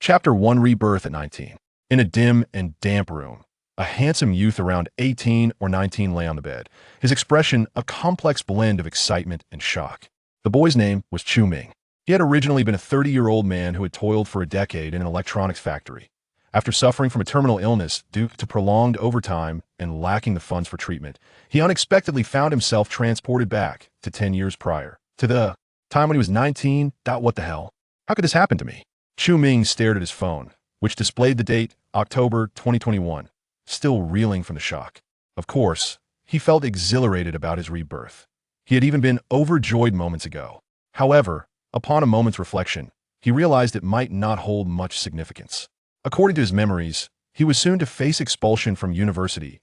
Chapter 1 Rebirth at 19. In a dim and damp room, a handsome youth around 18 or 19 lay on the bed, his expression a complex blend of excitement and shock. The boy's name was Chu Ming. He had originally been a 30-year-old man who had toiled for a decade in an electronics factory. After suffering from a terminal illness due to prolonged overtime and lacking the funds for treatment, he unexpectedly found himself transported back to 10 years prior, to the time when he was 19. What the hell? How could this happen to me? Chu Ming stared at his phone, which displayed the date October 2021, still reeling from the shock. Of course, he felt exhilarated about his rebirth. He had even been overjoyed moments ago. However, upon a moment's reflection, he realized it might not hold much significance. According to his memories, he was soon to face expulsion from university.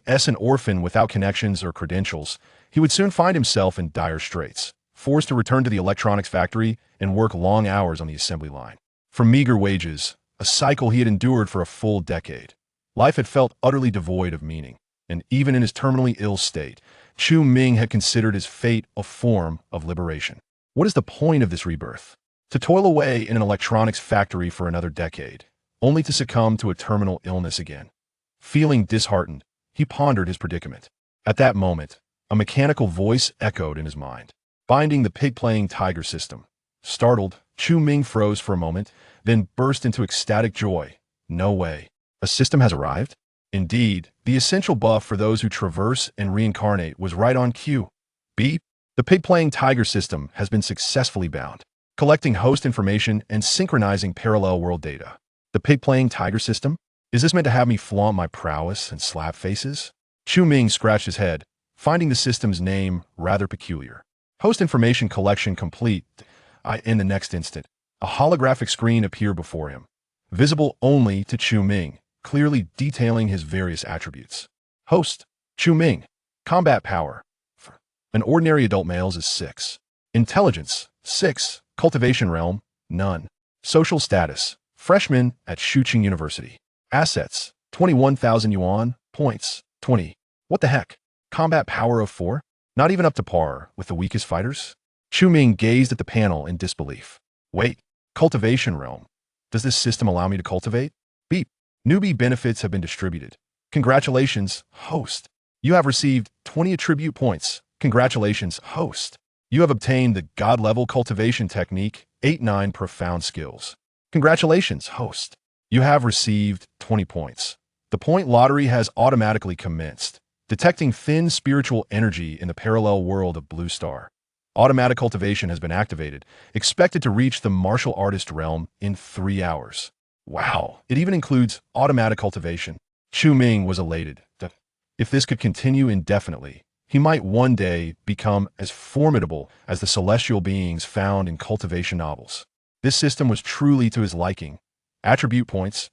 As an orphan without connections or credentials, he would soon find himself in dire straits, forced to return to the electronics factory and work long hours on the assembly line. For meager wages, a cycle he had endured for a full decade. Life had felt utterly devoid of meaning, and even in his terminally ill state, Chu Ming had considered his fate a form of liberation. What is the point of this rebirth? To toil away in an electronics factory for another decade, only to succumb to a terminal illness again. Feeling disheartened, he pondered his predicament. At that moment, a mechanical voice echoed in his mind, binding the pig-playing tiger system. Startled, Chu Ming froze for a moment, then burst into ecstatic joy. No way. A system has arrived? Indeed, the essential buff for those who traverse and reincarnate was right on cue. Beep. The pig-playing tiger system has been successfully bound, collecting host information and synchronizing parallel world data. The pig-playing tiger system? Is this meant to have me flaunt my prowess and slap faces? Chu Ming scratched his head, finding the system's name rather peculiar. Host information collection complete. In the next instant, a holographic screen appeared before him, visible only to Chu Ming, clearly detailing his various attributes. Host, Chu Ming. Combat power. An ordinary adult males is 6. Intelligence, 6. Cultivation realm, none. Social status, freshman at Shuqing University. Assets, 21,000 yuan. Points, 20. What the heck? Combat power of 4? Not even up to par with the weakest fighters? Chu Ming gazed at the panel in disbelief. Wait, cultivation realm. Does this system allow me to cultivate? Beep. Newbie benefits have been distributed. Congratulations, host. You have received 20 attribute points. Congratulations, host. You have obtained the God-level cultivation technique, 8-9 profound skills. Congratulations, host. You have received 20 points. The point lottery has automatically commenced, detecting thin spiritual energy in the parallel world of Blue Star. Automatic cultivation has been activated, expected to reach the martial artist realm in 3 hours. Wow, it even includes automatic cultivation. Chu Ming was elated. If this could continue indefinitely, he might one day become as formidable as the celestial beings found in cultivation novels. This system was truly to his liking. Attribute points.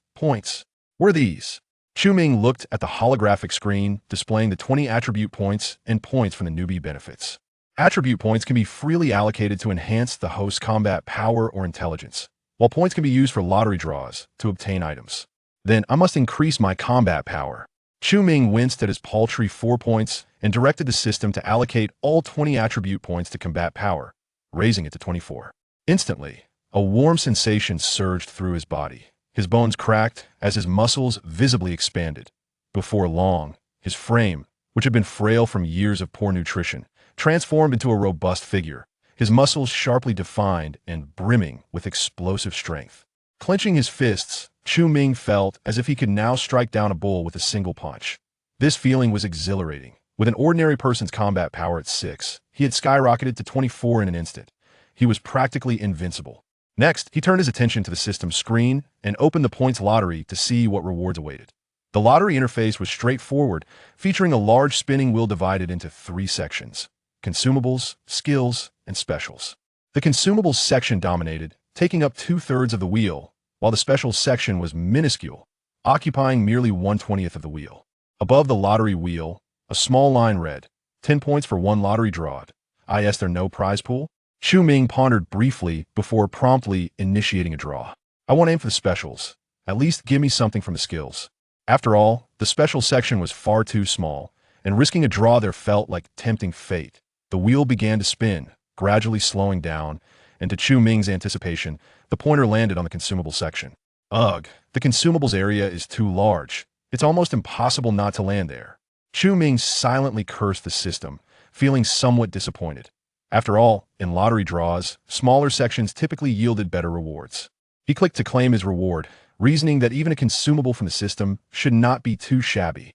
Were these? Chu Ming looked at the holographic screen displaying the 20 attribute points and points from the newbie benefits. Attribute points can be freely allocated to enhance the host's combat power or intelligence, while points can be used for lottery draws to obtain items. Then I must increase my combat power. Chu Ming winced at his paltry 4 points and directed the system to allocate all 20 attribute points to combat power, raising it to 24. Instantly, a warm sensation surged through his body. His bones cracked as his muscles visibly expanded. Before long, his frame, which had been frail from years of poor nutrition, transformed into a robust figure, his muscles sharply defined and brimming with explosive strength. Clenching his fists, Chu Ming felt as if he could now strike down a bull with a single punch. This feeling was exhilarating. With an ordinary person's combat power at 6, he had skyrocketed to 24 in an instant. He was practically invincible. Next, he turned his attention to the system's screen and opened the points lottery to see what rewards awaited. The lottery interface was straightforward, featuring a large spinning wheel divided into 3 sections: consumables, skills, and specials. The consumables section dominated, taking up 2/3 of the wheel, while the specials section was minuscule, occupying merely 1/20 of the wheel. Above the lottery wheel, a small line read, 10 points for 1 lottery drawed. Is there no prize pool? Chu Ming pondered briefly before promptly initiating a draw. I won't aim for the specials. At least give me something from the skills. After all, the special section was far too small, and risking a draw there felt like tempting fate. The wheel began to spin, gradually slowing down, and to Chu Ming's anticipation, the pointer landed on the consumable section. Ugh, the consumables area is too large. It's almost impossible not to land there. Chu Ming silently cursed the system, feeling somewhat disappointed. After all, in lottery draws, smaller sections typically yielded better rewards. He clicked to claim his reward, reasoning that even a consumable from the system should not be too shabby.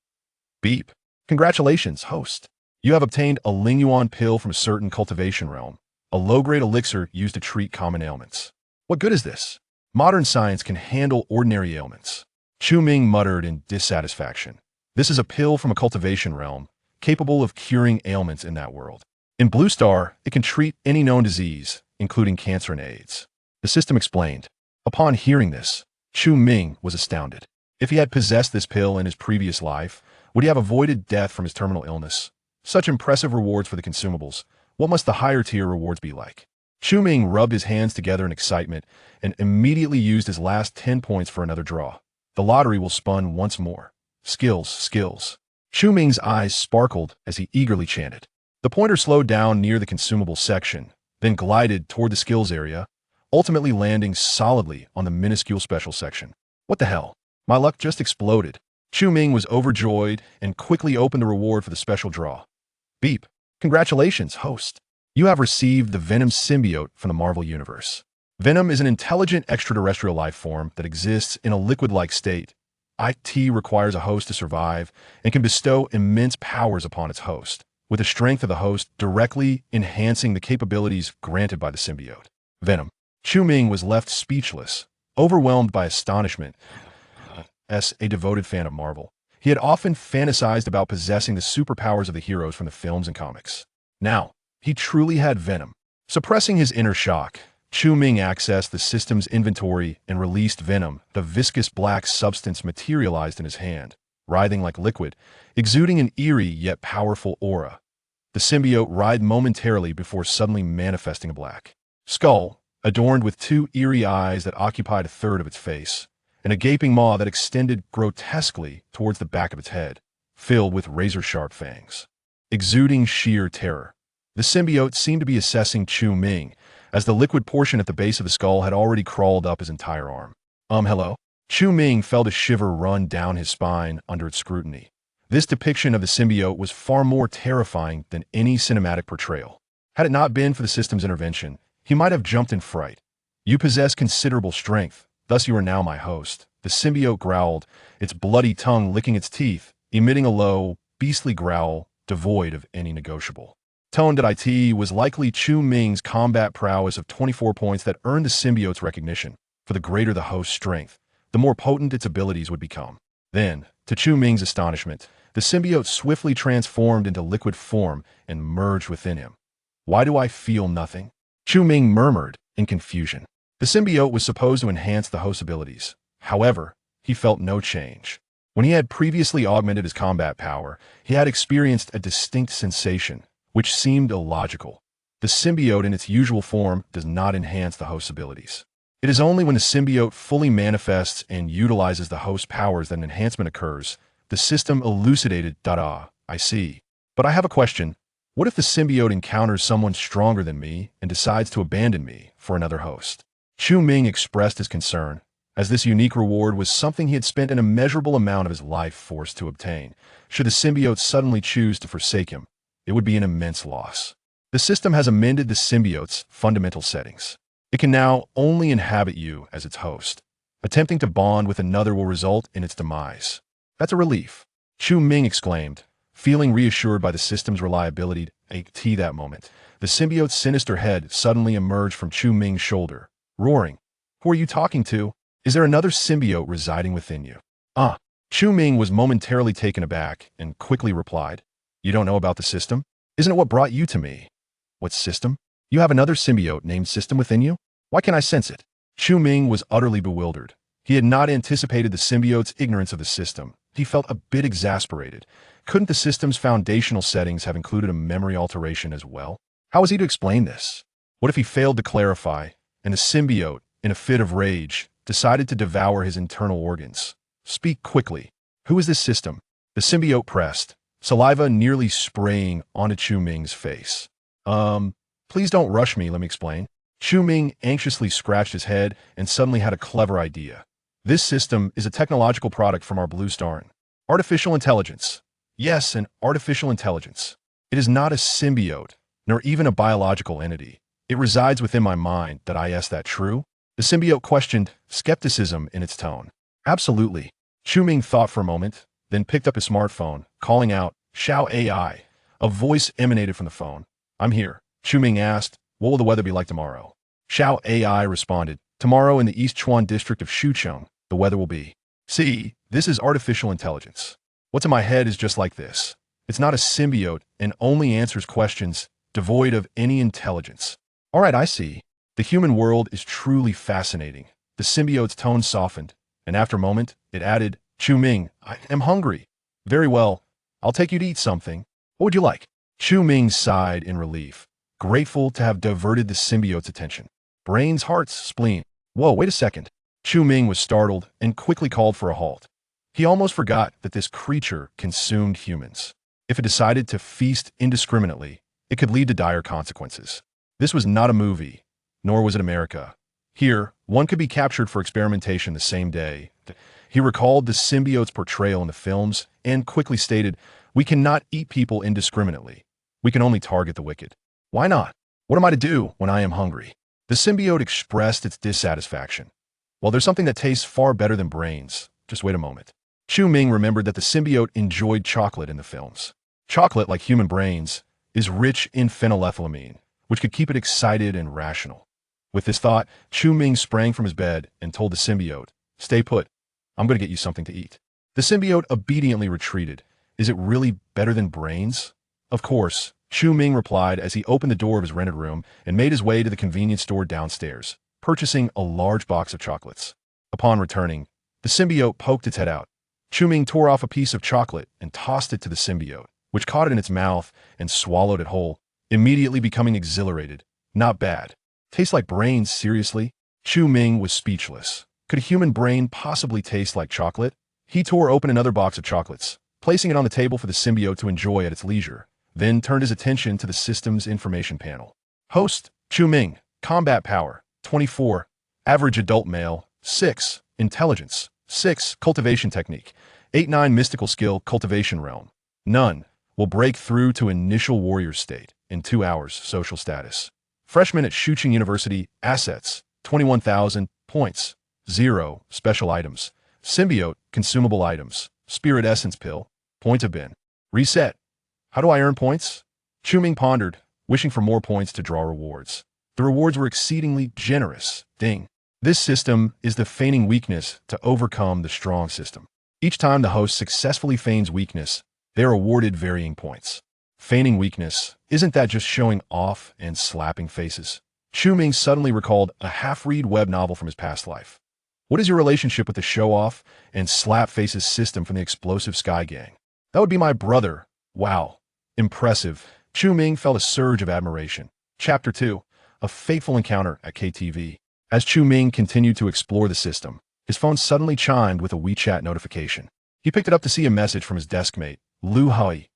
Beep. Congratulations, host. You have obtained a Lingyuan pill from a certain cultivation realm, a low-grade elixir used to treat common ailments. What good is this? Modern science can handle ordinary ailments. Chu Ming muttered in dissatisfaction. This is a pill from a cultivation realm, capable of curing ailments in that world. In Blue Star, it can treat any known disease, including cancer and AIDS. The system explained. Upon hearing this, Chu Ming was astounded. If he had possessed this pill in his previous life, would he have avoided death from his terminal illness? Such impressive rewards for the consumables. What must the higher tier rewards be like? Chu Ming rubbed his hands together in excitement and immediately used his last 10 points for another draw. The lottery will spin once more. Skills, skills. Chu Ming's eyes sparkled as he eagerly chanted. The pointer slowed down near the consumable section, then glided toward the skills area, ultimately landing solidly on the minuscule special section. What the hell? My luck just exploded. Chu Ming was overjoyed and quickly opened the reward for the special draw. Beep. Congratulations, host. You have received the Venom symbiote from the Marvel Universe. Venom is an intelligent extraterrestrial life form that exists in a liquid-like state. IT requires a host to survive and can bestow immense powers upon its host, with the strength of the host directly enhancing the capabilities granted by the symbiote. Venom. Chu Ming was left speechless, overwhelmed by astonishment. As a devoted fan of Marvel, he had often fantasized about possessing the superpowers of the heroes from the films and comics. Now, he truly had Venom. Suppressing his inner shock, Chu Ming accessed the system's inventory and released Venom. The viscous black substance materialized in his hand, writhing like liquid, exuding an eerie yet powerful aura. The symbiote writhed momentarily before suddenly manifesting a black skull, adorned with two eerie eyes that occupied a third of its face, and a gaping maw that extended grotesquely towards the back of its head, filled with razor-sharp fangs. Exuding sheer terror, the symbiote seemed to be assessing Chu Ming, as the liquid portion at the base of the skull had already crawled up his entire arm. Hello? Chu Ming felt a shiver run down his spine under its scrutiny. This depiction of the symbiote was far more terrifying than any cinematic portrayal. Had it not been for the system's intervention, he might have jumped in fright. You possess considerable strength, thus you are now my host. The symbiote growled, its bloody tongue licking its teeth, emitting a low, beastly growl devoid of any negotiable tone. It was likely Chu Ming's combat prowess of 24 points that earned the symbiote's recognition. For the greater the host's strength, the more potent its abilities would become. Then, to Chu Ming's astonishment, the symbiote swiftly transformed into liquid form and merged within him. Why do I feel nothing? Chu Ming murmured in confusion. The symbiote was supposed to enhance the host's abilities. However, he felt no change. When he had previously augmented his combat power, he had experienced a distinct sensation, which seemed illogical. The symbiote in its usual form does not enhance the host's abilities. It is only when the symbiote fully manifests and utilizes the host's powers that an enhancement occurs. The system elucidated. I see. But I have a question. What if the symbiote encounters someone stronger than me and decides to abandon me for another host? Chu Ming expressed his concern, as this unique reward was something he had spent an immeasurable amount of his life forced to obtain. Should the symbiote suddenly choose to forsake him, it would be an immense loss. The system has amended the symbiote's fundamental settings. It can now only inhabit you as its host. Attempting to bond with another will result in its demise. That's a relief, Chu Ming exclaimed, feeling reassured by the system's reliability. At that moment, the symbiote's sinister head suddenly emerged from Chu Ming's shoulder, roaring, "Who are you talking to? Is there another symbiote residing within you?" Chu Ming was momentarily taken aback and quickly replied, "You don't know about the system? Isn't it what brought you to me?" "What system? You have another symbiote named System within you? Why can't I sense it?" Chu Ming was utterly bewildered. He had not anticipated the symbiote's ignorance of the system. He felt a bit exasperated. Couldn't the system's foundational settings have included a memory alteration as well? How was he to explain this? What if he failed to clarify, and the symbiote, in a fit of rage, decided to devour his internal organs? Speak quickly. Who is this system? The symbiote pressed, saliva nearly spraying onto Chu Ming's face. Please don't rush me, let me explain. Chu Ming anxiously scratched his head and suddenly had a clever idea. This system is a technological product from our blue star. Artificial intelligence. Yes, an artificial intelligence. It is not a symbiote, nor even a biological entity. It resides within my mind. Is that true? The symbiote questioned, skepticism in its tone. Absolutely. Chu Ming thought for a moment, then picked up his smartphone, calling out, Xiao AI. A voice emanated from the phone. I'm here. Chu Ming asked, what will the weather be like tomorrow? Xiao AI responded, tomorrow in the East Chuan district of Sichuan, the weather will be. See, this is artificial intelligence. What's in my head is just like this. It's not a symbiote and only answers questions devoid of any intelligence. All right, I see. The human world is truly fascinating. The symbiote's tone softened, and after a moment, it added, Chu Ming, I am hungry. Very well. I'll take you to eat something. What would you like? Chu Ming sighed in relief, grateful to have diverted the symbiote's attention. Brains, hearts, spleen. Whoa, wait a second. Chu Ming was startled and quickly called for a halt. He almost forgot that this creature consumed humans. If it decided to feast indiscriminately, it could lead to dire consequences. This was not a movie, nor was it America. Here, one could be captured for experimentation the same day. He recalled the symbiote's portrayal in the films and quickly stated, we cannot eat people indiscriminately. We can only target the wicked. Why not? What am I to do when I am hungry? The symbiote expressed its dissatisfaction. Well, there's something that tastes far better than brains. Just wait a moment. Chu Ming remembered that the symbiote enjoyed chocolate in the films. Chocolate, like human brains, is rich in phenylethylamine, which could keep it excited and rational. With this thought, Chu Ming sprang from his bed and told the symbiote, stay put. I'm going to get you something to eat. The symbiote obediently retreated. Is it really better than brains? Of course, Chu Ming replied as he opened the door of his rented room and made his way to the convenience store downstairs, purchasing a large box of chocolates. Upon returning, the symbiote poked its head out. Chu Ming tore off a piece of chocolate and tossed it to the symbiote, which caught it in its mouth and swallowed it whole, immediately becoming exhilarated. Not bad. Tastes like brains, seriously? Chu Ming was speechless. Could a human brain possibly taste like chocolate? He tore open another box of chocolates, placing it on the table for the symbiote to enjoy at its leisure, then turned his attention to the system's information panel. Host, Chu Ming, combat power, 24, average adult male, 6, intelligence, 6, cultivation technique, 8-9 mystical skill, cultivation realm, none, will break through to initial warrior state in 2 hours, social status. Freshman at Sichuan University, assets, 21,000, points, 0, special items, symbiote, consumable items, spirit essence pill, point have been reset. How do I earn points? Chu Ming pondered, wishing for more points to draw rewards. The rewards were exceedingly generous. Ding. This system is the feigning weakness to overcome the strong system. Each time the host successfully feigns weakness, they are awarded varying points. Feigning weakness, isn't that just showing off and slapping faces? Chu Ming suddenly recalled a half-read web novel from his past life. What is your relationship with the show-off and slap faces system from the Explosive Sky Gang? That would be my brother. Wow. Impressive. Chu Ming felt a surge of admiration. Chapter 2. A fateful encounter at KTV. As Chu Ming continued to explore the system, his phone suddenly chimed with a WeChat notification. He picked it up to see a message from his deskmate, Lu Hui.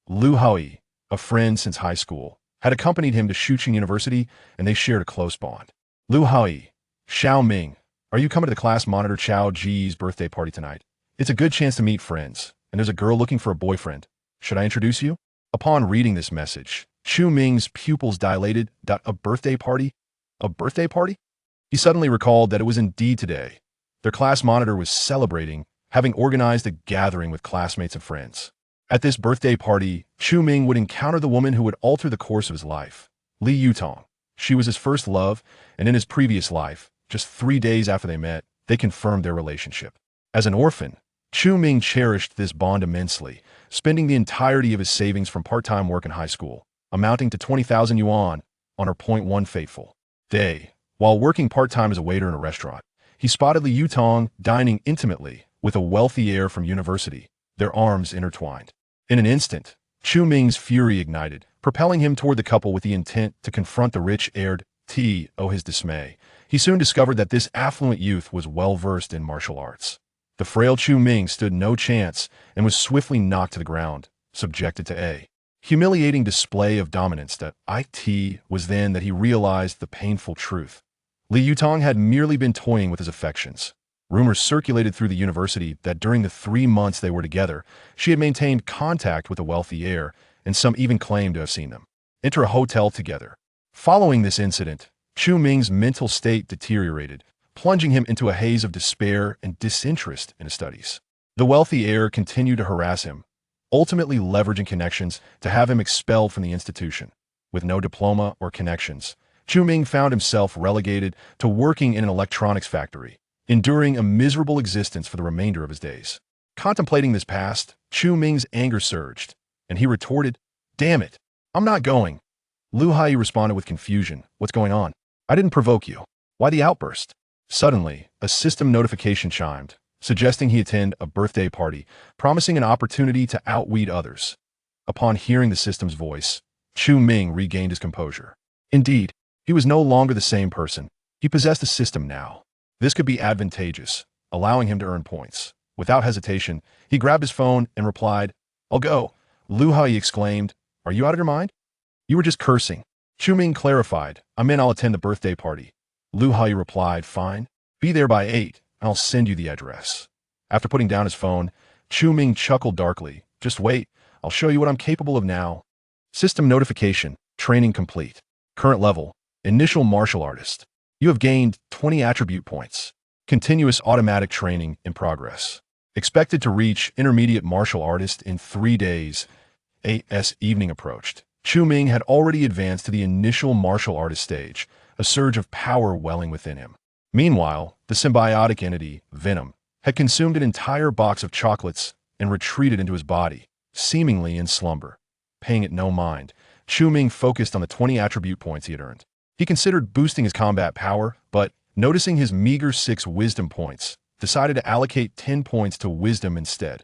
Lu Hui, a friend since high school, had accompanied him to Sichuan University, and they shared a close bond. Lu Hui, Xiao Ming, are you coming to the class monitor Chao Ji's birthday party tonight? It's a good chance to meet friends, and there's a girl looking for a boyfriend. Should I introduce you? Upon reading this message, Chu Ming's pupils dilated. A birthday party? A birthday party? He suddenly recalled that it was indeed today. Their class monitor was celebrating, having organized a gathering with classmates and friends. At this birthday party, Chu Ming would encounter the woman who would alter the course of his life, Li Yutong. She was his first love, and in his previous life, just 3 days after they met, they confirmed their relationship. As an orphan, Chu Ming cherished this bond immensely, spending the entirety of his savings from part-time work in high school, amounting to 20,000 yuan, on her .1 fateful day. While working part-time as a waiter in a restaurant, he spotted Li Yutong dining intimately with a wealthy heir from university, their arms intertwined. In an instant, Chu Ming's fury ignited, propelling him toward the couple with the intent to confront the rich heir. His dismay. He soon discovered that this affluent youth was well-versed in martial arts. The frail Chu Ming stood no chance and was swiftly knocked to the ground, subjected to a humiliating display of dominance that it was then that he realized the painful truth. Li Yutong had merely been toying with his affections. Rumors circulated through the university that during the 3 months they were together, she had maintained contact with a wealthy heir, and some even claimed to have seen them enter a hotel together. Following this incident, Chu Ming's mental state deteriorated, plunging him into a haze of despair and disinterest in his studies. The wealthy heir continued to harass him, ultimately leveraging connections to have him expelled from the institution. With no diploma or connections, Chu Ming found himself relegated to working in an electronics factory, enduring a miserable existence for the remainder of his days. Contemplating this past, Chu Ming's anger surged, and he retorted, "Damn it, I'm not going." Lu Hai responded with confusion, "What's going on? I didn't provoke you. Why the outburst?" Suddenly, a system notification chimed, suggesting he attend a birthday party, promising an opportunity to outweed others. Upon hearing the system's voice, Chu Ming regained his composure. Indeed, he was no longer the same person. He possessed a system now. This could be advantageous, allowing him to earn points. Without hesitation, he grabbed his phone and replied, "I'll go." Lu Hai exclaimed, "Are you out of your mind? You were just cursing." Chu Ming clarified, "I meant I'll attend the birthday party." Lu Hai replied, "Fine. Be there by 8, and I'll send you the address." After putting down his phone, Chu Ming chuckled darkly. "Just wait. I'll show you what I'm capable of now." System notification. Training complete. Current level. Initial martial artist. You have gained 20 attribute points. Continuous automatic training in progress. Expected to reach intermediate martial artist in 3 days. As evening approached, Chu Ming had already advanced to the initial martial artist stage, a surge of power welling within him. Meanwhile, the symbiotic entity, Venom, had consumed an entire box of chocolates and retreated into his body, seemingly in slumber. Paying it no mind, Chu Ming focused on the 20 attribute points he had earned. He considered boosting his combat power, but, noticing his meager 6 wisdom points, decided to allocate 10 points to wisdom instead.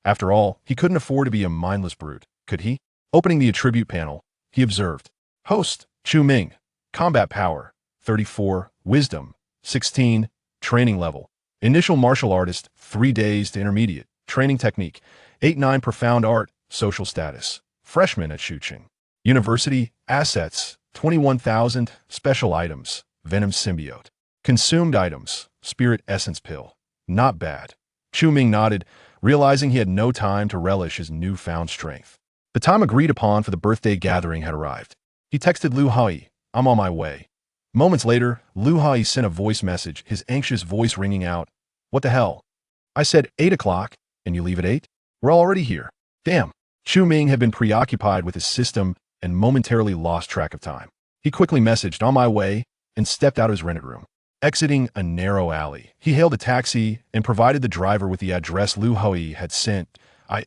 After all, he couldn't afford to be a mindless brute, could he? Opening the attribute panel, he observed, Host, Chu Ming, combat power, 34, wisdom, 16, training level, initial martial artist, 3 days to intermediate, training technique, 8-9 profound art, social status, freshman at Shuqing. University, assets, 21,000, special items, Venom symbiote. Consumed items, spirit essence pill. Not bad. Chu Ming nodded, realizing he had no time to relish his newfound strength. The time agreed upon for the birthday gathering had arrived. He texted Lu Hai, "I'm on my way." Moments later, Lu Hai sent a voice message, his anxious voice ringing out, "What the hell? I said 8 o'clock, and you leave at 8? We're already here." Damn. Chu Ming had been preoccupied with his system and momentarily lost track of time. He quickly messaged, "On my way," and stepped out of his rented room. Exiting a narrow alley, he hailed a taxi and provided the driver with the address Lu Hai had sent.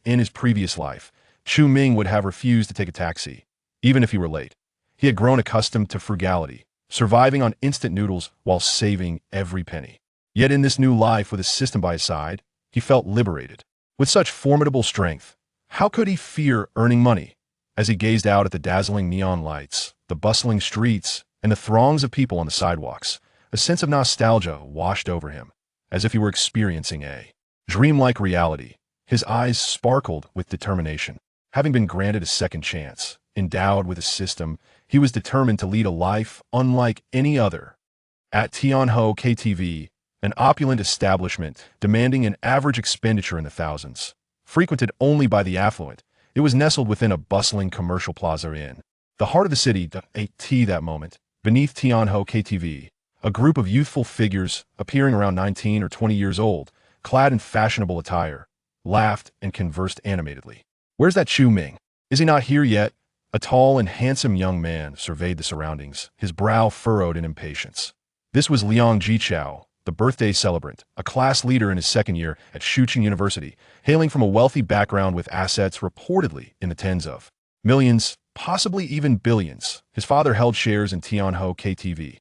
In his previous life, Chu Ming would have refused to take a taxi, even if he were late. He had grown accustomed to frugality, surviving on instant noodles while saving every penny. Yet in this new life with a system by his side, he felt liberated. With such formidable strength, how could he fear earning money? As he gazed out at the dazzling neon lights, the bustling streets, and the throngs of people on the sidewalks, a sense of nostalgia washed over him, as if he were experiencing a dreamlike reality. His eyes sparkled with determination. Having been granted a second chance, endowed with a system, he was determined to lead a life unlike any other. At Tianho KTV, an opulent establishment demanding an average expenditure in the thousands, frequented only by the affluent, it was nestled within a bustling commercial plaza in the heart of the city. That moment, beneath Tianho KTV, a group of youthful figures, appearing around 19 or 20 years old, clad in fashionable attire, laughed and conversed animatedly. "Where's that Chu Ming? Is he not here yet?" A tall and handsome young man surveyed the surroundings, his brow furrowed in impatience. This was Liang Jichao, the birthday celebrant, a class leader in his second year at Shuqing University, hailing from a wealthy background with assets reportedly in the tens of millions, possibly even billions. His father held shares in Tianho KTV.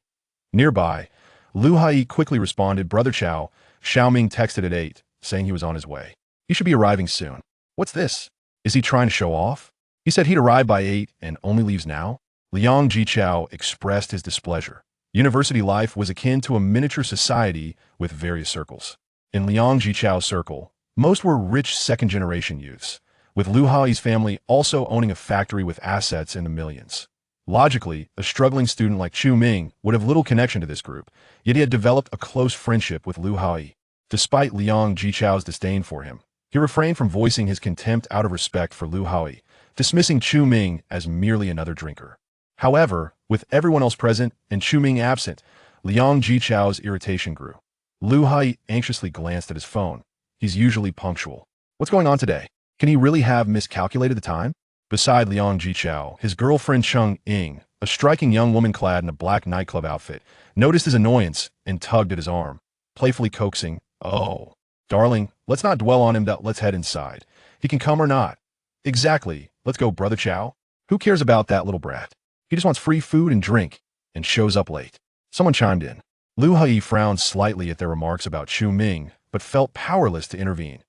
Nearby, Lu Hai quickly responded, "Brother Chao." Xiaoming texted at 8, saying he was on his way. "He should be arriving soon." "What's this? Is he trying to show off? He said he'd arrive by 8 and only leaves now?" Liang Jichao expressed his displeasure. University life was akin to a miniature society with various circles. In Liang Jichao's circle, most were rich second-generation youths, with Lu Hai's family also owning a factory with assets in the millions. Logically, a struggling student like Chu Ming would have little connection to this group, yet he had developed a close friendship with Lu Hai. Despite Liang Jichao's disdain for him, he refrained from voicing his contempt out of respect for Lu Hai, dismissing Chu Ming as merely another drinker. However, with everyone else present and Chu Ming absent, Liang Jichao's irritation grew. Lu Hai anxiously glanced at his phone. He's usually punctual. What's going on today? Can he really have miscalculated the time? Beside Liang Jichao, his girlfriend Cheng Ying, a striking young woman clad in a black nightclub outfit, noticed his annoyance and tugged at his arm, playfully coaxing, "Oh, darling, let's not dwell on him, let's head inside. He can come or not." "Exactly. Let's go, Brother Chow. Who cares about that little brat? He just wants free food and drink, and shows up late." Someone chimed in. Lu Hai frowned slightly at their remarks about Chu Ming, but felt powerless to intervene.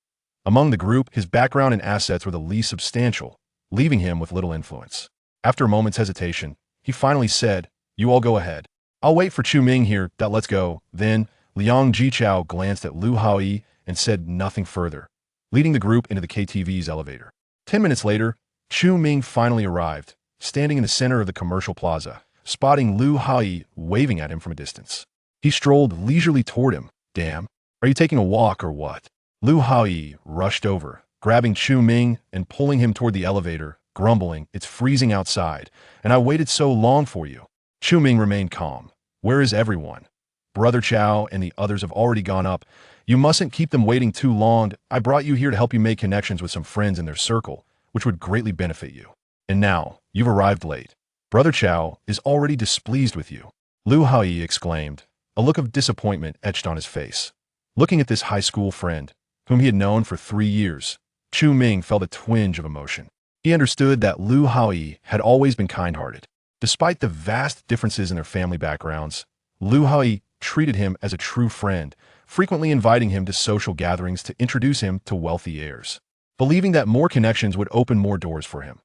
Among the group, his background and assets were the least substantial, leaving him with little influence. After a moment's hesitation, he finally said, "You all go ahead. I'll wait for Chu Ming here, let's go." Then, Liang Jichao glanced at Lu Hai and said nothing further, leading the group into the KTV's elevator. 10 minutes later, Chu Ming finally arrived, standing in the center of the commercial plaza, spotting Lu Hai waving at him from a distance. He strolled leisurely toward him. "Damn, are you taking a walk or what?" Lu Hai rushed over, grabbing Chu Ming and pulling him toward the elevator, grumbling, "It's freezing outside, and I waited so long for you." Chu Ming remained calm. "Where is everyone? Brother Chow and the others have already gone up. You mustn't keep them waiting too long. I brought you here to help you make connections with some friends in their circle, which would greatly benefit you. And now, you've arrived late. Brother Chow is already displeased with you." Lu Hai exclaimed, a look of disappointment etched on his face. Looking at this high school friend, whom he had known for 3 years, Chu Ming felt a twinge of emotion. He understood that Lu Hai had always been kind-hearted. Despite the vast differences in their family backgrounds, Lu Hai treated him as a true friend, frequently inviting him to social gatherings to introduce him to wealthy heirs, believing that more connections would open more doors for him.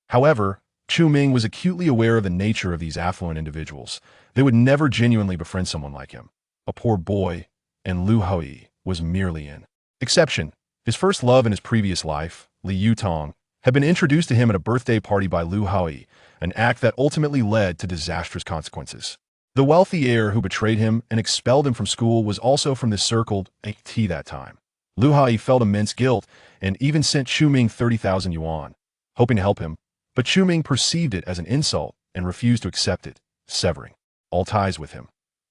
However, Chu Ming was acutely aware of the nature of these affluent individuals. They would never genuinely befriend someone like him, a poor boy, and Lu Hai was merely an exception. His first love in his previous life, Li Yutong, had been introduced to him at a birthday party by Lu Hai, an act that ultimately led to disastrous consequences. The wealthy heir who betrayed him and expelled him from school was also from this circle at that time. Lu Hai felt immense guilt and even sent Chu Ming 30,000 yuan, hoping to help him, but Chu Ming perceived it as an insult and refused to accept it, severing all ties with him.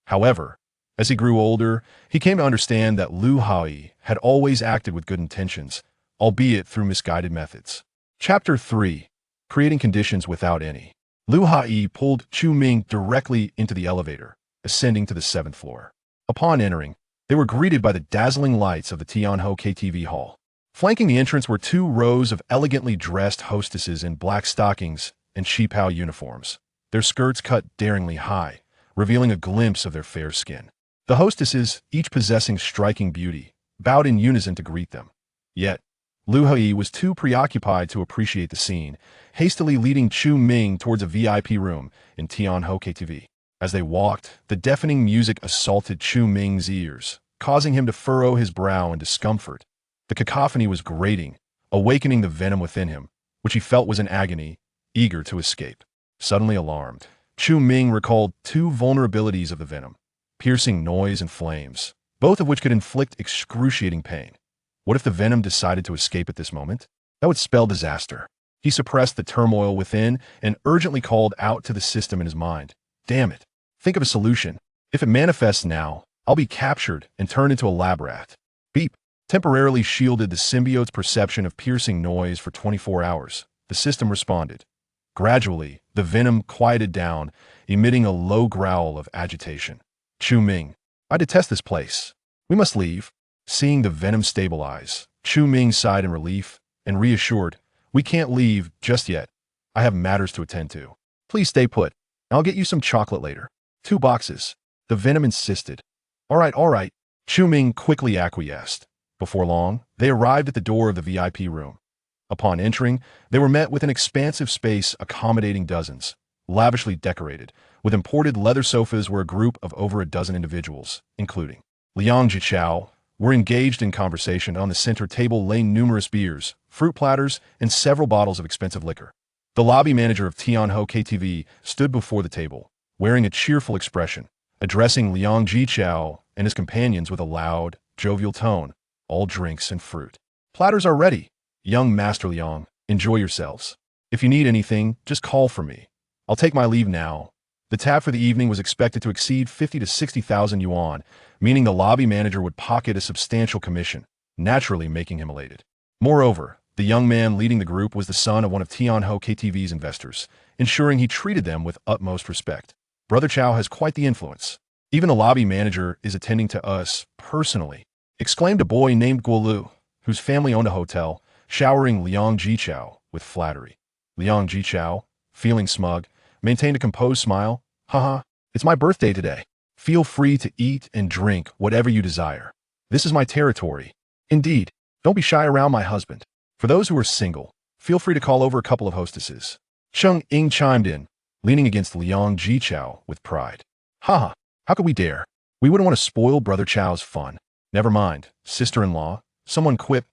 However, as he grew older, he came to understand that Lu Hai had always acted with good intentions, albeit through misguided methods. Chapter 3. Creating Conditions Without Any. Lu Hai pulled Chu Ming directly into the elevator, ascending to the 7th floor. Upon entering, they were greeted by the dazzling lights of the Tianho KTV hall. Flanking the entrance were 2 rows of elegantly dressed hostesses in black stockings and Shipao uniforms, their skirts cut daringly high, revealing a glimpse of their fair skin. The hostesses, each possessing striking beauty, bowed in unison to greet them. Yet, Lu Hai was too preoccupied to appreciate the scene, hastily leading Chu Ming towards a VIP room in Tianho KTV. As they walked, the deafening music assaulted Chu Ming's ears, causing him to furrow his brow in discomfort. The cacophony was grating, awakening the venom within him, which he felt was in agony, eager to escape. Suddenly alarmed, Chu Ming recalled 2 vulnerabilities of the venom: piercing noise and flames, both of which could inflict excruciating pain. What if the venom decided to escape at this moment? That would spell disaster. He suppressed the turmoil within and urgently called out to the system in his mind. "Damn it. Think of a solution. If it manifests now, I'll be captured and turned into a lab rat." Beep temporarily shielded the symbiote's perception of piercing noise for 24 hours. The system responded. Gradually, the venom quieted down, emitting a low growl of agitation. "Chu Ming, I detest this place. We must leave." Seeing the venom stabilize, Chu Ming sighed in relief and reassured, "We can't leave just yet. I have matters to attend to. Please stay put. I'll get you some chocolate later." 2 boxes. The venom insisted. All right. Chu Ming quickly acquiesced. Before long, they arrived at the door of the VIP room. Upon entering, they were met with an expansive space accommodating dozens, lavishly decorated, with imported leather sofas where a group of over a dozen individuals, including Liang Jichao, were engaged in conversation. On the center table lay numerous beers, fruit platters, and several bottles of expensive liquor. The lobby manager of Tianho KTV stood before the table, wearing a cheerful expression, addressing Liang Jichao and his companions with a loud, jovial tone. All drinks and fruit platters are ready. Young Master Liang, enjoy yourselves. If you need anything, just call for me. I'll take my leave now. The tab for the evening was expected to exceed 50 to 60,000 yuan, meaning the lobby manager would pocket a substantial commission, naturally making him elated. Moreover, the young man leading the group was the son of one of Tianho KTV's investors, ensuring he treated them with utmost respect. Brother Chow has quite the influence. Even the lobby manager is attending to us personally, exclaimed a boy named Guolu, whose family owned a hotel, showering Liang Jichao with flattery. Liang Jichao, feeling smug, maintained a composed smile. Haha, it's my birthday today. Feel free to eat and drink whatever you desire. This is my territory. Indeed, don't be shy around my husband. For those who are single, feel free to call over a couple of hostesses. Cheng Ying chimed in, leaning against Liang Jichao with pride. Haha, how could we dare? We wouldn't want to spoil Brother Chow's fun. Never mind, sister-in-law, someone quipped.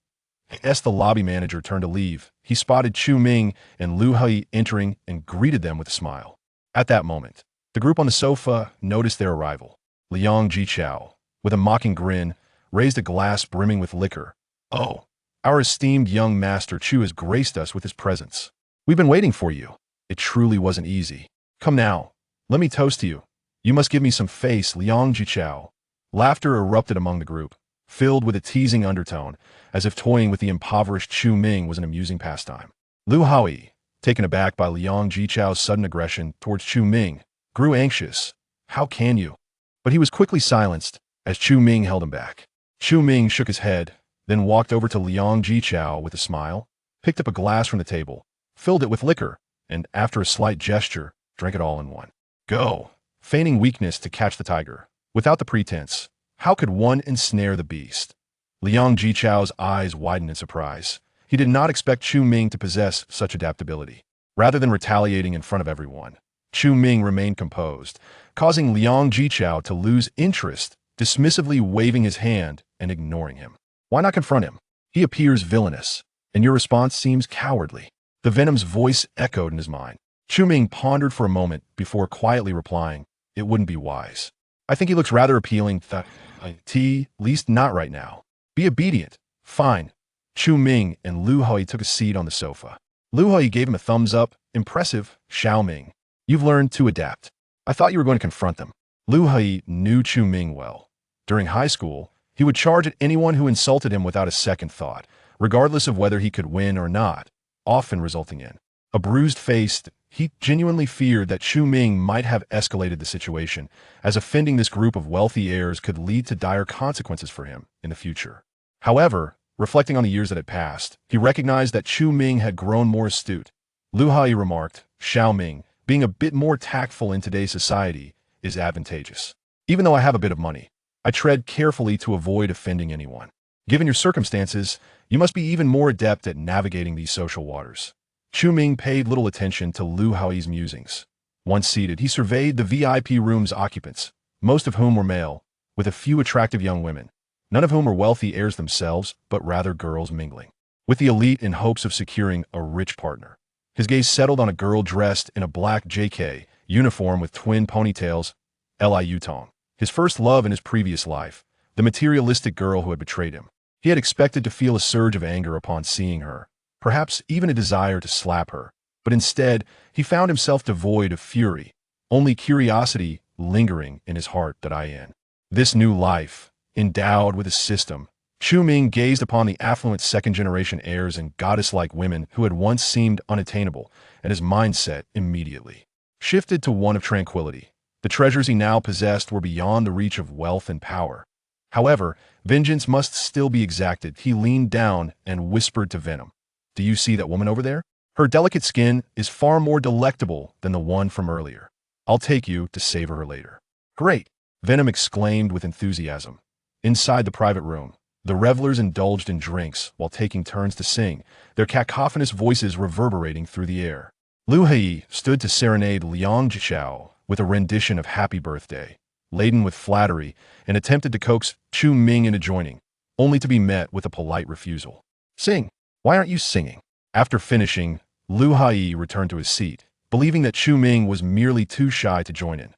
As the lobby manager turned to leave, he spotted Chu Ming and Lu Hui entering and greeted them with a smile. At that moment, the group on the sofa noticed their arrival. Liang Jichao, with a mocking grin, raised a glass brimming with liquor. Oh, our esteemed young master Chu has graced us with his presence. We've been waiting for you. It truly wasn't easy. Come now, let me toast to you. You must give me some face, Liang Jichao. Laughter erupted among the group, filled with a teasing undertone, as if toying with the impoverished Chu Ming was an amusing pastime. Lu Hui, taken aback by Liang Jichao's sudden aggression towards Chu Ming, grew anxious. How can you? But he was quickly silenced as Chu Ming held him back. Chu Ming shook his head, then walked over to Liang Jichao with a smile, picked up a glass from the table, filled it with liquor, and after a slight gesture, drank it all in one go, feigning weakness to catch the tiger. Without the pretense, how could one ensnare the beast? Liang Jichao's eyes widened in surprise. He did not expect Chu Ming to possess such adaptability. Rather than retaliating in front of everyone, Chu Ming remained composed, causing Liang Jichao to lose interest, dismissively waving his hand and ignoring him. Why not confront him? He appears villainous, and your response seems cowardly. The Venom's voice echoed in his mind. Chu Ming pondered for a moment before quietly replying, it wouldn't be wise. I think he looks rather appealing, least not right now. Be obedient. Fine. Chu Ming and Lu Hui took a seat on the sofa. Lu Hui gave him a thumbs up. Impressive, Xiao Ming. You've learned to adapt. I thought you were going to confront them. Lu Hui knew Chu Ming well. During high school, he would charge at anyone who insulted him without a second thought, regardless of whether he could win or not, often resulting in a bruised face. He genuinely feared that Chu Ming might have escalated the situation, as offending this group of wealthy heirs could lead to dire consequences for him in the future. However, reflecting on the years that had passed, he recognized that Chu Ming had grown more astute. Lu Hai remarked, Xiao Ming, being a bit more tactful in today's society is advantageous. Even though I have a bit of money, I tread carefully to avoid offending anyone. Given your circumstances, you must be even more adept at navigating these social waters. Chu Ming paid little attention to Lu Hao's musings. Once seated, he surveyed the VIP room's occupants, most of whom were male, with a few attractive young women, none of whom were wealthy heirs themselves, but rather girls mingling with the elite in hopes of securing a rich partner. His gaze settled on a girl dressed in a black JK uniform with twin ponytails, Liu Tong, his first love in his previous life, the materialistic girl who had betrayed him. He had expected to feel a surge of anger upon seeing her, perhaps even a desire to slap her, but instead, he found himself devoid of fury, only curiosity lingering in his heart. This new life, endowed with a system, Chu Ming gazed upon the affluent second-generation heirs and goddess-like women who had once seemed unattainable, and his mindset immediately shifted to one of tranquility. The treasures he now possessed were beyond the reach of wealth and power. However, vengeance must still be exacted. He leaned down and whispered to Venom, do you see that woman over there? Her delicate skin is far more delectable than the one from earlier. I'll take you to savor her later. Great, Venom exclaimed with enthusiasm. Inside the private room, the revelers indulged in drinks while taking turns to sing, their cacophonous voices reverberating through the air. Lu Hei stood to serenade Liang Jichao with a rendition of Happy Birthday, laden with flattery, and attempted to coax Chu Ming into joining, only to be met with a polite refusal. Sing. Why aren't you singing? After finishing, Lu Hai returned to his seat, believing that Chu Ming was merely too shy to join in.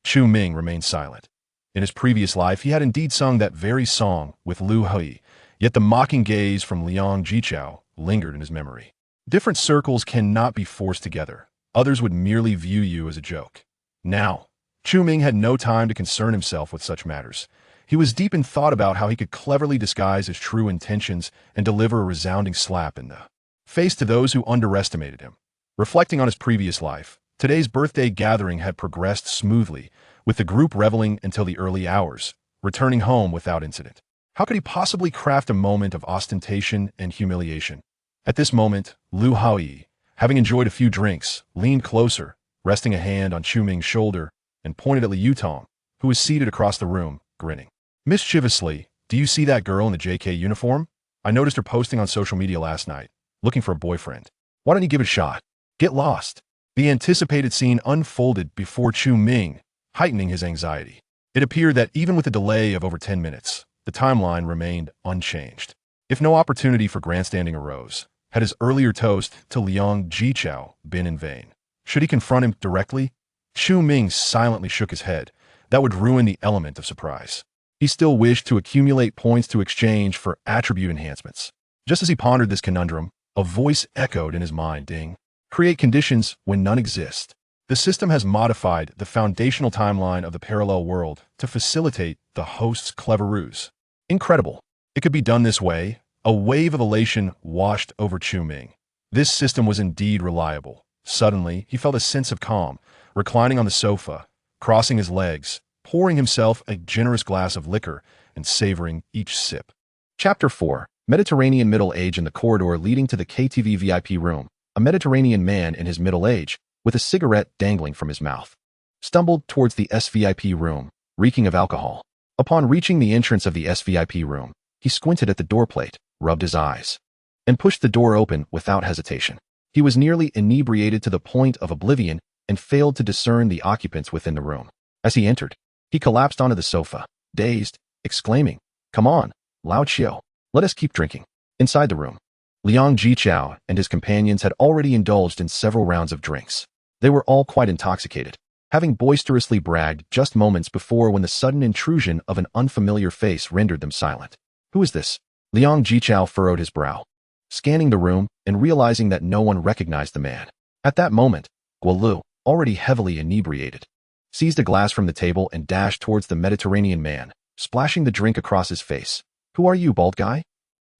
Chu Ming remained silent. In his previous life, he had indeed sung that very song with Lu Hai, yet the mocking gaze from Liang Jichao lingered in his memory. Different circles cannot be forced together. Others would merely view you as a joke. Now, Chu Ming had no time to concern himself with such matters. He was deep in thought about how he could cleverly disguise his true intentions and deliver a resounding slap in the face to those who underestimated him. Reflecting on his previous life, today's birthday gathering had progressed smoothly, with the group reveling until the early hours, returning home without incident. How could he possibly craft a moment of ostentation and humiliation? At this moment, Lu Hai, having enjoyed a few drinks, leaned closer, resting a hand on Chu Ming's shoulder, and pointed at Liu Tong, who was seated across the room, grinning. Mischievously, do you see that girl in the JK uniform? I noticed her posting on social media last night, looking for a boyfriend. Why don't you give it a shot? Get lost. The anticipated scene unfolded before Chu Ming, heightening his anxiety. It appeared that even with a delay of over 10 minutes, the timeline remained unchanged. If no opportunity for grandstanding arose, had his earlier toast to Liang Jichao been in vain? Should he confront him directly? Chu Ming silently shook his head. That would ruin the element of surprise. He still wished to accumulate points to exchange for attribute enhancements. Just as he pondered this conundrum, a voice echoed in his mind, ding. Create conditions when none exist. The system has modified the foundational timeline of the parallel world to facilitate the host's clever ruse. Incredible. It could be done this way. A wave of elation washed over Chu Ming. This system was indeed reliable. Suddenly, he felt a sense of calm, reclining on the sofa, crossing his legs, pouring himself a generous glass of liquor, and savoring each sip. Chapter 4. Mediterranean Middle Age. In the corridor leading to the KTV VIP room, a Mediterranean man in his middle age, with a cigarette dangling from his mouth, stumbled towards the SVIP room, reeking of alcohol. Upon reaching the entrance of the SVIP room, he squinted at the doorplate, rubbed his eyes, and pushed the door open without hesitation. He was nearly inebriated to the point of oblivion and failed to discern the occupants within the room. As he entered, he collapsed onto the sofa, dazed, exclaiming, "Come on, Lao Chiu, let us keep drinking." Inside the room, Liang Jichao and his companions had already indulged in several rounds of drinks. They were all quite intoxicated, having boisterously bragged just moments before when the sudden intrusion of an unfamiliar face rendered them silent. Who is this? Liang Jichao furrowed his brow, scanning the room and realizing that no one recognized the man. At that moment, Guo Lu, already heavily inebriated, seized a glass from the table and dashed towards the Mediterranean man, splashing the drink across his face. "Who are you, bald guy?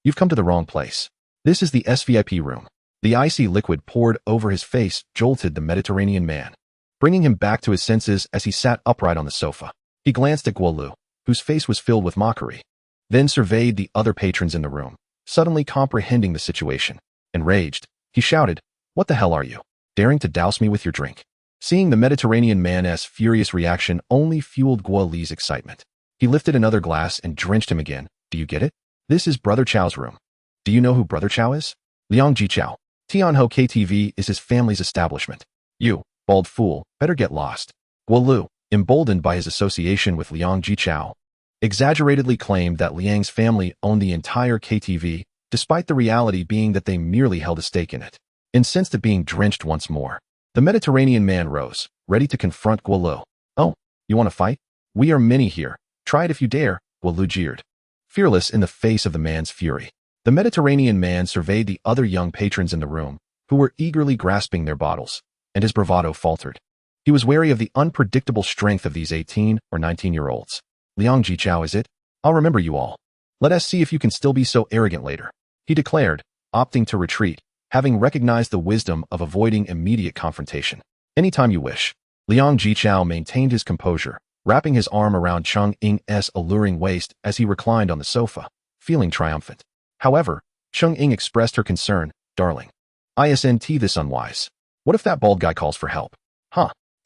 You've come to the wrong place. This is the SVIP room." The icy liquid poured over his face jolted the Mediterranean man, bringing him back to his senses as he sat upright on the sofa. He glanced at Guo Lu, whose face was filled with mockery, then surveyed the other patrons in the room, suddenly comprehending the situation. Enraged, he shouted, "What the hell are you? Daring to douse me with your drink?" Seeing the Mediterranean man's furious reaction only fueled Guo Li's excitement. He lifted another glass and drenched him again. "Do you get it? This is Brother Chao's room. Do you know who Brother Chao is? Liang Jichao. Tianho KTV is his family's establishment. You, bald fool, better get lost." Guo Lu, emboldened by his association with Liang Jichao, exaggeratedly claimed that Liang's family owned the entire KTV, despite the reality being that they merely held a stake in it. Incensed at being drenched once more, the Mediterranean man rose, ready to confront Guo Lu. "Oh, you want to fight? We are many here. Try it if you dare," Guo Lu jeered, fearless in the face of the man's fury. The Mediterranean man surveyed the other young patrons in the room, who were eagerly grasping their bottles, and his bravado faltered. He was wary of the unpredictable strength of these 18 or 19-year-olds. "Liang Jichao, is it? I'll remember you all. Let us see if you can still be so arrogant later," he declared, opting to retreat, having recognized the wisdom of avoiding immediate confrontation. "Anytime you wish." Liang Jichao maintained his composure, wrapping his arm around Cheng Ying's alluring waist as he reclined on the sofa, feeling triumphant. However, Cheng Ying expressed her concern. "Darling, isn't this unwise? What if that bald guy calls for help?"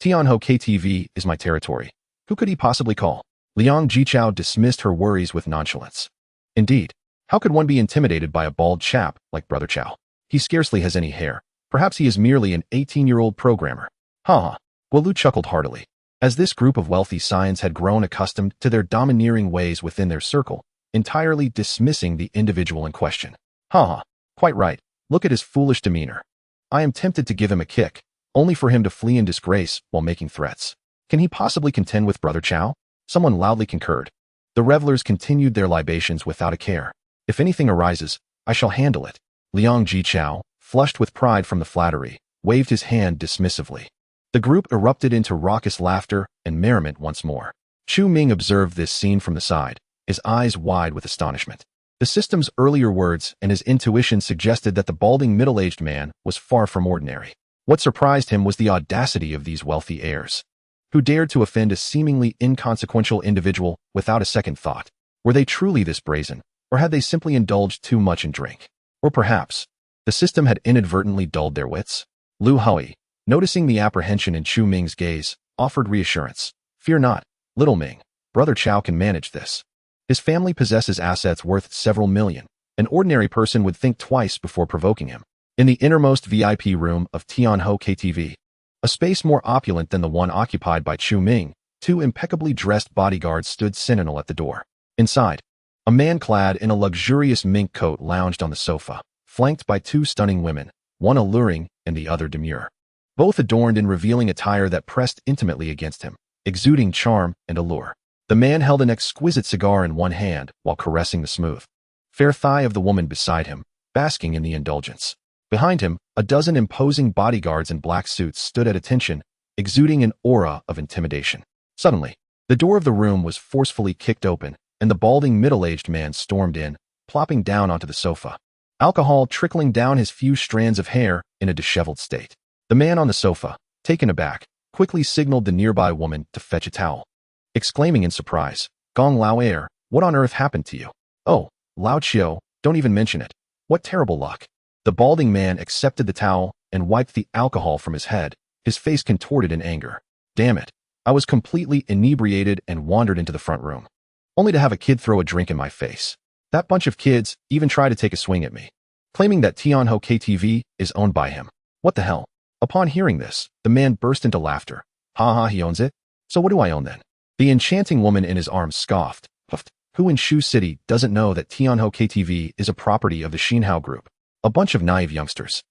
Tianho KTV is my territory. Who could he possibly call?" Liang Jichao dismissed her worries with nonchalance. "Indeed, how could one be intimidated by a bald chap like Brother Chao? He scarcely has any hair. Perhaps he is merely an 18-year-old programmer." Guo Lu chuckled heartily. As this group of wealthy scions had grown accustomed to their domineering ways within their circle, entirely dismissing the individual in question. Haha, quite right. Look at his foolish demeanor. I am tempted to give him a kick, only for him to flee in disgrace while making threats. Can he possibly contend with Brother Chow? Someone loudly concurred. The revelers continued their libations without a care. If anything arises, I shall handle it. Liang Jichao, flushed with pride from the flattery, waved his hand dismissively. The group erupted into raucous laughter and merriment once more. Chu Ming observed this scene from the side, his eyes wide with astonishment. The system's earlier words and his intuition suggested that the balding middle-aged man was far from ordinary. What surprised him was the audacity of these wealthy heirs, who dared to offend a seemingly inconsequential individual without a second thought. Were they truly this brazen, or had they simply indulged too much in drink? Or perhaps, the system had inadvertently dulled their wits? Lu Hui, noticing the apprehension in Chu Ming's gaze, offered reassurance. Fear not, little Ming. Brother Chow can manage this. His family possesses assets worth several million. An ordinary person would think twice before provoking him. In the innermost VIP room of Tianho KTV, a space more opulent than the one occupied by Chu Ming, two impeccably dressed bodyguards stood sentinel at the door. Inside, a man clad in a luxurious mink coat lounged on the sofa, flanked by two stunning women, one alluring and the other demure. Both adorned in revealing attire that pressed intimately against him, exuding charm and allure. The man held an exquisite cigar in one hand while caressing the smooth, fair thigh of the woman beside him, basking in the indulgence. Behind him, a dozen imposing bodyguards in black suits stood at attention, exuding an aura of intimidation. Suddenly, the door of the room was forcefully kicked open, and the balding middle-aged man stormed in, plopping down onto the sofa, alcohol trickling down his few strands of hair in a disheveled state. The man on the sofa, taken aback, quickly signaled the nearby woman to fetch a towel, exclaiming in surprise, "Gong Lao Air, what on earth happened to you?" "Oh, Lao Chiu, don't even mention it. What terrible luck." The balding man accepted the towel and wiped the alcohol from his head, his face contorted in anger. "Damn it. I was completely inebriated and wandered into the front room, only to have a kid throw a drink in my face. That bunch of kids even tried to take a swing at me, claiming that Tianho KTV is owned by him. What the hell?" Upon hearing this, the man burst into laughter. "Ha ha, he owns it? So what do I own then?" The enchanting woman in his arms scoffed. "Puffed. Who in Shu City doesn't know that Tianho KTV is a property of the Xinhao Group? A bunch of naive youngsters,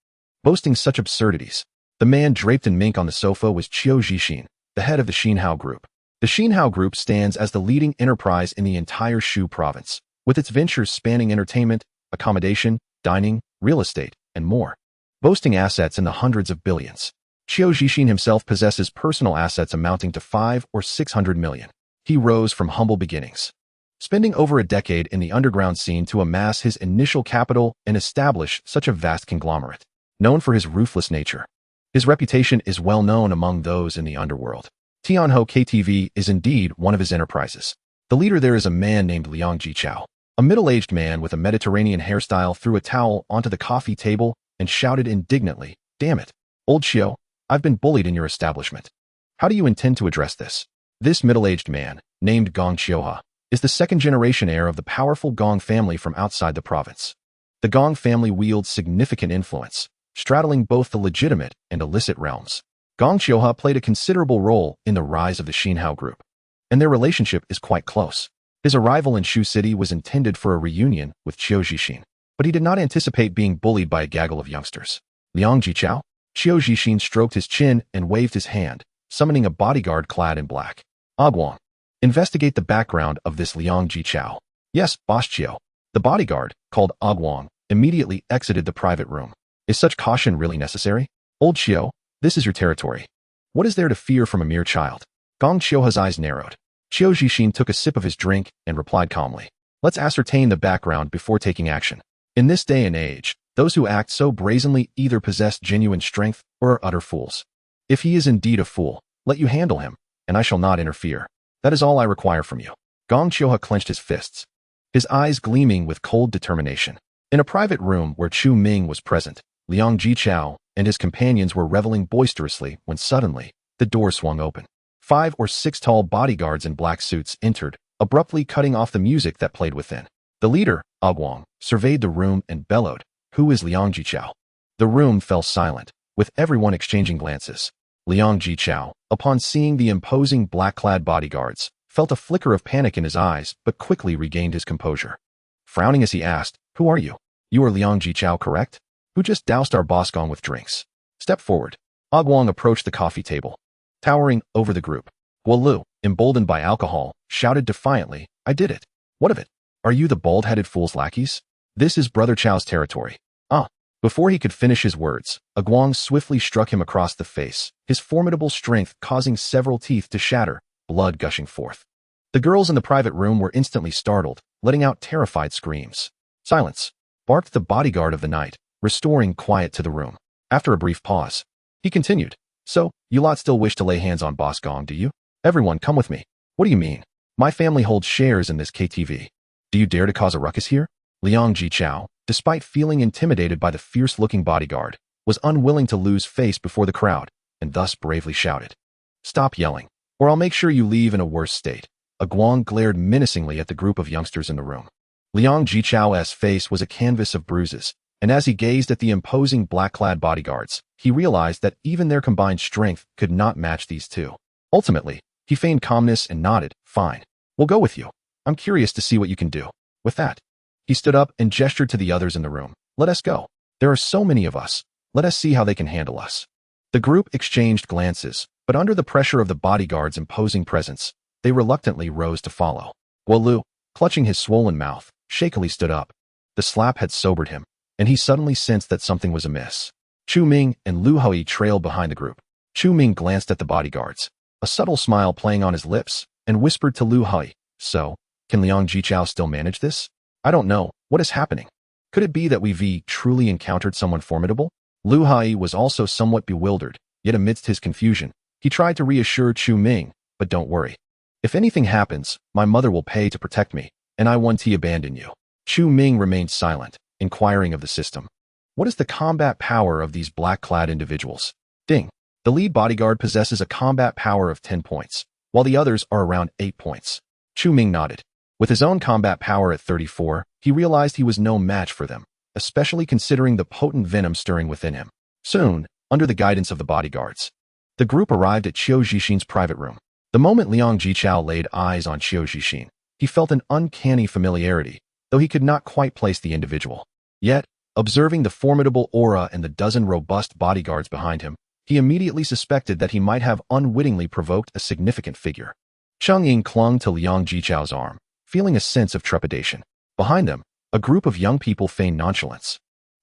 boasting such absurdities." The man draped in mink on the sofa was Qiu Zhixin, the head of the Xinhao Group. The Xinhao Group stands as the leading enterprise in the entire Shu province, with its ventures spanning entertainment, accommodation, dining, real estate, and more, boasting assets in the hundreds of billions. Qiu Zhixin himself possesses personal assets amounting to 500 or 600 million. He rose from humble beginnings, spending over a decade in the underground scene to amass his initial capital and establish such a vast conglomerate. Known for his ruthless nature, his reputation is well known among those in the underworld. Tianho KTV is indeed one of his enterprises. The leader there is a man named Liang Jichao. A middle-aged man with a Mediterranean hairstyle threw a towel onto the coffee table and shouted indignantly, "Damn it, old Xiao, I've been bullied in your establishment. How do you intend to address this?" This middle-aged man, named Gong Qiuha, is the second-generation heir of the powerful Gong family from outside the province. The Gong family wields significant influence, straddling both the legitimate and illicit realms. Gong Qiuha played a considerable role in the rise of the Xinhao Group, and their relationship is quite close. His arrival in Shu City was intended for a reunion with Qiu Zhixin, but he did not anticipate being bullied by a gaggle of youngsters. "Liang Jichao?" Qiu Zhixin stroked his chin and waved his hand, summoning a bodyguard clad in black. "Aguang, investigate the background of this Liang Jichao." "Yes, Boss Qiu." The bodyguard, called Aguang, immediately exited the private room. "Is such caution really necessary? Old Qiu, this is your territory. What is there to fear from a mere child?" Gong Qiuha's eyes narrowed. Qiu Zhixin took a sip of his drink and replied calmly, "Let's ascertain the background before taking action. In this day and age, those who act so brazenly either possess genuine strength or are utter fools. If he is indeed a fool, let you handle him, and I shall not interfere. That is all I require from you." Gong Qiuha clenched his fists, his eyes gleaming with cold determination. In a private room where Chu Ming was present, Liang Jichao and his companions were reveling boisterously when suddenly, the door swung open. 5 or 6 tall bodyguards in black suits entered, abruptly cutting off the music that played within. The leader, Aguang, surveyed the room and bellowed, "Who is Liang Jichao?" The room fell silent, with everyone exchanging glances. Liang Jichao, upon seeing the imposing black-clad bodyguards, felt a flicker of panic in his eyes, but quickly regained his composure. Frowning as he asked, "Who are you?" "You are Liang Jichao, correct? Who just doused our boss Gong with drinks?" "Step forward." Guang approached the coffee table, towering over the group. Guolu, emboldened by alcohol, shouted defiantly, "I did it. What of it? Are you the bald-headed fool's lackeys? This is Brother Chao's territory." Before he could finish his words, Guang swiftly struck him across the face, his formidable strength causing several teeth to shatter, blood gushing forth. The girls in the private room were instantly startled, letting out terrified screams. "Silence!" barked the bodyguard of the night, restoring quiet to the room. After a brief pause, he continued, "So, you lot still wish to lay hands on Boss Gong, do you? Everyone, come with me." "What do you mean? My family holds shares in this KTV. Do you dare to cause a ruckus here?" Liang Jichao, despite feeling intimidated by the fierce-looking bodyguard, was unwilling to lose face before the crowd, and thus bravely shouted, "Stop yelling, or I'll make sure you leave in a worse state." Guang glared menacingly at the group of youngsters in the room. Liang Jichao's face was a canvas of bruises, and as he gazed at the imposing black-clad bodyguards, he realized that even their combined strength could not match these two. Ultimately, he feigned calmness and nodded, "Fine. We'll go with you. I'm curious to see what you can do." With that, he stood up and gestured to the others in the room. "Let us go. There are so many of us. Let us see how they can handle us." The group exchanged glances, but under the pressure of the bodyguard's imposing presence, they reluctantly rose to follow. Guolu, clutching his swollen mouth, shakily stood up. The slap had sobered him, and he suddenly sensed that something was amiss. Chu Ming and Lu Hui trailed behind the group. Chu Ming glanced at the bodyguards, a subtle smile playing on his lips, and whispered to Lu Hui, "So, can Liang Jichao still manage this? I don't know. What is happening? Could it be that we've truly encountered someone formidable?" Lu Hui was also somewhat bewildered, yet amidst his confusion, he tried to reassure Chu Ming, "But don't worry. If anything happens, my mother will pay to protect me, and I won't abandon you." Chu Ming remained silent, inquiring of the system. "What is the combat power of these black-clad individuals?" Ding. The lead bodyguard possesses a combat power of 10 points, while the others are around 8 points. Chu Ming nodded. With his own combat power at 34, he realized he was no match for them, especially considering the potent venom stirring within him. Soon, under the guidance of the bodyguards, the group arrived at Qiu Zhixin's private room. The moment Liang Jichao laid eyes on Qiu Zhixin, he felt an uncanny familiarity, though he could not quite place the individual. Yet, observing the formidable aura and the dozen robust bodyguards behind him, he immediately suspected that he might have unwittingly provoked a significant figure. Cheng Ying clung to Liang Jichao's arm, feeling a sense of trepidation. Behind them, a group of young people feigned nonchalance.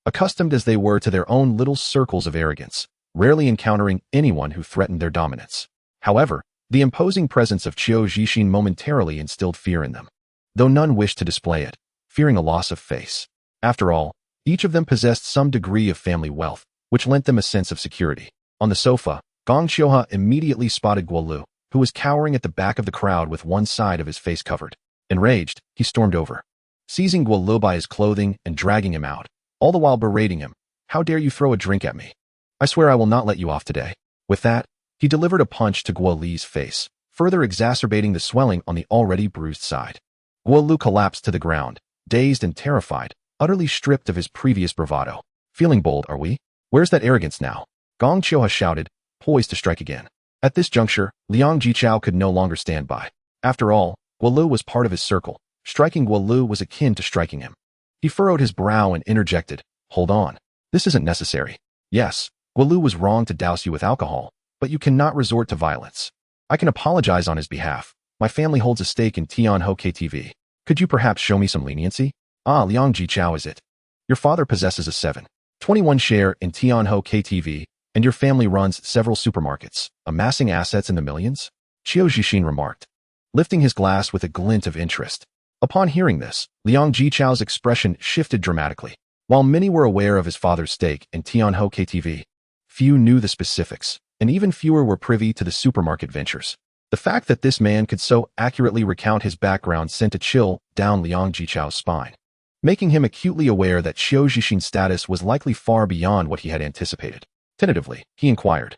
Accustomed as they were to their own little circles of arrogance, rarely encountering anyone who threatened their dominance. However, the imposing presence of Qiu Zhixin momentarily instilled fear in them, though none wished to display it, fearing a loss of face. After all, each of them possessed some degree of family wealth, which lent them a sense of security. On the sofa, Gong Qiuhe immediately spotted Guolu, who was cowering at the back of the crowd with one side of his face covered. Enraged, he stormed over, seizing Guolu by his clothing and dragging him out, all the while berating him. "How dare you throw a drink at me? I swear I will not let you off today." With that, he delivered a punch to Guolu's face, further exacerbating the swelling on the already bruised side. Guolu collapsed to the ground, dazed and terrified, utterly stripped of his previous bravado. "Feeling bold, are we? Where's that arrogance now?" Gong Qiuhe shouted, poised to strike again. At this juncture, Liang Jichao could no longer stand by. After all, Guolu was part of his circle. Striking Guolu was akin to striking him. He furrowed his brow and interjected, "Hold on. This isn't necessary. Yes, Guolu was wrong to douse you with alcohol, but you cannot resort to violence. I can apologize on his behalf. My family holds a stake in Tianho KTV. Could you perhaps show me some leniency?" Liang Jichao is it. Your father possesses a 7.21 share in Tianho KTV, and your family runs several supermarkets, amassing assets in the millions? Qiu Zhixin remarked, lifting his glass with a glint of interest. Upon hearing this, Liang Jichao's expression shifted dramatically. While many were aware of his father's stake in Tianho KTV, few knew the specifics, and even fewer were privy to the supermarket ventures. The fact that this man could so accurately recount his background sent a chill down Liang Jichao's spine, making him acutely aware that Qiu Zhixin's status was likely far beyond what he had anticipated. Tentatively, he inquired,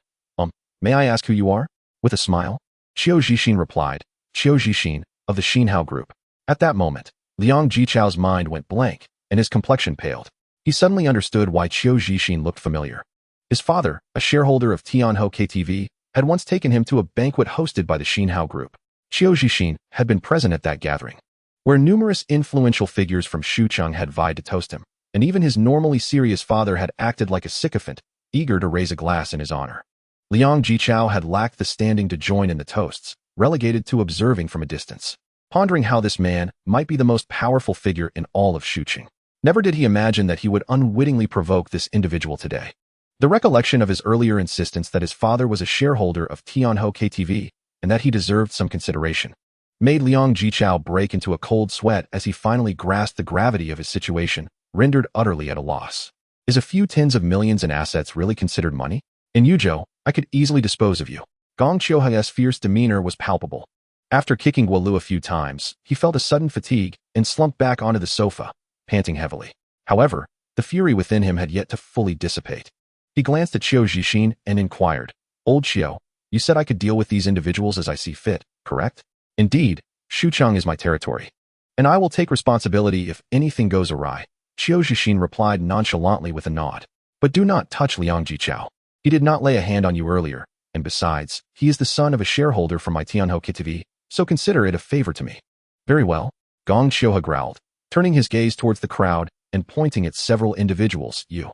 "May I ask who you are?" With a smile, Qiu Zhixin replied, "Qiu Zhixin, of the Xinhao Group." At that moment, Liang Jichao's mind went blank, and his complexion paled. He suddenly understood why Qiu Zhixin looked familiar. His father, a shareholder of Tianho KTV, had once taken him to a banquet hosted by the Xinhao Group. Qiu Zhixin had been present at that gathering, where numerous influential figures from Xucheng had vied to toast him, and even his normally serious father had acted like a sycophant, eager to raise a glass in his honor. Liang Jichao had lacked the standing to join in the toasts, relegated to observing from a distance, pondering how this man might be the most powerful figure in all of Xucheng. Never did he imagine that he would unwittingly provoke this individual today. The recollection of his earlier insistence that his father was a shareholder of Tianhou KTV and that he deserved some consideration made Liang Jichao break into a cold sweat as he finally grasped the gravity of his situation, rendered utterly at a loss. Is a few tens of millions in assets really considered money? In Yuzhou, I could easily dispose of you. Gong Qiuhai's fierce demeanor was palpable. After kicking Guolu a few times, he felt a sudden fatigue and slumped back onto the sofa, panting heavily. However, the fury within him had yet to fully dissipate. He glanced at Qiu Zhixin and inquired, "Old Qiu, you said I could deal with these individuals as I see fit, correct?" "Indeed, Xucheng is my territory, and I will take responsibility if anything goes awry," Qiu Zhixin replied nonchalantly with a nod. "But do not touch Liang Jichao. He did not lay a hand on you earlier, and besides, he is the son of a shareholder from my Tianhou KTV, so consider it a favor to me." "Very well," Gong Qiuhe growled, turning his gaze towards the crowd and pointing at several individuals. You,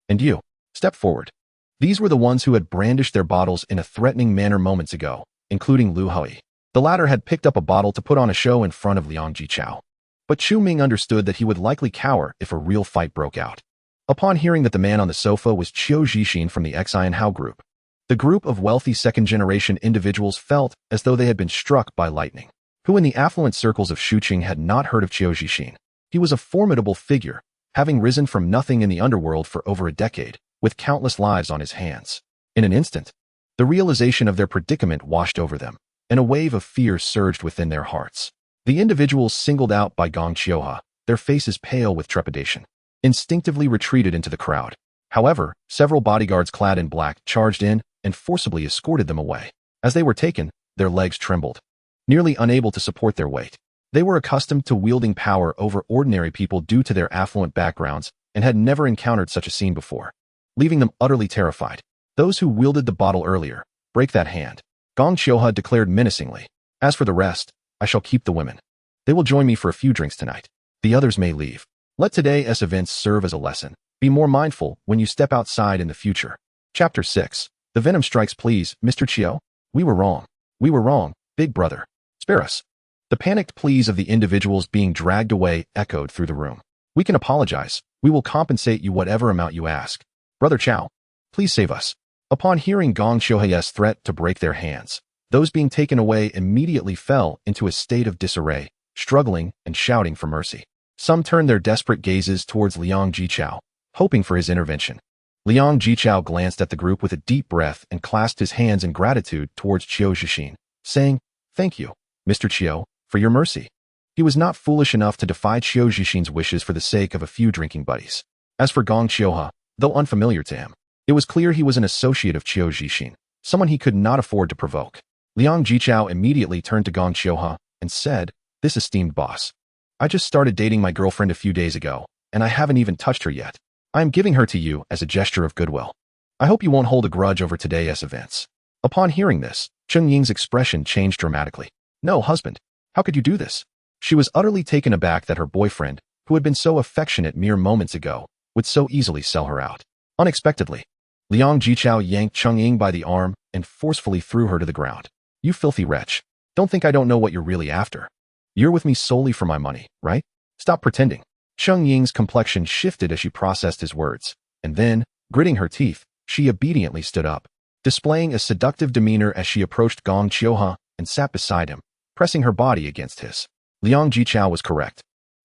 and you. Step forward." These were the ones who had brandished their bottles in a threatening manner moments ago, including Lu Hui. The latter had picked up a bottle to put on a show in front of Liang Jichao. But Chu Ming understood that he would likely cower if a real fight broke out. Upon hearing that the man on the sofa was Qiu Zhixin from the Xianhao group, the group of wealthy second-generation individuals felt as though they had been struck by lightning. Who in the affluent circles of Xucheng had not heard of Qiu Zhixin? He was a formidable figure, having risen from nothing in the underworld for over a decade, with countless lives on his hands. In an instant, the realization of their predicament washed over them, and a wave of fear surged within their hearts. The individuals singled out by Gong Qiuhe, their faces pale with trepidation, instinctively retreated into the crowd. However, several bodyguards clad in black charged in and forcibly escorted them away. As they were taken, their legs trembled, nearly unable to support their weight. They were accustomed to wielding power over ordinary people due to their affluent backgrounds and had never encountered such a scene before, leaving them utterly terrified. "Those who wielded the bottle earlier, break that hand," Gong Qiuhe declared menacingly. "As for the rest, I shall keep the women. They will join me for a few drinks tonight. The others may leave. Let today's events serve as a lesson. Be more mindful when you step outside in the future." Chapter 6. The Venom strikes. "Please, Mr. Qiu. We were wrong. We were wrong, big brother. Spare us." The panicked pleas of the individuals being dragged away echoed through the room. "We can apologize. We will compensate you whatever amount you ask. Brother Qiu, please save us." Upon hearing Gong Qiuhe's threat to break their hands, those being taken away immediately fell into a state of disarray, struggling and shouting for mercy. Some turned their desperate gazes towards Liang Jichao, hoping for his intervention. Liang Jichao glanced at the group with a deep breath and clasped his hands in gratitude towards Qiu Zhixin, saying, "Thank you, Mr. Qiu, for your mercy." He was not foolish enough to defy Qiu Zhixin's wishes for the sake of a few drinking buddies. As for Gong Qiuhe, though unfamiliar to him, it was clear he was an associate of Qiu Zhixin, someone he could not afford to provoke. Liang Jichao immediately turned to Gong Qiuhe and said, "This esteemed boss, I just started dating my girlfriend a few days ago, and I haven't even touched her yet. I am giving her to you as a gesture of goodwill. I hope you won't hold a grudge over today's events." Upon hearing this, Cheng Ying's expression changed dramatically. "No, husband, how could you do this?" She was utterly taken aback that her boyfriend, who had been so affectionate mere moments ago, would so easily sell her out. Unexpectedly, Liang Jichao yanked Cheng Ying by the arm and forcefully threw her to the ground. "You filthy wretch. Don't think I don't know what you're really after. You're with me solely for my money, right? Stop pretending." Cheng Ying's complexion shifted as she processed his words, and then, gritting her teeth, she obediently stood up, displaying a seductive demeanor as she approached Gong Qiuhe and sat beside him, pressing her body against his. Liang Jichao was correct.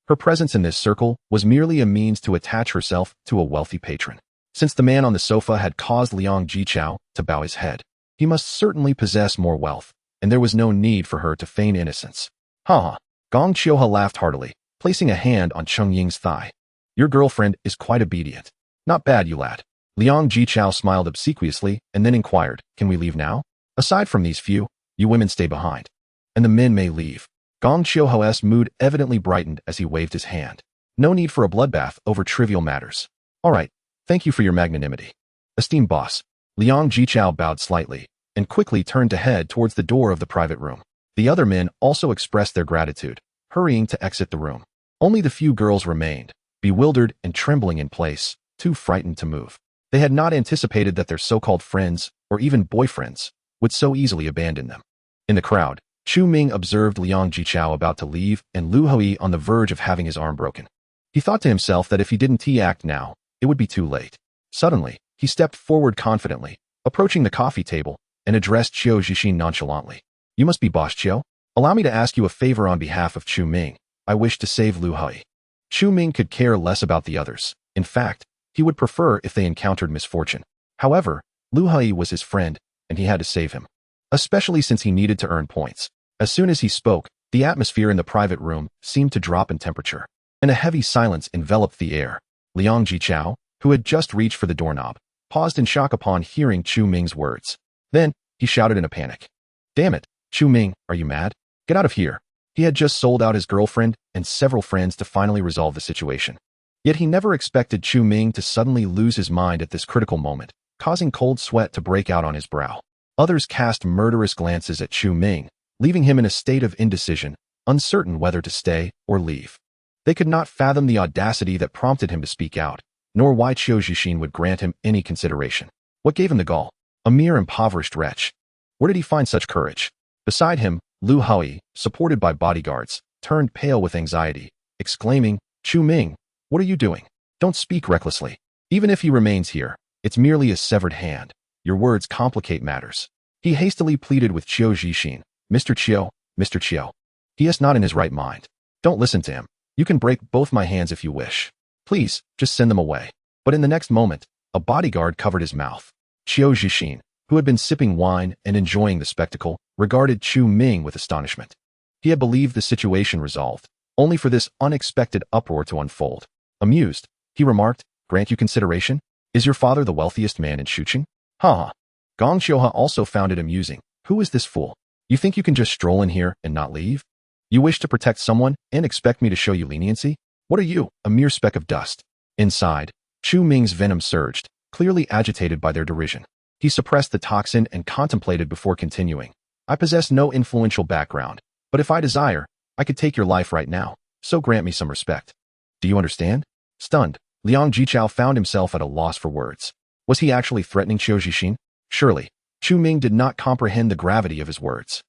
Her presence in this circle was merely a means to attach herself to a wealthy patron. Since the man on the sofa had caused Liang Jichao to bow his head, he must certainly possess more wealth, and there was no need for her to feign innocence. "Ha!" Gong Qiuhe laughed heartily, placing a hand on Cheng Ying's thigh. "Your girlfriend is quite obedient. Not bad, you lad." Liang Jichao smiled obsequiously and then inquired, "Can we leave now? Aside from these few, you women stay behind, and the men may leave." Gong Qiuhe's mood evidently brightened as he waved his hand. "No need for a bloodbath over trivial matters. All right, thank you for your magnanimity, esteemed boss." Liang Jichao bowed slightly and quickly turned to head towards the door of the private room. The other men also expressed their gratitude, hurrying to exit the room. Only the few girls remained, bewildered and trembling in place, too frightened to move. They had not anticipated that their so-called friends, or even boyfriends, would so easily abandon them. In the crowd, Chu Ming observed Liang Jichao about to leave and Lu Hui on the verge of having his arm broken. He thought to himself that if he didn't act now, it would be too late. Suddenly, he stepped forward confidently, approaching the coffee table, and addressed Qiu Zhixin nonchalantly. You must be Boss Qiu. Allow me to ask you a favor on behalf of Chu Ming. I wish to save Lu Hui. Chu Ming could care less about the others. In fact, he would prefer if they encountered misfortune. However, Lu Hui was his friend, and he had to save him. Especially since he needed to earn points. As soon as he spoke, the atmosphere in the private room seemed to drop in temperature, and a heavy silence enveloped the air. Liang Jichao, who had just reached for the doorknob, paused in shock upon hearing Chu Ming's words. Then, he shouted in a panic. Damn it, Chu Ming, are you mad? Get out of here. He had just sold out his girlfriend and several friends to finally resolve the situation. Yet he never expected Chu Ming to suddenly lose his mind at this critical moment, causing cold sweat to break out on his brow. Others cast murderous glances at Chu Ming, leaving him in a state of indecision, uncertain whether to stay or leave. They could not fathom the audacity that prompted him to speak out, nor why Qiu Zhixin would grant him any consideration. What gave him the gall? A mere impoverished wretch. Where did he find such courage? Beside him, Lu Hui, supported by bodyguards, turned pale with anxiety, exclaiming, Chu Ming, what are you doing? Don't speak recklessly. Even if he remains here, it's merely a severed hand. Your words complicate matters. He hastily pleaded with Qiu Zhixin. Mr. Qiu, Mr. Qiu. He is not in his right mind. Don't listen to him. You can break both my hands if you wish. Please, just send them away. But in the next moment, a bodyguard covered his mouth. Qiu Zhixin, who had been sipping wine and enjoying the spectacle, regarded Chu Ming with astonishment. He had believed the situation resolved, only for this unexpected uproar to unfold. Amused, he remarked, grant you consideration? Is your father the wealthiest man in Shuqing? Ha! Gong Xiuhe also found it amusing. Who is this fool? You think you can just stroll in here and not leave? You wish to protect someone and expect me to show you leniency? What are you, a mere speck of dust? Inside, Chu Ming's venom surged, clearly agitated by their derision. He suppressed the toxin and contemplated before continuing. I possess no influential background, but if I desire, I could take your life right now, so grant me some respect. Do you understand? Stunned, Liang Jichao found himself at a loss for words. Was he actually threatening Qiu Zhixin? Surely, Chu Ming did not comprehend the gravity of his words.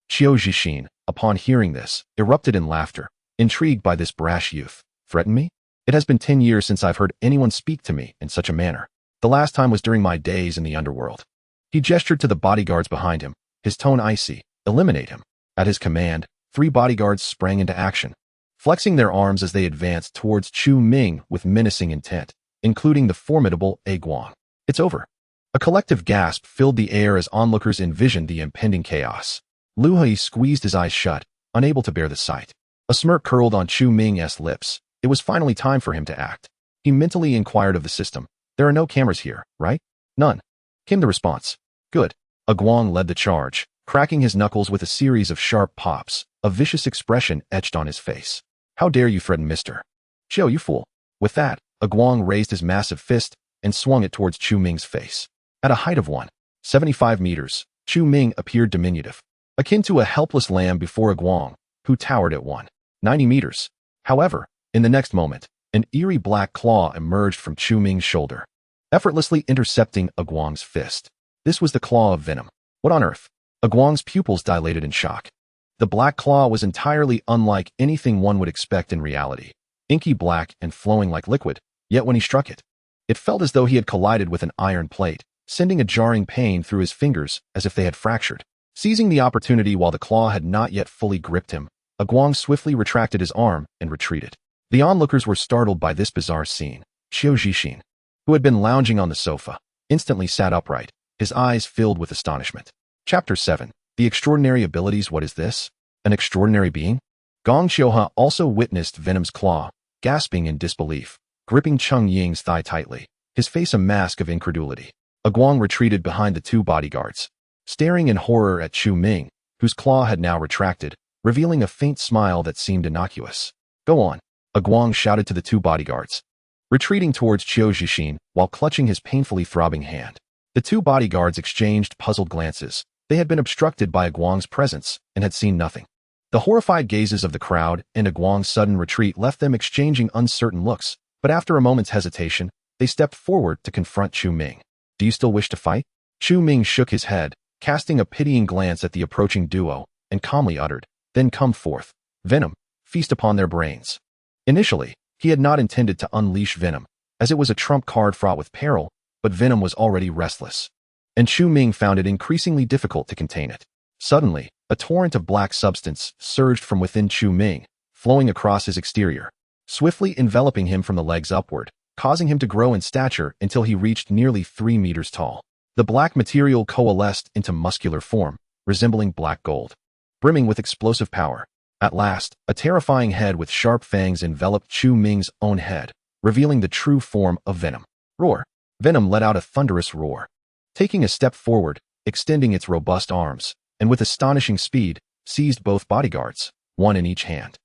Qiu Zhixin, upon hearing this, erupted in laughter, intrigued by this brash youth. Threaten me? It has been 10 years since I've heard anyone speak to me in such a manner. The last time was during my days in the underworld. He gestured to the bodyguards behind him, his tone icy. Eliminate him. At his command, 3 bodyguards sprang into action, flexing their arms as they advanced towards Chu Ming with menacing intent, including the formidable A Guang. It's over. A collective gasp filled the air as onlookers envisioned the impending chaos. Lu Hui squeezed his eyes shut, unable to bear the sight. A smirk curled on Chu Ming's lips. It was finally time for him to act. He mentally inquired of the system. There are no cameras here, right? None. Came the response. Good. A Guang led the charge, cracking his knuckles with a series of sharp pops, a vicious expression etched on his face. How dare you threaten Mr. Qiu, you fool. With that, a Guang raised his massive fist and swung it towards Chu Ming's face. At a height of 175 meters, Chu Ming appeared diminutive, akin to a helpless lamb before a Guang, who towered at 190 meters. However, in the next moment, an eerie black claw emerged from Chu Ming's shoulder, effortlessly intercepting a Guang's fist. This was the claw of Venom. What on earth? A Guang's pupils dilated in shock. The black claw was entirely unlike anything one would expect in reality, inky black and flowing like liquid, yet when he struck it, it felt as though he had collided with an iron plate, sending a jarring pain through his fingers as if they had fractured. Seizing the opportunity while the claw had not yet fully gripped him, a Guang swiftly retracted his arm and retreated. The onlookers were startled by this bizarre scene. Qiu Zhixin, who had been lounging on the sofa, instantly sat upright, his eyes filled with astonishment. Chapter 7. The Extraordinary Abilities. What is this? An extraordinary being? Gong Xiuhe also witnessed Venom's claw, gasping in disbelief, gripping Cheng Ying's thigh tightly, his face a mask of incredulity. A Guang retreated behind the 2 bodyguards, staring in horror at Chu Ming, whose claw had now retracted, revealing a faint smile that seemed innocuous. Go on, a Guang shouted to the 2 bodyguards, retreating towards Qiu Zhixin while clutching his painfully throbbing hand. The 2 bodyguards exchanged puzzled glances, They had been obstructed by Guang's presence and had seen nothing. The horrified gazes of the crowd and Guang's sudden retreat left them exchanging uncertain looks, but after a moment's hesitation, they stepped forward to confront Chu Ming. Do you still wish to fight? Chu Ming shook his head, casting a pitying glance at the approaching duo, and calmly uttered, Then come forth. Venom, feast upon their brains. Initially, he had not intended to unleash Venom, as it was a trump card fraught with peril, but Venom was already restless. And Chu Ming found it increasingly difficult to contain it. Suddenly, a torrent of black substance surged from within Chu Ming, flowing across his exterior, swiftly enveloping him from the legs upward, causing him to grow in stature until he reached nearly 3 meters tall. The black material coalesced into muscular form, resembling black gold, brimming with explosive power. At last, a terrifying head with sharp fangs enveloped Chu Ming's own head, revealing the true form of Venom. Roar! Venom let out a thunderous roar. Taking a step forward, extending its robust arms, and with astonishing speed, seized both bodyguards, one in each hand.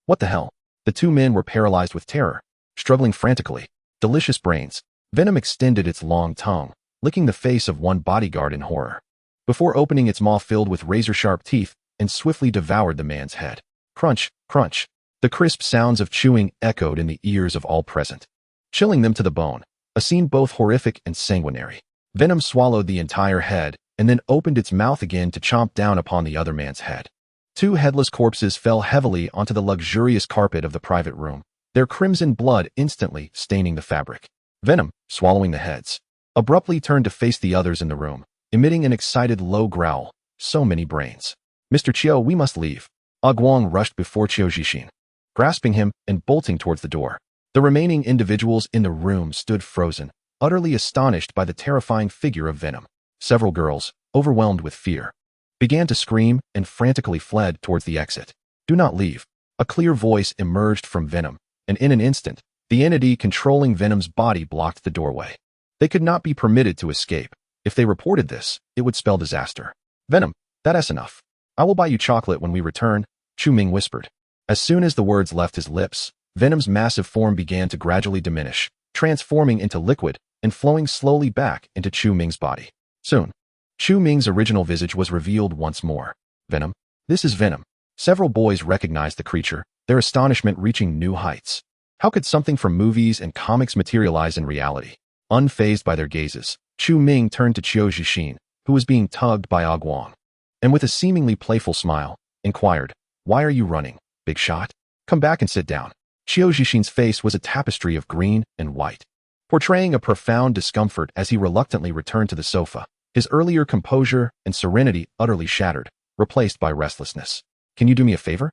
What the hell? The two men were paralyzed with terror, struggling frantically. Delicious brains. Venom extended its long tongue, licking the face of one bodyguard in horror, before opening its maw filled with razor-sharp teeth and swiftly devoured the man's head. Crunch, crunch. The crisp sounds of chewing echoed in the ears of all present, chilling them to the bone, a scene both horrific and sanguinary. Venom swallowed the entire head and then opened its mouth again to chomp down upon the other man's head. 2 headless corpses fell heavily onto the luxurious carpet of the private room, their crimson blood instantly staining the fabric. Venom, swallowing the heads, abruptly turned to face the others in the room, emitting an excited low growl. So many brains. Mr. Chiu, we must leave. Guang rushed before Chiu Zixin, grasping him and bolting towards the door. The remaining individuals in the room stood frozen, utterly astonished by the terrifying figure of Venom. Several girls, overwhelmed with fear, began to scream and frantically fled towards the exit. Do not leave. A clear voice emerged from Venom, and in an instant, the entity controlling Venom's body blocked the doorway. They could not be permitted to escape. If they reported this, it would spell disaster. Venom, that's enough. I will buy you chocolate when we return, Chu Ming whispered. As soon as the words left his lips, Venom's massive form began to gradually diminish, transforming into liquid and flowing slowly back into Chu Ming's body. Soon, Chu Ming's original visage was revealed once more. Venom? This is Venom. Several boys recognized the creature, their astonishment reaching new heights. How could something from movies and comics materialize in reality? Unfazed by their gazes, Chu Ming turned to Chiu Zixin, who was being tugged by Guang, and with a seemingly playful smile, inquired, Why are you running, big shot? Come back and sit down. Chiu Zixin's face was a tapestry of green and white, portraying a profound discomfort as he reluctantly returned to the sofa, his earlier composure and serenity utterly shattered, replaced by restlessness. Can you do me a favor?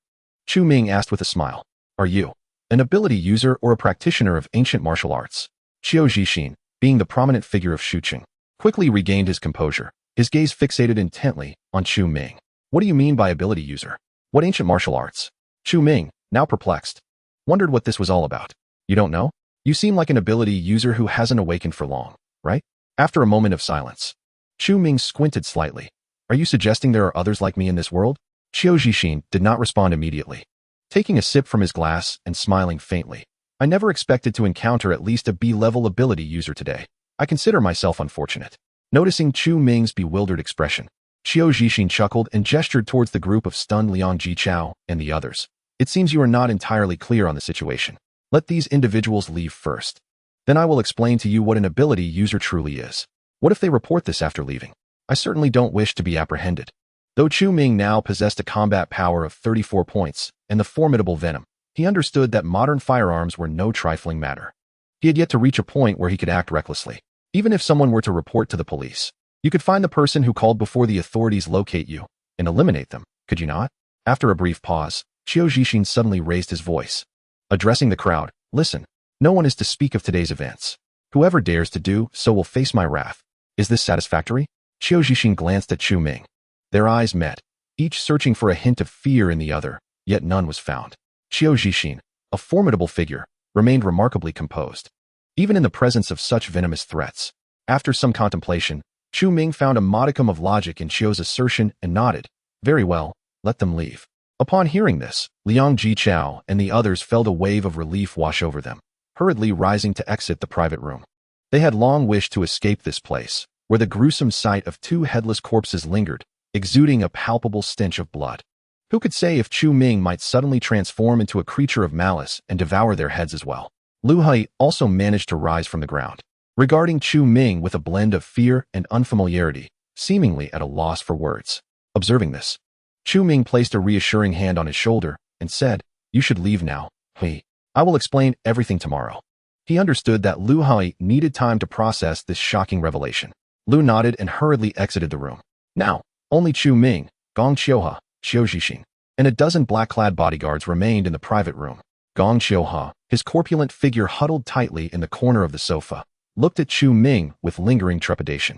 Chu Ming asked with a smile. Are you an ability user or a practitioner of ancient martial arts? Chiu Zixin, being the prominent figure of Shuqing, quickly regained his composure, his gaze fixated intently on Chu Ming. What do you mean by ability user? What ancient martial arts? Chu Ming, now perplexed, wondered what this was all about. You don't know? You seem like an ability user who hasn't awakened for long, right? After a moment of silence, Chu Ming squinted slightly. Are you suggesting there are others like me in this world? Chiu Zixin did not respond immediately, taking a sip from his glass and smiling faintly. I never expected to encounter at least a B-level ability user today. I consider myself unfortunate. Noticing Chu Ming's bewildered expression, Chiu Zixin chuckled and gestured towards the group of stunned Liang Jichao and the others. It seems you are not entirely clear on the situation. Let these individuals leave first. Then I will explain to you what an ability user truly is. What if they report this after leaving? I certainly don't wish to be apprehended. Though Chu Ming now possessed a combat power of 34 points and the formidable Venom, he understood that modern firearms were no trifling matter. He had yet to reach a point where he could act recklessly. Even if someone were to report to the police, you could find the person who called before the authorities locate you and eliminate them, could you not? After a brief pause, Chiu Zixin suddenly raised his voice, addressing the crowd. Listen, no one is to speak of today's events. Whoever dares to do so will face my wrath. Is this satisfactory? Chiu Zixin glanced at Chu Ming. Their eyes met, each searching for a hint of fear in the other, yet none was found. Chiu Zixin, a formidable figure, remained remarkably composed, even in the presence of such venomous threats. After some contemplation, Chu Ming found a modicum of logic in Chiu's assertion and nodded. Very well, let them leave. Upon hearing this, Liang Jichao and the others felt a wave of relief wash over them, hurriedly rising to exit the private room. They had long wished to escape this place, where the gruesome sight of two headless corpses lingered, exuding a palpable stench of blood. Who could say if Chu Ming might suddenly transform into a creature of malice and devour their heads as well? Lu Hui also managed to rise from the ground, regarding Chu Ming with a blend of fear and unfamiliarity, seemingly at a loss for words. Observing this, Chu Ming placed a reassuring hand on his shoulder and said, "You should leave now, Hui. I will explain everything tomorrow." He understood that Lu Hui needed time to process this shocking revelation. Lu nodded and hurriedly exited the room. Now, only Chu Ming, Gong Qiuhe, Xiu Zhixin, and a dozen black-clad bodyguards remained in the private room. Gong Qiuhe, his corpulent figure huddled tightly in the corner of the sofa, looked at Chu Ming with lingering trepidation.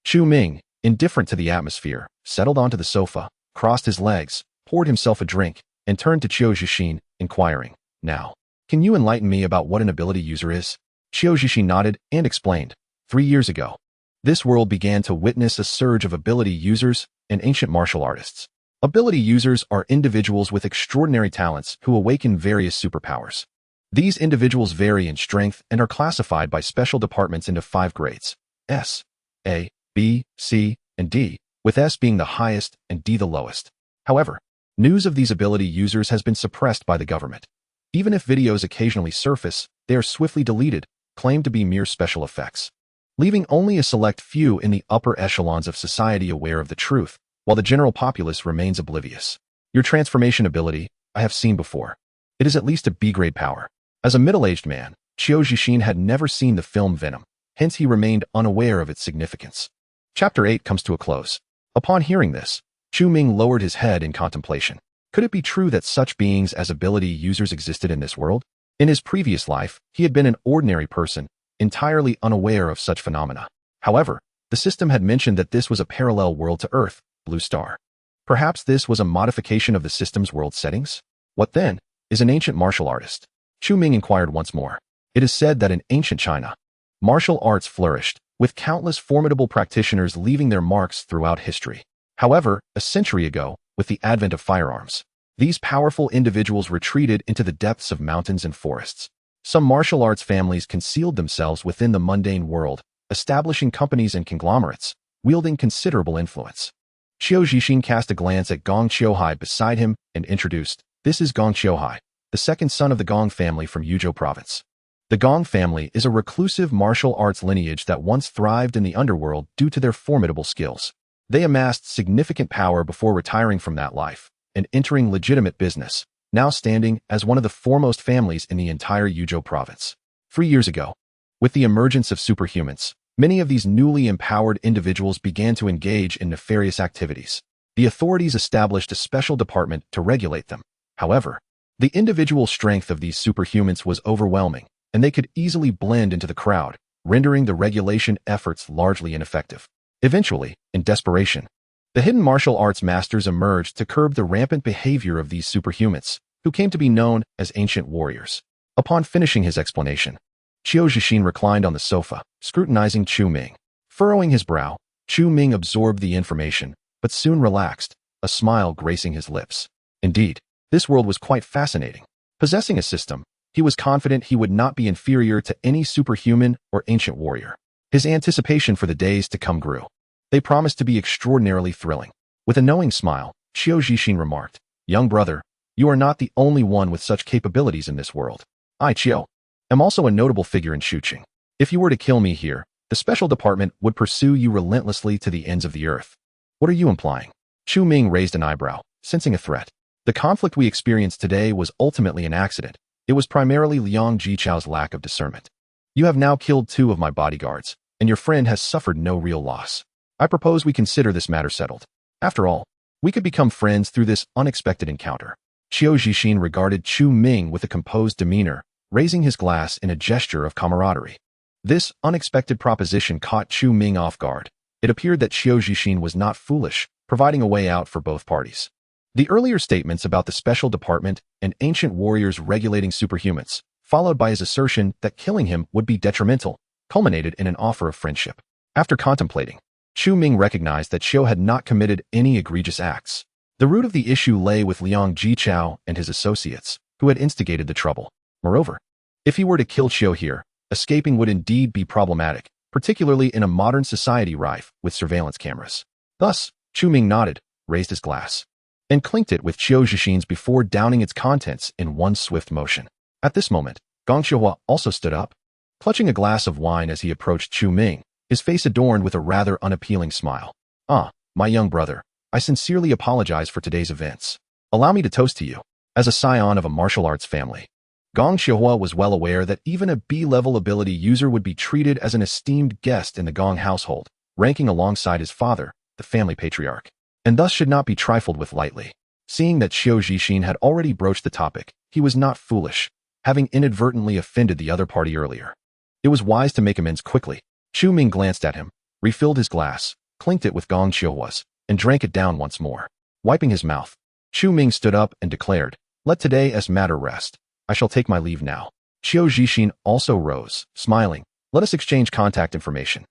Chu Ming, indifferent to the atmosphere, settled onto the sofa, crossed his legs, poured himself a drink, and turned to Xiu Zhixin, inquiring, "Now, can you enlighten me about what an ability user is?" Xiu Zhixin nodded and explained, 3 years ago, this world began to witness a surge of ability users and ancient martial artists. Ability users are individuals with extraordinary talents who awaken various superpowers. These individuals vary in strength and are classified by special departments into 5 grades: S, A, B, C, and D, with S being the highest and D the lowest. However, news of these ability users has been suppressed by the government. Even if videos occasionally surface, they are swiftly deleted, claimed to be mere special effects, leaving only a select few in the upper echelons of society aware of the truth, while the general populace remains oblivious. Your transformation ability, I have seen before. It is at least a B-grade power. As a middle-aged man, Xiu Zhixin had never seen the film Venom, hence he remained unaware of its significance. Chapter 8 comes to a close. Upon hearing this, Chu Ming lowered his head in contemplation. Could it be true that such beings as ability users existed in this world? In his previous life, he had been an ordinary person, entirely unaware of such phenomena. However, the system had mentioned that this was a parallel world to Earth, Blue Star. Perhaps this was a modification of the system's world settings? What then is an ancient martial artist? Chu Ming inquired once more. It is said that in ancient China, martial arts flourished, with countless formidable practitioners leaving their marks throughout history. However, a century ago, with the advent of firearms, these powerful individuals retreated into the depths of mountains and forests. Some martial arts families concealed themselves within the mundane world, establishing companies and conglomerates, wielding considerable influence. Xiu Zhixin cast a glance at Gong Qiuhe beside him and introduced, "This is Gong Qiuhe, the second son of the Gong family from Yuzhou province." The Gong family is a reclusive martial arts lineage that once thrived in the underworld due to their formidable skills. They amassed significant power before retiring from that life and entering legitimate business, now standing as one of the foremost families in the entire Yuzhou province. 3 years ago, with the emergence of superhumans, many of these newly empowered individuals began to engage in nefarious activities. The authorities established a special department to regulate them. However, the individual strength of these superhumans was overwhelming, and they could easily blend into the crowd, rendering the regulation efforts largely ineffective. Eventually, in desperation, the hidden martial arts masters emerged to curb the rampant behavior of these superhumans, who came to be known as ancient warriors. Upon finishing his explanation, Xiu Zhixin reclined on the sofa, scrutinizing Chu Ming. Furrowing his brow, Chu Ming absorbed the information, but soon relaxed, a smile gracing his lips. Indeed, this world was quite fascinating. Possessing a system, he was confident he would not be inferior to any superhuman or ancient warrior. His anticipation for the days to come grew. They promised to be extraordinarily thrilling. With a knowing smile, Xiu Zhixin remarked, "Young brother, you are not the only one with such capabilities in this world. I, Qiu, am also a notable figure in Shuqing. If you were to kill me here, the special department would pursue you relentlessly to the ends of the earth." What are you implying? Chu Ming raised an eyebrow, sensing a threat. The conflict we experienced today was ultimately an accident. It was primarily Liang Jichao's lack of discernment. You have now killed 2 of my bodyguards, and your friend has suffered no real loss. I propose we consider this matter settled. After all, we could become friends through this unexpected encounter. Xiu Zhixin regarded Chu Ming with a composed demeanor, raising his glass in a gesture of camaraderie. This unexpected proposition caught Chu Ming off guard. It appeared that Xiu Zhixin was not foolish, providing a way out for both parties. The earlier statements about the special department and ancient warriors regulating superhumans, followed by his assertion that killing him would be detrimental, culminated in an offer of friendship. After contemplating, Chu Ming recognized that Xiu had not committed any egregious acts. The root of the issue lay with Liang Jichao and his associates, who had instigated the trouble. Moreover, if he were to kill Xiu here, escaping would indeed be problematic, particularly in a modern society rife with surveillance cameras. Thus, Chu Ming nodded, raised his glass, and clinked it with Qiu Zhixin's before downing its contents in one swift motion. At this moment, Gong Xiuhua also stood up, clutching a glass of wine as he approached Chu Ming, his face adorned with a rather unappealing smile. "Ah, my young brother, I sincerely apologize for today's events. Allow me to toast to you." As a scion of a martial arts family, Gong Xiuhua was well aware that even a B-level ability user would be treated as an esteemed guest in the Gong household, ranking alongside his father, the family patriarch, and thus should not be trifled with lightly. Seeing that Qiu Zhixin had already broached the topic, he was not foolish, having inadvertently offended the other party earlier. It was wise to make amends quickly. Chu Ming glanced at him, refilled his glass, clinked it with Gong Xiuhua's, and drank it down once more. Wiping his mouth, Chu Ming stood up and declared, "Let today's matter rest. I shall take my leave now." Qiu Zhixin also rose, smiling. "Let us exchange contact information.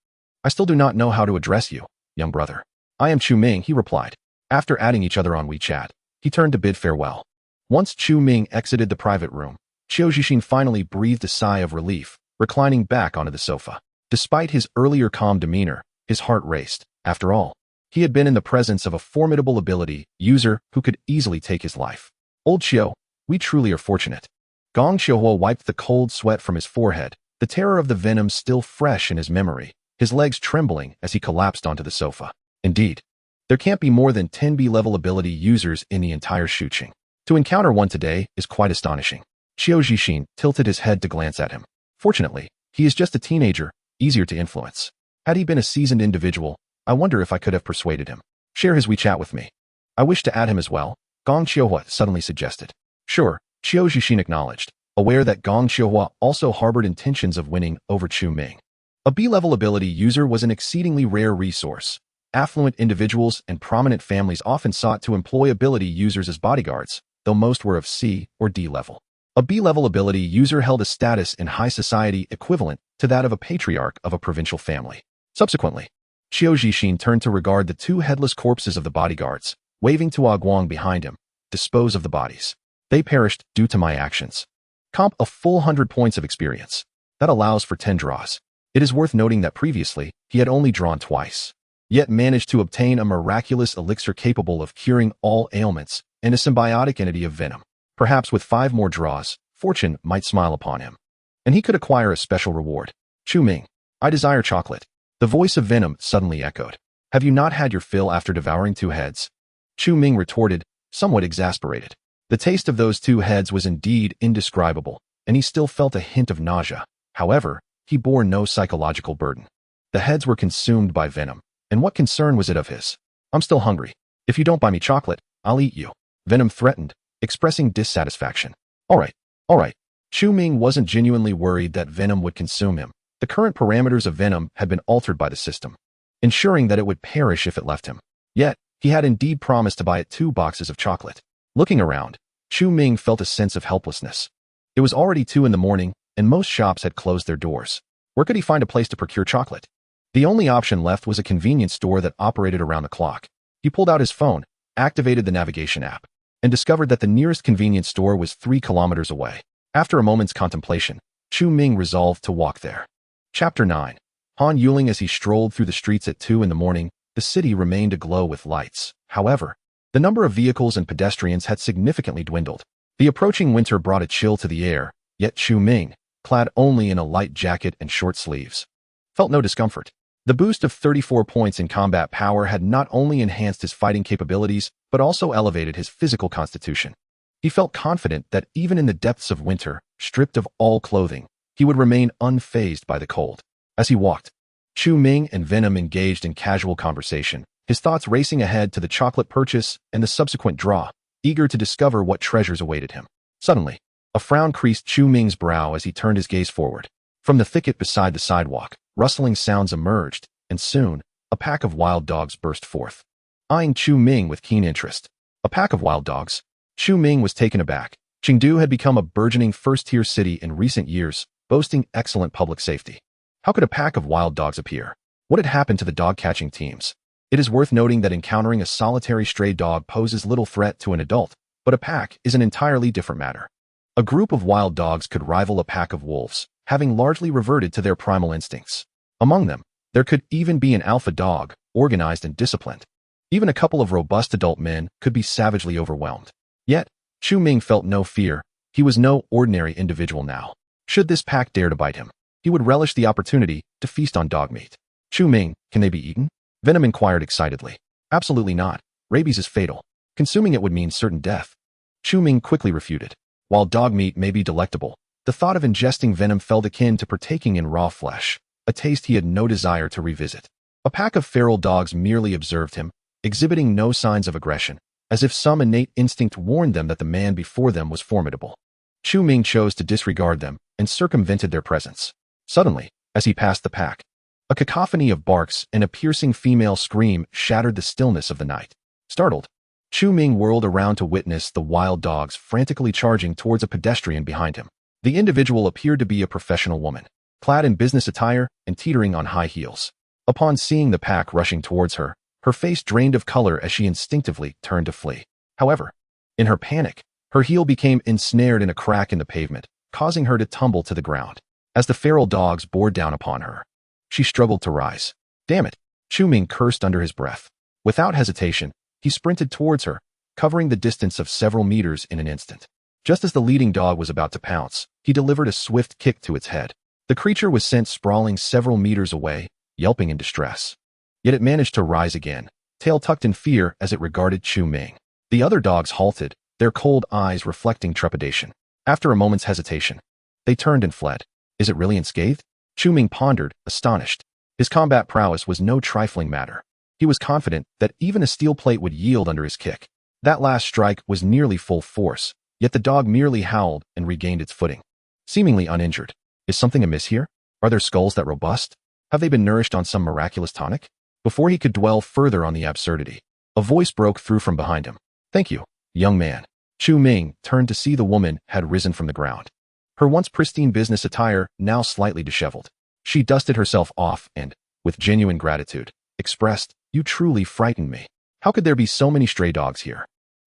I still do not know how to address you, young brother." "I am Chu Ming," he replied. After adding each other on WeChat, he turned to bid farewell. Once Chu Ming exited the private room, Qiu Zhixin finally breathed a sigh of relief, reclining back onto the sofa. Despite his earlier calm demeanor, his heart raced. After all, he had been in the presence of a formidable ability user who could easily take his life. "Old Qiu, we truly are fortunate." Gong Xiuhua wiped the cold sweat from his forehead, the terror of the venom still fresh in his memory, his legs trembling as he collapsed onto the sofa. Indeed, there can't be more than 10 B-level ability users in the entire Shuqing. To encounter one today is quite astonishing. Qiu Zhixin tilted his head to glance at him. Fortunately, he is just a teenager, easier to influence. Had he been a seasoned individual, I wonder if I could have persuaded him. Share his WeChat with me. I wish to add him as well, Gong Xiuhua suddenly suggested. Sure, Qiu Zhixin acknowledged, aware that Gong Xiuhua also harbored intentions of winning over Chu Ming. A B-level ability user was an exceedingly rare resource. Affluent individuals and prominent families often sought to employ ability users as bodyguards, though most were of C or D level. A B-level ability user held a status in high society equivalent to that of a patriarch of a provincial family. Subsequently, Qiu Zhixin turned to regard the two headless corpses of the bodyguards, waving to Guang behind him. "Dispose of the bodies. They perished due to my actions. Comp a full 100 points of experience. That allows for 10 draws." It is worth noting that previously, he had only drawn twice, yet managed to obtain a miraculous elixir capable of curing all ailments and a symbiotic entity of venom. Perhaps with 5 more draws, fortune might smile upon him, and he could acquire a special reward. "Chu Ming, I desire chocolate." The voice of Venom suddenly echoed. "Have you not had your fill after devouring 2 heads?" Chu Ming retorted, somewhat exasperated. The taste of those 2 heads was indeed indescribable, and he still felt a hint of nausea. However, he bore no psychological burden. The heads were consumed by venom, and what concern was it of his? "I'm still hungry. If you don't buy me chocolate, I'll eat you," Venom threatened, expressing dissatisfaction. All right. Chu Ming wasn't genuinely worried that Venom would consume him. The current parameters of Venom had been altered by the system, ensuring that it would perish if it left him. Yet, he had indeed promised to buy it 2 boxes of chocolate. Looking around, Chu Ming felt a sense of helplessness. It was already 2 in the morning, and most shops had closed their doors. Where could he find a place to procure chocolate? The only option left was a convenience store that operated around the clock. He pulled out his phone, activated the navigation app, and discovered that the nearest convenience store was 3 kilometers away. After a moment's contemplation, Chu Ming resolved to walk there. Chapter 9. Han Yuling. As he strolled through the streets at 2 in the morning, the city remained aglow with lights. However, the number of vehicles and pedestrians had significantly dwindled. The approaching winter brought a chill to the air, yet Chu Ming, clad only in a light jacket and short sleeves, felt no discomfort. The boost of 34 points in combat power had not only enhanced his fighting capabilities, but also elevated his physical constitution. He felt confident that even in the depths of winter, stripped of all clothing, he would remain unfazed by the cold. As he walked, Chu Ming and Venom engaged in casual conversation, his thoughts racing ahead to the chocolate purchase and the subsequent draw, eager to discover what treasures awaited him. Suddenly, a frown creased Chu Ming's brow as he turned his gaze forward. From the thicket beside the sidewalk, rustling sounds emerged, and soon, a pack of wild dogs burst forth, eyeing Chu Ming with keen interest. A pack of wild dogs? Chu Ming was taken aback. Chengdu had become a burgeoning first-tier city in recent years, boasting excellent public safety. How could a pack of wild dogs appear? What had happened to the dog-catching teams? It is worth noting that encountering a solitary stray dog poses little threat to an adult, but a pack is an entirely different matter. A group of wild dogs could rival a pack of wolves, having largely reverted to their primal instincts. Among them, there could even be an alpha dog, organized and disciplined. Even a couple of robust adult men could be savagely overwhelmed. Yet, Chu Ming felt no fear. He was no ordinary individual now. Should this pack dare to bite him, he would relish the opportunity to feast on dog meat. Chu Ming, can they be eaten? Venom inquired excitedly. Absolutely not. Rabies is fatal. Consuming it would mean certain death. Chu Ming quickly refuted. While dog meat may be delectable, the thought of ingesting venom felt akin to partaking in raw flesh, a taste he had no desire to revisit. A pack of feral dogs merely observed him, exhibiting no signs of aggression, as if some innate instinct warned them that the man before them was formidable. Chu Ming chose to disregard them and circumvented their presence. Suddenly, as he passed the pack, a cacophony of barks and a piercing female scream shattered the stillness of the night. Startled, Chu Ming whirled around to witness the wild dogs frantically charging towards a pedestrian behind him. The individual appeared to be a professional woman, clad in business attire and teetering on high heels. Upon seeing the pack rushing towards her, her face drained of color as she instinctively turned to flee. However, in her panic, her heel became ensnared in a crack in the pavement, causing her to tumble to the ground. As the feral dogs bore down upon her, she struggled to rise. Damn it! Chu Ming cursed under his breath. Without hesitation, he sprinted towards her, covering the distance of several meters in an instant. Just as the leading dog was about to pounce, he delivered a swift kick to its head. The creature was sent sprawling several meters away, yelping in distress. Yet it managed to rise again, tail tucked in fear as it regarded Chu Ming. The other dogs halted, their cold eyes reflecting trepidation. After a moment's hesitation, they turned and fled. Is it really unscathed? Chu Ming pondered, astonished. His combat prowess was no trifling matter. He was confident that even a steel plate would yield under his kick. That last strike was nearly full force, yet the dog merely howled and regained its footing, seemingly uninjured. Is something amiss here? Are their skulls that robust? Have they been nourished on some miraculous tonic? Before he could dwell further on the absurdity, a voice broke through from behind him. Thank you, young man. Chu Ming turned to see the woman had risen from the ground. Her once pristine business attire now slightly disheveled. She dusted herself off and, with genuine gratitude, expressed, "You truly frightened me. How could there be so many stray dogs here?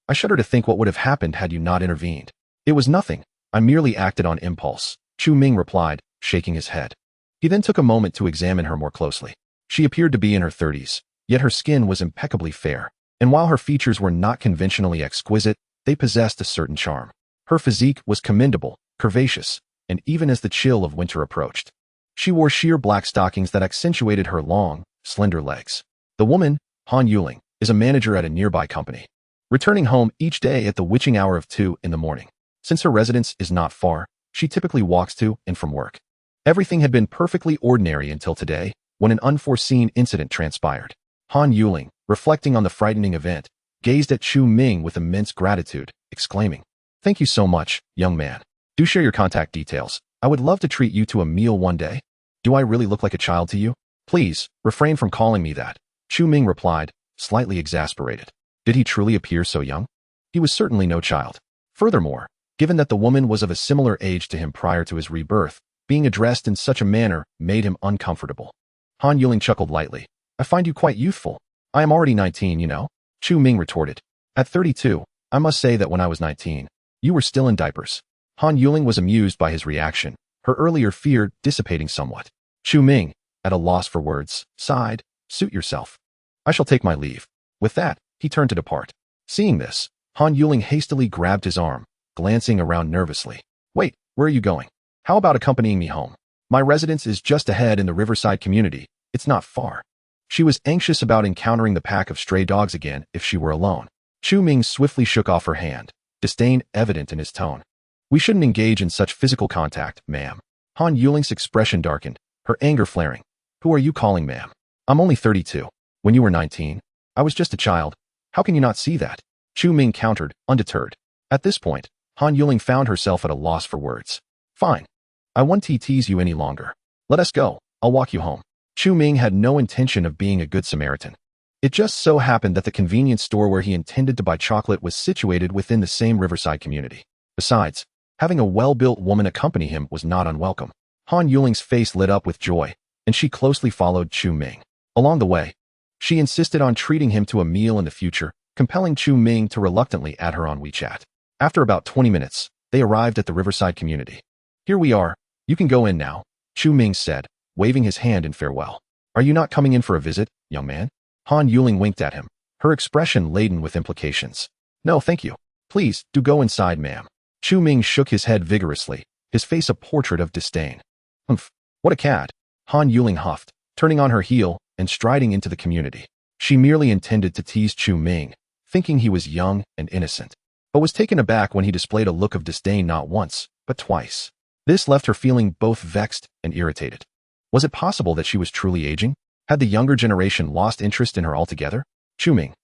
I shudder to think what would have happened had you not intervened." "It was nothing. I merely acted on impulse," Chu Ming replied, shaking his head. He then took a moment to examine her more closely. She appeared to be in her 30s, yet her skin was impeccably fair, and while her features were not conventionally exquisite, they possessed a certain charm. Her physique was commendable, curvaceous, and even as the chill of winter approached, she wore sheer black stockings that accentuated her long, slender legs. The woman, Han Yuling, is a manager at a nearby company, returning home each day at the witching hour of 2 in the morning. Since her residence is not far, she typically walks to and from work. Everything had been perfectly ordinary until today, when an unforeseen incident transpired. Han Yuling, reflecting on the frightening event, gazed at Chu Ming with immense gratitude, exclaiming, "Thank you so much, young man. Do share your contact details. I would love to treat you to a meal one day." "Do I really look like a child to you?" "Please, refrain from calling me that," Chu Ming replied, slightly exasperated. Did he truly appear so young? He was certainly no child. Furthermore, given that the woman was of a similar age to him prior to his rebirth, being addressed in such a manner made him uncomfortable. Han Yuling chuckled lightly. "I find you quite youthful. I am already 19, you know," Chu Ming retorted. "At 32, I must say that when I was 19, you were still in diapers." Han Yuling was amused by his reaction, her earlier fear dissipating somewhat. Chu Ming, at a loss for words, sighed, "Suit yourself. I shall take my leave." With that, he turned to depart. Seeing this, Han Yuling hastily grabbed his arm, glancing around nervously. "Wait, where are you going? How about accompanying me home? My residence is just ahead in the riverside community. It's not far." She was anxious about encountering the pack of stray dogs again if she were alone. Chu Ming swiftly shook off her hand, disdain evident in his tone. "We shouldn't engage in such physical contact, ma'am." Han Yuling's expression darkened, her anger flaring. "Who are you calling ma'am? I'm only 32. When you were 19, I was just a child. How can you not see that?" Chu Ming countered, undeterred. At this point, Han Yuling found herself at a loss for words. "Fine. I won't tease you any longer. Let us go. I'll walk you home." Chu Ming had no intention of being a good Samaritan. It just so happened that the convenience store where he intended to buy chocolate was situated within the same riverside community. Besides, having a well-built woman accompany him was not unwelcome. Han Yuling's face lit up with joy, and she closely followed Chu Ming. Along the way, she insisted on treating him to a meal in the future, compelling Chu Ming to reluctantly add her on WeChat. After about 20 minutes, they arrived at the riverside community. "Here we are. You can go in now," Chu Ming said, waving his hand in farewell. Are you not coming in for a visit, young man? Han Yuling winked at him, her expression laden with implications. No, thank you. Please, do go inside, ma'am. Chu Ming shook his head vigorously, his face a portrait of disdain. Humph, what a cad. Han Yuling huffed, turning on her heel and striding into the community. She merely intended to tease Chu Ming, thinking he was young and innocent, but was taken aback when he displayed a look of disdain not once, but twice. This left her feeling both vexed and irritated. Was it possible that she was truly aging? Had the younger generation lost interest in her altogether? Chu Ming.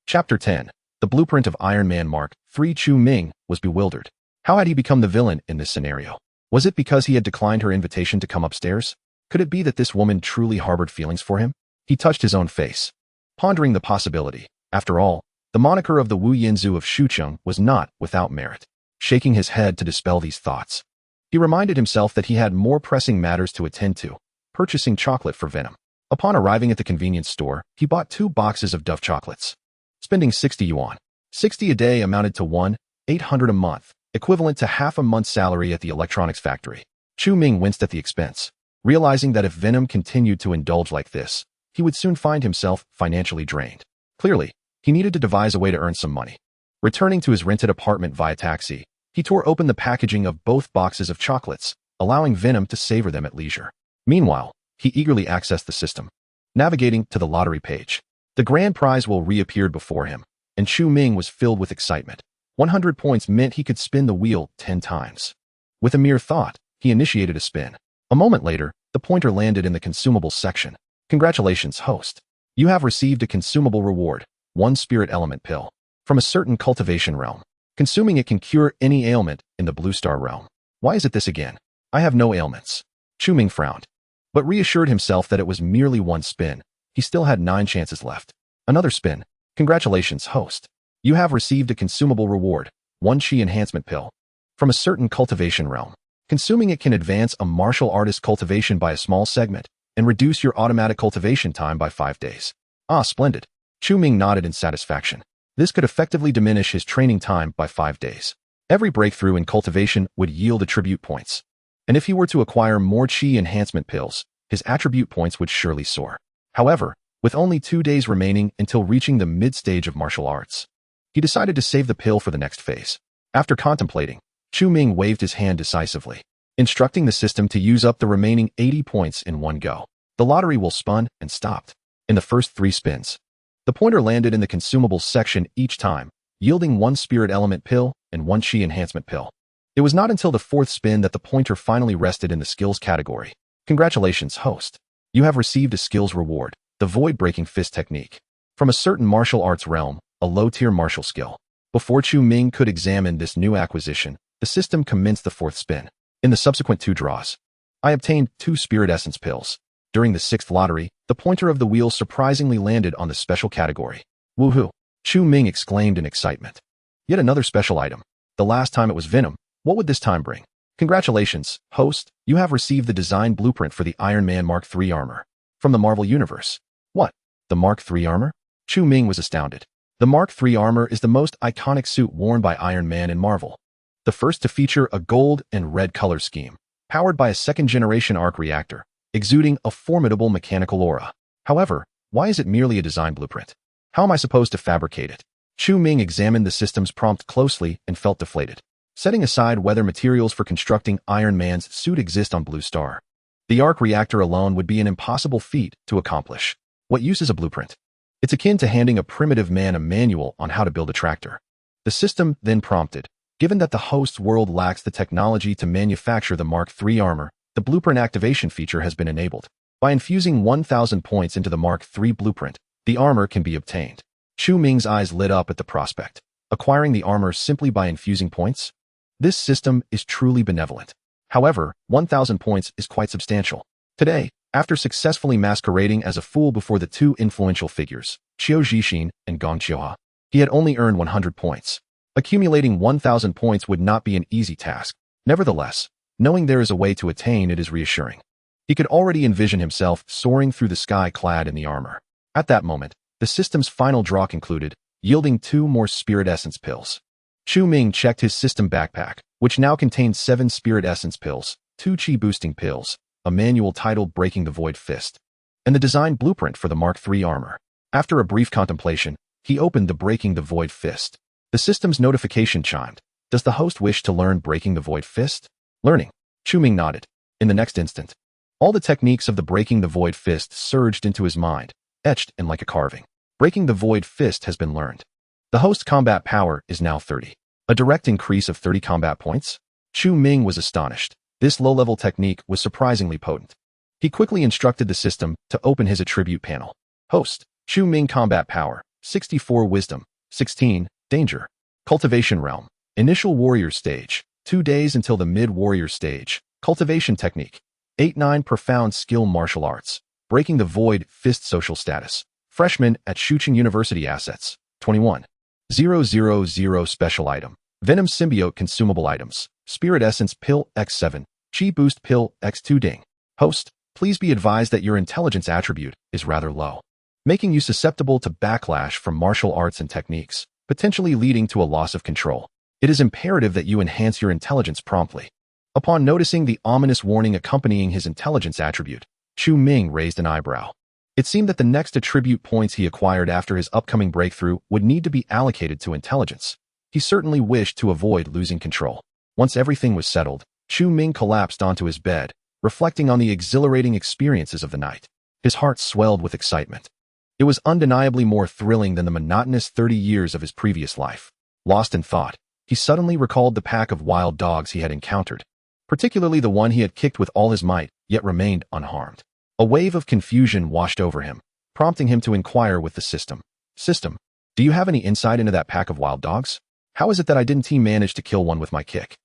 Chapter 10. The Blueprint of Iron-Man Mark III. Chu Ming was bewildered. How had he become the villain in this scenario? Was it because he had declined her invitation to come upstairs? Could it be that this woman truly harbored feelings for him? He touched his own face, pondering the possibility. After all, the moniker of the Wu Yinzu of Sichuan was not without merit. Shaking his head to dispel these thoughts, he reminded himself that he had more pressing matters to attend to, purchasing chocolate for Venom. Upon arriving at the convenience store, he bought 2 boxes of Dove chocolates, spending 60 yuan. 60 a day amounted to 1,800 a month, equivalent to half a month's salary at the electronics factory. Chu Ming winced at the expense, realizing that if Venom continued to indulge like this, he would soon find himself financially drained. Clearly, he needed to devise a way to earn some money. Returning to his rented apartment via taxi, he tore open the packaging of both boxes of chocolates, allowing Venom to savor them at leisure. Meanwhile, he eagerly accessed the system. Navigating to the lottery page, the grand prize will reappeared before him, and Chu Ming was filled with excitement. 100 points meant he could spin the wheel 10 times. With a mere thought, he initiated a spin. A moment later, the pointer landed in the consumables section. Congratulations, host. You have received a consumable reward, 1 spirit element pill, from a certain cultivation realm. Consuming it can cure any ailment in the Blue Star realm. Why is it this again? I have no ailments. Chu Ming frowned, but reassured himself that it was merely 1 spin. He still had 9 chances left. Another spin. Congratulations, host. You have received a consumable reward, 1 chi enhancement pill, from a certain cultivation realm. Consuming it can advance a martial artist cultivation by a small segment and reduce your automatic cultivation time by 5 days. Ah, splendid. Chu Ming nodded in satisfaction. This could effectively diminish his training time by 5 days. Every breakthrough in cultivation would yield attribute points, and if he were to acquire more chi enhancement pills, his attribute points would surely soar. However, with only 2 days remaining until reaching the mid-stage of martial arts, he decided to save the pill for the next phase. After contemplating, Chu Ming waved his hand decisively, instructing the system to use up the remaining 80 points in one go. The lottery will spun and stopped. In the first 3 spins, the pointer landed in the consumables section each time, yielding 1 spirit element pill and 1 chi enhancement pill. It was not until the 4th spin that the pointer finally rested in the skills category. Congratulations, host. You have received a skills reward, the void-breaking fist technique, from a certain martial arts realm, a low-tier martial skill. Before Chu Ming could examine this new acquisition, the system commenced the 4th spin. In the subsequent 2 draws, I obtained 2 spirit essence pills. During the 6th lottery, the pointer of the wheel surprisingly landed on the special category. Woohoo! Chu Ming exclaimed in excitement. Yet another special item. The last time it was Venom. What would this time bring? Congratulations, host. You have received the design blueprint for the Iron-Man Mark III armor from the Marvel Universe. What? The Mark III armor? Chu Ming was astounded. The Mark III armor is the most iconic suit worn by Iron Man in Marvel. The first to feature a gold and red color scheme, powered by a 2nd-generation arc reactor, exuding a formidable mechanical aura. However, why is it merely a design blueprint? How am I supposed to fabricate it? Chu Ming examined the system's prompt closely and felt deflated. Setting aside whether materials for constructing Iron Man's suit exist on Blue Star, the arc reactor alone would be an impossible feat to accomplish. What use is a blueprint? It's akin to handing a primitive man a manual on how to build a tractor. The system then prompted, given that the host's world lacks the technology to manufacture the Mark III armor, the blueprint activation feature has been enabled. By infusing 1,000 points into the Mark III blueprint, the armor can be obtained. Chu Ming's eyes lit up at the prospect. Acquiring the armor simply by infusing points? This system is truly benevolent. However, 1,000 points is quite substantial. Today, after successfully masquerading as a fool before the 2 influential figures, Qiu Zixin and Gong Qiuhua, he had only earned 100 points. Accumulating 1,000 points would not be an easy task. Nevertheless, knowing there is a way to attain it is reassuring. He could already envision himself soaring through the sky clad in the armor. At that moment, the system's final draw concluded, yielding 2 more spirit essence pills. Chu Ming checked his system backpack, which now contained 7 spirit essence pills, 2 chi boosting pills, a manual titled Breaking the Void Fist, and the design blueprint for the Mark III armor. After a brief contemplation, he opened the Breaking the Void Fist. The system's notification chimed. Does the host wish to learn Breaking the Void Fist? Learning. Chu Ming nodded. In the next instant, all the techniques of the Breaking the Void Fist surged into his mind, etched in like a carving. Breaking the Void Fist has been learned. The host's combat power is now 30. A direct increase of 30 combat points? Chu Ming was astonished. This low-level technique was surprisingly potent. He quickly instructed the system to open his attribute panel. Host, Chu Ming combat power, 64 wisdom, 16, danger. Cultivation realm, initial warrior stage, 2 days until the mid-warrior stage. Cultivation technique, 8-9 profound skill martial arts. Breaking the Void Fist social status. Freshman at Sichuan University assets, 21,000 special item. Venom symbiote consumable items. Spirit Essence Pill X7, Chi Boost Pill X2 Ding. Host, please be advised that your intelligence attribute is rather low, making you susceptible to backlash from martial arts and techniques, potentially leading to a loss of control. It is imperative that you enhance your intelligence promptly. Upon noticing the ominous warning accompanying his intelligence attribute, Chu Ming raised an eyebrow. It seemed that the next attribute points he acquired after his upcoming breakthrough would need to be allocated to intelligence. He certainly wished to avoid losing control. Once everything was settled, Chu Ming collapsed onto his bed, reflecting on the exhilarating experiences of the night. His heart swelled with excitement. It was undeniably more thrilling than the monotonous 30 years of his previous life. Lost in thought, he suddenly recalled the pack of wild dogs he had encountered, particularly the one he had kicked with all his might, yet remained unharmed. A wave of confusion washed over him, prompting him to inquire with the system. System, do you have any insight into that pack of wild dogs? How is it that I didn't manage to kill one with my kick?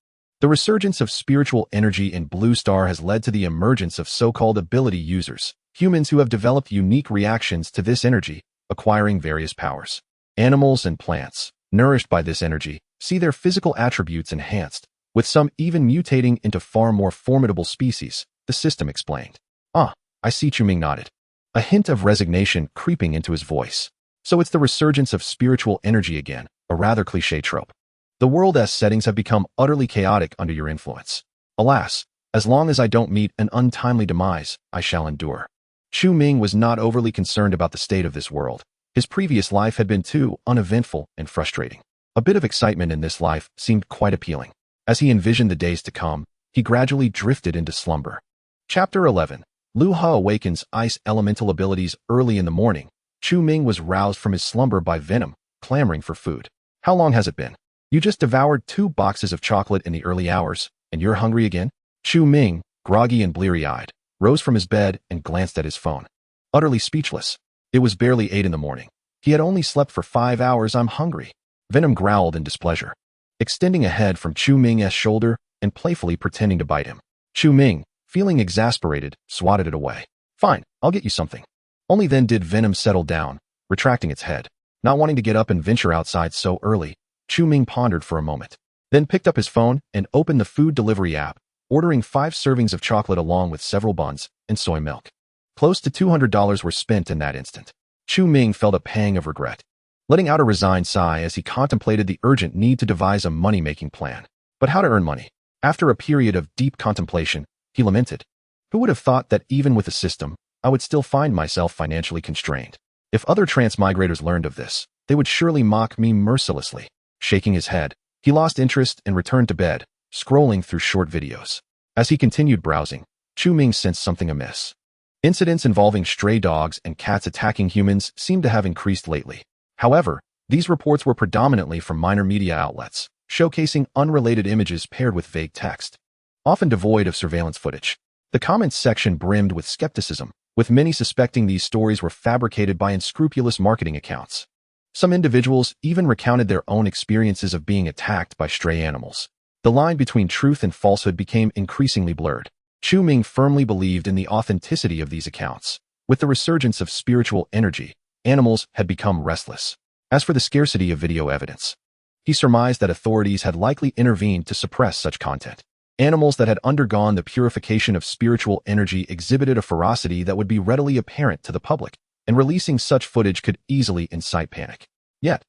The resurgence of spiritual energy in Blue Star has led to the emergence of so-called ability users, humans who have developed unique reactions to this energy, acquiring various powers. Animals and plants, nourished by this energy, see their physical attributes enhanced, with some even mutating into far more formidable species, the system explained. Ah, I see. Chu Ming nodded, a hint of resignation creeping into his voice. So it's the resurgence of spiritual energy again, a rather cliché trope. The world's settings have become utterly chaotic under your influence. Alas, as long as I don't meet an untimely demise, I shall endure. Chu Ming was not overly concerned about the state of this world. His previous life had been too uneventful and frustrating. A bit of excitement in this life seemed quite appealing. As he envisioned the days to come, he gradually drifted into slumber. Chapter 11. Lu Ha awakens ice elemental abilities. Early in the morning, Chu Ming was roused from his slumber by Venom, clamoring for food. How long has it been? You just devoured 2 boxes of chocolate in the early hours, and you're hungry again? Chu Ming, groggy and bleary-eyed, rose from his bed and glanced at his phone. Utterly speechless. It was barely 8 in the morning. He had only slept for 5 hours. I'm hungry. Venom growled in displeasure, extending a head from Chu Ming's shoulder and playfully pretending to bite him. Chu Ming, feeling exasperated, swatted it away. Fine, I'll get you something. Only then did Venom settle down, retracting its head. Not wanting to get up and venture outside so early, Chu Ming pondered for a moment, then picked up his phone and opened the food delivery app, ordering 5 servings of chocolate along with several buns and soy milk. Close to $200 were spent in that instant. Chu Ming felt a pang of regret, letting out a resigned sigh as he contemplated the urgent need to devise a money-making plan. But how to earn money? After a period of deep contemplation, he lamented. Who would have thought that even with a system, I would still find myself financially constrained? If other transmigrators learned of this, they would surely mock me mercilessly. Shaking his head, he lost interest and returned to bed, scrolling through short videos. As he continued browsing, Chu Ming sensed something amiss. Incidents involving stray dogs and cats attacking humans seemed to have increased lately. However, these reports were predominantly from minor media outlets, showcasing unrelated images paired with vague text, often devoid of surveillance footage. The comments section brimmed with skepticism, with many suspecting these stories were fabricated by unscrupulous marketing accounts. Some individuals even recounted their own experiences of being attacked by stray animals. The line between truth and falsehood became increasingly blurred. Chu Ming firmly believed in the authenticity of these accounts. With the resurgence of spiritual energy, animals had become restless. As for the scarcity of video evidence, he surmised that authorities had likely intervened to suppress such content. Animals that had undergone the purification of spiritual energy exhibited a ferocity that would be readily apparent to the public, and releasing such footage could easily incite panic. Yet,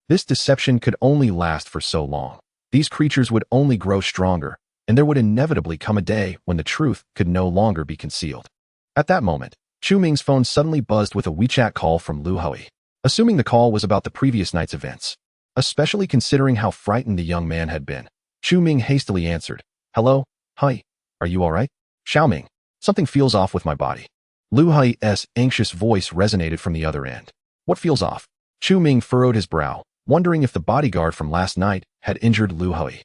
this deception could only last for so long. These creatures would only grow stronger, and there would inevitably come a day when the truth could no longer be concealed. At that moment, Chu Ming's phone suddenly buzzed with a WeChat call from Lu Hui. Assuming the call was about the previous night's events, especially considering how frightened the young man had been, Chu Ming hastily answered, "Hello, Hui, are you all right?" "Xiaoming, something feels off with my body." Lu Hui's anxious voice resonated from the other end. "What feels off?" Chu Ming furrowed his brow, wondering if the bodyguard from last night had injured Lu Hui.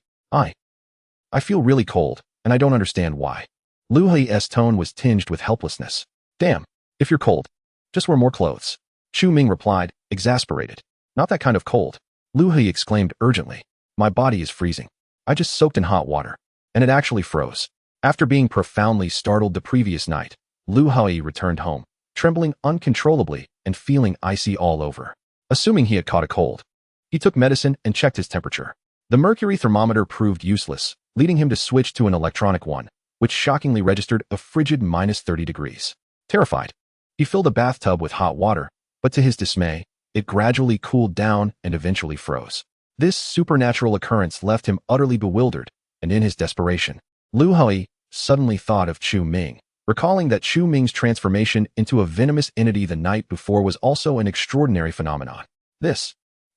I feel really cold, and I don't understand why." Lu Hui's tone was tinged with helplessness. "Damn, if you're cold, just wear more clothes." Chu Ming replied, exasperated. "Not that kind of cold." Lu Hui exclaimed urgently. "My body is freezing. I just soaked in hot water, and it actually froze." After being profoundly startled the previous night, Lu Hui returned home, trembling uncontrollably and feeling icy all over. Assuming he had caught a cold, he took medicine and checked his temperature. The mercury thermometer proved useless, leading him to switch to an electronic one, which shockingly registered a frigid -30 degrees. Terrified, he filled a bathtub with hot water, but to his dismay, it gradually cooled down and eventually froze. This supernatural occurrence left him utterly bewildered, and in his desperation, Lu Hui suddenly thought of Chu Ming, recalling that Chu Ming's transformation into a venomous entity the night before was also an extraordinary phenomenon.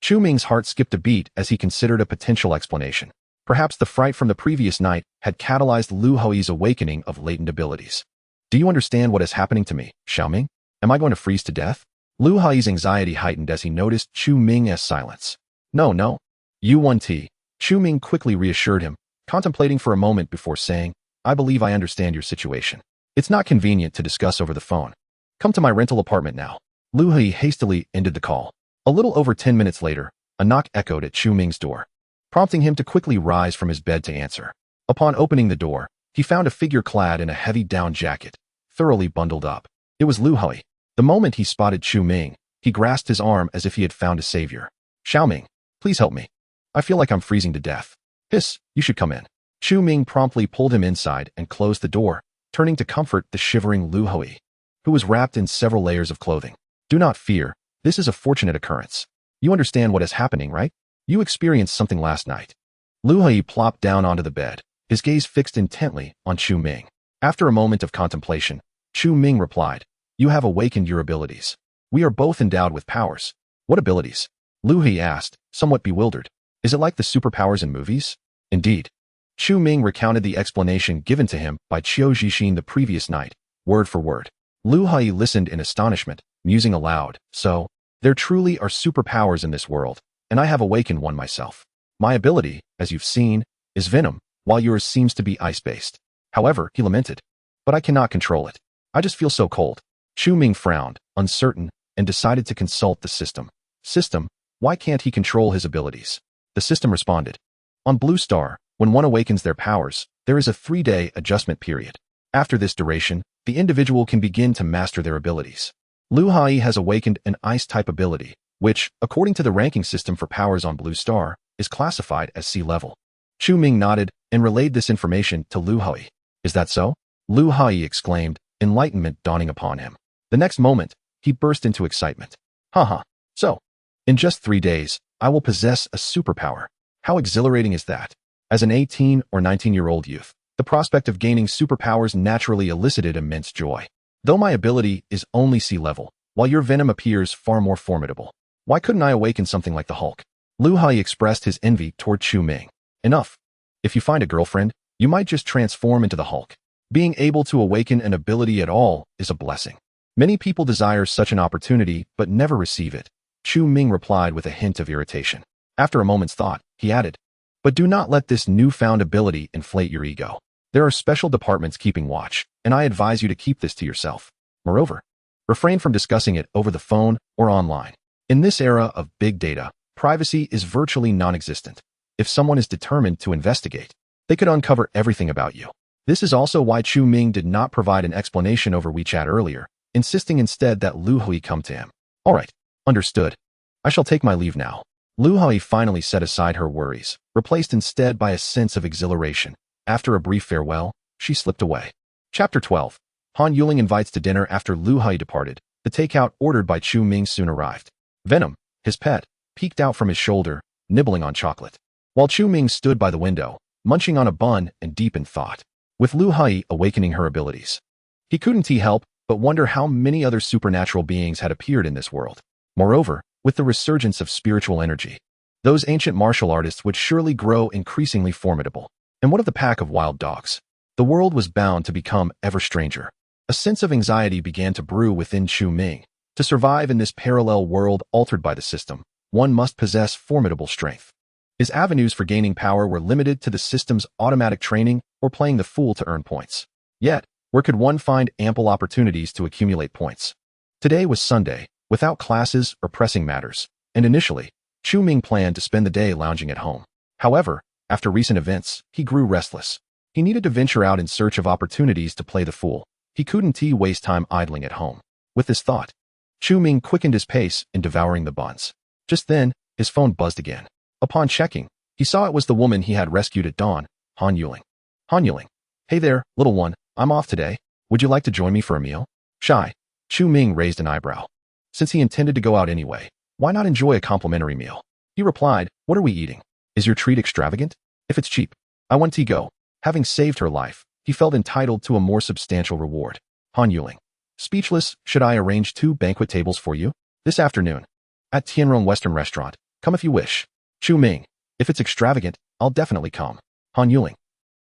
Chu Ming's heart skipped a beat as he considered a potential explanation. Perhaps the fright from the previous night had catalyzed Lu Hui's awakening of latent abilities. "Do you understand what is happening to me, Xiaoming? Am I going to freeze to death?" Lu Hui's anxiety heightened as he noticed Chu Ming's silence. No. You won T. Chu Ming quickly reassured him, contemplating for a moment before saying, "I believe I understand your situation. It's not convenient to discuss over the phone. Come to my rental apartment now." Lu Hui hastily ended the call. A little over 10 minutes later, a knock echoed at Chu Ming's door, prompting him to quickly rise from his bed to answer. Upon opening the door, he found a figure clad in a heavy down jacket, thoroughly bundled up. It was Lu Hui. The moment he spotted Chu Ming, he grasped his arm as if he had found a savior. "Xiaoming, please help me. I feel like I'm freezing to death." "Hiss, you should come in." Chu Ming promptly pulled him inside and closed the door, turning to comfort the shivering Lu Hui, who was wrapped in several layers of clothing. "Do not fear. This is a fortunate occurrence. You understand what is happening, right? You experienced something last night." Lu Hui plopped down onto the bed, his gaze fixed intently on Chu Ming. After a moment of contemplation, Chu Ming replied, "You have awakened your abilities. We are both endowed with powers." "What abilities?" Lu Hui asked, somewhat bewildered. "Is it like the superpowers in movies?" "Indeed." Chu Ming recounted the explanation given to him by Qiu Zhixin the previous night, word for word. Lu Hui listened in astonishment, musing aloud, "So, there truly are superpowers in this world, and I have awakened one myself. My ability, as you've seen, is Venom, while yours seems to be ice-based. However," he lamented, "but I cannot control it. I just feel so cold." Chu Ming frowned, uncertain, and decided to consult the system. "System, why can't he control his abilities?" The system responded, "On Blue Star, when one awakens their powers, there is a 3-day adjustment period. After this duration, the individual can begin to master their abilities. Lu Hui has awakened an ice-type ability, which, according to the ranking system for powers on Blue Star, is classified as C-level." Chu Ming nodded and relayed this information to Lu Hui. "Is that so?" Lu Hui exclaimed, enlightenment dawning upon him. The next moment, he burst into excitement. Haha, so, in just 3 days, I will possess a superpower. How exhilarating is that? As an 18 or 19-year-old youth, the prospect of gaining superpowers naturally elicited immense joy. Though my ability is only C-level, while your venom appears far more formidable, why couldn't I awaken something like the Hulk? Lu Hui expressed his envy toward Chu Ming. Enough. If you find a girlfriend, you might just transform into the Hulk. Being able to awaken an ability at all is a blessing. Many people desire such an opportunity but never receive it. Chu Ming replied with a hint of irritation. After a moment's thought, he added, "But do not let this newfound ability inflate your ego. There are special departments keeping watch, and I advise you to keep this to yourself. Moreover, refrain from discussing it over the phone or online. In this era of big data, privacy is virtually non-existent. If someone is determined to investigate, they could uncover everything about you." This is also why Chu Ming did not provide an explanation over WeChat earlier, insisting instead that Lu Hui come to him. "All right, understood. I shall take my leave now." Lu Hui finally set aside her worries, replaced instead by a sense of exhilaration. After a brief farewell, she slipped away. Chapter 12. Han Yuling invites to dinner. After Lu Hui departed, the takeout ordered by Chu Ming soon arrived. Venom, his pet, peeked out from his shoulder, nibbling on chocolate. While Chu Ming stood by the window, munching on a bun and deep in thought, with Lu Hai awakening her abilities. He couldn't help but wonder how many other supernatural beings had appeared in this world. Moreover, with the resurgence of spiritual energy, those ancient martial artists would surely grow increasingly formidable. And what of the pack of wild dogs? The world was bound to become ever stranger. A sense of anxiety began to brew within Chu Ming. To survive in this parallel world altered by the system, one must possess formidable strength. His avenues for gaining power were limited to the system's automatic training or playing the fool to earn points. Yet, where could one find ample opportunities to accumulate points? Today was Sunday, without classes or pressing matters, and initially, Chu Ming planned to spend the day lounging at home. However, after recent events, he grew restless. He needed to venture out in search of opportunities to play the fool. He couldn't waste time idling at home. With this thought, Chu Ming quickened his pace in devouring the buns. Just then, his phone buzzed again. Upon checking, he saw it was the woman he had rescued at dawn, Han Yuling. Han Yuling. Hey there, little one, I'm off today. Would you like to join me for a meal? Shy. Chu Ming raised an eyebrow. Since he intended to go out anyway, why not enjoy a complimentary meal? He replied, what are we eating? Is your treat extravagant? If it's cheap, I want to go. Having saved her life, he felt entitled to a more substantial reward. Han Yuling. Speechless, should I arrange 2 banquet tables for you? This afternoon. At Tianrong Western Restaurant. Come if you wish. Chu Ming. If it's extravagant, I'll definitely come. Han Yuling.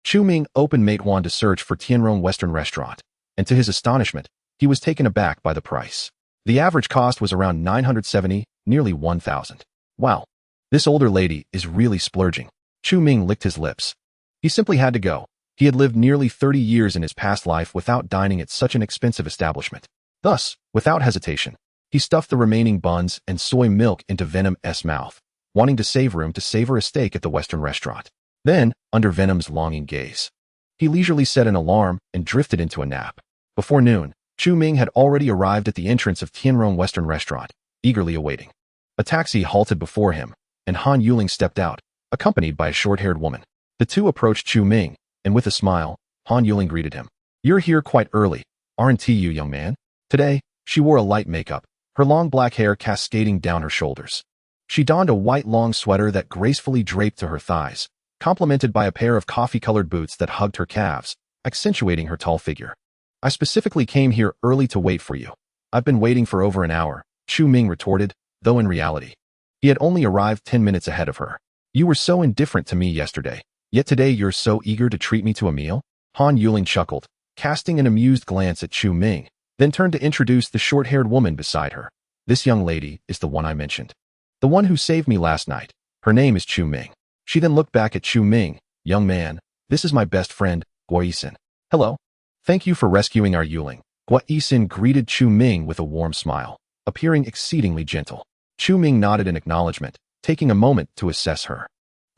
Chu Ming opened Meituan to search for Tianrong Western Restaurant, and to his astonishment, he was taken aback by the price. The average cost was around 970, nearly 1,000. Wow. This older lady is really splurging. Chu Ming licked his lips. He simply had to go. He had lived nearly 30 years in his past life without dining at such an expensive establishment. Thus, without hesitation, he stuffed the remaining buns and soy milk into Venom's mouth, wanting to save room to savor a steak at the Western restaurant. Then, under Venom's longing gaze, he leisurely set an alarm and drifted into a nap. Before noon, Chu Ming had already arrived at the entrance of Tianrong Western Restaurant, eagerly awaiting. A taxi halted before him, and Han Yuling stepped out, accompanied by a short-haired woman. The two approached Chu Ming, and with a smile, Han Yuling greeted him. You're here quite early, aren't you, young man? Today, she wore a light makeup, her long black hair cascading down her shoulders. She donned a white long sweater that gracefully draped to her thighs, complemented by a pair of coffee-colored boots that hugged her calves, accentuating her tall figure. I specifically came here early to wait for you. I've been waiting for over an hour, Chu Ming retorted, though in reality, he had only arrived 10 minutes ahead of her. You were so indifferent to me yesterday, yet today you're so eager to treat me to a meal? Han Yuling chuckled, casting an amused glance at Chu Ming, then turned to introduce the short-haired woman beside her. This young lady is the one I mentioned. The one who saved me last night. Her name is Chu Ming. She then looked back at Chu Ming. Young man, this is my best friend, Guo Yisin. Hello. Thank you for rescuing our Yuling. Guo Yisin greeted Chu Ming with a warm smile, appearing exceedingly gentle. Chu Ming nodded in acknowledgement, taking a moment to assess her.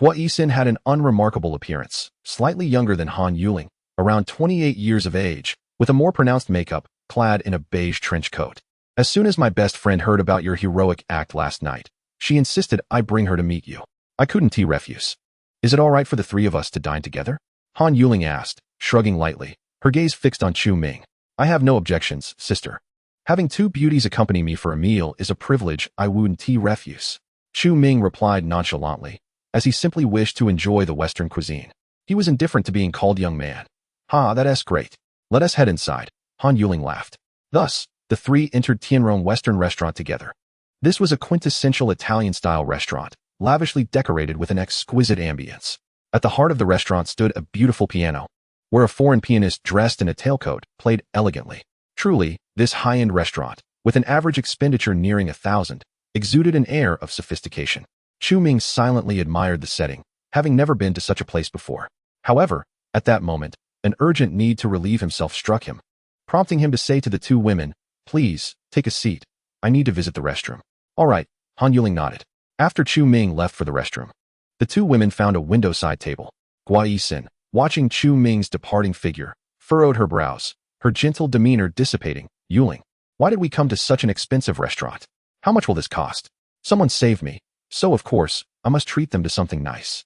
Guo Yisin had an unremarkable appearance, slightly younger than Han Yuling, around 28 years of age, with a more pronounced makeup, clad in a beige trench coat. As soon as my best friend heard about your heroic act last night, she insisted I bring her to meet you. I couldn't refuse. Is it all right for the three of us to dine together? Han Yuling asked, shrugging lightly, her gaze fixed on Chu Ming. I have no objections, sister. Having two beauties accompany me for a meal is a privilege I wouldn't refuse. Chu Ming replied nonchalantly, as he simply wished to enjoy the Western cuisine. He was indifferent to being called young man. That's great. Let us head inside. Han Yuling laughed. Thus, the three entered Tianrong Western Restaurant together. This was a quintessential Italian-style restaurant, lavishly decorated with an exquisite ambience. At the heart of the restaurant stood a beautiful piano, where a foreign pianist dressed in a tailcoat played elegantly. Truly, this high-end restaurant, with an average expenditure nearing 1,000, exuded an air of sophistication. Chu Ming silently admired the setting, having never been to such a place before. However, at that moment, an urgent need to relieve himself struck him, prompting him to say to the two women, Please, take a seat. I need to visit the restroom. All right, Han Yuling nodded. After Chu Ming left for the restroom, the two women found a window-side table. Guo Yisin, watching Chu Ming's departing figure, furrowed her brows, her gentle demeanor dissipating. Yuling, why did we come to such an expensive restaurant? How much will this cost? Someone saved me, so of course, I must treat them to something nice.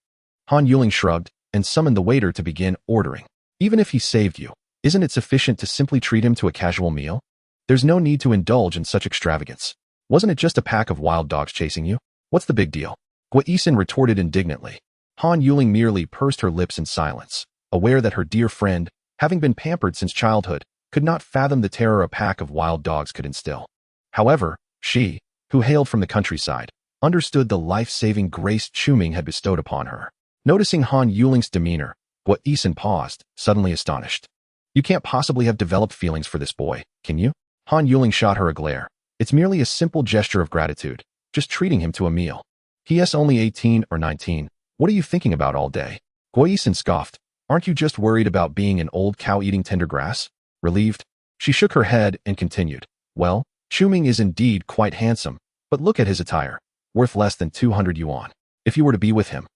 Han Yuling shrugged and summoned the waiter to begin ordering. Even if he saved you, isn't it sufficient to simply treat him to a casual meal? There's no need to indulge in such extravagance. Wasn't it just a pack of wild dogs chasing you? What's the big deal? Guo Yisin retorted indignantly. Han Yuling merely pursed her lips in silence, aware that her dear friend, having been pampered since childhood, could not fathom the terror a pack of wild dogs could instill. However, she, who hailed from the countryside, understood the life-saving grace Chu-Ming had bestowed upon her. Noticing Han Yuling's demeanor, Guo Yisun paused, suddenly astonished. You can't possibly have developed feelings for this boy, can you? Han Yuling shot her a glare. It's merely a simple gesture of gratitude, just treating him to a meal. He.S. only 18 or 19. What are you thinking about all day? Guo Yisun scoffed. Aren't you just worried about being an old cow eating tender grass? Relieved, she shook her head and continued. Well, Chu-Ming is indeed quite handsome, but look at his attire. Worth less than 200 yuan. If you were to be with him,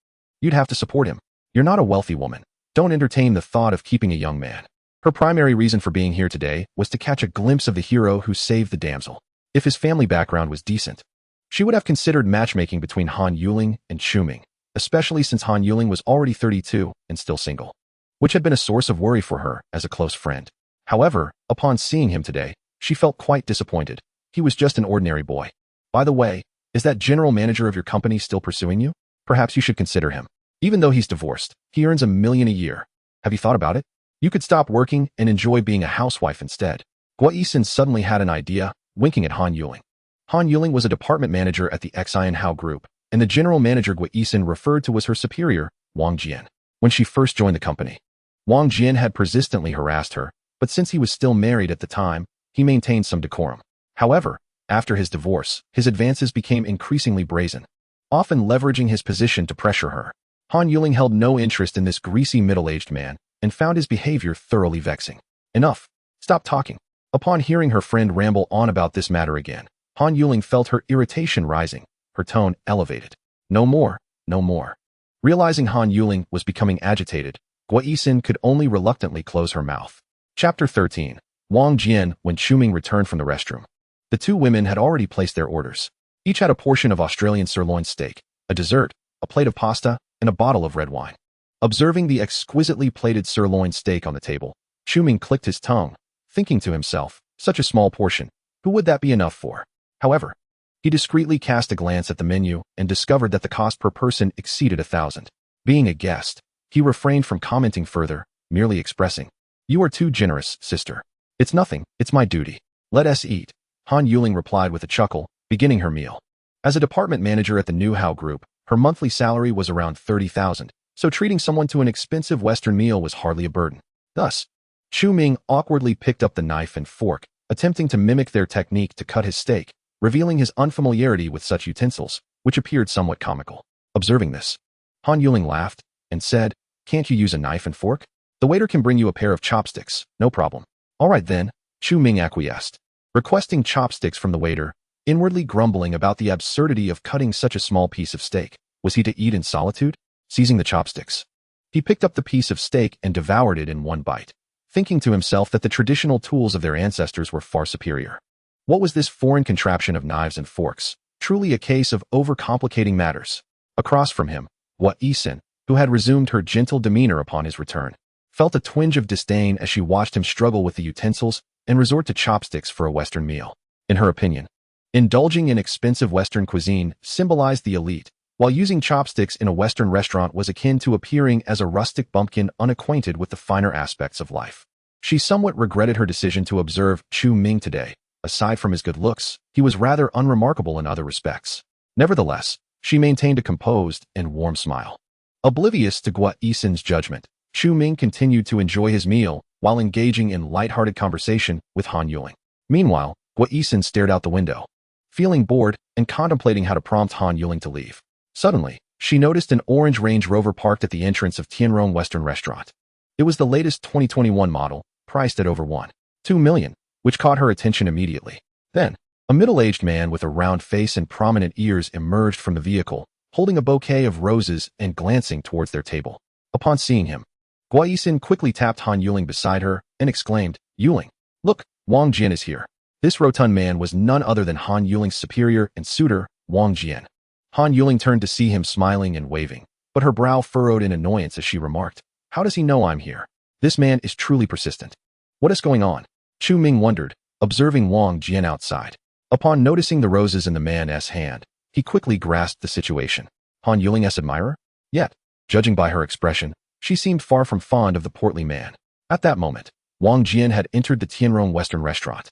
you'd have to support him. You're not a wealthy woman. Don't entertain the thought of keeping a young man. Her primary reason for being here today was to catch a glimpse of the hero who saved the damsel. If his family background was decent, she would have considered matchmaking between Han Yuling and Chu-Ming, especially since Han Yuling was already 32 and still single, which had been a source of worry for her as a close friend. However, upon seeing him today, she felt quite disappointed. He was just an ordinary boy. By the way, is that general manager of your company still pursuing you? Perhaps you should consider him. Even though he's divorced, he earns $1 million a year. Have you thought about it? You could stop working and enjoy being a housewife instead. Guo Yisun suddenly had an idea, winking at Han Yuling. Han Yuling was a department manager at the Xian Hao Group, and the general manager Guo Yisun referred to as her superior, Wang Jian. When she first joined the company, Wang Jian had persistently harassed her, but since he was still married at the time, he maintained some decorum. However, after his divorce, his advances became increasingly brazen, often leveraging his position to pressure her. Han Yuling held no interest in this greasy middle-aged man and found his behavior thoroughly vexing. Enough. Stop talking. Upon hearing her friend ramble on about this matter again, Han Yuling felt her irritation rising, her tone elevated. No more, no more. Realizing Han Yuling was becoming agitated, Guo Yisun could only reluctantly close her mouth. Chapter 13. Wang Jian. When Chu-Ming returned from the restroom, the two women had already placed their orders. Each had a portion of Australian sirloin steak, a dessert, a plate of pasta, and a bottle of red wine. Observing the exquisitely plated sirloin steak on the table, Chu-Ming clicked his tongue, thinking to himself, such a small portion, who would that be enough for? However, he discreetly cast a glance at the menu and discovered that the cost per person exceeded 1,000. Being a guest, he refrained from commenting further, merely expressing, "You are too generous, sister. It's nothing, it's my duty. Let us eat." Han Yuling replied with a chuckle, beginning her meal. As a department manager at the New Hao Group, her monthly salary was around 30,000, so treating someone to an expensive Western meal was hardly a burden. Thus, Chu-Ming awkwardly picked up the knife and fork, attempting to mimic their technique to cut his steak, revealing his unfamiliarity with such utensils, which appeared somewhat comical. Observing this, Han Yuling laughed and said, "Can't you use a knife and fork? The waiter can bring you a pair of chopsticks, no problem." "All right then," Chu-Ming acquiesced, requesting chopsticks from the waiter, inwardly grumbling about the absurdity of cutting such a small piece of steak. Was he to eat in solitude? Seizing the chopsticks, he picked up the piece of steak and devoured it in one bite, thinking to himself that the traditional tools of their ancestors were far superior. What was this foreign contraption of knives and forks? Truly a case of overcomplicating matters. Across from him, Guo Yisun, who had resumed her gentle demeanor upon his return, felt a twinge of disdain as she watched him struggle with the utensils and resort to chopsticks for a Western meal. In her opinion, indulging in expensive Western cuisine symbolized the elite, while using chopsticks in a Western restaurant was akin to appearing as a rustic bumpkin unacquainted with the finer aspects of life. She somewhat regretted her decision to observe Chu-Ming today. Aside from his good looks, he was rather unremarkable in other respects. Nevertheless, she maintained a composed and warm smile. Oblivious to Guo Yisun's judgment, Chu-Ming continued to enjoy his meal while engaging in light-hearted conversation with Han Yuling. Meanwhile, Guo Yisun stared out the window, feeling bored and contemplating how to prompt Han Yuling to leave. Suddenly, she noticed an orange Range Rover parked at the entrance of Tianrong Western Restaurant. It was the latest 2021 model, priced at over 1.2 million, which caught her attention immediately. Then, a middle-aged man with a round face and prominent ears emerged from the vehicle, holding a bouquet of roses and glancing towards their table. Upon seeing him, Guo Yisun quickly tapped Han Yuling beside her and exclaimed, "Yuling, look, Wang Jian is here." This rotund man was none other than Han Yuling's superior and suitor, Wang Jian. Han Yuling turned to see him smiling and waving, but her brow furrowed in annoyance as she remarked, "How does he know I'm here? This man is truly persistent. What is going on?" Chu-Ming wondered, observing Wang Jian outside. Upon noticing the roses in the man's hand, he quickly grasped the situation. Han Yuling's admirer? Yet, Judging by her expression, she seemed far from fond of the portly man. At that moment, Wang Jian had entered the Tianrong Western restaurant,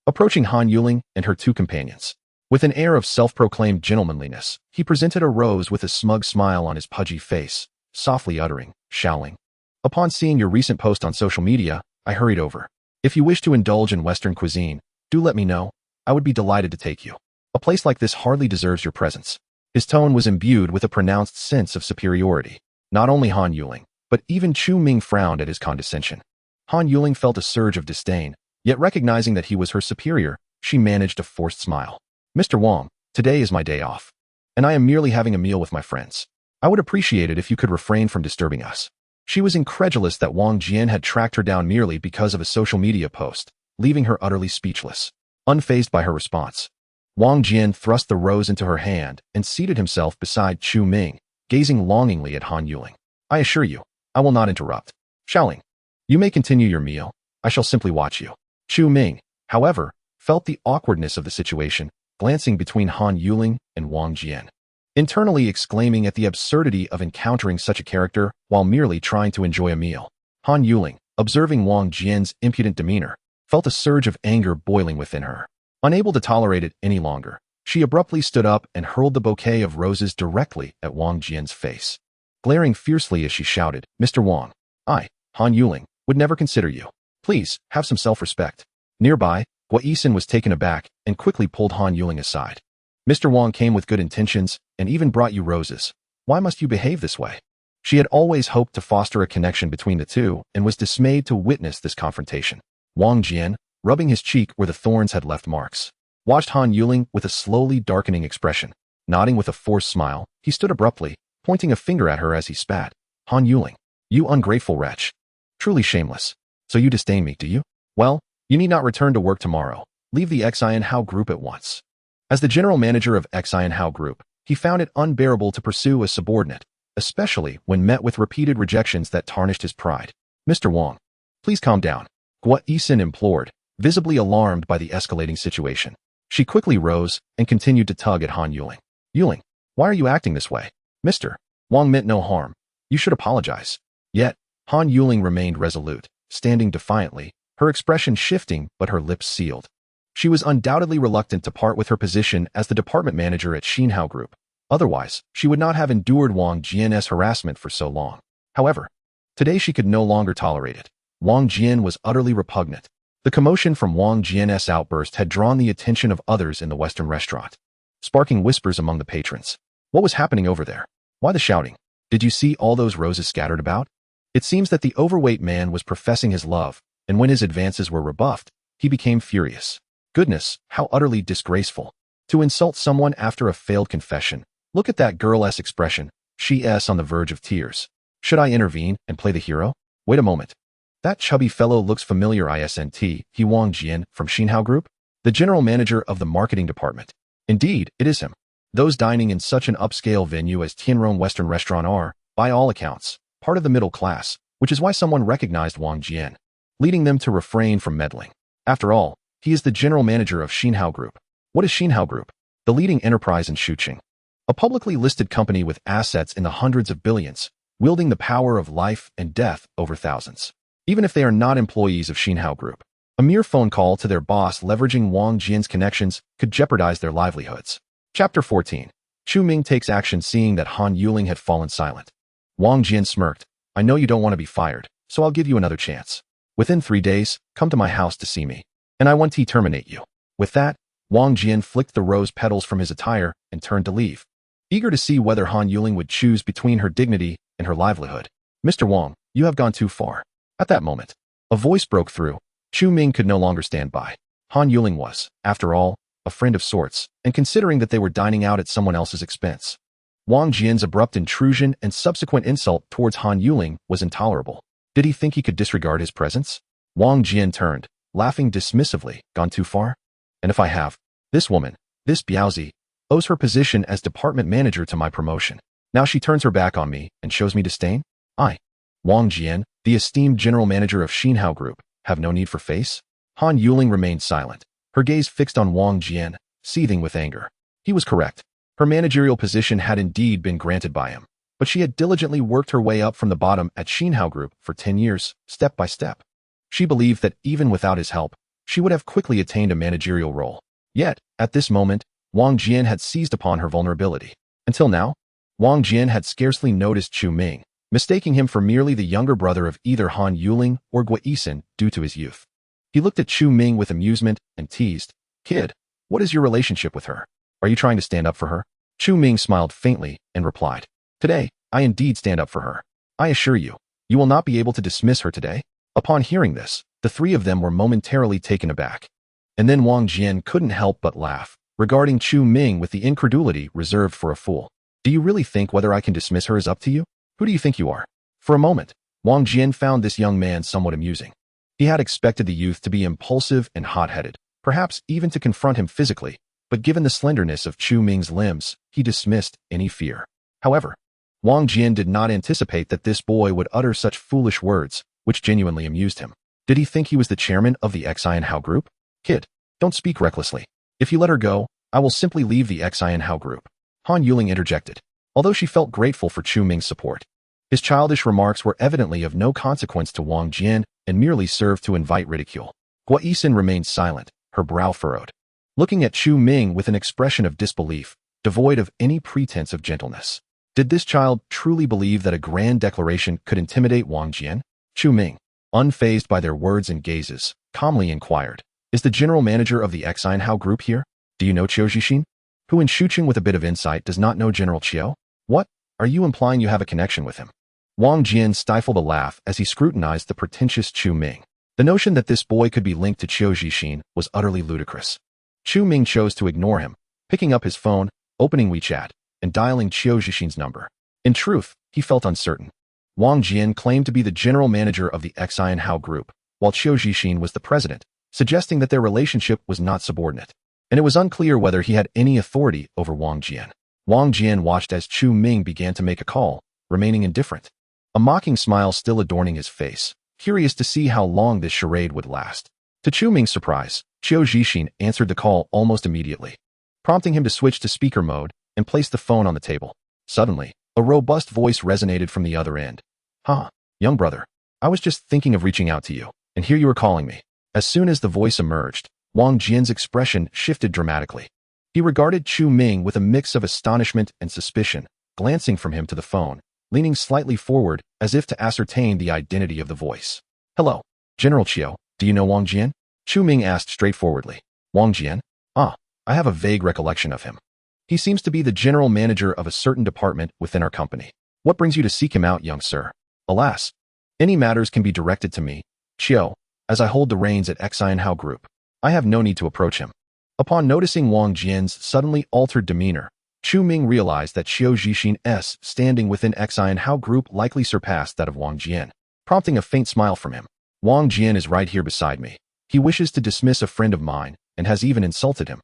approaching Han Yuling and her two companions. With an air of self-proclaimed gentlemanliness, he presented a rose with a smug smile on his pudgy face, softly uttering, "Shaoling. Upon seeing your recent post on social media, I hurried over. If you wish to indulge in Western cuisine, do let me know. I would be delighted to take you. A place like this hardly deserves your presence." His tone was imbued with a pronounced sense of superiority. Not only Han Yuling, but even Chu Ming frowned at his condescension. Han Yuling felt a surge of disdain, yet recognizing that he was her superior, she managed a forced smile. "Mr. Wang, today is my day off, and I am merely having a meal with my friends. I would appreciate it if you could refrain from disturbing us." She was incredulous that Wang Jian had tracked her down merely because of a social media post, leaving her utterly speechless. Unfazed by her response, Wang Jian thrust the rose into her hand and seated himself beside Chu Ming, gazing longingly at Han Yuling. "I assure you, I will not interrupt. Shaoling, you may continue your meal. I shall simply watch you." Chu Ming, however, felt the awkwardness of the situation, glancing between Han Yuling and Wang Jian, internally exclaiming at the absurdity of encountering such a character while merely trying to enjoy a meal. Han Yuling, observing Wang Jian's impudent demeanor, felt a surge of anger boiling within her. Unable to tolerate it any longer, she abruptly stood up and hurled the bouquet of roses directly at Wang Jian's face, glaring fiercely as she shouted, "Mr. Wang, I, Han Yuling, would never consider you. Please, have some self-respect." Nearby, Gua Yisin was taken aback and quickly pulled Han Yuling aside. "Mr. Wang came with good intentions and even brought you roses. Why must you behave this way?" She had always hoped to foster a connection between the two and was dismayed to witness this confrontation. Wang Jian, rubbing his cheek where the thorns had left marks, watched Han Yuling with a slowly darkening expression. Nodding with a forced smile, he stood abruptly, pointing a finger at her as he spat. "Han Yuling, you ungrateful wretch. Truly shameless. So you disdain me, do you? Well, you need not return to work tomorrow. Leave the Xian Hao Group at once." As the general manager of Xian Hao Group, he found it unbearable to pursue a subordinate, especially when met with repeated rejections that tarnished his pride. "Mr. Wang, please calm down," Gua Yisin implored, visibly alarmed by the escalating situation. She quickly rose and continued to tug at Han Yuling. "Yuling, why are you acting this way? Mr. Wang meant no harm. You should apologize." Yet, Han Yuling remained resolute, standing defiantly, her expression shifting but her lips sealed. She was undoubtedly reluctant to part with her position as the department manager at Xinhao Group. Otherwise, she would not have endured Wang Jian's harassment for so long. However, today she could no longer tolerate it. Wang Jian was utterly repugnant. The commotion from Wang Jian's outburst had drawn the attention of others in the Western restaurant, sparking whispers among the patrons. What was happening over there? Why the shouting? Did you see all those roses scattered about? It seems that the overweight man was professing his love, and when his advances were rebuffed, he became furious. Goodness, how utterly disgraceful. To insult someone after a failed confession. Look at that girl's expression. She's on the verge of tears. Should I intervene and play the hero? Wait a moment. That chubby fellow looks familiar. Isn't he Wang Jian from Xinhao Group? The general manager of the marketing department. Indeed, it is him. Those dining in such an upscale venue as Tianrong Western Restaurant are, by all accounts, part of the middle class, which is why someone recognized Wang Jian, leading them to refrain from meddling. After all, he is the general manager of Xinhao Group. What is Xinhao Group? The leading enterprise in Shuqing. A publicly listed company with assets in the hundreds of billions, wielding the power of life and death over thousands. Even if they are not employees of Xinhao Group, a mere phone call to their boss leveraging Wang Jian's connections could jeopardize their livelihoods. Chapter 14. Chu Ming takes action. Seeing that Han Yuling had fallen silent, Wang Jian smirked. "I know you don't want to be fired, so I'll give you another chance. Within 3 days, come to my house to see me, and I want to terminate you." With that, Wang Jian flicked the rose petals from his attire and turned to leave, eager to see whether Han Yuling would choose between her dignity and her livelihood. "Mr. Wang, you have gone too far." At that moment, a voice broke through. Chu Ming could no longer stand by. Han Yuling was, after all, a friend of sorts, and considering that they were dining out at someone else's expense, Wang Jian's abrupt intrusion and subsequent insult towards Han Yuling was intolerable. Did he think he could disregard his presence? Wang Jian turned, laughing dismissively. "Gone too far? And if I have, this woman, this Biaozi, owes her position as department manager to my promotion. Now she turns her back on me and shows me disdain? I, Wang Jian, the esteemed general manager of Xinhao Group, have no need for face?" Han Yuling remained silent, her gaze fixed on Wang Jian, seething with anger. He was correct. Her managerial position had indeed been granted by him. but she had diligently worked her way up from the bottom at Xinhao Group for 10 years, step by step. She believed that even without his help, she would have quickly attained a managerial role. Yet, at this moment, Wang Jian had seized upon her vulnerability. Until now, Wang Jian had scarcely noticed Chu Ming, mistaking him for merely the younger brother of either Han Yuling or Gui Yisin due to his youth. He looked at Chu Ming with amusement and teased, "Kid, what is your relationship with her? Are you trying to stand up for her?" Chu Ming smiled faintly and replied, "Today, I indeed stand up for her. I assure you, you will not be able to dismiss her today." Upon hearing this, the three of them were momentarily taken aback. And then Wang Jian couldn't help but laugh, regarding Chu Ming with the incredulity reserved for a fool. "Do you really think whether I can dismiss her is up to you? Who do you think you are?" For a moment, Wang Jian found this young man somewhat amusing. He had expected the youth to be impulsive and hot-headed, perhaps even to confront him physically, but given the slenderness of Chu Ming's limbs, he dismissed any fear. However, Wang Jian did not anticipate that this boy would utter such foolish words, which genuinely amused him. Did he think he was the chairman of the Xianhao Group? "Kid, don't speak recklessly. If you let her go, I will simply leave the Xianhao Group," Han Yuling interjected, although she felt grateful for Chu Ming's support. His childish remarks were evidently of no consequence to Wang Jian and merely served to invite ridicule. Gui Yisin remained silent, her brow furrowed, looking at Chu Ming with an expression of disbelief, devoid of any pretense of gentleness. Did this child truly believe that a grand declaration could intimidate Wang Jian? Chu Ming, unfazed by their words and gazes, calmly inquired, "Is the general manager of the Xianhao Group here? Do you know Qiu Zhixin?" Who in Shuqing with a bit of insight does not know General Qiu? "What? Are you implying you have a connection with him?" Wang Jian stifled a laugh as he scrutinized the pretentious Chu Ming. The notion that this boy could be linked to Qiu Zhixin was utterly ludicrous. Chu Ming chose to ignore him, picking up his phone, opening WeChat, and dialing Qiu Zhixin's number. In truth, he felt uncertain. Wang Jian claimed to be the general manager of the Xianhao Group, while Qiu Zhixin was the president, suggesting that their relationship was not subordinate. And it was unclear whether he had any authority over Wang Jian. Wang Jian watched as Chu Ming began to make a call, remaining indifferent, a mocking smile still adorning his face, curious to see how long this charade would last. To Chu Ming's surprise, Qiu Zhixin answered the call almost immediately, prompting him to switch to speaker mode and place the phone on the table. Suddenly, a robust voice resonated from the other end. "Huh, young brother, I was just thinking of reaching out to you, and here you are calling me." As soon as the voice emerged, Wang Jian's expression shifted dramatically. He regarded Chu Ming with a mix of astonishment and suspicion, glancing from him to the phone, leaning slightly forward as if to ascertain the identity of the voice. "Hello, General Qiu, do you know Wang Jian?" Chu Ming asked straightforwardly. "Wang Jian? Ah, I have a vague recollection of him. He seems to be the general manager of a certain department within our company. What brings you to seek him out, young sir?" "Alas, any matters can be directed to me, Qiu, as I hold the reins at Xianhao Group. I have no need to approach him." Upon noticing Wang Jian's suddenly altered demeanor, Chu Ming realized that Qiu Zhixin's standing within Xianhao Group likely surpassed that of Wang Jian, prompting a faint smile from him. "Wang Jian is right here beside me. He wishes to dismiss a friend of mine and has even insulted him.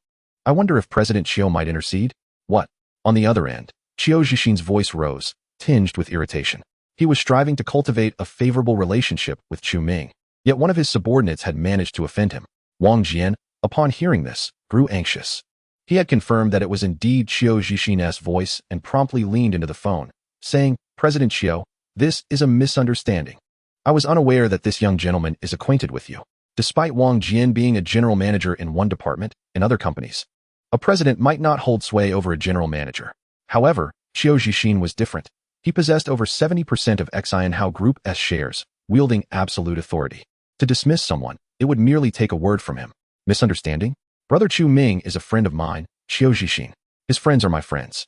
I wonder if President Qiu might intercede?" "What?" On the other end, Qiu Zhixin's voice rose, tinged with irritation. He was striving to cultivate a favorable relationship with Chu Ming, yet one of his subordinates had managed to offend him. Wang Jian, upon hearing this, grew anxious. He had confirmed that it was indeed Qiu Zhixin's voice and promptly leaned into the phone, saying, "President Qiu, this is a misunderstanding. I was unaware that this young gentleman is acquainted with you." Despite Wang Jian being a general manager in one department, in other companies, a president might not hold sway over a general manager. However, Qiu Zhixin was different. He possessed over 70% of Xianhao Group's shares, wielding absolute authority. To dismiss someone, it would merely take a word from him. Misunderstanding? Brother Chu Ming is a friend of mine, Qiu Zhixin. His friends are my friends.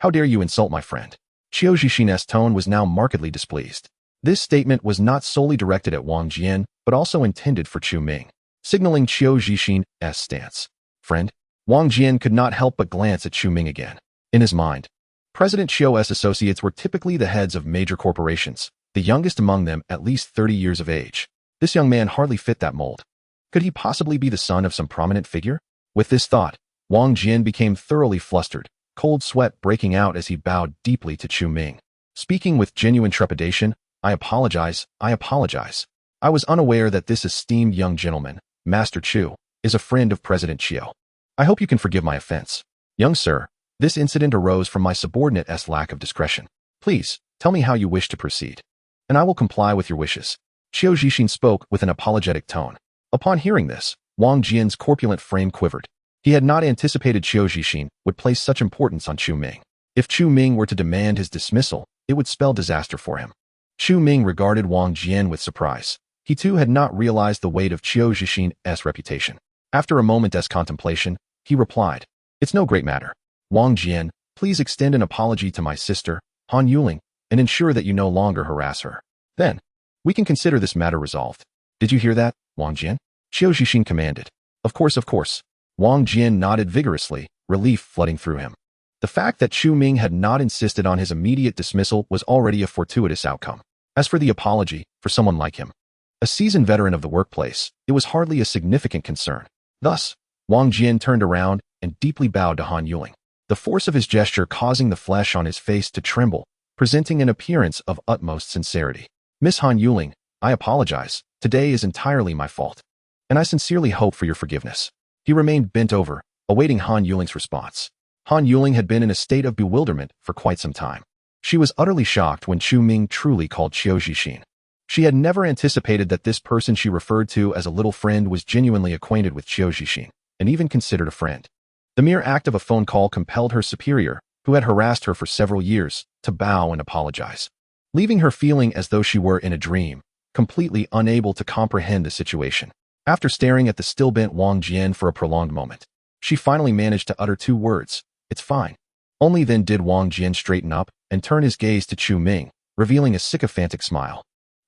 How dare you insult my friend? Qiu Zhixin's tone was now markedly displeased. This statement was not solely directed at Wang Jian, but also intended for Chu Ming, signaling Qiu Zhixin's stance. "Friend?" Wang Jian could not help but glance at Chu Ming again. In his mind, President Qiu's associates were typically the heads of major corporations, the youngest among them at least 30 years of age. This young man hardly fit that mold. Could he possibly be the son of some prominent figure? With this thought, Wang Jian became thoroughly flustered, cold sweat breaking out as he bowed deeply to Chu Ming. Speaking with genuine trepidation, I apologize. I was unaware that this esteemed young gentleman, Master Chu, is a friend of President Qiu. I hope you can forgive my offense. Young sir, this incident arose from my subordinate's lack of discretion." Please, tell me how you wish to proceed, and I will comply with your wishes. Qiu Zixin spoke with an apologetic tone. Upon hearing this, Wang Jian's corpulent frame quivered. He had not anticipated Qiu Zixin would place such importance on Chu Ming. If Chu Ming were to demand his dismissal, it would spell disaster for him. Chu Ming regarded Wang Jian with surprise. He too had not realized the weight of Qiu Zixin's reputation. After a moment's contemplation, he replied, "It's no great matter. Wang Jian, please extend an apology to my sister, Han Yuling, and ensure that you no longer harass her. Then, we can consider this matter resolved." "Did you hear that, Wang Jian?" Qiu Zixin commanded. Of course. Wang Jian nodded vigorously, relief flooding through him. The fact that Chu Ming had not insisted on his immediate dismissal was already a fortuitous outcome. As for the apology, for someone like him, a seasoned veteran of the workplace, it was hardly a significant concern. Thus, Wang Jian turned around and deeply bowed to Han Yuling, the force of his gesture causing the flesh on his face to tremble, presenting an appearance of utmost sincerity. "Miss Han Yuling, I apologize. Today is entirely my fault, and I sincerely hope for your forgiveness." He remained bent over, awaiting Han Yuling's response. Han Yuling had been in a state of bewilderment for quite some time. She was utterly shocked when Chu Ming truly called Qiu Zixin. She had never anticipated that this person she referred to as a little friend was genuinely acquainted with Qiu Zixin, and even considered a friend. The mere act of a phone call compelled her superior, who had harassed her for several years, to bow and apologize, leaving her feeling as though she were in a dream, completely unable to comprehend the situation. After staring at the still-bent Wang Jian for a prolonged moment, she finally managed to utter two words, "It's fine." Only then did Wang Jian straighten up and turn his gaze to Chu Ming, revealing a sycophantic smile.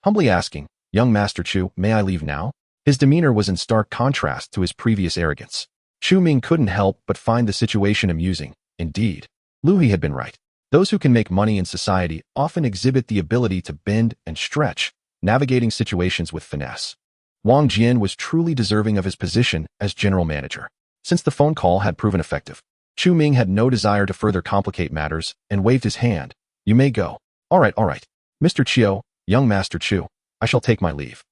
Humbly asking, "Young Master Chu, may I leave now?" His demeanor was in stark contrast to his previous arrogance. Chu Ming couldn't help but find the situation amusing. Indeed, Lu He had been right. Those who can make money in society often exhibit the ability to bend and stretch, navigating situations with finesse. Wang Jian was truly deserving of his position as general manager. Since the phone call had proven effective, Chu Ming had no desire to further complicate matters and waved his hand. "You may go." All right. Mr. Qiu, young Master Chu, I shall take my leave,"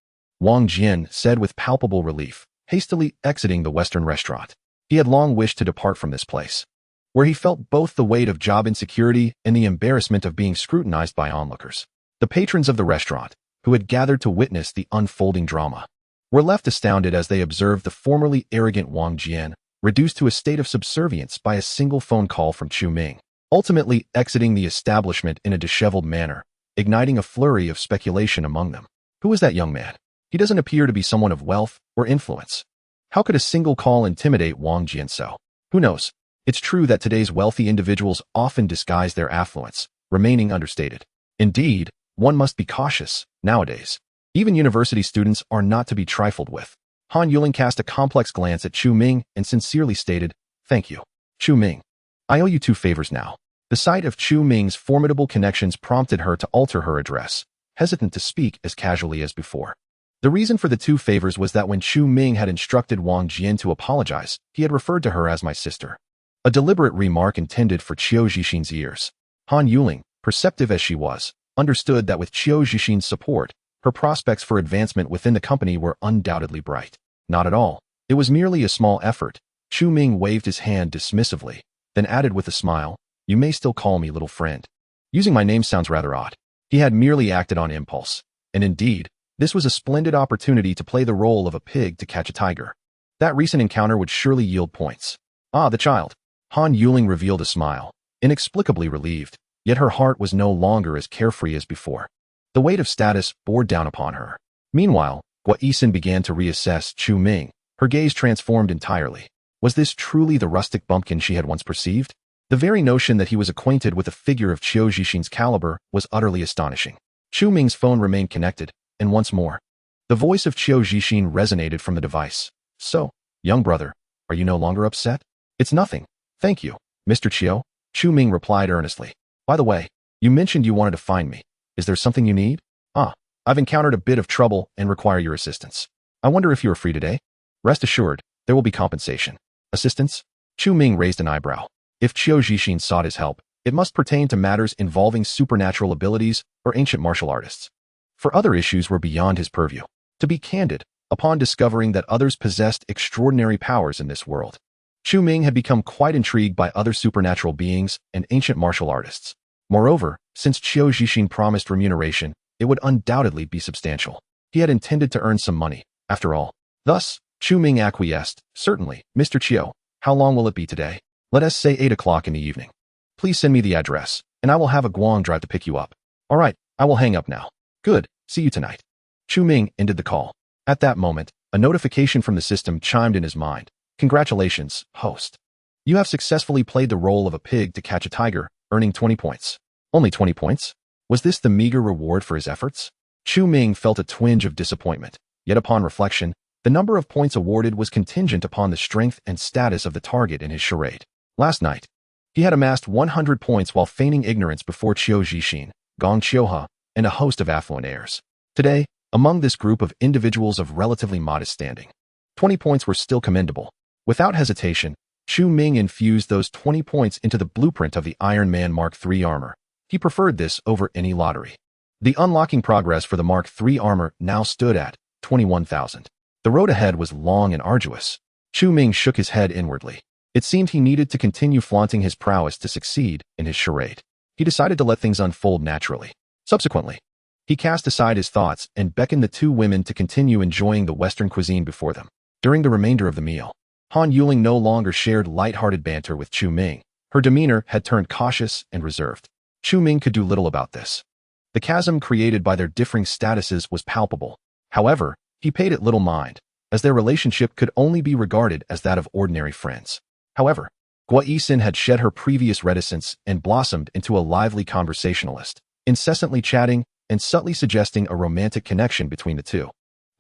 Wang Jian said with palpable relief, hastily exiting the Western restaurant. He had long wished to depart from this place, where he felt both the weight of job insecurity and the embarrassment of being scrutinized by onlookers. The patrons of the restaurant, who had gathered to witness the unfolding drama, were left astounded as they observed the formerly arrogant Wang Jian reduced to a state of subservience by a single phone call from Chu Ming, ultimately exiting the establishment in a disheveled manner, igniting a flurry of speculation among them. Who is that young man? He doesn't appear to be someone of wealth or influence. How could a single call intimidate Wang Jian so? Who knows? It's true that today's wealthy individuals often disguise their affluence, remaining understated. Indeed, one must be cautious nowadays. Even university students are not to be trifled with. Han Yuling cast a complex glance at Chu Ming and sincerely stated, "Thank you, Chu Ming. I owe you 2 favors now." The sight of Chu Ming's formidable connections prompted her to alter her address, hesitant to speak as casually as before. The reason for the 2 favors was that when Chu Ming had instructed Wang Jian to apologize, he had referred to her as my sister. A deliberate remark intended for Qiu Zixin's ears. Han Yuling, perceptive as she was, understood that with Qiu Zixin's support, her prospects for advancement within the company were undoubtedly bright. Not at all. It was merely a small effort. Chu Ming waved his hand dismissively, then added with a smile, "You may still call me little friend. Using my name sounds rather odd." He had merely acted on impulse. And indeed, this was a splendid opportunity to play the role of a pig to catch a tiger. That recent encounter would surely yield points. "Ah, the child." Han Yuling revealed a smile, inexplicably relieved, yet her heart was no longer as carefree as before. The weight of status bore down upon her. Meanwhile, Gua Yisin began to reassess Chu Ming, her gaze transformed entirely. Was this truly the rustic bumpkin she had once perceived? The very notion that he was acquainted with a figure of Qiu Zixin's caliber was utterly astonishing. Chu Ming's phone remained connected, and once more, the voice of Qiu Zixin resonated from the device. "So, young brother, are you no longer upset?" "It's nothing, thank you, Mr. Qiu," Chu Ming replied earnestly. "By the way, you mentioned you wanted to find me. Is there something you need?" I've encountered a bit of trouble and require your assistance. I wonder if you are free today?" "Rest assured, there will be compensation." "Assistance?" Chu Ming raised an eyebrow. If Qiu Zixin sought his help, it must pertain to matters involving supernatural abilities or ancient martial artists. For other issues were beyond his purview. To be candid, upon discovering that others possessed extraordinary powers in this world, Chu Ming had become quite intrigued by other supernatural beings and ancient martial artists. Moreover, since Qiu Zixin promised remuneration, it would undoubtedly be substantial. He had intended to earn some money, after all. Thus, Chu Ming acquiesced. Certainly, Mr. Qiu, how long will it be today? Let us say 8 o'clock in the evening. Please send me the address, and I will have a Guang drive to pick you up. All right, I will hang up now. Good, see you tonight. Chu Ming ended the call. At that moment, a notification from the system chimed in his mind. Congratulations, host. You have successfully played the role of a pig to catch a tiger, earning 20 points. Only 20 points? Was this the meager reward for his efforts? Chu Ming felt a twinge of disappointment, yet upon reflection, the number of points awarded was contingent upon the strength and status of the target in his charade. Last night, he had amassed 100 points while feigning ignorance before Qiu Zixin, Gong Qiuhe, and a host of affluent heirs. Today, among this group of individuals of relatively modest standing, 20 points were still commendable. Without hesitation, Chu Ming infused those 20 points into the blueprint of the Iron-Man Mark III armor. He preferred this over any lottery. The unlocking progress for the Mark III armor now stood at 21,000. The road ahead was long and arduous. Chu Ming shook his head inwardly. It seemed he needed to continue flaunting his prowess to succeed in his charade. He decided to let things unfold naturally. Subsequently, he cast aside his thoughts and beckoned the two women to continue enjoying the Western cuisine before them. During the remainder of the meal, Han Yuling no longer shared light-hearted banter with Chu Ming. Her demeanor had turned cautious and reserved. Chu Ming could do little about this. The chasm created by their differing statuses was palpable. However, he paid it little mind, as their relationship could only be regarded as that of ordinary friends. However, Guo Yixin had shed her previous reticence and blossomed into a lively conversationalist, incessantly chatting and subtly suggesting a romantic connection between the two.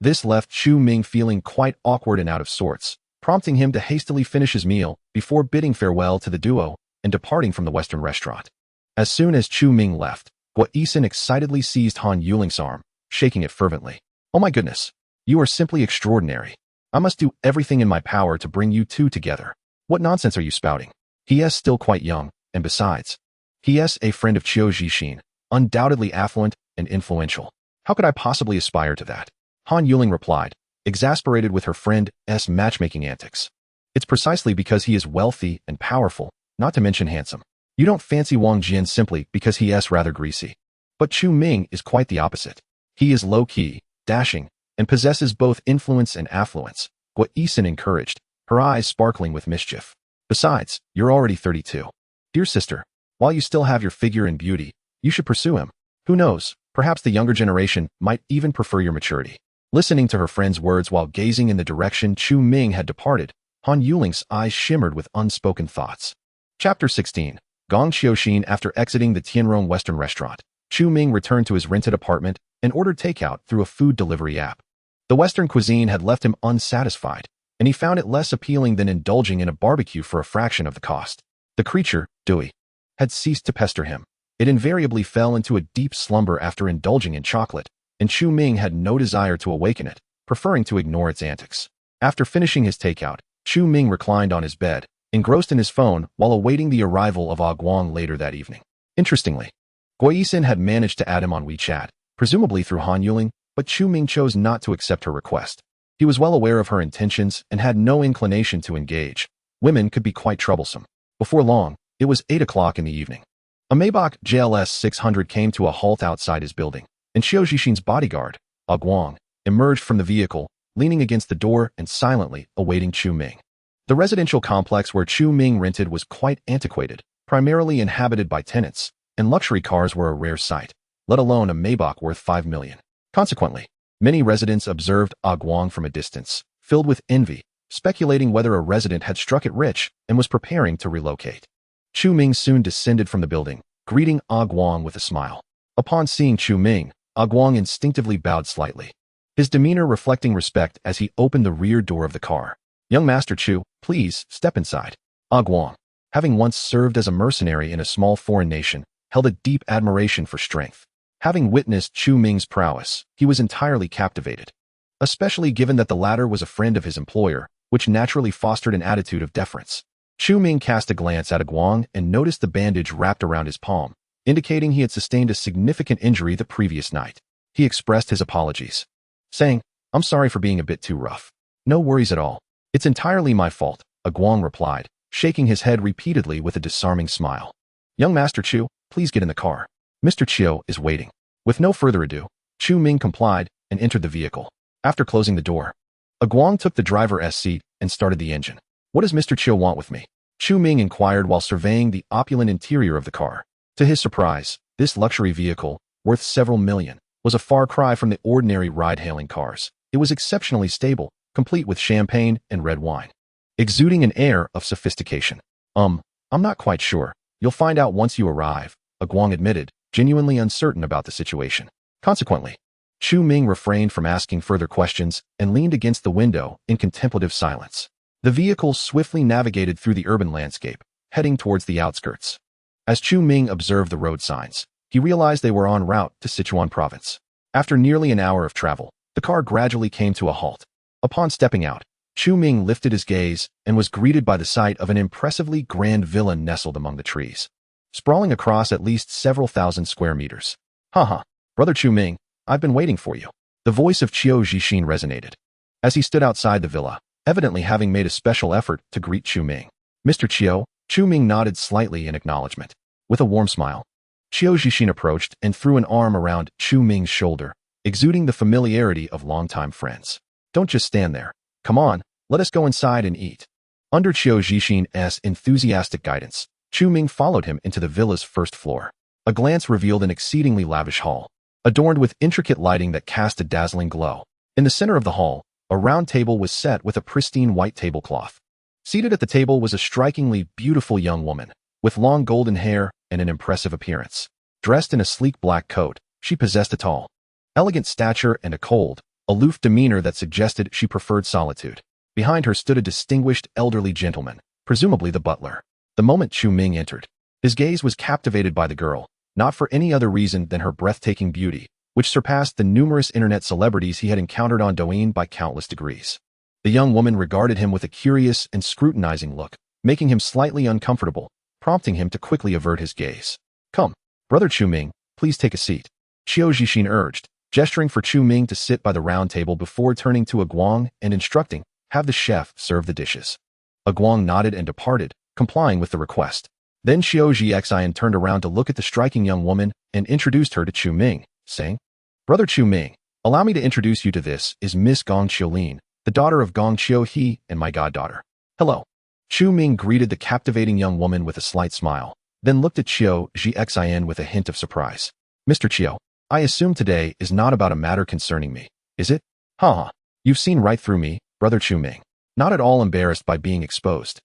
This left Chu Ming feeling quite awkward and out of sorts, prompting him to hastily finish his meal before bidding farewell to the duo and departing from the Western restaurant. As soon as Chu Ming left, Guo Yixin excitedly seized Han Yuling's arm, shaking it fervently. Oh my goodness, you are simply extraordinary. I must do everything in my power to bring you two together. What nonsense are you spouting? He is still quite young, and besides, he is a friend of Qiu Zixin, undoubtedly affluent and influential. How could I possibly aspire to that? Han Yuling replied, exasperated with her friend's matchmaking antics. It's precisely because he is wealthy and powerful, not to mention handsome. You don't fancy Wang Jian simply because he is rather greasy. But Chu Ming is quite the opposite. He is low-key, dashing, and possesses both influence and affluence. Guo Yixin encouraged, her eyes sparkling with mischief. Besides, you're already 32. Dear sister, while you still have your figure and beauty, you should pursue him. Who knows, perhaps the younger generation might even prefer your maturity. Listening to her friend's words while gazing in the direction Chu Ming had departed, Han Yuling's eyes shimmered with unspoken thoughts. Chapter 16. Gong Xiuxin. After exiting the Tianrong Western restaurant, Chu Ming returned to his rented apartment and ordered takeout through a food delivery app. The Western cuisine had left him unsatisfied, and he found it less appealing than indulging in a barbecue for a fraction of the cost. The creature, Dewey, had ceased to pester him. It invariably fell into a deep slumber after indulging in chocolate, and Chu Ming had no desire to awaken it, preferring to ignore its antics. After finishing his takeout, Chu Ming reclined on his bed, engrossed in his phone while awaiting the arrival of Ah Guang later that evening. Interestingly, Guo Yixin had managed to add him on WeChat, presumably through Han Yuling, but Chu Ming chose not to accept her request. He was well aware of her intentions and had no inclination to engage. Women could be quite troublesome. Before long, it was 8 o'clock in the evening. A Maybach JLS 600 came to a halt outside his building, and Qiu Zixin's bodyguard, Ah Guang, emerged from the vehicle, leaning against the door and silently awaiting Chu Ming. The residential complex where Chu Ming rented was quite antiquated, primarily inhabited by tenants, and luxury cars were a rare sight, let alone a Maybach worth 5 million. Consequently, many residents observed Ah Guang from a distance, filled with envy, speculating whether a resident had struck it rich and was preparing to relocate. Chu Ming soon descended from the building, greeting Ah Guang with a smile. Upon seeing Chu Ming, Ah Guang instinctively bowed slightly, his demeanor reflecting respect as he opened the rear door of the car. Young Master Chu, please step inside. Ah Guang, having once served as a mercenary in a small foreign nation, held a deep admiration for strength. Having witnessed Chu Ming's prowess, he was entirely captivated, especially given that the latter was a friend of his employer, which naturally fostered an attitude of deference. Chu Ming cast a glance at Ah Guang and noticed the bandage wrapped around his palm, indicating he had sustained a significant injury the previous night. He expressed his apologies, saying, I'm sorry for being a bit too rough. No worries at all. It's entirely my fault, Ah Guang replied, shaking his head repeatedly with a disarming smile. Young Master Chu, please get in the car. Mr. Chiu is waiting. With no further ado, Chu Ming complied and entered the vehicle. After closing the door, Guang took the driver's seat and started the engine. What does Mr. Chiu want with me? Chu Ming inquired while surveying the opulent interior of the car. To his surprise, this luxury vehicle, worth several million, was a far cry from the ordinary ride-hailing cars. It was exceptionally stable, complete with champagne and red wine, exuding an air of sophistication. I'm not quite sure. You'll find out once you arrive, Guang admitted, genuinely uncertain about the situation. Consequently, Chu Ming refrained from asking further questions and leaned against the window in contemplative silence. The vehicle swiftly navigated through the urban landscape, heading towards the outskirts. As Chu Ming observed the road signs, he realized they were en route to Sichuan province. After nearly an hour of travel, the car gradually came to a halt. Upon stepping out, Chu Ming lifted his gaze and was greeted by the sight of an impressively grand villa nestled among the trees, sprawling across at least several thousand square meters. Haha, brother Chu Ming, I've been waiting for you. The voice of Qiu Zhixin resonated as he stood outside the villa, evidently having made a special effort to greet Chu Ming. Mr. Qiu, Chu Ming nodded slightly in acknowledgement. With a warm smile, Qiu Zhixin approached and threw an arm around Chu Ming's shoulder, exuding the familiarity of longtime friends. Don't just stand there. Come on, let us go inside and eat. Under Qiu Zhixin's enthusiastic guidance, Chu Ming followed him into the villa's first floor. A glance revealed an exceedingly lavish hall, adorned with intricate lighting that cast a dazzling glow. In the center of the hall, a round table was set with a pristine white tablecloth. Seated at the table was a strikingly beautiful young woman, with long golden hair and an impressive appearance. Dressed in a sleek black coat, she possessed a tall, elegant stature and a cold, aloof demeanor that suggested she preferred solitude. Behind her stood a distinguished elderly gentleman, presumably the butler. The moment Chu Ming entered, his gaze was captivated by the girl, not for any other reason than her breathtaking beauty, which surpassed the numerous internet celebrities he had encountered on Douyin by countless degrees. The young woman regarded him with a curious and scrutinizing look, making him slightly uncomfortable, prompting him to quickly avert his gaze. Come, brother Chu Ming, please take a seat, Qiu Zhixin urged, gesturing for Chu Ming to sit by the round table before turning to Guang and instructing, have the chef serve the dishes. Guang nodded and departed, complying with the request. Then Qiu Zhixin turned around to look at the striking young woman and introduced her to Chu Ming, saying, Brother Chu Ming, allow me to introduce you to this is Miss Gong Qiulin, the daughter of Gong Qiu He and my goddaughter. Hello. Chu Ming greeted the captivating young woman with a slight smile, then looked at Qiu Zhixin with a hint of surprise. Mr. Qiu, I assume today is not about a matter concerning me, is it? Haha, you've seen right through me, brother Chu Ming. Not at all embarrassed by being exposed.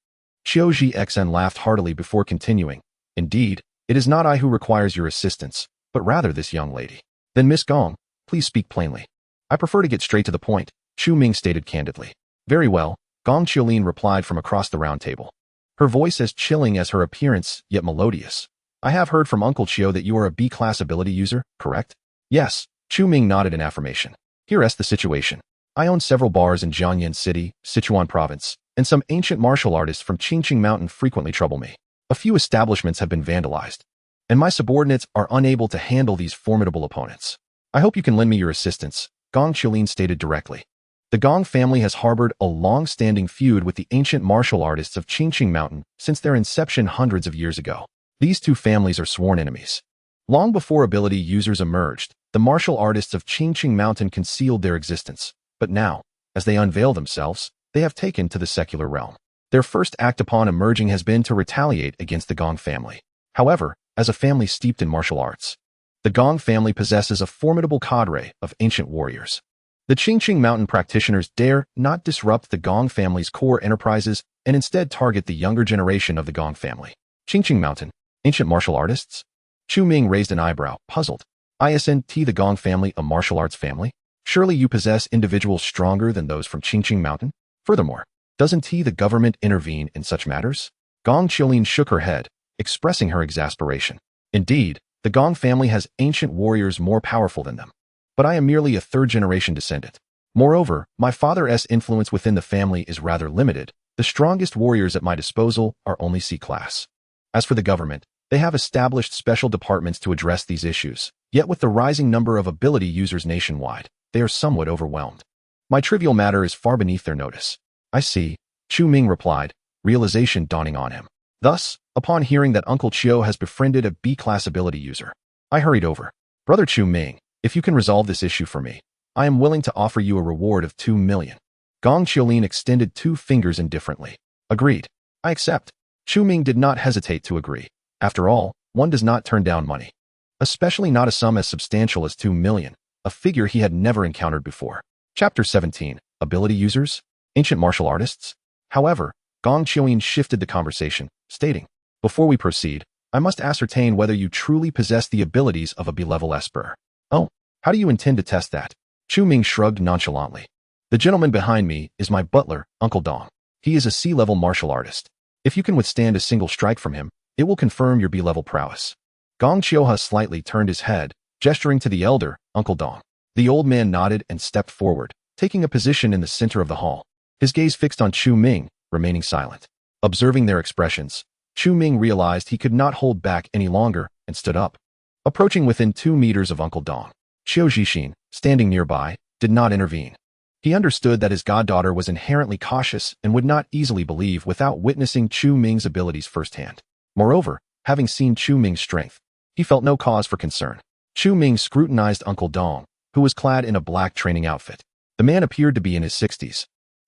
Qiu Zhixin laughed heartily before continuing. Indeed, it is not I who requires your assistance, but rather this young lady. Then Miss Gong, please speak plainly. I prefer to get straight to the point, Chu Ming stated candidly. Very well, Gong Qiulin replied from across the round table. Her voice as chilling as her appearance, yet melodious. I have heard from Uncle Qiu that you are a B-class ability user, correct? Yes, Chu Ming nodded in affirmation. Here's the situation. I own several bars in Jiangyan City, Sichuan province, and some ancient martial artists from Qingqing Mountain frequently trouble me. A few establishments have been vandalized, and my subordinates are unable to handle these formidable opponents. I hope you can lend me your assistance, Gong Qiulin stated directly. The Gong family has harbored a long-standing feud with the ancient martial artists of Qingqing Mountain since their inception hundreds of years ago. These two families are sworn enemies. Long before ability users emerged, the martial artists of Qingqing Mountain concealed their existence, but now, as they unveil themselves, they have taken to the secular realm. Their first act upon emerging has been to retaliate against the Gong family. However, as a family steeped in martial arts, the Gong family possesses a formidable cadre of ancient warriors. The Qingqing Mountain practitioners dare not disrupt the Gong family's core enterprises and instead target the younger generation of the Gong family. Qingqing Mountain, ancient martial artists? Chu Ming raised an eyebrow, puzzled. Isn't the Gong family a martial arts family? Surely you possess individuals stronger than those from Qingqing Mountain? Furthermore, doesn't the government intervene in such matters? Gong Qiulin shook her head, expressing her exasperation. Indeed, the Gong family has ancient warriors more powerful than them. But I am merely a third-generation descendant. Moreover, my father's influence within the family is rather limited. The strongest warriors at my disposal are only C-class. As for the government, they have established special departments to address these issues. Yet with the rising number of ability users nationwide, they are somewhat overwhelmed. My trivial matter is far beneath their notice. I see, Chu Ming replied, realization dawning on him. Thus, upon hearing that Uncle Chiu has befriended a B-class ability user, I hurried over. Brother Chu Ming, if you can resolve this issue for me, I am willing to offer you a reward of 2 million. Gong Qiulin extended 2 fingers indifferently. Agreed. I accept. Chu Ming did not hesitate to agree. After all, one does not turn down money. Especially not a sum as substantial as 2 million, a figure he had never encountered before. Chapter 17. Ability Users? Ancient Martial Artists? However, Gong Qiulin shifted the conversation, stating, before we proceed, I must ascertain whether you truly possess the abilities of a B-level Esper. Oh, how do you intend to test that? Chu Ming shrugged nonchalantly. The gentleman behind me is my butler, Uncle Dong. He is a C-level martial artist. If you can withstand a single strike from him, it will confirm your B-level prowess. Gong Qiuha slightly turned his head, gesturing to the elder, Uncle Dong. The old man nodded and stepped forward, taking a position in the center of the hall. His gaze fixed on Chu Ming, remaining silent. Observing their expressions, Chu Ming realized he could not hold back any longer and stood up. Approaching within 2 meters of Uncle Dong, Qiu Zixin, standing nearby, did not intervene. He understood that his goddaughter was inherently cautious and would not easily believe without witnessing Chu Ming's abilities firsthand. Moreover, having seen Chu Ming's strength, he felt no cause for concern. Chu Ming scrutinized Uncle Dong, who was clad in a black training outfit. The man appeared to be in his 60s,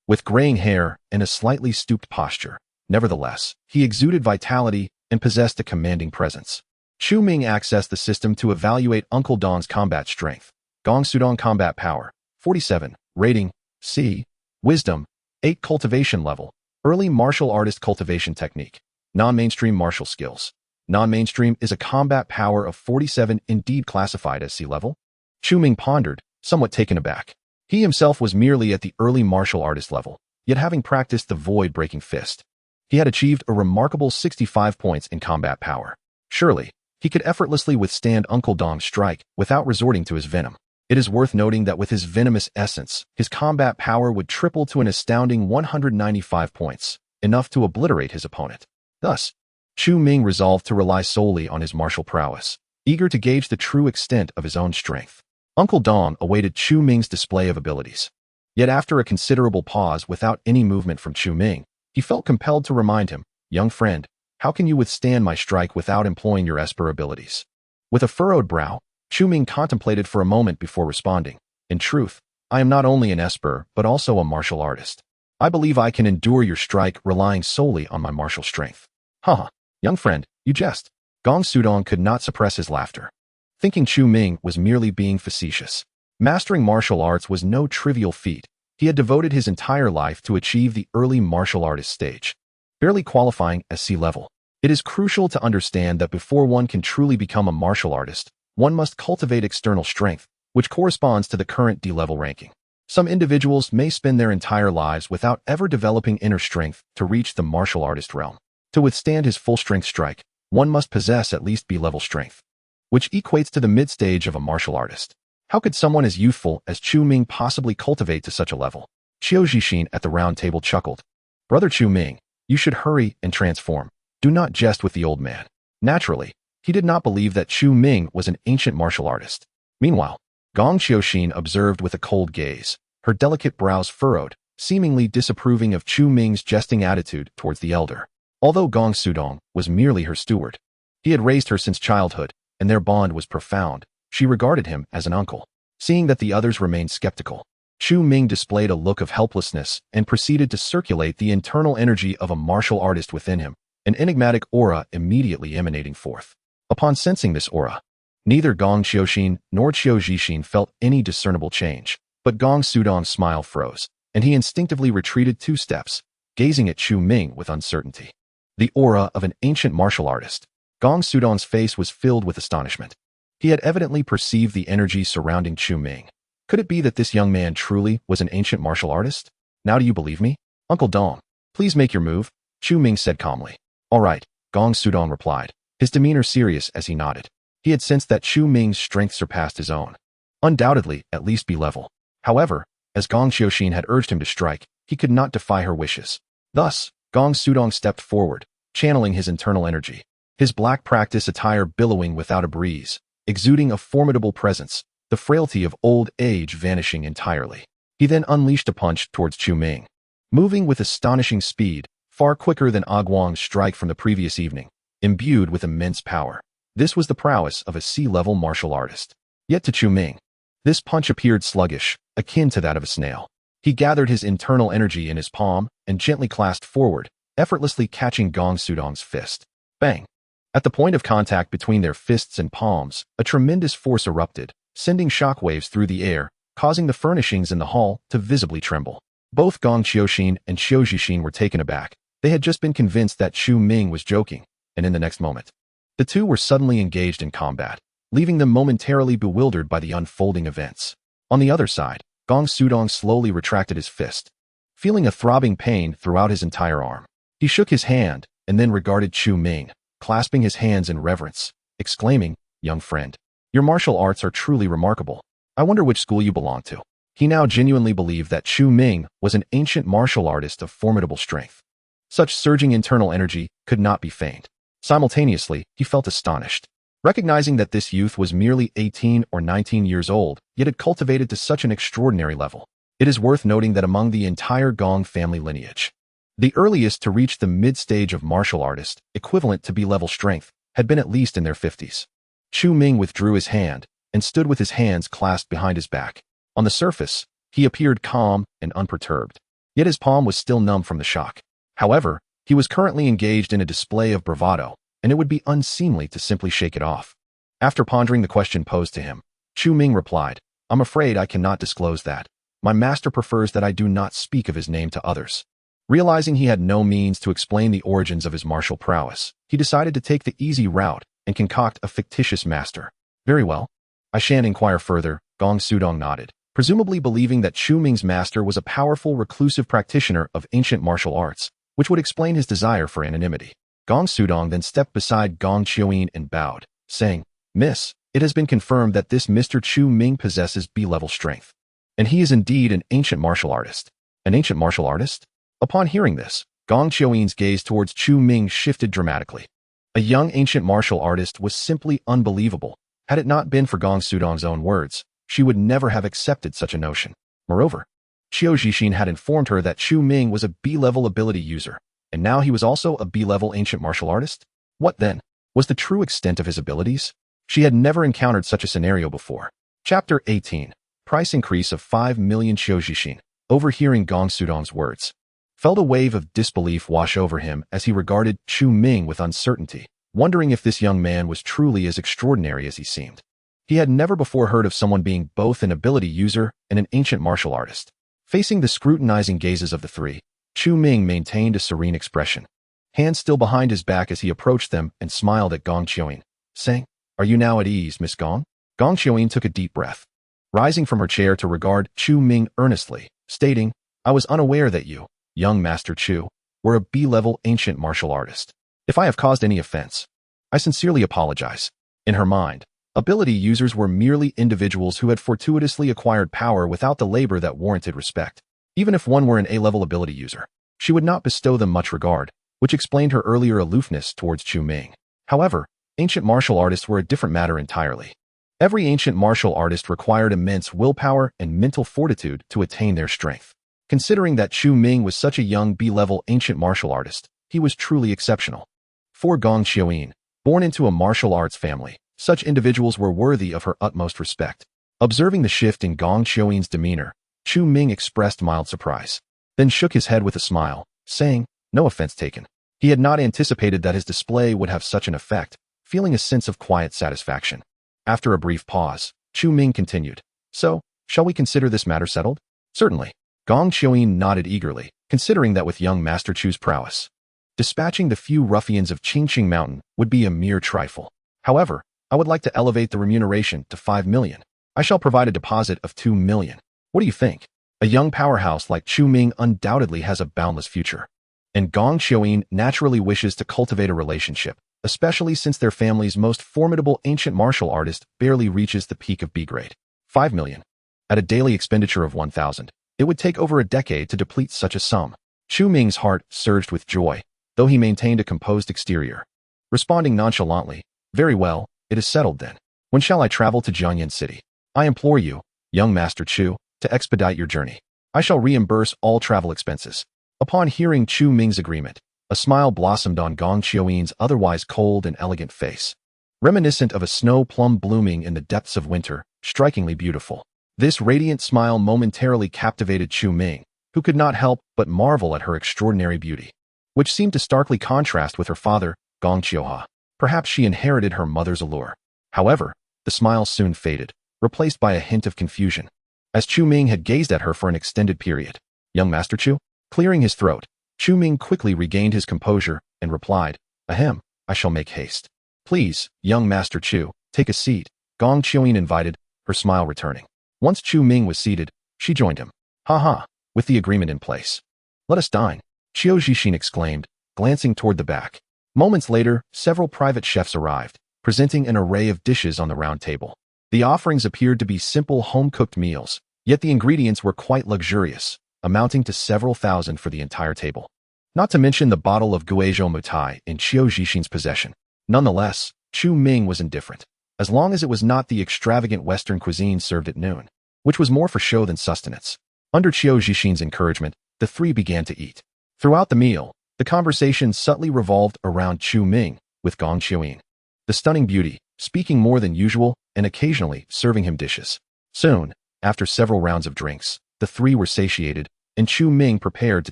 with graying hair and a slightly stooped posture. Nevertheless, he exuded vitality and possessed a commanding presence. Chu Ming accessed the system to evaluate Uncle Dong's combat strength. Gong Sudong combat power, 47, rating, C, wisdom, 8 cultivation level, early martial artist cultivation technique, non-mainstream martial skills. Non-mainstream is a combat power of 47 indeed classified as C level? Chu Ming pondered, somewhat taken aback. He himself was merely at the early martial artist level, yet having practiced the void-breaking fist, he had achieved a remarkable 65 points in combat power. Surely, he could effortlessly withstand Uncle Dong's strike without resorting to his venom. It is worth noting that with his venomous essence, his combat power would triple to an astounding 195 points, enough to obliterate his opponent. Thus, Chu Ming resolved to rely solely on his martial prowess, eager to gauge the true extent of his own strength. Uncle Dong awaited Chu Ming's display of abilities. Yet after a considerable pause without any movement from Chu Ming, he felt compelled to remind him, young friend, how can you withstand my strike without employing your Esper abilities? With a furrowed brow, Chu Ming contemplated for a moment before responding. In truth, I am not only an Esper, but also a martial artist. I believe I can endure your strike relying solely on my martial strength. Haha, young friend, you jest. Gong Sudong could not suppress his laughter, thinking Chu Ming was merely being facetious. Mastering martial arts was no trivial feat. He had devoted his entire life to achieve the early martial artist stage, barely qualifying as C level. It is crucial to understand that before one can truly become a martial artist, one must cultivate external strength, which corresponds to the current D-level ranking. Some individuals may spend their entire lives without ever developing inner strength to reach the martial artist realm. To withstand his full-strength strike, one must possess at least B-level strength, which equates to the mid-stage of a martial artist. How could someone as youthful as Chu Ming possibly cultivate to such a level? Qiu Zixin at the round table chuckled. Brother Chu Ming, you should hurry and transform. Do not jest with the old man. Naturally, he did not believe that Chu Ming was an ancient martial artist. Meanwhile, Gong Qiuxin observed with a cold gaze, her delicate brows furrowed, seemingly disapproving of Chu Ming's jesting attitude towards the elder. Although Gong Sudong was merely her steward, he had raised her since childhood, and their bond was profound. She regarded him as an uncle. Seeing that the others remained skeptical, Chu Ming displayed a look of helplessness and proceeded to circulate the internal energy of a martial artist within him, an enigmatic aura immediately emanating forth. Upon sensing this aura, neither Gong Qiuxin nor Qiu Zixin felt any discernible change, but Gong Sudong's smile froze, and he instinctively retreated 2 steps, gazing at Chu Ming with uncertainty. The aura of an ancient martial artist. Gong Sudong's face was filled with astonishment. He had evidently perceived the energy surrounding Chu Ming. Could it be that this young man truly was an ancient martial artist? Now do you believe me? Uncle Dong, please make your move, Chu Ming said calmly. All right, Gong Sudong replied, his demeanor serious as he nodded. He had sensed that Chu Ming's strength surpassed his own. Undoubtedly, at least B-level. However, as Gong Qiuxin had urged him to strike, he could not defy her wishes. Thus, Gong Sudong stepped forward, channeling his internal energy, his black practice attire billowing without a breeze, exuding a formidable presence, the frailty of old age vanishing entirely. He then unleashed a punch towards Chu Ming. Moving with astonishing speed, far quicker than Guang's strike from the previous evening, imbued with immense power. This was the prowess of a sea-level martial artist. Yet to Chu Ming, this punch appeared sluggish, akin to that of a snail. He gathered his internal energy in his palm and gently clasped forward, effortlessly catching Gong Sudong's fist. Bang! At the point of contact between their fists and palms, a tremendous force erupted, sending shockwaves through the air, causing the furnishings in the hall to visibly tremble. Both Gong Qiuxin and Qiu Zhixin were taken aback. They had just been convinced that Chu Ming was joking, and in the next moment, the two were suddenly engaged in combat, leaving them momentarily bewildered by the unfolding events. On the other side, Gong Sudong slowly retracted his fist, feeling a throbbing pain throughout his entire arm. He shook his hand and then regarded Chu Ming, clasping his hands in reverence, exclaiming, "Young friend, your martial arts are truly remarkable. I wonder which school you belong to." He now genuinely believed that Chu Ming was an ancient martial artist of formidable strength. Such surging internal energy could not be feigned. Simultaneously, he felt astonished, recognizing that this youth was merely 18 or 19 years old, yet had cultivated to such an extraordinary level. It is worth noting that among the entire Gong family lineage, the earliest to reach the mid-stage of martial artist, equivalent to B-level strength, had been at least in their 50s. Chu Ming withdrew his hand and stood with his hands clasped behind his back. On the surface, he appeared calm and unperturbed, yet his palm was still numb from the shock. However, he was currently engaged in a display of bravado, and it would be unseemly to simply shake it off. After pondering the question posed to him, Chu Ming replied, "I'm afraid I cannot disclose that. My master prefers that I do not speak of his name to others." Realizing he had no means to explain the origins of his martial prowess, he decided to take the easy route and concoct a fictitious master. "Very well. I shan't inquire further," Gong Sudong nodded, presumably believing that Chu Ming's master was a powerful reclusive practitioner of ancient martial arts, which would explain his desire for anonymity. Gong Sudong then stepped beside Gong Qiuyin and bowed, saying, "Miss, it has been confirmed that this Mr. Chu Ming possesses B-level strength. And he is indeed an ancient martial artist." "An ancient martial artist?" Upon hearing this, Gong Qiuyin's gaze towards Chu Ming shifted dramatically. A young ancient martial artist was simply unbelievable. Had it not been for Gong Sudong's own words, she would never have accepted such a notion. Moreover, Qiu Zhixin had informed her that Chu Ming was a B-level ability user, and now he was also a B-level ancient martial artist? What then was the true extent of his abilities? She had never encountered such a scenario before. Chapter 18. Price increase of 5 million. Qiu Zhixin, overhearing Gong Sudong's words, felt a wave of disbelief wash over him as he regarded Chu Ming with uncertainty, wondering if this young man was truly as extraordinary as he seemed. He had never before heard of someone being both an ability user and an ancient martial artist. Facing the scrutinizing gazes of the three, Chu Ming maintained a serene expression, hands still behind his back as he approached them and smiled at Gong Qiuyin, saying, "Are you now at ease, Miss Gong?" Gong Qiuyin took a deep breath, rising from her chair to regard Chu Ming earnestly, stating, "I was unaware that you, young Master Chu, were a B-level ancient martial artist. If I have caused any offense, I sincerely apologize." In her mind, ability users were merely individuals who had fortuitously acquired power without the labor that warranted respect. Even if one were an A-level ability user, she would not bestow them much regard, which explained her earlier aloofness towards Chu Ming. However, ancient martial artists were a different matter entirely. Every ancient martial artist required immense willpower and mental fortitude to attain their strength. Considering that Chu Ming was such a young B-level ancient martial artist, he was truly exceptional. For Gong Qiuyin, born into a martial arts family, such individuals were worthy of her utmost respect. Observing the shift in Gong Qiuyin's demeanor, Chu Ming expressed mild surprise, then shook his head with a smile, saying, "No offense taken." He had not anticipated that his display would have such an effect, feeling a sense of quiet satisfaction. After a brief pause, Chu Ming continued, "So, shall we consider this matter settled?" "Certainly." Gong Qiuyin nodded eagerly, considering that with young Master Chu's prowess, dispatching the few ruffians of Qingqing Mountain would be a mere trifle. "However, I would like to elevate the remuneration to 5 million. I shall provide a deposit of 2 million. What do you think? A young powerhouse like Chu Ming undoubtedly has a boundless future. And Gong Qiuyin naturally wishes to cultivate a relationship, especially since their family's most formidable ancient martial artist barely reaches the peak of B grade. 5 million. At a daily expenditure of 1,000, it would take over a decade to deplete such a sum. Chu Ming's heart surged with joy, though he maintained a composed exterior. Responding nonchalantly, "Very well, it is settled then. When shall I travel to Jiangyan City? I implore you, young Master Chu, to expedite your journey. I shall reimburse all travel expenses." Upon hearing Chu Ming's agreement, A smile blossomed on Gong Qiuyin's otherwise cold and elegant face, reminiscent of a snow plum blooming in the depths of winter, strikingly beautiful. This radiant smile momentarily captivated Chu Ming, who could not help but marvel at her extraordinary beauty, which seemed to starkly contrast with her father, Gong Qiuha. Perhaps she inherited her mother's allure. However, the smile soon faded, replaced by a hint of confusion, as Chu Ming had gazed at her for an extended period. Young Master Chu? Clearing his throat, Chu Ming quickly regained his composure and replied, Ahem, I shall make haste. Please, young Master Chu, take a seat, Gong Qiuyin invited, her smile returning. Once Chu Ming was seated, she joined him. Ha ha, with the agreement in place. Let us dine, Qiu Zixin exclaimed, glancing toward the back. Moments later, several private chefs arrived, presenting an array of dishes on the round table. The offerings appeared to be simple home-cooked meals, yet the ingredients were quite luxurious, amounting to several thousand for the entire table. Not to mention the bottle of Guizhou Mutai in Qiu Zixin's possession. Nonetheless, Chu Ming was indifferent, as long as it was not the extravagant Western cuisine served at noon, which was more for show than sustenance. Under Qiu Zixin's encouragement, the three began to eat. Throughout the meal, the conversation subtly revolved around Chu Ming, with Gong Qiuyin, the stunning beauty, speaking more than usual and occasionally serving him dishes. Soon, after several rounds of drinks, the three were satiated, and Chu Ming prepared to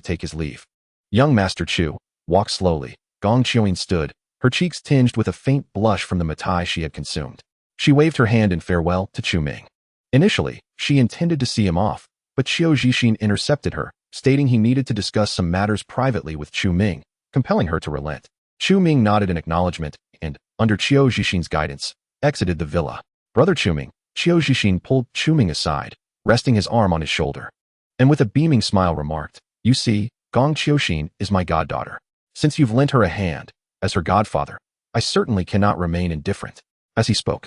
take his leave. Young Master Chu, walk slowly. Gong Qiuyin stood, her cheeks tinged with a faint blush from the matai she had consumed. She waved her hand in farewell to Chu Ming. Initially, she intended to see him off, but Qiu Zixin intercepted her, stating he needed to discuss some matters privately with Chu Ming, compelling her to relent. Chu Ming nodded in acknowledgement and, under Qiu Zixin's guidance, exited the villa. Brother Chu Ming, Qiu Zixin pulled Chu Ming aside, resting his arm on his shoulder, and with a beaming smile remarked, You see, Gong Qiuxin is my goddaughter. Since you've lent her a hand, as her godfather, I certainly cannot remain indifferent. As he spoke,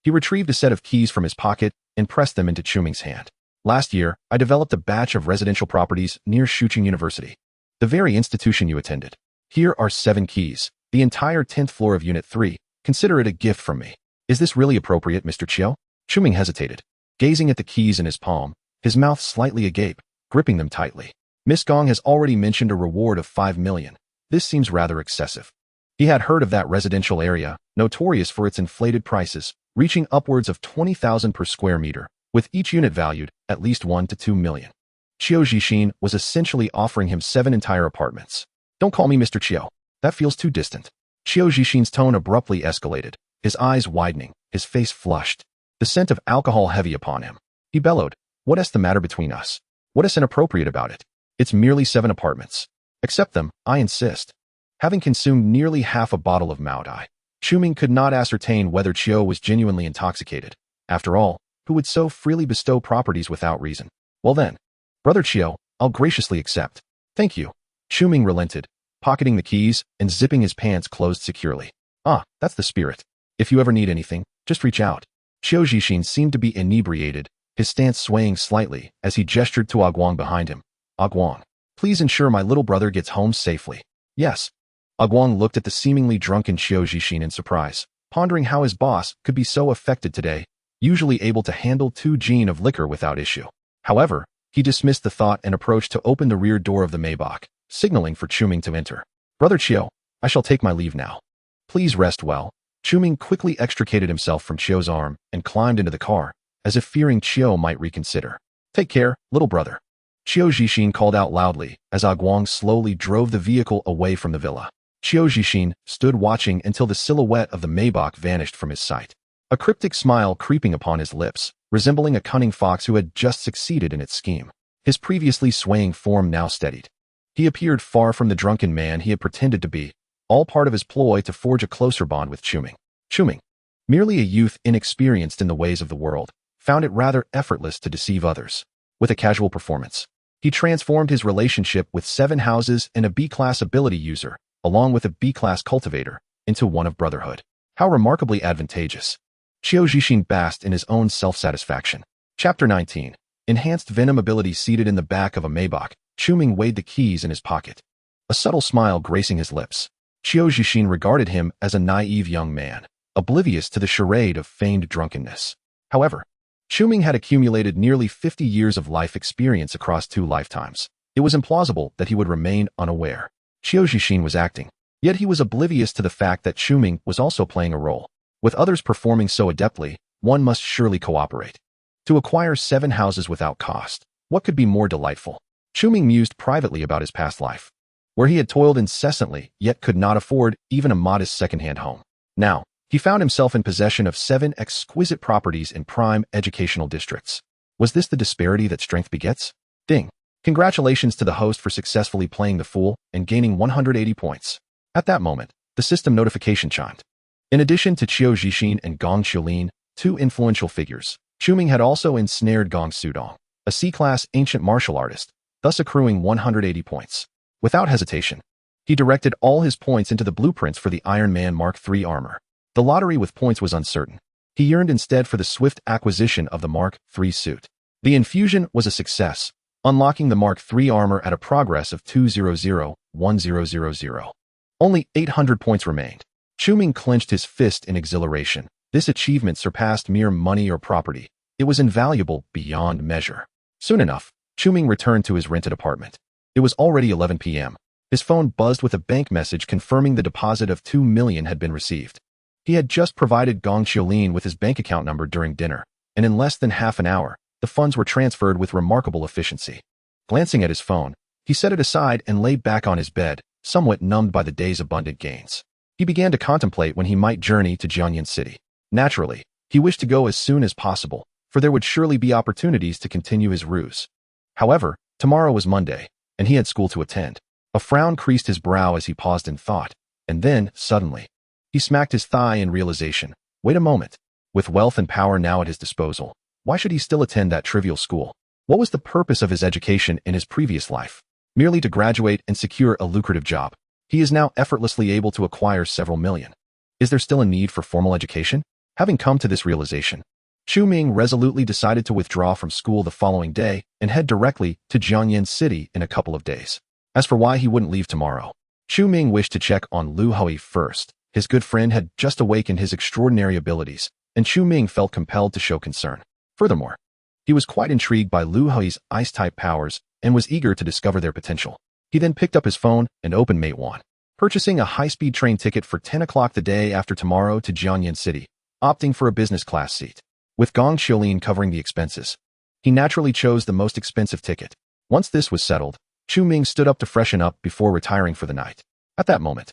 he retrieved a set of keys from his pocket and pressed them into Chu Ming's hand. Last year, I developed a batch of residential properties near Shuqing University, the very institution you attended. Here are 7 keys, the entire 10th floor of Unit 3. Consider it a gift from me. Is this really appropriate, Mr. Qiu? Chu Ming hesitated, gazing at the keys in his palm, his mouth slightly agape, gripping them tightly. Miss Gong has already mentioned a reward of 5 million. This seems rather excessive. He had heard of that residential area, notorious for its inflated prices, reaching upwards of 20,000 per square meter, with each unit valued at least 1 to 2 million. Qiu Zixin was essentially offering him 7 entire apartments. Don't call me Mr. Qiu. That feels too distant. Qiu Zixin's tone abruptly escalated, his eyes widening, his face flushed, the scent of alcohol heavy upon him. He bellowed, What is the matter between us? What is inappropriate about it? It's merely 7 apartments. Accept them, I insist. Having consumed nearly half a bottle of Maodai, Chu Ming could not ascertain whether Qiu was genuinely intoxicated. After all, who would so freely bestow properties without reason? Well then, Brother Qiu, I'll graciously accept. Thank you. Chu Ming relented, pocketing the keys and zipping his pants closed securely. Ah, that's the spirit. If you ever need anything, just reach out. Qiu Zixin seemed to be inebriated, his stance swaying slightly as he gestured to Guang behind him. Guang, please ensure my little brother gets home safely. Yes. Guang looked at the seemingly drunken Qiu Zixin in surprise, pondering how his boss could be so affected today, usually able to handle 2 gin of liquor without issue. However, he dismissed the thought and approached to open the rear door of the Maybach, signaling for Chu Ming to enter. Brother Qiu, I shall take my leave now. Please rest well. Chu Ming quickly extricated himself from Qiu's arm and climbed into the car, as if fearing Qiu might reconsider. Take care, little brother. Qiu Zixin called out loudly as Guang slowly drove the vehicle away from the villa. Qiu Zixin stood watching until the silhouette of the Maybach vanished from his sight, a cryptic smile creeping upon his lips, resembling a cunning fox who had just succeeded in its scheme. His previously swaying form now steadied. He appeared far from the drunken man he had pretended to be, all part of his ploy to forge a closer bond with Chu Ming. Chu Ming, merely a youth inexperienced in the ways of the world, found it rather effortless to deceive others. With a casual performance, he transformed his relationship with 7 houses and a B-class ability user, along with a B-class cultivator, into one of brotherhood. How remarkably advantageous. Qiu Zixin basked in his own self-satisfaction. Chapter 19. Enhanced Venom ability. Seated in the back of a Maybach, Chu Ming weighed the keys in his pocket, a subtle smile gracing his lips. Qiu Zixin regarded him as a naive young man, oblivious to the charade of feigned drunkenness. However, Chu Ming had accumulated nearly 50 years of life experience across 2 lifetimes. It was implausible that he would remain unaware. Qiu Zixin was acting. Yet he was oblivious to the fact that Chu Ming was also playing a role. With others performing so adeptly, one must surely cooperate. To acquire 7 houses without cost, what could be more delightful? Chu Ming mused privately about his past life, where he had toiled incessantly yet could not afford even a modest second-hand home. Now, he found himself in possession of 7 exquisite properties in prime educational districts. Was this the disparity that strength begets? Ding! Congratulations to the host for successfully playing the fool and gaining 180 points. At that moment, the system notification chimed. In addition to Qiu Zixin and Gong Qiulin, 2 influential figures, Chu Ming had also ensnared Gong Sudong, a C-class ancient martial artist, thus accruing 180 points. Without hesitation, he directed all his points into the blueprints for the Iron-Man Mark III armor. The lottery with points was uncertain. He yearned instead for the swift acquisition of the Mark III suit. The infusion was a success, unlocking the Mark III armor at a progress of 200-1000. Only 800 points remained. Chu Ming clenched his fist in exhilaration. This achievement surpassed mere money or property. It was invaluable beyond measure. Soon enough, Chu Ming returned to his rented apartment. It was already 11 p.m. His phone buzzed with a bank message confirming the deposit of 2 million had been received. He had just provided Gong Qiulin with his bank account number during dinner, and in less than half an hour, the funds were transferred with remarkable efficiency. Glancing at his phone, he set it aside and lay back on his bed, somewhat numbed by the day's abundant gains. He began to contemplate when he might journey to Jiangyan City. Naturally, he wished to go as soon as possible, for there would surely be opportunities to continue his ruse. However, tomorrow was Monday, and he had school to attend. A frown creased his brow as he paused in thought, and then, suddenly, he smacked his thigh in realization. Wait a moment. With wealth and power now at his disposal, why should he still attend that trivial school? What was the purpose of his education in his previous life? Merely to graduate and secure a lucrative job. He is now effortlessly able to acquire several million. Is there still a need for formal education? Having come to this realization, Chu Ming resolutely decided to withdraw from school the following day and head directly to Jiangyan City in a couple of days. As for why he wouldn't leave tomorrow, Chu Ming wished to check on Lu Hui first. His good friend had just awakened his extraordinary abilities, and Chu Ming felt compelled to show concern. Furthermore, he was quite intrigued by Lu Hui's ice-type powers and was eager to discover their potential. He then picked up his phone and opened Meituan, purchasing a high-speed train ticket for 10 o'clock the day after tomorrow to Jiangyan City, opting for a business class seat. With Gong Qiulin covering the expenses, he naturally chose the most expensive ticket. Once this was settled, Chu Ming stood up to freshen up before retiring for the night. At that moment,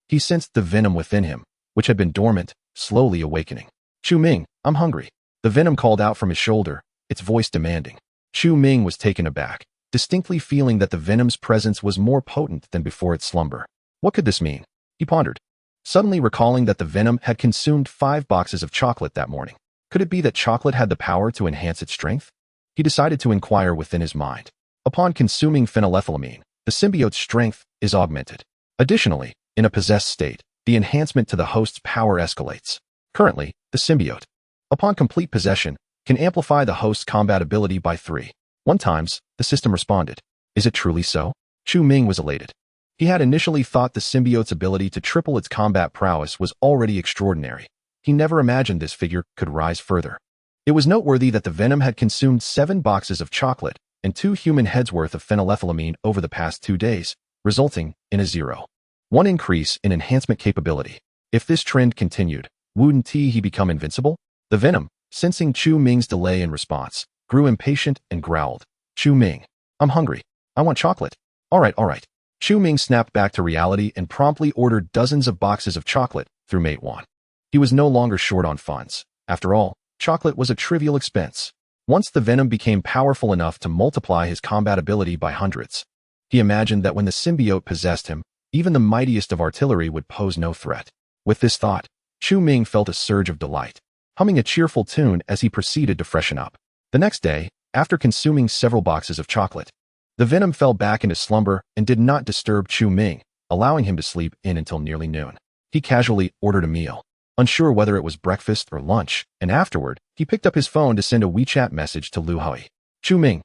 he sensed the venom within him, which had been dormant, slowly awakening. Chu Ming, I'm hungry. The venom called out from his shoulder, its voice demanding. Chu Ming was taken aback, distinctly feeling that the venom's presence was more potent than before its slumber. What could this mean? He pondered, suddenly recalling that the venom had consumed 5 boxes of chocolate that morning. Could it be that chocolate had the power to enhance its strength? He decided to inquire within his mind. Upon consuming phenylethylamine, the symbiote's strength is augmented. Additionally, in a possessed state, the enhancement to the host's power escalates. Currently, the symbiote, upon complete possession, can amplify the host's combat ability by 3. 1 times, the system responded. Is it truly so? Chu Ming was elated. He had initially thought the symbiote's ability to triple its combat prowess was already extraordinary. He never imagined this figure could rise further. It was noteworthy that the venom had consumed 7 boxes of chocolate and 2 human heads worth of phenylethylamine over the past 2 days, resulting in a 0.1 increase in enhancement capability. If this trend continued, wouldn't he become invincible? The venom, sensing Chu Ming's delay in response, grew impatient and growled. Chu Ming, I'm hungry. I want chocolate. All right. Chu Ming snapped back to reality and promptly ordered dozens of boxes of chocolate through Meituan. He was no longer short on funds. After all, chocolate was a trivial expense. Once the venom became powerful enough to multiply his combat ability by hundreds, he imagined that when the symbiote possessed him, even the mightiest of artillery would pose no threat. With this thought, Chu Ming felt a surge of delight, humming a cheerful tune as he proceeded to freshen up. The next day, after consuming several boxes of chocolate, the venom fell back into slumber and did not disturb Chu Ming, allowing him to sleep in until nearly noon. He casually ordered a meal, unsure whether it was breakfast or lunch, and afterward, he picked up his phone to send a WeChat message to Lu Hui. Chu Ming,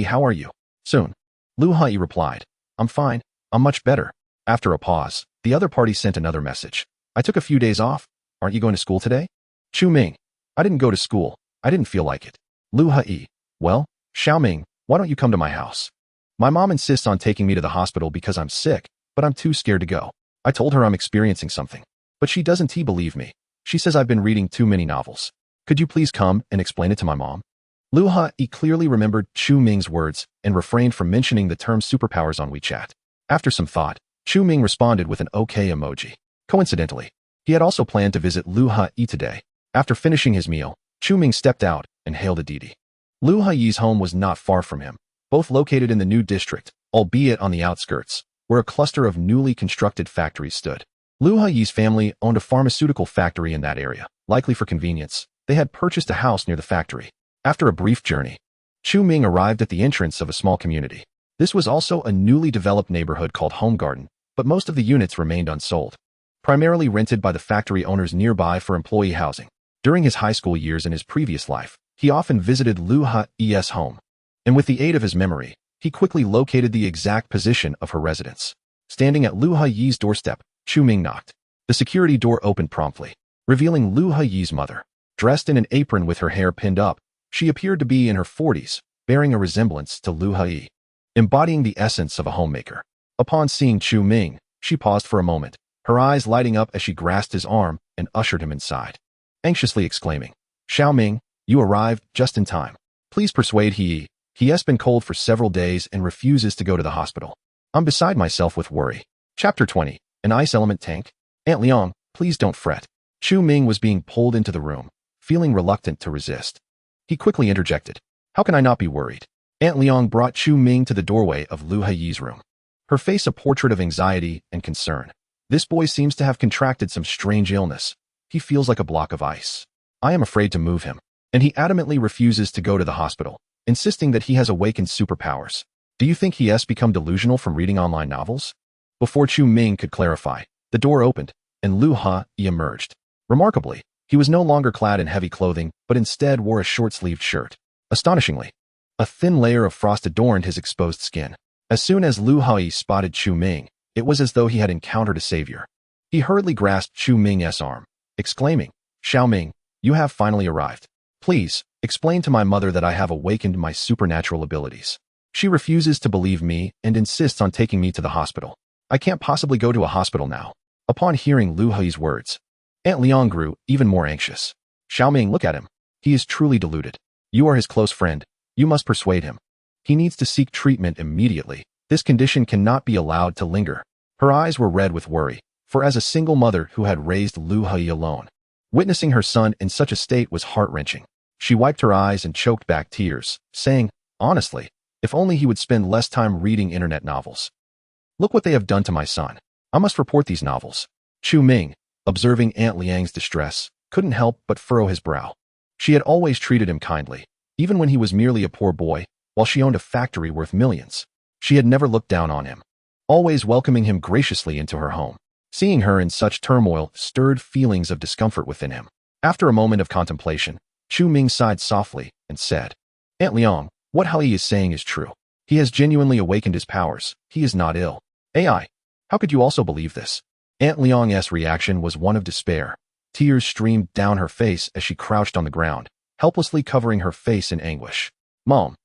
how are you? Soon. Lu Hui replied, I'm fine, I'm much better. After a pause, the other party sent another message. I took a few days off. Aren't you going to school today? Chu Ming, I didn't go to school. I didn't feel like it. Lu Hui, well, Xiao Ming, why don't you come to my house? My mom insists on taking me to the hospital because I'm sick, but I'm too scared to go. I told her I'm experiencing something, but she doesn't believe me. She says I've been reading too many novels. Could you please come and explain it to my mom? Lu Hai clearly remembered Chu Ming's words and refrained from mentioning the term superpowers on WeChat. After some thought, Chu Ming responded with an OK emoji. Coincidentally, he had also planned to visit Lu Hai today. After finishing his meal, Chu Ming stepped out and hailed a Didi. Lu Hai's home was not far from him, both located in the new district, albeit on the outskirts, where a cluster of newly constructed factories stood. Lu Hai's family owned a pharmaceutical factory in that area. Likely for convenience, they had purchased a house near the factory. After a brief journey, Chu Ming arrived at the entrance of a small community. This was also a newly developed neighborhood called Home Garden, but most of the units remained unsold, primarily rented by the factory owners nearby for employee housing. During his high school years and his previous life, he often visited Lu Hai's home, and with the aid of his memory, he quickly located the exact position of her residence. Standing at Lu Hai's doorstep, Chu Ming knocked. The security door opened promptly, revealing Lu Hai's mother. Dressed in an apron with her hair pinned up, she appeared to be in her 40s, bearing a resemblance to Lu Hai, embodying the essence of a homemaker. Upon seeing Chu Ming, she paused for a moment, her eyes lighting up as she grasped his arm and ushered him inside, anxiously exclaiming, "Xiao Ming, you arrived just in time. Please persuade he has been cold for several days and refuses to go to the hospital. I'm beside myself with worry." Chapter 20. An ice element tank? Aunt Liang, please don't fret. Chu Ming was being pulled into the room, feeling reluctant to resist. He quickly interjected, "How can I not be worried?" Aunt Liang brought Chu Ming to the doorway of Lu Hai's room, her face a portrait of anxiety and concern. "This boy seems to have contracted some strange illness. He feels like a block of ice. I am afraid to move him, and he adamantly refuses to go to the hospital, insisting that he has awakened superpowers. Do you think he has become delusional from reading online novels?" Before Chu Ming could clarify, the door opened, and Lu Hai emerged. Remarkably, he was no longer clad in heavy clothing, but instead wore a short-sleeved shirt. Astonishingly, a thin layer of frost adorned his exposed skin. As soon as Lu Hai spotted Chu Ming, it was as though he had encountered a savior. He hurriedly grasped Chu Ming's arm, exclaiming, "Xiao Ming, you have finally arrived. Please, explain to my mother that I have awakened my supernatural abilities. She refuses to believe me and insists on taking me to the hospital. I can't possibly go to a hospital now." Upon hearing Lu Hai's words, Aunt Liang grew even more anxious. "Xiao Ming, look at him. He is truly deluded. You are his close friend. You must persuade him. He needs to seek treatment immediately. This condition cannot be allowed to linger." Her eyes were red with worry, for as a single mother who had raised Lu Hai alone, witnessing her son in such a state was heart-wrenching. She wiped her eyes and choked back tears, saying, "Honestly, if only he would spend less time reading internet novels. Look what they have done to my son. I must report these novels." Chu Ming, observing Aunt Liang's distress, couldn't help but furrow his brow. She had always treated him kindly, even when he was merely a poor boy, while she owned a factory worth millions. She had never looked down on him, always welcoming him graciously into her home. Seeing her in such turmoil stirred feelings of discomfort within him. After a moment of contemplation, Chu Ming sighed softly and said, "Aunt Liang, what Hai is saying is true. He has genuinely awakened his powers. He is not ill." "Ai, how could you also believe this?" Aunt Liang's reaction was one of despair. Tears streamed down her face as she crouched on the ground, helplessly covering her face in anguish. "Mom."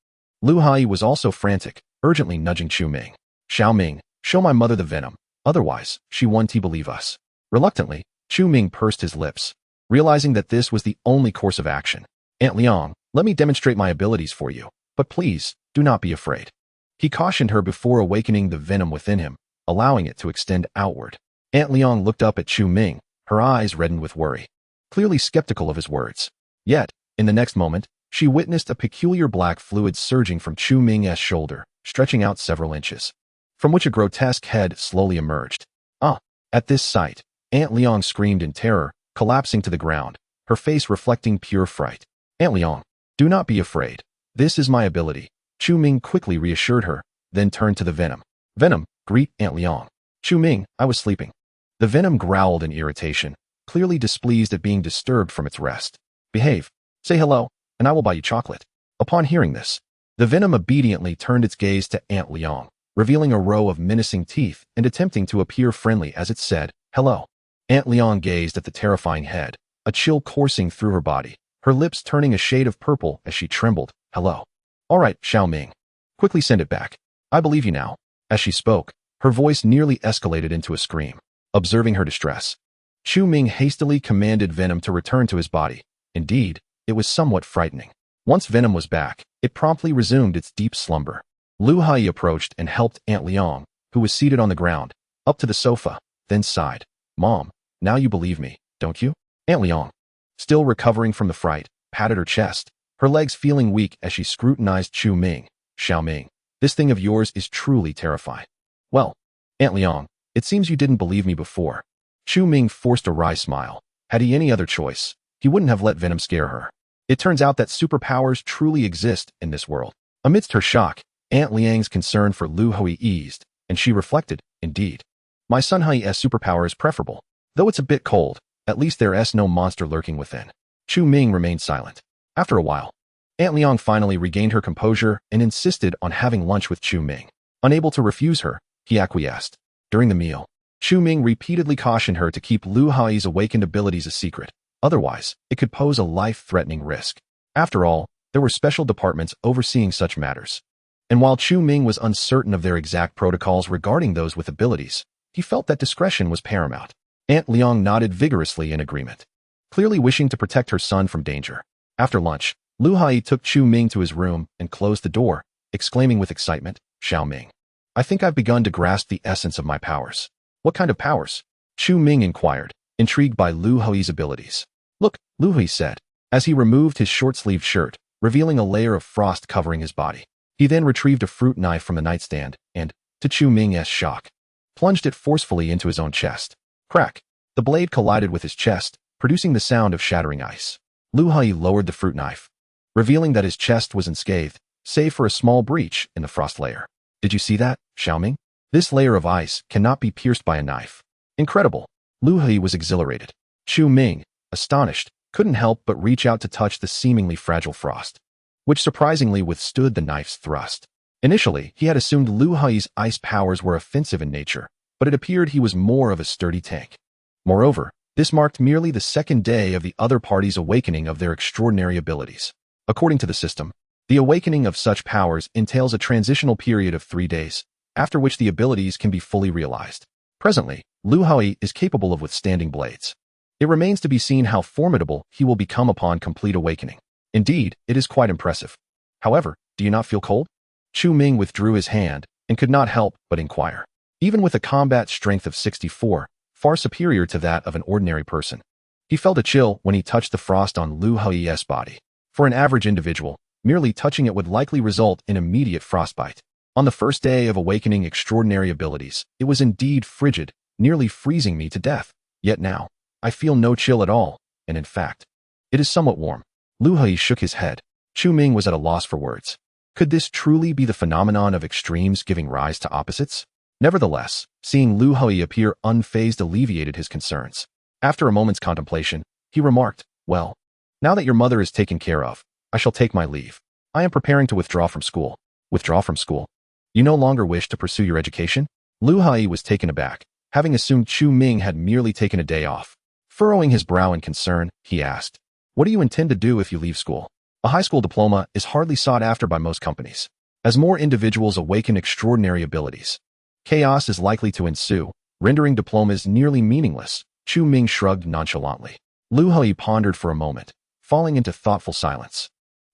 Lu Hai was also frantic, urgently nudging Chu Ming. "Xiao Ming, show my mother the venom. Otherwise, she won't believe us." Reluctantly, Chu Ming pursed his lips, realizing that this was the only course of action. "Aunt Liang, let me demonstrate my abilities for you, but please, do not be afraid." He cautioned her before awakening the venom within him, allowing it to extend outward. Aunt Liang looked up at Chu Ming, her eyes reddened with worry, clearly skeptical of his words. Yet, in the next moment, she witnessed a peculiar black fluid surging from Chu Ming's shoulder, stretching out several inches, from which a grotesque head slowly emerged. "Ah!" At this sight, Aunt Liang screamed in terror, collapsing to the ground, her face reflecting pure fright. "Aunt Liang, do not be afraid. This is my ability," Chu Ming quickly reassured her, then turned to the venom. "Venom, greet Aunt Liang." "Chu Ming, I was sleeping." The venom growled in irritation, clearly displeased at being disturbed from its rest. "Behave. Say hello, and I will buy you chocolate." Upon hearing this, the venom obediently turned its gaze to Aunt Liang, revealing a row of menacing teeth and attempting to appear friendly as it said, "Hello." Aunt Liang gazed at the terrifying head, a chill coursing through her body, her lips turning a shade of purple as she trembled. "Hello. All right, Xiao Ming. Quickly send it back. I believe you now." As she spoke, Her voice nearly escalated into a scream. Observing her distress, Chu Ming hastily commanded Venom to return to his body. Indeed, it was somewhat frightening. Once Venom was back, it promptly resumed its deep slumber. Lu Hai approached and helped Aunt Liang, who was seated on the ground, up to the sofa, then sighed. Mom, now you believe me, don't you? Aunt Liang, still recovering from the fright, patted her chest, her legs feeling weak as she scrutinized Chu Ming. Xiao Ming, this thing of yours is truly terrifying. Well, Aunt Liang, it seems you didn't believe me before. Chu Ming forced a wry smile. Had he any other choice, he wouldn't have let Venom scare her. It turns out that superpowers truly exist in this world. Amidst her shock, Aunt Liang's concern for Lu Hui eased, and she reflected, indeed. My son Hui's superpower is preferable. Though it's a bit cold, at least there's no monster lurking within. Chu Ming remained silent. After a while, Aunt Liang finally regained her composure and insisted on having lunch with Chu Ming. Unable to refuse her, he acquiesced. During the meal, Chu Ming repeatedly cautioned her to keep Lu Hai's awakened abilities a secret. Otherwise, it could pose a life-threatening risk. After all, there were special departments overseeing such matters. And while Chu Ming was uncertain of their exact protocols regarding those with abilities, he felt that discretion was paramount. Aunt Liang nodded vigorously in agreement, clearly wishing to protect her son from danger. After lunch, Lu Hai took Chu Ming to his room and closed the door, exclaiming with excitement, Xiao Ming, I think I've begun to grasp the essence of my powers. What kind of powers? Chu Ming inquired, intrigued by Lu Hai's abilities. Look, Lu Hai said, as he removed his short-sleeved shirt, revealing a layer of frost covering his body. He then retrieved a fruit knife from the nightstand and, to Chu Ming's shock, plunged it forcefully into his own chest. Crack! The blade collided with his chest, producing the sound of shattering ice. Lu Hai lowered the fruit knife, revealing that his chest was unscathed, save for a small breach in the frost layer. Did you see that, Xiao Ming? This layer of ice cannot be pierced by a knife. Incredible! Lu Hai was exhilarated. Chu Ming, astonished, couldn't help but reach out to touch the seemingly fragile frost, which surprisingly withstood the knife's thrust. Initially, he had assumed Lu Hai's ice powers were offensive in nature, but it appeared he was more of a sturdy tank. Moreover, this marked merely the second day of the other party's awakening of their extraordinary abilities. According to the system, the awakening of such powers entails a transitional period of 3 days, after which the abilities can be fully realized. Presently, Lu Hai is capable of withstanding blades. It remains to be seen how formidable he will become upon complete awakening. Indeed, it is quite impressive. However, do you not feel cold? Chu Ming withdrew his hand and could not help but inquire. Even with a combat strength of 64, far superior to that of an ordinary person, he felt a chill when he touched the frost on Lu Hai's body. For an average individual, merely touching it would likely result in immediate frostbite. On the first day of awakening extraordinary abilities, it was indeed frigid, nearly freezing me to death. Yet now, I feel no chill at all, and in fact, it is somewhat warm. Lu Hai shook his head. Chu Ming was at a loss for words. Could this truly be the phenomenon of extremes giving rise to opposites? Nevertheless, seeing Lu Hai appear unfazed alleviated his concerns. After a moment's contemplation, he remarked, well, now that your mother is taken care of, I shall take my leave. I am preparing to withdraw from school. Withdraw from school? You no longer wish to pursue your education? Lu Hai was taken aback, having assumed Chu Ming had merely taken a day off. Furrowing his brow in concern, he asked, what do you intend to do if you leave school? A high school diploma is hardly sought after by most companies. As more individuals awaken extraordinary abilities, chaos is likely to ensue, rendering diplomas nearly meaningless. Chu Ming shrugged nonchalantly. Lu Hai pondered for a moment, falling into thoughtful silence.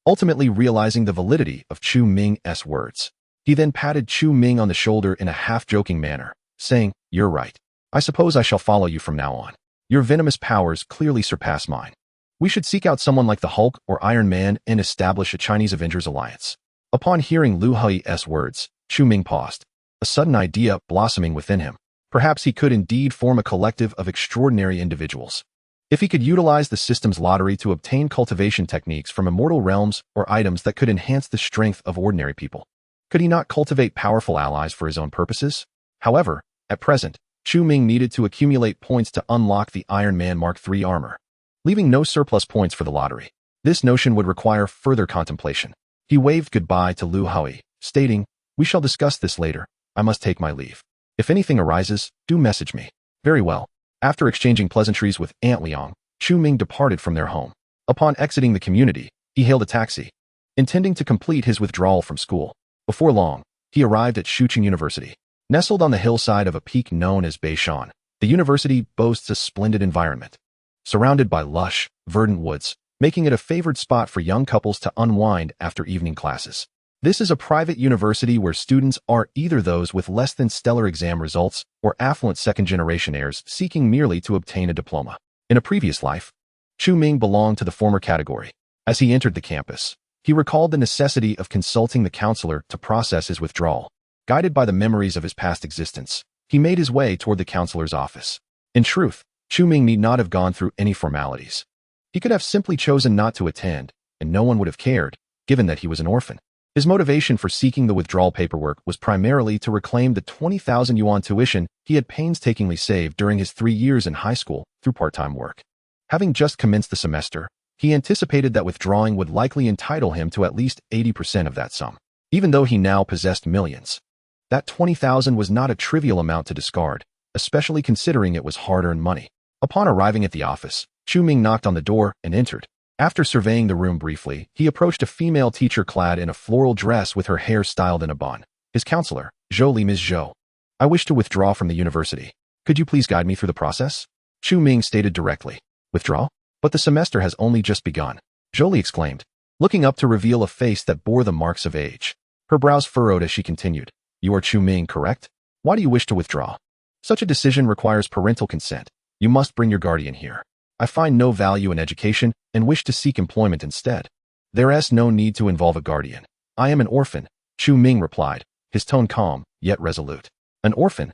Ultimately realizing the validity of Chu Ming's words, he then patted Chu Ming on the shoulder in a half-joking manner, saying, you're right. I suppose I shall follow you from now on. Your venomous powers clearly surpass mine. We should seek out someone like the Hulk or Iron Man and establish a Chinese Avengers alliance. Upon hearing Lu Hai's words, Chu Ming paused, a sudden idea blossoming within him. Perhaps he could indeed form a collective of extraordinary individuals. If he could utilize the system's lottery to obtain cultivation techniques from immortal realms or items that could enhance the strength of ordinary people, could he not cultivate powerful allies for his own purposes? However, at present, Chu Ming needed to accumulate points to unlock the Iron-Man Mark III armor, leaving no surplus points for the lottery. This notion would require further contemplation. He waved goodbye to Lu Hai, stating, we shall discuss this later. I must take my leave. If anything arises, do message me. Very well. After exchanging pleasantries with Aunt Liang, Chu Ming departed from their home. Upon exiting the community, he hailed a taxi, intending to complete his withdrawal from school. Before long, he arrived at Shuqing University. Nestled on the hillside of a peak known as Beishan, the university boasts a splendid environment. Surrounded by lush, verdant woods, making it a favored spot for young couples to unwind after evening classes. This is a private university where students are either those with less than stellar exam results or affluent second-generation heirs seeking merely to obtain a diploma. In a previous life, Chu Ming belonged to the former category. As he entered the campus, he recalled the necessity of consulting the counselor to process his withdrawal. Guided by the memories of his past existence, he made his way toward the counselor's office. In truth, Chu Ming need not have gone through any formalities. He could have simply chosen not to attend, and no one would have cared, given that he was an orphan. His motivation for seeking the withdrawal paperwork was primarily to reclaim the 20,000 yuan tuition he had painstakingly saved during his 3 years in high school through part-time work. Having just commenced the semester, he anticipated that withdrawing would likely entitle him to at least 80% of that sum. Even though he now possessed millions, that 20,000 was not a trivial amount to discard, especially considering it was hard-earned money. Upon arriving at the office, Chu Ming knocked on the door and entered. After surveying the room briefly, he approached a female teacher clad in a floral dress with her hair styled in a bun. His counselor, Zhou Li. Ms. Zhou, I wish to withdraw from the university. Could you please guide me through the process? Chu Ming stated directly. Withdraw? But the semester has only just begun. Zhou Li exclaimed, looking up to reveal a face that bore the marks of age. Her brows furrowed as she continued. You are Chu Ming, correct? Why do you wish to withdraw? Such a decision requires parental consent. You must bring your guardian here. I find no value in education and wish to seek employment instead. There is no need to involve a guardian. I am an orphan, Chu Ming replied, his tone calm, yet resolute. An orphan?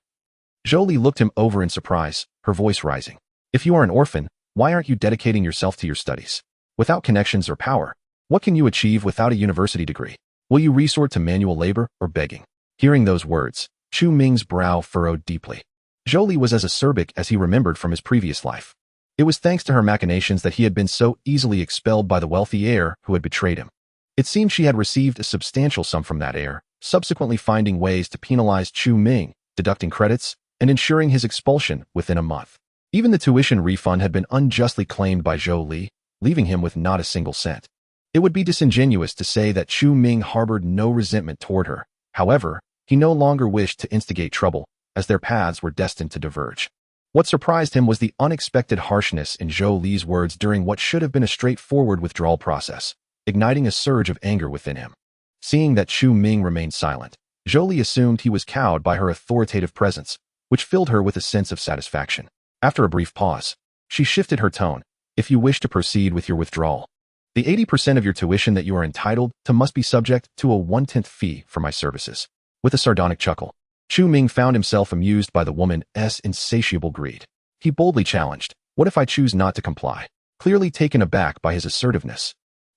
Zhou Li looked him over in surprise, her voice rising. If you are an orphan, why aren't you dedicating yourself to your studies? Without connections or power, what can you achieve without a university degree? Will you resort to manual labor or begging? Hearing those words, Chu Ming's brow furrowed deeply. Zhou Li was as acerbic as he remembered from his previous life. It was thanks to her machinations that he had been so easily expelled by the wealthy heir who had betrayed him. It seemed she had received a substantial sum from that heir, subsequently finding ways to penalize Chu Ming, deducting credits, and ensuring his expulsion within a month. Even the tuition refund had been unjustly claimed by Zhou Li, leaving him with not a single cent. It would be disingenuous to say that Chu Ming harbored no resentment toward her. However, he no longer wished to instigate trouble, as their paths were destined to diverge. What surprised him was the unexpected harshness in Zhou Li's words during what should have been a straightforward withdrawal process, igniting a surge of anger within him. Seeing that Chu Ming remained silent, Zhou Li assumed he was cowed by her authoritative presence, which filled her with a sense of satisfaction. After a brief pause, she shifted her tone. If you wish to proceed with your withdrawal, the 80% of your tuition that you are entitled to must be subject to a 1/10 fee for my services. With a sardonic chuckle, Chu Ming found himself amused by the woman's insatiable greed. He boldly challenged, what if I choose not to comply? Clearly taken aback by his assertiveness,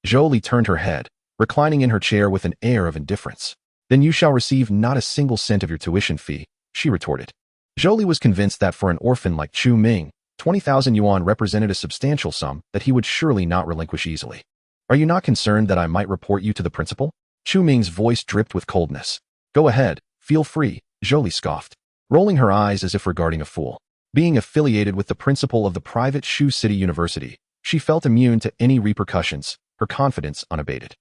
Zhou Li turned her head, reclining in her chair with an air of indifference. Then you shall receive not a single cent of your tuition fee, she retorted. Zhou Li was convinced that for an orphan like Chu Ming, 20,000 yuan represented a substantial sum that he would surely not relinquish easily. Are you not concerned that I might report you to the principal? Chu Ming's voice dripped with coldness. Go ahead, feel free, Zhou Li scoffed, rolling her eyes as if regarding a fool. Being affiliated with the principal of the private Shu City University, she felt immune to any repercussions, her confidence unabated.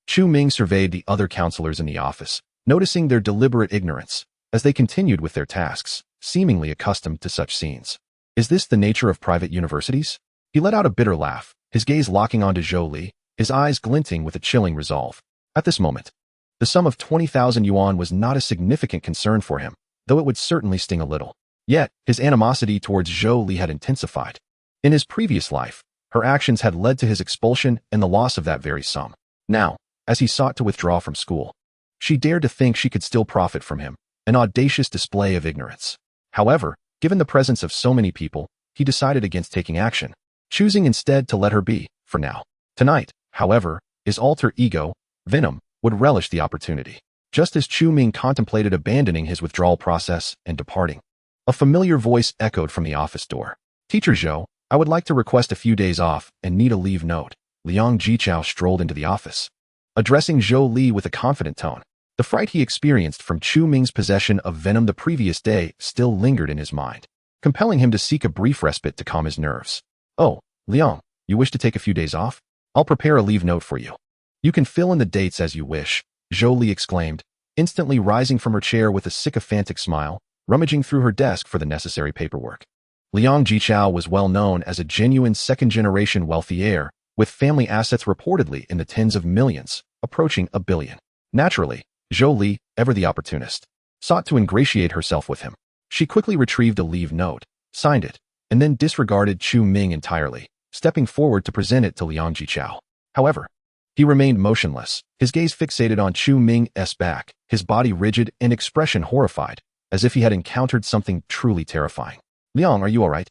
Chu Ming surveyed the other counselors in the office, noticing their deliberate ignorance, as they continued with their tasks, seemingly accustomed to such scenes. Is this the nature of private universities? He let out a bitter laugh, his gaze locking onto Zhou Li, his eyes glinting with a chilling resolve. At this moment, the sum of 20,000 yuan was not a significant concern for him, though it would certainly sting a little. Yet, his animosity towards Zhou Li had intensified. In his previous life, her actions had led to his expulsion and the loss of that very sum. Now, as he sought to withdraw from school, she dared to think she could still profit from him, an audacious display of ignorance. However, given the presence of so many people, he decided against taking action, choosing instead to let her be, for now. Tonight, however, his alter ego, Venom, would relish the opportunity. Just as Chu Ming contemplated abandoning his withdrawal process and departing, a familiar voice echoed from the office door. Teacher Zhou, I would like to request a few days off and need a leave note. Liang Jichao strolled into the office, addressing Zhou Li with a confident tone. The fright he experienced from Chu Ming's possession of venom the previous day still lingered in his mind, compelling him to seek a brief respite to calm his nerves. Oh, Liang, you wish to take a few days off? I'll prepare a leave note for you. You can fill in the dates as you wish, Zhou Li exclaimed, instantly rising from her chair with a sycophantic smile, rummaging through her desk for the necessary paperwork. Liang Jichao was well known as a genuine second-generation wealthy heir, with family assets reportedly in the tens of millions, approaching $1 billion. Naturally, Zhou Li, ever the opportunist, sought to ingratiate herself with him. She quickly retrieved a leave note, signed it, and then disregarded Chu Ming entirely, stepping forward to present it to Liang Jichao. However, he remained motionless, his gaze fixated on Chu Ming's back, his body rigid and expression horrified, as if he had encountered something truly terrifying. "Liang, are you all right?"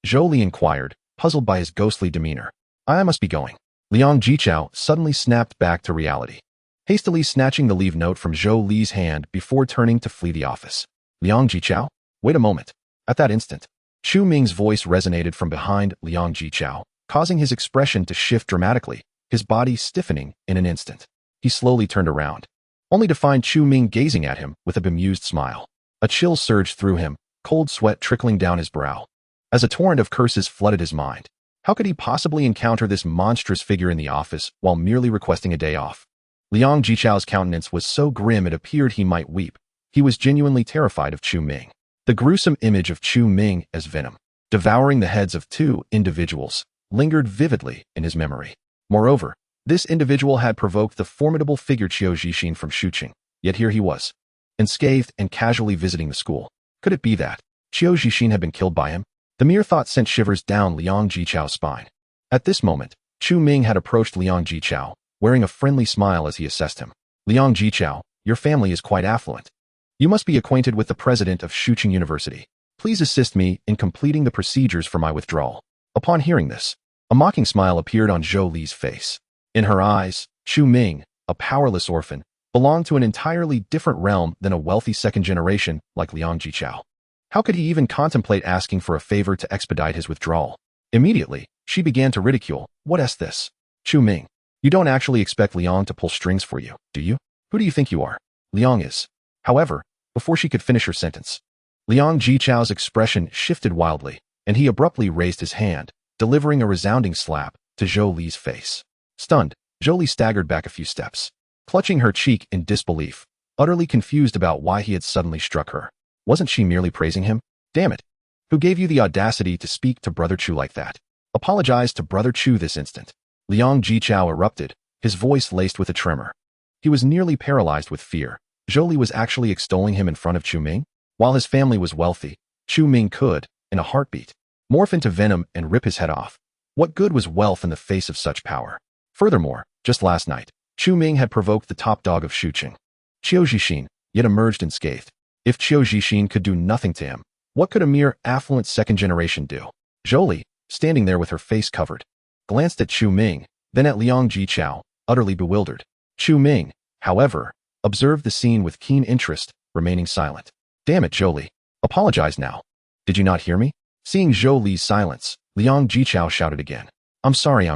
Zhou Li inquired, puzzled by his ghostly demeanor. "I must be going." Liang Jichao suddenly snapped back to reality, hastily snatching the leave note from Zhou Li's hand before turning to flee the office. "Liang Jichao? Wait a moment." At that instant, Chu Ming's voice resonated from behind Liang Jichao, causing his expression to shift dramatically, his body stiffening in an instant. He slowly turned around, only to find Chu Ming gazing at him with a bemused smile. A chill surged through him, cold sweat trickling down his brow. As a torrent of curses flooded his mind, how could he possibly encounter this monstrous figure in the office while merely requesting a day off? Liang Jichao's countenance was so grim it appeared he might weep. He was genuinely terrified of Chu Ming. The gruesome image of Chu Ming as Venom, devouring the heads of two individuals, lingered vividly in his memory. Moreover, this individual had provoked the formidable figure Qiu Zixin from Shuqing, yet here he was, unscathed and casually visiting the school. Could it be that Qiu Zixin had been killed by him? The mere thought sent shivers down Liang Jichao's spine. At this moment, Chu Ming had approached Liang Jichao, wearing a friendly smile as he assessed him. "Liang Jichao, your family is quite affluent. You must be acquainted with the president of Shuqing University. Please assist me in completing the procedures for my withdrawal." Upon hearing this, a mocking smile appeared on Zhou Li's face. In her eyes, Chu Ming, a powerless orphan, belonged to an entirely different realm than a wealthy second generation like Liang Jichao. How could he even contemplate asking for a favor to expedite his withdrawal? Immediately, she began to ridicule. "What is this? Chu Ming, you don't actually expect Liang to pull strings for you, do you? Who do you think you are?" Liang is. However, before she could finish her sentence, Liang Jichao's expression shifted wildly, and he abruptly raised his hand, delivering a resounding slap to Zhou Li's face. Stunned, Zhou Li staggered back a few steps, clutching her cheek in disbelief, utterly confused about why he had suddenly struck her. Wasn't she merely praising him? Damn it! Who gave you the audacity to speak to Brother Chu like that? Apologize to Brother Chu this instant. Liang Jichao erupted, his voice laced with a tremor. He was nearly paralyzed with fear. Zhou Li was actually extolling him in front of Chu Ming? While his family was wealthy, Chu Ming could, in a heartbeat, morph into Venom and rip his head off. What good was wealth in the face of such power? Furthermore, just last night, Chu Ming had provoked the top dog of Shuqing, Qiu Zixin, yet emerged unscathed. If Qiu Zixin could do nothing to him, what could a mere affluent second generation do? Zhou Li, standing there with her face covered, glanced at Chu Ming, then at Liang Jichao, utterly bewildered. Chu Ming, however, observed the scene with keen interest, remaining silent. Damn it, Zhou Li. Apologize now. Did you not hear me? Seeing Zhou Li's silence, Liang Jichao shouted again. I'm sorry.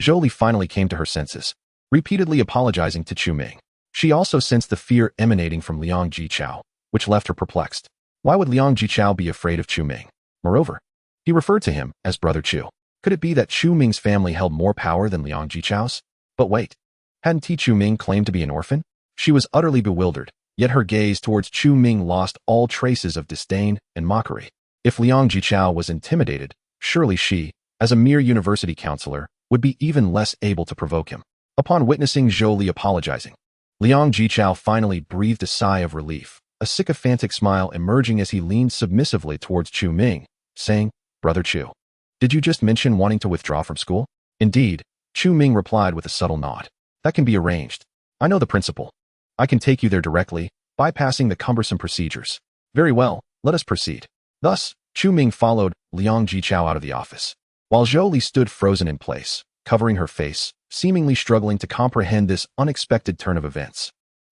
Zhou Li finally came to her senses, repeatedly apologizing to Chu Ming. She also sensed the fear emanating from Liang Jichao, which left her perplexed. Why would Liang Jichao be afraid of Chu Ming? Moreover, he referred to him as Brother Chu. Could it be that Chu Ming's family held more power than Liang Jichao's? But wait, hadn't Chu Ming claimed to be an orphan? She was utterly bewildered, yet her gaze towards Chu Ming lost all traces of disdain and mockery. If Liang Jichao was intimidated, surely she, as a mere university counselor, would be even less able to provoke him. Upon witnessing Zhou Li apologizing, Liang Jichao finally breathed a sigh of relief, a sycophantic smile emerging as he leaned submissively towards Chu Ming, saying, Brother Chu, did you just mention wanting to withdraw from school? Indeed, Chu Ming replied with a subtle nod. That can be arranged. I know the principle. I can take you there directly, bypassing the cumbersome procedures. Very well, let us proceed. Thus, Chu Ming followed Liang Jichao out of the office, while Zhou Li stood frozen in place, covering her face, seemingly struggling to comprehend this unexpected turn of events.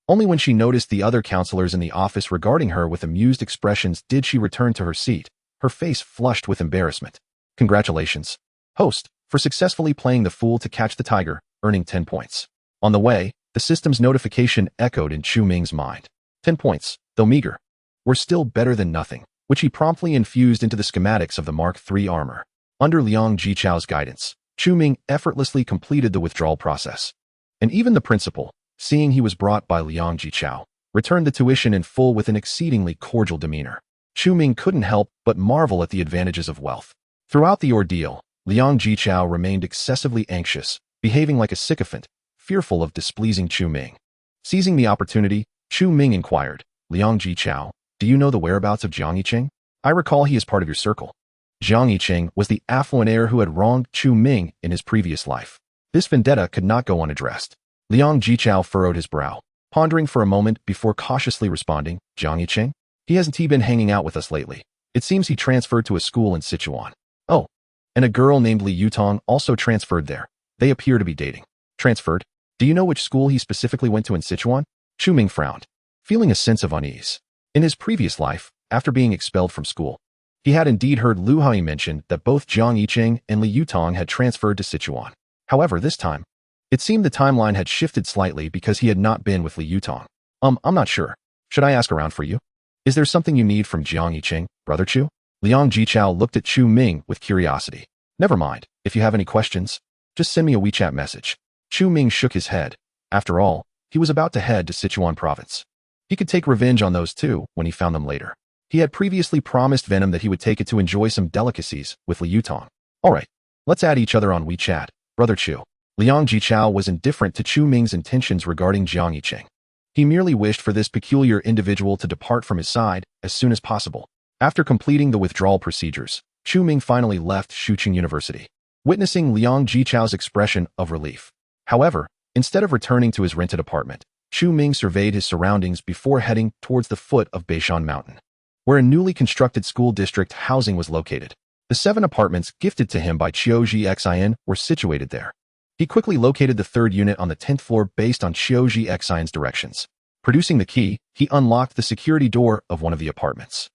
Only when she noticed the other counselors in the office regarding her with amused expressions did she return to her seat, her face flushed with embarrassment. Congratulations, host, for successfully playing the fool to catch the tiger, earning 10 points. On the way, the system's notification echoed in Chu Ming's mind. 10 points, though meager, were still better than nothing, which he promptly infused into the schematics of the Mark III armor. Under Liang Jichao's guidance, Chu Ming effortlessly completed the withdrawal process. And even the principal, seeing he was brought by Liang Jichao, returned the tuition in full with an exceedingly cordial demeanor. Chu Ming couldn't help but marvel at the advantages of wealth. Throughout the ordeal, Liang Jichao remained excessively anxious, behaving like a sycophant, fearful of displeasing Chu Ming. Seizing the opportunity, Chu Ming inquired, "Liang Jichao, do you know the whereabouts of Jiang Yiqing? I recall he is part of your circle." Jiang Yiqing was the affluent heir who had wronged Chu Ming in his previous life. This vendetta could not go unaddressed. Liang Jichao furrowed his brow, pondering for a moment before cautiously responding, "Jiang Yiqing? He hasn't been hanging out with us lately. It seems he transferred to a school in Sichuan." "Oh, and a girl named Li Yutong also transferred there. They appear to be dating." "Transferred? Do you know which school he specifically went to in Sichuan?" Chu Ming frowned, feeling a sense of unease. In his previous life, after being expelled from school, he had indeed heard Lu Hai mention that both Jiang Yiqing and Li Yutong had transferred to Sichuan. However, this time, it seemed the timeline had shifted slightly because he had not been with Li Yutong. I'm not sure. Should I ask around for you? Is there something you need from Jiang Yiqing, Brother Chu?" Liang Jichao looked at Chu Ming with curiosity. "Never mind. If you have any questions, just send me a WeChat message." Chu Ming shook his head. After all, he was about to head to Sichuan province. He could take revenge on those two when he found them later. He had previously promised Venom that he would take it to enjoy some delicacies with Li Yutong. "All right, let's add each other on WeChat, Brother Chu." Liang Jichao was indifferent to Chu Ming's intentions regarding Jiang Yiqing. He merely wished for this peculiar individual to depart from his side as soon as possible. After completing the withdrawal procedures, Chu Ming finally left Sichuan University, witnessing Liang Jichao's expression of relief. However, instead of returning to his rented apartment, Chu Ming surveyed his surroundings before heading towards the foot of Beishan Mountain, where a newly constructed school district housing was located. The 7 apartments gifted to him by Qiuji Xin were situated there. He quickly located the 3rd unit on the 10th floor based on Qiuji Xin's directions. Producing the key, he unlocked the security door of one of the apartments.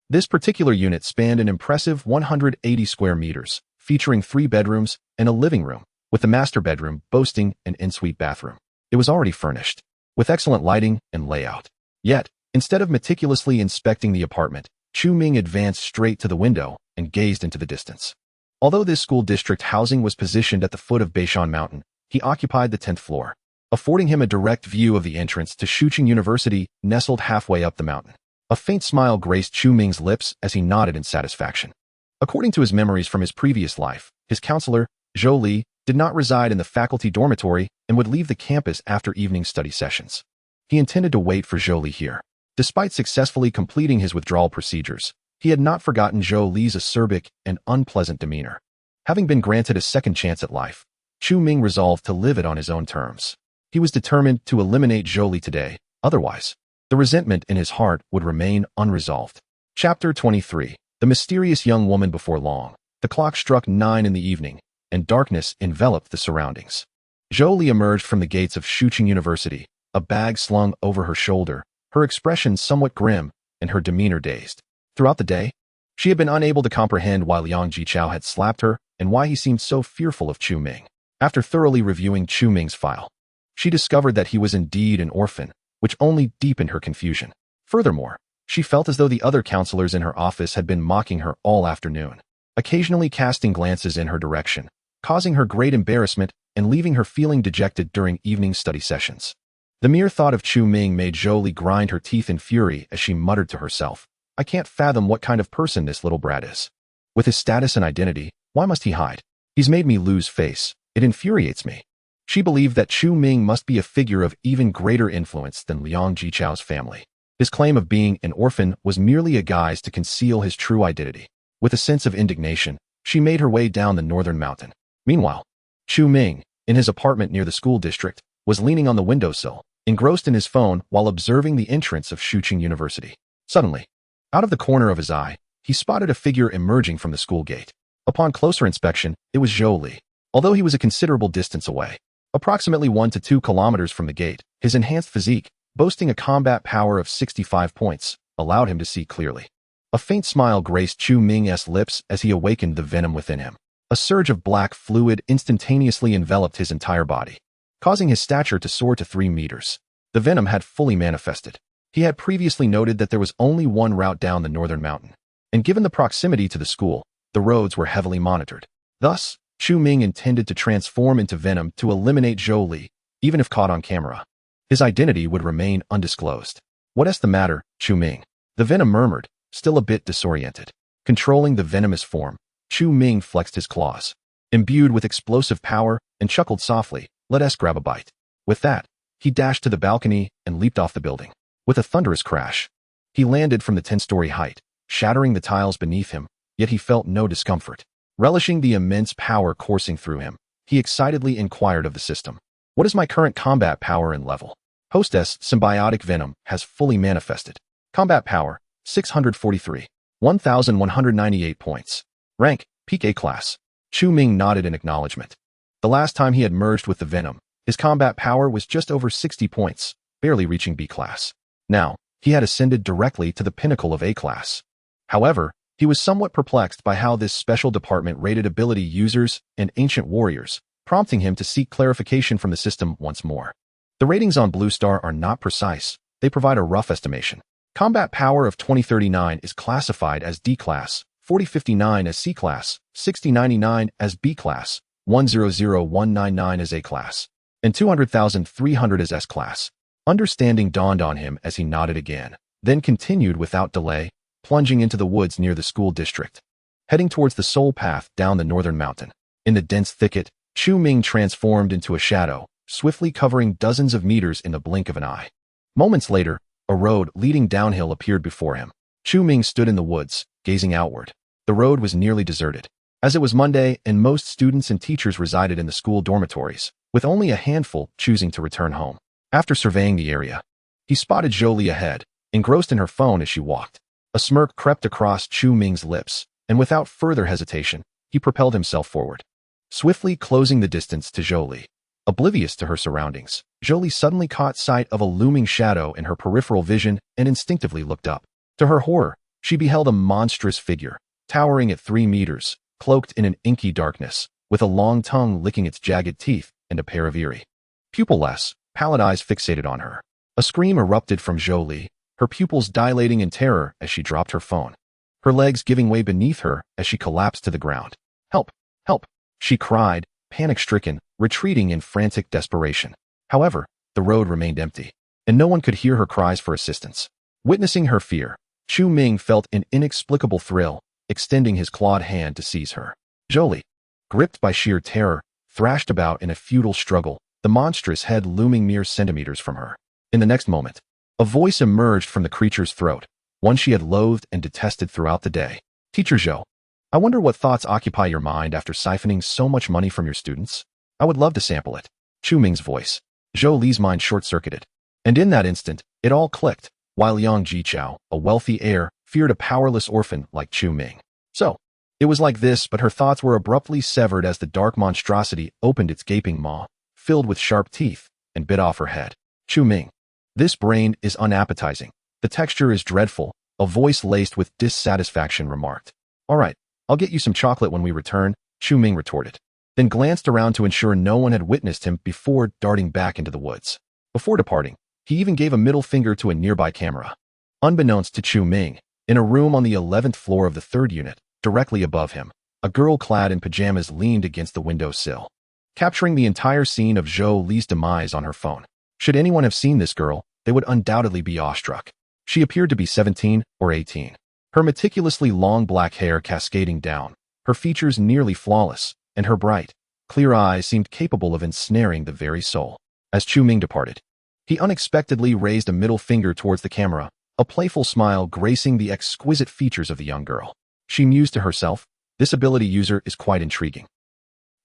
This particular unit spanned an impressive 180 square meters, featuring 3 bedrooms and a living room, with the master bedroom boasting an en-suite bathroom. It was already furnished, with excellent lighting and layout. Yet, instead of meticulously inspecting the apartment, Chu Ming advanced straight to the window and gazed into the distance. Although this school district housing was positioned at the foot of Beishan Mountain, he occupied the 10th floor, affording him a direct view of the entrance to Sichuan University nestled halfway up the mountain. A faint smile graced Chu Ming's lips as he nodded in satisfaction. According to his memories from his previous life, his counselor, Zhou Li, did not reside in the faculty dormitory and would leave the campus after evening study sessions. He intended to wait for Zhou Li here. Despite successfully completing his withdrawal procedures, he had not forgotten Zhou Li's acerbic and unpleasant demeanor. Having been granted a second chance at life, Chu Ming resolved to live it on his own terms. He was determined to eliminate Zhou Li today, otherwise, the resentment in his heart would remain unresolved. Chapter 23. The mysterious young woman before long. The clock struck 9 in the evening, and darkness enveloped the surroundings. Zhou Li emerged from the gates of Sichuan University, a bag slung over her shoulder, her expression somewhat grim and her demeanor dazed. Throughout the day, she had been unable to comprehend why Liang Jichao had slapped her and why he seemed so fearful of Chu Ming. After thoroughly reviewing Chu Ming's file, she discovered that he was indeed an orphan, which only deepened her confusion. Furthermore, she felt as though the other counselors in her office had been mocking her all afternoon, occasionally casting glances in her direction, causing her great embarrassment and leaving her feeling dejected during evening study sessions. The mere thought of Chu Ming made Zhou Li grind her teeth in fury as she muttered to herself, "I can't fathom what kind of person this little brat is. With his status and identity, why must he hide? He's made me lose face. It infuriates me." She believed that Chu Ming must be a figure of even greater influence than Liang Jichao's family. His claim of being an orphan was merely a guise to conceal his true identity. With a sense of indignation, she made her way down the northern mountain. Meanwhile, Chu Ming, in his apartment near the school district, was leaning on the windowsill, engrossed in his phone while observing the entrance of Sichuan University. Suddenly, out of the corner of his eye, he spotted a figure emerging from the school gate. Upon closer inspection, it was Zhou Li. Although he was a considerable distance away, approximately 1 to 2 kilometers from the gate, his enhanced physique, boasting a combat power of 65 points, allowed him to see clearly. A faint smile graced Chu Ming's lips as he awakened the venom within him. A surge of black fluid instantaneously enveloped his entire body, causing his stature to soar to 3 meters. The venom had fully manifested. He had previously noted that there was only one route down the northern mountain, and given the proximity to the school, the roads were heavily monitored. Thus, Chu Ming intended to transform into Venom to eliminate Zhou Li, even if caught on camera. His identity would remain undisclosed. "What's the matter, Chu Ming?" The Venom murmured, still a bit disoriented. Controlling the venomous form, Chu Ming flexed his claws, imbued with explosive power, and chuckled softly, "Let us grab a bite." With that, he dashed to the balcony and leaped off the building. With a thunderous crash, he landed from the 10-story height, shattering the tiles beneath him, yet he felt no discomfort. Relishing the immense power coursing through him, he excitedly inquired of the system, "What is my current combat power and level?" Hostess symbiotic venom has fully manifested. Combat power, 643. 1,198 points. Rank, Peak A class. Chu Ming nodded in acknowledgement. The last time he had merged with the Venom, his combat power was just over 60 points, barely reaching B class. Now, he had ascended directly to the pinnacle of A class. However, he was somewhat perplexed by how this special department rated ability users and ancient warriors, prompting him to seek clarification from the system once more. The ratings on Blue Star are not precise, they provide a rough estimation. Combat power of 2039 is classified as D class, 4059 as C class, 6099 as B class, 100199 as A class, and 200,300 as S class. Understanding dawned on him as he nodded again, then continued without delay, plunging into the woods near the school district. Heading towards the soul path down the northern mountain. In the dense thicket, Chu Ming transformed into a shadow, swiftly covering dozens of meters in the blink of an eye. Moments later, a road leading downhill appeared before him. Chu Ming stood in the woods, gazing outward. The road was nearly deserted, as it was Monday and most students and teachers resided in the school dormitories, with only a handful choosing to return home. After surveying the area, he spotted Jolie ahead, engrossed in her phone as she walked. A smirk crept across Chu Ming's lips, and without further hesitation, he propelled himself forward, swiftly closing the distance to Jolie. Oblivious to her surroundings, Jolie suddenly caught sight of a looming shadow in her peripheral vision and instinctively looked up. To her horror, she beheld a monstrous figure, towering at 3 meters, cloaked in an inky darkness, with a long tongue licking its jagged teeth and a pair of eerie, pupil-less, pallid eyes fixated on her. A scream erupted from Jolie, her pupils dilating in terror as she dropped her phone, her legs giving way beneath her as she collapsed to the ground. "Help! Help!" she cried, panic-stricken, retreating in frantic desperation. However, the road remained empty, and no one could hear her cries for assistance. Witnessing her fear, Chu Ming felt an inexplicable thrill, extending his clawed hand to seize her. Jolie, gripped by sheer terror, thrashed about in a futile struggle, the monstrous head looming mere centimeters from her. In the next moment, a voice emerged from the creature's throat, one she had loathed and detested throughout the day. "Teacher Zhou, I wonder what thoughts occupy your mind after siphoning so much money from your students? I would love to sample it." Chu Ming's voice. Jolie's mind short-circuited. And in that instant, it all clicked. While Yang Jichao, a wealthy heir, feared a powerless orphan like Chu Ming. So, it was like this, but her thoughts were abruptly severed as the dark monstrosity opened its gaping maw, filled with sharp teeth, and bit off her head. "Chu Ming, this brain is unappetizing. The texture is dreadful," a voice laced with dissatisfaction remarked. "All right, I'll get you some chocolate when we return," Chu Ming retorted, then glanced around to ensure no one had witnessed him before darting back into the woods. Before departing, he even gave a middle finger to a nearby camera. Unbeknownst to Chu Ming, in a room on the 11th floor of the 3rd unit, directly above him, a girl clad in pajamas leaned against the windowsill, capturing the entire scene of Zhou Li's demise on her phone. Should anyone have seen this girl, they would undoubtedly be awestruck. She appeared to be 17 or 18. Her meticulously long black hair cascading down, her features nearly flawless, and her bright, clear eyes seemed capable of ensnaring the very soul. As Chu Ming departed, he unexpectedly raised a middle finger towards the camera, a playful smile gracing the exquisite features of the young girl. She mused to herself, "This ability user is quite intriguing."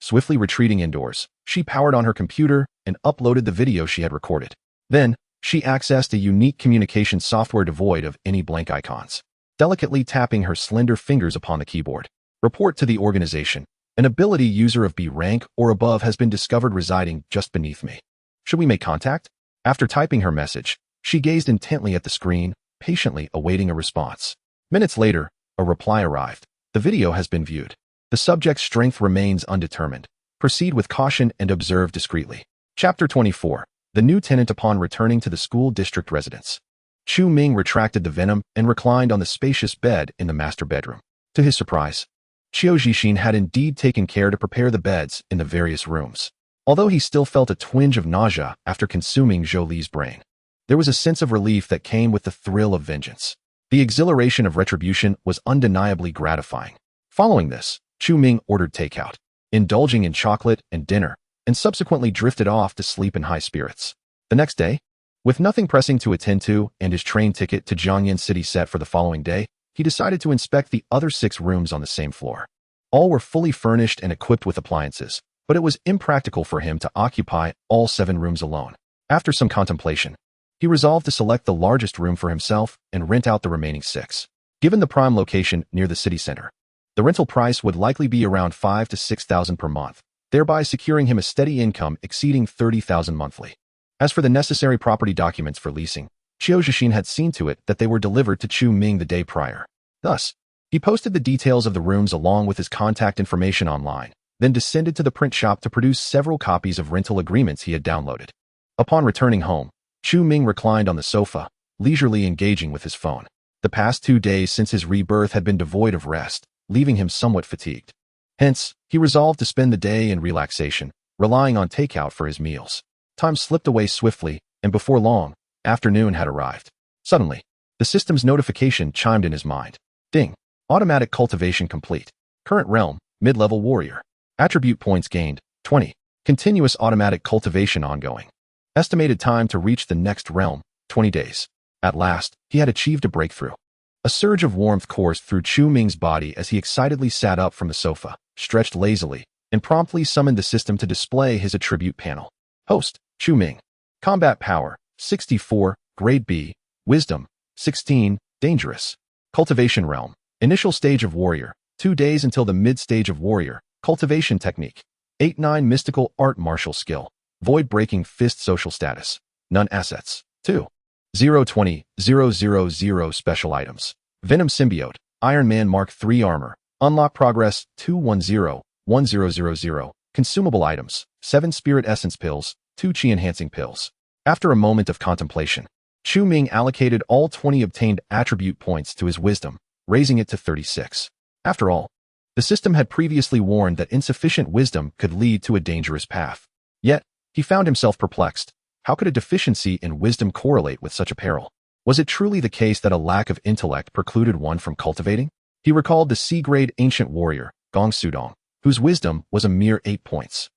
Swiftly retreating indoors, she powered on her computer and uploaded the video she had recorded. Then, she accessed a unique communication software devoid of any blank icons, delicately tapping her slender fingers upon the keyboard. "Report to the organization. An ability user of B rank or above has been discovered residing just beneath me. Should we make contact?" After typing her message, she gazed intently at the screen, patiently awaiting a response. Minutes later, a reply arrived. "The video has been viewed. The subject's strength remains undetermined. Proceed with caution and observe discreetly." Chapter 24. The new tenant upon returning to the school district residence. Chu Ming retracted the venom and reclined on the spacious bed in the master bedroom. To his surprise, Qiu Zixin had indeed taken care to prepare the beds in the various rooms, although he still felt a twinge of nausea after consuming Zhou Li's brain. There was a sense of relief that came with the thrill of vengeance. The exhilaration of retribution was undeniably gratifying. Following this, Chu Ming ordered takeout, indulging in chocolate and dinner, and subsequently drifted off to sleep in high spirits. The next day, with nothing pressing to attend to and his train ticket to Jiangyan City set for the following day, he decided to inspect the other 6 rooms on the same floor. All were fully furnished and equipped with appliances, but it was impractical for him to occupy all 7 rooms alone. After some contemplation, he resolved to select the largest room for himself and rent out the remaining 6. Given the prime location near the city center, the rental price would likely be around 5,000 to 6,000 per month, thereby securing him a steady income exceeding 30,000 monthly. As for the necessary property documents for leasing, Qiu Zhixin had seen to it that they were delivered to Chu Ming the day prior. Thus, he posted the details of the rooms along with his contact information online, then descended to the print shop to produce several copies of rental agreements he had downloaded. Upon returning home, Chu Ming reclined on the sofa, leisurely engaging with his phone. The past 2 days since his rebirth had been devoid of rest, leaving him somewhat fatigued. Hence, he resolved to spend the day in relaxation, relying on takeout for his meals. Time slipped away swiftly, and before long, afternoon had arrived. Suddenly, the system's notification chimed in his mind. Ding! Automatic cultivation complete. Current realm, mid-level warrior. Attribute points gained, 20. Continuous automatic cultivation ongoing. Estimated time to reach the next realm, 20 days. At last, he had achieved a breakthrough. A surge of warmth coursed through Chu Ming's body as he excitedly sat up from the sofa, stretched lazily, and promptly summoned the system to display his attribute panel. Host, Chu Ming. Combat power, 64, grade B. Wisdom, 16, dangerous. Cultivation realm. Initial stage of warrior, 2 days until the mid-stage of warrior. Cultivation technique, 8-9 mystical art martial skill. Void-breaking fist social status. None assets. 2. 020,000 special items. Venom symbiote. Iron-Man Mark III armor. Unlock progress 210,1000. Consumable items. 7 spirit essence pills. 2 chi enhancing pills. After a moment of contemplation, Chu Ming allocated all 20 obtained attribute points to his wisdom, raising it to 36. After all, the system had previously warned that insufficient wisdom could lead to a dangerous path. Yet, he found himself perplexed. How could a deficiency in wisdom correlate with such a peril? Was it truly the case that a lack of intellect precluded one from cultivating? He recalled the C-grade ancient warrior, Gong Sudong, whose wisdom was a mere 8 points.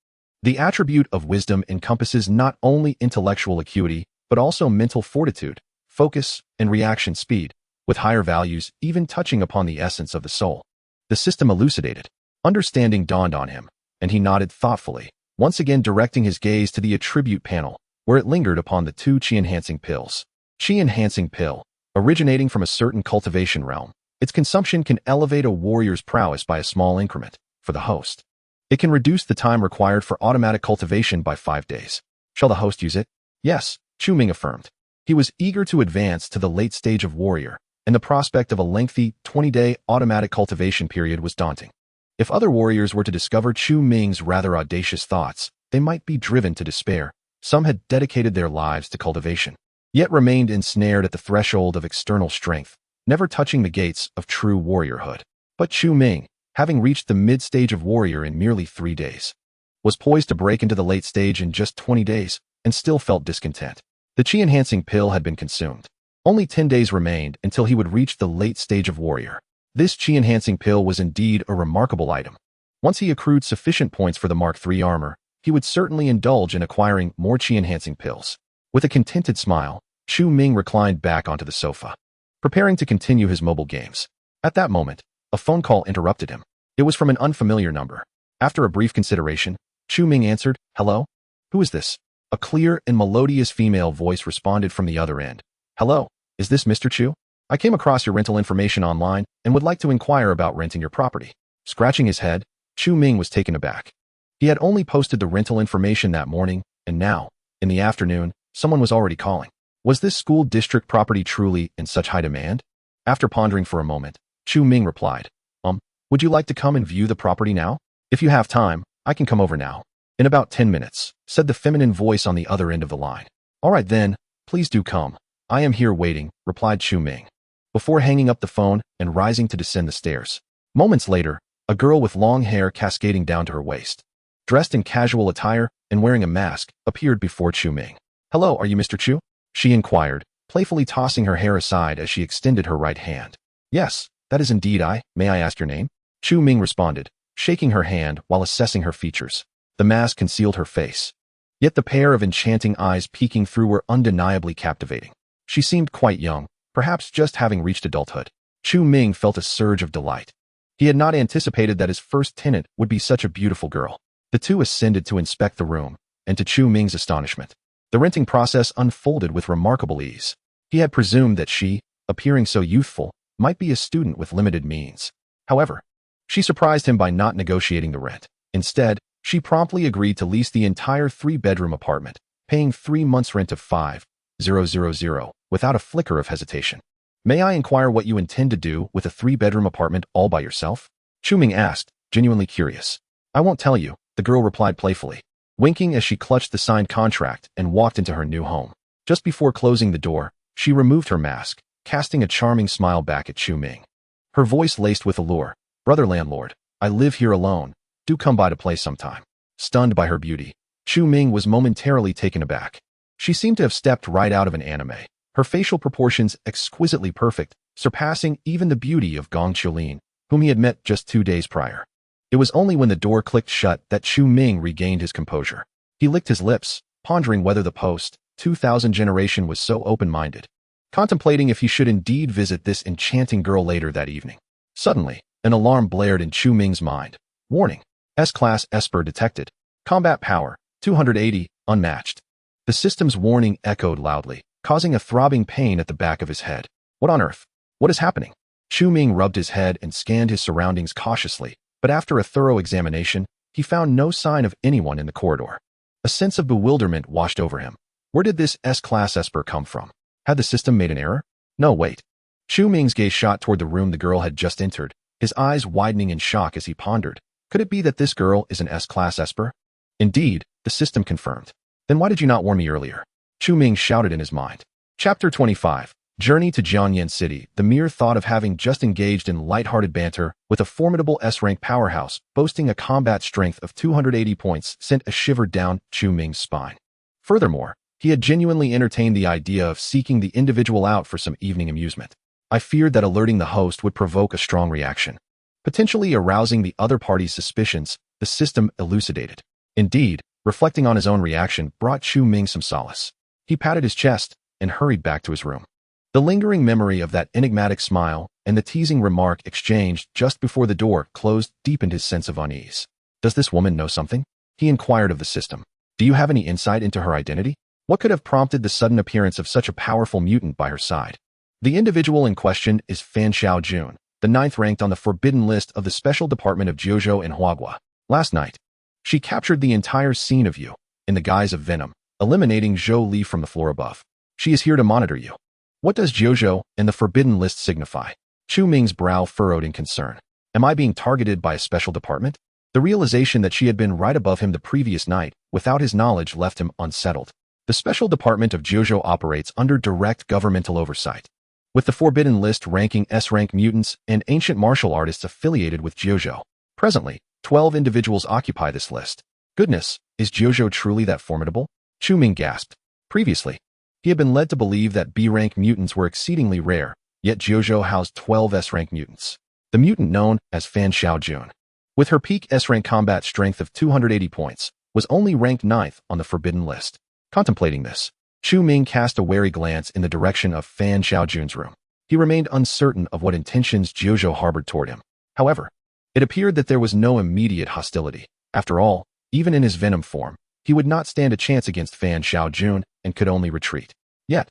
The attribute of wisdom encompasses not only intellectual acuity, but also mental fortitude, focus, and reaction speed, with higher values even touching upon the essence of the soul. The system elucidated. Understanding dawned on him, and he nodded thoughtfully, once again directing his gaze to the attribute panel, where it lingered upon the 2 chi-enhancing pills. Chi-enhancing pill, originating from a certain cultivation realm, its consumption can elevate a warrior's prowess by a small increment. For the host, it can reduce the time required for automatic cultivation by 5 days. Shall the host use it? Yes, Chu Ming affirmed. He was eager to advance to the late stage of warrior, and the prospect of a lengthy 20-day automatic cultivation period was daunting. If other warriors were to discover Chu Ming's rather audacious thoughts, they might be driven to despair. Some had dedicated their lives to cultivation, yet remained ensnared at the threshold of external strength, never touching the gates of true warriorhood. But Chu Ming, having reached the mid-stage of warrior in merely 3 days, was poised to break into the late stage in just 20 days, and still felt discontent. The chi-enhancing pill had been consumed. Only 10 days remained until he would reach the late stage of warrior. This chi-enhancing pill was indeed a remarkable item. Once he accrued sufficient points for the Mark III armor, he would certainly indulge in acquiring more chi-enhancing pills. With a contented smile, Chu Ming reclined back onto the sofa, preparing to continue his mobile games. At that moment, a phone call interrupted him. It was from an unfamiliar number. After a brief consideration, Chu Ming answered, "Hello? Who is this?" A clear and melodious female voice responded from the other end. "Hello, is this Mr. Chu? I came across your rental information online and would like to inquire about renting your property." Scratching his head, Chu Ming was taken aback. He had only posted the rental information that morning, and now, in the afternoon, someone was already calling. Was this school district property truly in such high demand? After pondering for a moment, Chu Ming replied, would you like to come and view the property now? If you have time, I can come over now. In about 10 minutes, said the feminine voice on the other end of the line. All right then, please do come. I am here waiting, replied Chu Ming, before hanging up the phone and rising to descend the stairs. Moments later, a girl with long hair cascading down to her waist, dressed in casual attire and wearing a mask, appeared before Chu Ming. Hello, are you Mr. Chu? she inquired, playfully tossing her hair aside as she extended her right hand. Yes, that is indeed I. May I ask your name? Chu Ming responded, shaking her hand while assessing her features. The mask concealed her face. Yet the pair of enchanting eyes peeking through were undeniably captivating. She seemed quite young, perhaps just having reached adulthood. Chu Ming felt a surge of delight. He had not anticipated that his first tenant would be such a beautiful girl. The two ascended to inspect the room, and to Chu Ming's astonishment, the renting process unfolded with remarkable ease. He had presumed that she, appearing so youthful, might be a student with limited means. However, she surprised him by not negotiating the rent. Instead, she promptly agreed to lease the entire 3-bedroom apartment, paying 3 months' rent of 5,000 without a flicker of hesitation. May I inquire what you intend to do with a 3-bedroom apartment all by yourself? Chu Ming asked, genuinely curious. I won't tell you, the girl replied playfully, winking as she clutched the signed contract and walked into her new home. Just before closing the door, she removed her mask, casting a charming smile back at Chu Ming. Her voice laced with allure. Brother landlord, I live here alone. Do come by to play sometime. Stunned by her beauty, Chu Ming was momentarily taken aback. She seemed to have stepped right out of an anime, her facial proportions exquisitely perfect, surpassing even the beauty of Gong Qiulin, whom he had met just 2 days prior. It was only when the door clicked shut that Chu Ming regained his composure. He licked his lips, pondering whether the post-2000 generation was so open-minded, contemplating if he should indeed visit this enchanting girl later that evening. Suddenly, an alarm blared in Chu Ming's mind. Warning. S-Class Esper detected. Combat power, 280, unmatched. The system's warning echoed loudly, causing a throbbing pain at the back of his head. What on earth? What is happening? Chu Ming rubbed his head and scanned his surroundings cautiously, but after a thorough examination, he found no sign of anyone in the corridor. A sense of bewilderment washed over him. Where did this S-Class Esper come from? Had the system made an error? No, wait. Chu Ming's gaze shot toward the room the girl had just entered, his eyes widening in shock as he pondered. Could it be that this girl is an S-Class Esper? Indeed, the system confirmed. Then why did you not warn me earlier? Chu Ming shouted in his mind. Chapter 25. Journey to Jiangyan City. The mere thought of having just engaged in light-hearted banter with a formidable S-rank powerhouse boasting a combat strength of 280 points sent a shiver down Chu Ming's spine. Furthermore, he had genuinely entertained the idea of seeking the individual out for some evening amusement. I feared that alerting the host would provoke a strong reaction, potentially arousing the other party's suspicions, the system elucidated. Indeed, reflecting on his own reaction brought Chu Ming some solace. He patted his chest and hurried back to his room. The lingering memory of that enigmatic smile and the teasing remark exchanged just before the door closed deepened his sense of unease. Does this woman know something? He inquired of the system. Do you have any insight into her identity? What could have prompted the sudden appearance of such a powerful mutant by her side? The individual in question is Fan Xiaojun, the 9th ranked on the forbidden list of the Special Department of Jiuzhou in Huagua. Last night, she captured the entire scene of you, in the guise of Venom, eliminating Zhou Li from the floor above. She is here to monitor you. What does Jiuzhou and the forbidden list signify? Chu Ming's brow furrowed in concern. Am I being targeted by a special department? The realization that she had been right above him the previous night, without his knowledge, left him unsettled. The Special Department of Jiuzhou operates under direct governmental oversight, with the forbidden list ranking S-rank mutants and ancient martial artists affiliated with Jiuzhou. Presently, 12 individuals occupy this list. Goodness, is Jiuzhou truly that formidable? Chu Ming gasped. Previously, he had been led to believe that B-rank mutants were exceedingly rare, yet Jiuzhou housed 12 S-rank mutants. The mutant known as Fan Xiaojun, with her peak S-rank combat strength of 280 points, was only ranked 9th on the forbidden list. Contemplating this, Chu Ming cast a wary glance in the direction of Fan Xiaojun's room. He remained uncertain of what intentions Jiuzhou harbored toward him. However, it appeared that there was no immediate hostility. After all, even in his Venom form, he would not stand a chance against Fan Xiaojun and could only retreat. Yet,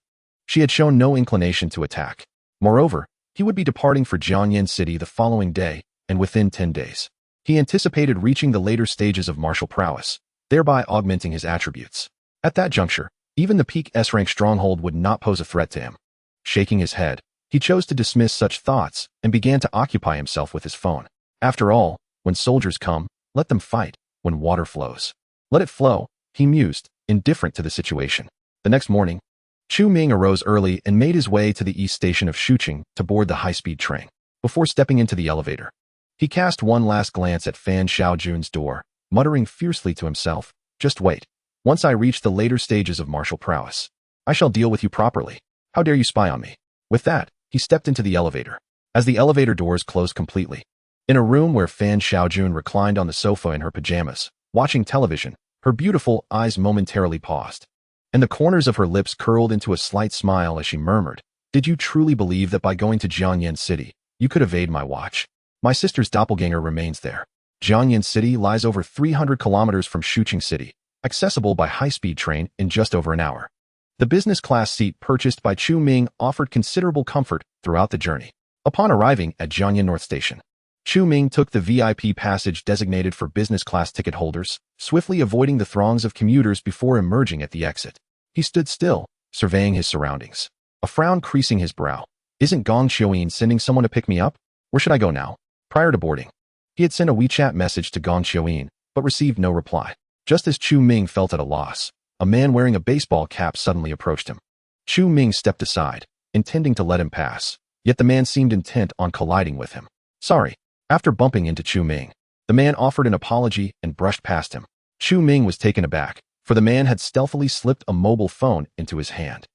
she had shown no inclination to attack. Moreover, he would be departing for Jiangyan City the following day, and within 10 days. He anticipated reaching the later stages of martial prowess, thereby augmenting his attributes. At that juncture, even the peak S-rank stronghold would not pose a threat to him. Shaking his head, he chose to dismiss such thoughts and began to occupy himself with his phone. After all, when soldiers come, let them fight. When water flows, let it flow, he mused, indifferent to the situation. The next morning, Chu Ming arose early and made his way to the east station of Shuqing to board the high-speed train. Before stepping into the elevator, he cast one last glance at Fan Xiaojun's door, muttering fiercely to himself, just wait. Once I reach the later stages of martial prowess, I shall deal with you properly. How dare you spy on me? With that, he stepped into the elevator. As the elevator doors closed completely, in a room where Fan Xiaojun reclined on the sofa in her pajamas, watching television, her beautiful eyes momentarily paused, and the corners of her lips curled into a slight smile as she murmured, "Did you truly believe that by going to Jiangyan City, you could evade my watch? My sister's doppelganger remains there. Jiangyan City lies over 300 kilometers from Shuqing City, accessible by high-speed train in just over an hour." The business class seat purchased by Chu Ming offered considerable comfort throughout the journey. Upon arriving at Jiangyan North Station, Chu Ming took the VIP passage designated for business class ticket holders, swiftly avoiding the throngs of commuters before emerging at the exit. He stood still, surveying his surroundings, a frown creasing his brow. Isn't Gong Xiuyin sending someone to pick me up? Where should I go now? Prior to boarding, he had sent a WeChat message to Gong Xiuyin, but received no reply. Just as Chu Ming felt at a loss, a man wearing a baseball cap suddenly approached him. Chu Ming stepped aside, intending to let him pass, yet the man seemed intent on colliding with him. Sorry. After bumping into Chu Ming, the man offered an apology and brushed past him. Chu Ming was taken aback, for the man had stealthily slipped a mobile phone into his hand.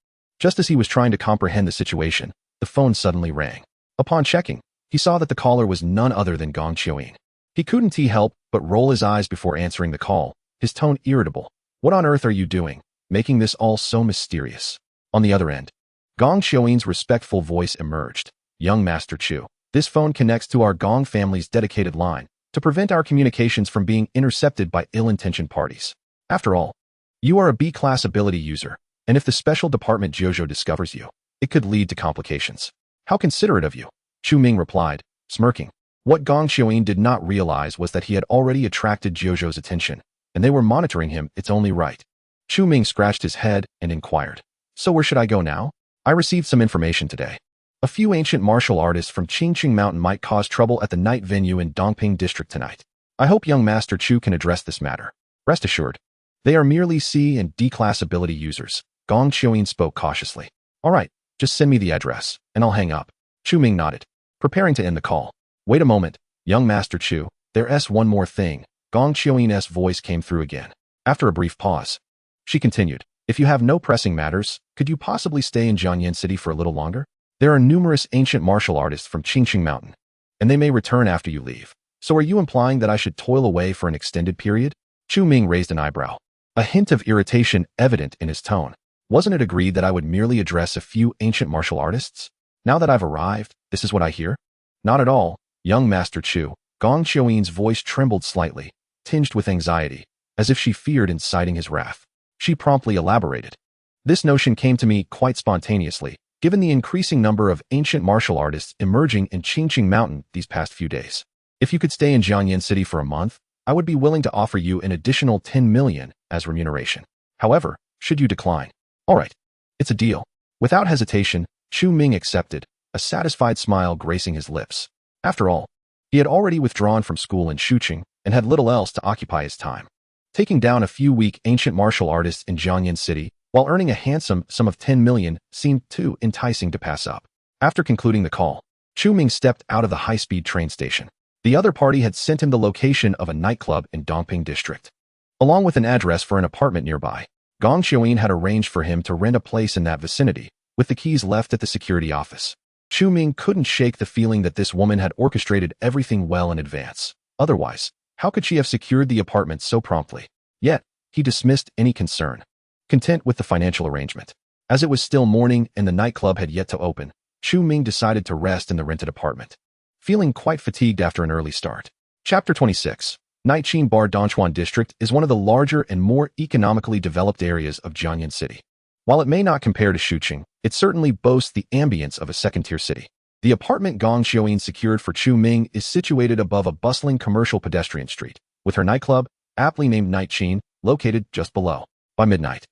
Just as he was trying to comprehend the situation, the phone suddenly rang. Upon checking, he saw that the caller was none other than Gong Xiuyin. He couldn't help but roll his eyes before answering the call, his tone irritable. What on earth are you doing, making this all so mysterious? On the other end, Gong Xiuyin's respectful voice emerged. Young Master Chu, this phone connects to our Gong family's dedicated line to prevent our communications from being intercepted by ill-intentioned parties. After all, you are a B-class ability user, and if the special department Jojo discovers you, it could lead to complications. How considerate of you, Chu Ming replied, smirking. What Gong Xiuyin did not realize was that he had already attracted Jojo's attention, and they were monitoring him. It's only right. Chu Ming scratched his head and inquired, so where should I go now? I received some information today. A few ancient martial artists from Qingqing Mountain might cause trouble at the night venue in Dongping District tonight. I hope young Master Chu can address this matter. Rest assured, they are merely C and D class ability users. Gong Xiuyin spoke cautiously. All right, just send me the address, and I'll hang up. Chu Ming nodded, preparing to end the call. Wait a moment, young Master Chu, there's one more thing. Gong Xiuyin's voice came through again. After a brief pause, she continued, if you have no pressing matters, could you possibly stay in Jiangyan City for a little longer? There are numerous ancient martial artists from Qingqing Mountain, and they may return after you leave. So are you implying that I should toil away for an extended period? Chu Ming raised an eyebrow, a hint of irritation evident in his tone. Wasn't it agreed that I would merely address a few ancient martial artists? Now that I've arrived, this is what I hear? Not at all, young Master Chu. Gong Xiuyin's voice trembled slightly, tinged with anxiety, as if she feared inciting his wrath. She promptly elaborated. This notion came to me quite spontaneously, given the increasing number of ancient martial artists emerging in Qingqing Mountain these past few days. If you could stay in Jiangyan City for a month, I would be willing to offer you an additional 10 million as remuneration. However, should you decline? All right, it's a deal. Without hesitation, Chu Ming accepted, a satisfied smile gracing his lips. After all, he had already withdrawn from school in Shuqing and had little else to occupy his time. Taking down a few weak ancient martial artists in Jiangyan City while earning a handsome sum of 10 million seemed too enticing to pass up. After concluding the call, Chu Ming stepped out of the high-speed train station. The other party had sent him the location of a nightclub in Dongping District, along with an address for an apartment nearby. Gong Xiuyin had arranged for him to rent a place in that vicinity, with the keys left at the security office. Chu Ming couldn't shake the feeling that this woman had orchestrated everything well in advance. Otherwise, how could she have secured the apartment so promptly? Yet, he dismissed any concern, content with the financial arrangement. As it was still morning and the nightclub had yet to open, Chu Ming decided to rest in the rented apartment, feeling quite fatigued after an early start. Chapter 26. Naiqin Bar Dongchuan District is one of the larger and more economically developed areas of Jiangyan City. While it may not compare to Shuqing, it certainly boasts the ambience of a second-tier city. The apartment Gong Xiuyin secured for Chu Ming is situated above a bustling commercial pedestrian street, with her nightclub, aptly named Naiqin, located just below. By midnight,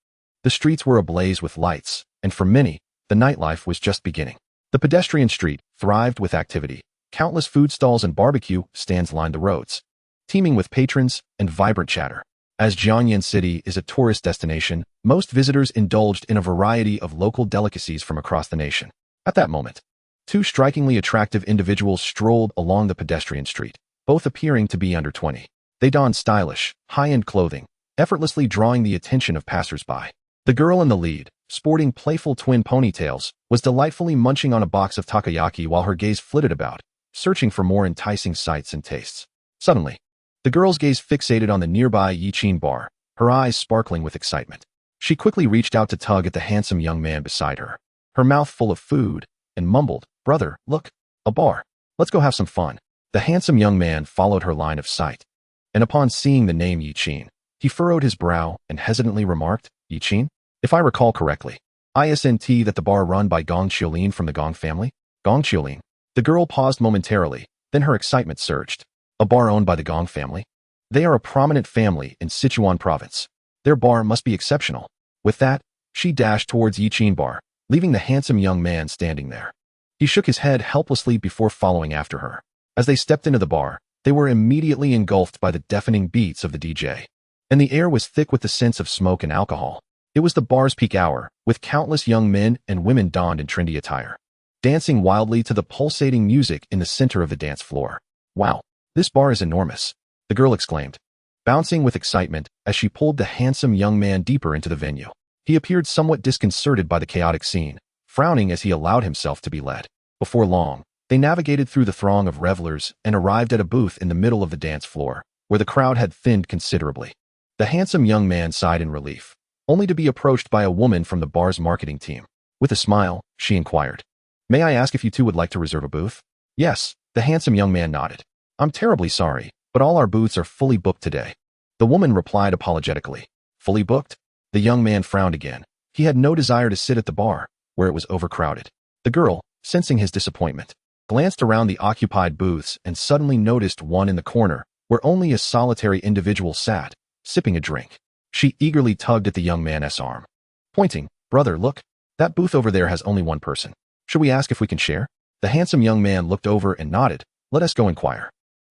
the streets were ablaze with lights, and for many, the nightlife was just beginning. The pedestrian street thrived with activity. Countless food stalls and barbecue stands lined the roads, teeming with patrons and vibrant chatter. As Jiangyan City is a tourist destination, most visitors indulged in a variety of local delicacies from across the nation. At that moment, two strikingly attractive individuals strolled along the pedestrian street, both appearing to be under 20. They donned stylish, high-end clothing, effortlessly drawing the attention of passers-by. The girl in the lead, sporting playful twin ponytails, was delightfully munching on a box of takoyaki while her gaze flitted about, searching for more enticing sights and tastes. Suddenly, the girl's gaze fixated on the nearby Yiqin bar, her eyes sparkling with excitement. She quickly reached out to tug at the handsome young man beside her, her mouth full of food, and mumbled, "Brother, look, a bar. Let's go have some fun." The handsome young man followed her line of sight, and upon seeing the name Yiqin, he furrowed his brow and hesitantly remarked, "Yiqin? If I recall correctly, isn't that the bar run by Gong Qiulin from the Gong family?" Gong Qiulin. The girl paused momentarily, then her excitement surged. A bar owned by the Gong family? They are a prominent family in Sichuan province. Their bar must be exceptional. With that, she dashed towards Yiqin bar, leaving the handsome young man standing there. He shook his head helplessly before following after her. As they stepped into the bar, they were immediately engulfed by the deafening beats of the DJ. And the air was thick with the scents of smoke and alcohol. It was the bar's peak hour, with countless young men and women donned in trendy attire, dancing wildly to the pulsating music in the center of the dance floor. "Wow, this bar is enormous," the girl exclaimed, bouncing with excitement as she pulled the handsome young man deeper into the venue. He appeared somewhat disconcerted by the chaotic scene, frowning as he allowed himself to be led. Before long, they navigated through the throng of revelers and arrived at a booth in the middle of the dance floor, where the crowd had thinned considerably. The handsome young man sighed in relief, only to be approached by a woman from the bar's marketing team. With a smile, she inquired, "May I ask if you two would like to reserve a booth?" "Yes," the handsome young man nodded. "I'm terribly sorry, but all our booths are fully booked today." The woman replied apologetically. "Fully booked?" The young man frowned again. He had no desire to sit at the bar, where it was overcrowded. The girl, sensing his disappointment, glanced around the occupied booths and suddenly noticed one in the corner, where only a solitary individual sat, sipping a drink. She eagerly tugged at the young man's arm, pointing, "Brother, look, that booth over there has only one person. Should we ask if we can share?" The handsome young man looked over and nodded. "Let us go inquire."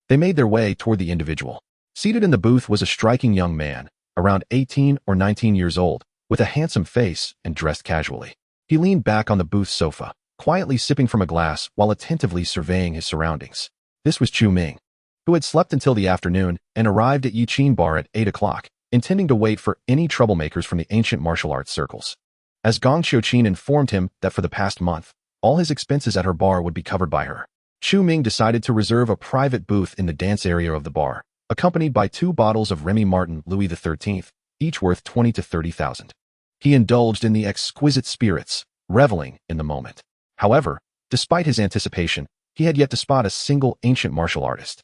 They made their way toward the individual. Seated in the booth was a striking young man, around 18 or 19 years old, with a handsome face and dressed casually. He leaned back on the booth sofa, quietly sipping from a glass while attentively surveying his surroundings. This was Chu Ming, who had slept until the afternoon and arrived at Yiqin bar at 8 o'clock, intending to wait for any troublemakers from the ancient martial arts circles. As Gong Qiulin informed him that for the past month, all his expenses at her bar would be covered by her, Chu Ming decided to reserve a private booth in the dance area of the bar, accompanied by 2 bottles of Remy Martin Louis XIII, each worth 20 to 30,000. He indulged in the exquisite spirits, reveling in the moment. However, despite his anticipation, he had yet to spot a single ancient martial artist.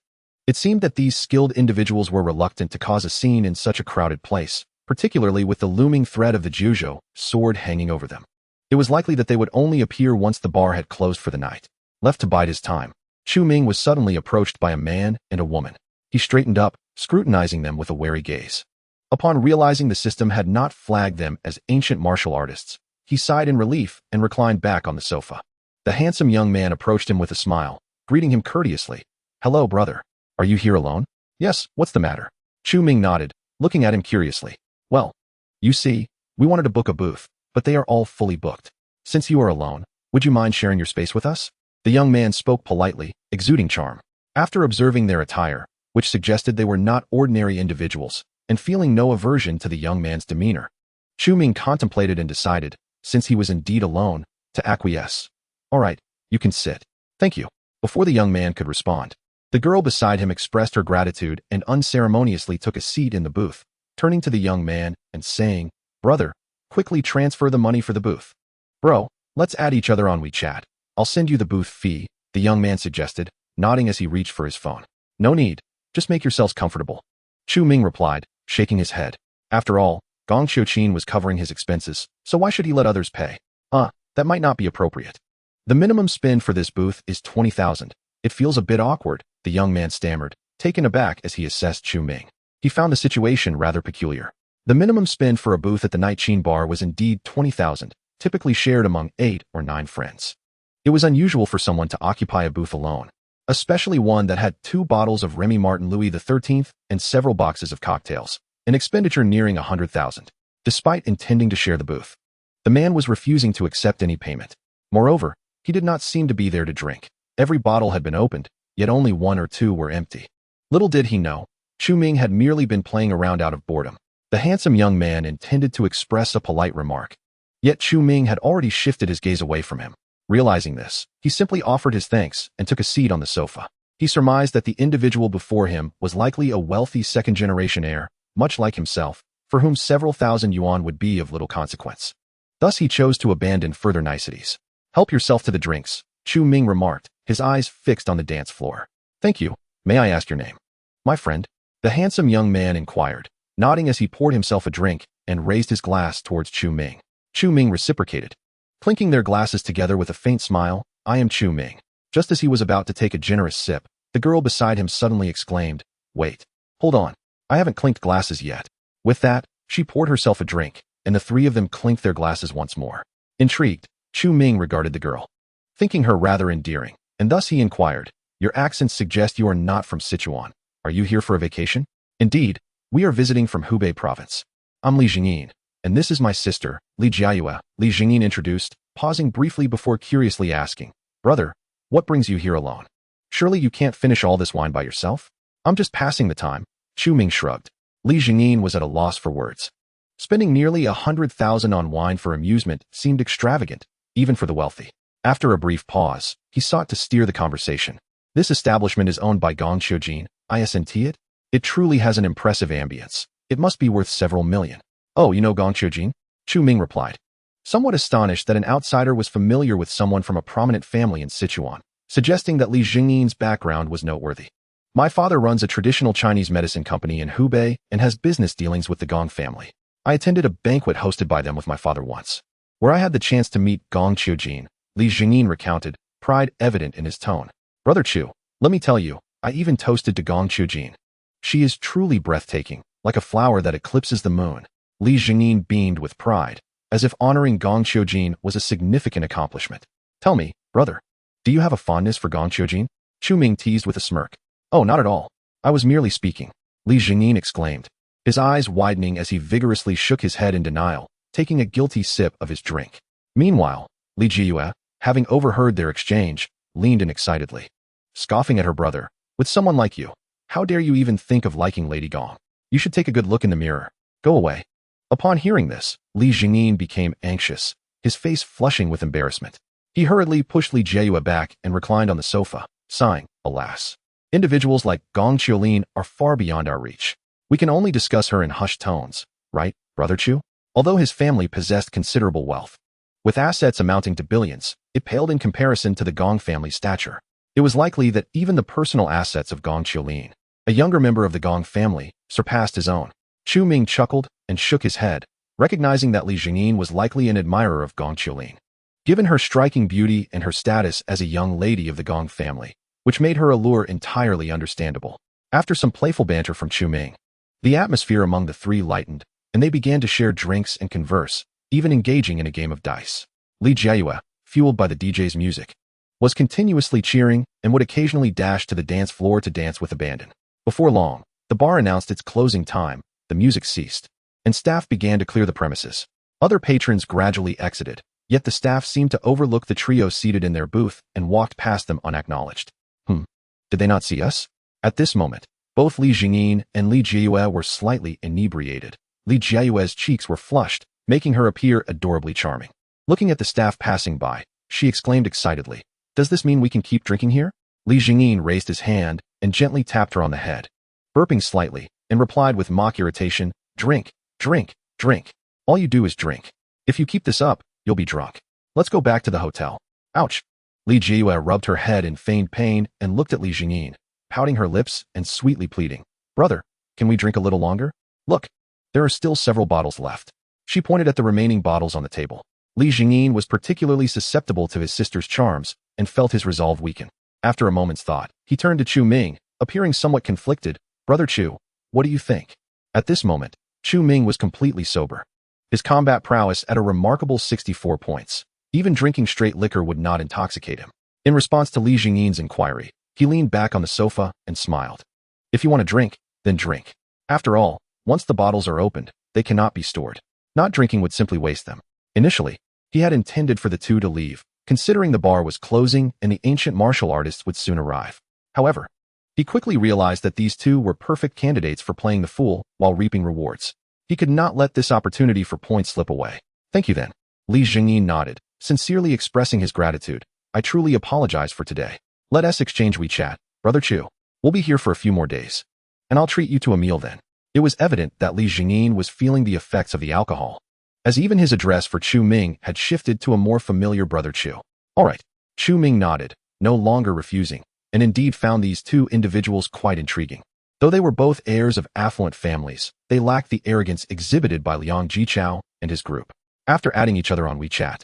It seemed that these skilled individuals were reluctant to cause a scene in such a crowded place, particularly with the looming threat of the Juzhou sword hanging over them. It was likely that they would only appear once the bar had closed for the night. Left to bide his time, Chu Ming was suddenly approached by a man and a woman. He straightened up, scrutinizing them with a wary gaze. Upon realizing the system had not flagged them as ancient martial artists, he sighed in relief and reclined back on the sofa. The handsome young man approached him with a smile, greeting him courteously. "Hello, brother. Are you here alone?" "Yes, what's the matter?" Chu Ming nodded, looking at him curiously. "Well, you see, we wanted to book a booth, but they are all fully booked. Since you are alone, would you mind sharing your space with us?" The young man spoke politely, exuding charm. After observing their attire, which suggested they were not ordinary individuals, and feeling no aversion to the young man's demeanor, Chu Ming contemplated and decided, since he was indeed alone, to acquiesce. "All right, you can sit. Thank you." Before the young man could respond, the girl beside him expressed her gratitude and unceremoniously took a seat in the booth, turning to the young man and saying, "Brother, quickly transfer the money for the booth." "Bro, let's add each other on WeChat. I'll send you the booth fee," the young man suggested, nodding as he reached for his phone. "No need. Just make yourselves comfortable," Chu Ming replied, shaking his head. After all, Gong Qiulin was covering his expenses, so why should he let others pay? That might not be appropriate. "The minimum spend for this booth is 20,000. It feels a bit awkward," the young man stammered, taken aback as he assessed Chu Ming. He found the situation rather peculiar. The minimum spend for a booth at the Yiqin bar was indeed 20,000, typically shared among 8 or 9 friends. It was unusual for someone to occupy a booth alone, especially one that had 2 bottles of Remy Martin Louis XIII and several boxes of cocktails, an expenditure nearing 100,000. Despite intending to share the booth, the man was refusing to accept any payment. Moreover, he did not seem to be there to drink. Every bottle had been opened, yet only 1 or 2 were empty. Little did he know, Chu Ming had merely been playing around out of boredom. The handsome young man intended to express a polite remark. Yet Chu Ming had already shifted his gaze away from him. Realizing this, he simply offered his thanks and took a seat on the sofa. He surmised that the individual before him was likely a wealthy second-generation heir, much like himself, for whom several thousand yuan would be of little consequence. Thus he chose to abandon further niceties. "Help yourself to the drinks," Chu Ming remarked, his eyes fixed on the dance floor. "Thank you. May I ask your name?" "My friend," the handsome young man inquired, nodding as he poured himself a drink and raised his glass towards Chu Ming. Chu Ming reciprocated, clinking their glasses together with a faint smile. "I am Chu Ming." Just as he was about to take a generous sip, the girl beside him suddenly exclaimed, "Wait. Hold on. I haven't clinked glasses yet." With that, she poured herself a drink, and the three of them clinked their glasses once more. Intrigued, Chu Ming regarded the girl, thinking her rather endearing, and thus he inquired, "Your accents suggest you are not from Sichuan. Are you here for a vacation?" "Indeed, we are visiting from Hubei province. I'm Li Jingyin, and this is my sister, Li Jiayue," Li Jingyin introduced, pausing briefly before curiously asking, "Brother, what brings you here alone? Surely you can't finish all this wine by yourself?" "I'm just passing the time," Chu Ming shrugged. Li Jingyin was at a loss for words. Spending nearly 100,000 on wine for amusement seemed extravagant, even for the wealthy. After a brief pause, he sought to steer the conversation. "This establishment is owned by Gong Qiujin, isn't it? It truly has an impressive ambience. It must be worth several million." "Oh, you know Gong Qiujin?" Chu Ming replied, somewhat astonished that an outsider was familiar with someone from a prominent family in Sichuan, suggesting that Li Jingyin's background was noteworthy. "My father runs a traditional Chinese medicine company in Hubei and has business dealings with the Gong family. I attended a banquet hosted by them with my father once, where I had the chance to meet Gong Qiujin," Li Jingyin recounted, pride evident in his tone. "Brother Chu, let me tell you, I even toasted to Gong Qiujin. She is truly breathtaking, like a flower that eclipses the moon." Li Jingyin beamed with pride, as if honoring Gong Qiujin was a significant accomplishment. "Tell me, brother, do you have a fondness for Gong Qiujin?" Chu Ming teased with a smirk. "Oh, not at all. I was merely speaking," Li Jingyin exclaimed, his eyes widening as he vigorously shook his head in denial, taking a guilty sip of his drink. Meanwhile, Li Jiayue, having overheard their exchange, leaned in excitedly, scoffing at her brother. "With someone like you, how dare you even think of liking Lady Gong? You should take a good look in the mirror. Go away." Upon hearing this, Li Jingyin became anxious, his face flushing with embarrassment. He hurriedly pushed Li Jiayue back and reclined on the sofa, sighing, "Alas, individuals like Gong Qiulin are far beyond our reach. We can only discuss her in hushed tones, right, Brother Chu?" Although his family possessed considerable wealth, with assets amounting to billions, it paled in comparison to the Gong family's stature. It was likely that even the personal assets of Gong Qiulin, a younger member of the Gong family, surpassed his own. Chu Ming chuckled and shook his head, recognizing that Li Jingyin was likely an admirer of Gong Qiulin, given her striking beauty and her status as a young lady of the Gong family, which made her allure entirely understandable. After some playful banter from Chu Ming, the atmosphere among the three lightened, and they began to share drinks and converse, even engaging in a game of dice. Li Jiayue, fueled by the DJ's music, was continuously cheering and would occasionally dash to the dance floor to dance with abandon. Before long, the bar announced its closing time, the music ceased, and staff began to clear the premises. Other patrons gradually exited, yet the staff seemed to overlook the trio seated in their booth and walked past them unacknowledged. Did they not see us? At this moment, both Li Jingyin and Li Jiayue were slightly inebriated. Li Jiayue's cheeks were flushed, making her appear adorably charming. Looking at the staff passing by, she exclaimed excitedly, "Does this mean we can keep drinking here?" Li Jingyin raised his hand and gently tapped her on the head, burping slightly, and replied with mock irritation, "Drink, drink, drink. All you do is drink. If you keep this up, you'll be drunk. Let's go back to the hotel." "Ouch." Li Jiayue rubbed her head in feigned pain and looked at Li Jingyin, pouting her lips and sweetly pleading, "Brother, can we drink a little longer? Look, there are still several bottles left." She pointed at the remaining bottles on the table. Li Jingyin was particularly susceptible to his sister's charms and felt his resolve weaken. After a moment's thought, he turned to Chu Ming, appearing somewhat conflicted. "Brother Chu, what do you think?" At this moment, Chu Ming was completely sober, his combat prowess at a remarkable 64 points. Even drinking straight liquor would not intoxicate him. In response to Li Jingyin's inquiry, he leaned back on the sofa and smiled. "If you want to drink, then drink. After all, once the bottles are opened, they cannot be stored. Not drinking would simply waste them." Initially, he had intended for the two to leave, considering the bar was closing and the ancient martial artists would soon arrive. However, he quickly realized that these two were perfect candidates for playing the fool while reaping rewards. He could not let this opportunity for points slip away. Thank you then. Li Jingyin nodded, sincerely expressing his gratitude. I truly apologize for today. Let us exchange WeChat. Brother Chu, we'll be here for a few more days. And I'll treat you to a meal then. It was evident that Li Jingyin was feeling the effects of the alcohol, as even his address for Chu Ming had shifted to a more familiar Brother Chu. All right. Chu Ming nodded, no longer refusing, and indeed found these two individuals quite intriguing. Though they were both heirs of affluent families, they lacked the arrogance exhibited by Liang Jichao and his group. After adding each other on WeChat,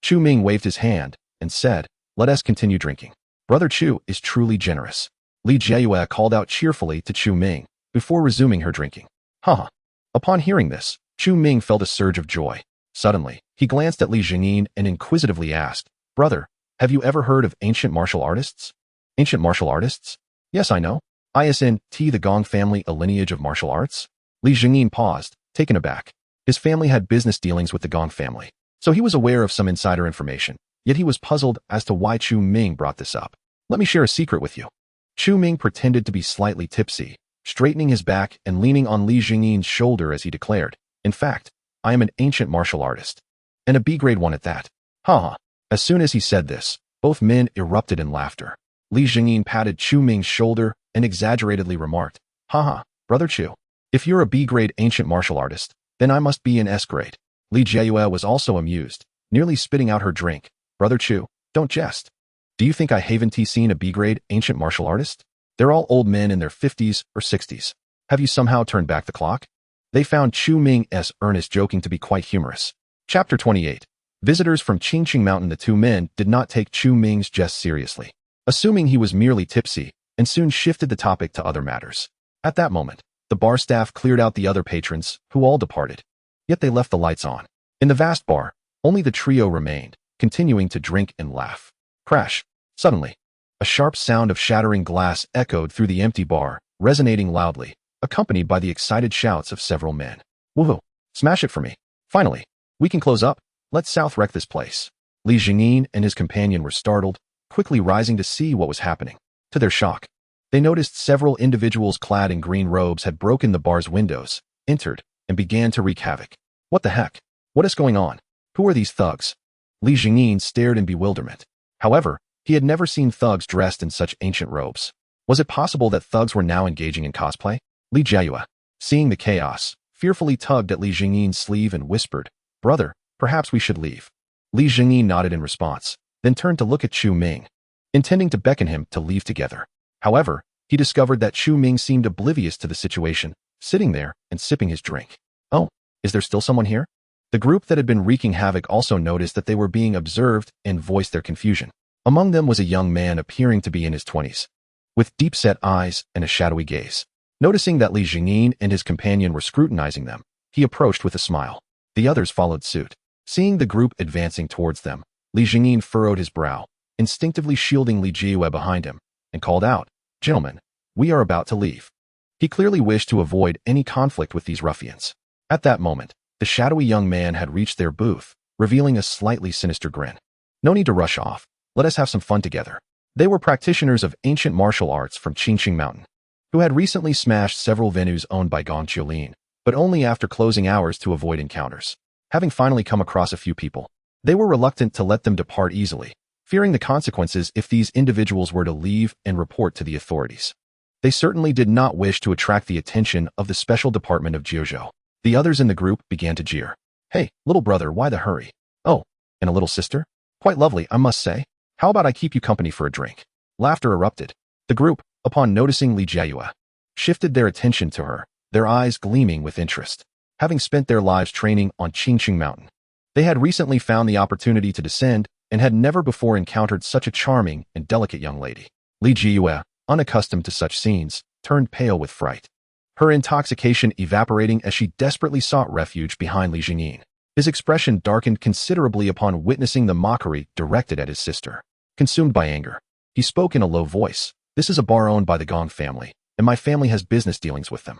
Chu Ming waved his hand and said, let us continue drinking. Brother Chu is truly generous. Li Jiayue called out cheerfully to Chu Ming before resuming her drinking. Haha. Upon hearing this, Chu Ming felt a surge of joy. Suddenly, he glanced at Li Jingyin and inquisitively asked, Brother, have you ever heard of ancient martial artists? Ancient martial artists? Yes, I know. Isn't the Gong family a lineage of martial arts? Li Jingyin paused, taken aback. His family had business dealings with the Gong family, so he was aware of some insider information, yet he was puzzled as to why Chu Ming brought this up. Let me share a secret with you. Chu Ming pretended to be slightly tipsy, straightening his back and leaning on Li Jingyin's shoulder as he declared, in fact, I am an ancient martial artist, and a B-grade one at that. Haha. As soon as he said this, both men erupted in laughter. Li Jingyin patted Chu Ming's shoulder and exaggeratedly remarked, Haha, Brother Chu, if you're a B-grade ancient martial artist, then I must be an S-grade. Li Jiayue was also amused, nearly spitting out her drink. Brother Chu, don't jest. Do you think I haven't seen a B-grade ancient martial artist? They're all old men in their 50s or 60s. Have you somehow turned back the clock? They found Chu Ming's earnest joking to be quite humorous. Chapter 28. Visitors from Qingqing Mountain. The two men did not take Chu Ming's jest seriously, assuming he was merely tipsy, and soon shifted the topic to other matters. At that moment, the bar staff cleared out the other patrons, who all departed. Yet they left the lights on. In the vast bar, only the trio remained, continuing to drink and laugh. Crash. Suddenly, a sharp sound of shattering glass echoed through the empty bar, resonating loudly, accompanied by the excited shouts of several men. Woohoo! Smash it for me. Finally, we can close up. Let's south wreck this place. Li Jingyin and his companion were startled, quickly rising to see what was happening. To their shock, they noticed several individuals clad in green robes had broken the bar's windows, entered, and began to wreak havoc. What the heck? What is going on? Who are these thugs? Li Jingyin stared in bewilderment. However, he had never seen thugs dressed in such ancient robes. Was it possible that thugs were now engaging in cosplay? Li Jiayue, seeing the chaos, fearfully tugged at Li Jingyin's sleeve and whispered, Brother, perhaps we should leave. Li Jingyin nodded in response, then turned to look at Chu Ming, intending to beckon him to leave together. However, he discovered that Chu Ming seemed oblivious to the situation, sitting there and sipping his drink. Oh, is there still someone here? The group that had been wreaking havoc also noticed that they were being observed and voiced their confusion. Among them was a young man appearing to be in his 20s, with deep-set eyes and a shadowy gaze. Noticing that Li Jingyin and his companion were scrutinizing them, he approached with a smile. The others followed suit. Seeing the group advancing towards them, Li Jingyin furrowed his brow, instinctively shielding Li Jiayue behind him, and called out, Gentlemen, we are about to leave. He clearly wished to avoid any conflict with these ruffians. At that moment, the shadowy young man had reached their booth, revealing a slightly sinister grin. No need to rush off. Let us have some fun together. They were practitioners of ancient martial arts from Qingqing Mountain, who had recently smashed several venues owned by Gong Qiulin, but only after closing hours to avoid encounters. Having finally come across a few people, they were reluctant to let them depart easily, fearing the consequences if these individuals were to leave and report to the authorities. They certainly did not wish to attract the attention of the special department of Jiuzhou. The others in the group began to jeer. Hey, little brother, why the hurry? Oh, and a little sister? Quite lovely, I must say. How about I keep you company for a drink? Laughter erupted. The group, upon noticing Li Jiayue, shifted their attention to her, their eyes gleaming with interest. Having spent their lives training on Qingqing Mountain, they had recently found the opportunity to descend and had never before encountered such a charming and delicate young lady. Li Jiayue, unaccustomed to such scenes, turned pale with fright, her intoxication evaporating as she desperately sought refuge behind Li Jingyin. His expression darkened considerably upon witnessing the mockery directed at his sister. Consumed by anger, he spoke in a low voice. This is a bar owned by the Gong family, and my family has business dealings with them.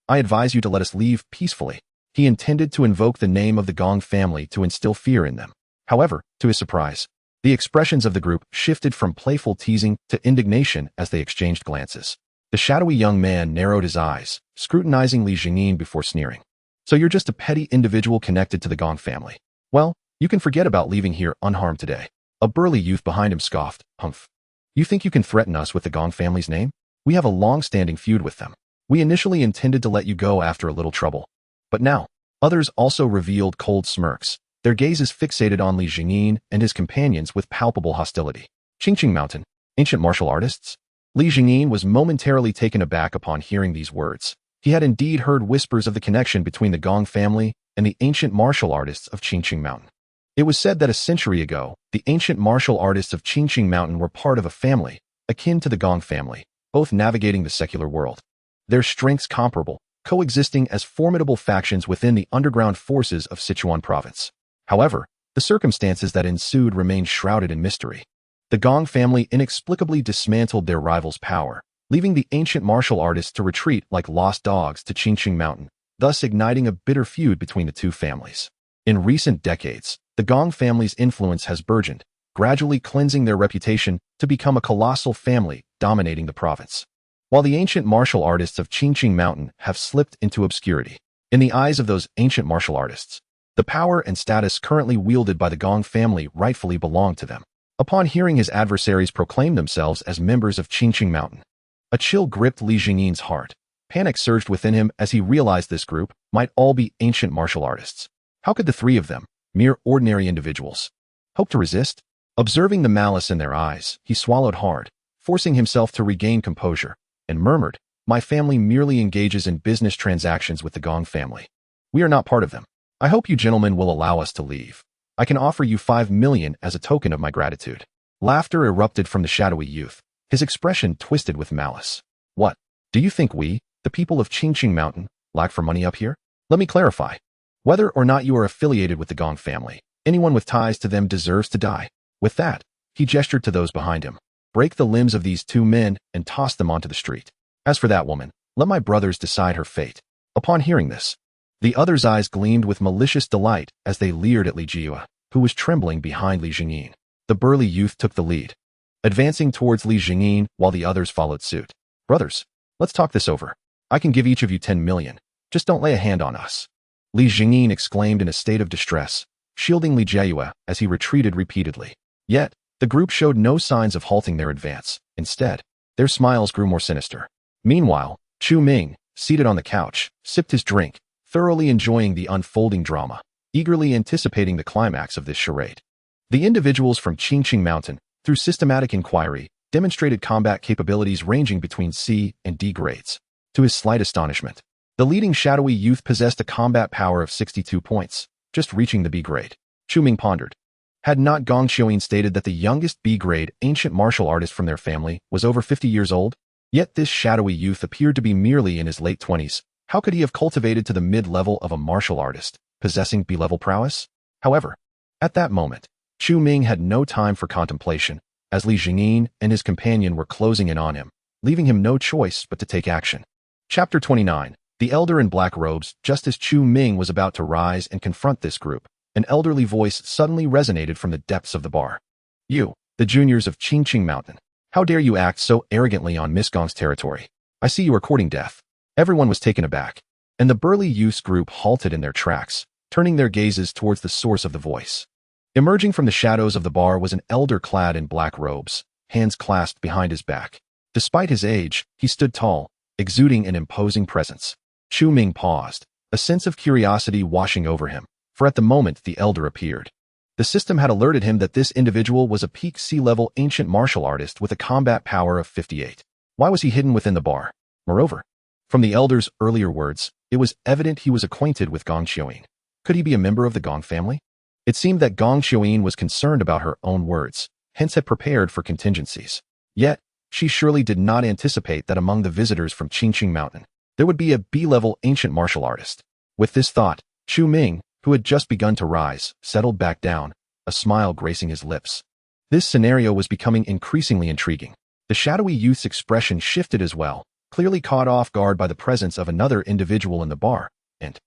I advise you to let us leave peacefully. He intended to invoke the name of the Gong family to instill fear in them. However, to his surprise, the expressions of the group shifted from playful teasing to indignation as they exchanged glances. The shadowy young man narrowed his eyes, scrutinizing Li Jingyin before sneering. So you're just a petty individual connected to the Gong family. Well, you can forget about leaving here unharmed today. A burly youth behind him scoffed, "Humph. You think you can threaten us with the Gong family's name? We have a long-standing feud with them. We initially intended to let you go after a little trouble. But now." Others also revealed cold smirks, their gazes fixated on Li Jingyin and his companions with palpable hostility. Qingqing Mountain, ancient martial artists? Li Jingyin was momentarily taken aback upon hearing these words. He had indeed heard whispers of the connection between the Gong family and the ancient martial artists of Qingqing Mountain. It was said that a century ago, the ancient martial artists of Qingqing Mountain were part of a family, akin to the Gong family, both navigating the secular world. Their strengths comparable, coexisting as formidable factions within the underground forces of Sichuan province. However, the circumstances that ensued remained shrouded in mystery. The Gong family inexplicably dismantled their rivals' power, leaving the ancient martial artists to retreat like lost dogs to Qingqing Mountain, thus igniting a bitter feud between the two families. In recent decades, the Gong family's influence has burgeoned, gradually cleansing their reputation to become a colossal family dominating the province. While the ancient martial artists of Qingqing Mountain have slipped into obscurity, in the eyes of those ancient martial artists, the power and status currently wielded by the Gong family rightfully belong to them. Upon hearing his adversaries proclaim themselves as members of Qingqing Mountain, a chill gripped Li Jingyin's heart. Panic surged within him as he realized this group might all be ancient martial artists. How could the three of them, mere ordinary individuals, hope to resist? Observing the malice in their eyes, he swallowed hard, forcing himself to regain composure, and murmured, "My family merely engages in business transactions with the Gong family. We are not part of them. I hope you gentlemen will allow us to leave. I can offer you 5 million as a token of my gratitude." Laughter erupted from the shadowy youth, his expression twisted with malice. "What? Do you think we, the people of Qingqing Mountain, lack for money up here? Let me clarify. Whether or not you are affiliated with the Gong family, anyone with ties to them deserves to die." With that, he gestured to those behind him. "Break the limbs of these 2 men and toss them onto the street. As for that woman, let my brothers decide her fate." Upon hearing this, the others' eyes gleamed with malicious delight as they leered at Li Jiyue, who was trembling behind Li Jingyin. The burly youth took the lead, advancing towards Li Jingyin while the others followed suit. "Brothers, let's talk this over. I can give each of you 10 million. Just don't lay a hand on us." Li Jingyin exclaimed in a state of distress, shielding Li Jiyue as he retreated repeatedly. Yet, the group showed no signs of halting their advance. Instead, their smiles grew more sinister. Meanwhile, Chu Ming, seated on the couch, sipped his drink, thoroughly enjoying the unfolding drama, eagerly anticipating the climax of this charade. The individuals from Qingqing Mountain, through systematic inquiry, demonstrated combat capabilities ranging between C and D grades. To his slight astonishment, the leading shadowy youth possessed a combat power of 62 points, just reaching the B grade. Chu Ming pondered. Had not Gong Xiuyin stated that the youngest B-grade ancient martial artist from their family was over 50 years old? Yet this shadowy youth appeared to be merely in his late 20s. How could he have cultivated to the mid-level of a martial artist, possessing B-level prowess? However, at that moment, Chu Ming had no time for contemplation, as Li Jingyin and his companion were closing in on him, leaving him no choice but to take action. Chapter 29. The Elder in Black Robes. Just as Chu Ming was about to rise and confront this group, an elderly voice suddenly resonated from the depths of the bar. "You, the juniors of Qingqing Mountain, how dare you act so arrogantly on Miss Gong's territory? I see you are courting death." Everyone was taken aback, and the burly youth's group halted in their tracks, turning their gazes towards the source of the voice. Emerging from the shadows of the bar was an elder clad in black robes, hands clasped behind his back. Despite his age, he stood tall, exuding an imposing presence. Chu Ming paused, a sense of curiosity washing over him, for at the moment the elder appeared. The system had alerted him that this individual was a peak C-level ancient martial artist with a combat power of 58. Why was he hidden within the bar? Moreover, from the elder's earlier words, it was evident he was acquainted with Gong Xiuyin. Could he be a member of the Gong family? It seemed that Gong Xiuyin was concerned about her own words, hence had prepared for contingencies. Yet, she surely did not anticipate that among the visitors from Qingqing Mountain, there would be a B-level ancient martial artist. With this thought, Chu Ming, who had just begun to rise, settled back down, a smile gracing his lips. This scenario was becoming increasingly intriguing. The shadowy youth's expression shifted as well, clearly caught off guard by the presence of another individual in the bar, and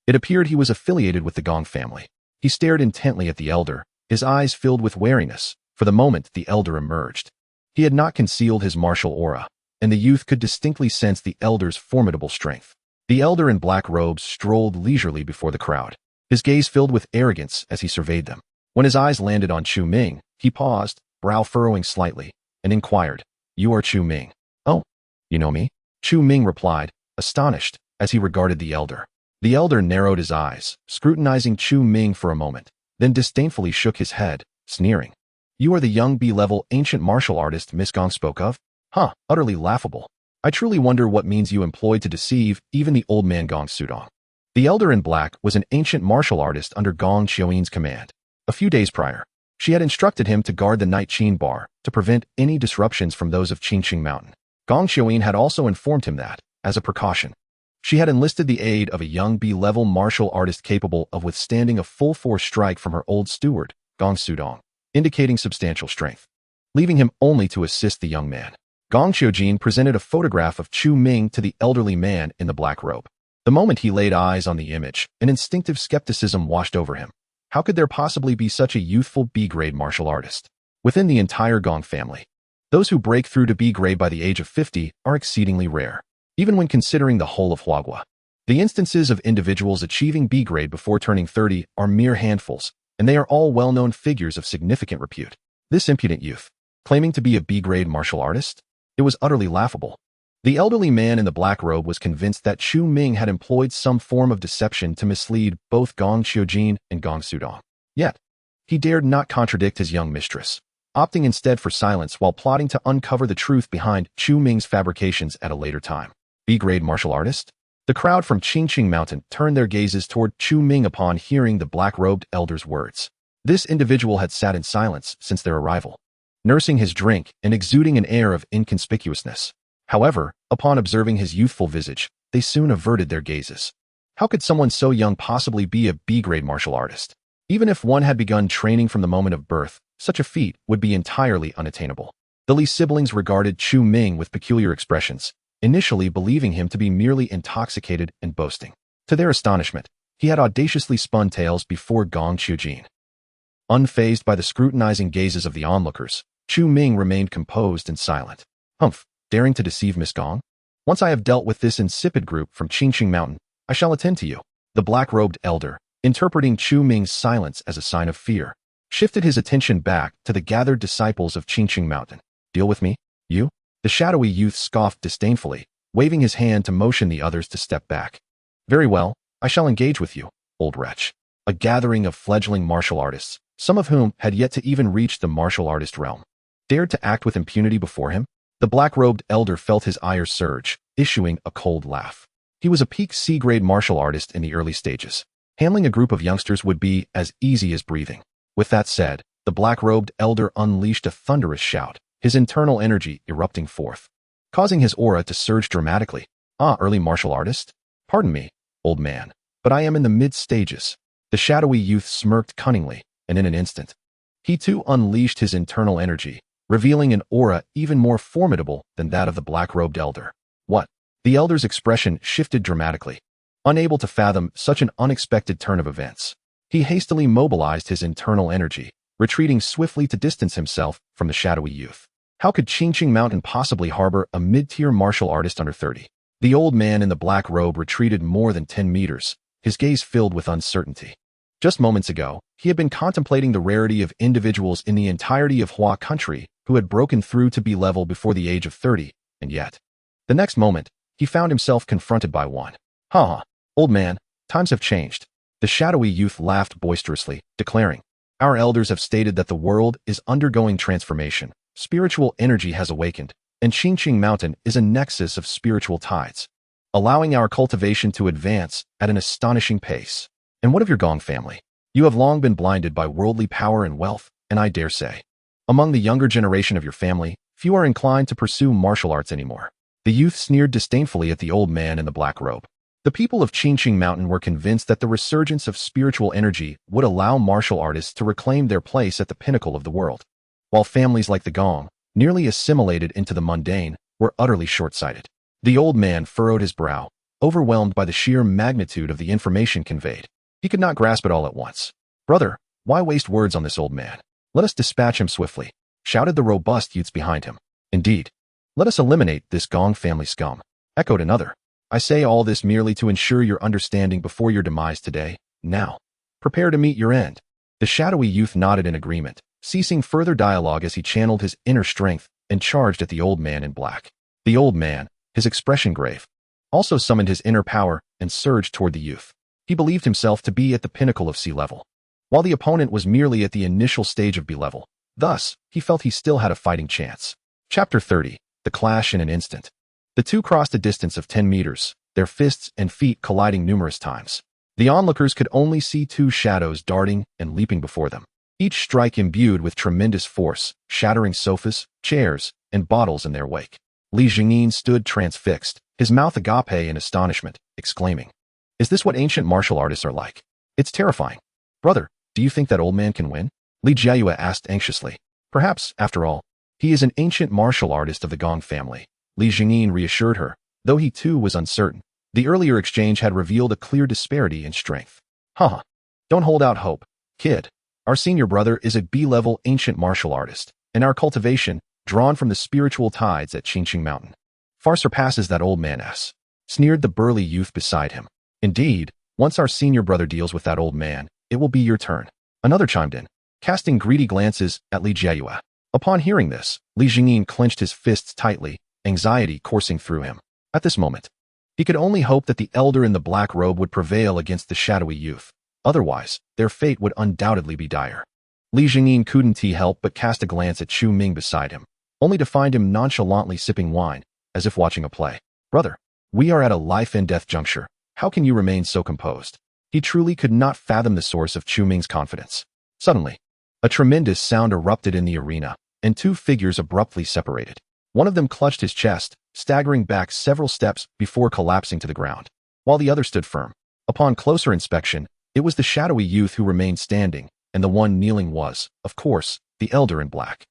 it appeared he was affiliated with the Gong family. He stared intently at the elder, his eyes filled with wariness. For the moment, the elder emerged. He had not concealed his martial aura, and the youth could distinctly sense the elder's formidable strength. The elder in black robes strolled leisurely before the crowd, his gaze filled with arrogance as he surveyed them. When his eyes landed on Chu Ming, he paused, brow furrowing slightly, and inquired, "You are Chu Ming?" "Oh, you know me?" Chu Ming replied, astonished, as he regarded the elder. The elder narrowed his eyes, scrutinizing Chu Ming for a moment, then disdainfully shook his head, sneering. "You are the young B-level ancient martial artist Miss Gong spoke of? Huh, utterly laughable. I truly wonder what means you employed to deceive even the old man Gong Sudong." The elder in black was an ancient martial artist under Gong Xiuyin's command. A few days prior, she had instructed him to guard the Night Qin Bar to prevent any disruptions from those of Qingqing Mountain. Gong Xiuyin had also informed him that, as a precaution, she had enlisted the aid of a young B-level martial artist capable of withstanding a full-force strike from her old steward, Gong Sudong, indicating substantial strength, leaving him only to assist the young man. Gong Xiujin presented a photograph of Chu Ming to the elderly man in the black robe. The moment he laid eyes on the image, an instinctive skepticism washed over him. How could there possibly be such a youthful B-grade martial artist? Within the entire Gong family, those who break through to B-grade by the age of 50 are exceedingly rare, even when considering the whole of Huagua. The instances of individuals achieving B-grade before turning 30 are mere handfuls, and they are all well-known figures of significant repute. This impudent youth, claiming to be a B-grade martial artist? It was utterly laughable. The elderly man in the black robe was convinced that Chu Ming had employed some form of deception to mislead both Gong Xiujin and Gong Sudong. Yet, he dared not contradict his young mistress, opting instead for silence while plotting to uncover the truth behind Chu Ming's fabrications at a later time. B-grade martial artist? The crowd from Qingqing Mountain turned their gazes toward Chu Ming upon hearing the black-robed elder's words. This individual had sat in silence since their arrival, nursing his drink and exuding an air of inconspicuousness. However, upon observing his youthful visage, they soon averted their gazes. How could someone so young possibly be a B-grade martial artist? Even if one had begun training from the moment of birth, such a feat would be entirely unattainable. The Li siblings regarded Chu Ming with peculiar expressions, initially believing him to be merely intoxicated and boasting. To their astonishment, he had audaciously spun tales before Gong Xiujin. Unfazed by the scrutinizing gazes of the onlookers, Chu Ming remained composed and silent. "Humph, daring to deceive Miss Gong? Once I have dealt with this insipid group from Qingqing Mountain, I shall attend to you." The black-robed elder, interpreting Chu Ming's silence as a sign of fear, shifted his attention back to the gathered disciples of Qingqing Mountain. "Deal with me, you?" The shadowy youth scoffed disdainfully, waving his hand to motion the others to step back. "Very well, I shall engage with you, old wretch." A gathering of fledgling martial artists, some of whom had yet to even reach the martial artist realm, dared to act with impunity before him. The black-robed elder felt his ire surge, issuing a cold laugh. He was a peak C-grade martial artist in the early stages. Handling a group of youngsters would be as easy as breathing. With that said, the black-robed elder unleashed a thunderous shout, his internal energy erupting forth, causing his aura to surge dramatically. "Ah, early martial artist? Pardon me, old man, but I am in the mid-stages." The shadowy youth smirked cunningly, and in an instant, he too unleashed his internal energy, revealing an aura even more formidable than that of the black-robed elder. "What?" The elder's expression shifted dramatically, unable to fathom such an unexpected turn of events. He hastily mobilized his internal energy, retreating swiftly to distance himself from the shadowy youth. How could Qingqing Mountain possibly harbor a mid-tier martial artist under 30? The old man in the black robe retreated more than 10 meters, his gaze filled with uncertainty. Just moments ago, he had been contemplating the rarity of individuals in the entirety of Hua country who had broken through to B-level before the age of 30, and yet, the next moment, he found himself confronted by one. "Ha, old man, times have changed." The shadowy youth laughed boisterously, declaring, "Our elders have stated that the world is undergoing transformation, spiritual energy has awakened, and Qingqing Mountain is a nexus of spiritual tides, allowing our cultivation to advance at an astonishing pace. And what of your Gong family? You have long been blinded by worldly power and wealth, and I dare say, among the younger generation of your family, few are inclined to pursue martial arts anymore." The youth sneered disdainfully at the old man in the black robe. The people of Qingqing Mountain were convinced that the resurgence of spiritual energy would allow martial artists to reclaim their place at the pinnacle of the world, while families like the Gong, nearly assimilated into the mundane, were utterly short-sighted. The old man furrowed his brow, overwhelmed by the sheer magnitude of the information conveyed. He could not grasp it all at once. "Brother, why waste words on this old man? Let us dispatch him swiftly," shouted the robust youths behind him. "Indeed. Let us eliminate this Gong family scum," echoed another. I say all this merely to ensure your understanding before your demise today. Now, prepare to meet your end." The shadowy youth nodded in agreement, ceasing further dialogue as he channeled his inner strength and charged at the old man in black. The old man, his expression grave, also summoned his inner power and surged toward the youth. He believed himself to be at the pinnacle of sea level, while the opponent was merely at the initial stage of B level. Thus, he felt he still had a fighting chance. Chapter 30. The clash in an instant. The two crossed a distance of 10 meters, their fists and feet colliding numerous times. The onlookers could only see two shadows darting and leaping before them, each strike imbued with tremendous force, shattering sofas, chairs, and bottles in their wake. Li Jingyin stood transfixed, his mouth agape in astonishment, exclaiming, "Is this what ancient martial artists are like? It's terrifying." "Brother, do you think that old man can win?" Li Jiayue asked anxiously. "Perhaps, after all, he is an ancient martial artist of the Gong family," Li Jingyin reassured her, though he too was uncertain. The earlier exchange had revealed a clear disparity in strength. "Haha. Don't hold out hope, kid. Our senior brother is a B-level ancient martial artist, and our cultivation, drawn from the spiritual tides at Qingqing Mountain, far surpasses that old man's," sneered the burly youth beside him. "Indeed, once our senior brother deals with that old man, it will be your turn." Another chimed in, casting greedy glances at Li Jiayue. Upon hearing this, Li Jingyin clenched his fists tightly, anxiety coursing through him. At this moment, he could only hope that the elder in the black robe would prevail against the shadowy youth. Otherwise, their fate would undoubtedly be dire. Li Jingyin couldn't help but cast a glance at Chu Ming beside him, only to find him nonchalantly sipping wine, as if watching a play. "Brother, we are at a life-and-death juncture. How can you remain so composed?" He truly could not fathom the source of Chu Ming's confidence. Suddenly, a tremendous sound erupted in the arena, and two figures abruptly separated. One of them clutched his chest, staggering back several steps before collapsing to the ground, while the other stood firm. Upon closer inspection, it was the shadowy youth who remained standing, and the one kneeling was, of course, the elder in black.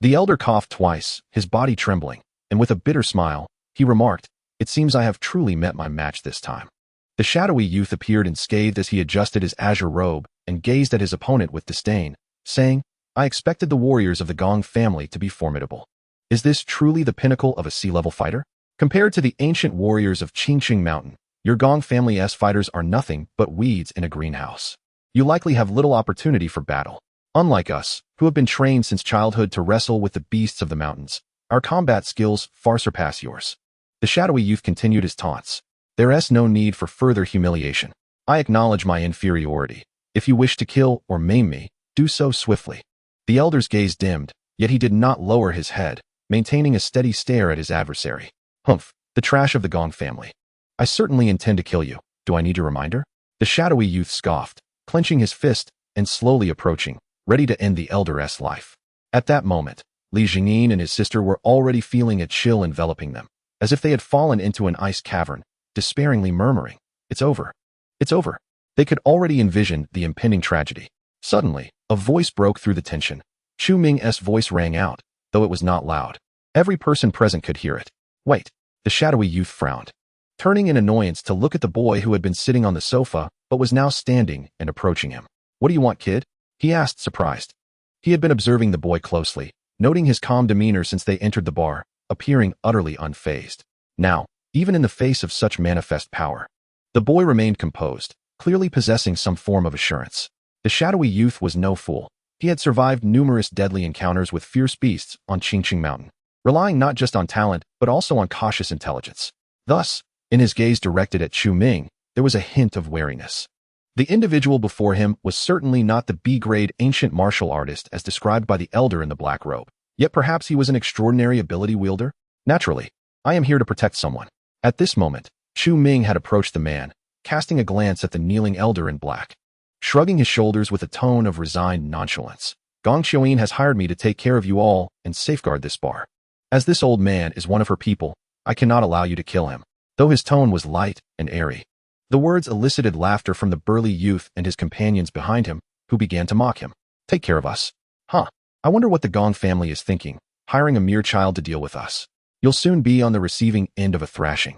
The elder coughed twice, his body trembling, and with a bitter smile, he remarked, "It seems I have truly met my match this time." The shadowy youth appeared unscathed as he adjusted his azure robe and gazed at his opponent with disdain, saying, "I expected the warriors of the Gong family to be formidable. Is this truly the pinnacle of a sea-level fighter? Compared to the ancient warriors of Qingqing Mountain, your Gong family's fighters are nothing but weeds in a greenhouse. You likely have little opportunity for battle. Unlike us, who have been trained since childhood to wrestle with the beasts of the mountains, our combat skills far surpass yours." The shadowy youth continued his taunts. "There is no need for further humiliation. I acknowledge my inferiority. If you wish to kill or maim me, do so swiftly." The elder's gaze dimmed, yet he did not lower his head, maintaining a steady stare at his adversary. "Humph, the trash of the Gong family. I certainly intend to kill you. Do I need a reminder?" The shadowy youth scoffed, clenching his fist and slowly approaching, ready to end the elder's life. At that moment, Li Jingyin and his sister were already feeling a chill enveloping them, as if they had fallen into an ice cavern, despairingly murmuring, "It's over. It's over." They could already envision the impending tragedy. Suddenly, a voice broke through the tension. Chu Ming's voice rang out, though it was not loud. Every person present could hear it. "Wait." The shadowy youth frowned, turning in annoyance to look at the boy who had been sitting on the sofa but was now standing and approaching him. "What do you want, kid?" he asked, surprised. He had been observing the boy closely, noting his calm demeanor since they entered the bar, appearing utterly unfazed. Now, even in the face of such manifest power, the boy remained composed, clearly possessing some form of assurance. The shadowy youth was no fool. He had survived numerous deadly encounters with fierce beasts on Qingqing Mountain, relying not just on talent but also on cautious intelligence. Thus, in his gaze directed at Chu Ming, there was a hint of wariness. The individual before him was certainly not the B-grade ancient martial artist as described by the elder in the black robe, yet perhaps he was an extraordinary ability wielder. "Naturally, I am here to protect someone." At this moment, Chu Ming had approached the man, casting a glance at the kneeling elder in black. Shrugging his shoulders with a tone of resigned nonchalance, "Gong Qiuyin has hired me to take care of you all and safeguard this bar. As this old man is one of her people, I cannot allow you to kill him." Though his tone was light and airy, the words elicited laughter from the burly youth and his companions behind him, who began to mock him. "Take care of us? Huh. I wonder what the Gong family is thinking, hiring a mere child to deal with us. You'll soon be on the receiving end of a thrashing.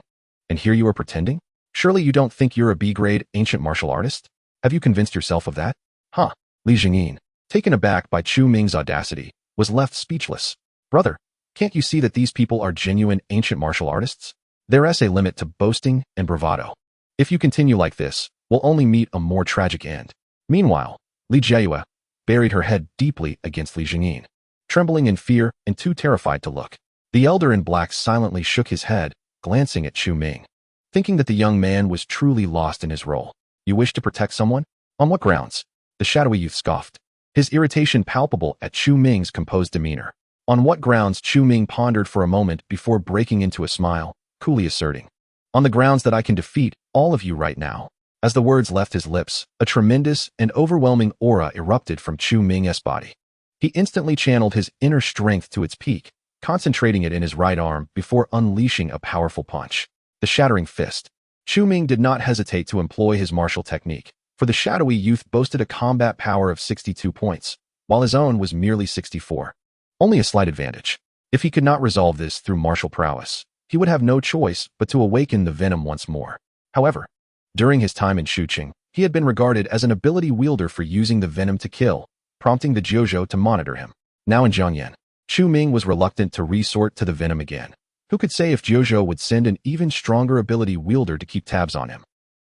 And here you are pretending? Surely you don't think you're a B-grade ancient martial artist? Have you convinced yourself of that?" Huh. Li Jingyin, taken aback by Chu Ming's audacity, was left speechless. "Brother, can't you see that these people are genuine ancient martial artists? There's a limit to boasting and bravado. If you continue like this, we'll only meet a more tragic end. Meanwhile, Li Jiayue buried her head deeply against Li Jingyin, trembling in fear and too terrified to look. The elder in black silently shook his head, glancing at Chu Ming, thinking that the young man was truly lost in his role. You wish to protect someone? On what grounds? The shadowy youth scoffed, his irritation palpable at Chu Ming's composed demeanor. On what grounds? Chu Ming pondered for a moment before breaking into a smile, coolly asserting. On the grounds that I can defeat all of you right now. As the words left his lips, a tremendous and overwhelming aura erupted from Chu Ming's body. He instantly channeled his inner strength to its peak, concentrating it in his right arm before unleashing a powerful punch. The shattering fist. Chu Ming did not hesitate to employ his martial technique, for the shadowy youth boasted a combat power of 62 points, while his own was merely 64. Only a slight advantage. If he could not resolve this through martial prowess, he would have no choice but to awaken the venom once more. However, during his time in Shuqing, he had been regarded as an ability wielder for using the venom to kill, prompting the Jiuzhou to monitor him. Now in Zhangyan, Chu Ming was reluctant to resort to the venom again. Who could say if Jiuzhou would send an even stronger ability wielder to keep tabs on him?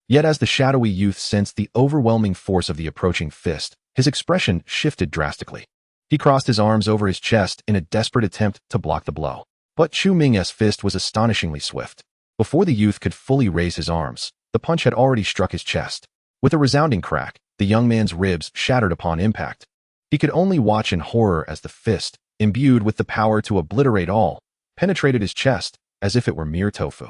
Yet as the shadowy youth sensed the overwhelming force of the approaching fist, his expression shifted drastically. He crossed his arms over his chest in a desperate attempt to block the blow. But Chu Ming's fist was astonishingly swift. Before the youth could fully raise his arms, the punch had already struck his chest. With a resounding crack, the young man's ribs shattered upon impact. He could only watch in horror as the fist, imbued with the power to obliterate all, penetrated his chest as if it were mere tofu,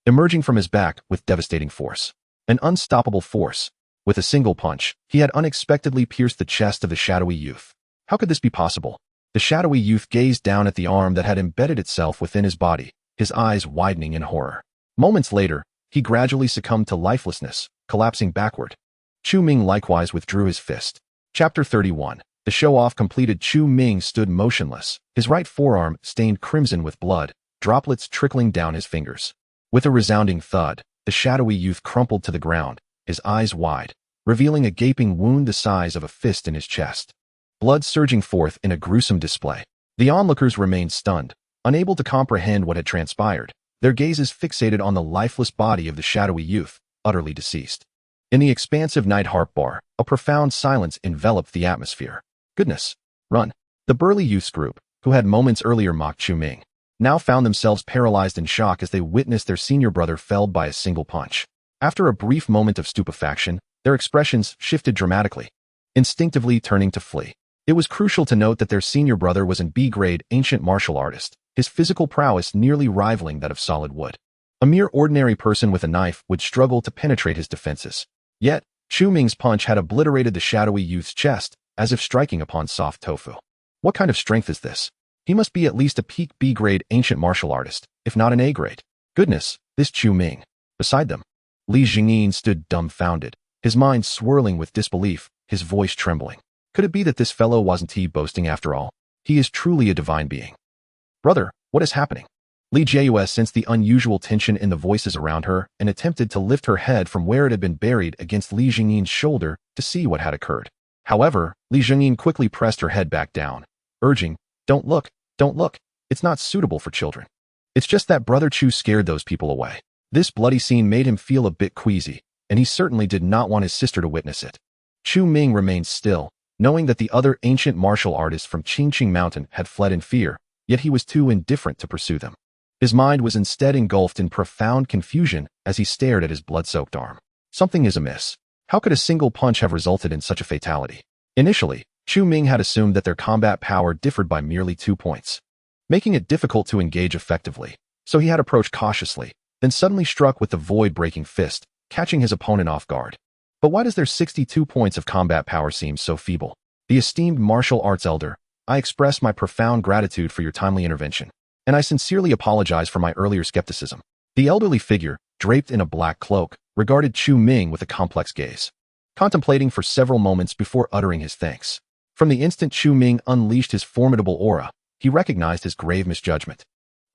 emerging from his back with devastating force. An unstoppable force. With a single punch, he had unexpectedly pierced the chest of the shadowy youth. How could this be possible? The shadowy youth gazed down at the arm that had embedded itself within his body, his eyes widening in horror. Moments later, he gradually succumbed to lifelessness, collapsing backward. Chu Ming likewise withdrew his fist. Chapter 31. The show-off completed. Chu Ming stood motionless, his right forearm stained crimson with blood, droplets trickling down his fingers. With a resounding thud, the shadowy youth crumpled to the ground, his eyes wide, revealing a gaping wound the size of a fist in his chest. Blood surging forth in a gruesome display. The onlookers remained stunned, unable to comprehend what had transpired, their gazes fixated on the lifeless body of the shadowy youth, utterly deceased. In the expansive night harp bar, a profound silence enveloped the atmosphere. Goodness! Run! The burly youth's group, who had moments earlier mocked Chu Ming, now found themselves paralyzed in shock as they witnessed their senior brother felled by a single punch. After a brief moment of stupefaction, their expressions shifted dramatically, instinctively turning to flee. It was crucial to note that their senior brother was an B-grade ancient martial artist, his physical prowess nearly rivaling that of solid wood. A mere ordinary person with a knife would struggle to penetrate his defenses. Yet, Chu Ming's punch had obliterated the shadowy youth's chest, as if striking upon soft tofu. What kind of strength is this? He must be at least a peak B-grade ancient martial artist, if not an A-grade. Goodness, this Chu Ming. Beside them, Li Jingyin stood dumbfounded, his mind swirling with disbelief, his voice trembling. Could it be that this fellow wasn't he boasting after all? He is truly a divine being. Brother, what is happening? Li Jiayue sensed the unusual tension in the voices around her and attempted to lift her head from where it had been buried against Li Jingyin's shoulder to see what had occurred. However, Li Jingyin quickly pressed her head back down, urging, don't look, it's not suitable for children. It's just that Brother Chu scared those people away. This bloody scene made him feel a bit queasy, and he certainly did not want his sister to witness it. Chu Ming remained still, knowing that the other ancient martial artists from Qingqing Mountain had fled in fear, yet he was too indifferent to pursue them. His mind was instead engulfed in profound confusion as he stared at his blood-soaked arm. Something is amiss. How could a single punch have resulted in such a fatality? Initially, Chu Ming had assumed that their combat power differed by merely 2 points, making it difficult to engage effectively, so he had approached cautiously, then suddenly struck with the void-breaking fist, catching his opponent off guard. But why does their 62 points of combat power seem so feeble? The esteemed martial arts elder, I express my profound gratitude for your timely intervention, and I sincerely apologize for my earlier skepticism. The elderly figure, draped in a black cloak, regarded Chu Ming with a complex gaze, contemplating for several moments before uttering his thanks. From the instant Chu Ming unleashed his formidable aura, he recognized his grave misjudgment.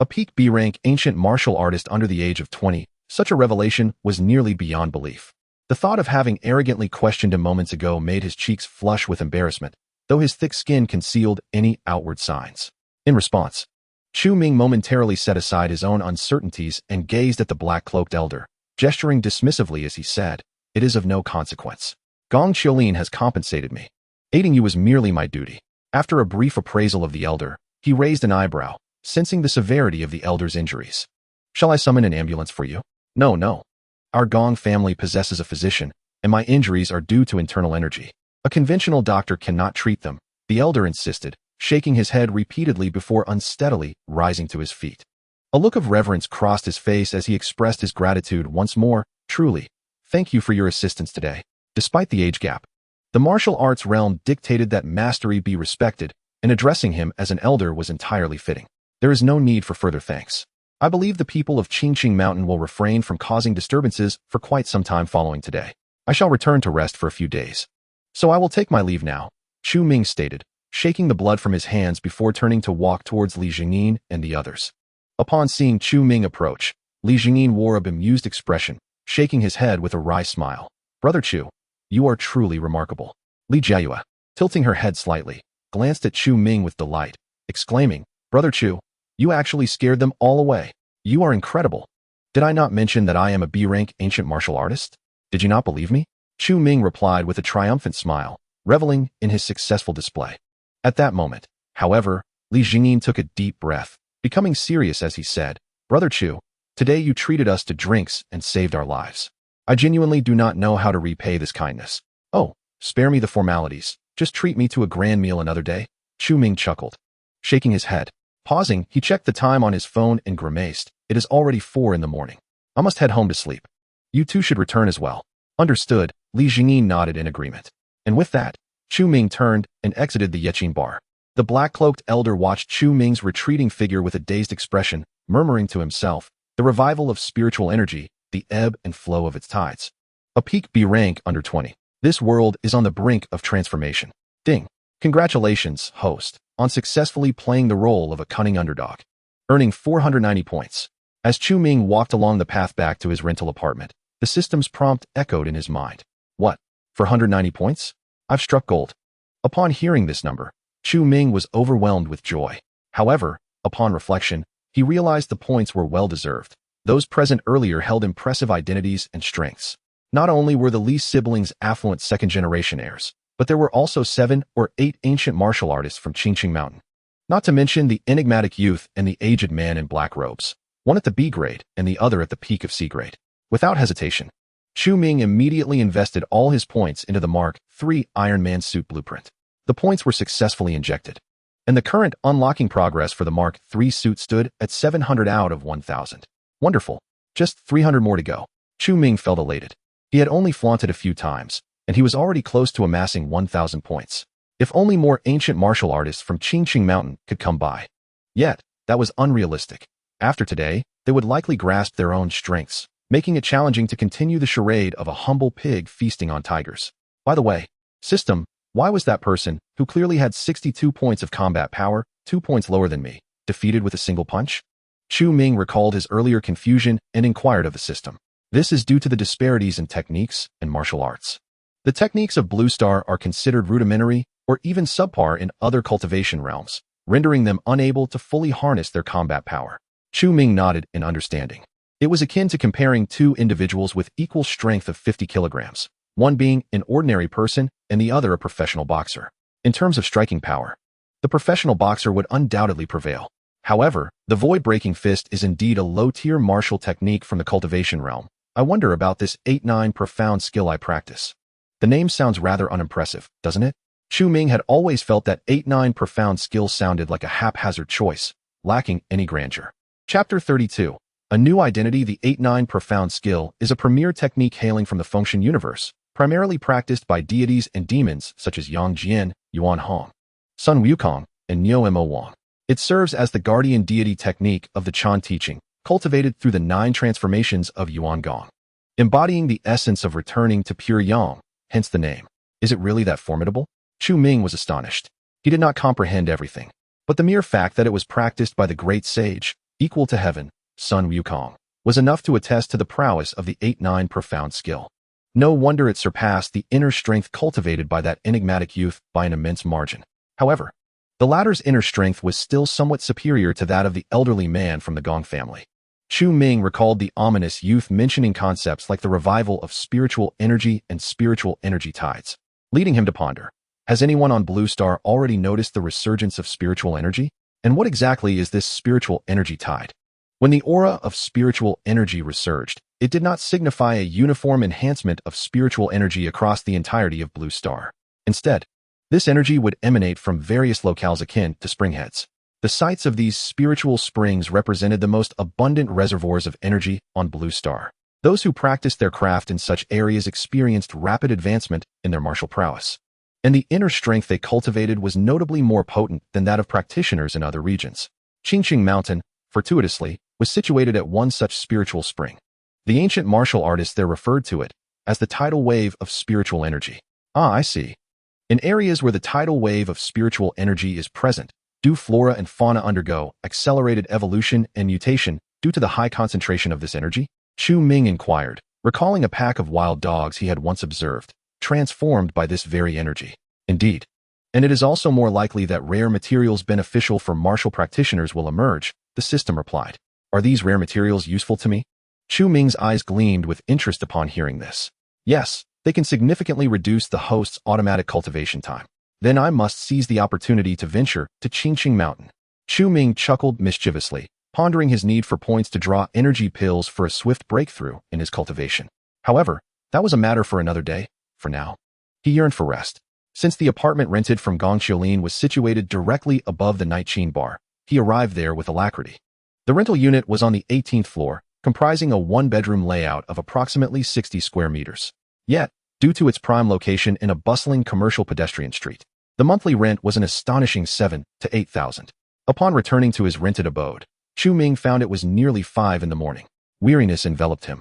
A peak B-rank ancient martial artist under the age of 20, such a revelation was nearly beyond belief. The thought of having arrogantly questioned him moments ago made his cheeks flush with embarrassment, though his thick skin concealed any outward signs. In response, Chu Ming momentarily set aside his own uncertainties and gazed at the black-cloaked elder, gesturing dismissively as he said, "It is of no consequence. Gong Qiulin has compensated me. Aiding you is merely my duty." After a brief appraisal of the elder, he raised an eyebrow, sensing the severity of the elder's injuries. "Shall I summon an ambulance for you?" "No, no. Our Gong family possesses a physician, and my injuries are due to internal energy. A conventional doctor cannot treat them," the elder insisted, shaking his head repeatedly before unsteadily rising to his feet. A look of reverence crossed his face as he expressed his gratitude once more. "Truly, thank you for your assistance today." Despite the age gap, the martial arts realm dictated that mastery be respected, and addressing him as an elder was entirely fitting. "There is no need for further thanks. I believe the people of Qingqing Mountain will refrain from causing disturbances for quite some time following today. I shall return to rest for a few days. So I will take my leave now," Chu Ming stated, shaking the blood from his hands before turning to walk towards Li Jingyin and the others. Upon seeing Chu Ming approach, Li Jingyin wore a bemused expression, shaking his head with a wry smile. "Brother Chu, you are truly remarkable." Li Jiayue, tilting her head slightly, glanced at Chu Ming with delight, exclaiming, "Brother Chu, you actually scared them all away. You are incredible. Did I not mention that I am a B-rank ancient martial artist? Did you not believe me?" Chu Ming replied with a triumphant smile, reveling in his successful display. At that moment, however, Li Jingyin took a deep breath, becoming serious as he said, "Brother Chu, today you treated us to drinks and saved our lives. I genuinely do not know how to repay this kindness. Oh, spare me the formalities. Just treat me to a grand meal another day." Chu Ming chuckled. Shaking his head. Pausing, he checked the time on his phone and grimaced. "It is already 4 in the morning. I must head home to sleep. You two should return as well." "Understood," Li Jingyin nodded in agreement. And with that, Chu Ming turned and exited the Yaqin bar. The black-cloaked elder watched Chu Ming's retreating figure with a dazed expression, murmuring to himself, the revival of spiritual energy, the ebb and flow of its tides. A peak B rank under 20. This world is on the brink of transformation. Ding. Congratulations, host, on successfully playing the role of a cunning underdog. Earning 490 points. As Chu Ming walked along the path back to his rental apartment, the system's prompt echoed in his mind. "What? For 190 points? I've struck gold." Upon hearing this number, Chu Ming was overwhelmed with joy. However, upon reflection, he realized the points were well-deserved. Those present earlier held impressive identities and strengths. Not only were the Li siblings affluent second-generation heirs, but there were also 7 or 8 ancient martial artists from Qingqing Mountain. Not to mention the enigmatic youth and the aged man in black robes, one at the B grade and the other at the peak of C grade. Without hesitation, Chu Ming immediately invested all his points into the Mark III Iron Man suit blueprint. The points were successfully injected, and the current unlocking progress for the Mark III suit stood at 700 out of 1,000. Wonderful. Just 300 more to go. Chu Ming felt elated. He had only flaunted a few times, and he was already close to amassing 1,000 points. If only more ancient martial artists from Qingqing Mountain could come by. Yet, that was unrealistic. After today, they would likely grasp their own strengths, making it challenging to continue the charade of a humble pig feasting on tigers. By the way, system, why was that person, who clearly had 62 points of combat power, 2 points lower than me, defeated with a single punch? Chu Ming recalled his earlier confusion and inquired of the system. This is due to the disparities in techniques and martial arts. The techniques of Blue Star are considered rudimentary or even subpar in other cultivation realms, rendering them unable to fully harness their combat power. Chu Ming nodded in understanding. It was akin to comparing 2 individuals with equal strength of 50 kilograms, one being an ordinary person and the other a professional boxer. In terms of striking power, the professional boxer would undoubtedly prevail. However, the void-breaking fist is indeed a low-tier martial technique from the cultivation realm. I wonder about this 8-9 profound skill I practice. The name sounds rather unimpressive, doesn't it? Chu Ming had always felt that 8-9 profound skill sounded like a haphazard choice, lacking any grandeur. Chapter 32. A new identity. The 8-9 profound skill is a premier technique hailing from the Fengshen universe, primarily practiced by deities and demons such as Yang Jian, Yuan Hong, Sun Wukong, and Niu Mo Wang. It serves as the guardian deity technique of the Chan teaching, cultivated through the 9 transformations of Yuan Gong, embodying the essence of returning to pure Yang, hence the name. Is it really that formidable? Chu Ming was astonished. He did not comprehend everything, but the mere fact that it was practiced by the great sage, equal to heaven, Sun Wukong, was enough to attest to the prowess of the 8-9 profound skill. No wonder it surpassed the inner strength cultivated by that enigmatic youth by an immense margin. However, The latter's inner strength was still somewhat superior to that of the elderly man from the Gong family. Chu Ming recalled the ominous youth mentioning concepts like the revival of spiritual energy and spiritual energy tides, leading him to ponder. Has anyone on Blue Star already noticed the resurgence of spiritual energy? And what exactly is this spiritual energy tide? When the aura of spiritual energy resurged, it did not signify a uniform enhancement of spiritual energy across the entirety of Blue Star. Instead, this energy would emanate from various locales akin to springheads. The sites of these spiritual springs represented the most abundant reservoirs of energy on Blue Star. Those who practiced their craft in such areas experienced rapid advancement in their martial prowess, and the inner strength they cultivated was notably more potent than that of practitioners in other regions. Qingqing Mountain, fortuitously, was situated at one such spiritual spring. The ancient martial artists there referred to it as the tidal wave of spiritual energy. Ah, I see. In areas where the tidal wave of spiritual energy is present, do flora and fauna undergo accelerated evolution and mutation due to the high concentration of this energy? Chu Ming inquired, recalling a pack of wild dogs he had once observed, transformed by this very energy. Indeed. And it is also more likely that rare materials beneficial for martial practitioners will emerge, the system replied. Are these rare materials useful to me? Chu Ming's eyes gleamed with interest upon hearing this. Yes, they can significantly reduce the host's automatic cultivation time. Then I must seize the opportunity to venture to Qingqing Mountain. Chu Ming chuckled mischievously, pondering his need for points to draw energy pills for a swift breakthrough in his cultivation. However, that was a matter for another day. For now, he yearned for rest. Since the apartment rented from Gong Qiulin was situated directly above the Night Qin bar, he arrived there with alacrity. The rental unit was on the 18th floor, comprising a one-bedroom layout of approximately 60 square meters. Yet, due to its prime location in a bustling commercial pedestrian street, the monthly rent was an astonishing 7,000 to 8,000. Upon returning to his rented abode, Chu Ming found it was nearly 5 in the morning. Weariness enveloped him,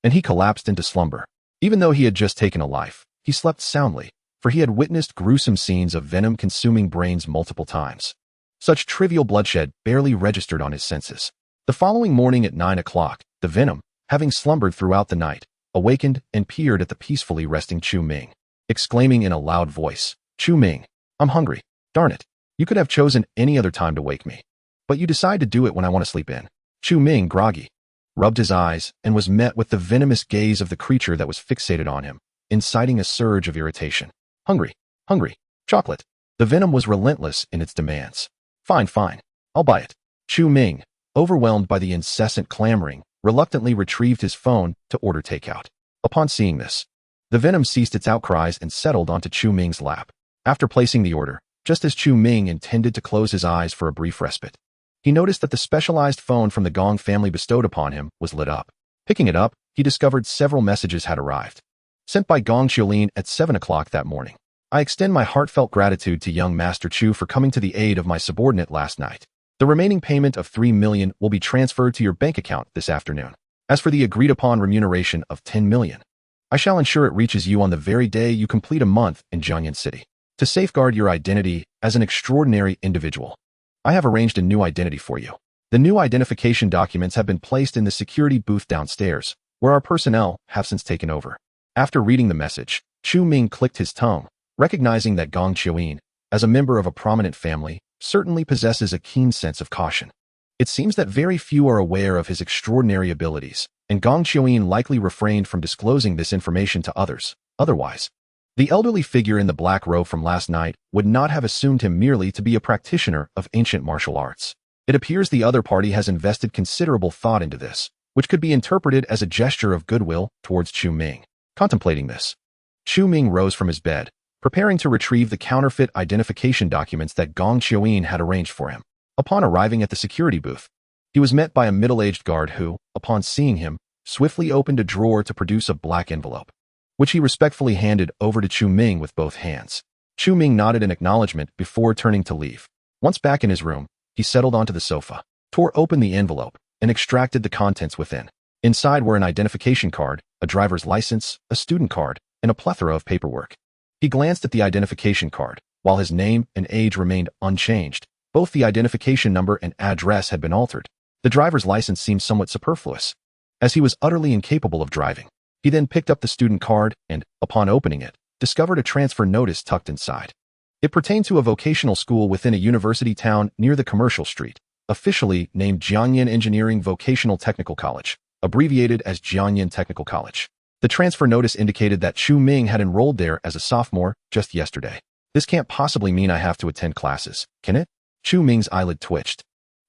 and he collapsed into slumber. Even though he had just taken a life, he slept soundly, for he had witnessed gruesome scenes of venom consuming brains multiple times. Such trivial bloodshed barely registered on his senses. The following morning at 9 o'clock, the venom, having slumbered throughout the night, awakened and peered at the peacefully resting Chu Ming, exclaiming in a loud voice, "Chu Ming, I'm hungry. Darn it. You could have chosen any other time to wake me. But you decide to do it when I want to sleep in." Chu Ming, groggy, rubbed his eyes and was met with the venomous gaze of the creature that was fixated on him, inciting a surge of irritation. Hungry, hungry, chocolate. The venom was relentless in its demands. Fine, fine. I'll buy it. Chu Ming, overwhelmed by the incessant clamoring, reluctantly retrieved his phone to order takeout. Upon seeing this, the venom ceased its outcries and settled onto Chu Ming's lap. After placing the order, just as Chu Ming intended to close his eyes for a brief respite, he noticed that the specialized phone from the Gong family bestowed upon him was lit up. Picking it up, he discovered several messages had arrived. Sent by Gong Qiulin at 7 o'clock that morning. I extend my heartfelt gratitude to young Master Chu for coming to the aid of my subordinate last night. The remaining payment of 3 million will be transferred to your bank account this afternoon. As for the agreed-upon remuneration of 10 million, I shall ensure it reaches you on the very day you complete a month in Jiangyan City. To safeguard your identity as an extraordinary individual, I have arranged a new identity for you. The new identification documents have been placed in the security booth downstairs, where our personnel have since taken over. After reading the message, Chu Ming clicked his tongue, recognizing that Gong Qiulin, as a member of a prominent family, certainly possesses a keen sense of caution. It seems that very few are aware of his extraordinary abilities, and Gong Qiulin likely refrained from disclosing this information to others. Otherwise, the elderly figure in the black robe from last night would not have assumed him merely to be a practitioner of ancient martial arts. It appears the other party has invested considerable thought into this, which could be interpreted as a gesture of goodwill towards Chu Ming. Contemplating this, Chu Ming rose from his bed, preparing to retrieve the counterfeit identification documents that Gong Qiulin had arranged for him. Upon arriving at the security booth, he was met by a middle-aged guard who, upon seeing him, swiftly opened a drawer to produce a black envelope, which he respectfully handed over to Chu Ming with both hands. Chu Ming nodded in acknowledgement before turning to leave. Once back in his room, he settled onto the sofa, tore open the envelope, and extracted the contents within. Inside were an identification card, a driver's license, a student card, and a plethora of paperwork. He glanced at the identification card. While his name and age remained unchanged, both the identification number and address had been altered. The driver's license seemed somewhat superfluous, as he was utterly incapable of driving. He then picked up the student card and, upon opening it, discovered a transfer notice tucked inside. It pertained to a vocational school within a university town near the commercial street, officially named Jiangyan Engineering Vocational Technical College, abbreviated as Jiangyan Technical College. The transfer notice indicated that Chu Ming had enrolled there as a sophomore just yesterday. This can't possibly mean I have to attend classes, can it? Chu Ming's eyelid twitched.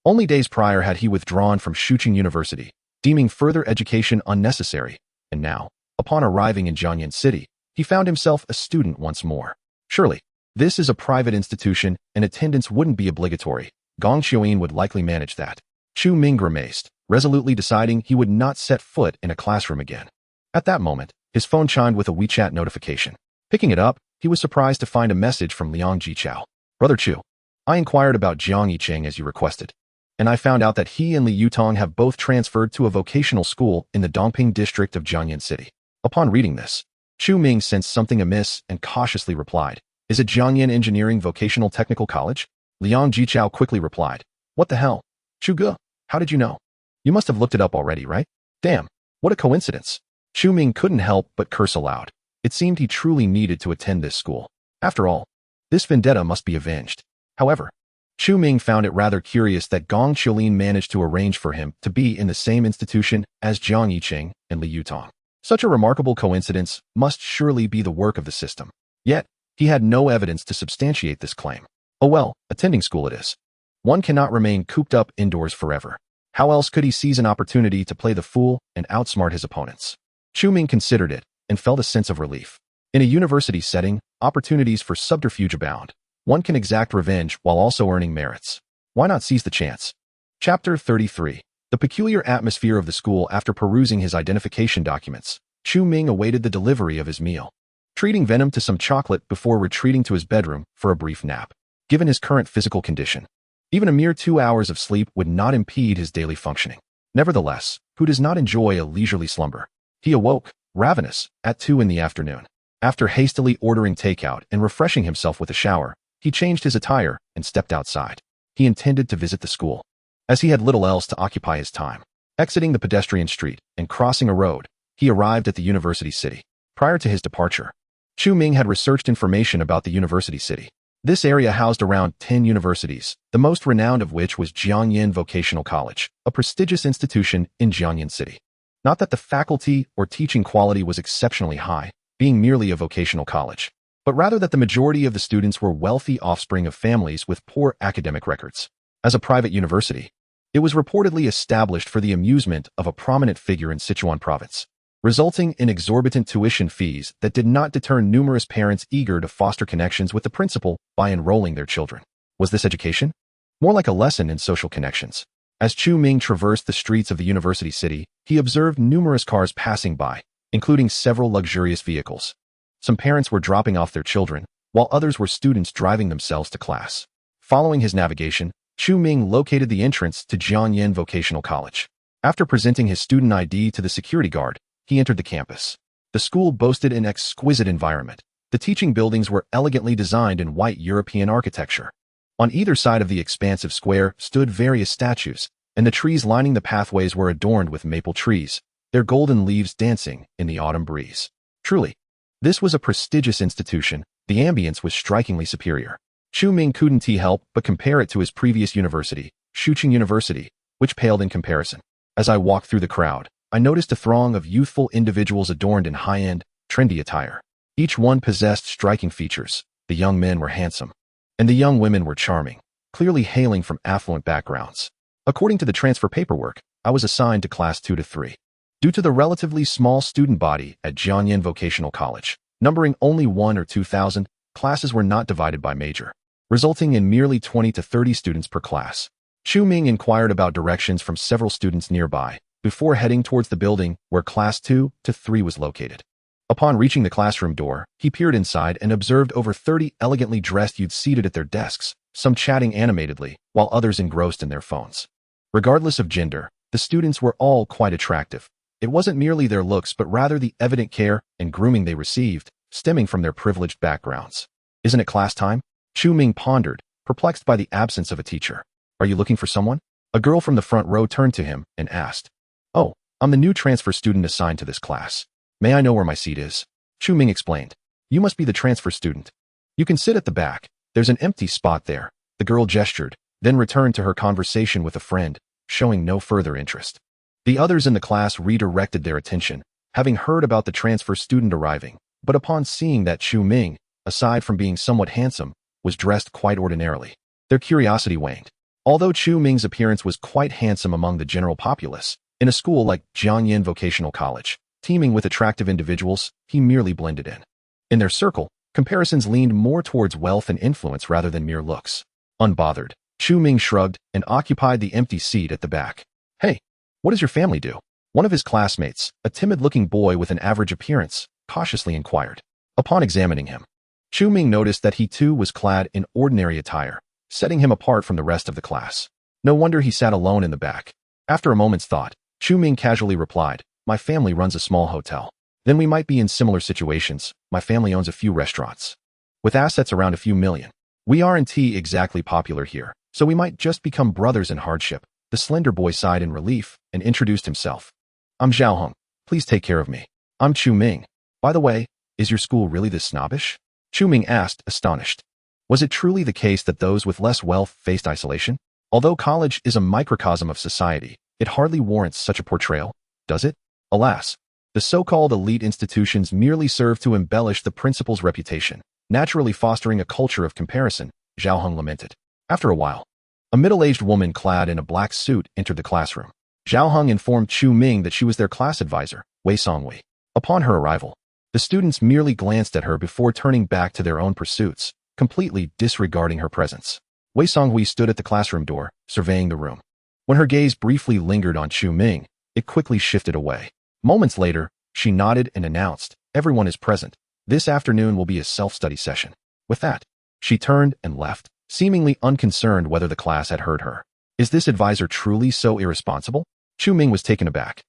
Only days prior had he withdrawn from Shuqing University, deeming further education unnecessary, and now, upon arriving in Jiangyan City, he found himself a student once more. Surely, this is a private institution and attendance wouldn't be obligatory. Gong Xiuyin would likely manage that. Chu Ming grimaced, resolutely deciding he would not set foot in a classroom again. At that moment, his phone chimed with a WeChat notification. Picking it up, he was surprised to find a message from Liang Jichao. Brother Chu, I inquired about Jiang Yicheng as you requested, and I found out that he and Li Yutong have both transferred to a vocational school in the Dongping district of Jiangyan City. Upon reading this, Chu Ming sensed something amiss and cautiously replied, Is it Jiangyan Engineering Vocational Technical College? Liang Jichao quickly replied, What the hell? Chu Ge, how did you know? You must have looked it up already, right? Damn, what a coincidence. Chu Ming couldn't help but curse aloud. It seemed he truly needed to attend this school. After all, this vendetta must be avenged. However, Chu Ming found it rather curious that Gong Xiulin managed to arrange for him to be in the same institution as Jiang Yicheng and Li Yutong. Such a remarkable coincidence must surely be the work of the system. Yet, he had no evidence to substantiate this claim. Oh well, attending school it is. One cannot remain cooped up indoors forever. How else could he seize an opportunity to play the fool and outsmart his opponents? Chu Ming considered it and felt a sense of relief. In a university setting, opportunities for subterfuge abound. One can exact revenge while also earning merits. Why not seize the chance? Chapter 33. The peculiar atmosphere of the school. After perusing his identification documents, Chu Ming awaited the delivery of his meal, treating Venom to some chocolate before retreating to his bedroom for a brief nap. Given his current physical condition, even a mere 2 hours of sleep would not impede his daily functioning. Nevertheless, who does not enjoy a leisurely slumber? He awoke, ravenous, at 2 in the afternoon. After hastily ordering takeout and refreshing himself with a shower, he changed his attire and stepped outside. He intended to visit the school, as he had little else to occupy his time. Exiting the pedestrian street and crossing a road, he arrived at the university city. Prior to his departure, Chu Ming had researched information about the university city. This area housed around 10 universities, the most renowned of which was Jiangyan Vocational College, a prestigious institution in Jiangyan City. Not that the faculty or teaching quality was exceptionally high, being merely a vocational college, but rather that the majority of the students were wealthy offspring of families with poor academic records. As a private university, it was reportedly established for the amusement of a prominent figure in Sichuan province, resulting in exorbitant tuition fees that did not deter numerous parents eager to foster connections with the principal by enrolling their children. Was this education? More like a lesson in social connections. As Chu Ming traversed the streets of the university city, he observed numerous cars passing by, including several luxurious vehicles. Some parents were dropping off their children, while others were students driving themselves to class. Following his navigation, Chu Ming located the entrance to Jiangyan Vocational College. After presenting his student ID to the security guard, he entered the campus. The school boasted an exquisite environment. The teaching buildings were elegantly designed in white European architecture. On either side of the expansive square stood various statues, and the trees lining the pathways were adorned with maple trees, their golden leaves dancing in the autumn breeze. Truly, this was a prestigious institution. The ambience was strikingly superior. Chu Ming couldn't help but compare it to his previous university, Shuqing University, which paled in comparison. As I walked through the crowd, I noticed a throng of youthful individuals adorned in high-end, trendy attire. Each one possessed striking features. The young men were handsome, and the young women were charming, clearly hailing from affluent backgrounds. According to the transfer paperwork, I was assigned to class 2 to 3. Due to the relatively small student body at Jiangyan Vocational College, numbering only 1 or 2,000, classes were not divided by major, resulting in merely 20 to 30 students per class. Chu Ming inquired about directions from several students nearby, before heading towards the building where class 2 to 3 was located. Upon reaching the classroom door, he peered inside and observed over 30 elegantly dressed youths seated at their desks, some chatting animatedly, while others engrossed in their phones. Regardless of gender, the students were all quite attractive. It wasn't merely their looks but rather the evident care and grooming they received, stemming from their privileged backgrounds. Isn't it class time? Chu Ming pondered, perplexed by the absence of a teacher. Are you looking for someone? A girl from the front row turned to him and asked. Oh, I'm the new transfer student assigned to this class. May I know where my seat is? Chu Ming explained. You must be the transfer student. You can sit at the back. There's an empty spot there. The girl gestured, then returned to her conversation with a friend, showing no further interest. The others in the class redirected their attention, having heard about the transfer student arriving, but upon seeing that Chu Ming, aside from being somewhat handsome, was dressed quite ordinarily, their curiosity waned. Although Chu Ming's appearance was quite handsome among the general populace, in a school like Jiangyin Vocational College, teeming with attractive individuals, he merely blended in. In their circle, comparisons leaned more towards wealth and influence rather than mere looks. Unbothered, Chu Ming shrugged and occupied the empty seat at the back. Hey, what does your family do? One of his classmates, a timid-looking boy with an average appearance, cautiously inquired. Upon examining him, Chu Ming noticed that he too was clad in ordinary attire, setting him apart from the rest of the class. No wonder he sat alone in the back. After a moment's thought, Chu Ming casually replied, "My family runs a small hotel. Then we might be in similar situations. My family owns a few restaurants, with assets around a few million. We aren't exactly popular here, so we might just become brothers in hardship." The slender boy sighed in relief and introduced himself. "I'm Zhao Heng. Please take care of me. I'm Chu Ming. By the way, is your school really this snobbish?" Chu Ming asked, astonished. Was it truly the case that those with less wealth faced isolation? Although college is a microcosm of society, it hardly warrants such a portrayal, does it? Alas, the so-called elite institutions merely serve to embellish the principal's reputation, naturally fostering a culture of comparison, Zhao Heng lamented. After a while, a middle-aged woman clad in a black suit entered the classroom. Zhao Heng informed Chu Ming that she was their class advisor, Wei Songwei. Upon her arrival, the students merely glanced at her before turning back to their own pursuits, completely disregarding her presence. Wei Songhui stood at the classroom door, surveying the room. When her gaze briefly lingered on Chu Ming, it quickly shifted away. Moments later, she nodded and announced, "Everyone is present. This afternoon will be a self-study session." With that, she turned and left, seemingly unconcerned whether the class had heard her. Is this advisor truly so irresponsible? Chu Ming was taken aback.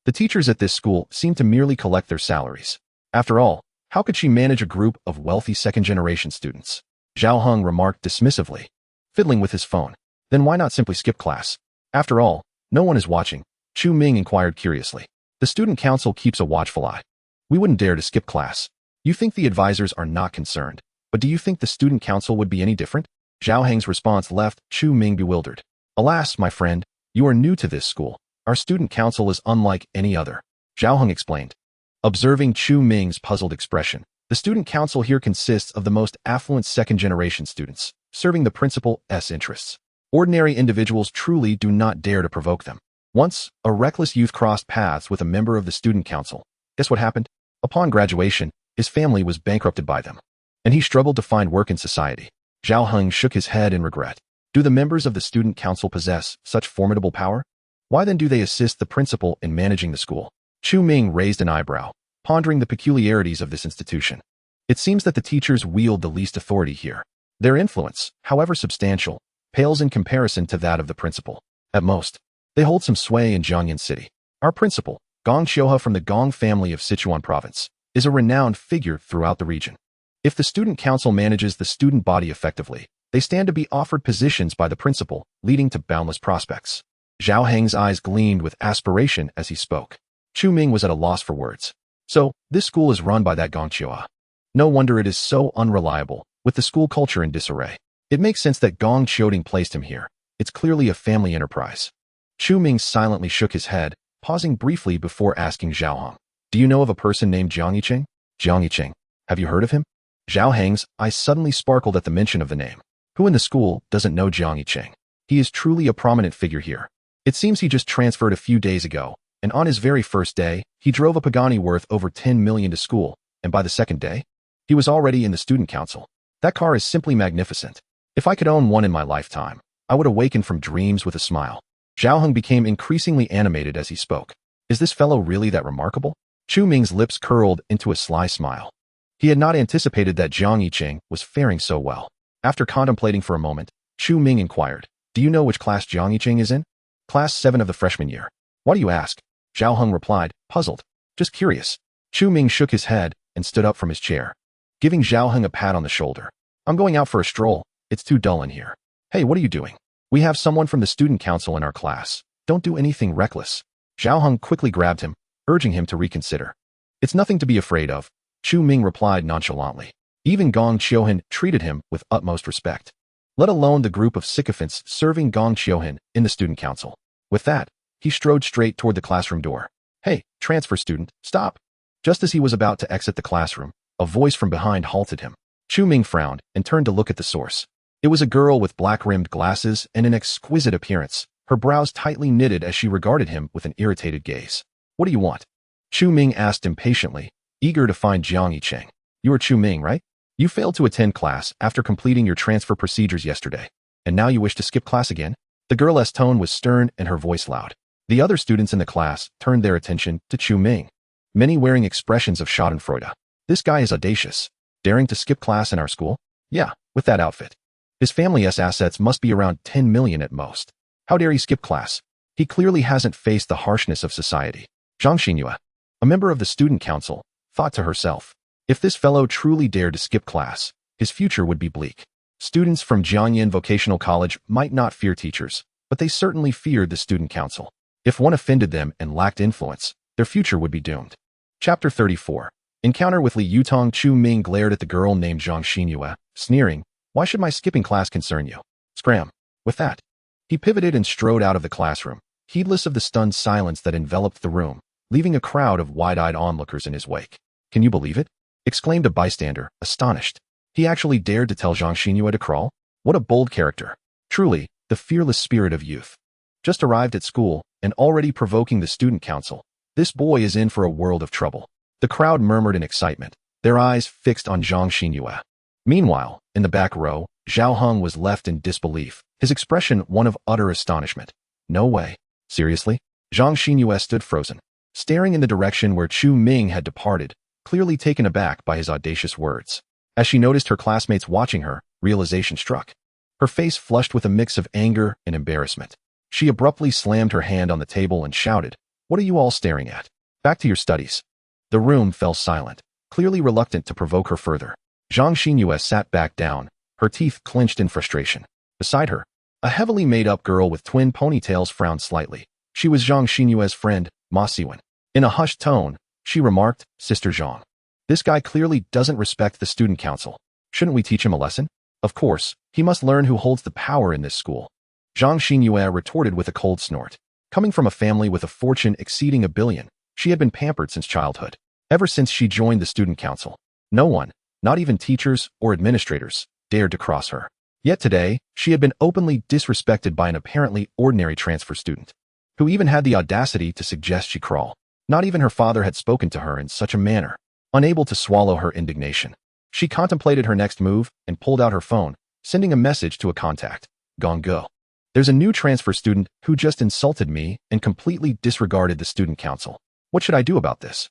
The teachers at this school seemed to merely collect their salaries. After all, how could she manage a group of wealthy second-generation students? Zhao Heng remarked dismissively, fiddling with his phone. Then why not simply skip class? After all, no one is watching. Chu Ming inquired curiously. The student council keeps a watchful eye. We wouldn't dare to skip class. You think the advisors are not concerned, but do you think the student council would be any different? Zhao Heng's response left Chu Ming bewildered. Alas, my friend, you are new to this school. Our student council is unlike any other, Zhao Heng explained. Observing Chu Ming's puzzled expression, the student council here consists of the most affluent second-generation students, serving the principal's interests. Ordinary individuals truly do not dare to provoke them. Once, a reckless youth crossed paths with a member of the student council. Guess what happened? Upon graduation, his family was bankrupted by them, and he struggled to find work in society. Zhao Heng shook his head in regret. Do the members of the student council possess such formidable power? Why then do they assist the principal in managing the school? Chu Ming raised an eyebrow, pondering the peculiarities of this institution. It seems that the teachers wield the least authority here. Their influence, however substantial, pales in comparison to that of the principal. At most, they hold some sway in Jiangyin City. Our principal, Gong Xiuhe from the Gong family of Sichuan province, is a renowned figure throughout the region. If the student council manages the student body effectively, they stand to be offered positions by the principal, leading to boundless prospects. Zhao Heng's eyes gleamed with aspiration as he spoke. Chu Ming was at a loss for words. So, this school is run by that Gong Xiuhe. No wonder it is so unreliable, with the school culture in disarray. It makes sense that Gong Xiuding placed him here. It's clearly a family enterprise. Chu Ming silently shook his head, pausing briefly before asking Zhao Heng, "Do you know of a person named Jiang Yiqing?" Jiang Yiqing. Have you heard of him? Zhao Heng's eyes suddenly sparkled at the mention of the name. Who in the school doesn't know Jiang Yiqing? He is truly a prominent figure here. It seems he just transferred a few days ago, and on his very first day, he drove a Pagani worth over 10 million to school, and by the second day, he was already in the student council. That car is simply magnificent. If I could own one in my lifetime, I would awaken from dreams with a smile. Zhao Heng became increasingly animated as he spoke. Is this fellow really that remarkable? Chu Ming's lips curled into a sly smile. He had not anticipated that Jiang Yiqing was faring so well. After contemplating for a moment, Chu Ming inquired, "Do you know which class Jiang Yiqing is in?" "Class 7 of the freshman year." "Why do you ask?" Zhao Heng replied, puzzled. "Just curious." Chu Ming shook his head and stood up from his chair, giving Zhao Heng a pat on the shoulder. "I'm going out for a stroll. It's too dull in here." "Hey, what are you doing?" "We have someone from the student council in our class. Don't do anything reckless." Zhao Heng quickly grabbed him, urging him to reconsider. "It's nothing to be afraid of," Chu Ming replied nonchalantly. Even Gong Qiuhan treated him with utmost respect, let alone the group of sycophants serving Gong Qiuhan in the student council. With that, he strode straight toward the classroom door. "Hey, transfer student, stop!" Just as he was about to exit the classroom, a voice from behind halted him. Chu Ming frowned and turned to look at the source. It was a girl with black-rimmed glasses and an exquisite appearance, her brows tightly knitted as she regarded him with an irritated gaze. "What do you want?" Chu Ming asked impatiently, eager to find Jiang Yicheng. "You are Chu Ming, right? You failed to attend class after completing your transfer procedures yesterday, and now you wish to skip class again?" The girl's tone was stern and her voice loud. The other students in the class turned their attention to Chu Ming, many wearing expressions of schadenfreude. "This guy is audacious, daring to skip class in our school? Yeah, with that outfit. His family's assets must be around 10 million at most. How dare he skip class? He clearly hasn't faced the harshness of society." Zhang Xinyue, a member of the student council, thought to herself, if this fellow truly dared to skip class, his future would be bleak. Students from Jiangyan Vocational College might not fear teachers, but they certainly feared the student council. If one offended them and lacked influence, their future would be doomed. Chapter 34. Encounter with Li Yutong. Chu Ming glared at the girl named Zhang Xinyue, sneering, "Why should my skipping class concern you?" Scram. With that, he pivoted and strode out of the classroom, heedless of the stunned silence that enveloped the room, leaving a crowd of wide-eyed onlookers in his wake. "Can you believe it?" exclaimed a bystander, astonished. He actually dared to tell Zhang Xinyue to crawl? What a bold character. Truly, the fearless spirit of youth. Just arrived at school and already provoking the student council. This boy is in for a world of trouble. The crowd murmured in excitement, their eyes fixed on Zhang Xinyue. Meanwhile, in the back row, Zhao Heng was left in disbelief, his expression one of utter astonishment. "No way. Seriously?" Zhang Xinyue stood frozen, staring in the direction where Chu Ming had departed, clearly taken aback by his audacious words. As she noticed her classmates watching her, realization struck. Her face flushed with a mix of anger and embarrassment. She abruptly slammed her hand on the table and shouted, "What are you all staring at? Back to your studies." The room fell silent, clearly reluctant to provoke her further. Zhang Xinyue sat back down, her teeth clenched in frustration. Beside her, a heavily made-up girl with twin ponytails frowned slightly. She was Zhang Xinyue's friend, Ma Siwen. In a hushed tone, she remarked, "Sister Zhang, this guy clearly doesn't respect the student council. Shouldn't we teach him a lesson? Of course, he must learn who holds the power in this school." Zhang Xinyue retorted with a cold snort. Coming from a family with a fortune exceeding $1 billion, she had been pampered since childhood. Ever since she joined the student council, no one, not even teachers or administrators, dared to cross her. Yet today, she had been openly disrespected by an apparently ordinary transfer student, who even had the audacity to suggest she crawl. Not even her father had spoken to her in such a manner. Unable to swallow her indignation, she contemplated her next move and pulled out her phone, sending a message to a contact. "Gong Go. There's a new transfer student who just insulted me and completely disregarded the student council. What should I do about this?"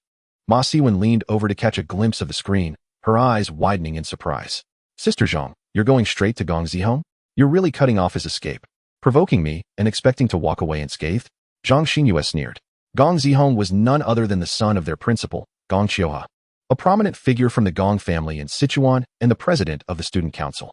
Ma Siwen leaned over to catch a glimpse of the screen, her eyes widening in surprise. "Sister Zhang, you're going straight to Gong Zihong? You're really cutting off his escape, provoking me and expecting to walk away unscathed?" Zhang Xinyue sneered. Gong Zihong was none other than the son of their principal, Gong Qiuha, a prominent figure from the Gong family in Sichuan and the president of the student council.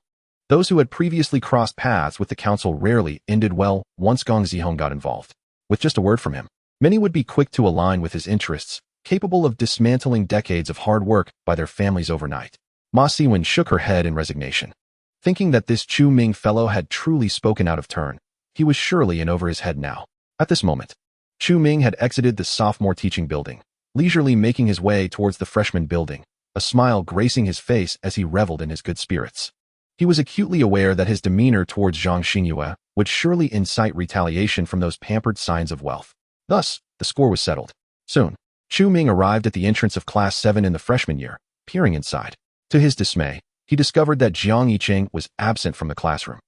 Those who had previously crossed paths with the council rarely ended well once Gong Zihong got involved. With just a word from him, many would be quick to align with his interests, capable of dismantling decades of hard work by their families overnight. Ma Siwen shook her head in resignation. Thinking that this Chu Ming fellow had truly spoken out of turn, he was surely in over his head now. At this moment, Chu Ming had exited the sophomore teaching building, leisurely making his way towards the freshman building, a smile gracing his face as he reveled in his good spirits. He was acutely aware that his demeanor towards Zhang Xinyue would surely incite retaliation from those pampered signs of wealth. Thus, the score was settled. Soon, Chu Ming arrived at the entrance of Class 7 in the freshman year, peering inside. To his dismay, he discovered that Jiang Yicheng was absent from the classroom.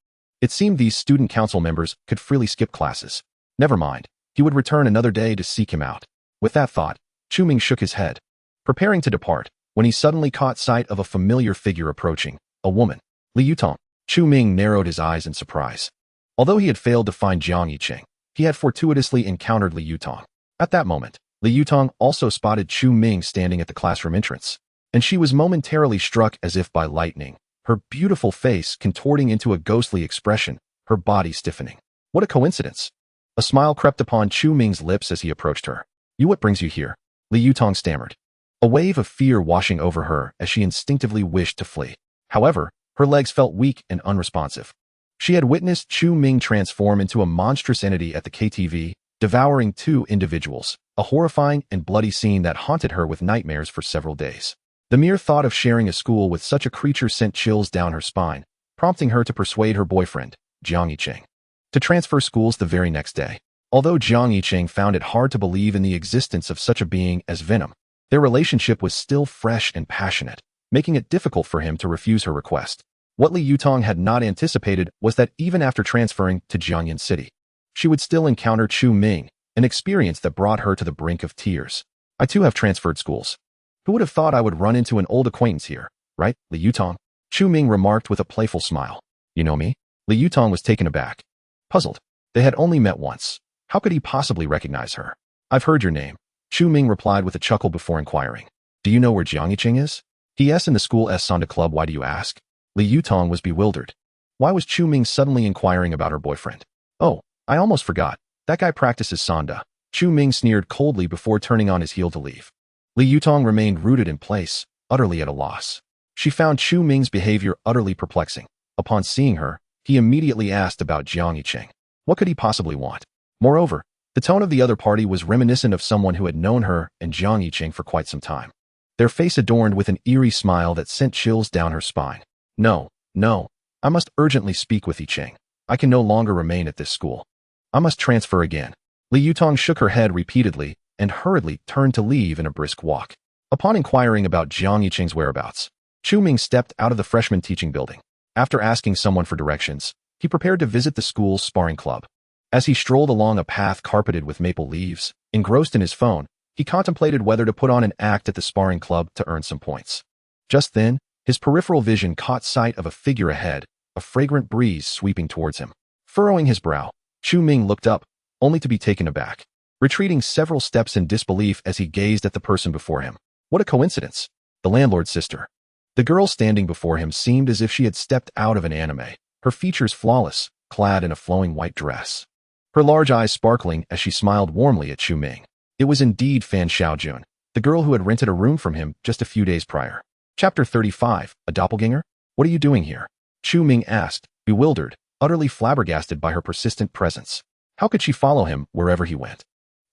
It seemed these student council members could freely skip classes. Never mind, he would return another day to seek him out. With that thought, Chu Ming shook his head, preparing to depart, when he suddenly caught sight of a familiar figure approaching, a woman. Li Yutong. Chu Ming narrowed his eyes in surprise. Although he had failed to find Jiang Yicheng, he had fortuitously encountered Li Yutong. At that moment, Li Yutong also spotted Chu Ming standing at the classroom entrance, and she was momentarily struck as if by lightning, her beautiful face contorting into a ghostly expression, her body stiffening. What a coincidence! A smile crept upon Chu Ming's lips as he approached her. What brings you here?" Li Yutong stammered. a wave of fear washing over her as she instinctively wished to flee. However, her legs felt weak and unresponsive. She had witnessed Chu Ming transform into a monstrous entity at the KTV, devouring 2 individuals, a horrifying and bloody scene that haunted her with nightmares for several days. The mere thought of sharing a school with such a creature sent chills down her spine, prompting her to persuade her boyfriend, Jiang Yicheng, to transfer schools the very next day. Although Jiang Yicheng found it hard to believe in the existence of such a being as Venom, their relationship was still fresh and passionate, making it difficult for him to refuse her request. What Li Yutong had not anticipated was that even after transferring to Jiangyan City, she would still encounter Chu Ming, an experience that brought her to the brink of tears. I too have transferred schools. Who would have thought I would run into an old acquaintance here, right, Li Yutong? Chu Ming remarked with a playful smile. You know me? Li Yutong was taken aback. Puzzled. They had only met once. How could he possibly recognize her? I've heard your name. Chu Ming replied with a chuckle before inquiring. Do you know where Jiang Yicheng is? He is in the school Sonda Club. Why do you ask? Li Yutong was bewildered. Why was Chu Ming suddenly inquiring about her boyfriend? Oh, I almost forgot. That guy practices Sonda. Chu Ming sneered coldly before turning on his heel to leave. Li Yutong remained rooted in place, utterly at a loss. She found Chu Ming's behavior utterly perplexing. Upon seeing her, he immediately asked about Jiang Yicheng. What could he possibly want? Moreover, the tone of the other party was reminiscent of someone who had known her and Jiang Yicheng for quite some time. Their face adorned with an eerie smile that sent chills down her spine. No, I must urgently speak with Yicheng. I can no longer remain at this school. I must transfer again. Li Yutong shook her head repeatedly and hurriedly turned to leave in a brisk walk. Upon inquiring about Jiang Yicheng's whereabouts, Chu Ming stepped out of the freshman teaching building. After asking someone for directions, he prepared to visit the school's sparring club. As he strolled along a path carpeted with maple leaves, engrossed in his phone, he contemplated whether to put on an act at the sparring club to earn some points. Just then, his peripheral vision caught sight of a figure ahead, a fragrant breeze sweeping towards him. Furrowing his brow, Chu Ming looked up, only to be taken aback, retreating several steps in disbelief as he gazed at the person before him. What a coincidence! The landlord's sister. The girl standing before him seemed as if she had stepped out of an anime, her features flawless, clad in a flowing white dress. Her large eyes sparkling as she smiled warmly at Chu Ming. It was indeed Fan Xiaojun, the girl who had rented a room from him just a few days prior. Chapter 35, A Doppelganger? What are you doing here? Chu Ming asked, bewildered, utterly flabbergasted by her persistent presence. How could she follow him wherever he went?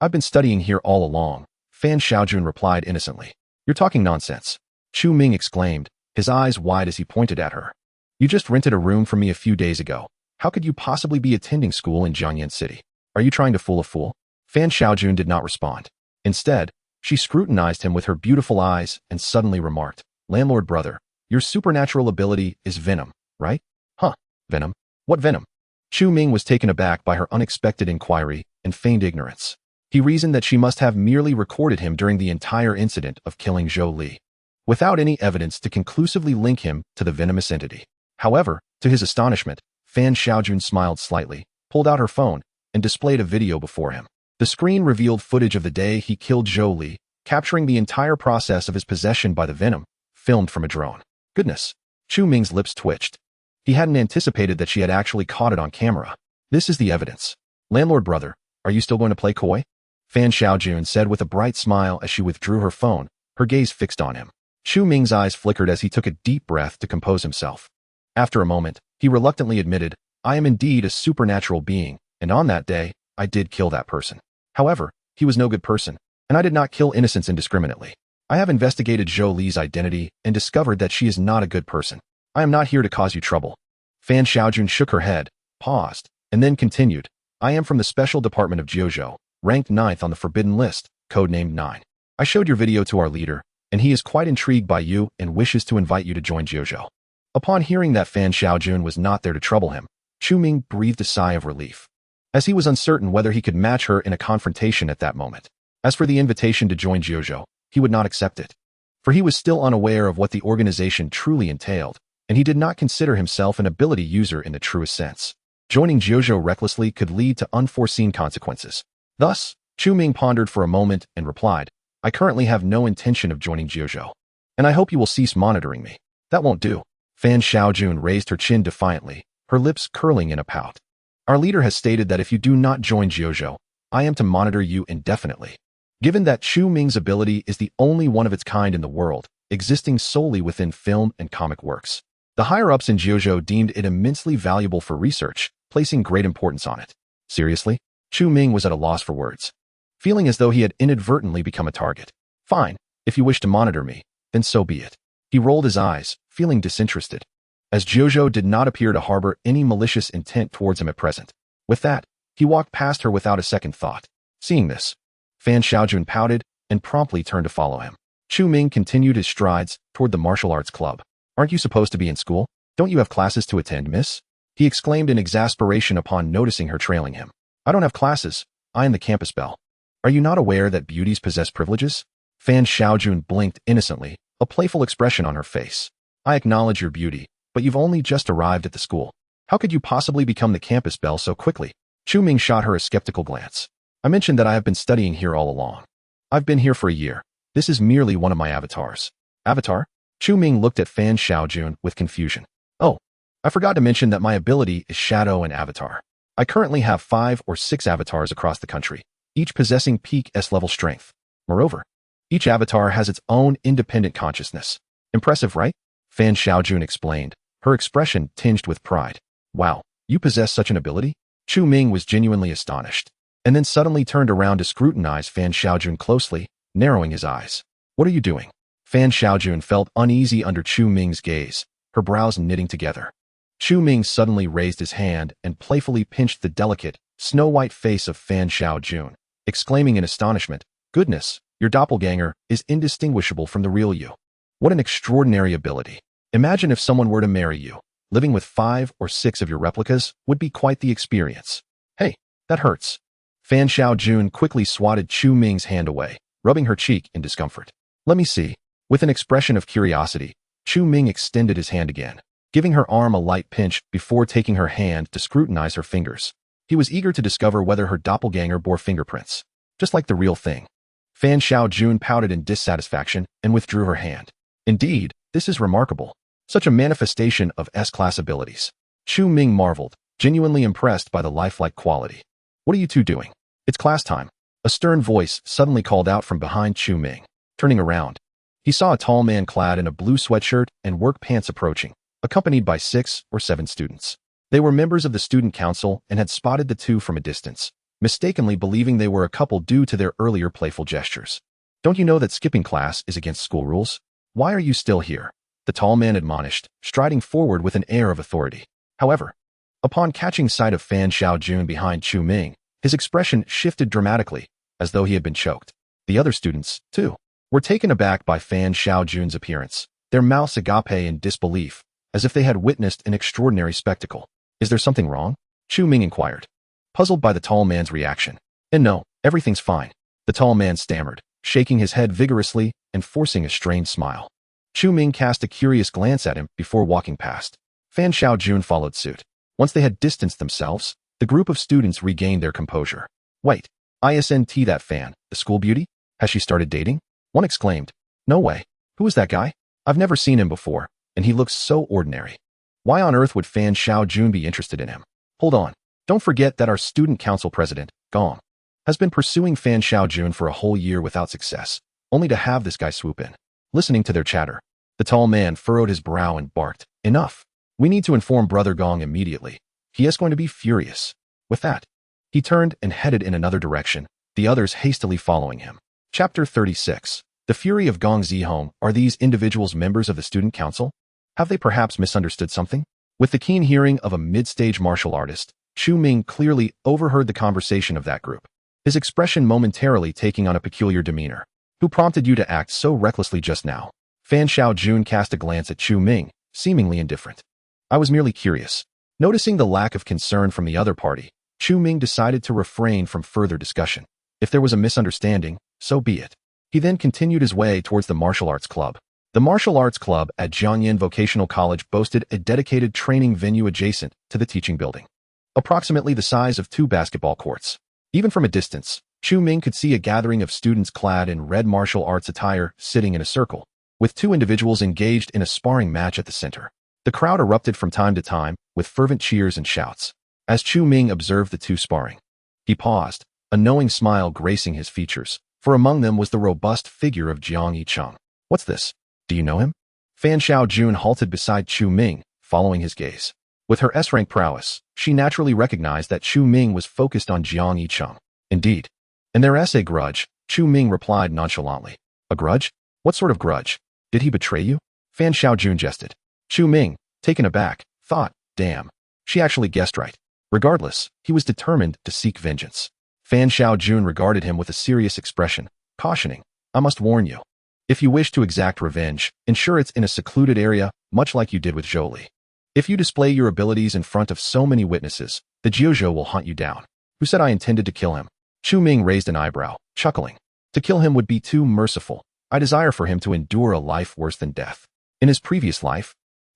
I've been studying here all along, Fan Xiaojun replied innocently. You're talking nonsense. Chu Ming exclaimed, his eyes wide as he pointed at her. You just rented a room for me a few days ago. How could you possibly be attending school in Jiangyan City? Are you trying to fool a fool? Fan Xiaojun did not respond. Instead, she scrutinized him with her beautiful eyes and suddenly remarked, Landlord brother, your supernatural ability is Venom, right? Huh, Venom? What Venom? Chu Ming was taken aback by her unexpected inquiry and feigned ignorance. He reasoned that she must have merely recorded him during the entire incident of killing Zhou Li, without any evidence to conclusively link him to the venomous entity. However, to his astonishment, Fan Xiaojun smiled slightly, pulled out her phone, and displayed a video before him. The screen revealed footage of the day he killed Zhou Li, capturing the entire process of his possession by the venom, filmed from a drone. Goodness! Chu Ming's lips twitched. He hadn't anticipated that she had actually caught it on camera. This is the evidence. Landlord brother, are you still going to play coy? Fan Xiaojun said with a bright smile as she withdrew her phone, her gaze fixed on him. Chu Ming's eyes flickered as he took a deep breath to compose himself. After a moment, he reluctantly admitted, I am indeed a supernatural being, and on that day, I did kill that person. However, he was no good person, and I did not kill innocents indiscriminately. I have investigated Zhou Li's identity and discovered that she is not a good person. I am not here to cause you trouble. Fan Xiaojun shook her head, paused, and then continued, I am from the Special Department of Jiuzhou, ranked 9th on the Forbidden List, codenamed 9. I showed your video to our leader, and he is quite intrigued by you and wishes to invite you to join Jiuzhou. Upon hearing that Fan Xiaojun was not there to trouble him, Chu Ming breathed a sigh of relief, as he was uncertain whether he could match her in a confrontation at that moment. As for the invitation to join Jiuzhou, he would not accept it, for he was still unaware of what the organization truly entailed, and he did not consider himself an ability user in the truest sense. Joining Jiuzhou recklessly could lead to unforeseen consequences. Thus, Chu Ming pondered for a moment and replied, I currently have no intention of joining Jiuzhou, and I hope you will cease monitoring me. That won't do. Fan Xiaojun raised her chin defiantly, her lips curling in a pout. Our leader has stated that if you do not join Jiuzhou, I am to monitor you indefinitely. given that Chu Ming's ability is the only one of its kind in the world, existing solely within film and comic works. The higher-ups in Jiuzhou deemed it immensely valuable for research, placing great importance on it. Seriously? Chu Ming was at a loss for words, feeling as though he had inadvertently become a target. Fine, if you wish to monitor me, then so be it. He rolled his eyes, feeling disinterested, as Jiuzhou did not appear to harbor any malicious intent towards him at present. With that, he walked past her without a second thought. Seeing this, Fan Xiaojun pouted and promptly turned to follow him. Chu Ming continued his strides toward the martial arts club. Aren't you supposed to be in school? Don't you have classes to attend, miss? He exclaimed in exasperation upon noticing her trailing him. I don't have classes. I am the campus belle. Are you not aware that beauties possess privileges? Fan Xiaojun blinked innocently, a playful expression on her face. I acknowledge your beauty, but you've only just arrived at the school. How could you possibly become the campus belle so quickly? Chu Ming shot her a skeptical glance. I mentioned that I have been studying here all along. I've been here for a year. This is merely one of my avatars. Avatar? Chu Ming looked at Fan Xiaojun with confusion. Oh, I forgot to mention that my ability is Shadow and Avatar. I currently have 5 or 6 avatars across the country, each possessing peak S-level strength. Moreover, each avatar has its own independent consciousness. Impressive, right? Fan Xiaojun explained, her expression tinged with pride. Wow, you possess such an ability? Chu Ming was genuinely astonished, and then suddenly turned around to scrutinize Fan Xiaojun closely, narrowing his eyes. What are you doing? Fan Xiaojun felt uneasy under Chu Ming's gaze, her brows knitting together. Chu Ming suddenly raised his hand and playfully pinched the delicate, snow-white face of Fan Xiaojun, exclaiming in astonishment, Goodness, your doppelganger is indistinguishable from the real you. What an extraordinary ability. Imagine if someone were to marry you. Living with 5 or 6 of your replicas would be quite the experience. Hey, that hurts. Fan Xiaojun quickly swatted Chu Ming's hand away, rubbing her cheek in discomfort. Let me see. With an expression of curiosity, Chu Ming extended his hand again, giving her arm a light pinch before taking her hand to scrutinize her fingers. He was eager to discover whether her doppelganger bore fingerprints, just like the real thing. Fan Xiaojun pouted in dissatisfaction and withdrew her hand. Indeed, this is remarkable. Such a manifestation of S-class abilities. Chu Ming marveled, genuinely impressed by the lifelike quality. What are you two doing? It's class time. A stern voice suddenly called out from behind Chu Ming. Turning around, he saw a tall man clad in a blue sweatshirt and work pants approaching, accompanied by 6 or 7 students. They were members of the student council and had spotted the two from a distance, mistakenly believing they were a couple due to their earlier playful gestures. Don't you know that skipping class is against school rules? Why are you still here? The tall man admonished, striding forward with an air of authority. However, upon catching sight of Fan Xiaojun behind Chu Ming, his expression shifted dramatically, as though he had been choked. The other students, too, were taken aback by Fan Xiaojun's appearance, their mouths agape in disbelief, as if they had witnessed an extraordinary spectacle. Is there something wrong? Chu Ming inquired, puzzled by the tall man's reaction. And no, everything's fine, the tall man stammered, shaking his head vigorously and forcing a strained smile. Chu Ming cast a curious glance at him before walking past. Fan Xiaojun followed suit. Once they had distanced themselves, the group of students regained their composure. Wait, isn't that Fan, the school beauty? Has she started dating? One exclaimed. No way. Who is that guy? I've never seen him before, and he looks so ordinary. Why on earth would Fan Xiaojun be interested in him? Hold on. Don't forget that our student council president, Gong, has been pursuing Fan Xiaojun for a whole year without success, only to have this guy swoop in. Listening to their chatter, the tall man furrowed his brow and barked, Enough. We need to inform Brother Gong immediately. He is going to be furious. With that, he turned and headed in another direction, the others hastily following him. Chapter 36. The Fury of Gong Zihong. Are these individuals members of the student council? Have they perhaps misunderstood something? With the keen hearing of a mid-stage martial artist, Chu Ming clearly overheard the conversation of that group, his expression momentarily taking on a peculiar demeanor. Who prompted you to act so recklessly just now? Fan Xiaojun cast a glance at Chu Ming, seemingly indifferent. I was merely curious. Noticing the lack of concern from the other party, Chu Ming decided to refrain from further discussion. If there was a misunderstanding, so be it. He then continued his way towards the martial arts club. The martial arts club at Jiangyan Vocational College boasted a dedicated training venue adjacent to the teaching building, approximately the size of 2 basketball courts. Even from a distance, Chu Ming could see a gathering of students clad in red martial arts attire sitting in a circle, with 2 individuals engaged in a sparring match at the center. The crowd erupted from time to time with fervent cheers and shouts. As Chu Ming observed the 2 sparring, he paused, a knowing smile gracing his features, for among them was the robust figure of Jiang Yicheng. What's this? Do you know him? Fan Xiaojun halted beside Chu Ming, following his gaze. With her S-rank prowess, she naturally recognized that Chu Ming was focused on Jiang Yicheng. Indeed. In their essay grudge, Chu Ming replied nonchalantly. A grudge? What sort of grudge? Did he betray you? Fan Xiaojun jested. Chu Ming, taken aback, thought, damn. She actually guessed right. Regardless, he was determined to seek vengeance. Fan Xiaojun regarded him with a serious expression, cautioning, I must warn you. If you wish to exact revenge, ensure it's in a secluded area, much like you did with Zhou Li. If you display your abilities in front of so many witnesses, the Jiuzhou will hunt you down. Who said I intended to kill him? Chu Ming raised an eyebrow, chuckling. To kill him would be too merciful. I desire for him to endure a life worse than death. In his previous life,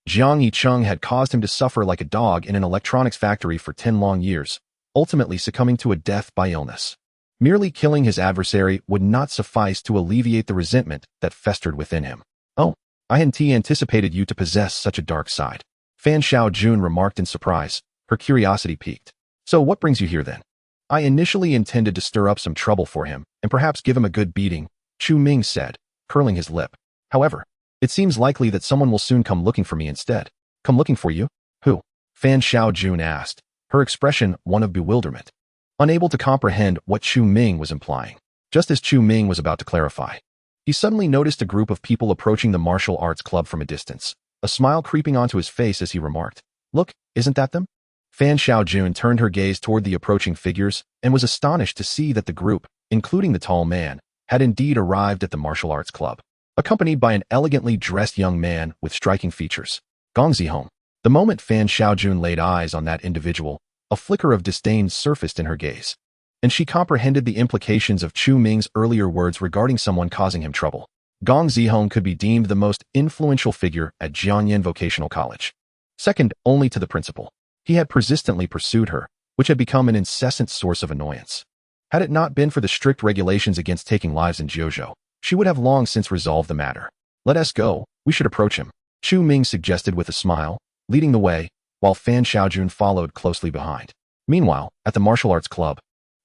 Jiang Yicheng had caused him to suffer like a dog in an electronics factory for 10 long years, ultimately succumbing to a death by illness. Merely killing his adversary would not suffice to alleviate the resentment that festered within him. Oh, I hadn't anticipated you to possess such a dark side. Fan Xiaojun remarked in surprise, her curiosity piqued. So what brings you here then? I initially intended to stir up some trouble for him, and perhaps give him a good beating, Chu Ming said, curling his lip. However, it seems likely that someone will soon come looking for me instead. Come looking for you? Who? Fan Xiaojun asked, her expression one of bewilderment. Unable to comprehend what Chu Ming was implying. Just as Chu Ming was about to clarify, he suddenly noticed a group of people approaching the martial arts club from a distance, a smile creeping onto his face as he remarked, Look, isn't that them? Fan Xiaojun turned her gaze toward the approaching figures and was astonished to see that the group, including the tall man, had indeed arrived at the martial arts club, accompanied by an elegantly dressed young man with striking features. Gong Zihong. The moment Fan Xiaojun laid eyes on that individual, a flicker of disdain surfaced in her gaze, and she comprehended the implications of Chu Ming's earlier words regarding someone causing him trouble. Gong Zihong could be deemed the most influential figure at Jiangyan Vocational College. Second only to the principal, he had persistently pursued her, which had become an incessant source of annoyance. Had it not been for the strict regulations against taking lives in Jiuzhou, she would have long since resolved the matter. Let us go, we should approach him, Chu Ming suggested with a smile, leading the way, while Fan Xiaojun followed closely behind. Meanwhile, at the martial arts club,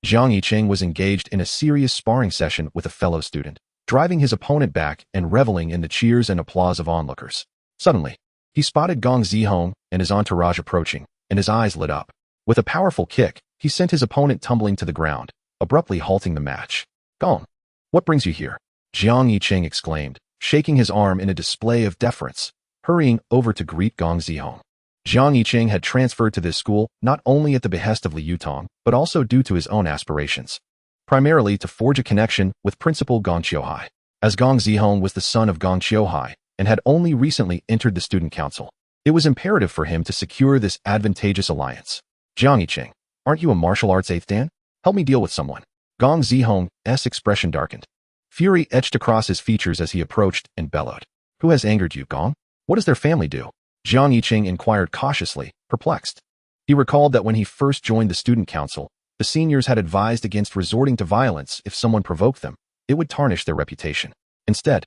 Jiang Yicheng was engaged in a serious sparring session with a fellow student, driving his opponent back and reveling in the cheers and applause of onlookers. Suddenly, he spotted Gong Zihong and his entourage approaching, and his eyes lit up. With a powerful kick, he sent his opponent tumbling to the ground, abruptly halting the match. Gong, what brings you here? Jiang Yicheng exclaimed, shaking his arm in a display of deference, hurrying over to greet Gong Zihong. Jiang Yicheng had transferred to this school not only at the behest of Li Yutong, but also due to his own aspirations, primarily to forge a connection with Principal Gong Qiuhai. As Gong Zihong was the son of Gong Qiuhai and had only recently entered the student council, it was imperative for him to secure this advantageous alliance. Jiang Yicheng, aren't you a martial arts 8th dan? Help me deal with someone. Gong Zihong's expression darkened. Fury etched across his features as he approached and bellowed. Who has angered you, Gong? What does their family do? Jiang Yicheng inquired cautiously, perplexed. He recalled that when he first joined the student council, the seniors had advised against resorting to violence if someone provoked them. It would tarnish their reputation. Instead,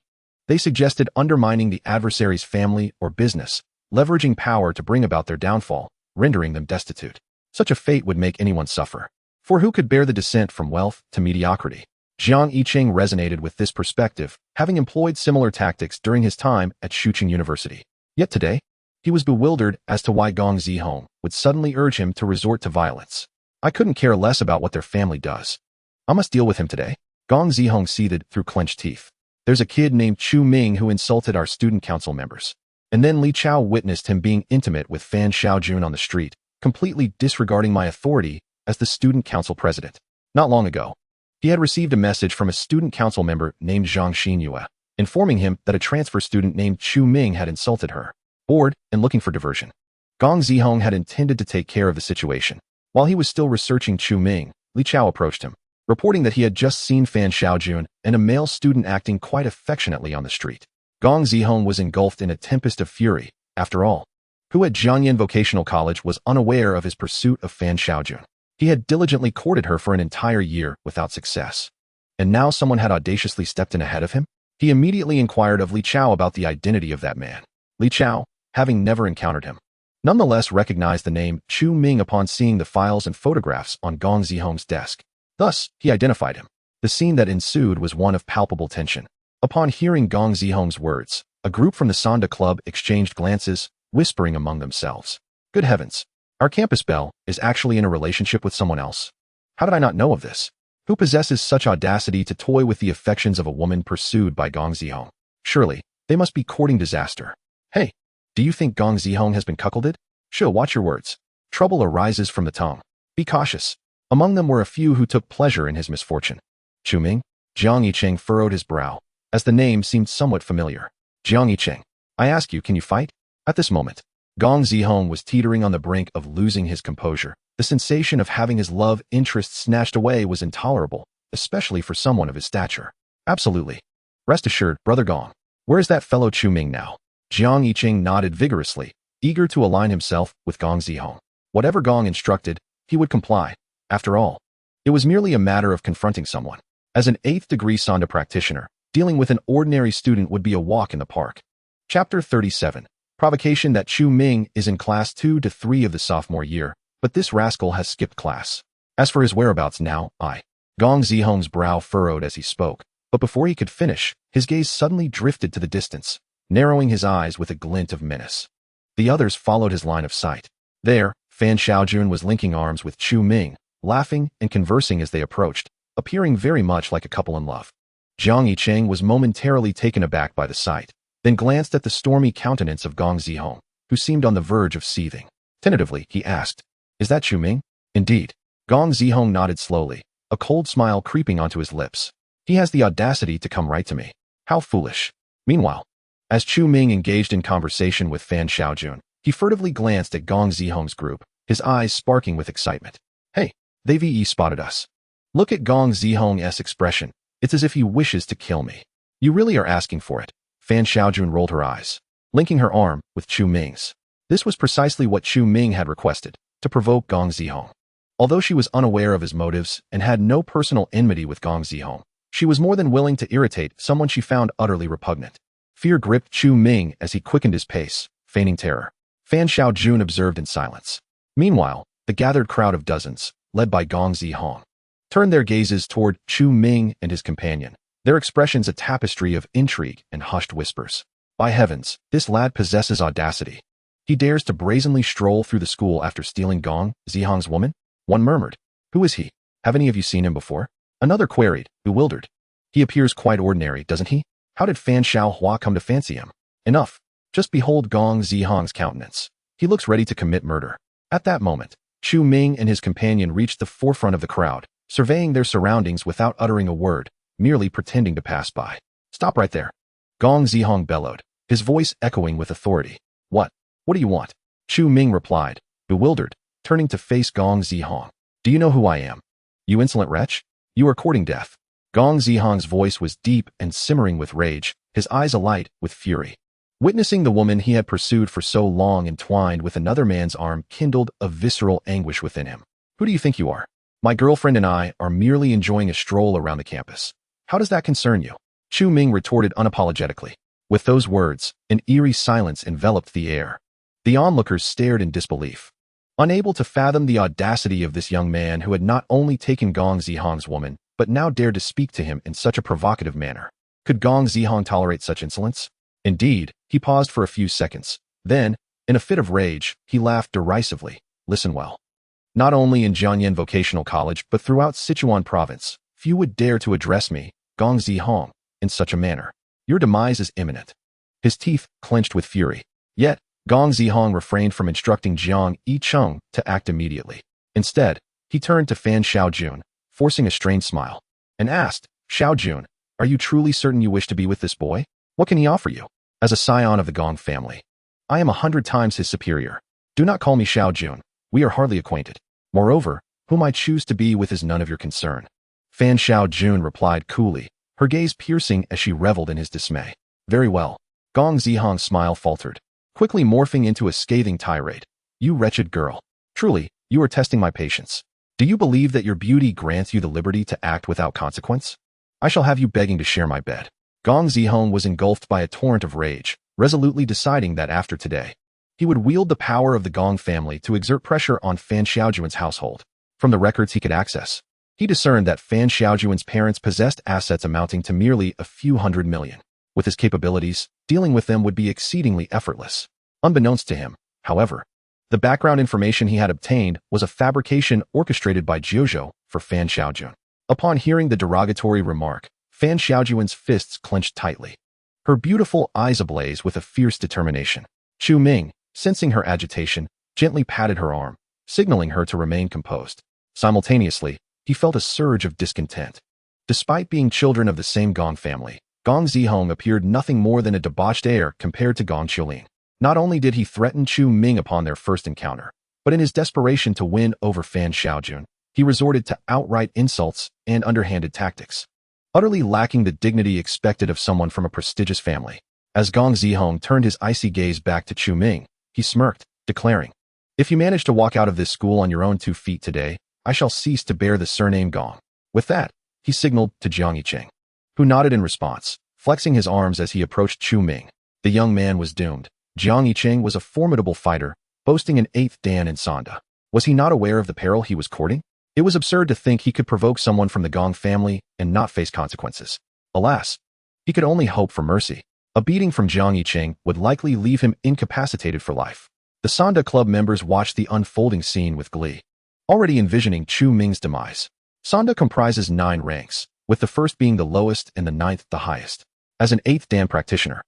they suggested undermining the adversary's family or business, leveraging power to bring about their downfall, rendering them destitute. Such a fate would make anyone suffer. For who could bear the descent from wealth to mediocrity? Jiang Yicheng resonated with this perspective, having employed similar tactics during his time at Shuqing University. Yet today, he was bewildered as to why Gong Zihong would suddenly urge him to resort to violence. I couldn't care less about what their family does. I must deal with him today. Gong Zihong seethed through clenched teeth. There's a kid named Chu Ming who insulted our student council members. And then Li Chao witnessed him being intimate with Fan Xiaojun on the street, completely disregarding my authority as the student council president. Not long ago, he had received a message from a student council member named Zhang Xinyue, informing him that a transfer student named Chu Ming had insulted her. Bored and looking for diversion, Gong Zihong had intended to take care of the situation. While he was still researching Chu Ming, Li Chao approached him, reporting that he had just seen Fan Xiaojun and a male student acting quite affectionately on the street. Gong Zihong was engulfed in a tempest of fury. After all, who at Jiangyan Vocational College was unaware of his pursuit of Fan Xiaojun? He had diligently courted her for an entire year without success. And now someone had audaciously stepped in ahead of him? He immediately inquired of Li Chao about the identity of that man. Li Chao, having never encountered him, nonetheless recognized the name Chu Ming upon seeing the files and photographs on Gong Zihong's desk. Thus, he identified him. The scene that ensued was one of palpable tension. Upon hearing Gong Zihong's words, a group from the Sonda Club exchanged glances, whispering among themselves. Good heavens! Our campus belle is actually in a relationship with someone else. How did I not know of this? Who possesses such audacity to toy with the affections of a woman pursued by Gong Zihong? Surely, they must be courting disaster. Hey, do you think Gong Zihong has been cuckolded? Sure, watch your words. Trouble arises from the tongue. Be cautious. Among them were a few who took pleasure in his misfortune. Chu Ming? Jiang Yicheng furrowed his brow, as the name seemed somewhat familiar. Jiang Yicheng, I ask you, can you fight? At this moment, Gong Zihong was teetering on the brink of losing his composure. The sensation of having his love interest snatched away was intolerable, especially for someone of his stature. Absolutely. Rest assured, Brother Gong. Where is that fellow Chu Ming now? Jiang Yicheng nodded vigorously, eager to align himself with Gong Zihong. Whatever Gong instructed, he would comply. After all, it was merely a matter of confronting someone. As an 8th-degree Sonda practitioner, dealing with an ordinary student would be a walk in the park. Chapter 37. Provocation that Chu Ming is in class 2 to 3 of the sophomore year, but this rascal has skipped class. As for his whereabouts now, Gong Zihong's brow furrowed as he spoke, but before he could finish, his gaze suddenly drifted to the distance, narrowing his eyes with a glint of menace. The others followed his line of sight. There, Fan Xiaojun was linking arms with Chu Ming, laughing and conversing as they approached, appearing very much like a couple in love. Jiang Yicheng was momentarily taken aback by the sight, then glanced at the stormy countenance of Gong Zihong, who seemed on the verge of seething. Tentatively, he asked, Is that Chu Ming? Indeed. Gong Zihong nodded slowly, a cold smile creeping onto his lips. He has the audacity to come right to me. How foolish. Meanwhile, as Chu Ming engaged in conversation with Fan Xiaojun, he furtively glanced at Gong Zihong's group, his eyes sparking with excitement. Hey, they've spotted us. Look at Gong Zihong's expression. It's as if he wishes to kill me. You really are asking for it. Fan Xiaojun rolled her eyes, linking her arm with Chu Ming's. This was precisely what Chu Ming had requested, to provoke Gong Zihong. Although she was unaware of his motives and had no personal enmity with Gong Zihong, she was more than willing to irritate someone she found utterly repugnant. Fear gripped Chu Ming as he quickened his pace, feigning terror. Fan Xiaojun observed in silence. Meanwhile, the gathered crowd of dozens, led by Gong Zihong, turned their gazes toward Chu Ming and his companion, their expressions a tapestry of intrigue and hushed whispers. By heavens, this lad possesses audacity. He dares to brazenly stroll through the school after stealing Gong Zihong's woman? One murmured. Who is he? Have any of you seen him before? Another queried, bewildered. He appears quite ordinary, doesn't he? How did Fan Xiaohua come to fancy him? Enough. Just behold Gong Zihong's countenance. He looks ready to commit murder. At that moment, Chu Ming and his companion reached the forefront of the crowd, surveying their surroundings without uttering a word, merely pretending to pass by. Stop right there. Gong Zihong bellowed, his voice echoing with authority. What? What do you want? Chu Ming replied, bewildered, turning to face Gong Zihong. Do you know who I am? You insolent wretch? You are courting death. Gong Zihong's voice was deep and simmering with rage, his eyes alight with fury. Witnessing the woman he had pursued for so long entwined with another man's arm kindled a visceral anguish within him. Who do you think you are? My girlfriend and I are merely enjoying a stroll around the campus. How does that concern you? Chu Ming retorted unapologetically. With those words, an eerie silence enveloped the air. The onlookers stared in disbelief, unable to fathom the audacity of this young man who had not only taken Gong Zihong's woman, but now dared to speak to him in such a provocative manner. Could Gong Zihong tolerate such insolence? Indeed, he paused for a few seconds. Then, in a fit of rage, he laughed derisively. Listen well. Not only in Jianyan Vocational College, but throughout Sichuan province, few would dare to address me, Gong Zihong, in such a manner. Your demise is imminent. His teeth clenched with fury. Yet, Gong Zihong refrained from instructing Jiang Yicheng to act immediately. Instead, he turned to Fan Xiaojun, forcing a strained smile, and asked, Xiaojun, are you truly certain you wish to be with this boy? What can he offer you? As a scion of the Gong family, I am 100 times his superior. Do not call me Xiaojun. We are hardly acquainted. Moreover, whom I choose to be with is none of your concern. Fan Xiaojun replied coolly, her gaze piercing as she reveled in his dismay. Very well. Gong Zihong's smile faltered, quickly morphing into a scathing tirade. You wretched girl. Truly, you are testing my patience. Do you believe that your beauty grants you the liberty to act without consequence? I shall have you begging to share my bed. Gong Zihong was engulfed by a torrent of rage, resolutely deciding that after today, he would wield the power of the Gong family to exert pressure on Fan Xiaojun's household. From the records he could access, He discerned that Fan Xiaojuan's parents possessed assets amounting to merely a few hundred million. With his capabilities, dealing with them would be exceedingly effortless. Unbeknownst to him, however, the background information he had obtained was a fabrication orchestrated by Jiuzhou for Fan Xiaojun. Upon hearing the derogatory remark, Fan Xiaojuan's fists clenched tightly, her beautiful eyes ablaze with a fierce determination. Chu Ming, sensing her agitation, gently patted her arm, signaling her to remain composed. Simultaneously, he felt a surge of discontent. Despite being children of the same Gong family, Gong Zihong appeared nothing more than a debauched heir compared to Gong Qiulin. Not only did he threaten Chu Ming upon their first encounter, but in his desperation to win over Fan Xiaojun, he resorted to outright insults and underhanded tactics, utterly lacking the dignity expected of someone from a prestigious family. As Gong Zihong turned his icy gaze back to Chu Ming, he smirked, declaring, "If you manage to walk out of this school on your own 2 feet today, I shall cease to bear the surname Gong." With that, he signaled to Jiang Yicheng, who nodded in response, flexing his arms as he approached Chu Ming. The young man was doomed. Jiang Yicheng was a formidable fighter, boasting an 8th Dan in Sanda. Was he not aware of the peril he was courting? It was absurd to think he could provoke someone from the Gong family and not face consequences. Alas, he could only hope for mercy. A beating from Jiang Yicheng would likely leave him incapacitated for life. The Sanda Club members watched the unfolding scene with glee, already envisioning Chu Ming's demise. Sanda comprises 9 ranks, with the first being the lowest and the 9th the highest. As an 8th Dan practitioner,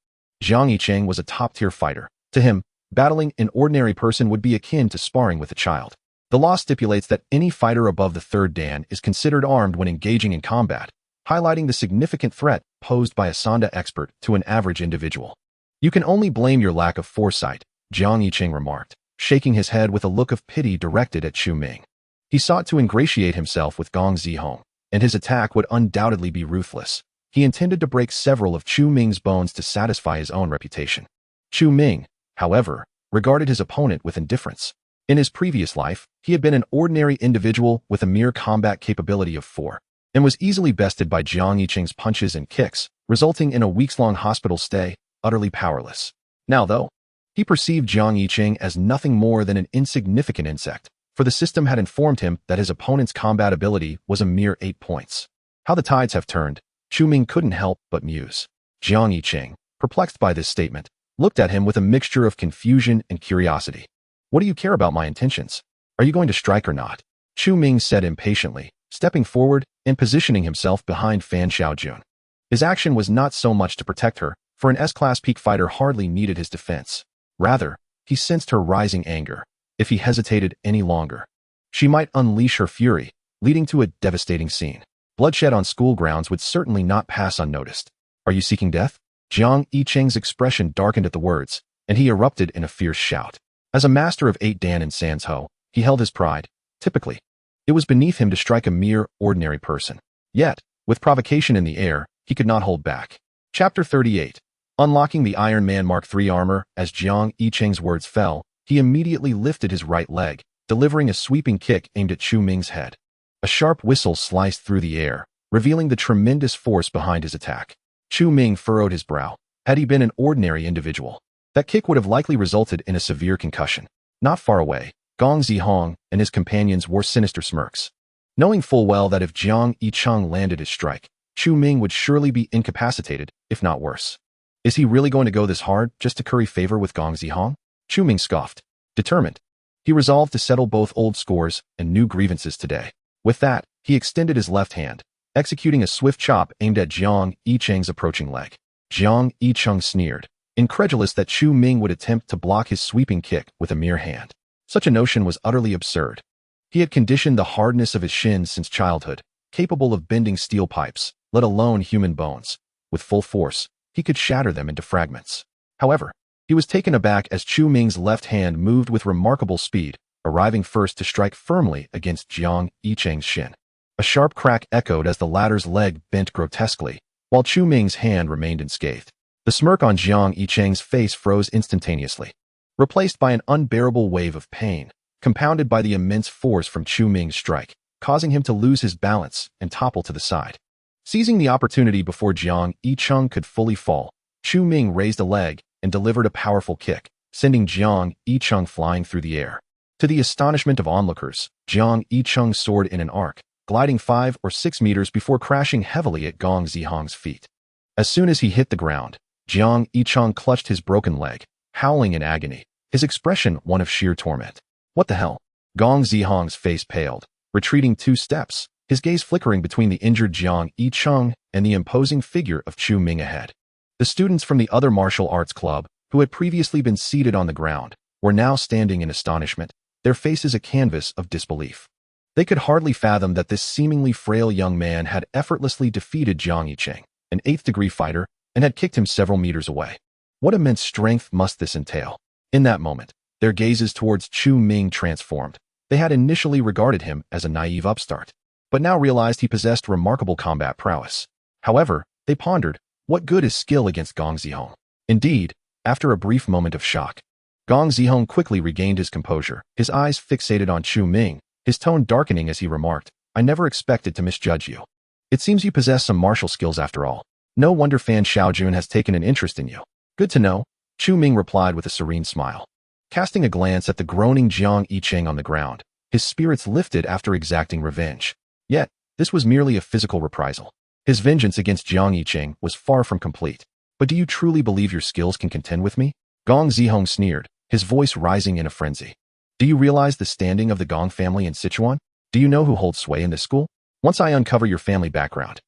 Jiang Yicheng was a top-tier fighter. To him, battling an ordinary person would be akin to sparring with a child. The law stipulates that any fighter above the 3rd Dan is considered armed when engaging in combat, highlighting the significant threat posed by a Sanda expert to an average individual. "You can only blame your lack of foresight," Jiang Yicheng remarked, shaking his head with a look of pity directed at Chu Ming. He sought to ingratiate himself with Gong Zihong, and his attack would undoubtedly be ruthless. He intended to break several of Chu Ming's bones to satisfy his own reputation. Chu Ming, however, regarded his opponent with indifference. In his previous life, he had been an ordinary individual with a mere combat capability of 4, and was easily bested by Jiang Yicheng's punches and kicks, resulting in a weeks-long hospital stay, utterly powerless. Now, though, he perceived Jiang Yicheng as nothing more than an insignificant insect, for the system had informed him that his opponent's combat ability was a mere 8 points. How the tides have turned, Chu Ming couldn't help but muse. Jiang Yicheng, perplexed by this statement, looked at him with a mixture of confusion and curiosity. "What do you care about my intentions? Are you going to strike or not?" Chu Ming said impatiently, stepping forward and positioning himself behind Fan Xiaojun. His action was not so much to protect her, for an S-class peak fighter hardly needed his defense. Rather, he sensed her rising anger. If he hesitated any longer, she might unleash her fury, leading to a devastating scene. Bloodshed on school grounds would certainly not pass unnoticed. "Are you seeking death?" Jiang Yicheng's expression darkened at the words, and he erupted in a fierce shout. As a master of 8 Dan in Sanzhou, he held his pride. Typically, it was beneath him to strike a mere ordinary person. Yet, with provocation in the air, he could not hold back. Chapter 38. Unlocking the Iron-Man Mark III armor. As Jiang Yicheng's words fell, he immediately lifted his right leg, delivering a sweeping kick aimed at Chu Ming's head. A sharp whistle sliced through the air, revealing the tremendous force behind his attack. Chu Ming furrowed his brow. Had he been an ordinary individual, that kick would have likely resulted in a severe concussion. Not far away, Gong Zihong and his companions wore sinister smirks, knowing full well that if Jiang Yicheng landed his strike, Chu Ming would surely be incapacitated, if not worse. Is he really going to go this hard just to curry favor with Gong Zihong? Chu Ming scoffed. Determined, he resolved to settle both old scores and new grievances today. With that, he extended his left hand, executing a swift chop aimed at Jiang Yicheng's approaching leg. Jiang Yicheng sneered, incredulous that Chu Ming would attempt to block his sweeping kick with a mere hand. Such a notion was utterly absurd. He had conditioned the hardness of his shins since childhood, capable of bending steel pipes, let alone human bones. With full force, he could shatter them into fragments. However, he was taken aback as Chu Ming's left hand moved with remarkable speed, arriving first to strike firmly against Jiang Yicheng's shin. A sharp crack echoed as the latter's leg bent grotesquely, while Chu Ming's hand remained unscathed. The smirk on Jiang Yicheng's face froze instantaneously, replaced by an unbearable wave of pain, compounded by the immense force from Chu Ming's strike, causing him to lose his balance and topple to the side. Seizing the opportunity before Jiang Yicheng could fully fall, Chu Ming raised a leg and delivered a powerful kick, sending Jiang Yicheng flying through the air. To the astonishment of onlookers, Jiang Yicheng soared in an arc, gliding 5 or 6 meters before crashing heavily at Gong Zihong's feet. As soon as he hit the ground, Jiang Yicheng clutched his broken leg, howling in agony, his expression one of sheer torment. What the hell? Gong Zihong's face paled, retreating 2 steps, his gaze flickering between the injured Jiang Yicheng and the imposing figure of Chu Ming ahead. The students from the other martial arts club, who had previously been seated on the ground, were now standing in astonishment, their faces a canvas of disbelief. They could hardly fathom that this seemingly frail young man had effortlessly defeated Jiang Yicheng, an 8th-degree fighter, and had kicked him several meters away. What immense strength must this entail? In that moment, their gazes towards Chu Ming transformed. They had initially regarded him as a naive upstart, but now realized he possessed remarkable combat prowess. However, they pondered, what good is skill against Gong Zihong? Indeed, after a brief moment of shock, Gong Zihong quickly regained his composure, his eyes fixated on Chu Ming, his tone darkening as he remarked, I never expected to misjudge you. It seems you possess some martial skills after all. No wonder Fan Xiaojun has taken an interest in you. Good to know, Chu Ming replied with a serene smile. Casting a glance at the groaning Jiang Yicheng on the ground, his spirits lifted after exacting revenge. Yet, this was merely a physical reprisal. His vengeance against Jiang Yicheng was far from complete. But do you truly believe your skills can contend with me? Gong Zihong sneered, his voice rising in a frenzy. Do you realize the standing of the Gong family in Sichuan? Do you know who holds sway in this school? Once I uncover your family background,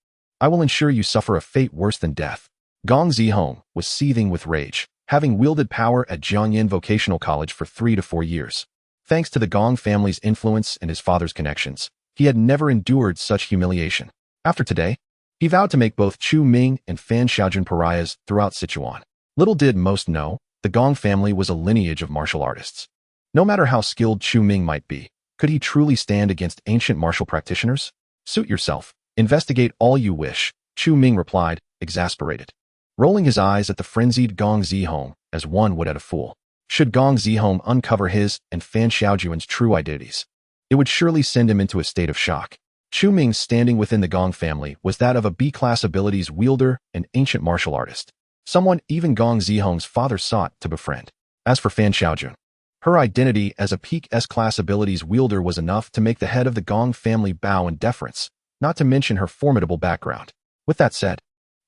I will ensure you suffer a fate worse than death. Gong Zihong was seething with rage, having wielded power at Jiangyin Vocational College for 3 to 4 years. Thanks to the Gong family's influence and his father's connections, he had never endured such humiliation. After today, he vowed to make both Chu Ming and Fan Xiaojun pariahs throughout Sichuan. Little did most know, the Gong family was a lineage of martial artists. No matter how skilled Chu Ming might be, could he truly stand against ancient martial practitioners? Suit yourself. Investigate all you wish, Chu Ming replied, exasperated, rolling his eyes at the frenzied Gong Zihong as one would at a fool. Should Gong Zihong uncover his and Fan Xiaojun's true identities, it would surely send him into a state of shock. Chu Ming's standing within the Gong family was that of a B-class abilities wielder and ancient martial artist, someone even Gong Zihong's father sought to befriend. As for Fan Xiaojun, her identity as a peak S-class abilities wielder was enough to make the head of the Gong family bow in deference, not to mention her formidable background. With that said,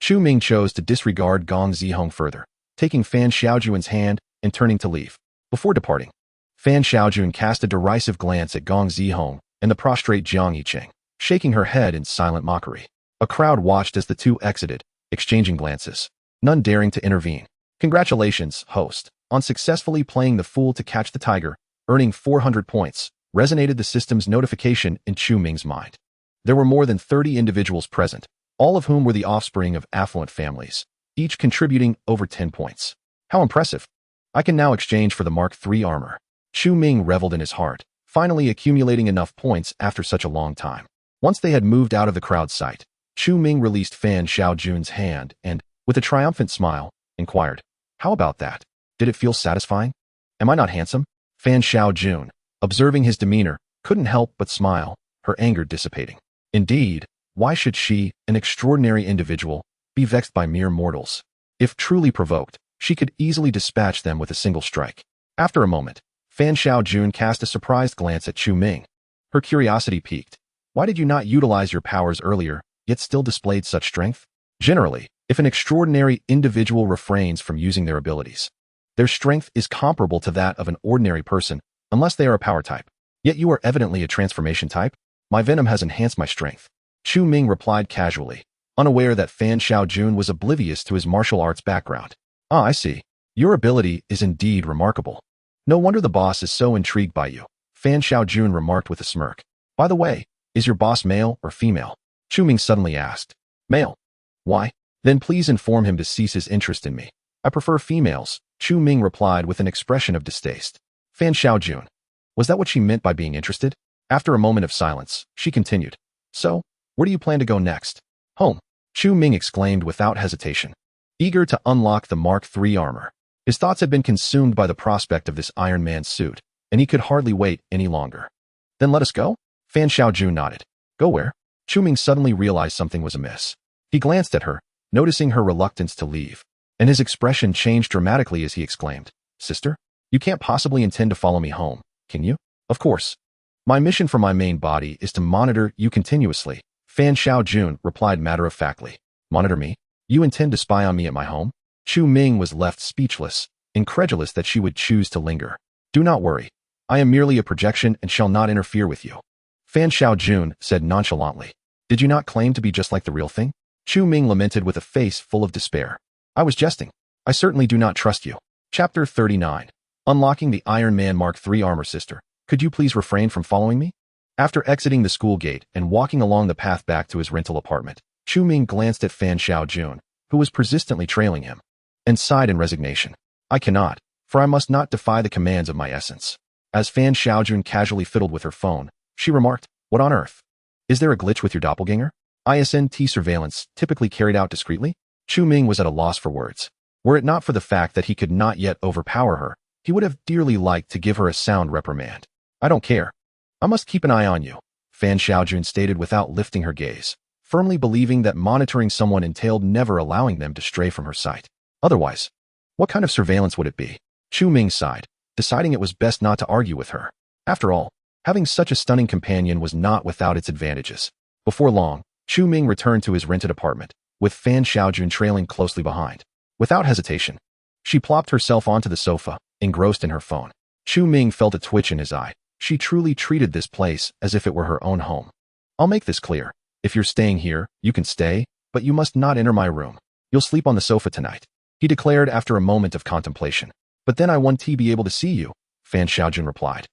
Chu Ming chose to disregard Gong Zihong further, taking Fan Xiaojun's hand and turning to leave. Before departing, Fan Xiaojun cast a derisive glance at Gong Zihong and the prostrate Jiang Yicheng, shaking her head in silent mockery. A crowd watched as the two exited, exchanging glances, none daring to intervene. Congratulations, host, on successfully playing the fool to catch the tiger, earning 400 points, resonated the system's notification in Chu Ming's mind. There were more than 30 individuals present, all of whom were the offspring of affluent families, each contributing over 10 points. How impressive! I can now exchange for the Mark III armor. Chu Ming reveled in his heart, finally accumulating enough points after such a long time. Once they had moved out of the crowd's sight, Chu Ming released Fan Xiaojun's hand and, with a triumphant smile, inquired, How about that? Did it feel satisfying? Am I not handsome? Fan Xiaojun, observing his demeanor, couldn't help but smile, her anger dissipating. Indeed, why should she, an extraordinary individual, be vexed by mere mortals? If truly provoked, she could easily dispatch them with a single strike. After a moment, Fan Xiaojun cast a surprised glance at Chu Ming. Her curiosity piqued. Why did you not utilize your powers earlier, yet still displayed such strength? Generally, if an extraordinary individual refrains from using their abilities, their strength is comparable to that of an ordinary person, unless they are a power type. Yet you are evidently a transformation type. My venom has enhanced my strength. Chu Ming replied casually, unaware that Fan Xiaojun was oblivious to his martial arts background. Ah, I see. Your ability is indeed remarkable. No wonder the boss is so intrigued by you, Fan Xiaojun remarked with a smirk. By the way, is your boss male or female? Chu Ming suddenly asked. Male. Why? Then please inform him to cease his interest in me. I prefer females, Chu Ming replied with an expression of distaste. Fan Xiaojun. Was that what she meant by being interested? After a moment of silence, she continued. So, where do you plan to go next? Home, Chu Ming exclaimed without hesitation, eager to unlock the Mark III armor. His thoughts had been consumed by the prospect of this Iron Man suit, and he could hardly wait any longer. Then let us go? Fan Xiaojun nodded. Go where? Chu Ming suddenly realized something was amiss. He glanced at her, noticing her reluctance to leave, and his expression changed dramatically as he exclaimed, Sister, you can't possibly intend to follow me home, can you? Of course. My mission for my main body is to monitor you continuously, Fan Xiaojun replied matter-of-factly. Monitor me? You intend to spy on me at my home? Chu Ming was left speechless, incredulous that she would choose to linger. Do not worry. I am merely a projection and shall not interfere with you. Fan Xiaojun said nonchalantly. Did you not claim to be just like the real thing? Chu Ming lamented with a face full of despair. I was jesting. I certainly do not trust you. Chapter 39. Unlocking the Iron Man Mark III armor. Sister, could you please refrain from following me? After exiting the school gate and walking along the path back to his rental apartment, Chu Ming glanced at Fan Xiaojun, who was persistently trailing him, and sighed in resignation. I cannot, for I must not defy the commands of my essence. As Fan Xiaojun casually fiddled with her phone, she remarked, What on earth? Is there a glitch with your doppelganger? ISNT surveillance, typically carried out discreetly? Chu Ming was at a loss for words. Were it not for the fact that he could not yet overpower her, he would have dearly liked to give her a sound reprimand. I don't care. I must keep an eye on you, Fan Xiaojun stated without lifting her gaze, firmly believing that monitoring someone entailed never allowing them to stray from her sight. Otherwise, what kind of surveillance would it be? Chu Ming sighed, deciding it was best not to argue with her. After all, having such a stunning companion was not without its advantages. Before long, Chu Ming returned to his rented apartment, with Fan Xiaojun trailing closely behind. Without hesitation, she plopped herself onto the sofa, engrossed in her phone. Chu Ming felt a twitch in his eye. She truly treated this place as if it were her own home. I'll make this clear. If you're staying here, you can stay, but you must not enter my room. You'll sleep on the sofa tonight, he declared after a moment of contemplation. But then I want to be able to see you, Fan Xiaojun replied,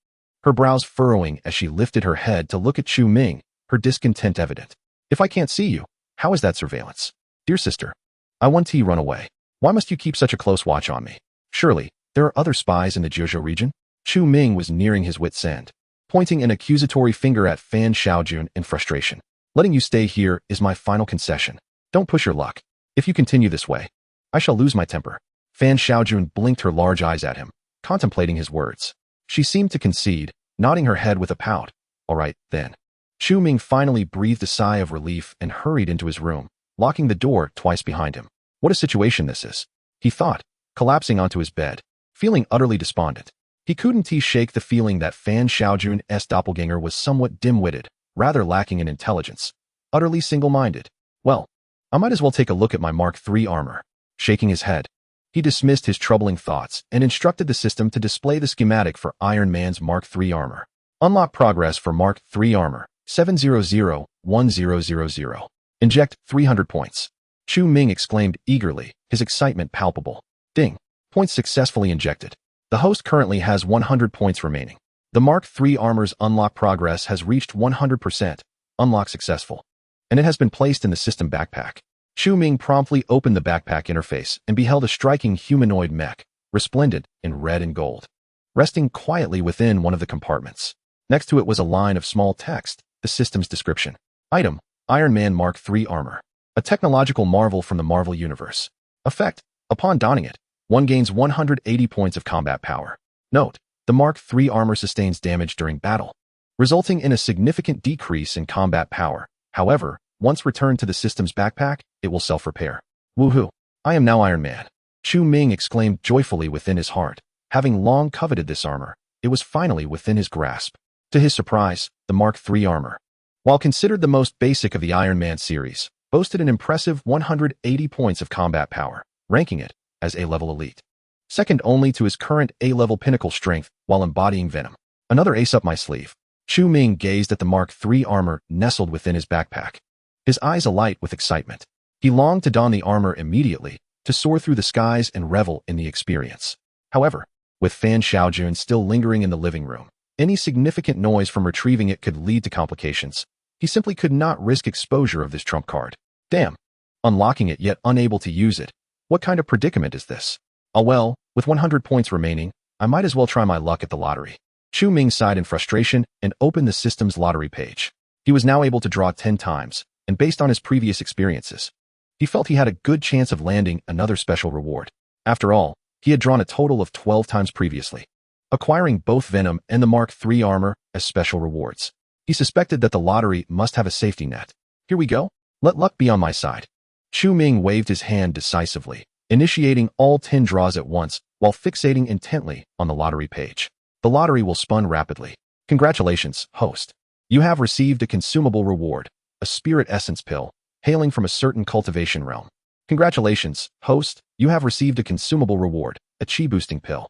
her brows furrowing as she lifted her head to look at Chu Ming, her discontent evident. If I can't see you, how is that surveillance? Dear sister, I want to run away. Why must you keep such a close watch on me? Surely, there are other spies in the Jiuzhou region? Chu Ming was nearing his wit's end, pointing an accusatory finger at Fan Xiaojun in frustration. Letting you stay here is my final concession. Don't push your luck. If you continue this way, I shall lose my temper. Fan Xiaojun blinked her large eyes at him, contemplating his words. She seemed to concede, nodding her head with a pout. All right, then. Chu Ming finally breathed a sigh of relief and hurried into his room, locking the door twice behind him. What a situation this is, he thought, collapsing onto his bed, feeling utterly despondent. He couldn't shake the feeling that Fan Xiaojun's doppelganger was somewhat dim-witted, rather lacking in intelligence, utterly single-minded. Well, I might as well take a look at my Mark III armor. Shaking his head, he dismissed his troubling thoughts and instructed the system to display the schematic for Iron Man's Mark III armor. Unlock progress for Mark III armor, 700-1000. Inject 300 points. Chu Ming exclaimed eagerly, his excitement palpable. Ding. Points successfully injected. The host currently has 100 points remaining. The Mark III armor's unlock progress has reached 100%, unlock successful, and it has been placed in the system backpack. Chu Ming promptly opened the backpack interface and beheld a striking humanoid mech, resplendent in red and gold, resting quietly within one of the compartments. Next to it was a line of small text, the system's description. Item, Iron Man Mark III armor. A technological marvel from the Marvel Universe. Effect, upon donning it, one gains 180 points of combat power. Note, the Mark III armor sustains damage during battle, resulting in a significant decrease in combat power. However, once returned to the system's backpack, it will self-repair. Woohoo! I am now Iron Man. Chu Ming exclaimed joyfully within his heart. Having long coveted this armor, it was finally within his grasp. To his surprise, the Mark III armor, while considered the most basic of the Iron Man series, boasted an impressive 180 points of combat power, ranking it as A-level elite, second only to his current A-level pinnacle strength while embodying Venom. Another ace up my sleeve. Chu Ming gazed at the Mark III armor nestled within his backpack, his eyes alight with excitement. He longed to don the armor immediately, to soar through the skies and revel in the experience. However, with Fan Xiaojun still lingering in the living room, any significant noise from retrieving it could lead to complications. He simply could not risk exposure of this trump card. Damn. Unlocking it yet unable to use it. What kind of predicament is this? Oh well, with 100 points remaining, I might as well try my luck at the lottery. Chu Ming sighed in frustration and opened the system's lottery page. He was now able to draw 10 times, and based on his previous experiences, he felt he had a good chance of landing another special reward. After all, he had drawn a total of 12 times previously, acquiring both Venom and the Mark III armor as special rewards. He suspected that the lottery must have a safety net. Here we go. Let luck be on my side. Chu Ming waved his hand decisively, initiating all 10 draws at once while fixating intently on the lottery page. The lottery will spun rapidly, Congratulations, host. You have received a consumable reward, a spirit essence pill, hailing from a certain cultivation realm. Congratulations, host. You have received a consumable reward, a chi-boosting pill.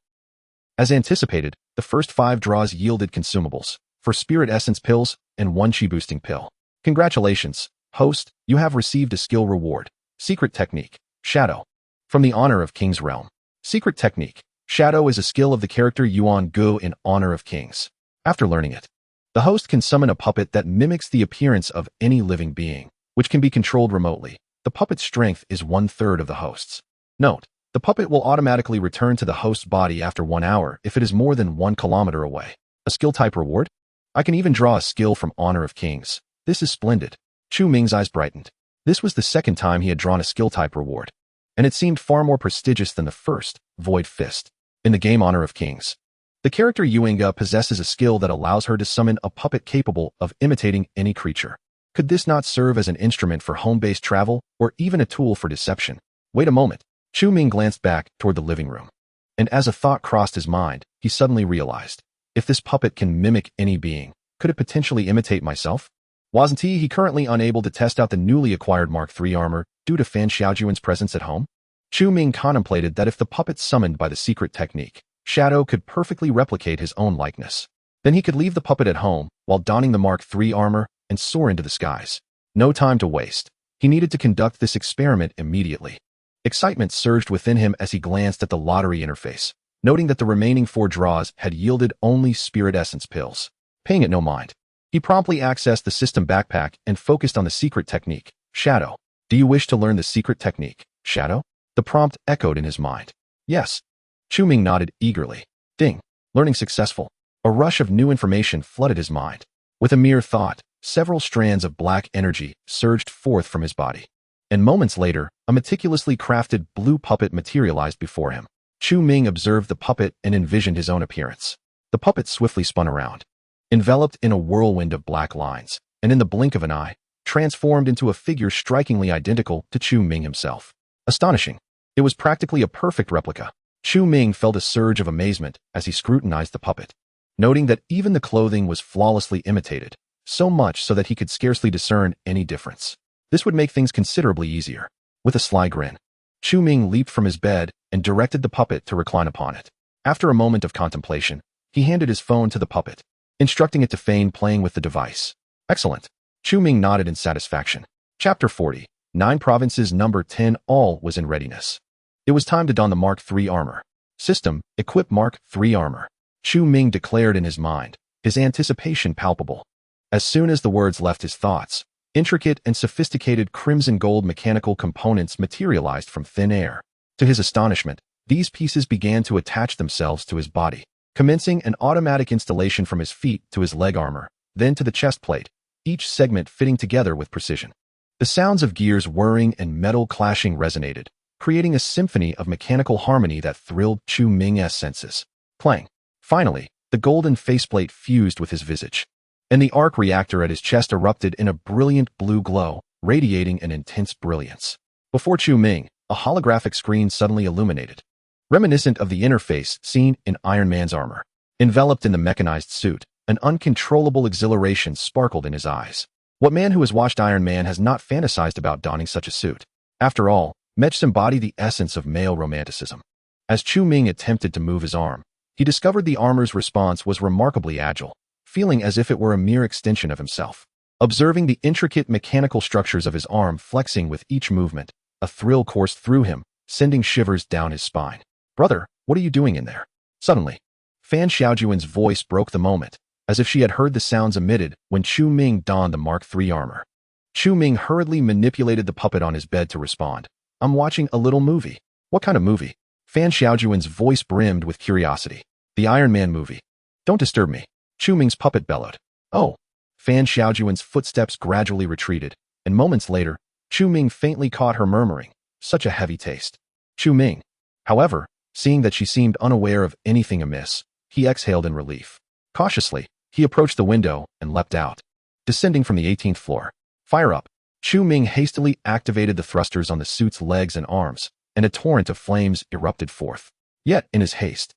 As anticipated, the first 5 draws yielded consumables, for spirit essence pills and 1 chi-boosting pill. Congratulations, host. You have received a skill reward, secret technique, shadow. From the honor of King's realm. Secret technique, shadow is a skill of the character Yuan Gu in honor of kings. After learning it, the host can summon a puppet that mimics the appearance of any living being, which can be controlled remotely. The puppet's strength is 1/3 of the host's. Note, the puppet will automatically return to the host's body after 1 hour if it is more than 1 kilometer away. A skill type reward? I can even draw a skill from Honor of Kings. This is splendid. Chu Ming's eyes brightened. This was the second time he had drawn a skill type reward, and it seemed far more prestigious than the first, Void Fist. In the game Honor of Kings, the character Yuinga possesses a skill that allows her to summon a puppet capable of imitating any creature. Could this not serve as an instrument for home-based travel, or even a tool for deception? Wait a moment. Chu Ming glanced back toward the living room, and as a thought crossed his mind, he suddenly realized, if this puppet can mimic any being, could it potentially imitate myself? Wasn't he currently unable to test out the newly acquired Mark III armor due to Fan Xiaojuan's presence at home? Chu Ming contemplated that if the puppet summoned by the secret technique, Shadow could perfectly replicate his own likeness. Then he could leave the puppet at home while donning the Mark III armor and soar into the skies. No time to waste. He needed to conduct this experiment immediately. Excitement surged within him as he glanced at the lottery interface, noting that the remaining 4 draws had yielded only spirit essence pills. Paying it no mind, he promptly accessed the system backpack and focused on the secret technique, Shadow. Do you wish to learn the secret technique, Shadow? The prompt echoed in his mind. Yes. Chu Ming nodded eagerly. Ding. Learning successful. A rush of new information flooded his mind. With a mere thought, several strands of black energy surged forth from his body. And moments later, a meticulously crafted blue puppet materialized before him. Chu Ming observed the puppet and envisioned his own appearance. The puppet swiftly spun around, enveloped in a whirlwind of black lines, and in the blink of an eye, transformed into a figure strikingly identical to Chu Ming himself. Astonishing. It was practically a perfect replica. Chu Ming felt a surge of amazement as he scrutinized the puppet, noting that even the clothing was flawlessly imitated, so much so that he could scarcely discern any difference. This would make things considerably easier. With a sly grin, Chu Ming leaped from his bed and directed the puppet to recline upon it. After a moment of contemplation, he handed his phone to the puppet, instructing it to feign playing with the device. Excellent. Chu Ming nodded in satisfaction. Chapter 40. 9 Provinces Number 10 All was in readiness. It was time to don the Mark III armor. System, equip Mark III armor. Chu Ming declared in his mind, his anticipation palpable. As soon as the words left his thoughts, intricate and sophisticated crimson gold mechanical components materialized from thin air. To his astonishment, these pieces began to attach themselves to his body, commencing an automatic installation from his feet to his leg armor, then to the chest plate, each segment fitting together with precision. The sounds of gears whirring and metal clashing resonated, creating a symphony of mechanical harmony that thrilled Chu Ming's senses. Clang. Finally, the golden faceplate fused with his visage, and the arc reactor at his chest erupted in a brilliant blue glow, radiating an intense brilliance. Before Chu Ming, a holographic screen suddenly illuminated, reminiscent of the interface seen in Iron Man's armor. Enveloped in the mechanized suit, an uncontrollable exhilaration sparkled in his eyes. What man who has watched Iron Man has not fantasized about donning such a suit? After all, Mechs embody the essence of male romanticism. As Chu Ming attempted to move his arm, he discovered the armor's response was remarkably agile, feeling as if it were a mere extension of himself. Observing the intricate mechanical structures of his arm flexing with each movement, a thrill coursed through him, sending shivers down his spine. Brother, what are you doing in there? Suddenly, Fan Xiaojuan's voice broke the moment, as if she had heard the sounds emitted when Chu Ming donned the Mark III armor. Chu Ming hurriedly manipulated the puppet on his bed to respond. I'm watching a little movie. What kind of movie? Fan Xiaojuan's voice brimmed with curiosity. The Iron Man movie. Don't disturb me. Chu Ming's puppet bellowed. Oh. Fan Xiaojuan's footsteps gradually retreated, and moments later, Chu Ming faintly caught her murmuring, such a heavy taste. Chu Ming. However, seeing that she seemed unaware of anything amiss, he exhaled in relief. Cautiously, he approached the window and leapt out. Descending from the 18th floor. Fire up. Chu Ming hastily activated the thrusters on the suit's legs and arms, and a torrent of flames erupted forth. Yet, in his haste,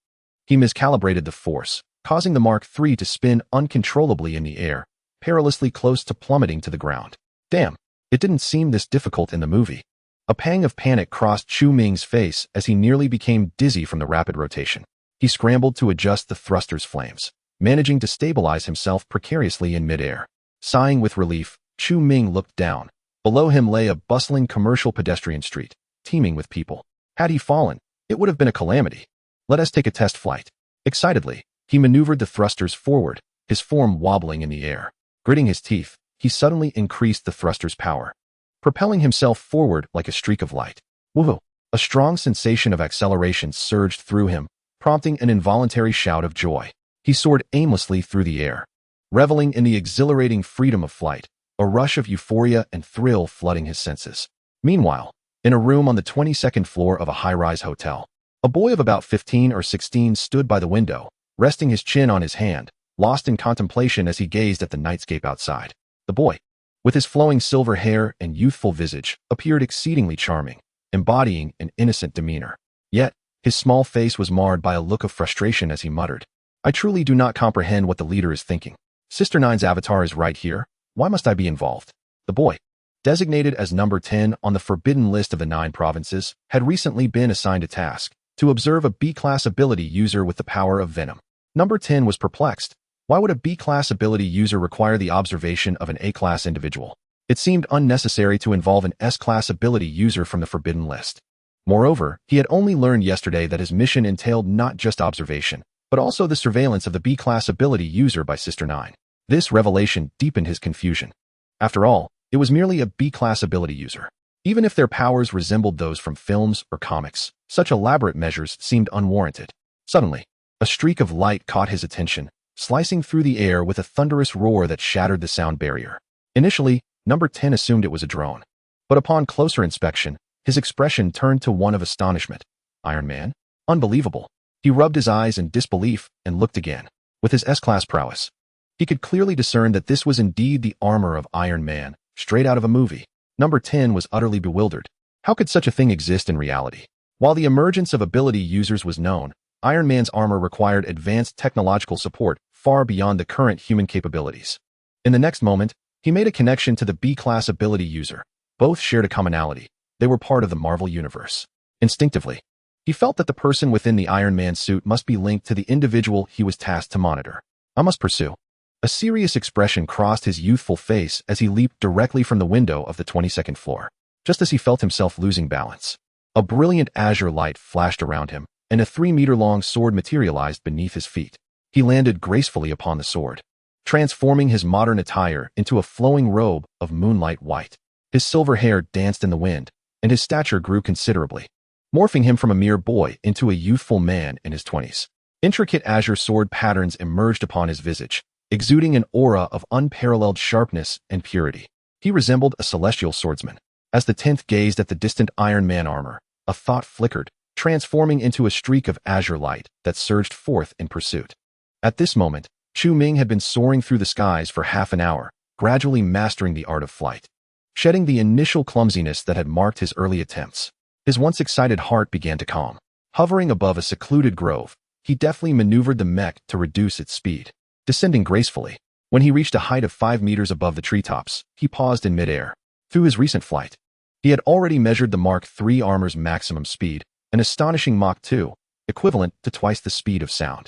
he miscalibrated the force, causing the Mark III to spin uncontrollably in the air, perilously close to plummeting to the ground. Damn, it didn't seem this difficult in the movie. A pang of panic crossed Chu Ming's face as he nearly became dizzy from the rapid rotation. He scrambled to adjust the thruster's flames, managing to stabilize himself precariously in midair. Sighing with relief, Chu Ming looked down. Below him lay a bustling commercial pedestrian street, teeming with people. Had he fallen, it would have been a calamity. Let us take a test flight. Excitedly, he maneuvered the thrusters forward, his form wobbling in the air. Gritting his teeth, he suddenly increased the thruster's power, propelling himself forward like a streak of light. Whoa! A strong sensation of acceleration surged through him, prompting an involuntary shout of joy. He soared aimlessly through the air, reveling in the exhilarating freedom of flight, a rush of euphoria and thrill flooding his senses. Meanwhile, in a room on the 22nd floor of a high-rise hotel, a boy of about 15 or 16 stood by the window, resting his chin on his hand, lost in contemplation as he gazed at the nightscape outside. The boy, with his flowing silver hair and youthful visage, appeared exceedingly charming, embodying an innocent demeanor. Yet, his small face was marred by a look of frustration as he muttered, "I truly do not comprehend what the leader is thinking. Sister Nine's avatar is right here. Why must I be involved?" The boy, designated as number 10 on the forbidden list of the 9 provinces, had recently been assigned a task to observe a B-class ability user with the power of Venom. Number 10 was perplexed. Why would a B-class ability user require the observation of an A-class individual? It seemed unnecessary to involve an S-class ability user from the forbidden list. Moreover, he had only learned yesterday that his mission entailed not just observation, but also the surveillance of the B-class ability user by Sister Nine. This revelation deepened his confusion. After all, it was merely a B-class ability user. Even if their powers resembled those from films or comics, such elaborate measures seemed unwarranted. Suddenly, a streak of light caught his attention, slicing through the air with a thunderous roar that shattered the sound barrier. Initially, number 10 assumed it was a drone. But upon closer inspection, his expression turned to one of astonishment. Iron Man? Unbelievable. He rubbed his eyes in disbelief and looked again. With his S-class prowess, he could clearly discern that this was indeed the armor of Iron Man, straight out of a movie. Number 10 was utterly bewildered. How could such a thing exist in reality? While the emergence of ability users was known, Iron Man's armor required advanced technological support far beyond the current human capabilities. In the next moment, he made a connection to the B-class ability user. Both shared a commonality. They were part of the Marvel Universe. Instinctively, he felt that the person within the Iron Man suit must be linked to the individual he was tasked to monitor. I must pursue. A serious expression crossed his youthful face as he leaped directly from the window of the 22nd floor. Just as he felt himself losing balance, a brilliant azure light flashed around him, and a 3-meter-long sword materialized beneath his feet. He landed gracefully upon the sword, transforming his modern attire into a flowing robe of moonlight white. His silver hair danced in the wind, and his stature grew considerably, morphing him from a mere boy into a youthful man in his 20s. Intricate azure sword patterns emerged upon his visage, exuding an aura of unparalleled sharpness and purity. He resembled a celestial swordsman. As the 10th gazed at the distant Iron Man armor, a thought flickered, transforming into a streak of azure light that surged forth in pursuit. At this moment, Chu Ming had been soaring through the skies for half an hour, gradually mastering the art of flight. Shedding the initial clumsiness that had marked his early attempts, his once excited heart began to calm. Hovering above a secluded grove, he deftly maneuvered the mech to reduce its speed. Descending gracefully, when he reached a height of 5 meters above the treetops, he paused in midair. Through his recent flight, he had already measured the Mark III armor's maximum speed, an astonishing Mach 2, equivalent to twice the speed of sound.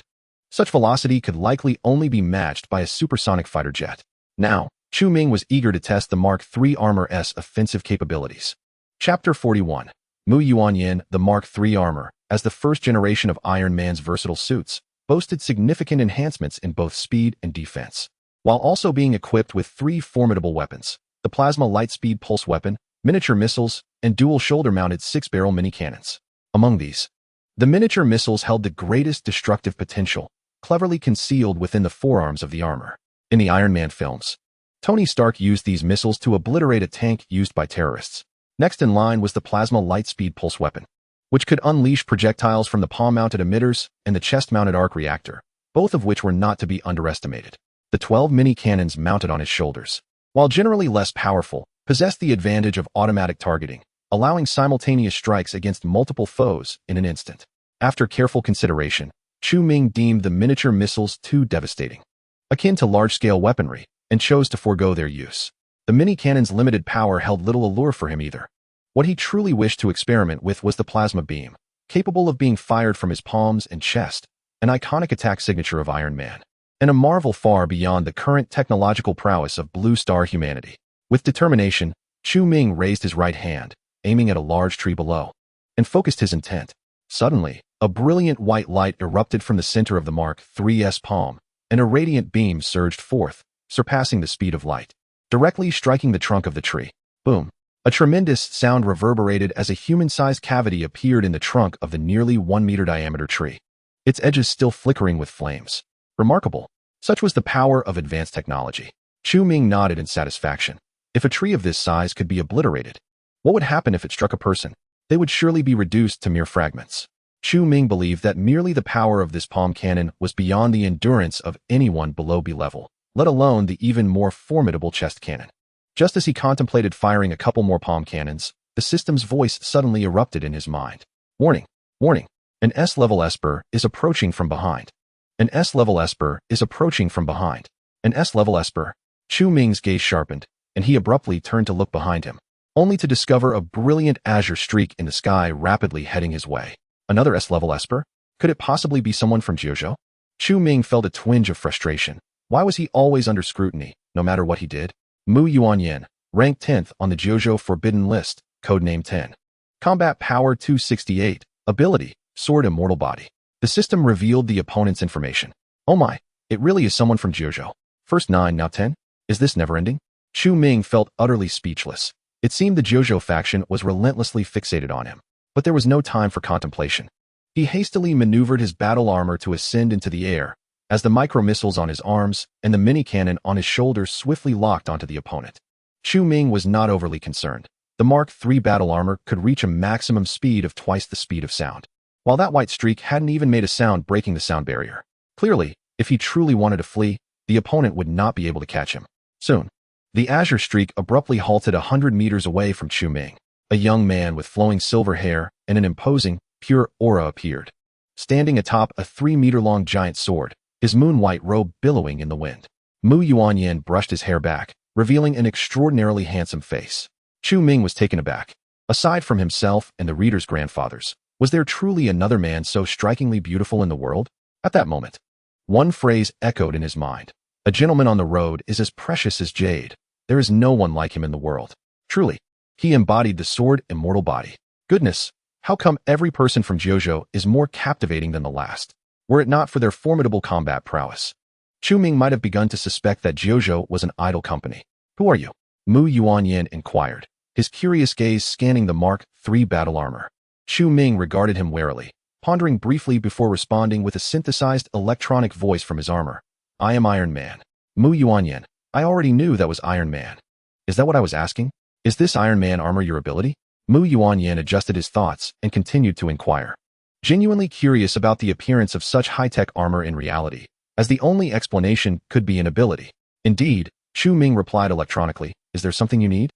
Such velocity could likely only be matched by a supersonic fighter jet. Now, Chu Ming was eager to test the Mark III armor's offensive capabilities. Chapter 41. Mu Yuanyin, the Mark III armor, as the first generation of Iron Man's versatile suits, boasted significant enhancements in both speed and defense, while also being equipped with 3 formidable weapons: the plasma lightspeed pulse weapon, miniature missiles, and dual shoulder-mounted 6-barrel mini-cannons. Among these, the miniature missiles held the greatest destructive potential, cleverly concealed within the forearms of the armor. In the Iron Man films, Tony Stark used these missiles to obliterate a tank used by terrorists. Next in line was the plasma lightspeed pulse weapon, which could unleash projectiles from the palm-mounted emitters and the chest-mounted arc reactor, both of which were not to be underestimated. The 12 mini-cannons mounted on his shoulders, while generally less powerful, possessed the advantage of automatic targeting, allowing simultaneous strikes against multiple foes in an instant. After careful consideration, Chu Ming deemed the miniature missiles too devastating, akin to large-scale weaponry, and chose to forego their use. The mini-cannon's limited power held little allure for him either. What he truly wished to experiment with was the plasma beam, capable of being fired from his palms and chest, an iconic attack signature of Iron Man, and a marvel far beyond the current technological prowess of Blue Star humanity. With determination, Chu Ming raised his right hand, aiming at a large tree below, and focused his intent. Suddenly, a brilliant white light erupted from the center of the Mark III's palm, and a radiant beam surged forth, surpassing the speed of light, directly striking the trunk of the tree. Boom! A tremendous sound reverberated as a human-sized cavity appeared in the trunk of the nearly 1-meter diameter tree, its edges still flickering with flames. Remarkable. Such was the power of advanced technology. Chu Ming nodded in satisfaction. If a tree of this size could be obliterated, what would happen if it struck a person? They would surely be reduced to mere fragments. Chu Ming believed that merely the power of this palm cannon was beyond the endurance of anyone below B level, let alone the even more formidable chest cannon. Just as he contemplated firing a couple more palm cannons, the system's voice suddenly erupted in his mind. Warning! Warning! An S-level Esper is approaching from behind. An S-level Esper is approaching from behind. An S-level Esper. Chu Ming's gaze sharpened, and he abruptly turned to look behind him, only to discover a brilliant azure streak in the sky rapidly heading his way. Another S-level Esper? Could it possibly be someone from Jiuzhou? Chu Ming felt a twinge of frustration. Why was he always under scrutiny, no matter what he did? Mu Yuanyan, ranked 10th on the Jiuzhou Forbidden List, codename 10. Combat Power 268, Ability, Sword Immortal Body. The system revealed the opponent's information. Oh my, it really is someone from Jiuzhou. First 9, now 10? Is this never-ending? Chu Ming felt utterly speechless. It seemed the Jiuzhou faction was relentlessly fixated on him. But there was no time for contemplation. He hastily maneuvered his battle armor to ascend into the air, as the micro-missiles on his arms and the mini-cannon on his shoulders swiftly locked onto the opponent. Chu Ming was not overly concerned. The Mark III battle armor could reach a maximum speed of twice the speed of sound, while that white streak hadn't even made a sound breaking the sound barrier. Clearly, if he truly wanted to flee, the opponent would not be able to catch him. Soon, the azure streak abruptly halted 100 meters away from Chu Ming. A young man with flowing silver hair and an imposing, pure aura appeared, standing atop a 3-meter-long giant sword, his moon-white robe billowing in the wind. Mu Yuanyan brushed his hair back, revealing an extraordinarily handsome face. Chu Ming was taken aback. Aside from himself and the reader's grandfathers, was there truly another man so strikingly beautiful in the world? At that moment, one phrase echoed in his mind. A gentleman on the road is as precious as jade. There is no one like him in the world. Truly, he embodied the sword immortal body. Goodness, how come every person from Jiuzhou is more captivating than the last? Were it not for their formidable combat prowess, Chu Ming might have begun to suspect that Jiuzhou was an idle company. Who are you? Mu Yuanyan inquired, his curious gaze scanning the Mark III battle armor. Chu Ming regarded him warily, pondering briefly before responding with a synthesized electronic voice from his armor. I am Iron Man. Mu Yuanyan, I already knew that was Iron Man. Is that what I was asking? Is this Iron Man armor your ability? Mu Yuanyan adjusted his thoughts and continued to inquire, genuinely curious about the appearance of such high-tech armor in reality, as the only explanation could be an ability. Indeed, Chu Ming replied electronically, is there something you need?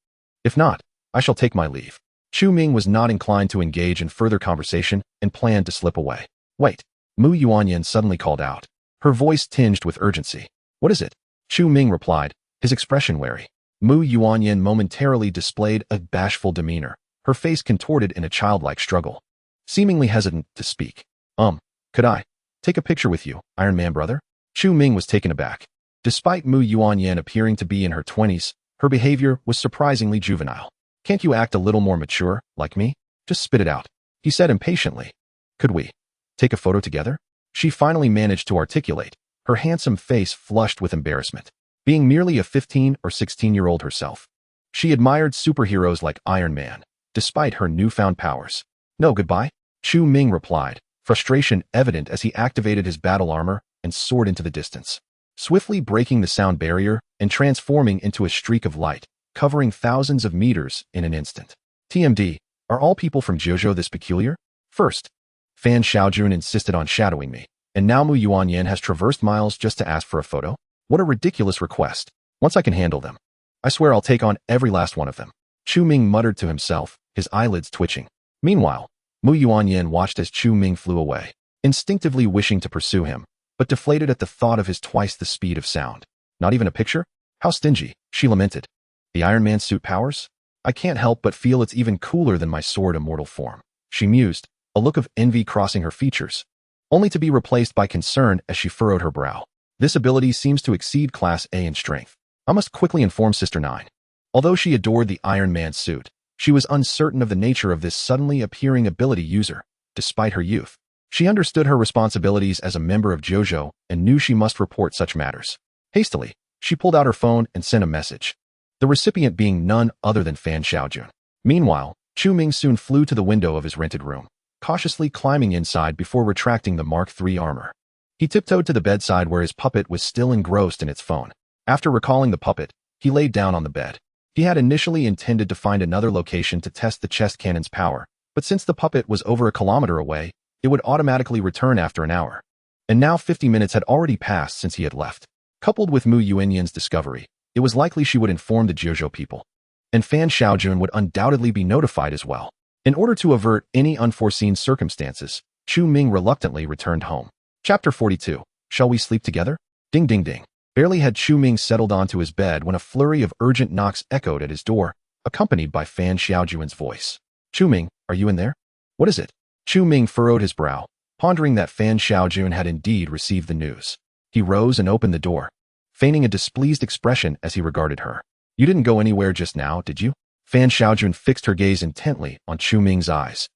If not, I shall take my leave. Chu Ming was not inclined to engage in further conversation and planned to slip away. Wait, Mu Yuanyan suddenly called out, her voice tinged with urgency. What is it? Chu Ming replied, his expression wary. Mu Yuanyan momentarily displayed a bashful demeanor, her face contorted in a childlike struggle, seemingly hesitant to speak. Could I take a picture with you, Iron Man brother? Chu Ming was taken aback. Despite Mu Yuanyan appearing to be in her 20s, her behavior was surprisingly juvenile. Can't you act a little more mature, like me? Just spit it out, he said impatiently. Could we take a photo together? She finally managed to articulate, her handsome face flushed with embarrassment. Being merely a 15 or 16-year-old herself, she admired superheroes like Iron Man, despite her newfound powers. No, goodbye, Chu Ming replied, frustration evident as he activated his battle armor and soared into the distance, swiftly breaking the sound barrier and transforming into a streak of light, covering thousands of meters in an instant. TMD, are all people from Jiuzhou this peculiar? First, Fan Xiaojun insisted on shadowing me, and now Mu Yuanyan has traversed miles just to ask for a photo? What a ridiculous request. Once I can handle them, I swear I'll take on every last one of them. Chu Ming muttered to himself, his eyelids twitching. Meanwhile, Mu Yuanyan watched as Chu Ming flew away. instinctively wishing to pursue him, but deflated at the thought of his twice the speed of sound. Not even a picture? How stingy, she lamented. The Iron Man suit powers? I can't help but feel it's even cooler than my sword immortal form, she mused, a look of envy crossing her features, only to be replaced by concern as she furrowed her brow. This ability seems to exceed Class A in strength. I must quickly inform Sister 9. Although she adored the Iron Man suit, she was uncertain of the nature of this suddenly appearing ability user. Despite her youth, she understood her responsibilities as a member of JoJo and knew she must report such matters. Hastily, she pulled out her phone and sent a message, the recipient being none other than Fan Xiaojun. Meanwhile, Chu Ming soon flew to the window of his rented room, cautiously climbing inside before retracting the Mark III armor. He tiptoed to the bedside where his puppet was still engrossed in its phone. After recalling the puppet, he laid down on the bed. He had initially intended to find another location to test the chest cannon's power, but since the puppet was over a kilometer away, it would automatically return after an hour. And now 50 minutes had already passed since he had left. Coupled with Mu Yuanyan's discovery, it was likely she would inform the JoJo people, and Fan Xiaojun would undoubtedly be notified as well. In order to avert any unforeseen circumstances, Chu Ming reluctantly returned home. Chapter 42. Shall we sleep together? Ding ding ding. Barely had Chu Ming settled onto his bed when a flurry of urgent knocks echoed at his door, accompanied by Fan Xiaojun's voice. Chu Ming, are you in there? What is it? Chu Ming furrowed his brow, pondering that Fan Xiaojun had indeed received the news. He rose and opened the door, feigning a displeased expression as he regarded her. You didn't go anywhere just now, did you? Fan Xiaojun fixed her gaze intently on Chu Ming's eyes,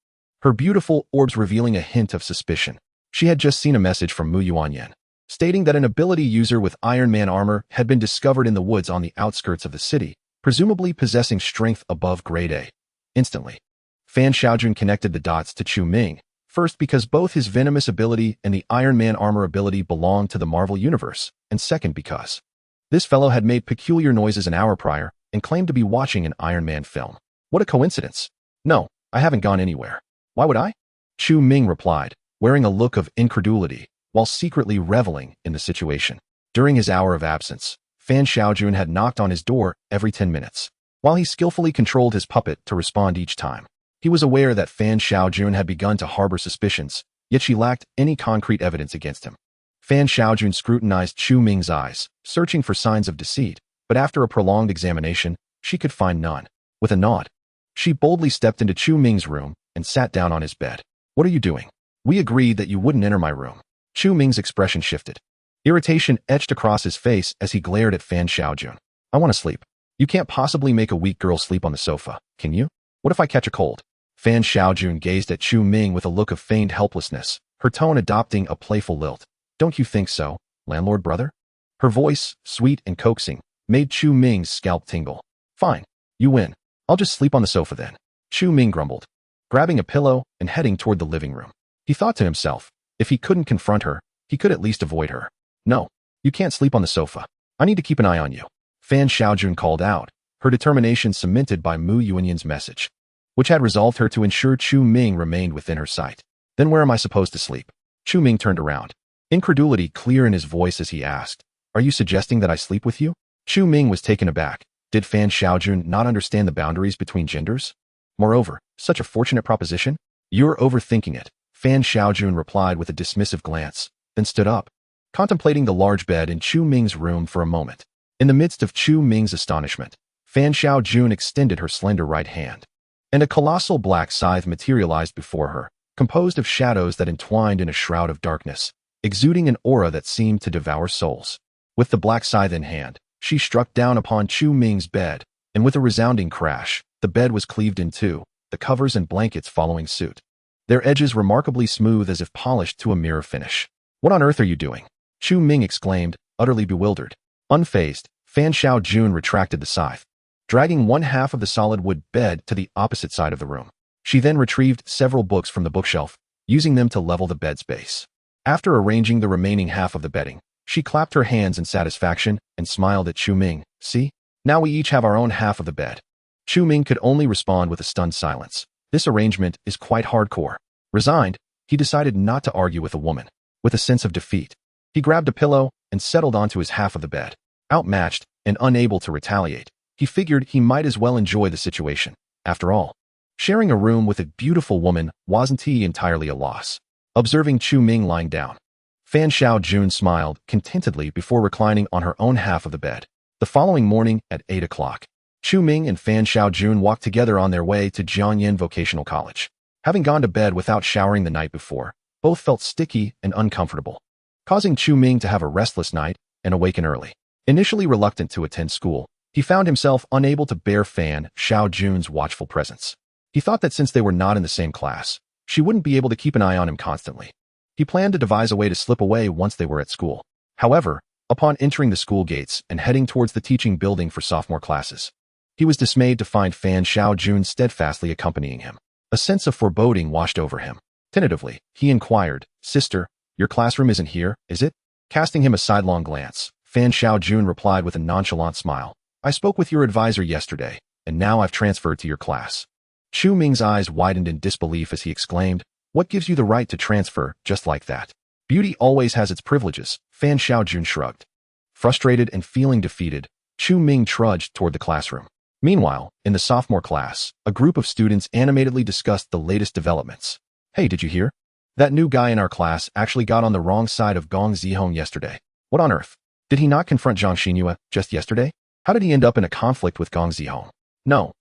her beautiful orbs revealing a hint of suspicion. She had just seen a message from Mu Yuanyan, stating that an ability user with Iron Man armor had been discovered in the woods on the outskirts of the city, presumably possessing strength above grade A. Instantly, Fan Xiaojun connected the dots to Chu Ming, first because both his venomous ability and the Iron Man armor ability belonged to the Marvel Universe, and second because this fellow had made peculiar noises an hour prior and claimed to be watching an Iron Man film. What a coincidence. No, I haven't gone anywhere. Why would I? Chu Ming replied, wearing a look of incredulity, while secretly reveling in the situation. During his hour of absence, Fan Xiaojun had knocked on his door every 10 minutes, while he skillfully controlled his puppet to respond each time. He was aware that Fan Xiaojun had begun to harbor suspicions, yet she lacked any concrete evidence against him. Fan Xiaojun scrutinized Chu Ming's eyes, searching for signs of deceit, but after a prolonged examination, she could find none. With a nod, she boldly stepped into Chu Ming's room and sat down on his bed. What are you doing? We agreed that you wouldn't enter my room. Chu Ming's expression shifted. Irritation etched across his face as he glared at Fan Xiaojun. I want to sleep. You can't possibly make a weak girl sleep on the sofa, can you? What if I catch a cold? Fan Xiaojun gazed at Chu Ming with a look of feigned helplessness, her tone adopting a playful lilt. Don't you think so, landlord brother? Her voice, sweet and coaxing, made Chu Ming's scalp tingle. Fine, you win. I'll just sleep on the sofa then. Chu Ming grumbled, grabbing a pillow and heading toward the living room. He thought to himself, if he couldn't confront her, he could at least avoid her. No, you can't sleep on the sofa. I need to keep an eye on you. Fan Xiaojun called out, her determination cemented by Mu Yuanyan's message, which had resolved her to ensure Chu Ming remained within her sight. Then where am I supposed to sleep? Chu Ming turned around, incredulity clear in his voice as he asked, are you suggesting that I sleep with you? Chu Ming was taken aback. Did Fan Xiaojun not understand the boundaries between genders? Moreover, such a fortunate proposition? You're overthinking it, Fan Xiaojun replied with a dismissive glance, then stood up, contemplating the large bed in Chu Ming's room for a moment. In the midst of Chu Ming's astonishment, Fan Xiaojun extended her slender right hand, and a colossal black scythe materialized before her, composed of shadows that entwined in a shroud of darkness, exuding an aura that seemed to devour souls. With the black scythe in hand, she struck down upon Chu Ming's bed, and with a resounding crash, the bed was cleaved in two, the covers and blankets following suit, their edges remarkably smooth as if polished to a mirror finish. What on earth are you doing? Chu Ming exclaimed, utterly bewildered. Unfazed, Fan Xiaojun retracted the scythe, dragging one half of the solid wood bed to the opposite side of the room. She then retrieved several books from the bookshelf, using them to level the bed's base. After arranging the remaining half of the bedding, she clapped her hands in satisfaction and smiled at Chu Ming. See? Now we each have our own half of the bed. Chu Ming could only respond with a stunned silence. This arrangement is quite hardcore. Resigned, he decided not to argue with a woman. With a sense of defeat, he grabbed a pillow and settled onto his half of the bed. Outmatched and unable to retaliate, he figured he might as well enjoy the situation. After all, sharing a room with a beautiful woman wasn't entirely a loss. observing Chu Ming lying down. Fan Xiaojun smiled contentedly before reclining on her own half of the bed. The following morning at 8 o'clock, Chu Ming and Fan Xiaojun walked together on their way to Jiangyan Vocational College. Having gone to bed without showering the night before, both felt sticky and uncomfortable, causing Chu Ming to have a restless night and awaken early. Initially reluctant to attend school, he found himself unable to bear Fan Xiaojun's watchful presence. He thought that since they were not in the same class, she wouldn't be able to keep an eye on him constantly. He planned to devise a way to slip away once they were at school. However, upon entering the school gates and heading towards the teaching building for sophomore classes, he was dismayed to find Fan Xiaojun steadfastly accompanying him. A sense of foreboding washed over him. Tentatively, he inquired, "Sister, your classroom isn't here, is it?" Casting him a sidelong glance, Fan Xiaojun replied with a nonchalant smile, "I spoke with your advisor yesterday, and now I've transferred to your class." Chu Ming's eyes widened in disbelief as he exclaimed, "What gives you the right to transfer just like that?" "Beauty always has its privileges," Fan Xiaojun shrugged. Frustrated and feeling defeated, Chu Ming trudged toward the classroom. Meanwhile, in the sophomore class, a group of students animatedly discussed the latest developments. "Hey, did you hear? That new guy in our class actually got on the wrong side of Gong Zihong yesterday. What on earth? Did he not confront Zhang Xinhua just yesterday? How did he end up in a conflict with Gong Zihong? No,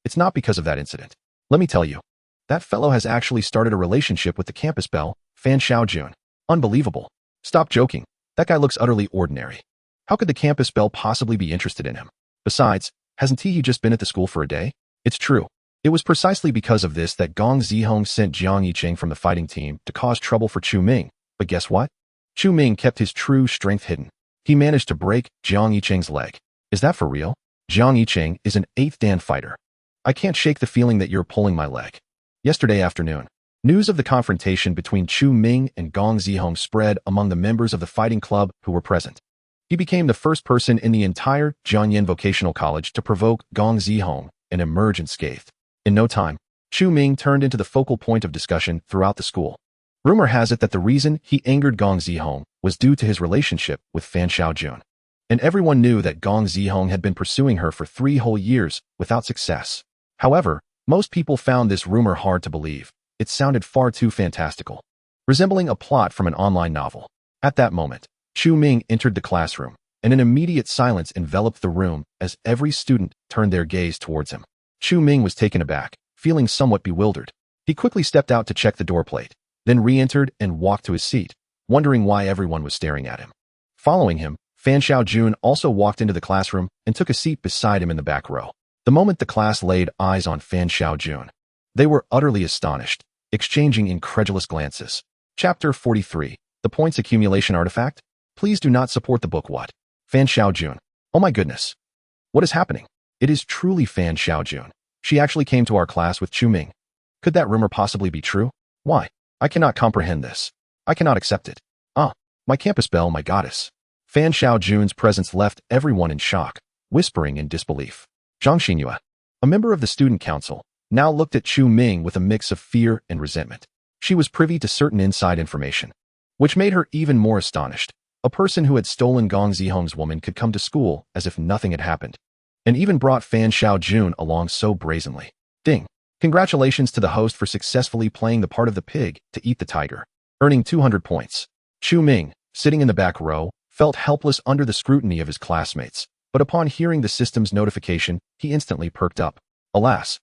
it's not because of that incident. Let me tell you. That fellow has actually started a relationship with the campus belle, Fan Xiaojun. Unbelievable. Stop joking. That guy looks utterly ordinary. How could the campus belle possibly be interested in him? Besides, hasn't he just been at the school for a day?" It's true. It was precisely because of this that Gong Zihong sent Jiang Yicheng from the fighting team to cause trouble for Chu Ming. But guess what? Chu Ming kept his true strength hidden. He managed to break Jiang Yicheng's leg. Is that for real? Jiang Yicheng is an 8th Dan fighter. I can't shake the feeling that you're pulling my leg. Yesterday afternoon, news of the confrontation between Chu Ming and Gong Zihong spread among the members of the fighting club who were present. He became the first person in the entire Jiangyan Vocational College to provoke Gong Zihong and emerge unscathed. In no time, Chu Ming turned into the focal point of discussion throughout the school. Rumor has it that the reason he angered Gong Zihong was due to his relationship with Fan Xiaojun. And everyone knew that Gong Zihong had been pursuing her for 3 whole years without success. However, most people found this rumor hard to believe. It sounded far too fantastical, resembling a plot from an online novel. At that moment, Chu Ming entered the classroom, and an immediate silence enveloped the room as every student turned their gaze towards him. Chu Ming was taken aback, feeling somewhat bewildered. He quickly stepped out to check the door plate, then re-entered and walked to his seat, wondering why everyone was staring at him. Following him, Fan Xiaojun also walked into the classroom and took a seat beside him in the back row. The moment the class laid eyes on Fan Xiaojun, they were utterly astonished, exchanging incredulous glances. Chapter 43. The Points Accumulation Artifact? Please do not support the book. What? Fan Xiaojun. Oh my goodness. What is happening? It is truly Fan Xiaojun. She actually came to our class with Chu Ming. Could that rumor possibly be true? Why? I cannot comprehend this. I cannot accept it. My campus belle, my goddess. Fan Xiaojun's presence left everyone in shock, whispering in disbelief. Zhang Xinhua, a member of the student council, now looked at Chu Ming with a mix of fear and resentment. She was privy to certain inside information, which made her even more astonished. A person who had stolen Gong Zihong's woman could come to school as if nothing had happened, and even brought Fan Xiaojun along so brazenly. Ding! Congratulations to the host for successfully playing the part of the pig to eat the tiger, earning 200 points. Chu Ming, sitting in the back row, felt helpless under the scrutiny of his classmates, but upon hearing the system's notification, he instantly perked up. Alas!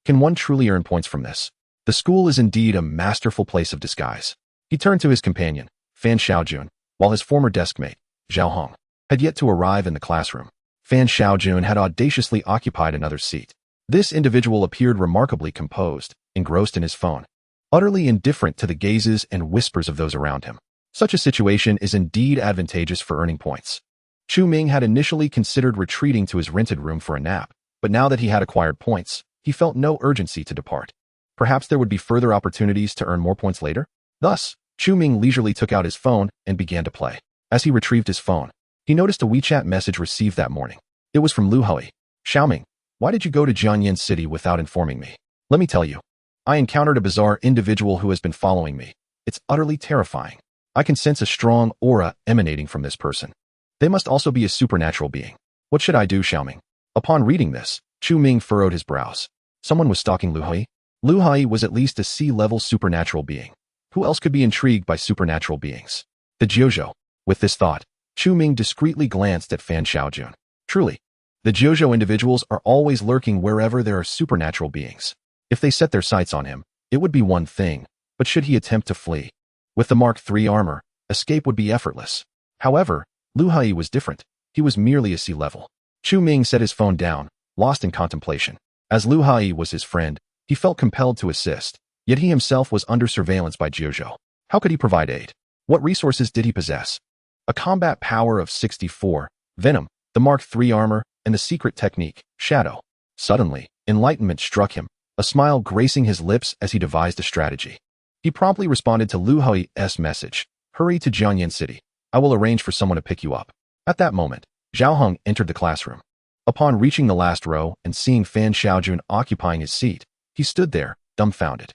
Can one truly earn points from this? The school is indeed a masterful place of disguise. He turned to his companion, Fan Xiaojun, while his former deskmate, Zhao Hong, had yet to arrive in the classroom. Fan Xiaojun had audaciously occupied another seat. This individual appeared remarkably composed, engrossed in his phone, utterly indifferent to the gazes and whispers of those around him. Such a situation is indeed advantageous for earning points. Chu Ming had initially considered retreating to his rented room for a nap, but now that he had acquired points, he felt no urgency to depart. Perhaps there would be further opportunities to earn more points later? Thus, Chu Ming leisurely took out his phone and began to play. As he retrieved his phone, he noticed a WeChat message received that morning. It was from Lu Hui. Xiaoming, why did you go to Jiangyan City without informing me? Let me tell you. I encountered a bizarre individual who has been following me. It's utterly terrifying. I can sense a strong aura emanating from this person. They must also be a supernatural being. What should I do, Xiaoming? Upon reading this, Chu Ming furrowed his brows. Someone was stalking Lu Hui? Lu Hui was at least a C-level supernatural being. Who else could be intrigued by supernatural beings? The Jiuzhou. With this thought, Chu Ming discreetly glanced at Fan Xiaojun. Truly, the Jiuzhou individuals are always lurking wherever there are supernatural beings. If they set their sights on him, it would be one thing, but should he attempt to flee? With the Mark III armor, escape would be effortless. However, Lu Hai was different. He was merely a sea level. Chu Ming set his phone down, lost in contemplation. As Lu Hai was his friend, he felt compelled to assist, yet he himself was under surveillance by Jiuzhou. How could he provide aid? What resources did he possess? A combat power of 64, Venom, the Mark III armor, and the secret technique, Shadow. Suddenly, enlightenment struck him, a smile gracing his lips as he devised a strategy. He promptly responded to Lu Hai's message. Hurry to Jianyan City. I will arrange for someone to pick you up. At that moment, Zhao Heng entered the classroom. Upon reaching the last row and seeing Fan Xiaojun occupying his seat, he stood there, dumbfounded.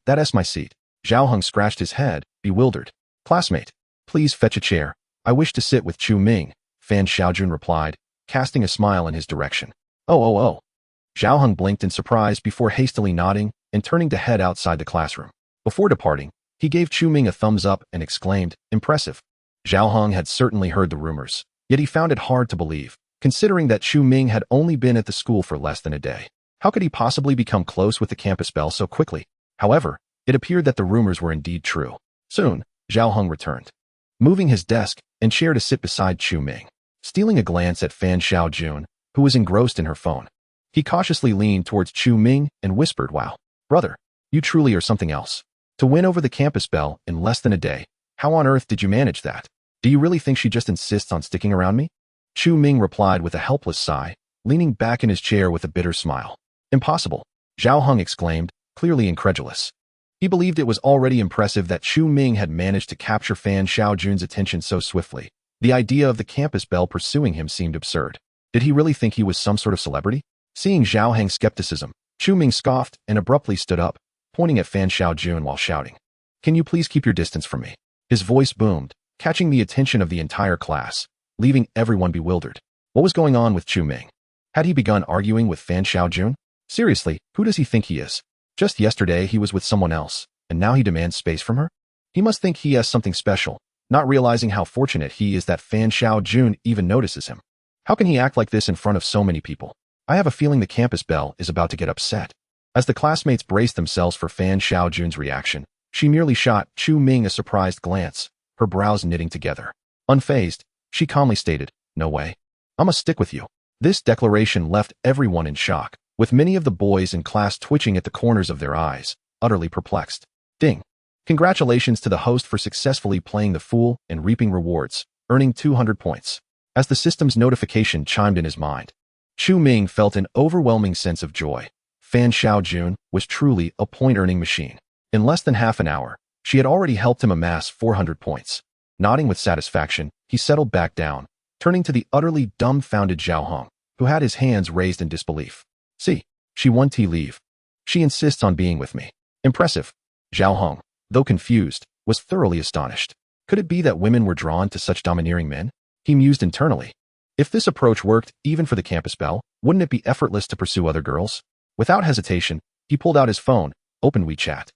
That's my seat. Zhao Heng scratched his head, bewildered. Classmate, please fetch a chair. I wish to sit with Chu Ming, Fan Xiaojun replied, casting a smile in his direction. Oh. Zhao Heng blinked in surprise before hastily nodding and turning to head outside the classroom. Before departing, he gave Chu Ming a thumbs up and exclaimed, impressive. Zhao Heng had certainly heard the rumors, yet he found it hard to believe, considering that Chu Ming had only been at the school for less than a day. How could he possibly become close with the campus belle so quickly? However, it appeared that the rumors were indeed true. Soon, Zhao Heng returned, moving his desk and chair to sit beside Chu Ming. Stealing a glance at Fan Xiaojun, who was engrossed in her phone, he cautiously leaned towards Chu Ming and whispered, wow, brother, you truly are something else. To win over the campus belle in less than a day, how on earth did you manage that? Do you really think she just insists on sticking around me? Chu Ming replied with a helpless sigh, leaning back in his chair with a bitter smile. Impossible, Zhao Heng exclaimed, clearly incredulous. He believed it was already impressive that Chu Ming had managed to capture Fan Xiaojun's attention so swiftly. The idea of the campus belle pursuing him seemed absurd. Did he really think he was some sort of celebrity? Seeing Zhao Heng's skepticism, Chu Ming scoffed and abruptly stood up, pointing at Fan Xiaojun while shouting, can you please keep your distance from me? His voice boomed, catching the attention of the entire class, leaving everyone bewildered. What was going on with Chu Ming? Had he begun arguing with Fan Xiaojun? Seriously, who does he think he is? Just yesterday he was with someone else, and now he demands space from her? He must think he has something special, not realizing how fortunate he is that Fan Xiaojun even notices him. How can he act like this in front of so many people? I have a feeling the campus belle is about to get upset. As the classmates braced themselves for Fan Xiaojun's reaction, she merely shot Chu Ming a surprised glance, her brows knitting together. Unfazed, she calmly stated, no way. I must stick with you. This declaration left everyone in shock, with many of the boys in class twitching at the corners of their eyes, utterly perplexed. Ding. Congratulations to the host for successfully playing the fool and reaping rewards, earning 200 points. As the system's notification chimed in his mind, Chu Ming felt an overwhelming sense of joy. Fan Xiaojun was truly a point-earning machine. In less than half an hour, she had already helped him amass 400 points. Nodding with satisfaction, he settled back down, turning to the utterly dumbfounded Zhao Heng, who had his hands raised in disbelief. See, she won tea leave. She insists on being with me. Impressive. Zhao Heng, though confused, was thoroughly astonished. Could it be that women were drawn to such domineering men? He mused internally. If this approach worked even for the campus belle, wouldn't it be effortless to pursue other girls? Without hesitation, he pulled out his phone, opened WeChat,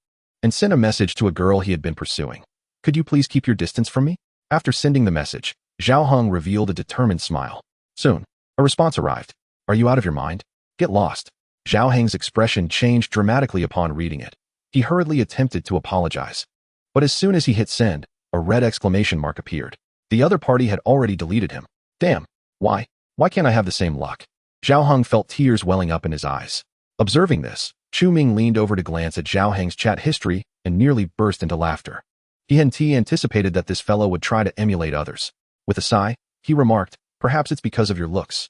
and sent a message to a girl he had been pursuing. Could you please keep your distance from me? After sending the message, Zhao Heng revealed a determined smile. Soon, a response arrived. Are you out of your mind? Get lost. Zhao Heng's expression changed dramatically upon reading it. He hurriedly attempted to apologize. But as soon as he hit send, a red exclamation mark appeared. The other party had already deleted him. Damn. Why? Why can't I have the same luck? Zhao Heng felt tears welling up in his eyes. Observing this, Chu Ming leaned over to glance at Zhao Heng's chat history and nearly burst into laughter. He had anticipated that this fellow would try to emulate others. With a sigh, he remarked, perhaps it's because of your looks.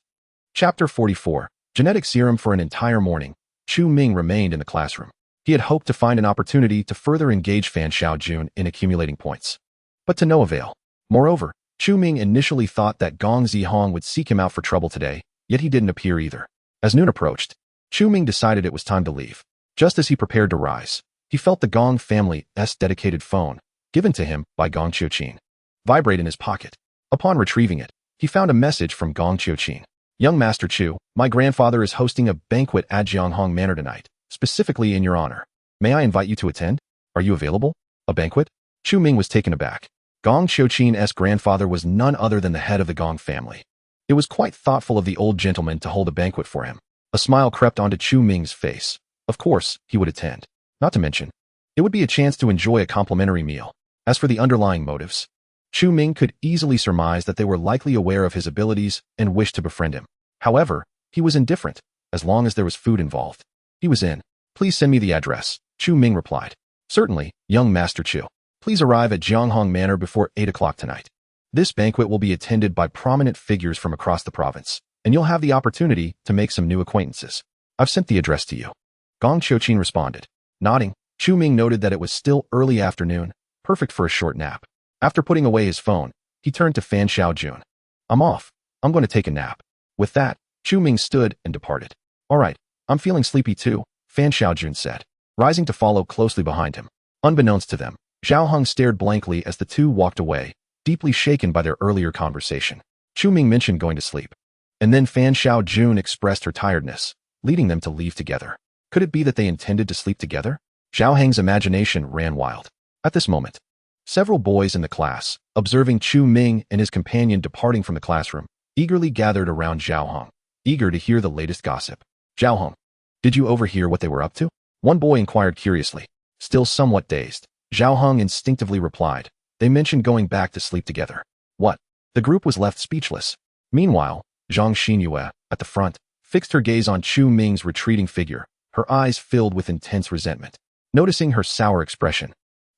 Chapter 44. Genetic serum. For an entire morning, Chu Ming remained in the classroom. He had hoped to find an opportunity to further engage Fan Xiaojun in accumulating points. But to no avail. Moreover, Chu Ming initially thought that Gong Zihong would seek him out for trouble today, yet he didn't appear either. As noon approached, Chu Ming decided it was time to leave. Just as he prepared to rise, he felt the Gong family's dedicated phone, given to him by Gong Qiuqin, vibrate in his pocket. Upon retrieving it, he found a message from Gong Qiuqin. Young Master Chu, my grandfather is hosting a banquet at Jianghong Manor tonight, specifically in your honor. May I invite you to attend? Are you available? A banquet? Chu Ming was taken aback. Gong Xiuqin's grandfather was none other than the head of the Gong family. It was quite thoughtful of the old gentleman to hold a banquet for him. A smile crept onto Chu Ming's face. Of course, he would attend. Not to mention, it would be a chance to enjoy a complimentary meal. As for the underlying motives, Chu Ming could easily surmise that they were likely aware of his abilities and wished to befriend him. However, he was indifferent, as long as there was food involved. He was in. Please send me the address, Chu Ming replied. Certainly, young Master Chu. Please arrive at Jianghong Manor before 8 o'clock tonight. This banquet will be attended by prominent figures from across the province, and you'll have the opportunity to make some new acquaintances. I've sent the address to you. Gong Xiuqin responded. Nodding, Chu Ming noted that it was still early afternoon, perfect for a short nap. After putting away his phone, he turned to Fan Xiaojun. I'm off. I'm going to take a nap. With that, Chu Ming stood and departed. All right, I'm feeling sleepy too, Fan Xiaojun said, rising to follow closely behind him. Unbeknownst to them, Zhao Heng stared blankly as the two walked away, deeply shaken by their earlier conversation. Chu Ming mentioned going to sleep. And then Fan Xiaojun expressed her tiredness, leading them to leave together. Could it be that they intended to sleep together? Zhao Heng's imagination ran wild. At this moment, several boys in the class, observing Chu Ming and his companion departing from the classroom, eagerly gathered around Zhao Heng, eager to hear the latest gossip. Zhao Heng, did you overhear what they were up to? One boy inquired curiously. Still somewhat dazed, Zhao Heng instinctively replied. They mentioned going back to sleep together. What? The group was left speechless. Meanwhile, Zhang Xinyue, at the front, fixed her gaze on Chu Ming's retreating figure, her eyes filled with intense resentment. Noticing her sour expression,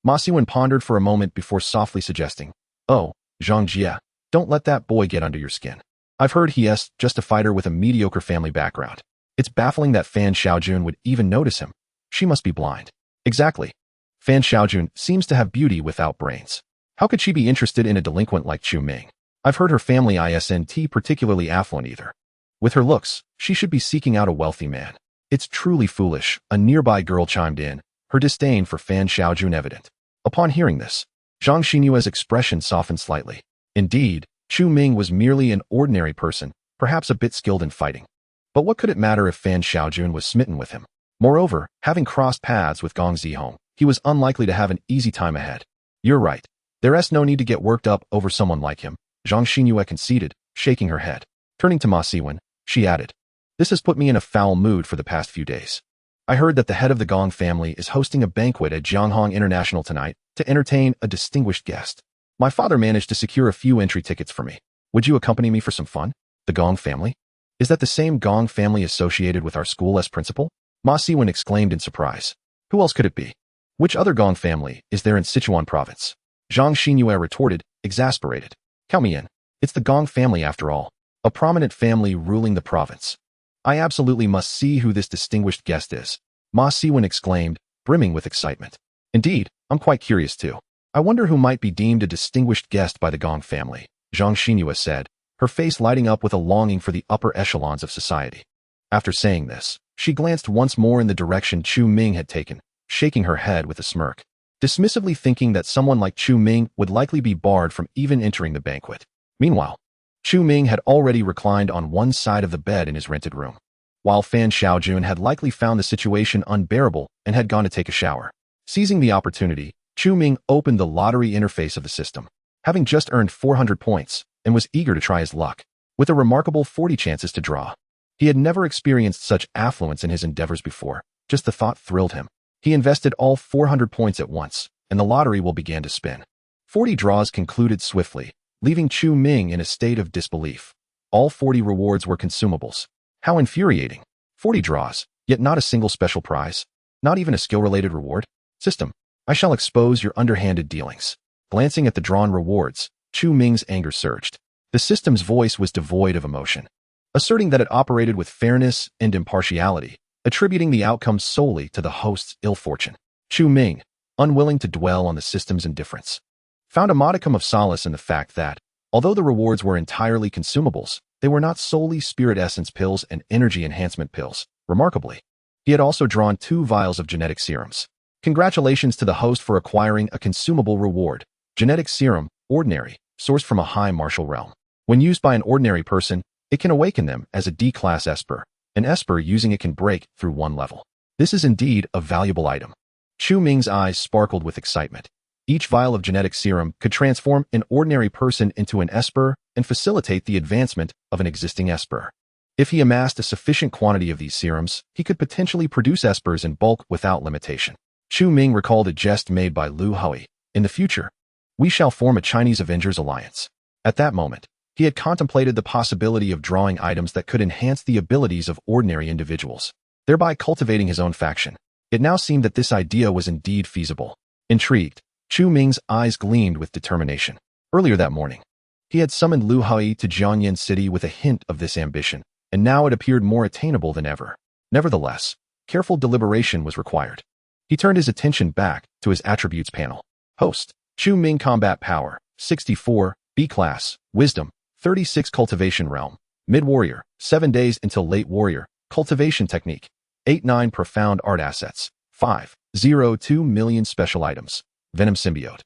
Ma Siwen pondered for a moment before softly suggesting, Oh, Zhang Jie, don't let that boy get under your skin. I've heard he's just a fighter with a mediocre family background. It's baffling that Fan Xiaojun would even notice him. She must be blind. Exactly. Fan Xiaojun seems to have beauty without brains. How could she be interested in a delinquent like Chu Ming? I've heard her family isn't particularly affluent either. With her looks, she should be seeking out a wealthy man. It's truly foolish, a nearby girl chimed in, her disdain for Fan Xiaojun evident. Upon hearing this, Zhang Xinyue's expression softened slightly. Indeed, Chu Ming was merely an ordinary person, perhaps a bit skilled in fighting. But what could it matter if Fan Xiaojun was smitten with him? Moreover, having crossed paths with Gong Zihong, he was unlikely to have an easy time ahead. You're right. There's no need to get worked up over someone like him, Zhang Xinyue conceded, shaking her head. Turning to Ma Siwen, she added, This has put me in a foul mood for the past few days. I heard that the head of the Gong family is hosting a banquet at Jianghong International tonight to entertain a distinguished guest. My father managed to secure a few entry tickets for me. Would you accompany me for some fun? The Gong family? Is that the same Gong family associated with our school as principal? Ma Siwen exclaimed in surprise. Who else could it be? Which other Gong family is there in Sichuan province? Zhang Xinyue retorted, exasperated. Count me in. It's the Gong family after all, a prominent family ruling the province. I absolutely must see who this distinguished guest is, Ma Siwen exclaimed, brimming with excitement. Indeed, I'm quite curious too. I wonder who might be deemed a distinguished guest by the Gong family, Zhang Xinyue said, her face lighting up with a longing for the upper echelons of society. After saying this, she glanced once more in the direction Chu Ming had taken, shaking her head with a smirk, dismissively thinking that someone like Chu Ming would likely be barred from even entering the banquet. Meanwhile, Chu Ming had already reclined on one side of the bed in his rented room, while Fan Xiaojun had likely found the situation unbearable and had gone to take a shower. Seizing the opportunity, Chu Ming opened the lottery interface of the system, having just earned 400 points, and was eager to try his luck, with a remarkable 40 chances to draw. He had never experienced such affluence in his endeavors before. Just the thought thrilled him. He invested all 400 points at once, and the lottery wheel began to spin. 40 draws concluded swiftly, leaving Chu Ming in a state of disbelief. All 40 rewards were consumables. How infuriating. 40 draws, yet not a single special prize. Not even a skill-related reward. System, I shall expose your underhanded dealings. Glancing at the drawn rewards, Chu Ming's anger surged. The system's voice was devoid of emotion, asserting that it operated with fairness and impartiality, attributing the outcome solely to the host's ill fortune. Chu Ming, unwilling to dwell on the system's indifference, found a modicum of solace in the fact that, although the rewards were entirely consumables, they were not solely spirit essence pills and energy enhancement pills. Remarkably, he had also drawn 2 vials of genetic serums. Congratulations to the host for acquiring a consumable reward. Genetic serum, ordinary, sourced from a high martial realm. When used by an ordinary person, it can awaken them as a D-class Esper. An Esper using it can break through 1 level. This is indeed a valuable item. Chu Ming's eyes sparkled with excitement. Each vial of genetic serum could transform an ordinary person into an esper and facilitate the advancement of an existing esper. If he amassed a sufficient quantity of these serums, he could potentially produce espers in bulk without limitation. Chu Ming recalled a jest made by Lu Hui. In the future, we shall form a Chinese Avengers alliance. At that moment, he had contemplated the possibility of drawing items that could enhance the abilities of ordinary individuals, thereby cultivating his own faction. It now seemed that this idea was indeed feasible. Intrigued, Chu Ming's eyes gleamed with determination. Earlier that morning, he had summoned Lu Hui to Jiangyan City with a hint of this ambition, and now it appeared more attainable than ever. Nevertheless, careful deliberation was required. He turned his attention back to his attributes panel. Host, Chu Ming Combat Power, 64, B-Class, Wisdom, 36 Cultivation Realm, Mid-Warrior, 7 days until Late Warrior, Cultivation Technique, 8-9 Profound Art Assets, 5.02 million Special Items, Venom Symbiote.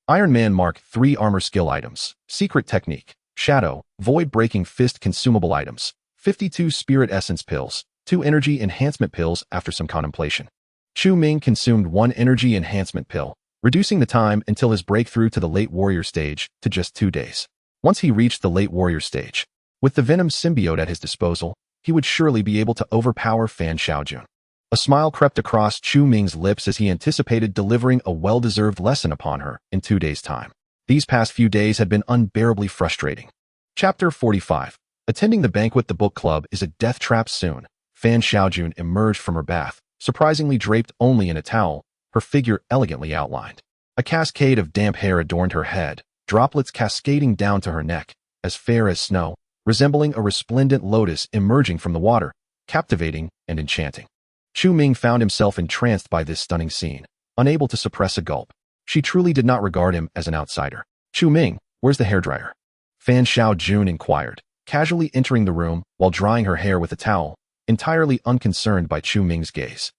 Iron-Man Mark 3 Armor Skill Items, Secret Technique, Shadow, Void Breaking Fist Consumable Items, 52 Spirit Essence Pills, 2 Energy Enhancement Pills. After some contemplation, Chu Ming consumed 1 Energy Enhancement Pill, reducing the time until his breakthrough to the Late Warrior stage to just 2 days. Once he reached the Late Warrior stage, with the Venom Symbiote at his disposal, he would surely be able to overpower Fan Xiaojun. A smile crept across Chu Ming's lips as he anticipated delivering a well-deserved lesson upon her in 2 days' time. These past few days had been unbearably frustrating. Chapter 45. Attending the banquet. The book club is a death trap soon. Fan Xiaojun emerged from her bath, surprisingly draped only in a towel, her figure elegantly outlined. A cascade of damp hair adorned her head, droplets cascading down to her neck, as fair as snow, resembling a resplendent lotus emerging from the water, captivating and enchanting. Chu Ming found himself entranced by this stunning scene, unable to suppress a gulp. She truly did not regard him as an outsider. Chu Ming, where's the hairdryer? Fan Xiaojun inquired, casually entering the room while drying her hair with a towel, entirely unconcerned by Chu Ming's gaze.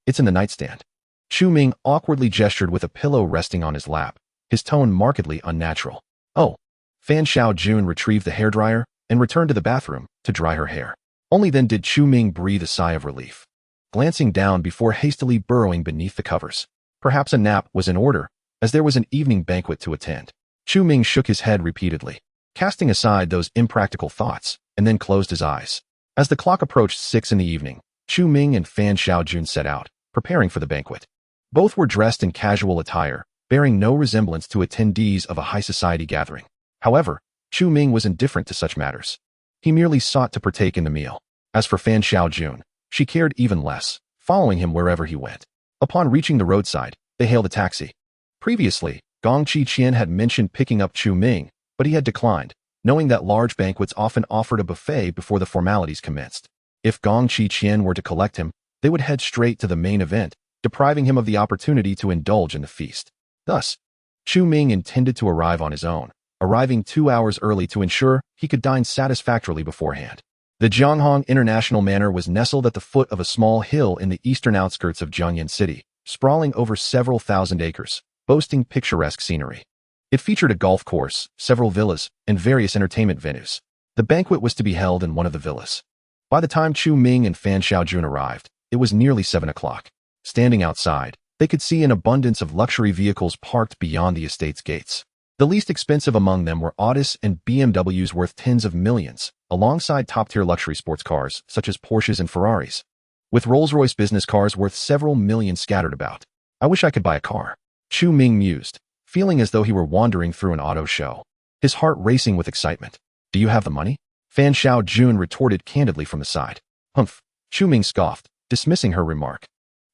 It's in the nightstand. Chu Ming awkwardly gestured with a pillow resting on his lap, his tone markedly unnatural. Oh. Fan Xiaojun retrieved the hairdryer and returned to the bathroom to dry her hair. Only then did Chu Ming breathe a sigh of relief, glancing down before hastily burrowing beneath the covers. Perhaps a nap was in order, as there was an evening banquet to attend. Chu Ming shook his head repeatedly, casting aside those impractical thoughts, and then closed his eyes. As the clock approached 6 in the evening, Chu Ming and Fan Xiaojun set out, preparing for the banquet. Both were dressed in casual attire, bearing no resemblance to attendees of a high society gathering. However, Chu Ming was indifferent to such matters. He merely sought to partake in the meal. As for Fan Xiaojun, she cared even less, following him wherever he went. Upon reaching the roadside, they hailed a taxi. Previously, Gong Qiqian had mentioned picking up Chu Ming, but he had declined, knowing that large banquets often offered a buffet before the formalities commenced. If Gong Qiqian were to collect him, they would head straight to the main event, depriving him of the opportunity to indulge in the feast. Thus, Chu Ming intended to arrive on his own, arriving 2 hours early to ensure he could dine satisfactorily beforehand. The Jianghong International Manor was nestled at the foot of a small hill in the eastern outskirts of Jiangyan City, sprawling over several thousand acres, boasting picturesque scenery. It featured a golf course, several villas, and various entertainment venues. The banquet was to be held in one of the villas. By the time Chu Ming and Fan Xiaojun arrived, it was nearly 7 o'clock. Standing outside, they could see an abundance of luxury vehicles parked beyond the estate's gates. The least expensive among them were Audis and BMWs worth tens of millions, alongside top-tier luxury sports cars such as Porsches and Ferraris, with Rolls-Royce business cars worth several million scattered about. I wish I could buy a car, Chu Ming mused, feeling as though he were wandering through an auto show, his heart racing with excitement. Do you have the money? Fan Xiaojun retorted candidly from the side. Humph, Chu Ming scoffed, dismissing her remark.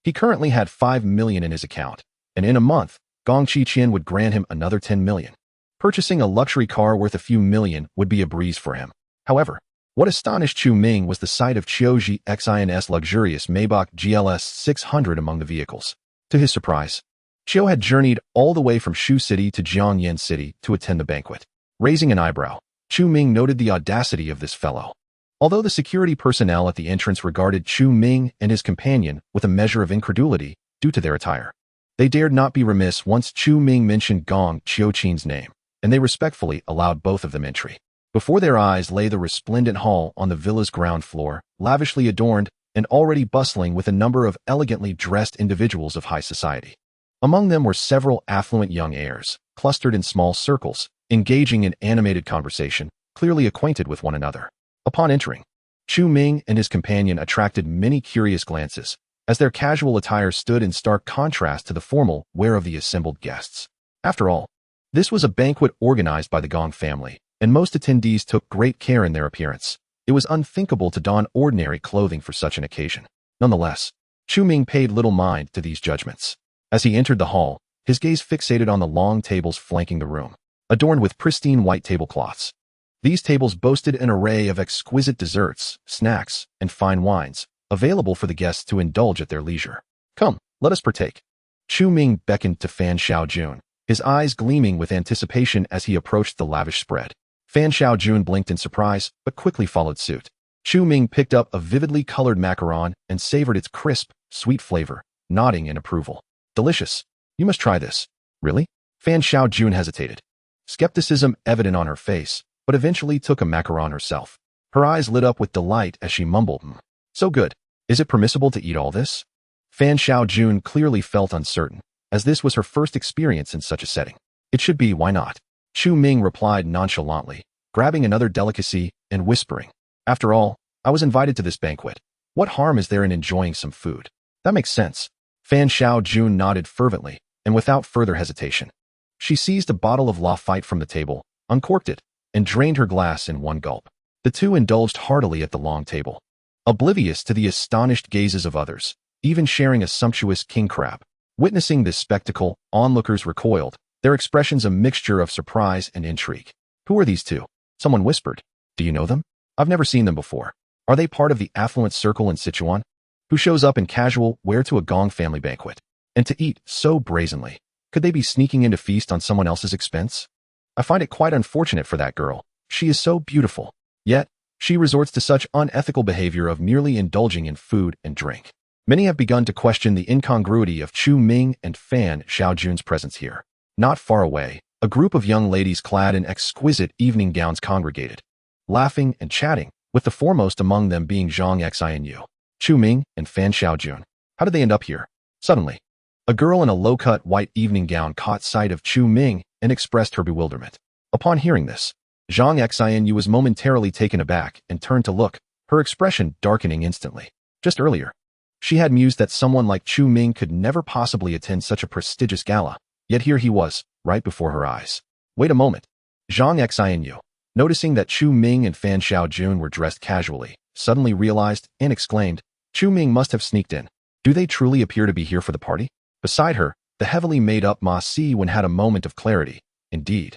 He currently had 5 million in his account, and in a month, Gong Qiqian would grant him another 10 million. Purchasing a luxury car worth a few million would be a breeze for him. However, what astonished Chu Ming was the sight of Qiuji Xin's luxurious Maybach GLS 600 among the vehicles. To his surprise, Qiu had journeyed all the way from Shu City to Jiangyan City to attend the banquet. Raising an eyebrow, Chu Ming noted the audacity of this fellow. Although the security personnel at the entrance regarded Chu Ming and his companion with a measure of incredulity due to their attire, they dared not be remiss once Chu Ming mentioned Gong Qiuqin's name, and they respectfully allowed both of them entry. Before their eyes lay the resplendent hall on the villa's ground floor, lavishly adorned and already bustling with a number of elegantly dressed individuals of high society. Among them were several affluent young heirs, clustered in small circles, engaging in animated conversation, clearly acquainted with one another. Upon entering, Chu Ming and his companion attracted many curious glances, as their casual attire stood in stark contrast to the formal wear of the assembled guests. After all, this was a banquet organized by the Gong family, and most attendees took great care in their appearance. It was unthinkable to don ordinary clothing for such an occasion. Nonetheless, Chu Ming paid little mind to these judgments. As he entered the hall, his gaze fixated on the long tables flanking the room, adorned with pristine white tablecloths. These tables boasted an array of exquisite desserts, snacks, and fine wines, available for the guests to indulge at their leisure. Come, let us partake. Chu Ming beckoned to Fan Xiaojun, his eyes gleaming with anticipation as he approached the lavish spread. Fan Xiaojun blinked in surprise, but quickly followed suit. Chu Ming picked up a vividly colored macaron and savored its crisp, sweet flavor, nodding in approval. Delicious. You must try this. Really? Fan Xiaojun hesitated, skepticism evident on her face, but eventually took a macaron herself. Her eyes lit up with delight as she mumbled, So good. Is it permissible to eat all this? Fan Xiaojun clearly felt uncertain, as this was her first experience in such a setting. It should be, why not? Chu Ming replied nonchalantly, grabbing another delicacy and whispering, After all, I was invited to this banquet. What harm is there in enjoying some food? That makes sense. Fan Xiaojun nodded fervently, and without further hesitation. She seized a bottle of Lafite from the table, uncorked it, and drained her glass in one gulp. The two indulged heartily at the long table, oblivious to the astonished gazes of others, even sharing a sumptuous king crab. Witnessing this spectacle, onlookers recoiled, their expressions a mixture of surprise and intrigue. Who are these two? Someone whispered. Do you know them? I've never seen them before. Are they part of the affluent circle in Sichuan? Who shows up in casual wear to a Gong family banquet? And to eat so brazenly? Could they be sneaking in to feast on someone else's expense? I find it quite unfortunate for that girl. She is so beautiful. Yet, she resorts to such unethical behavior of merely indulging in food and drink. Many have begun to question the incongruity of Chu Ming and Fan Xiaojun's presence here. Not far away, a group of young ladies clad in exquisite evening gowns congregated, laughing and chatting, with the foremost among them being Zhang Xianyu, Chu Ming, and Fan Xiaojun. How did they end up here? Suddenly, a girl in a low-cut white evening gown caught sight of Chu Ming and expressed her bewilderment. Upon hearing this, Zhang Xianyu was momentarily taken aback and turned to look, her expression darkening instantly. Just earlier, she had mused that someone like Chu Ming could never possibly attend such a prestigious gala, yet here he was, right before her eyes. Wait a moment. Zhang Xianyu, noticing that Chu Ming and Fan Xiaojun were dressed casually, suddenly realized and exclaimed, Chu Ming must have sneaked in. Do they truly appear to be here for the party? Beside her, the heavily made-up Mach had a moment of clarity. Indeed,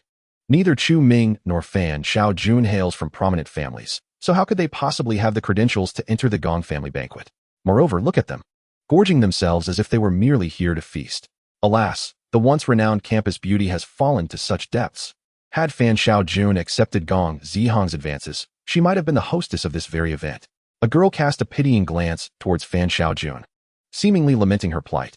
neither Chu Ming nor Fan Xiaojun hails from prominent families, so how could they possibly have the credentials to enter the Gong family banquet? Moreover, look at them, gorging themselves as if they were merely here to feast. Alas, the once renowned campus beauty has fallen to such depths. Had Fan Xiaojun accepted Gong Zihong's advances, she might have been the hostess of this very event. A girl cast a pitying glance towards Fan Xiaojun, seemingly lamenting her plight.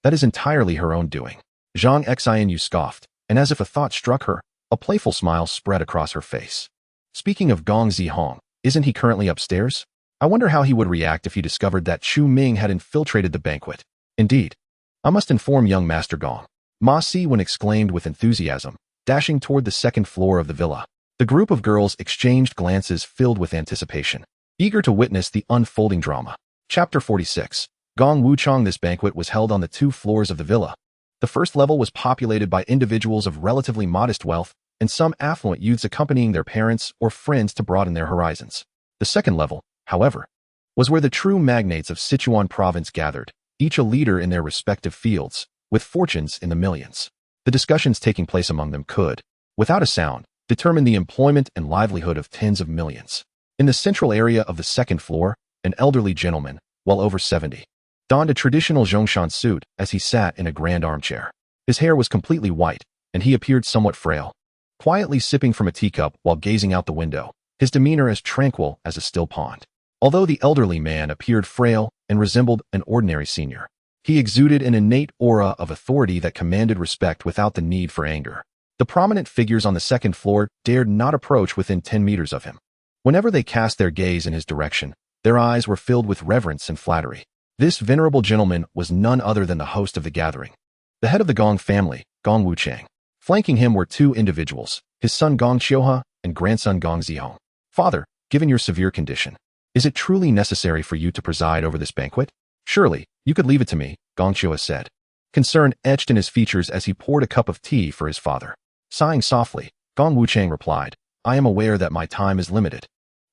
That is entirely her own doing. Zhang Xianyu scoffed, and as if a thought struck her, a playful smile spread across her face. Speaking of Gong Zihong, isn't he currently upstairs? I wonder how he would react if he discovered that Chu Ming had infiltrated the banquet. Indeed, I must inform young Master Gong. Ma Si-wen exclaimed with enthusiasm, dashing toward the second floor of the villa. The group of girls exchanged glances filled with anticipation, eager to witness the unfolding drama. Chapter 46. Gong Wuchang. This banquet was held on the 2 floors of the villa. The first level was populated by individuals of relatively modest wealth and some affluent youths accompanying their parents or friends to broaden their horizons. The second level, however, was where the true magnates of Sichuan province gathered, each a leader in their respective fields, with fortunes in the millions. The discussions taking place among them could, without a sound, determine the employment and livelihood of tens of millions. In the central area of the second floor, an elderly gentleman, well over 70, donned a traditional Zhongshan suit as he sat in a grand armchair. His hair was completely white, and he appeared somewhat frail, quietly sipping from a teacup while gazing out the window, his demeanor as tranquil as a still pond. Although the elderly man appeared frail and resembled an ordinary senior, he exuded an innate aura of authority that commanded respect without the need for anger. The prominent figures on the second floor dared not approach within 10 meters of him. Whenever they cast their gaze in his direction, their eyes were filled with reverence and flattery. This venerable gentleman was none other than the host of the gathering, the head of the Gong family, Gong Wuchang. Flanking him were two individuals, his son Gong Qiuhe and grandson Gong Zihong. Father, given your severe condition, is it truly necessary for you to preside over this banquet? Surely, you could leave it to me, Gong Qiuhe said. Concern etched in his features as he poured a cup of tea for his father. Sighing softly, Gong Wuchang replied, I am aware that my time is limited.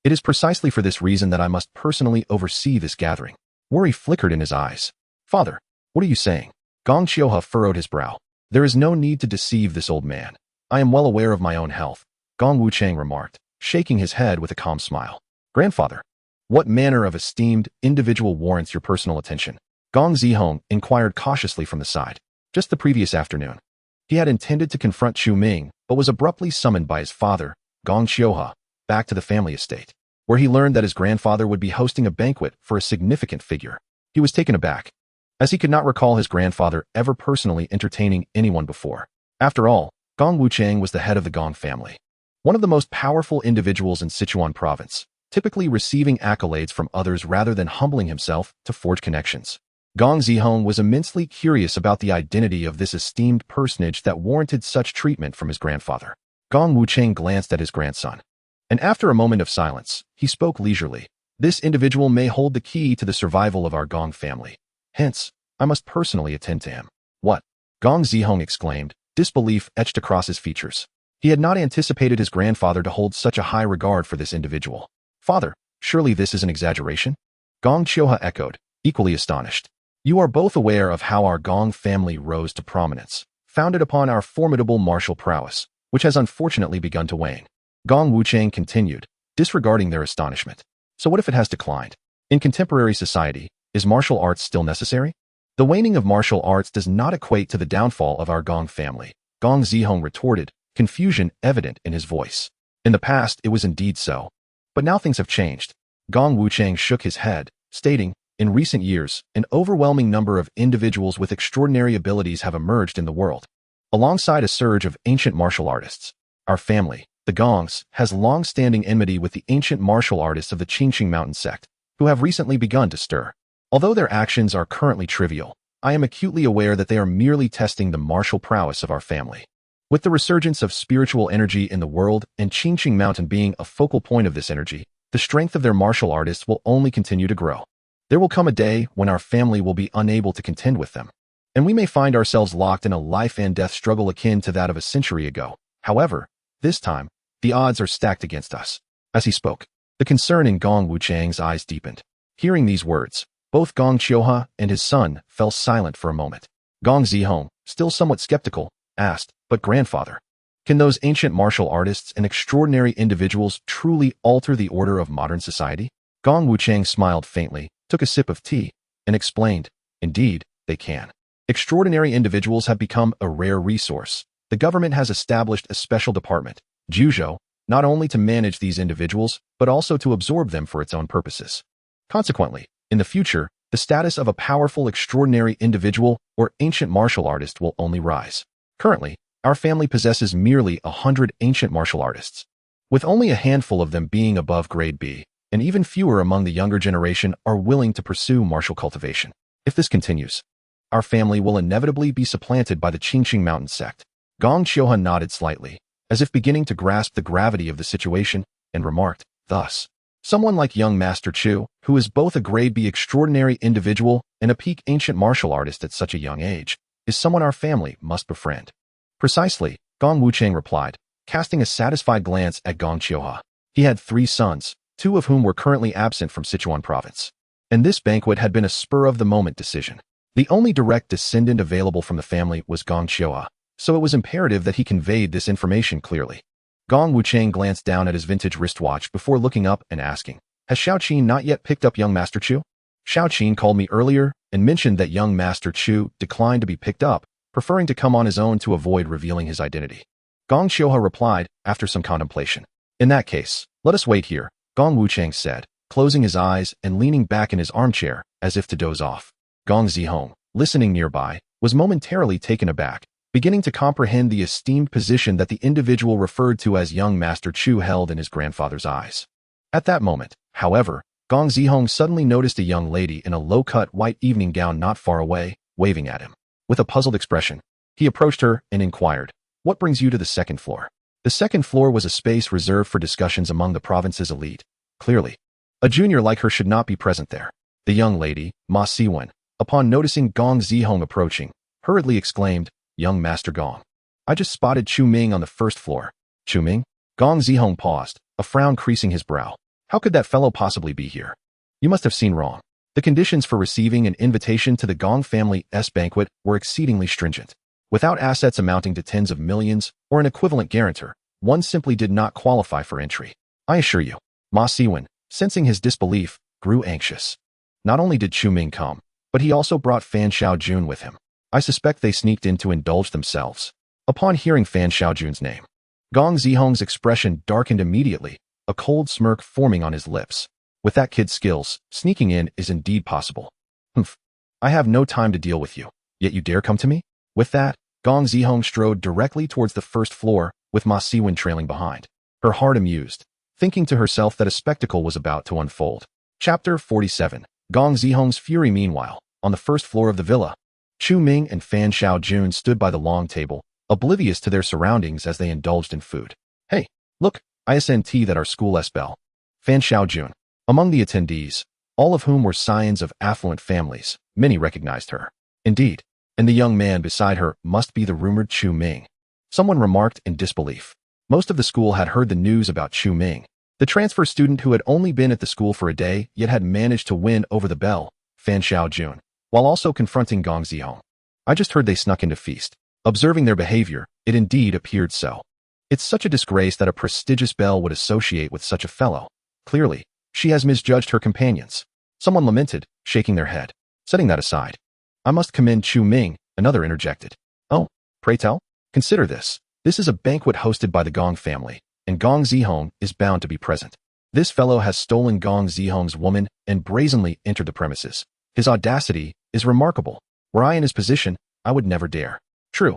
It is precisely for this reason that I must personally oversee this gathering. Worry flickered in his eyes. Father, what are you saying? Gong Qiuhe furrowed his brow. There is no need to deceive this old man. I am well aware of my own health, Gong Wuchang remarked, shaking his head with a calm smile. Grandfather, what manner of esteemed individual warrants your personal attention? Gong Zihong inquired cautiously from the side. Just the previous afternoon, he had intended to confront Chu Ming, but was abruptly summoned by his father, Gong Qiuhe, back to the family estate, where he learned that his grandfather would be hosting a banquet for a significant figure. He was taken aback, as he could not recall his grandfather ever personally entertaining anyone before. After all, Gong Wuchang was the head of the Gong family, one of the most powerful individuals in Sichuan province, typically receiving accolades from others rather than humbling himself to forge connections. Gong Zihong was immensely curious about the identity of this esteemed personage that warranted such treatment from his grandfather. Gong Wuchang glanced at his grandson, and after a moment of silence, he spoke leisurely. This individual may hold the key to the survival of our Gong family. Hence, I must personally attend to him. What? Gong Zihong exclaimed, disbelief etched across his features. He had not anticipated his grandfather to hold such a high regard for this individual. Father, surely this is an exaggeration? Gong Qiuhe echoed, equally astonished. You are both aware of how our Gong family rose to prominence, founded upon our formidable martial prowess, which has unfortunately begun to wane. Gong Wuchang continued, disregarding their astonishment. So what if it has declined? In contemporary society, is martial arts still necessary? The waning of martial arts does not equate to the downfall of our Gong family, Gong Zihong retorted, confusion evident in his voice. In the past, it was indeed so. But now things have changed. Gong Wuchang shook his head, stating, in recent years, an overwhelming number of individuals with extraordinary abilities have emerged in the world. Alongside a surge of ancient martial artists, our family, the Gongs, has long-standing enmity with the ancient martial artists of the Qingqing Mountain sect, who have recently begun to stir. Although their actions are currently trivial, I am acutely aware that they are merely testing the martial prowess of our family. With the resurgence of spiritual energy in the world and Qingqing Mountain being a focal point of this energy, the strength of their martial artists will only continue to grow. There will come a day when our family will be unable to contend with them, and we may find ourselves locked in a life-and-death struggle akin to that of a century ago. However, this time, the odds are stacked against us. As he spoke, the concern in Gong Wuchang's eyes deepened. Hearing these words, both Gong Qiuhe and his son fell silent for a moment. Gong Zihong, still somewhat skeptical, asked, but grandfather, can those ancient martial artists and extraordinary individuals truly alter the order of modern society? Gong Wuchang smiled faintly, took a sip of tea, and explained, indeed, they can. Extraordinary individuals have become a rare resource. The government has established a special department, Juzhou, not only to manage these individuals, but also to absorb them for its own purposes. Consequently, in the future, the status of a powerful extraordinary individual or ancient martial artist will only rise. Currently, our family possesses merely 100 ancient martial artists, with only a handful of them being above grade B, and even fewer among the younger generation are willing to pursue martial cultivation. If this continues, our family will inevitably be supplanted by the Qingqing Mountain sect. Gong Qiuhe nodded slightly, as if beginning to grasp the gravity of the situation, and remarked, thus, someone like young Master Chu, who is both a grade B extraordinary individual and a peak ancient martial artist at such a young age, is someone our family must befriend. Precisely, Gong Wuchang replied, casting a satisfied glance at Gong Qiuhe. He had 3 sons, 2 of whom were currently absent from Sichuan province, and this banquet had been a spur-of-the-moment decision. The only direct descendant available from the family was Gong Qiuhe, so it was imperative that he conveyed this information clearly. Gong Wuchang glanced down at his vintage wristwatch before looking up and asking, has Xiaoqin not yet picked up young Master Chu? Xiaoqin called me earlier and mentioned that young Master Chu declined to be picked up, preferring to come on his own to avoid revealing his identity. Gong Qiuhe replied, after some contemplation. In that case, let us wait here, Gong Wuchang said, closing his eyes and leaning back in his armchair, as if to doze off. Gong Zihong, listening nearby, was momentarily taken aback, beginning to comprehend the esteemed position that the individual referred to as young Master Chu held in his grandfather's eyes. At that moment, however, Gong Zihong suddenly noticed a young lady in a low-cut white evening gown not far away, waving at him. With a puzzled expression, he approached her and inquired, "What brings you to the second floor?" The second floor was a space reserved for discussions among the province's elite. Clearly, a junior like her should not be present there. The young lady, Ma Siwen, upon noticing Gong Zihong approaching, hurriedly exclaimed, "Young Master Gong, I just spotted Chu Ming on the first floor." Chu Ming? Gong Zihong paused, a frown creasing his brow. How could that fellow possibly be here? You must have seen wrong. The conditions for receiving an invitation to the Gong family's banquet were exceedingly stringent. Without assets amounting to tens of millions or an equivalent guarantor, one simply did not qualify for entry. I assure you. Ma Siwen, sensing his disbelief, grew anxious. Not only did Chu Ming come, but he also brought Fan Xiaojun with him. I suspect they sneaked in to indulge themselves. Upon hearing Fan Xiaojun's name, Gong Zihong's expression darkened immediately, a cold smirk forming on his lips. With that kid's skills, sneaking in is indeed possible. Humph. I have no time to deal with you, yet you dare come to me? With that, Gong Zihong strode directly towards the first floor, with Ma Siwen trailing behind. Her heart amused, thinking to herself that a spectacle was about to unfold. Chapter 47. Gong Zihong's fury. Meanwhile, on the first floor of the villa, Chu Ming and Fan Xiaojun stood by the long table, oblivious to their surroundings as they indulged in food. Hey, look, ISNT that our school's bell. Fan Xiaojun. Among the attendees, all of whom were scions of affluent families, many recognized her. Indeed, and the young man beside her must be the rumored Chu Ming. Someone remarked in disbelief. Most of the school had heard the news about Chu Ming, the transfer student who had only been at the school for a day yet had managed to win over the belle, Fan Xiaojun, while also confronting Gong Zihong. I just heard they snuck in to feast. Observing their behavior, it indeed appeared so. It's such a disgrace that a prestigious belle would associate with such a fellow. Clearly, she has misjudged her companions. Someone lamented, shaking their head. Setting that aside, I must commend Chu Ming, another interjected. Oh, pray tell? Consider this. This is a banquet hosted by the Gong family, and Gong Zihong is bound to be present. This fellow has stolen Gong Zihong's woman and brazenly entered the premises. His audacity is remarkable. Were I in his position, I would never dare. True.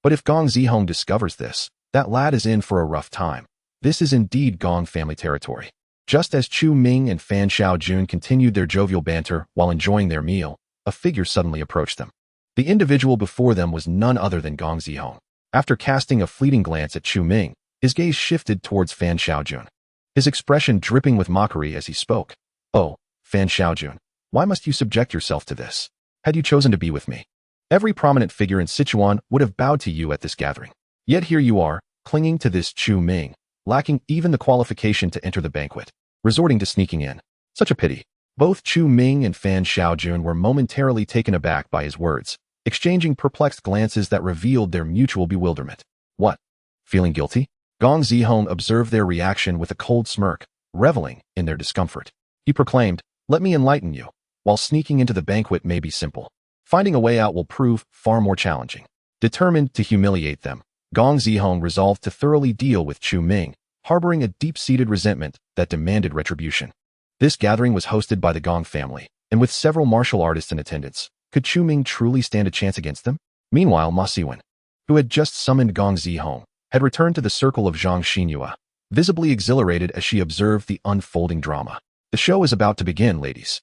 But if Gong Zihong discovers this, that lad is in for a rough time. This is indeed Gong family territory. Just as Chu Ming and Fan Xiaojun continued their jovial banter while enjoying their meal, a figure suddenly approached them. The individual before them was none other than Gong Zihong. After casting a fleeting glance at Chu Ming, his gaze shifted towards Fan Xiaojun, his expression dripping with mockery as he spoke. Oh, Fan Xiaojun, why must you subject yourself to this? Had you chosen to be with me, every prominent figure in Sichuan would have bowed to you at this gathering. Yet here you are, clinging to this Chu Ming, lacking even the qualification to enter the banquet, resorting to sneaking in. Such a pity. Both Chu Ming and Fan Xiaojun were momentarily taken aback by his words, exchanging perplexed glances that revealed their mutual bewilderment. What? Feeling guilty? Gong Zihong observed their reaction with a cold smirk, reveling in their discomfort. He proclaimed, "Let me enlighten you. While sneaking into the banquet may be simple, finding a way out will prove far more challenging." Determined to humiliate them, Gong Zihong resolved to thoroughly deal with Chu Ming, harboring a deep-seated resentment that demanded retribution. This gathering was hosted by the Gong family, and with several martial artists in attendance, could Chu Ming truly stand a chance against them? Meanwhile, Ma Siwen, who had just summoned Gong Zihong, had returned to the circle of Zhang Xinyua, visibly exhilarated as she observed the unfolding drama. The show is about to begin, ladies.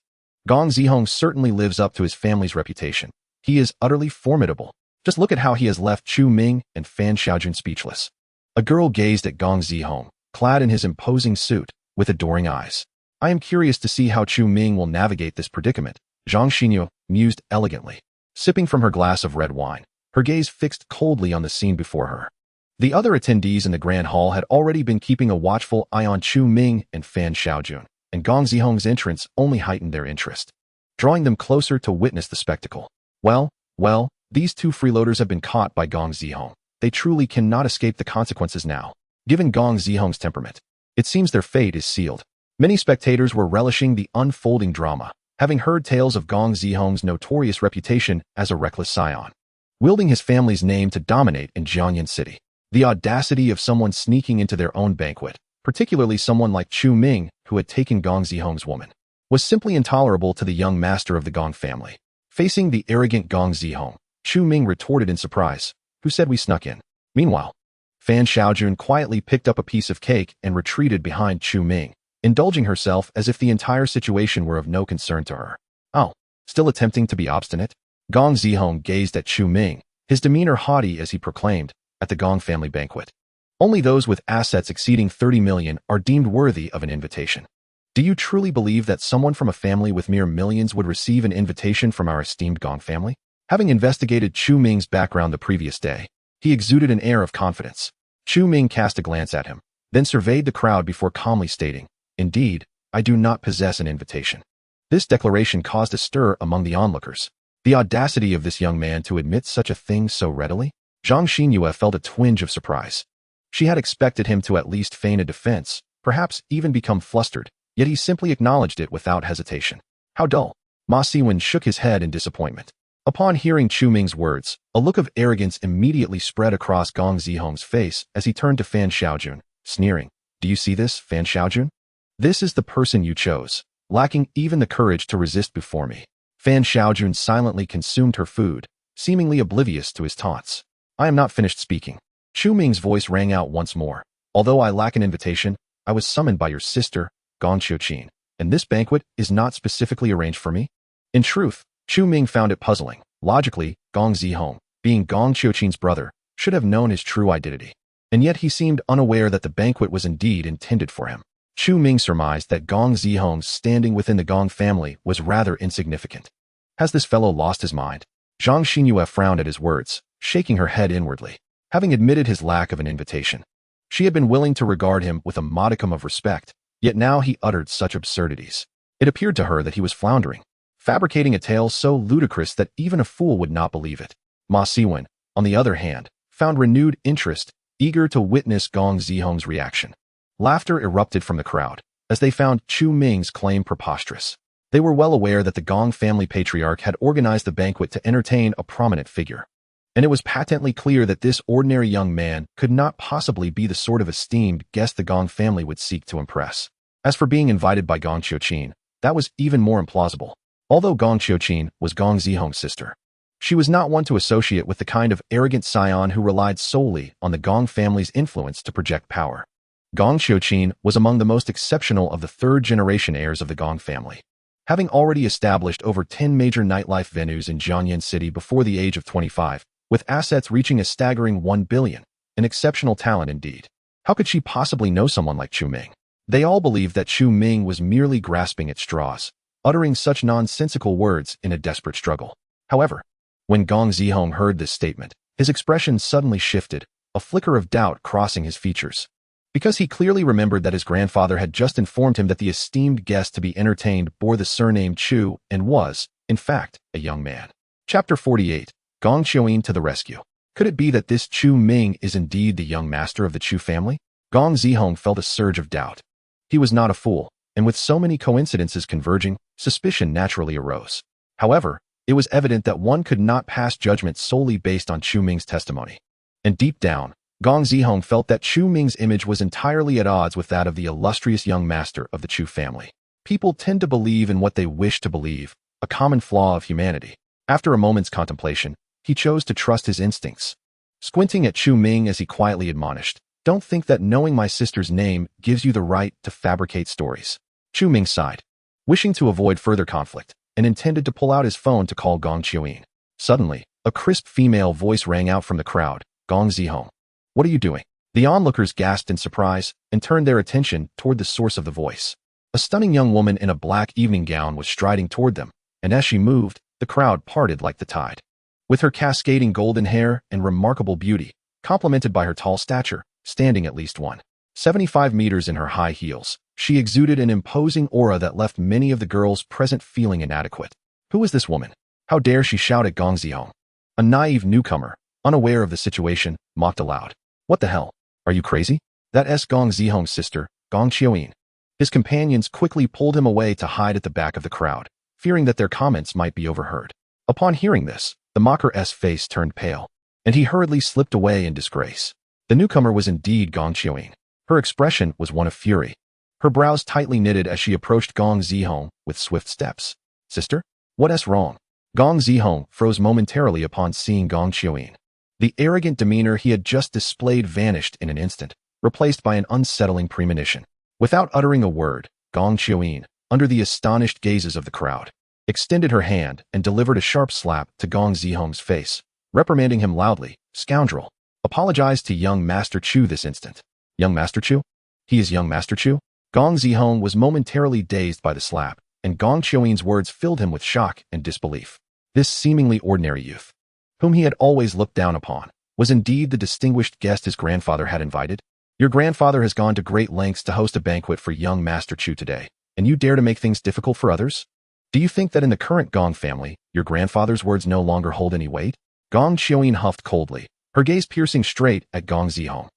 Gong Zihong certainly lives up to his family's reputation. He is utterly formidable. Just look at how he has left Chu Ming and Fan Xiaojun speechless. A girl gazed at Gong Zihong, clad in his imposing suit, with adoring eyes. I am curious to see how Chu Ming will navigate this predicament, Zhang Xinyua mused elegantly. Sipping from her glass of red wine, her gaze fixed coldly on the scene before her. The other attendees in the grand hall had already been keeping a watchful eye on Chu Ming and Fan Xiaojun, and Gong Zihong's entrance only heightened their interest, drawing them closer to witness the spectacle. Well, these two freeloaders have been caught by Gong Zihong. They truly cannot escape the consequences now. Given Gong Zihong's temperament, it seems their fate is sealed. Many spectators were relishing the unfolding drama, having heard tales of Gong Zihong's notorious reputation as a reckless scion, wielding his family's name to dominate in Jiangyan City. The audacity of someone sneaking into their own banquet, particularly someone like Chu Ming, who had taken Gong Zihong's woman, was simply intolerable to the young master of the Gong family. Facing the arrogant Gong Zihong, Chu Ming retorted in surprise, "Who said we snuck in?" Meanwhile, Fan Xiaojun quietly picked up a piece of cake and retreated behind Chu Ming, indulging herself as if the entire situation were of no concern to her. Oh, still attempting to be obstinate? Gong Zihong gazed at Chu Ming, his demeanor haughty as he proclaimed, at the Gong family banquet. Only those with assets exceeding 30 million are deemed worthy of an invitation. Do you truly believe that someone from a family with mere millions would receive an invitation from our esteemed Gong family? Having investigated Chu Ming's background the previous day, he exuded an air of confidence. Chu Ming cast a glance at him, then surveyed the crowd before calmly stating, "Indeed, I do not possess an invitation." This declaration caused a stir among the onlookers. The audacity of this young man to admit such a thing so readily? Zhang Xinyue felt a twinge of surprise. She had expected him to at least feign a defense, perhaps even become flustered, yet he simply acknowledged it without hesitation. How dull. Ma Siwen shook his head in disappointment. Upon hearing Chu Ming's words, a look of arrogance immediately spread across Gong Zihong's face as he turned to Fan Xiaojun, sneering. "Do you see this, Fan Xiaojun? This is the person you chose, lacking even the courage to resist before me." Fan Xiaojun silently consumed her food, seemingly oblivious to his taunts. "I am not finished speaking." Chu Ming's voice rang out once more. "Although I lack an invitation, I was summoned by your sister, Gong Qiuqin, and this banquet is not specifically arranged for me?" In truth, Chu Ming found it puzzling. Logically, Gong Zihong, being Gong Qiuqin's brother, should have known his true identity. And yet he seemed unaware that the banquet was indeed intended for him. Chu Ming surmised that Gong Zihong's standing within the Gong family was rather insignificant. Has this fellow lost his mind? Zhang Xinyue frowned at his words, shaking her head inwardly. Having admitted his lack of an invitation, she had been willing to regard him with a modicum of respect, yet now he uttered such absurdities. It appeared to her that he was floundering, fabricating a tale so ludicrous that even a fool would not believe it. Ma Siwen, on the other hand, found renewed interest, eager to witness Gong Zihong's reaction. Laughter erupted from the crowd, as they found Chu Ming's claim preposterous. They were well aware that the Gong family patriarch had organized the banquet to entertain a prominent figure. And it was patently clear that this ordinary young man could not possibly be the sort of esteemed guest the Gong family would seek to impress. As for being invited by Gong Qiuqin, that was even more implausible. Although Gong Qiuqin was Gong Zihong's sister, she was not one to associate with the kind of arrogant scion who relied solely on the Gong family's influence to project power. Gong Qiuqin was among the most exceptional of the third-generation heirs of the Gong family. Having already established over 10 major nightlife venues in Jiangyan City before the age of 25, with assets reaching a staggering 1 billion, an exceptional talent indeed. How could she possibly know someone like Chu Ming? They all believed that Chu Ming was merely grasping at straws, uttering such nonsensical words in a desperate struggle. However, when Gong Zihong heard this statement, his expression suddenly shifted, a flicker of doubt crossing his features. Because he clearly remembered that his grandfather had just informed him that the esteemed guest to be entertained bore the surname Chu and was, in fact, a young man. Chapter 48. Gong Qiuqin to the rescue. Could it be that this Chu Ming is indeed the young master of the Chu family? Gong Zihong felt a surge of doubt. He was not a fool, and with so many coincidences converging, suspicion naturally arose. However, it was evident that one could not pass judgment solely based on Chu Ming's testimony. And deep down, Gong Zihong felt that Chu Ming's image was entirely at odds with that of the illustrious young master of the Chu family. People tend to believe in what they wish to believe, a common flaw of humanity. After a moment's contemplation, he chose to trust his instincts. Squinting at Chu Ming as he quietly admonished, "Don't think that knowing my sister's name gives you the right to fabricate stories." Chu Ming sighed, wishing to avoid further conflict, and intended to pull out his phone to call Gong Qiuqin. Suddenly, a crisp female voice rang out from the crowd. "Gong Zihong, what are you doing?" The onlookers gasped in surprise and turned their attention toward the source of the voice. A stunning young woman in a black evening gown was striding toward them, and as she moved, the crowd parted like the tide. With her cascading golden hair and remarkable beauty, complemented by her tall stature, standing at least 175 meters in her high heels, she exuded an imposing aura that left many of the girls present feeling inadequate. Who is this woman? How dare she shout at Gong Zihong? A naive newcomer, unaware of the situation, mocked aloud. "What the hell? Are you crazy? That's Gong Zihong's sister, Gong Qiuqin." His companions quickly pulled him away to hide at the back of the crowd, fearing that their comments might be overheard. Upon hearing this, the mocker's face turned pale, and he hurriedly slipped away in disgrace. The newcomer was indeed Gong Qiuqin. Her expression was one of fury. Her brows tightly knitted as she approached Gong Zihong with swift steps. "Sister? What's wrong?" Gong Zihong froze momentarily upon seeing Gong Qiuqin. The arrogant demeanor he had just displayed vanished in an instant, replaced by an unsettling premonition. Without uttering a word, Gong Qiuqin, under the astonished gazes of the crowd, extended her hand and delivered a sharp slap to Gong Zihong's face, reprimanding him loudly. Scoundrel. Apologize to young Master Chu this instant. Young Master Chu? He is young Master Chu? Gong Zihong was momentarily dazed by the slap, and Gong Qiulin's words filled him with shock and disbelief. This seemingly ordinary youth, whom he had always looked down upon, was indeed the distinguished guest his grandfather had invited. Your grandfather has gone to great lengths to host a banquet for young Master Chu today, and you dare to make things difficult for others? Do you think that in the current Gong family, your grandfather's words no longer hold any weight? Gong Qiulin huffed coldly, her gaze piercing straight at Gong Zihong.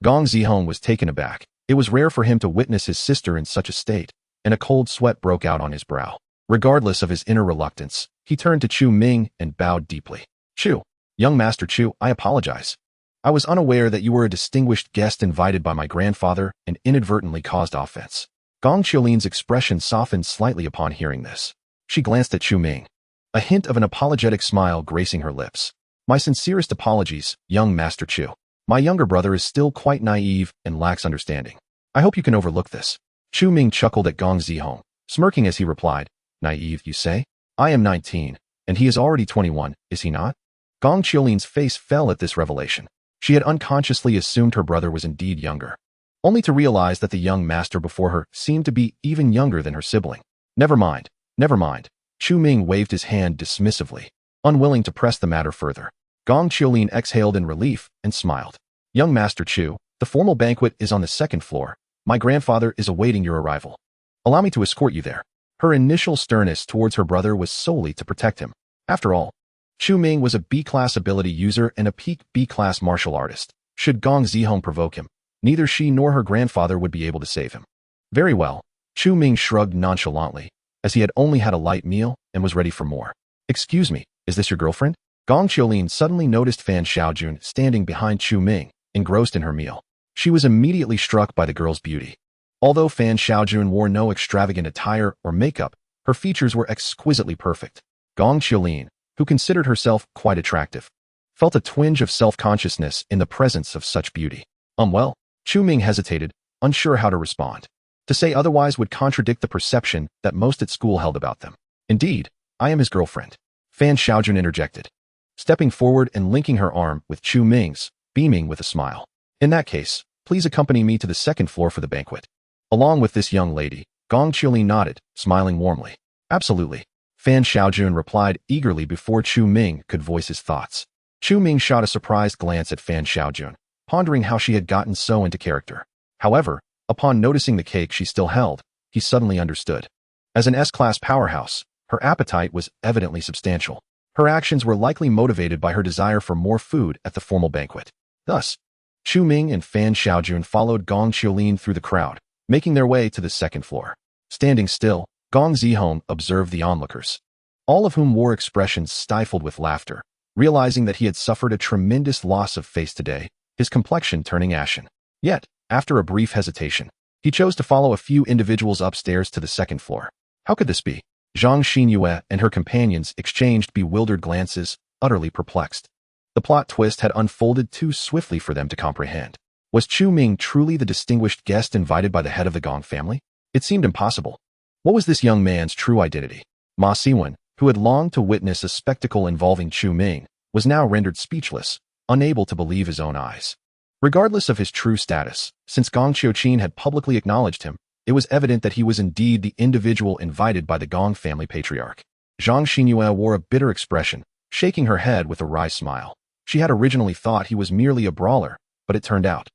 Gong Zihong was taken aback. It was rare for him to witness his sister in such a state, and a cold sweat broke out on his brow. Regardless of his inner reluctance, he turned to Chu Ming and bowed deeply. Chu, young Master Chu, I apologize. I was unaware that you were a distinguished guest invited by my grandfather and inadvertently caused offense. Gong Qiulin's expression softened slightly upon hearing this. She glanced at Chu Ming, a hint of an apologetic smile gracing her lips. My sincerest apologies, young Master Chu. My younger brother is still quite naive and lacks understanding. I hope you can overlook this. Chu Ming chuckled at Gong Zihong, smirking as he replied, Naive, you say? I am 19, and he is already 21, is he not? Gong Qiulin's face fell at this revelation. She had unconsciously assumed her brother was indeed younger, only to realize that the young master before her seemed to be even younger than her sibling. Never mind, never mind. Chu Ming waved his hand dismissively, unwilling to press the matter further. Gong Qiulin exhaled in relief and smiled. Young Master Chu, the formal banquet is on the second floor. My grandfather is awaiting your arrival. Allow me to escort you there. Her initial sternness towards her brother was solely to protect him. After all, Chu Ming was a B-class ability user and a peak B-class martial artist. Should Gong Zihong provoke him, neither she nor her grandfather would be able to save him. Very well. Chu Ming shrugged nonchalantly, as he had only had a light meal and was ready for more. Excuse me, is this your girlfriend? Gong Qiulin suddenly noticed Fan Xiaojun standing behind Chu Ming, engrossed in her meal. She was immediately struck by the girl's beauty. Although Fan Xiaojun wore no extravagant attire or makeup, her features were exquisitely perfect. Gong Qiulin, who considered herself quite attractive, felt a twinge of self-consciousness in the presence of such beauty. Well, Chu Ming hesitated, unsure how to respond. To say otherwise would contradict the perception that most at school held about them. Indeed, I am his girlfriend, Fan Xiaojun interjected, stepping forward and linking her arm with Chu Ming's, beaming with a smile. In that case, please accompany me to the second floor for the banquet. Along with this young lady, Gong Qiulin nodded, smiling warmly. Absolutely. Fan Xiaojun replied eagerly before Chu Ming could voice his thoughts. Chu Ming shot a surprised glance at Fan Xiaojun, pondering how she had gotten so into character. However, upon noticing the cake she still held, he suddenly understood. As an S-class powerhouse, her appetite was evidently substantial. Her actions were likely motivated by her desire for more food at the formal banquet. Thus, Chu Ming and Fan Xiaojun followed Gong Qiulin through the crowd, making their way to the second floor. Standing still, Gong Zihong observed the onlookers, all of whom wore expressions stifled with laughter, realizing that he had suffered a tremendous loss of face today, his complexion turning ashen. Yet, after a brief hesitation, he chose to follow a few individuals upstairs to the second floor. How could this be? Zhang Xinyue and her companions exchanged bewildered glances, utterly perplexed. The plot twist had unfolded too swiftly for them to comprehend. Was Chu Ming truly the distinguished guest invited by the head of the Gong family? It seemed impossible. What was this young man's true identity? Ma Siwen, who had longed to witness a spectacle involving Chu Ming, was now rendered speechless, unable to believe his own eyes. Regardless of his true status, since Gong Qiuqin had publicly acknowledged him, it was evident that he was indeed the individual invited by the Gong family patriarch. Zhang Xinyue wore a bitter expression, shaking her head with a wry smile. She had originally thought he was merely a brawler, but it turned out.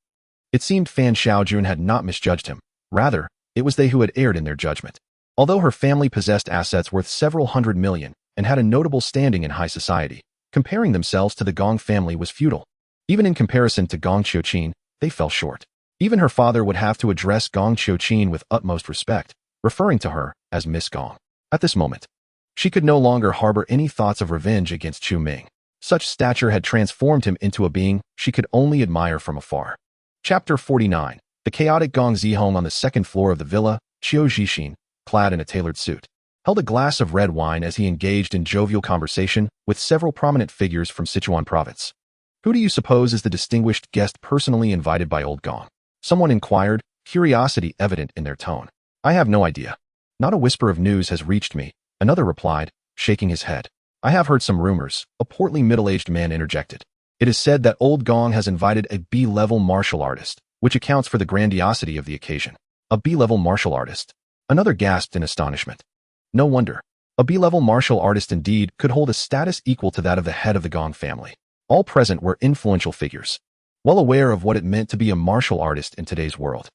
It seemed Fan Xiaojun had not misjudged him. Rather, it was they who had erred in their judgment. Although her family possessed assets worth several hundred million and had a notable standing in high society, comparing themselves to the Gong family was futile. Even in comparison to Gong Qiuqin, they fell short. Even her father would have to address Gong Qiuqin with utmost respect, referring to her as Miss Gong. At this moment, she could no longer harbor any thoughts of revenge against Chu Ming. Such stature had transformed him into a being she could only admire from afar. Chapter 49. The chaotic Gong Zihong on the second floor of the villa, Qiu Zhixin, clad in a tailored suit, held a glass of red wine as he engaged in jovial conversation with several prominent figures from Sichuan province. Who do you suppose is the distinguished guest personally invited by old Gong? Someone inquired, curiosity evident in their tone. I have no idea. Not a whisper of news has reached me, Another replied, shaking his head. I have heard some rumors, a portly middle-aged man interjected. It is said that old Gong has invited a B-level martial artist, which accounts for the grandiosity of the occasion. A B-level martial artist? Another gasped in astonishment. No wonder. A B-level martial artist indeed could hold a status equal to that of the head of the Gong family. All present were influential figures, well aware of what it meant to be a martial artist in today's world.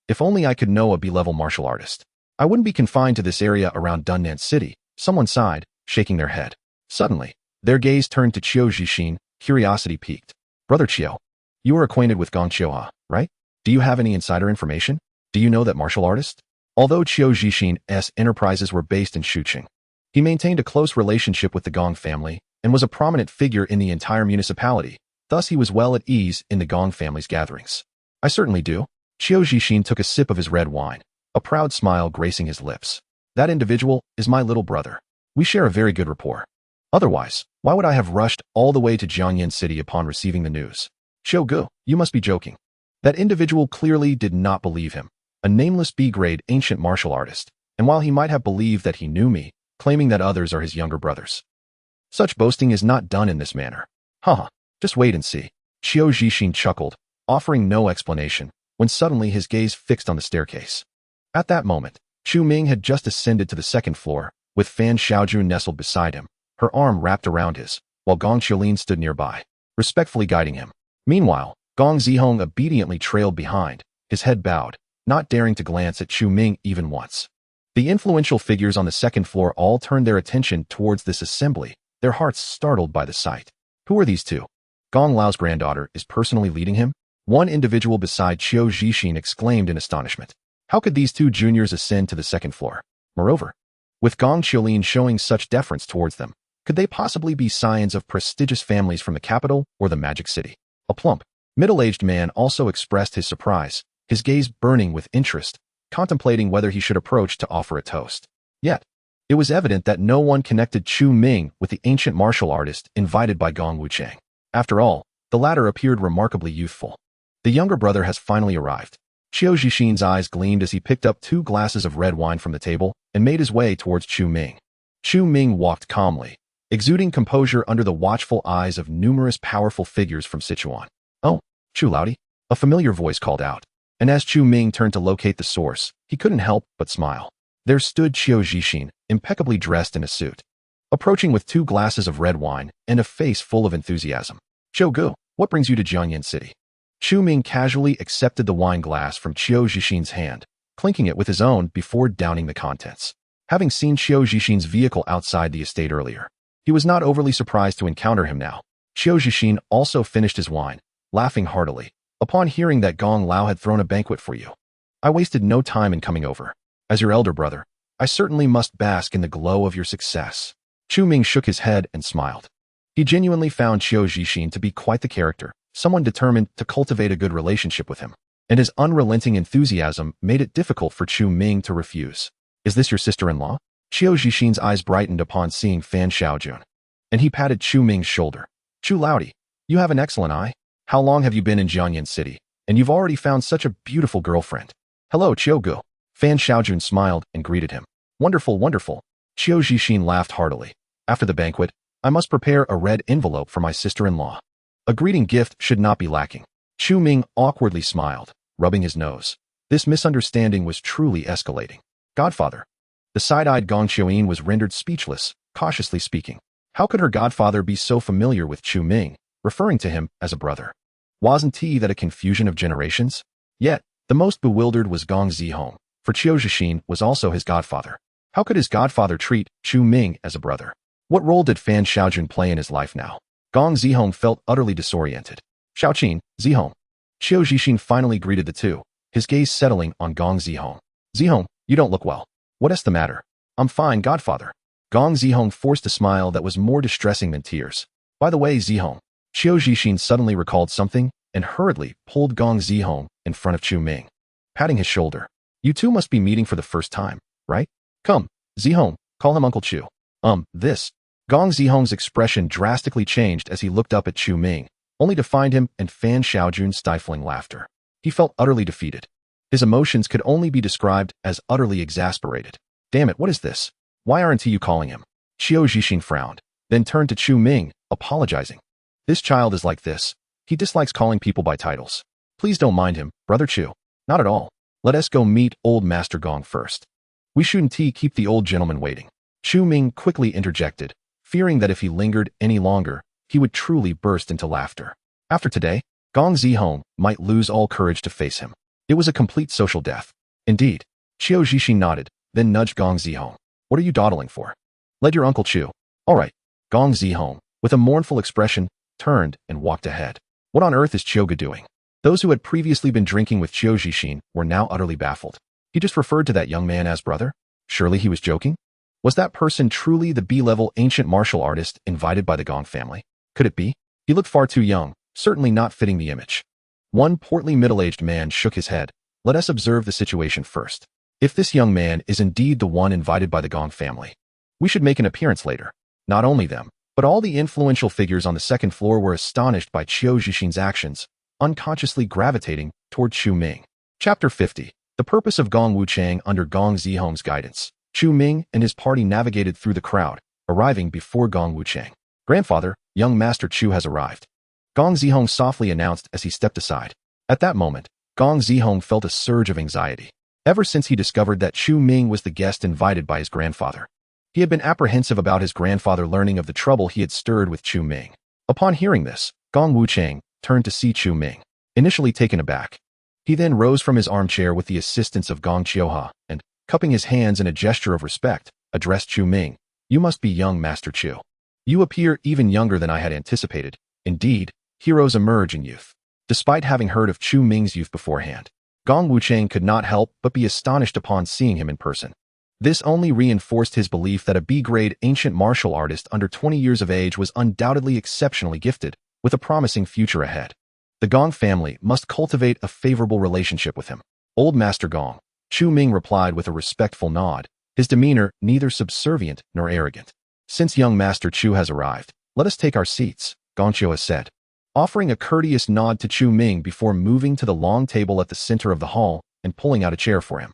If only I could know a B-level martial artist. I wouldn't be confined to this area around Dunnan City, someone sighed, shaking their head. Suddenly, their gaze turned to Qiu Zixin, curiosity piqued. Brother Qiu, you are acquainted with Gong Qiuha, right? Do you have any insider information? Do you know that martial artist? Although Qiu Zixin's enterprises were based in Shuqing, he maintained a close relationship with the Gong family and was a prominent figure in the entire municipality. Thus, he was well at ease in the Gong family's gatherings. I certainly do. Qiu Zixin took a sip of his red wine, a proud smile gracing his lips. That individual is my little brother. We share a very good rapport. Otherwise, why would I have rushed all the way to Jiangyan City upon receiving the news? Qiu Gu, you must be joking. That individual clearly did not believe him, a nameless B-grade ancient martial artist, and while he might have believed that he knew me, claiming that others are his younger brothers. Such boasting is not done in this manner. Just wait and see. Qiu Zixin chuckled, offering no explanation, when suddenly his gaze fixed on the staircase. At that moment, Chu Ming had just ascended to the second floor, with Fan Xiaojun nestled beside him, her arm wrapped around his, while Gong Qiulin stood nearby, respectfully guiding him. Meanwhile, Gong Zihong obediently trailed behind, his head bowed, not daring to glance at Chu Ming even once. The influential figures on the second floor all turned their attention towards this assembly, their hearts startled by the sight. Who are these two? Gong Lao's granddaughter is personally leading him? One individual beside Qiu Zixin exclaimed in astonishment. How could these two juniors ascend to the second floor? Moreover, with Gong Qiulin showing such deference towards them, could they possibly be scions of prestigious families from the capital or the Magic City? A plump, middle-aged man also expressed his surprise, his gaze burning with interest, contemplating whether he should approach to offer a toast. Yet, it was evident that no one connected Chu Ming with the ancient martial artist invited by Gong Wuchang. After all, the latter appeared remarkably youthful. The younger brother has finally arrived. Qiu Zixin's eyes gleamed as he picked up 2 glasses of red wine from the table and made his way towards Chu Ming. Chu Ming walked calmly, exuding composure under the watchful eyes of numerous powerful figures from Sichuan. Oh, Chu Laodi, a familiar voice called out, and as Chu Ming turned to locate the source, he couldn't help but smile. There stood Qiu Zixin, impeccably dressed in a suit, approaching with 2 glasses of red wine and a face full of enthusiasm. Qiu Gu, what brings you to Jiangyan City? Chu Ming casually accepted the wine glass from Qiu Zixin's hand, clinking it with his own before downing the contents. Having seen Qiu Zixin's vehicle outside the estate earlier, he was not overly surprised to encounter him now. Qiu Zixin also finished his wine, laughing heartily, upon hearing that Gong Lao had thrown a banquet for you. I wasted no time in coming over. As your elder brother, I certainly must bask in the glow of your success. Chu Ming shook his head and smiled. He genuinely found Qiu Zixin to be quite the character, someone determined to cultivate a good relationship with him, and his unrelenting enthusiasm made it difficult for Chu Ming to refuse. Is this your sister-in-law? Qiu Zixin's eyes brightened upon seeing Fan Xiaojun, and he patted Chu Ming's shoulder. Chu Laodi, you have an excellent eye. How long have you been in Jiangyan City? And you've already found such a beautiful girlfriend. Hello, Qiu Gu. Fan Xiaojun smiled and greeted him. Wonderful, wonderful. Qiu Zixin laughed heartily. After the banquet, I must prepare a red envelope for my sister-in-law. A greeting gift should not be lacking. Chu Ming awkwardly smiled, rubbing his nose. This misunderstanding was truly escalating. Godfather. The side-eyed Gong Qiuyin was rendered speechless, cautiously speaking. How could her godfather be so familiar with Chu Ming, referring to him as a brother? Wasn't he that a confusion of generations? Yet, the most bewildered was Gong Zihong, for Qiu Zixin was also his godfather. How could his godfather treat Chu Ming as a brother? What role did Fan Xiaojun play in his life now? Gong Zihong felt utterly disoriented. Xiaoqin, Zihong. Qiu Zixin finally greeted the two, his gaze settling on Gong Zihong. Zihong, you don't look well. What's the matter? I'm fine, godfather. Gong Zihong forced a smile that was more distressing than tears. By the way, Zihong. Qiu Zixin suddenly recalled something and hurriedly pulled Gong Zihong in front of Chu Ming, patting his shoulder. You two must be meeting for the first time, right? Come, Zihong, call him Uncle Chu. This. Gong Zihong's expression drastically changed as he looked up at Chu Ming, only to find him and Fan Xiaojun stifling laughter. He felt utterly defeated. His emotions could only be described as utterly exasperated. Damn it, what is this? Why aren't you calling him? Qiu Zixin frowned, then turned to Chu Ming, apologizing. This child is like this. He dislikes calling people by titles. Please don't mind him, Brother Chu. Not at all. Let us go meet old Master Gong first. We shouldn't keep the old gentleman waiting. Chu Ming quickly interjected, fearing that if he lingered any longer, he would truly burst into laughter. After today, Gong Zihong might lose all courage to face him. It was a complete social death. Indeed. Qiu Zixin nodded, then nudged Gong Zihong. What are you dawdling for? Let your uncle chew. All right. Gong Zihong, with a mournful expression, turned and walked ahead. What on earth is Chioga doing? Those who had previously been drinking with Qiu Zixin were now utterly baffled. He just referred to that young man as brother? Surely he was joking? Was that person truly the B-level ancient martial artist invited by the Gong family? Could it be? He looked far too young, certainly not fitting the image. One portly middle-aged man shook his head. Let us observe the situation first. If this young man is indeed the one invited by the Gong family, we should make an appearance later. Not only them, but all the influential figures on the second floor were astonished by Qiu Zixin's actions, unconsciously gravitating toward Chu Ming. Chapter 50. The purpose of Gong Wuchang under Gong Zihong's guidance. Chu Ming and his party navigated through the crowd, arriving before Gong Wuchang. Grandfather, young Master Chu has arrived. Gong Zihong softly announced as he stepped aside. At that moment, Gong Zihong felt a surge of anxiety. Ever since he discovered that Chu Ming was the guest invited by his grandfather, he had been apprehensive about his grandfather learning of the trouble he had stirred with Chu Ming. Upon hearing this, Gong Wuchang turned to see Chu Ming, initially taken aback. He then rose from his armchair with the assistance of Gong Qiuha and, cupping his hands in a gesture of respect, addressed Chu Ming. You must be young Master Chu. You appear even younger than I had anticipated. Indeed, heroes emerge in youth. Despite having heard of Chu Ming's youth beforehand, Gong Wuchang could not help but be astonished upon seeing him in person. This only reinforced his belief that a B-grade ancient martial artist under 20 years of age was undoubtedly exceptionally gifted, with a promising future ahead. The Gong family must cultivate a favorable relationship with him. Old Master Gong, Chu Ming replied with a respectful nod, his demeanor neither subservient nor arrogant. Since young Master Chu has arrived, let us take our seats, Gong Qiuha said, offering a courteous nod to Chu Ming before moving to the long table at the center of the hall and pulling out a chair for him.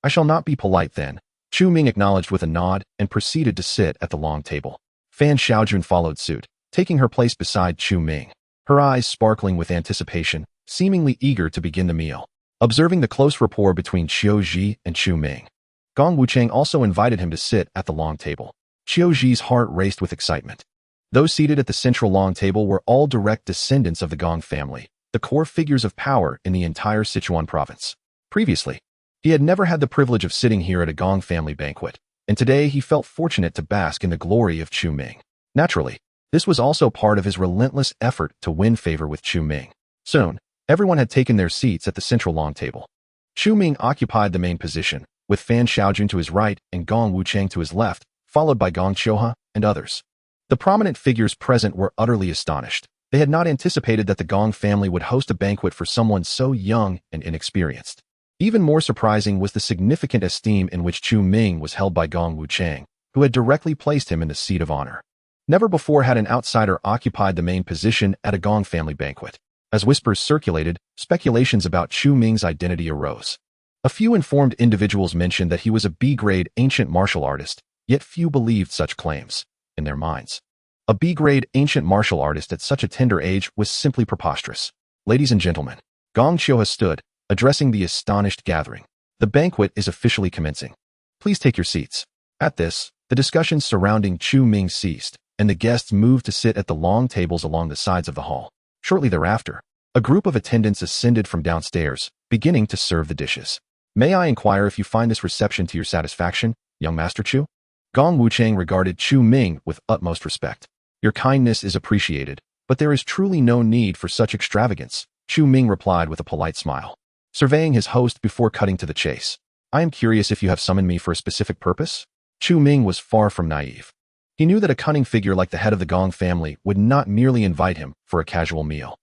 I shall not be polite then. Chu Ming acknowledged with a nod and proceeded to sit at the long table. Fan Xiaojun followed suit, taking her place beside Chu Ming, her eyes sparkling with anticipation, seemingly eager to begin the meal. Observing the close rapport between Qiu Zhi and Chu Ming, Gong Wuchang also invited him to sit at the long table. Qiu Zhi's heart raced with excitement. Those seated at the central long table were all direct descendants of the Gong family, the core figures of power in the entire Sichuan province. Previously, he had never had the privilege of sitting here at a Gong family banquet, and today he felt fortunate to bask in the glory of Chu Ming. Naturally, this was also part of his relentless effort to win favor with Chu Ming. Soon, everyone had taken their seats at the central long table. Chu Ming occupied the main position, with Fan Xiaojun to his right and Gong Wuchang to his left, followed by Gong Qiuha and others. The prominent figures present were utterly astonished. They had not anticipated that the Gong family would host a banquet for someone so young and inexperienced. Even more surprising was the significant esteem in which Chu Ming was held by Gong Wuchang, who had directly placed him in the seat of honor. Never before had an outsider occupied the main position at a Gong family banquet. As whispers circulated, speculations about Chu Ming's identity arose. A few informed individuals mentioned that he was a B-grade ancient martial artist, yet few believed such claims. In their minds, a B-grade ancient martial artist at such a tender age was simply preposterous. Ladies and gentlemen, Gong Qiuha stood, addressing the astonished gathering. The banquet is officially commencing. Please take your seats. At this, the discussions surrounding Chu Ming ceased, and the guests moved to sit at the long tables along the sides of the hall. Shortly thereafter, a group of attendants ascended from downstairs, beginning to serve the dishes. May I inquire if you find this reception to your satisfaction, young Master Chu? Gong Wuchang regarded Chu Ming with utmost respect. Your kindness is appreciated, but there is truly no need for such extravagance, Chu Ming replied with a polite smile, surveying his host before cutting to the chase. I am curious if you have summoned me for a specific purpose? Chu Ming was far from naive. He knew that a cunning figure like the head of the Gong family would not merely invite him for a casual meal.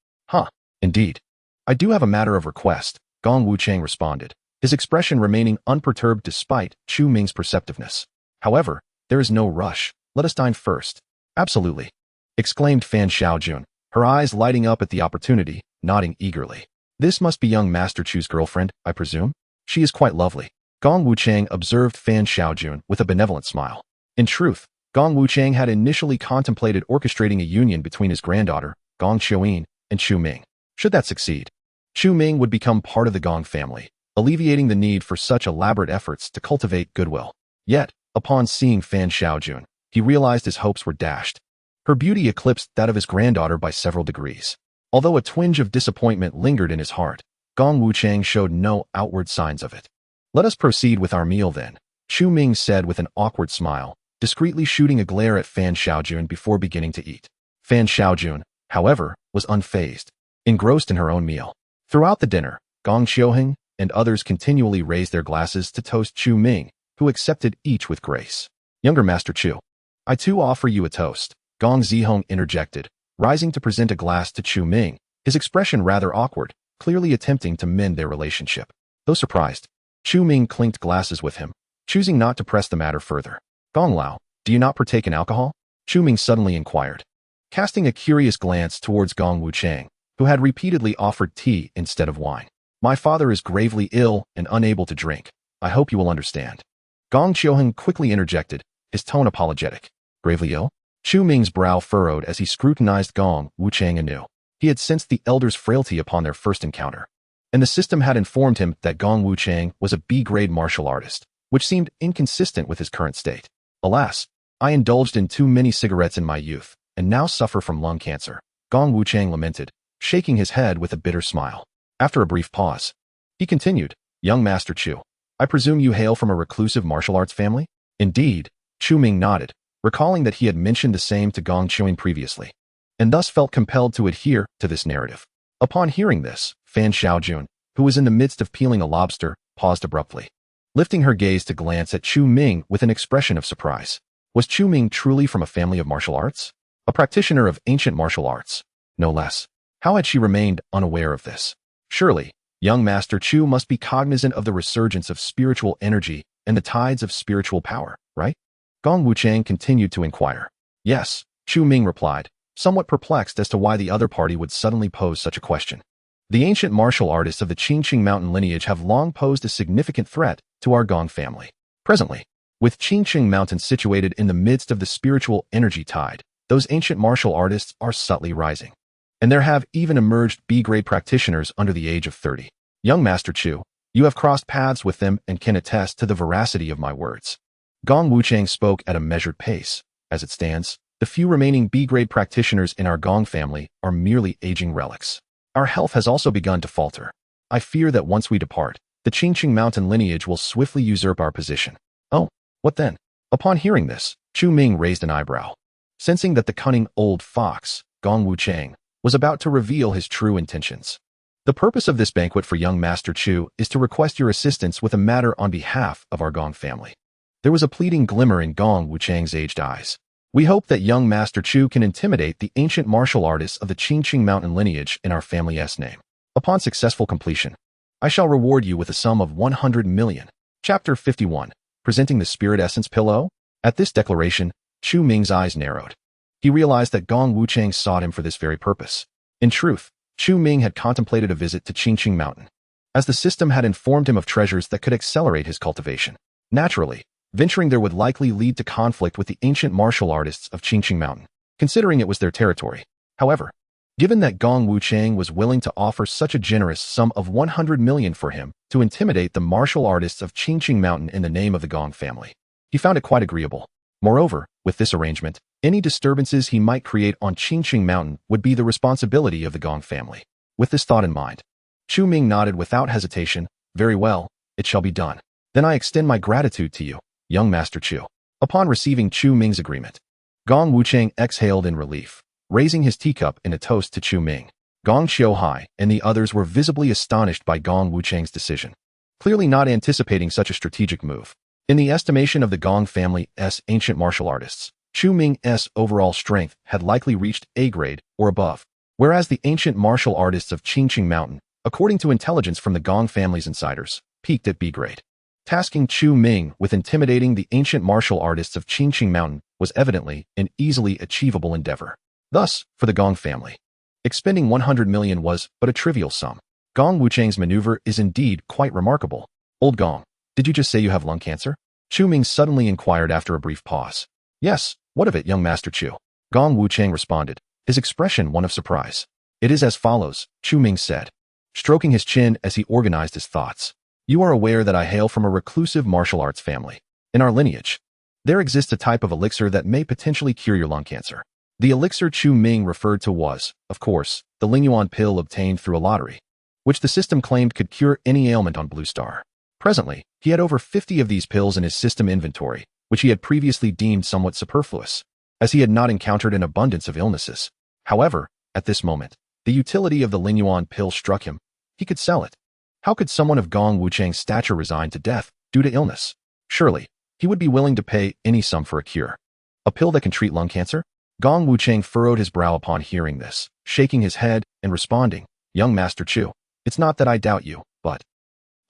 Indeed. I do have a matter of request, Gong Wuchang responded, his expression remaining unperturbed despite Chu Ming's perceptiveness. However, there is no rush. Let us dine first. Absolutely, exclaimed Fan Xiaojun, her eyes lighting up at the opportunity, nodding eagerly. This must be young Master Chu's girlfriend, I presume? She is quite lovely. Gong Wuchang observed Fan Xiaojun with a benevolent smile. In truth, Gong Wuchang had initially contemplated orchestrating a union between his granddaughter, Gong Qiuyin, and Chu Ming. Should that succeed, Chu Ming would become part of the Gong family, alleviating the need for such elaborate efforts to cultivate goodwill. Yet, upon seeing Fan Xiaojun, he realized his hopes were dashed. Her beauty eclipsed that of his granddaughter by several degrees. Although a twinge of disappointment lingered in his heart, Gong Wuchang showed no outward signs of it. "Let us proceed with our meal then," Chu Ming said with an awkward smile, discreetly shooting a glare at Fan Xiaojun before beginning to eat. Fan Xiaojun, however, was unfazed, engrossed in her own meal. Throughout the dinner, Gong Qiuheng and others continually raised their glasses to toast Chu Ming, who accepted each with grace. "Younger Master Chu, I too offer you a toast," Gong Zihong interjected, rising to present a glass to Chu Ming, his expression rather awkward, clearly attempting to mend their relationship. Though surprised, Chu Ming clinked glasses with him, choosing not to press the matter further. "Gong Lao, do you not partake in alcohol?" Chu Ming suddenly inquired, casting a curious glance towards Gong Wuchang, who had repeatedly offered tea instead of wine. "My father is gravely ill and unable to drink. I hope you will understand." Gong Qiuheng quickly interjected, his tone apologetic. "Gravely ill?" Chu Ming's brow furrowed as he scrutinized Gong Wuchang anew. He had sensed the elder's frailty upon their first encounter, and the system had informed him that Gong Wuchang was a B-grade martial artist, which seemed inconsistent with his current state. "Alas, I indulged in too many cigarettes in my youth, and now suffer from lung cancer," Gong Wuchang lamented, shaking his head with a bitter smile. After a brief pause, he continued, "Young Master Chu, I presume you hail from a reclusive martial arts family?" "Indeed," Chu Ming nodded, recalling that he had mentioned the same to Gong Qiuheng previously, and thus felt compelled to adhere to this narrative. Upon hearing this, Fan Xiaojun, who was in the midst of peeling a lobster, paused abruptly, lifting her gaze to glance at Chu Ming with an expression of surprise. Was Chu Ming truly from a family of martial arts? A practitioner of ancient martial arts, no less. How had she remained unaware of this? Surely, young Master Chu must be cognizant of the resurgence of spiritual energy and the tides of spiritual power, right? Gong Wuchang continued to inquire. "Yes," Chu Ming replied, somewhat perplexed as to why the other party would suddenly pose such a question. "The ancient martial artists of the Qingqing Mountain lineage have long posed a significant threat to our Gong family. Presently, with Qingqing Mountain situated in the midst of the spiritual energy tide, those ancient martial artists are subtly rising. And there have even emerged B-grade practitioners under the age of 30. Young Master Chu, you have crossed paths with them and can attest to the veracity of my words." Gong Wuchang spoke at a measured pace. "As it stands, the few remaining B-grade practitioners in our Gong family are merely aging relics. Our health has also begun to falter. I fear that once we depart, the Qingqing Mountain lineage will swiftly usurp our position." "Oh, what then?" Upon hearing this, Chu Ming raised an eyebrow, sensing that the cunning old fox, Gong Wuchang, was about to reveal his true intentions. "The purpose of this banquet for young Master Chu is to request your assistance with a matter on behalf of our Gong family." There was a pleading glimmer in Gong Wuchang's aged eyes. "We hope that young Master Chu can intimidate the ancient martial artists of the Qingqing Mountain lineage in our family's name. Upon successful completion, I shall reward you with a sum of 100 million. Chapter 51. Presenting the Spirit Essence Pillow? At this declaration, Chu Ming's eyes narrowed. He realized that Gong Wuchang sought him for this very purpose. In truth, Chu Ming had contemplated a visit to Qingqing Mountain, as the system had informed him of treasures that could accelerate his cultivation. Naturally, venturing there would likely lead to conflict with the ancient martial artists of Qingqing Mountain, considering it was their territory. However, given that Gong Wuchang was willing to offer such a generous sum of 100 million for him to intimidate the martial artists of Qingqing Mountain in the name of the Gong family, he found it quite agreeable. Moreover, with this arrangement, any disturbances he might create on Qingqing Mountain would be the responsibility of the Gong family. With this thought in mind, Chu Ming nodded without hesitation. "Very well, it shall be done. Then I extend my gratitude to you, young Master Chu." Upon receiving Chu Ming's agreement, Gong Wuchang exhaled in relief, raising his teacup in a toast to Chu Ming. Gong Qiuhai and the others were visibly astonished by Gong Wuchang's decision, clearly not anticipating such a strategic move. In the estimation of the Gong family's ancient martial artists, Chu Ming's overall strength had likely reached A grade or above, whereas the ancient martial artists of Qingqing Mountain, according to intelligence from the Gong family's insiders, peaked at B grade. Tasking Chu Ming with intimidating the ancient martial artists of Qingqing Mountain was evidently an easily achievable endeavor. Thus, for the Gong family, expending 100 million was but a trivial sum. Gong Wuchang's maneuver is indeed quite remarkable. "Old Gong, did you just say you have lung cancer?" Chu Ming suddenly inquired after a brief pause. Yes, what of it, young Master Chu? Gong Wuchang responded, his expression one of surprise. It is as follows, Chu Ming said, stroking his chin as he organized his thoughts. You are aware that I hail from a reclusive martial arts family. In our lineage, there exists a type of elixir that may potentially cure your lung cancer. The elixir Chu Ming referred to was, of course, the Lingyuan pill obtained through a lottery, which the system claimed could cure any ailment on Blue Star. Presently, he had over 50 of these pills in his system inventory, which he had previously deemed somewhat superfluous, as he had not encountered an abundance of illnesses. However, at this moment, the utility of the Lingyuan pill struck him. He could sell it. How could someone of Gong Wuchang's stature resign to death due to illness? Surely, he would be willing to pay any sum for a cure. A pill that can treat lung cancer? Gong Wuchang furrowed his brow upon hearing this, shaking his head and responding, Young Master Chu, it's not that I doubt you, but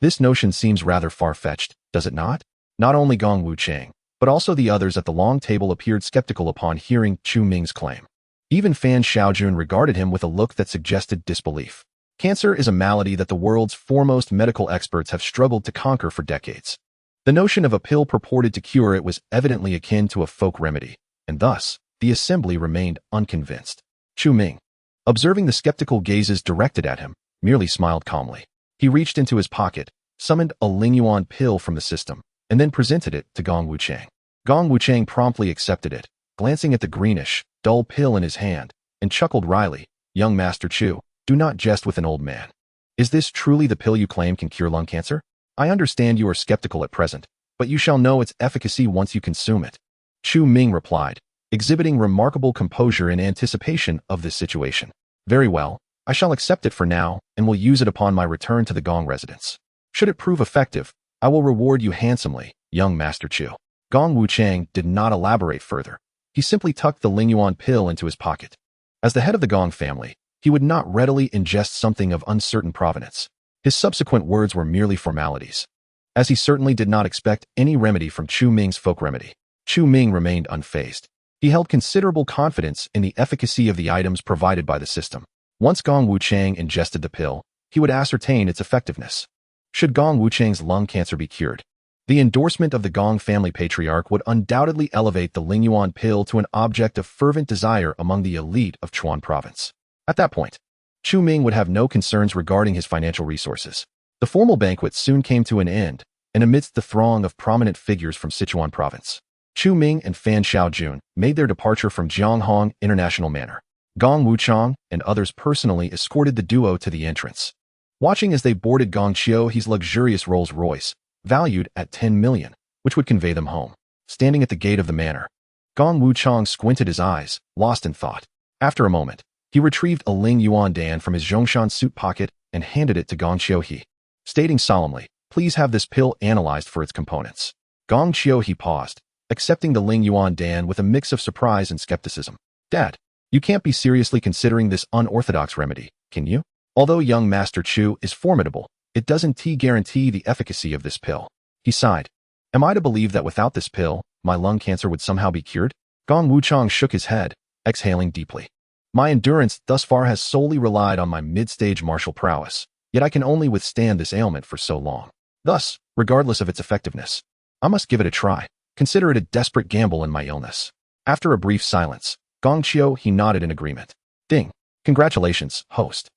this notion seems rather far-fetched, does it not? Not only Gong Wuchang, but also the others at the long table appeared skeptical upon hearing Chu Ming's claim. Even Fan Xiaojun regarded him with a look that suggested disbelief. Cancer is a malady that the world's foremost medical experts have struggled to conquer for decades. The notion of a pill purported to cure it was evidently akin to a folk remedy, and thus, the assembly remained unconvinced. Chu Ming, observing the skeptical gazes directed at him, merely smiled calmly. He reached into his pocket, summoned a Lingyuan pill from the system, and then presented it to Gong Wuchang. Gong Wuchang promptly accepted it, glancing at the greenish, dull pill in his hand, and chuckled wryly, Young Master Chu, do not jest with an old man. Is this truly the pill you claim can cure lung cancer? I understand you are skeptical at present, but you shall know its efficacy once you consume it. Chu Ming replied, exhibiting remarkable composure in anticipation of this situation. Very well, I shall accept it for now, and will use it upon my return to the Gong residence. Should it prove effective, I will reward you handsomely, young Master Chu. Gong Wuchang did not elaborate further. He simply tucked the Lingyuan pill into his pocket. As the head of the Gong family, he would not readily ingest something of uncertain provenance. His subsequent words were merely formalities, as he certainly did not expect any remedy from Chu Ming's folk remedy. Chu Ming remained unfazed. He held considerable confidence in the efficacy of the items provided by the system. Once Gong Wuchang ingested the pill, he would ascertain its effectiveness. Should Gong Wuchang's lung cancer be cured, the endorsement of the Gong family patriarch would undoubtedly elevate the Lingyuan pill to an object of fervent desire among the elite of Chuan province. At that point, Chu Ming would have no concerns regarding his financial resources. The formal banquet soon came to an end, and amidst the throng of prominent figures from Sichuan province, Chu Ming and Fan Xiaojun made their departure from Jianghong International Manor. Gong Wuchang and others personally escorted the duo to the entrance. Watching as they boarded Gong Qiuhe's luxurious Rolls-Royce, valued at 10 million, which would convey them home. Standing at the gate of the manor, Gong Wuchang squinted his eyes, lost in thought. After a moment, he retrieved a Ling Yuan Dan from his Zhongshan suit pocket and handed it to Gong Qiuhe, stating solemnly, please have this pill analyzed for its components. Gong Qiuhe paused, accepting the Ling Yuan Dan with a mix of surprise and skepticism. Dad, you can't be seriously considering this unorthodox remedy, can you? Although young Master Chu is formidable, it doesn't guarantee the efficacy of this pill. He sighed. Am I to believe that without this pill, my lung cancer would somehow be cured? Gong Wuchang shook his head, exhaling deeply. My endurance thus far has solely relied on my mid-stage martial prowess, yet I can only withstand this ailment for so long. Thus, regardless of its effectiveness, I must give it a try. Consider it a desperate gamble in my illness. After a brief silence, Gong Qiuhe nodded in agreement. Ding. Congratulations, host,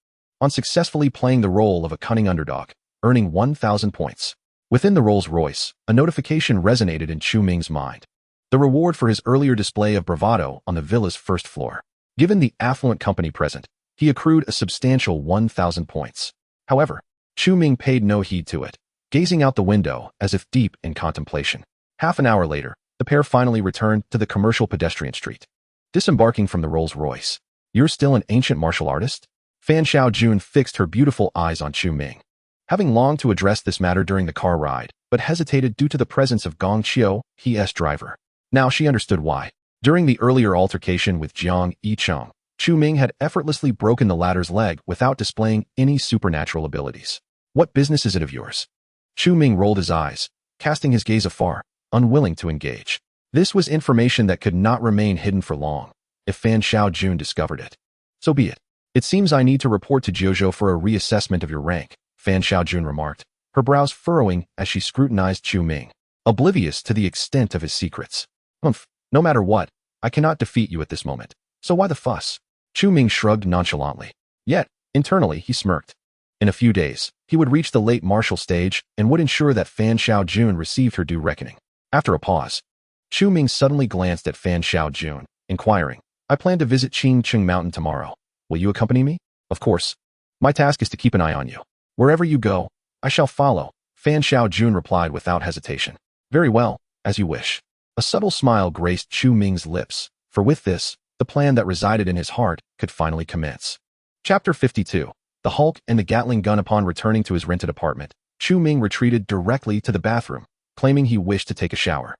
on successfully playing the role of a cunning underdog, earning 1,000 points. Within the Rolls-Royce, a notification resonated in Chu Ming's mind. The reward for his earlier display of bravado on the villa's first floor. Given the affluent company present, he accrued a substantial 1,000 points. However, Chu Ming paid no heed to it, gazing out the window as if deep in contemplation. Half an hour later, the pair finally returned to the commercial pedestrian street. Disembarking from the Rolls-Royce, you're still an ancient martial artist? Fan Xiaojun fixed her beautiful eyes on Chu Ming. Having longed to address this matter during the car ride, but hesitated due to the presence of Gong Qiuhe's driver. Now she understood why. During the earlier altercation with Jiang Yicheng, Chu Ming had effortlessly broken the latter's leg without displaying any supernatural abilities. What business is it of yours? Chu Ming rolled his eyes, casting his gaze afar, unwilling to engage. This was information that could not remain hidden for long, if Fan Xiaojun discovered it. So be it. It seems I need to report to Jiuzhou for a reassessment of your rank, Fan Xiaojun remarked, her brows furrowing as she scrutinized Chu Ming. oblivious to the extent of his secrets. No matter what, I cannot defeat you at this moment. So why the fuss? Chu Ming shrugged nonchalantly. Yet, internally, he smirked. In a few days, he would reach the late martial stage and would ensure that Fan Xiaojun received her due reckoning. After a pause, Chu Ming suddenly glanced at Fan Xiaojun, inquiring, I plan to visit Qingcheng Mountain tomorrow. Will you accompany me? Of course. My task is to keep an eye on you. Wherever you go, I shall follow, Fan Xiaojun replied without hesitation. Very well, as you wish. A subtle smile graced Chu Ming's lips, for with this, the plan that resided in his heart could finally commence. Chapter 52. The Hulk and the Gatling gun. Upon returning to his rented apartment, Chu Ming retreated directly to the bathroom, claiming he wished to take a shower.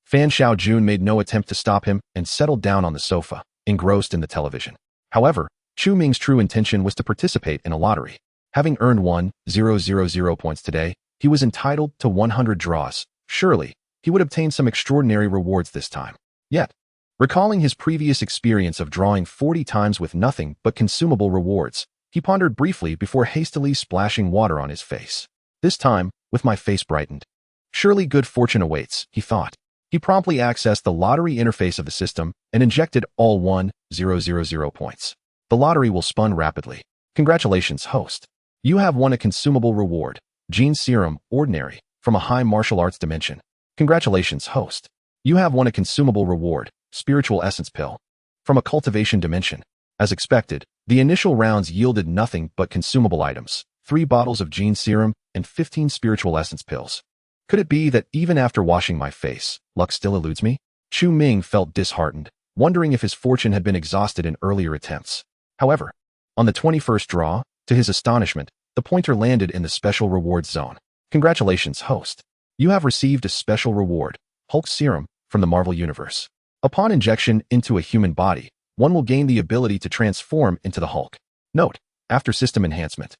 Fan Xiaojun made no attempt to stop him and settled down on the sofa, engrossed in the television. However, Chu Ming's true intention was to participate in a lottery. Having earned 1,000 points today, he was entitled to 100 draws. Surely, he would obtain some extraordinary rewards this time. Yet, recalling his previous experience of drawing 40 times with nothing but consumable rewards, he pondered briefly before hastily splashing water on his face. This time, with my face brightened. Surely good fortune awaits, he thought. He promptly accessed the lottery interface of the system and injected all 1,000 points. The lottery will spun rapidly. Congratulations, host. You have won a consumable reward, Gene Serum, Ordinary, from a high martial arts dimension. Congratulations, host. You have won a consumable reward, Spiritual Essence Pill, from a cultivation dimension. As expected, the initial rounds yielded nothing but consumable items, 3 bottles of Gene Serum and 15 Spiritual Essence Pills. Could it be that even after washing my face, luck still eludes me? Chu Ming felt disheartened, wondering if his fortune had been exhausted in earlier attempts. However, on the 21st draw, to his astonishment, the pointer landed in the special rewards zone. Congratulations, host. You have received a special reward, Hulk Serum, from the Marvel Universe. Upon injection into a human body, one will gain the ability to transform into the Hulk. Note, after system enhancement,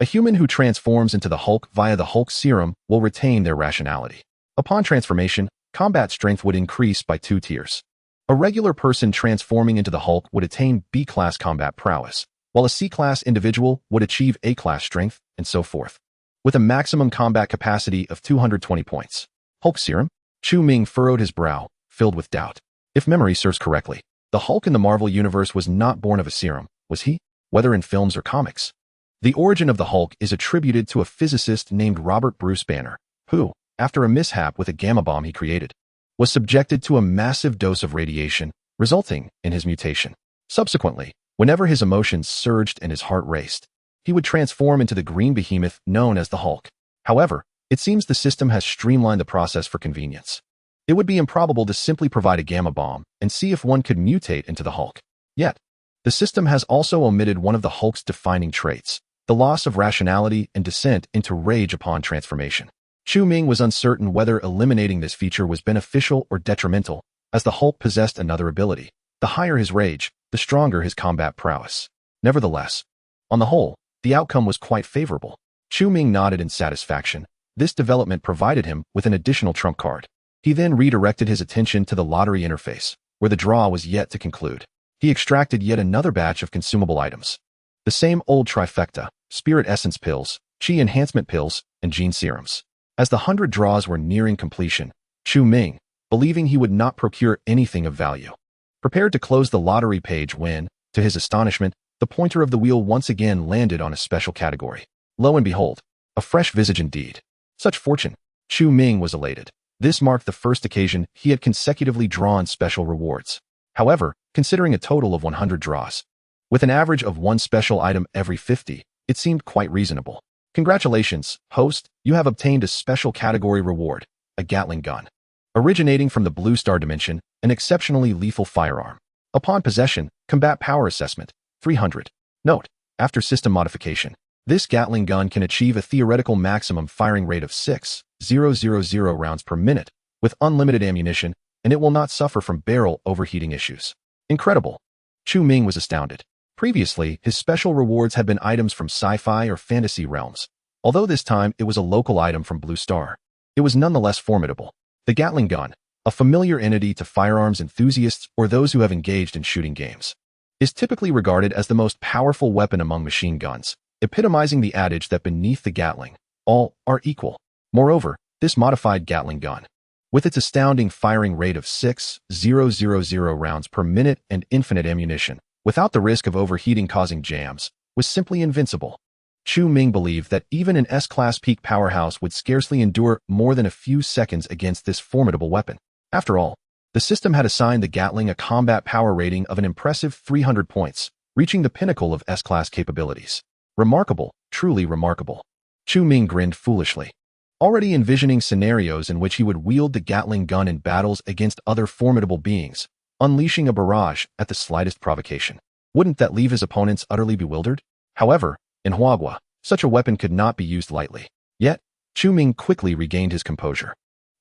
a human who transforms into the Hulk via the Hulk Serum will retain their rationality. Upon transformation, combat strength would increase by 2 tiers. A regular person transforming into the Hulk would attain B-class combat prowess, while a C-class individual would achieve A-class strength, and so forth. With a maximum combat capacity of 220 points. Hulk Serum? Chu Ming furrowed his brow, filled with doubt. If memory serves correctly, the Hulk in the Marvel Universe was not born of a serum, was he? Whether in films or comics. The origin of the Hulk is attributed to a physicist named Robert Bruce Banner, who, after a mishap with a gamma bomb he created, was subjected to a massive dose of radiation, resulting in his mutation. Subsequently, whenever his emotions surged and his heart raced, he would transform into the green behemoth known as the Hulk. However, it seems the system has streamlined the process for convenience. It would be improbable to simply provide a gamma bomb and see if one could mutate into the Hulk. Yet, the system has also omitted one of the Hulk's defining traits, the loss of rationality and descent into rage upon transformation. Chu Ming was uncertain whether eliminating this feature was beneficial or detrimental, as the Hulk possessed another ability. The higher his rage, the stronger his combat prowess. Nevertheless, on the whole, the outcome was quite favorable. Chu Ming nodded in satisfaction. This development provided him with an additional trump card. He then redirected his attention to the lottery interface, where the draw was yet to conclude. He extracted yet another batch of consumable items. The same old trifecta, Spirit Essence Pills, Chi Enhancement Pills, and Gene Serums. As the 100 draws were nearing completion, Chu Ming, believing he would not procure anything of value, prepared to close the lottery page when, to his astonishment, the pointer of the wheel once again landed on a special category. Lo and behold, a fresh visage indeed. Such fortune. Chu Ming was elated. This marked the first occasion he had consecutively drawn special rewards. However, considering a total of 100 draws, with an average of 1 special item every 50, it seemed quite reasonable. Congratulations, host, you have obtained a special category reward, a Gatling gun. Originating from the Blue Star dimension, an exceptionally lethal firearm. Upon possession, combat power assessment, 300. Note, after system modification, this Gatling gun can achieve a theoretical maximum firing rate of 6,000 rounds per minute, with unlimited ammunition, and it will not suffer from barrel overheating issues. Incredible. Chu Ming was astounded. Previously, his special rewards had been items from sci-fi or fantasy realms, although this time it was a local item from Blue Star. It was nonetheless formidable. The Gatling gun, a familiar entity to firearms enthusiasts or those who have engaged in shooting games, is typically regarded as the most powerful weapon among machine guns, epitomizing the adage that beneath the Gatling, all are equal. Moreover, this modified Gatling gun, With its astounding firing rate of 6,000 rounds per minute and infinite ammunition, without the risk of overheating causing jams, was simply invincible. Chu Ming believed that even an S-class peak powerhouse would scarcely endure more than a few seconds against this formidable weapon. After all, the system had assigned the Gatling a combat power rating of an impressive 300 points, reaching the pinnacle of S-class capabilities. Remarkable, truly remarkable. Chu Ming grinned foolishly, already envisioning scenarios in which he would wield the Gatling gun in battles against other formidable beings, unleashing a barrage at the slightest provocation. Wouldn't that leave his opponents utterly bewildered? However, in Huagua, such a weapon could not be used lightly. Yet, Chu Ming quickly regained his composure.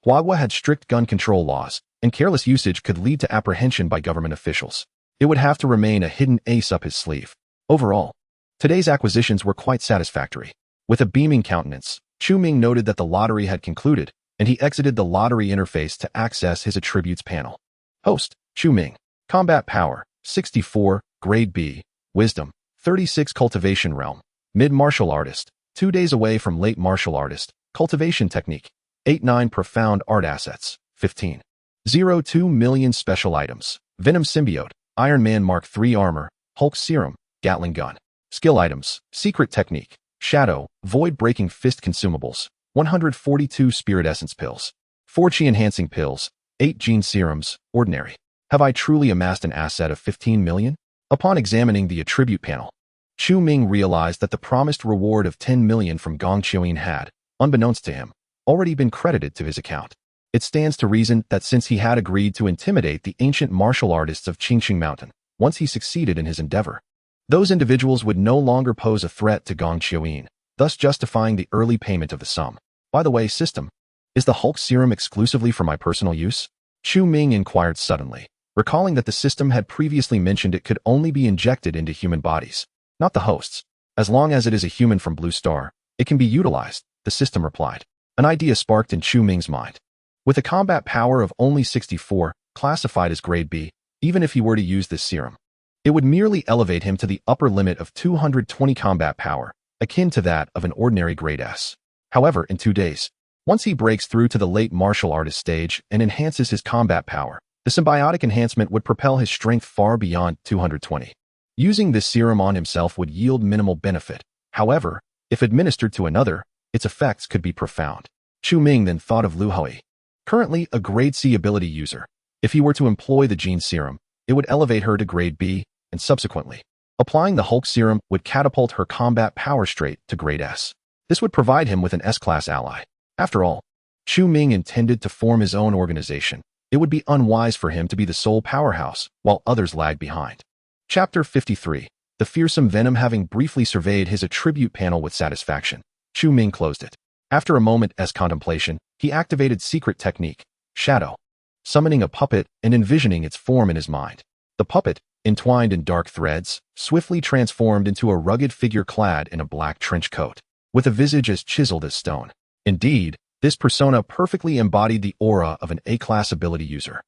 Huagua had strict gun control laws, and careless usage could lead to apprehension by government officials. It would have to remain a hidden ace up his sleeve. Overall, today's acquisitions were quite satisfactory. With a beaming countenance, Chu Ming noted that the lottery had concluded, and he exited the lottery interface to access his attributes panel. Host, Chu Ming. Combat Power, 64, Grade B. Wisdom, 36 Cultivation Realm. Mid-Martial Artist, 2 days away from Late Martial Artist. Cultivation Technique, 8-9 Profound Art Assets, 15. 0.2 million Special Items. Venom Symbiote, Iron Man Mark III Armor, Hulk Serum, Gatling Gun. Skill Items, Secret Technique, Shadow, Void-Breaking Fist Consumables, 142 Spirit Essence Pills, 4 Chi Enhancing Pills, 8 Gene Serums, Ordinary. Have I truly amassed an asset of 15 million? Upon examining the attribute panel, Chu Ming realized that the promised reward of 10 million from Gong Qiuyin had, unbeknownst to him, already been credited to his account. It stands to reason that since he had agreed to intimidate the ancient martial artists of Qingqing Mountain, once he succeeded in his endeavor, those individuals would no longer pose a threat to Gong Qiuyin, thus justifying the early payment of the sum. By the way, system, is the Hulk Serum exclusively for my personal use? Chu Ming inquired suddenly, recalling that the system had previously mentioned it could only be injected into human bodies, not the host's. As long as it is a human from Blue Star, it can be utilized, the system replied. An idea sparked in Chu Ming's mind. With a combat power of only 64, classified as Grade B, even if he were to use this serum, it would merely elevate him to the upper limit of 220 combat power, akin to that of an ordinary Grade S. However, in 2 days, once he breaks through to the late martial artist stage and enhances his combat power, the symbiotic enhancement would propel his strength far beyond 220. Using this serum on himself would yield minimal benefit. However, if administered to another, its effects could be profound. Chu Ming then thought of Lu Hui, currently a Grade C ability user. If he were to employ the Gene Serum, it would elevate her to Grade B, and subsequently, applying the Hulk Serum would catapult her combat power straight to Grade S. This would provide him with an S-class ally. After all, Chu Ming intended to form his own organization. It would be unwise for him to be the sole powerhouse, while others lagged behind. Chapter 53. The fearsome Venom. Having briefly surveyed his attribute panel with satisfaction, Chu Ming closed it. After a moment's contemplation, he activated Secret Technique, Shadow, summoning a puppet and envisioning its form in his mind. The puppet, entwined in dark threads, swiftly transformed into a rugged figure clad in a black trench coat, with a visage as chiseled as stone. Indeed, this persona perfectly embodied the aura of an A-class ability user.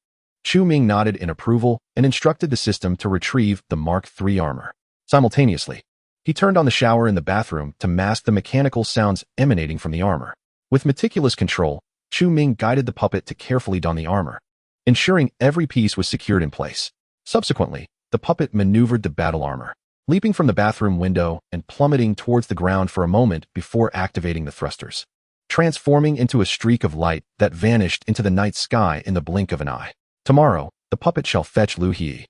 Chu Ming nodded in approval and instructed the system to retrieve the Mark III armor. Simultaneously, he turned on the shower in the bathroom to mask the mechanical sounds emanating from the armor. With meticulous control, Chu Ming guided the puppet to carefully don the armor, ensuring every piece was secured in place. Subsequently, the puppet maneuvered the battle armor, leaping from the bathroom window and plummeting towards the ground for a moment before activating the thrusters, transforming into a streak of light that vanished into the night sky in the blink of an eye. Tomorrow, the puppet shall fetch Lu He,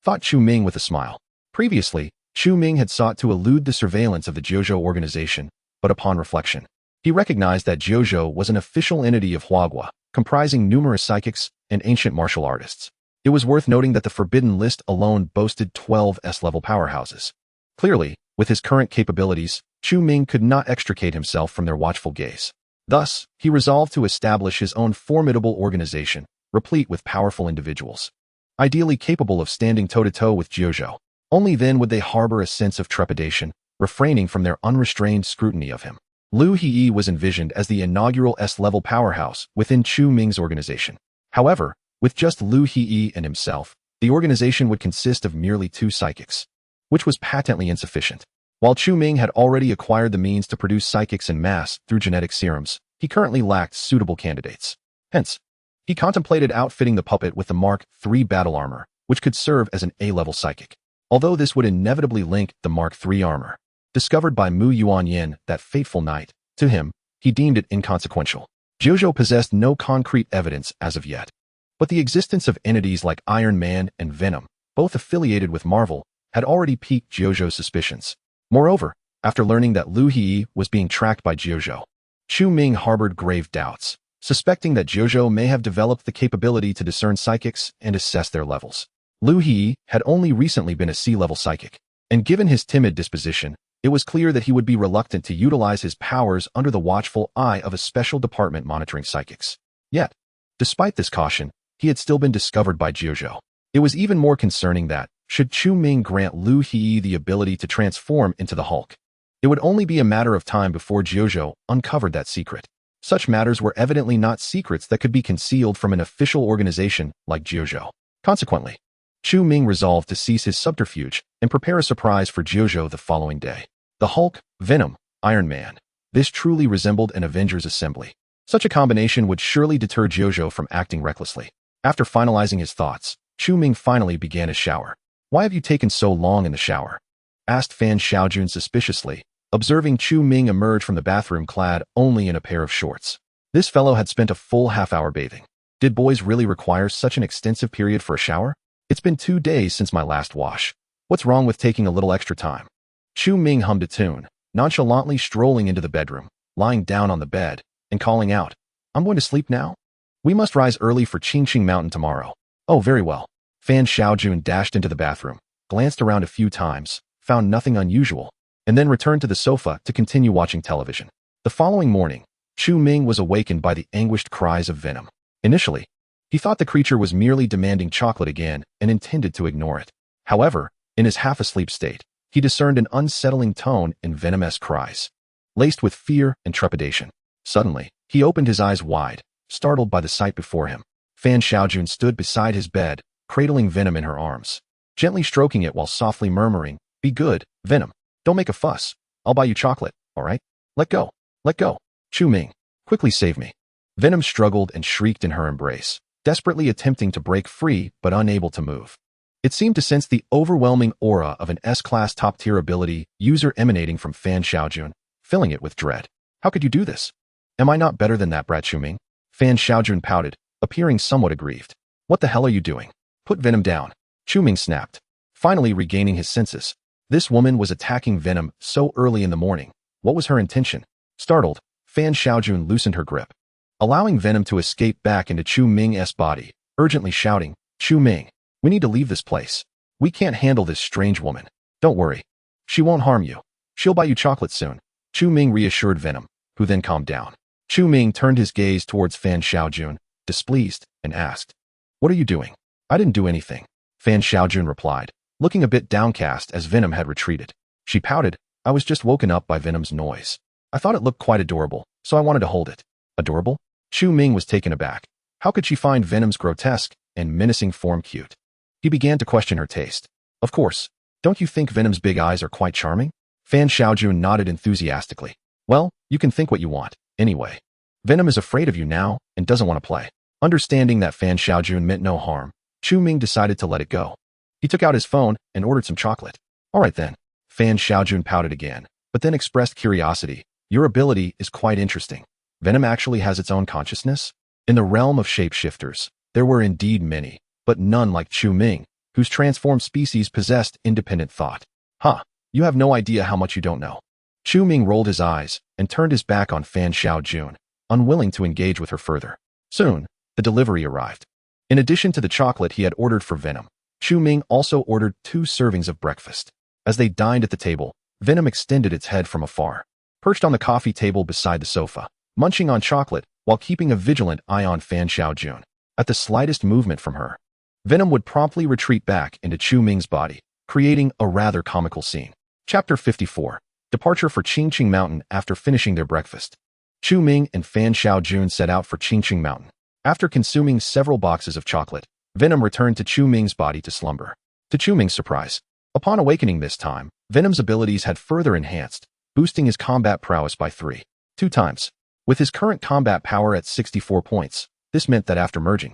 thought Chu Ming with a smile. Previously, Chu Ming had sought to elude the surveillance of the Jiuzhou organization, but upon reflection, he recognized that Jiuzhou was an official entity of Huagua, comprising numerous psychics and ancient martial artists. It was worth noting that the Forbidden List alone boasted 12 S-level powerhouses. Clearly, with his current capabilities, Chu Ming could not extricate himself from their watchful gaze. Thus, he resolved to establish his own formidable organization, replete with powerful individuals, ideally capable of standing toe-to-toe with Jiuzhou. Only then would they harbor a sense of trepidation, refraining from their unrestrained scrutiny of him. Lu He was envisioned as the inaugural S-level powerhouse within Chu Ming's organization. However, with just Lu He and himself, the organization would consist of merely 2 psychics, which was patently insufficient. While Chu Ming had already acquired the means to produce psychics en masse through genetic serums, he currently lacked suitable candidates. Hence, He contemplated outfitting the puppet with the Mark III battle armor, which could serve as an A-level psychic. Although this would inevitably link the Mark III armor, discovered by Mu Yuanyin that fateful night, to him, he deemed it inconsequential. Jojo possessed no concrete evidence as of yet. But the existence of entities like Iron Man and Venom, both affiliated with Marvel, had already piqued Jojo's suspicions. Moreover, after learning that Lu He was being tracked by Jojo, Chu Ming harbored grave doubts, suspecting that Jojo may have developed the capability to discern psychics and assess their levels. Lu He had only recently been a C-level psychic, and given his timid disposition, it was clear that he would be reluctant to utilize his powers under the watchful eye of a special department monitoring psychics. Yet, despite this caution, he had still been discovered by Jojo. It was even more concerning that, should Chu Ming grant Lu He the ability to transform into the Hulk, it would only be a matter of time before Jojo uncovered that secret. Such matters were evidently not secrets that could be concealed from an official organization like Jojo. Consequently, Chu Ming resolved to cease his subterfuge and prepare a surprise for Jojo the following day. The Hulk, Venom, Iron Man. This truly resembled an Avengers assembly. Such a combination would surely deter Jojo from acting recklessly. After finalizing his thoughts, Chu Ming finally began his shower. "Why have you taken so long in the shower?" asked Fan Xiaojun suspiciously, observing Chu Ming emerge from the bathroom clad only in a pair of shorts. This fellow had spent a full half-hour bathing. Did boys really require such an extensive period for a shower? "It's been 2 days since my last wash. What's wrong with taking a little extra time?" Chu Ming hummed a tune, nonchalantly strolling into the bedroom, lying down on the bed, and calling out, "I'm going to sleep now? We must rise early for Qingqing Mountain tomorrow." "Oh, very well." Fan Xiaojun dashed into the bathroom, glanced around a few times, found nothing unusual, and then returned to the sofa to continue watching television. The following morning, Chu Ming was awakened by the anguished cries of Venom. Initially, he thought the creature was merely demanding chocolate again and intended to ignore it. However, in his half-asleep state, he discerned an unsettling tone in Venom's cries, laced with fear and trepidation. Suddenly, he opened his eyes wide, startled by the sight before him. Fan Xiaojun stood beside his bed, cradling Venom in her arms, gently stroking it while softly murmuring, "Be good, Venom. Don't make a fuss. I'll buy you chocolate, all right? Let go. Let go. Chu Ming, quickly save me." Venom struggled and shrieked in her embrace, desperately attempting to break free but unable to move. It seemed to sense the overwhelming aura of an S-class top-tier ability user emanating from Fan Xiaojun, filling it with dread. "How could you do this? Am I not better than that brat Chu Ming?" Fan Xiaojun pouted, appearing somewhat aggrieved. "What the hell are you doing? Put Venom down." Chu Ming snapped, finally regaining his senses. This woman was attacking Venom so early in the morning. What was her intention? Startled, Fan Xiaojun loosened her grip, allowing Venom to escape back into Chu Ming's body, urgently shouting, "Chu Ming, we need to leave this place. We can't handle this strange woman. Don't worry. She won't harm you. She'll buy you chocolate soon." Chu Ming reassured Venom, who then calmed down. Chu Ming turned his gaze towards Fan Xiaojun, displeased, and asked, "What are you doing?" "I didn't do anything," Fan Xiaojun replied, looking a bit downcast as Venom had retreated. She pouted, "I was just woken up by Venom's noise. I thought it looked quite adorable, so I wanted to hold it." "Adorable?" Chu Ming was taken aback. How could she find Venom's grotesque and menacing form cute? He began to question her taste. "Of course. Don't you think Venom's big eyes are quite charming?" Fan Xiaojun nodded enthusiastically. "Well, you can think what you want. Anyway, Venom is afraid of you now and doesn't want to play." Understanding that Fan Xiaojun meant no harm, Chu Ming decided to let it go. He took out his phone and ordered some chocolate. "All right then." Fan Xiaojun pouted again, but then expressed curiosity. "Your ability is quite interesting. Venom actually has its own consciousness?" In the realm of shapeshifters, there were indeed many, but none like Chu Ming, whose transformed species possessed independent thought. "Huh, you have no idea how much you don't know." Chu Ming rolled his eyes and turned his back on Fan Xiaojun, unwilling to engage with her further. Soon, the delivery arrived. In addition to the chocolate he had ordered for Venom, Chu Ming also ordered 2 servings of breakfast. As they dined at the table, Venom extended its head from afar, perched on the coffee table beside the sofa, munching on chocolate while keeping a vigilant eye on Fan Xiaojun. At the slightest movement from her, Venom would promptly retreat back into Chu Ming's body, creating a rather comical scene. Chapter 54. Departure for Qingqing Mountain. After finishing their breakfast, Chu Ming and Fan Xiaojun set out for Qingqing Mountain. After consuming several boxes of chocolate, Venom returned to Chu Ming's body to slumber. To Chu Ming's surprise, upon awakening this time, Venom's abilities had further enhanced, boosting his combat prowess by 2 times. With his current combat power at 64 points, This meant that after merging,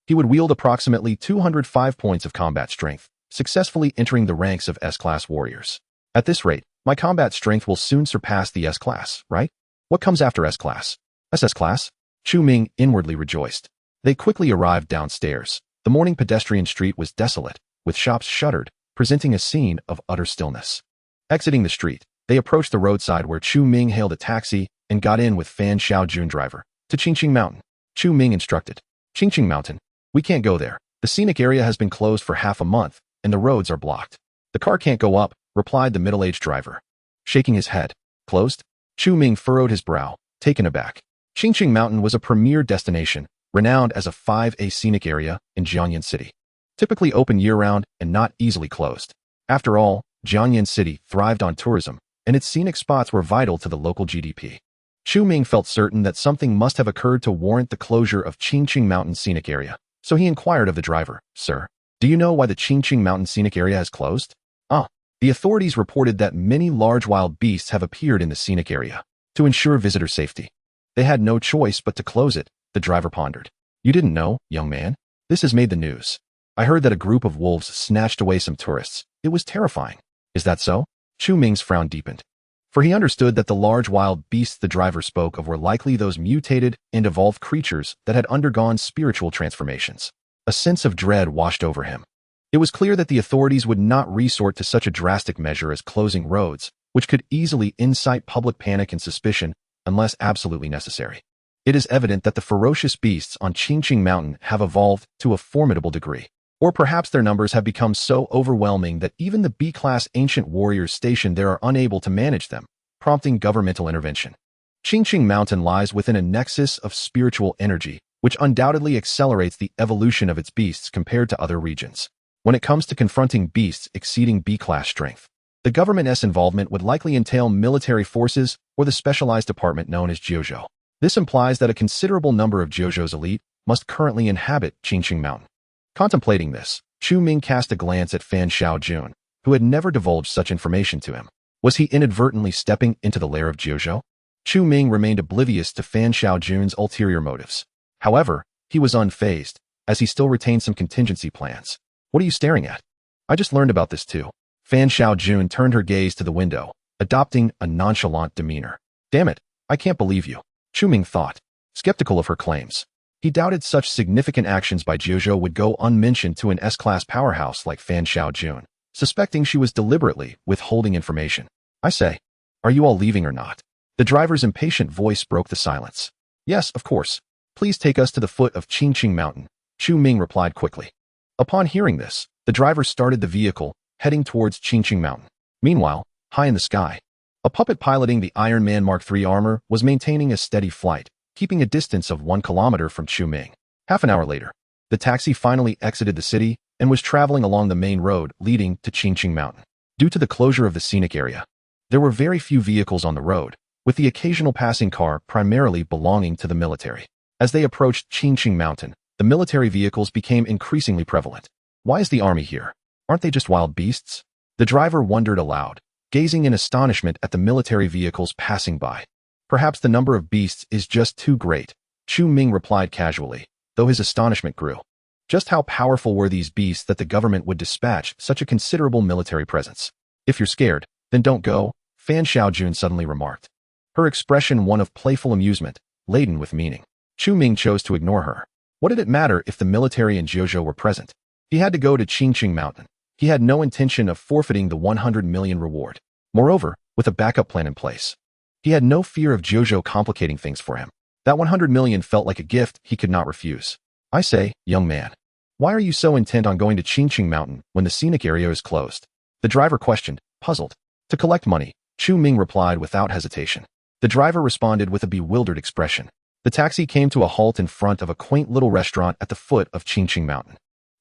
he would wield approximately 205 points of combat strength, successfully entering the ranks of S-class warriors. At this rate, my combat strength will soon surpass the S-class, right? What comes after S-class? SS-class? Chu Ming inwardly rejoiced. They quickly arrived downstairs. The morning pedestrian street was desolate, with shops shuttered, presenting a scene of utter stillness. Exiting the street, they approached the roadside where Chu Ming hailed a taxi and got in with Fan Xiaojun driver. To Qingqing Mountain. Chu Ming instructed. Qingqing Mountain. We can't go there. The scenic area has been closed for half a month, and the roads are blocked. The car can't go up, replied the middle-aged driver. Shaking his head. Closed? Chu Ming furrowed his brow, taken aback. Qingqing Mountain was a premier destination, renowned as a 5A scenic area in Jiangyan City. Typically open year-round and not easily closed. After all, Jiangyan City thrived on tourism, and its scenic spots were vital to the local GDP. Chu Ming felt certain that something must have occurred to warrant the closure of Qingqing Mountain scenic area, so he inquired of the driver, Sir, do you know why the Qingqing Mountain scenic area has closed? The authorities reported that many large wild beasts have appeared in the scenic area. To ensure visitor safety, they had no choice but to close it, the driver pondered. You didn't know, young man? This has made the news. I heard that a group of wolves snatched away some tourists. It was terrifying. Is that so? Chu Ming's frown deepened, for he understood that the large wild beasts the driver spoke of were likely those mutated and evolved creatures that had undergone spiritual transformations. A sense of dread washed over him. It was clear that the authorities would not resort to such a drastic measure as closing roads, which could easily incite public panic and suspicion unless absolutely necessary. It is evident that the ferocious beasts on Qingqing Mountain have evolved to a formidable degree. Or perhaps their numbers have become so overwhelming that even the B-class ancient warriors stationed there are unable to manage them, prompting governmental intervention. Qingqing Mountain lies within a nexus of spiritual energy, which undoubtedly accelerates the evolution of its beasts compared to other regions. When it comes to confronting beasts exceeding B-class strength, the government's involvement would likely entail military forces or the specialized department known as Jiuzhou. This implies that a considerable number of Jiuzhou's elite must currently inhabit Qingqing Mountain. Contemplating this, Chu Ming cast a glance at Fan Xiaojun, who had never divulged such information to him. Was he inadvertently stepping into the lair of Jiuzhou? Chu Ming remained oblivious to Fan Xiaojun's ulterior motives. However, he was unfazed, as he still retained some contingency plans. What are you staring at? I just learned about this too. Fan Xiaojun turned her gaze to the window, adopting a nonchalant demeanor. Damn it, I can't believe you, Chu Ming thought, skeptical of her claims. He doubted such significant actions by Jiuzhou would go unmentioned to an S-class powerhouse like Fan Xiaojun, suspecting she was deliberately withholding information. I say, are you all leaving or not? The driver's impatient voice broke the silence. Yes, of course. Please take us to the foot of Qingqing Mountain, Chu Ming replied quickly. Upon hearing this, the driver started the vehicle, heading towards Qingqing Mountain. Meanwhile, high in the sky, a puppet piloting the Iron-Man Mark III armor was maintaining a steady flight, keeping a distance of 1 kilometer from Chu Ming. Half an hour later, the taxi finally exited the city and was traveling along the main road leading to Qingqing Mountain. Due to the closure of the scenic area, there were very few vehicles on the road, with the occasional passing car primarily belonging to the military. As they approached Qingqing Mountain, the military vehicles became increasingly prevalent. Why is the army here? Aren't they just wild beasts? The driver wondered aloud, gazing in astonishment at the military vehicles passing by. Perhaps the number of beasts is just too great, Chu Ming replied casually, though his astonishment grew. Just how powerful were these beasts that the government would dispatch such a considerable military presence? If you're scared, then don't go, Fan Xiaojun suddenly remarked. Her expression one of playful amusement, laden with meaning. Chu Ming chose to ignore her. What did it matter if the military and Jiuzhou were present? He had to go to Qingqing Mountain. He had no intention of forfeiting the 100 million reward. Moreover, with a backup plan in place, he had no fear of Jiuzhou complicating things for him. That 100 million felt like a gift he could not refuse. I say, young man, why are you so intent on going to Qingqing Mountain when the scenic area is closed? The driver questioned, puzzled. To collect money, Chu Ming replied without hesitation. The driver responded with a bewildered expression. The taxi came to a halt in front of a quaint little restaurant at the foot of Qingqing Mountain.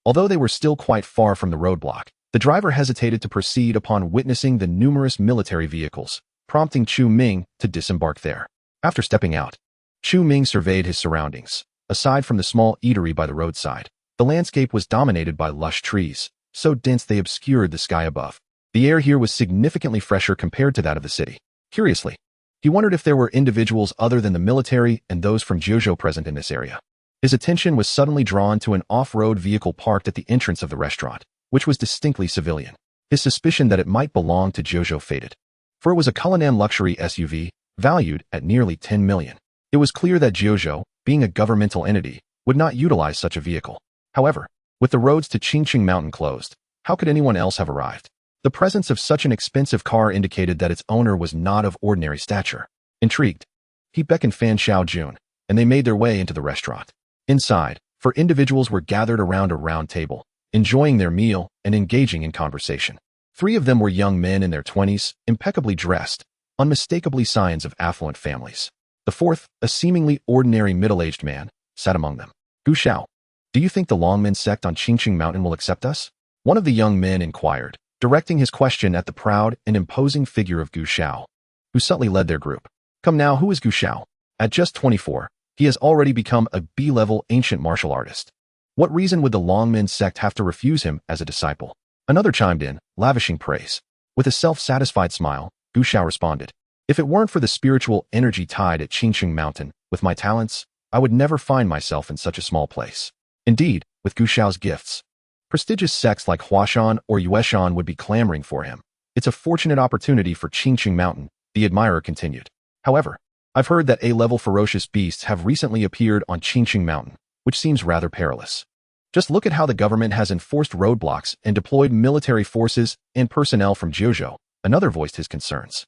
Although they were still quite far from the roadblock, the driver hesitated to proceed upon witnessing the numerous military vehicles, prompting Chu Ming to disembark there. After stepping out, Chu Ming surveyed his surroundings. Aside from the small eatery by the roadside, the landscape was dominated by lush trees, so dense they obscured the sky above. The air here was significantly fresher compared to that of the city. Curiously, he wondered if there were individuals other than the military and those from Jiuzhou present in this area. His attention was suddenly drawn to an off-road vehicle parked at the entrance of the restaurant, which was distinctly civilian. His suspicion that it might belong to Jojo faded, for it was a Cullinan luxury SUV, valued at nearly 10 million. It was clear that Jojo, being a governmental entity, would not utilize such a vehicle. However, with the roads to Qingqing Mountain closed, how could anyone else have arrived? The presence of such an expensive car indicated that its owner was not of ordinary stature. Intrigued, he beckoned Fan Xiaojun, and they made their way into the restaurant. Inside, four individuals were gathered around a round table, enjoying their meal and engaging in conversation. Three of them were young men in their 20s, impeccably dressed, unmistakably signs of affluent families. The fourth, a seemingly ordinary middle-aged man, sat among them. Gu Xiao, do you think the Longmen sect on Qingqing Mountain will accept us? One of the young men inquired, directing his question at the proud and imposing figure of Gu Xiao, who subtly led their group. Come now, who is Gu Xiao? At just 24, he has already become a B-level ancient martial artist. What reason would the Longmen sect have to refuse him as a disciple? Another chimed in, lavishing praise. With a self-satisfied smile, Gu Xiao responded, if it weren't for the spiritual energy tied at Qingqing Mountain, with my talents, I would never find myself in such a small place. Indeed, with Gu Xiao's gifts, prestigious sects like Huashan or Yueshan would be clamoring for him. It's a fortunate opportunity for Qingqing Mountain, the admirer continued. However, I've heard that A-level ferocious beasts have recently appeared on Qingqing Mountain, which seems rather perilous. Just look at how the government has enforced roadblocks and deployed military forces and personnel from Jiuzhou. Another voiced his concerns.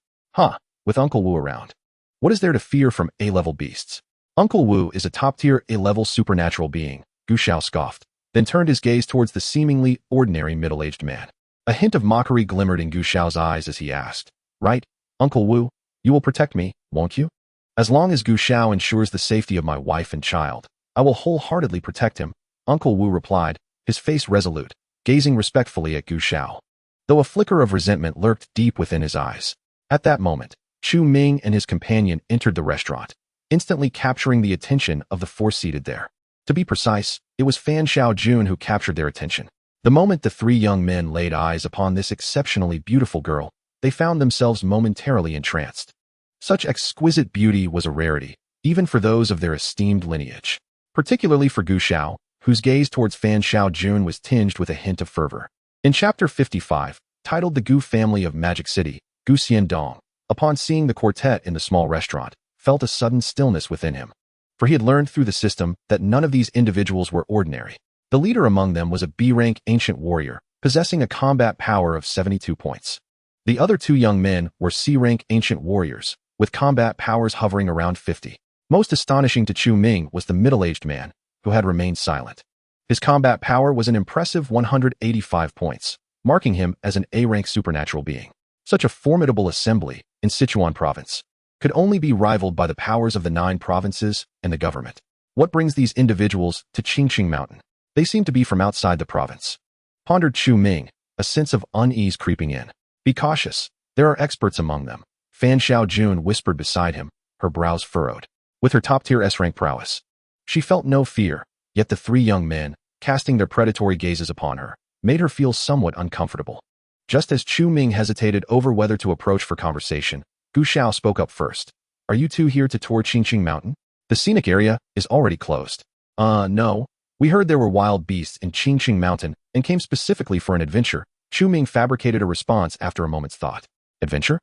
With Uncle Wu around, what is there to fear from A-level beasts? Uncle Wu is a top-tier A-level supernatural being, Gu Xiao scoffed, then turned his gaze towards the seemingly ordinary middle-aged man. A hint of mockery glimmered in Gu Xiao's eyes as he asked, right, Uncle Wu, you will protect me, won't you? As long as Gu Xiao ensures the safety of my wife and child, I will wholeheartedly protect him, Uncle Wu replied, his face resolute, gazing respectfully at Gu Xiao, though a flicker of resentment lurked deep within his eyes. At that moment, Chu Ming and his companion entered the restaurant, instantly capturing the attention of the four seated there. To be precise, it was Fan Xiaojun who captured their attention. The moment the three young men laid eyes upon this exceptionally beautiful girl, they found themselves momentarily entranced. Such exquisite beauty was a rarity, even for those of their esteemed lineage. Particularly for Gu Xiao, whose gaze towards Fan Xiaojun was tinged with a hint of fervor. In Chapter 55, titled The Gu Family of Magic City, Gu Xiandong, upon seeing the quartet in the small restaurant, felt a sudden stillness within him. For he had learned through the system that none of these individuals were ordinary. The leader among them was a B-rank ancient warrior, possessing a combat power of 72 points. The other two young men were C-rank ancient warriors, with combat powers hovering around 50. Most astonishing to Chu Ming was the middle-aged man, who had remained silent. His combat power was an impressive 185 points, marking him as an A-rank supernatural being. Such a formidable assembly, in Sichuan province, could only be rivaled by the powers of the 9 provinces and the government. What brings these individuals to Qingqing Mountain? They seem to be from outside the province, pondered Chu Ming, a sense of unease creeping in. Be cautious, there are experts among them, Fan Xiaojun whispered beside him, her brows furrowed. With her top-tier S-rank prowess, she felt no fear, yet the three young men, casting their predatory gazes upon her, made her feel somewhat uncomfortable. Just as Chu Ming hesitated over whether to approach for conversation, Gu Xiao spoke up first. Are you two here to tour Qingqing Mountain? The scenic area is already closed. No. We heard there were wild beasts in Qingqing Mountain and came specifically for an adventure. Chu Ming fabricated a response after a moment's thought. Adventure?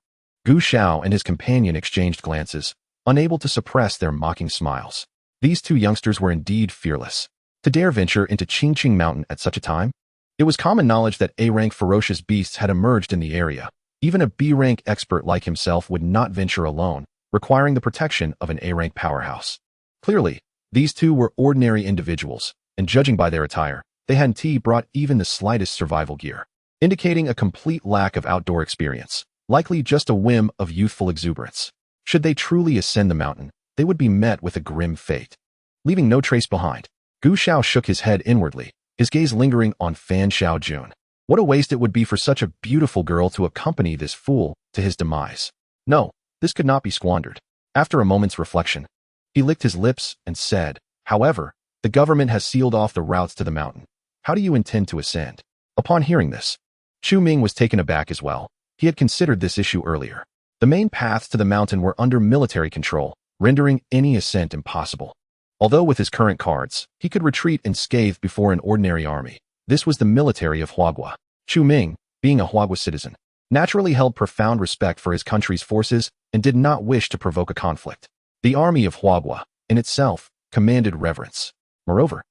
Gu Xiao and his companion exchanged glances, unable to suppress their mocking smiles. These two youngsters were indeed fearless. To dare venture into Qingqing Mountain at such a time? It was common knowledge that A-rank ferocious beasts had emerged in the area. Even a B-rank expert like himself would not venture alone, requiring the protection of an A-rank powerhouse. Clearly, these two were ordinary individuals, and judging by their attire, they hadn't brought even the slightest survival gear, indicating a complete lack of outdoor experience, likely just a whim of youthful exuberance. Should they truly ascend the mountain, they would be met with a grim fate, leaving no trace behind. Gu Xiao shook his head inwardly, his gaze lingering on Fan Xiaojun. What a waste it would be for such a beautiful girl to accompany this fool to his demise. No, this could not be squandered. After a moment's reflection, he licked his lips and said, however, the government has sealed off the routes to the mountain. How do you intend to ascend? Upon hearing this, Chu Ming was taken aback as well. He had considered this issue earlier. The main paths to the mountain were under military control, rendering any ascent impossible. Although with his current cards, he could retreat unscathed before an ordinary army. This was the military of Huagua. Chu Ming, being a Huagua citizen, naturally held profound respect for his country's forces and did not wish to provoke a conflict. The army of Huagua, in itself, commanded reverence. Moreover,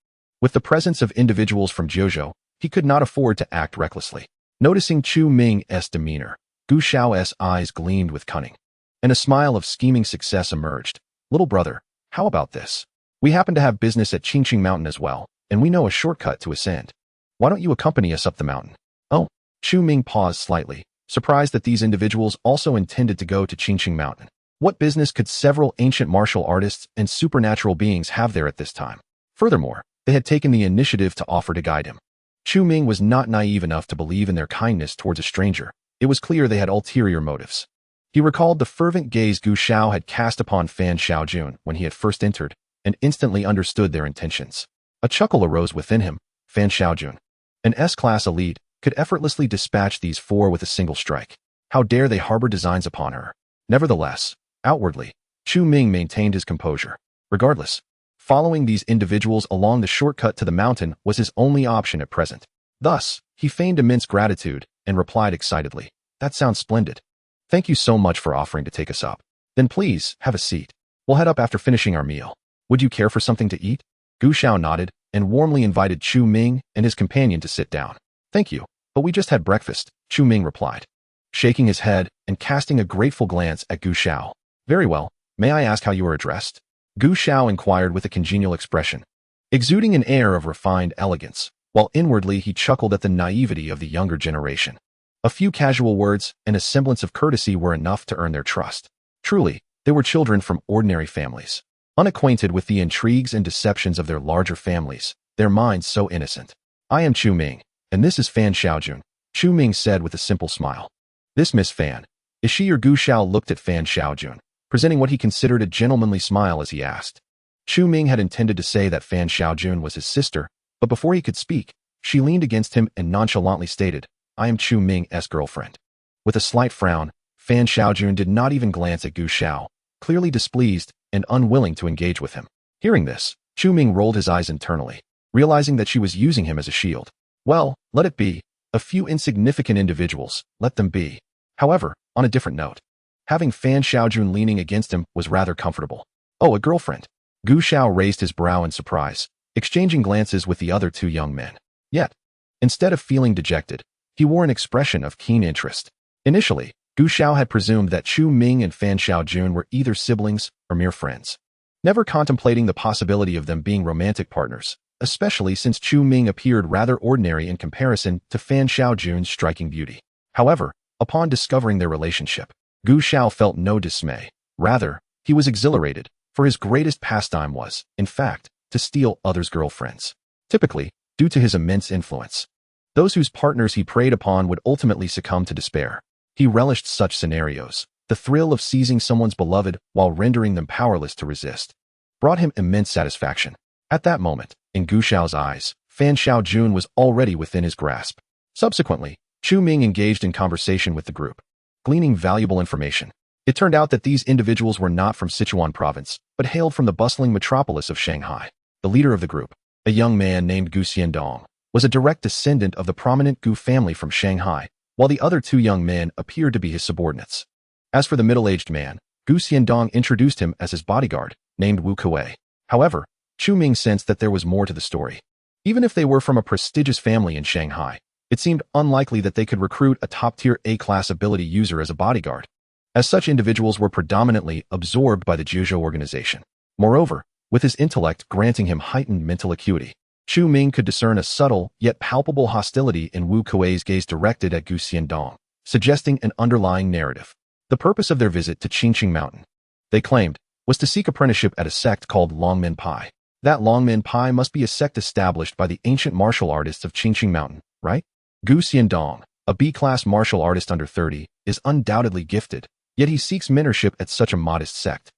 with the presence of individuals from Jiuzhou, he could not afford to act recklessly. Noticing Chu Ming's demeanor, Gu Xiao's eyes gleamed with cunning, and a smile of scheming success emerged. Little brother, how about this? We happen to have business at Qingqing Mountain as well, and we know a shortcut to ascend. Why don't you accompany us up the mountain? Oh, Chu Ming paused slightly, surprised that these individuals also intended to go to Qingqing Mountain. What business could several ancient martial artists and supernatural beings have there at this time? Furthermore, they had taken the initiative to offer to guide him. Chu Ming was not naive enough to believe in their kindness towards a stranger. It was clear they had ulterior motives. He recalled the fervent gaze Gu Xiao had cast upon Fan Xiaojun when he had first entered, and instantly understood their intentions. A chuckle arose within him. Fan Xiaojun, an S-class elite, could effortlessly dispatch these four with a single strike. How dare they harbor designs upon her? Nevertheless, outwardly, Chu Ming maintained his composure. Regardless, following these individuals along the shortcut to the mountain was his only option at present. Thus, he feigned immense gratitude and replied excitedly, "That sounds splendid. Thank you so much for offering to take us up. Then please, have a seat. We'll head up after finishing our meal. Would you care for something to eat?" Gu Xiao nodded and warmly invited Chu Ming and his companion to sit down. "Thank you, but we just had breakfast," Chu Ming replied, shaking his head and casting a grateful glance at Gu Xiao. "Very well, may I ask how you are addressed?" Gu Xiao inquired with a congenial expression, exuding an air of refined elegance, while inwardly he chuckled at the naivety of the younger generation. A few casual words and a semblance of courtesy were enough to earn their trust. Truly, they were children from ordinary families, unacquainted with the intrigues and deceptions of their larger families, their minds so innocent. "I am Chu Ming, and this is Fan Xiaojun," Chu Ming said with a simple smile. "This Miss Fan, is she your?" Gu Xiao looked at Fan Xiaojun, presenting what he considered a gentlemanly smile as he asked. Chu Ming had intended to say that Fan Xiaojun was his sister, but before he could speak, she leaned against him and nonchalantly stated, "I am Chu Ming's girlfriend." With a slight frown, Fan Xiaojun did not even glance at Gu Xiao, clearly displeased and unwilling to engage with him. Hearing this, Chu Ming rolled his eyes internally, realizing that she was using him as a shield. Well, let it be. A few insignificant individuals, let them be. However, on a different note, having Fan Xiaojun leaning against him was rather comfortable. "Oh, a girlfriend." Gu Xiao raised his brow in surprise, exchanging glances with the other two young men. Yet, instead of feeling dejected, he wore an expression of keen interest. Initially, Gu Xiao had presumed that Chu Ming and Fan Xiaojun were either siblings or mere friends, never contemplating the possibility of them being romantic partners, especially since Chu Ming appeared rather ordinary in comparison to Fan Xiaojun's striking beauty. However, upon discovering their relationship, Gu Xiao felt no dismay. Rather, he was exhilarated, for his greatest pastime was, in fact, to steal others' girlfriends. Typically, due to his immense influence, those whose partners he preyed upon would ultimately succumb to despair. He relished such scenarios. The thrill of seizing someone's beloved while rendering them powerless to resist brought him immense satisfaction. At that moment, in Gu Xiao's eyes, Fan Xiaojun was already within his grasp. Subsequently, Chu Ming engaged in conversation with the group, gleaning valuable information. It turned out that these individuals were not from Sichuan province, but hailed from the bustling metropolis of Shanghai. The leader of the group, a young man named Gu Xiandong, was a direct descendant of the prominent Gu family from Shanghai, while the other two young men appeared to be his subordinates. As for the middle-aged man, Gu Xiandong introduced him as his bodyguard, named Wu Kuei. However, Chu Ming sensed that there was more to the story. Even if they were from a prestigious family in Shanghai, it seemed unlikely that they could recruit a top-tier A-class ability user as a bodyguard, as such individuals were predominantly absorbed by the Jiuzhou organization. Moreover, with his intellect granting him heightened mental acuity, Chu Ming could discern a subtle yet palpable hostility in Wu Kuei's gaze directed at Gu Xiandong, suggesting an underlying narrative. The purpose of their visit to Qingqing Mountain, they claimed, was to seek apprenticeship at a sect called Longmen Pai. That Longmen Pai must be a sect established by the ancient martial artists of Qingqing Mountain, right? Gu Xiandong, a B-class martial artist under 30, is undoubtedly gifted, yet he seeks mentorship at such a modest sect.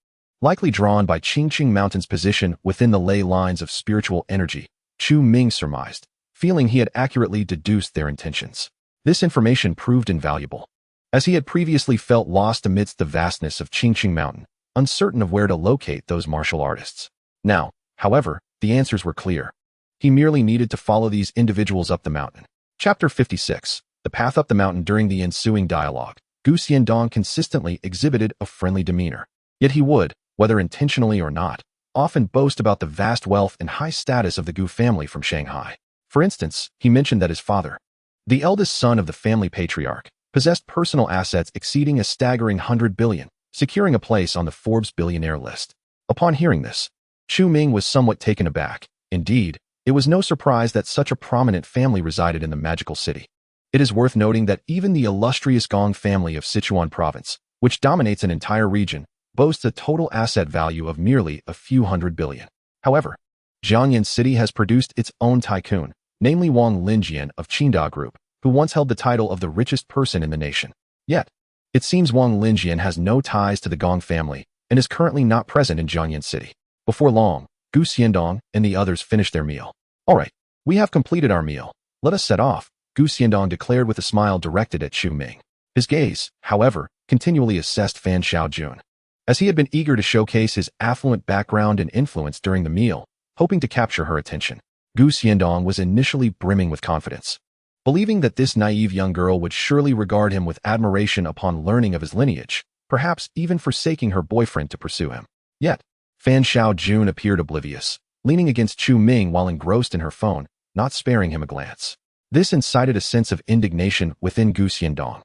Likely drawn by Qingqing Mountain's position within the ley lines of spiritual energy, Chu Ming surmised, feeling he had accurately deduced their intentions. This information proved invaluable, as he had previously felt lost amidst the vastness of Qingqing Mountain, uncertain of where to locate those martial artists. Now, However, the answers were clear. He merely needed to follow these individuals up the mountain. Chapter 56. The path up the mountain. During the ensuing dialogue, Gu Xiandong consistently exhibited a friendly demeanor. Yet he would, whether intentionally or not, often boast about the vast wealth and high status of the Gu family from Shanghai. For instance, he mentioned that his father, the eldest son of the family patriarch, possessed personal assets exceeding a staggering 100 billion, securing a place on the Forbes billionaire list. Upon hearing this, Chu Ming was somewhat taken aback. Indeed, it was no surprise that such a prominent family resided in the magical city. It is worth noting that even the illustrious Gong family of Sichuan province, which dominates an entire region, boasts a total asset value of merely a few hundred billion. However, Jiangyan City has produced its own tycoon, namely Wang Linjian of Qinda Group, who once held the title of the richest person in the nation. Yet, it seems Wang Linjian has no ties to the Gong family and is currently not present in Jiangyan City. Before long, Gu Xiandong and the others finished their meal. All right, we have completed our meal. Let us set off, Gu Xiandong declared with a smile directed at Chu Ming. His gaze, however, continually assessed Fan Xiaojun. As he had been eager to showcase his affluent background and influence during the meal, hoping to capture her attention, Gu Xiandong was initially brimming with confidence. Believing that this naive young girl would surely regard him with admiration upon learning of his lineage, perhaps even forsaking her boyfriend to pursue him. Yet, Fan Xiaojun appeared oblivious, leaning against Chu Ming while engrossed in her phone, not sparing him a glance. This incited a sense of indignation within Gu Xiandong,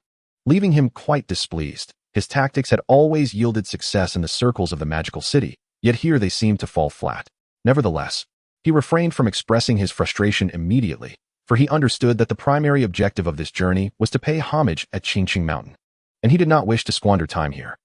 leaving him quite displeased. His tactics had always yielded success in the circles of the magical city, yet here they seemed to fall flat. Nevertheless, he refrained from expressing his frustration immediately, for he understood that the primary objective of this journey was to pay homage at Qingqing Mountain, and he did not wish to squander time here.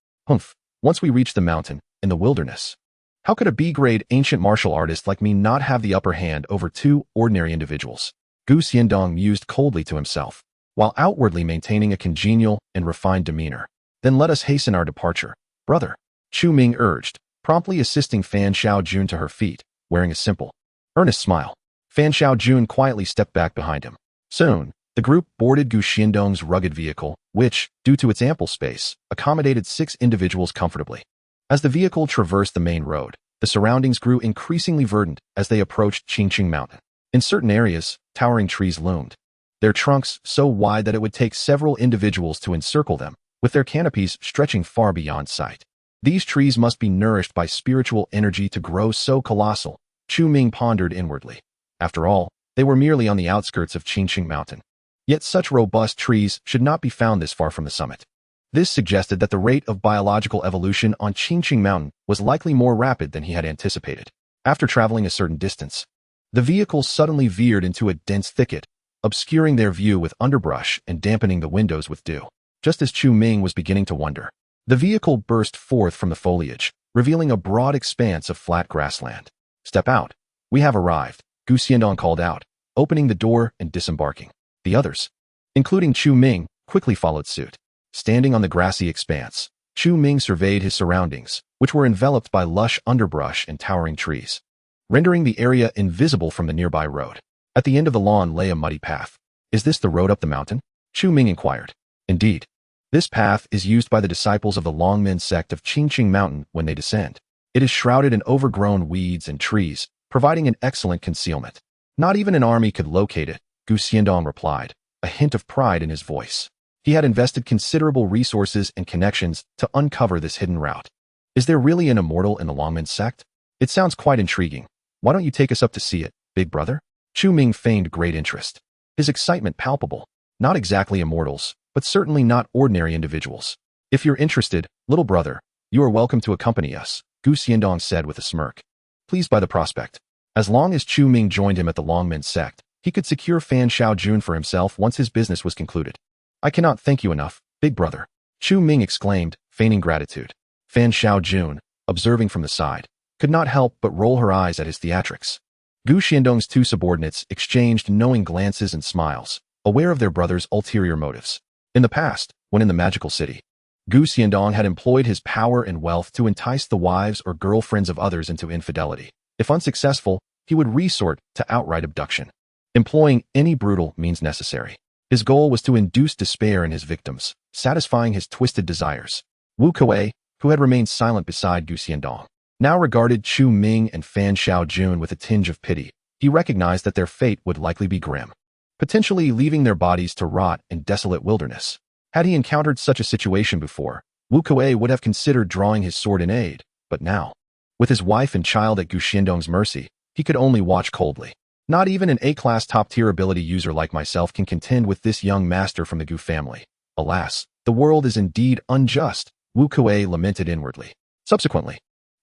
Once we reached the mountain, in the wilderness, how could a B-grade ancient martial artist like me not have the upper hand over two ordinary individuals? Gu Xiandong mused coldly to himself, while outwardly maintaining a congenial and refined demeanor. Then let us hasten our departure, brother, Chu Ming urged, promptly assisting Fan Xiaojun to her feet, wearing a simple, earnest smile. Fan Xiaojun quietly stepped back behind him. Soon, the group boarded Gu Xiandong's rugged vehicle, which, due to its ample space, accommodated 6 individuals comfortably. As the vehicle traversed the main road, the surroundings grew increasingly verdant as they approached Qingqing Mountain. In certain areas, towering trees loomed, their trunks so wide that it would take several individuals to encircle them, with their canopies stretching far beyond sight. These trees must be nourished by spiritual energy to grow so colossal, Chu Ming pondered inwardly. After all, they were merely on the outskirts of Qingqing Mountain. Yet such robust trees should not be found this far from the summit. This suggested that the rate of biological evolution on Qingqing Mountain was likely more rapid than he had anticipated. After traveling a certain distance, the vehicle suddenly veered into a dense thicket, obscuring their view with underbrush and dampening the windows with dew. Just as Chu Ming was beginning to wonder, the vehicle burst forth from the foliage, revealing a broad expanse of flat grassland. Step out. We have arrived, Gu Xiandong called out, opening the door and disembarking. The others, including Chu Ming, quickly followed suit. Standing on the grassy expanse, Chu Ming surveyed his surroundings, which were enveloped by lush underbrush and towering trees, rendering the area invisible from the nearby road. At the end of the lawn lay a muddy path. Is this the road up the mountain? Chu Ming inquired. Indeed. This path is used by the disciples of the Longmen sect of Qingqing Mountain when they descend. It is shrouded in overgrown weeds and trees, providing an excellent concealment. Not even an army could locate it, Gu Xiandong replied, a hint of pride in his voice. He had invested considerable resources and connections to uncover this hidden route. Is there really an immortal in the Longmen sect? It sounds quite intriguing. Why don't you take us up to see it, big brother? Chu Ming feigned great interest, his excitement palpable. Not exactly immortals, but certainly not ordinary individuals. If you're interested, little brother, you are welcome to accompany us, Gu Xiandong said with a smirk, pleased by the prospect. As long as Chu Ming joined him at the Longmen sect, he could secure Fan Xiaojun for himself once his business was concluded. I cannot thank you enough, big brother, Chu Ming exclaimed, feigning gratitude. Fan Xiaojun, observing from the side, could not help but roll her eyes at his theatrics. Gu Xiandong's 2 subordinates exchanged knowing glances and smiles, aware of their brother's ulterior motives. In the past, when in the magical city, Gu Xiandong had employed his power and wealth to entice the wives or girlfriends of others into infidelity. If unsuccessful, he would resort to outright abduction, employing any brutal means necessary. His goal was to induce despair in his victims, satisfying his twisted desires. Wu Kuei, who had remained silent beside Gu Xiandong, now regarded Chu Ming and Fan Xiaojun with a tinge of pity. He recognized that their fate would likely be grim, potentially leaving their bodies to rot in desolate wilderness. Had he encountered such a situation before, Wu Kuei would have considered drawing his sword in aid, but now, with his wife and child at Gu Xiandong's mercy, he could only watch coldly. Not even an A-class top-tier ability user like myself can contend with this young master from the Gu family. Alas, the world is indeed unjust, Wu Kuei lamented inwardly. Subsequently,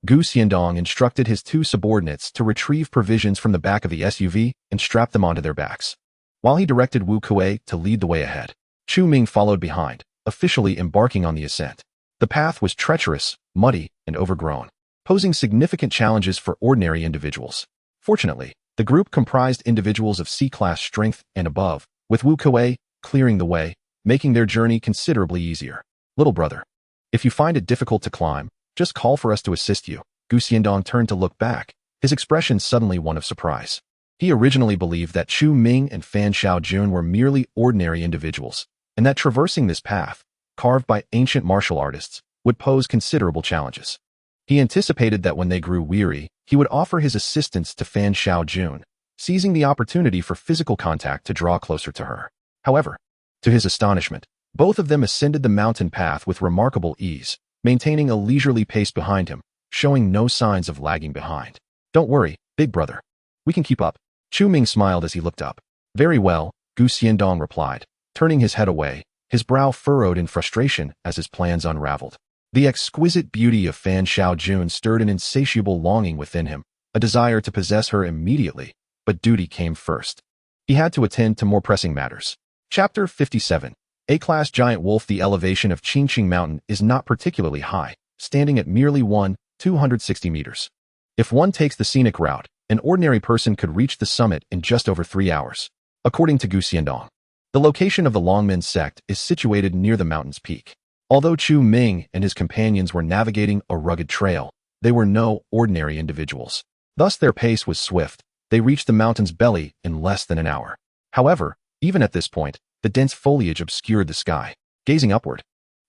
Gu Xiandong instructed his two subordinates to retrieve provisions from the back of the SUV and strap them onto their backs. While he directed Wu Kuei to lead the way ahead, Chu Ming followed behind, officially embarking on the ascent. The path was treacherous, muddy, and overgrown, posing significant challenges for ordinary individuals. Fortunately, the group comprised individuals of C-class strength and above, with Wu Kuei clearing the way, making their journey considerably easier. Little brother, if you find it difficult to climb, just call for us to assist you. Gu Xiandong turned to look back, his expression suddenly one of surprise. He originally believed that Chu Ming and Fan Xiaojun were merely ordinary individuals, and that traversing this path, carved by ancient martial artists, would pose considerable challenges. He anticipated that when they grew weary, he would offer his assistance to Fan Xiaojun, seizing the opportunity for physical contact to draw closer to her. However, to his astonishment, both of them ascended the mountain path with remarkable ease, maintaining a leisurely pace behind him, showing no signs of lagging behind. Don't worry, big brother. We can keep up. Chu Ming smiled as he looked up. Very well, Gu Xiandong replied, turning his head away, his brow furrowed in frustration as his plans unraveled. The exquisite beauty of Fan Xiaojun stirred an insatiable longing within him, a desire to possess her immediately, but duty came first. He had to attend to more pressing matters. Chapter 57. A-class giant wolf. The elevation of Qingqing Mountain is not particularly high, standing at merely 260 meters. If one takes the scenic route, an ordinary person could reach the summit in just over 3 hours. According to Gu Xiandong, the location of the Longmen sect is situated near the mountain's peak. Although Chu Ming and his companions were navigating a rugged trail, they were no ordinary individuals. Thus their pace was swift. They reached the mountain's belly in less than an hour. However, even at this point, the dense foliage obscured the sky. Gazing upward,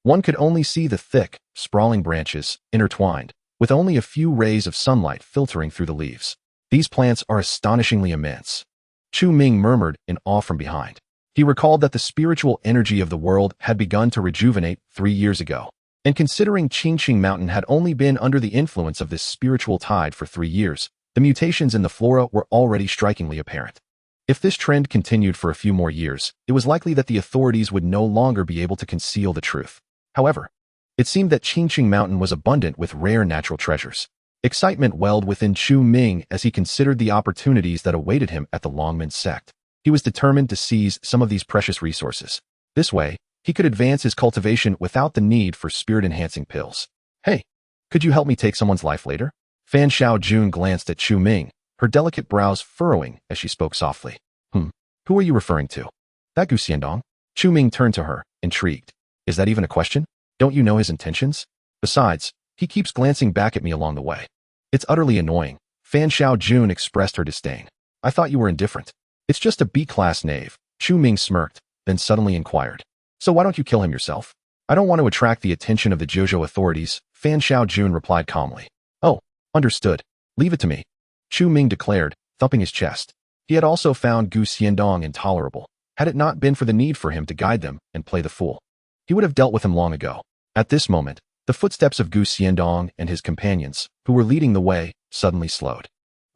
one could only see the thick, sprawling branches, intertwined, with only a few rays of sunlight filtering through the leaves. These plants are astonishingly immense. Chu Ming murmured in awe from behind. He recalled that the spiritual energy of the world had begun to rejuvenate 3 years ago. And considering Qingqing Mountain had only been under the influence of this spiritual tide for 3 years, the mutations in the flora were already strikingly apparent. If this trend continued for a few more years, it was likely that the authorities would no longer be able to conceal the truth. However, it seemed that Qingqing Mountain was abundant with rare natural treasures. Excitement welled within Chu Ming as he considered the opportunities that awaited him at the Longmen sect. He was determined to seize some of these precious resources. This way, he could advance his cultivation without the need for spirit-enhancing pills. Hey, could you help me take someone's life later? Fan Xiaojun glanced at Chu Ming, her delicate brows furrowing as she spoke softly. Who are you referring to? That Gu Xiandong? Chu Ming turned to her, intrigued. Is that even a question? Don't you know his intentions? Besides, he keeps glancing back at me along the way. It's utterly annoying. Fan Xiaojun expressed her disdain. I thought you were indifferent. It's just a B-class knave. Chu Ming smirked, then suddenly inquired. So why don't you kill him yourself? I don't want to attract the attention of the Zhuzhou authorities, Fan Xiaojun replied calmly. Oh, understood. Leave it to me, Chu Ming declared, thumping his chest. He had also found Gu Xiandong intolerable. Had it not been for the need for him to guide them and play the fool, he would have dealt with him long ago. At this moment, the footsteps of Gu Xiandong and his companions, who were leading the way, suddenly slowed.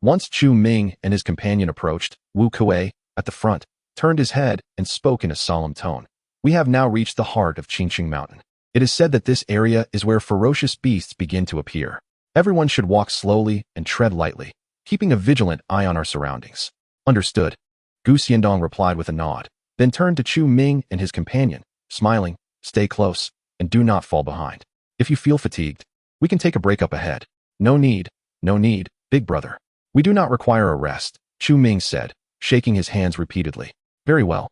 Once Chu Ming and his companion approached, Wu Kuei, at the front, turned his head and spoke in a solemn tone. We have now reached the heart of Qingqing Mountain. It is said that this area is where ferocious beasts begin to appear. Everyone should walk slowly and tread lightly, keeping a vigilant eye on our surroundings. Understood, Gu Xiandong replied with a nod, then turned to Chu Ming and his companion, smiling. Stay close, and do not fall behind. If you feel fatigued, we can take a break up ahead. No need, big brother. We do not require a rest, Chu Ming said, shaking his hands repeatedly. Very well.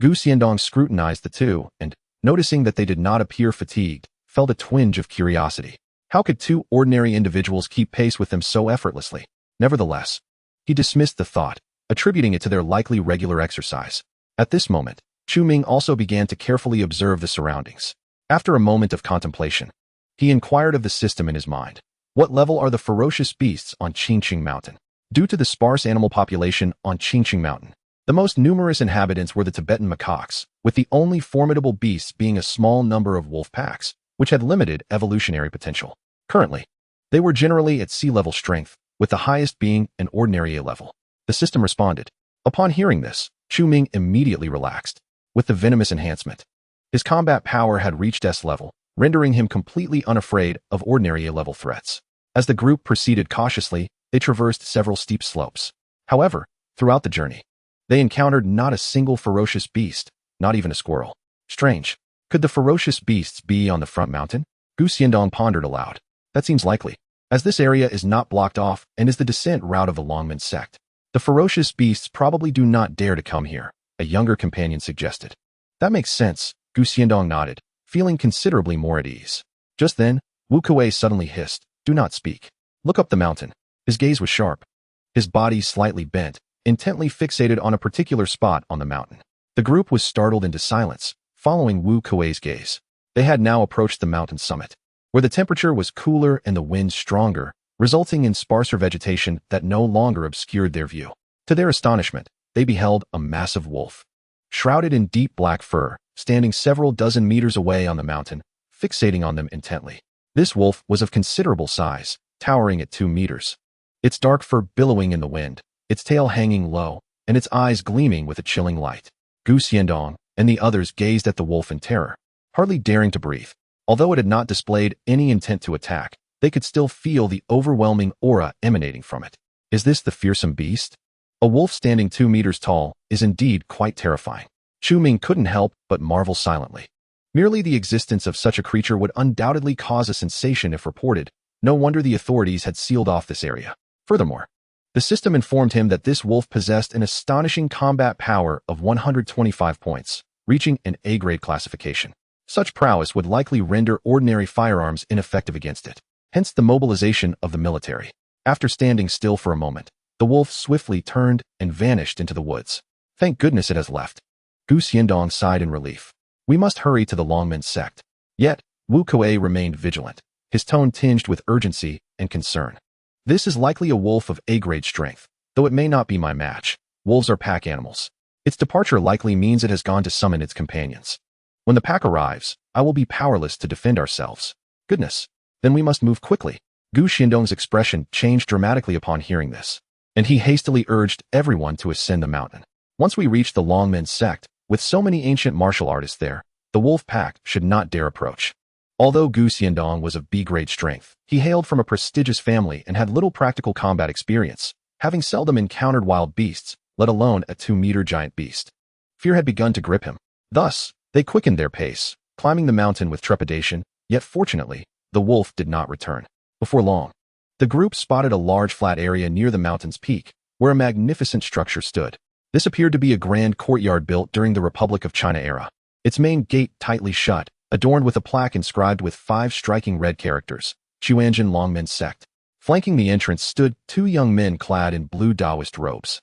Gu Xiandong scrutinized the two, and, noticing that they did not appear fatigued, felt a twinge of curiosity. How could two ordinary individuals keep pace with them so effortlessly? Nevertheless, he dismissed the thought, attributing it to their likely regular exercise. At this moment, Chu Ming also began to carefully observe the surroundings. After a moment of contemplation, he inquired of the system in his mind. What level are the ferocious beasts on Qingqing Mountain? Due to the sparse animal population on Qingqing Mountain, the most numerous inhabitants were the Tibetan macaques, with the only formidable beasts being a small number of wolf packs, which had limited evolutionary potential. Currently, they were generally at sea-level strength, with the highest being an ordinary A level. The system responded. Upon hearing this, Chu Ming immediately relaxed. With the venomous enhancement, his combat power had reached S level, rendering him completely unafraid of ordinary A-level threats. As the group proceeded cautiously, they traversed several steep slopes. However, throughout the journey, they encountered not a single ferocious beast, not even a squirrel. Strange. Could the ferocious beasts be on the front mountain? Gu Xiandong pondered aloud. That seems likely, as this area is not blocked off and is the descent route of the Longmen sect. The ferocious beasts probably do not dare to come here, a younger companion suggested. That makes sense, Gu Xiandong nodded, feeling considerably more at ease. Just then, Wu Kuei suddenly hissed, "Do not speak. Look up the mountain." His gaze was sharp. His body slightly bent, intently fixated on a particular spot on the mountain. The group was startled into silence, following Wu Kuei's gaze. They had now approached the mountain summit, where the temperature was cooler and the wind stronger, resulting in sparser vegetation that no longer obscured their view. To their astonishment, they beheld a massive wolf, shrouded in deep black fur, standing several dozen meters away on the mountain, fixating on them intently. This wolf was of considerable size, towering at 2 meters. Its dark fur billowing in the wind, its tail hanging low, and its eyes gleaming with a chilling light. Gu Xiandong and the others gazed at the wolf in terror, hardly daring to breathe. Although it had not displayed any intent to attack, they could still feel the overwhelming aura emanating from it. Is this the fearsome beast? A wolf standing 2 meters tall is indeed quite terrifying. Chu Ming couldn't help but marvel silently. Merely the existence of such a creature would undoubtedly cause a sensation if reported. No wonder the authorities had sealed off this area. Furthermore, the system informed him that this wolf possessed an astonishing combat power of 125 points, reaching an A-grade classification. Such prowess would likely render ordinary firearms ineffective against it. Hence the mobilization of the military. After standing still for a moment, the wolf swiftly turned and vanished into the woods. Thank goodness it has left. Gu Xiandong sighed in relief. We must hurry to the Longmen sect. Yet, Wu Kuei remained vigilant, his tone tinged with urgency and concern. This is likely a wolf of A-grade strength, though it may not be my match. Wolves are pack animals. Its departure likely means it has gone to summon its companions. When the pack arrives, I will be powerless to defend ourselves. Goodness, then we must move quickly. Gu Xiandong's expression changed dramatically upon hearing this, and he hastily urged everyone to ascend the mountain. Once we reach the Longmen sect, with so many ancient martial artists there, the wolf pack should not dare approach. Although Gu Xiandong was of B-grade strength, he hailed from a prestigious family and had little practical combat experience, having seldom encountered wild beasts, let alone a 2-meter giant beast. Fear had begun to grip him. Thus, they quickened their pace, climbing the mountain with trepidation, yet fortunately, the wolf did not return. Before long, the group spotted a large flat area near the mountain's peak, where a magnificent structure stood. This appeared to be a grand courtyard built during the Republic of China era. Its main gate tightly shut, adorned with a plaque inscribed with 5 striking red characters, Chuanjin Longmen sect. Flanking the entrance stood 2 young men clad in blue Taoist robes.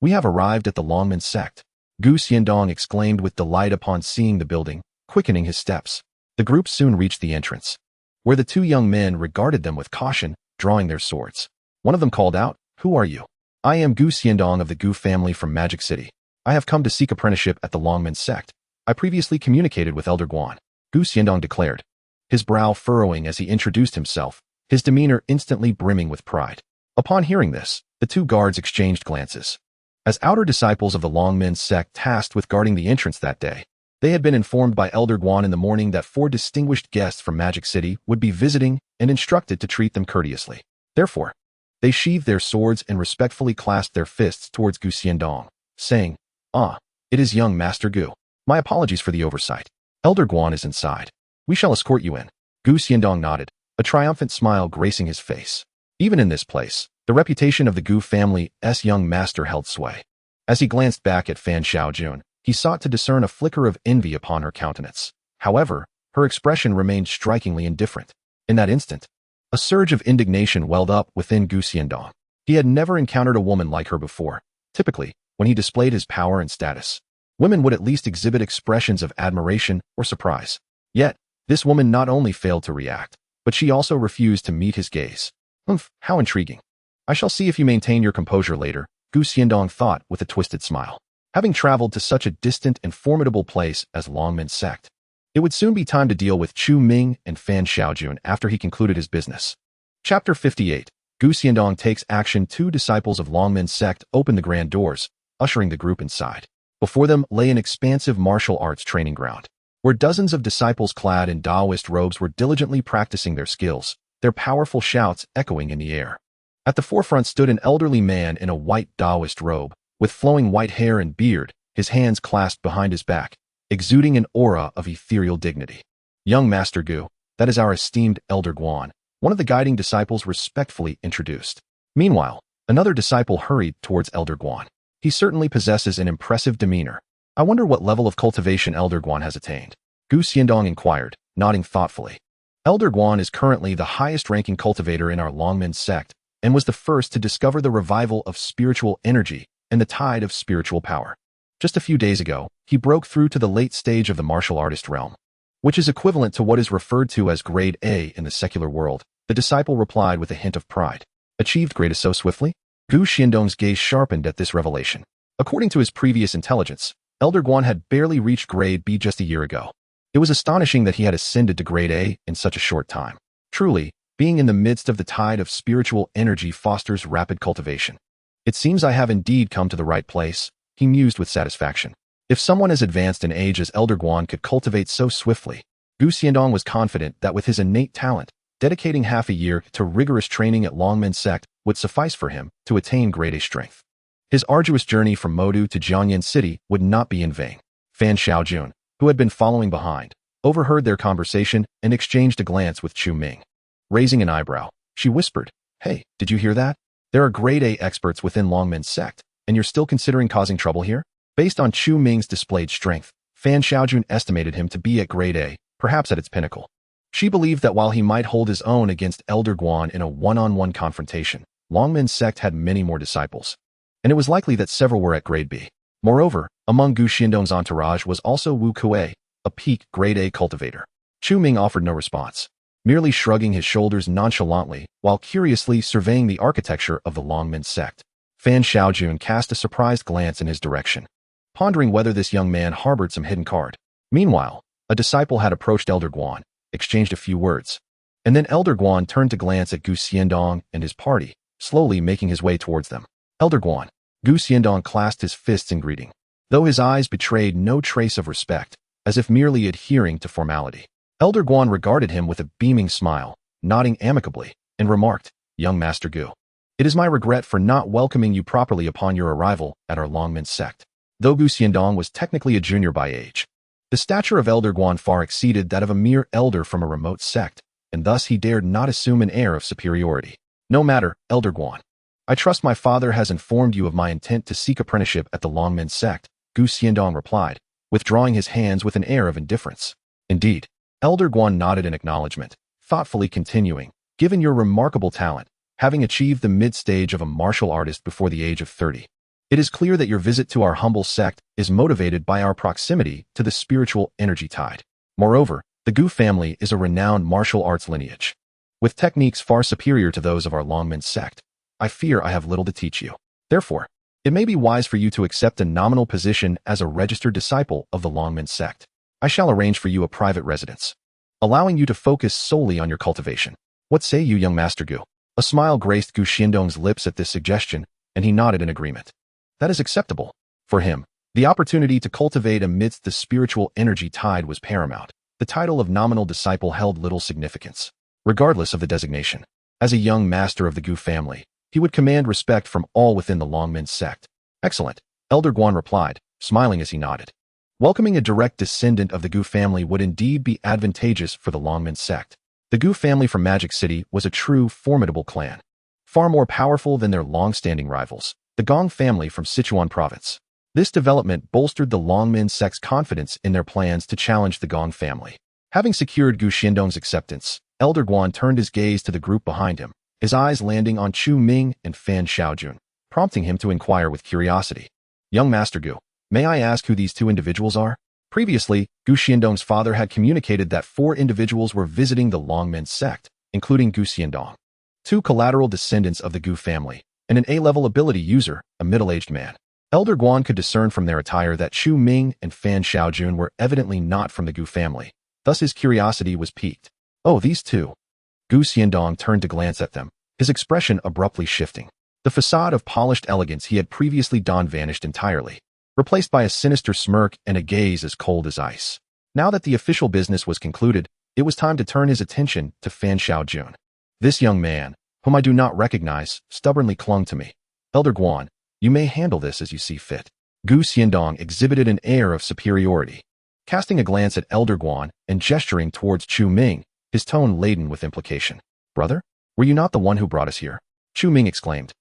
We have arrived at the Longmen sect, Gu Xiandong exclaimed with delight upon seeing the building, quickening his steps. The group soon reached the entrance, where the 2 young men regarded them with caution, drawing their swords. One of them called out, "Who are you?" "I am Gu Xiandong of the Gu family from Magic City. I have come to seek apprenticeship at the Longmen sect. I previously communicated with Elder Guan," Gu Xiandong declared, his brow furrowing as he introduced himself, his demeanor instantly brimming with pride. Upon hearing this, the 2 guards exchanged glances. As outer disciples of the Longmen sect tasked with guarding the entrance that day, they had been informed by Elder Guan in the morning that 4 distinguished guests from Magic City would be visiting and instructed to treat them courteously. Therefore, they sheathed their swords and respectfully clasped their fists towards Gu Xiandong, saying, "Ah, it is young Master Gu. My apologies for the oversight. Elder Guan is inside. We shall escort you in." Gu Xiandong nodded, a triumphant smile gracing his face. Even in this place, the reputation of the Gu family's young master held sway. As he glanced back at Fan Xiaojun, he sought to discern a flicker of envy upon her countenance. However, her expression remained strikingly indifferent. In that instant, a surge of indignation welled up within Gu Xiandong. He had never encountered a woman like her before. Typically, when he displayed his power and status, women would at least exhibit expressions of admiration or surprise. Yet, this woman not only failed to react, but she also refused to meet his gaze. How intriguing. I shall see if you maintain your composure later, Gu Xiandong thought with a twisted smile. Having traveled to such a distant and formidable place as Longmen sect, it would soon be time to deal with Chu Ming and Fan Xiaojun after he concluded his business. Chapter 58. Gu Xiandong takes action. Two disciples of Longmen sect open the grand doors, ushering the group inside. Before them lay an expansive martial arts training ground, where dozens of disciples clad in Taoist robes were diligently practicing their skills, their powerful shouts echoing in the air. At the forefront stood an elderly man in a white Taoist robe, with flowing white hair and beard, his hands clasped behind his back, exuding an aura of ethereal dignity. Young Master Gu, that is our esteemed Elder Guan, one of the guiding disciples respectfully introduced. Meanwhile, another disciple hurried towards Elder Guan. He certainly possesses an impressive demeanor. I wonder what level of cultivation Elder Guan has attained. Gu Xiandong inquired, nodding thoughtfully. Elder Guan is currently the highest-ranking cultivator in our Longmen sect, and was the first to discover the revival of spiritual energy and the tide of spiritual power. Just a few days ago, he broke through to the late stage of the martial artist realm, which is equivalent to what is referred to as grade A in the secular world. The disciple replied with a hint of pride. Achieved grade so swiftly? Gu Xiandong's gaze sharpened at this revelation. According to his previous intelligence, Elder Guan had barely reached grade B just a year ago. It was astonishing that he had ascended to grade A in such a short time. Truly, being in the midst of the tide of spiritual energy fosters rapid cultivation. It seems I have indeed come to the right place, he mused with satisfaction. If someone as advanced in age as Elder Guan could cultivate so swiftly, Gu Xiandong was confident that with his innate talent, dedicating half a year to rigorous training at Longmen sect would suffice for him to attain grade A strength. His arduous journey from Modu to Jiangyan City would not be in vain. Fan Xiaojun, who had been following behind, overheard their conversation and exchanged a glance with Chu Ming. Raising an eyebrow, she whispered, "Hey, did you hear that? There are grade A experts within Longmen sect, and you're still considering causing trouble here?" Based on Chu Ming's displayed strength, Fan Xiaojun estimated him to be at grade A, perhaps at its pinnacle. She believed that while he might hold his own against Elder Guan in a one-on-one confrontation, Longmen sect had many more disciples, and it was likely that several were at grade B. Moreover, among Gu Xiandong's entourage was also Wu Kuei, a peak grade A cultivator. Chu Ming offered no response, merely shrugging his shoulders nonchalantly while curiously surveying the architecture of the Longmen sect. Fan Xiaojun cast a surprised glance in his direction, pondering whether this young man harbored some hidden card. Meanwhile, a disciple had approached Elder Guan, exchanged a few words, and then Elder Guan turned to glance at Gu Xiandong and his party, slowly making his way towards them. Elder Guan. Gu Xiandong clasped his fists in greeting, though his eyes betrayed no trace of respect, as if merely adhering to formality. Elder Guan regarded him with a beaming smile, nodding amicably, and remarked, "Young Master Gu, it is my regret for not welcoming you properly upon your arrival at our Longmen sect." Though Gu Xiandong was technically a junior by age, the stature of Elder Guan far exceeded that of a mere elder from a remote sect, and thus he dared not assume an air of superiority. "No matter, Elder Guan. I trust my father has informed you of my intent to seek apprenticeship at the Longmen sect," Gu Xiandong replied, withdrawing his hands with an air of indifference. "Indeed." Elder Guan nodded in acknowledgement, thoughtfully continuing, "Given your remarkable talent, having achieved the mid-stage of a martial artist before the age of 30, it is clear that your visit to our humble sect is motivated by our proximity to the spiritual energy tide. Moreover, the Gu family is a renowned martial arts lineage, with techniques far superior to those of our Longmen sect. I fear I have little to teach you. Therefore, it may be wise for you to accept a nominal position as a registered disciple of the Longmen sect. I shall arrange for you a private residence, allowing you to focus solely on your cultivation. What say you, young Master Gu?" A smile graced Gu Xiandong's lips at this suggestion, and he nodded in agreement. That is acceptable. For him, the opportunity to cultivate amidst the spiritual energy tide was paramount. The title of nominal disciple held little significance, regardless of the designation. As a young master of the Gu family, he would command respect from all within the Longmen sect. "Excellent," Elder Guan replied, smiling as he nodded. Welcoming a direct descendant of the Gu family would indeed be advantageous for the Longmen sect. The Gu family from Magic City was a true, formidable clan, far more powerful than their long-standing rivals, the Gong family from Sichuan province. This development bolstered the Longmen sect's confidence in their plans to challenge the Gong family. Having secured Gu Xiandong's acceptance, Elder Guan turned his gaze to the group behind him, his eyes landing on Chu Ming and Fan Xiaojun, prompting him to inquire with curiosity. "Young Master Gu, may I ask who these two individuals are?" Previously, Gu Xiandong's father had communicated that 4 individuals were visiting the Longmen sect, including Gu Xiandong, two collateral descendants of the Gu family, and an A-level ability user, a middle-aged man. Elder Guan could discern from their attire that Chu Ming and Fan Xiaojun were evidently not from the Gu family, thus his curiosity was piqued. Oh, these two. Gu Xiandong turned to glance at them, his expression abruptly shifting. The facade of polished elegance he had previously donned vanished entirely, replaced by a sinister smirk and a gaze as cold as ice. Now that the official business was concluded, it was time to turn his attention to Fan Xiaojun. This young man, whom I do not recognize, stubbornly clung to me. Elder Guan, you may handle this as you see fit. Gu Xiandong exhibited an air of superiority, casting a glance at Elder Guan and gesturing towards Chu Ming, his tone laden with implication. Brother, were you not the one who brought us here? Chu Ming exclaimed,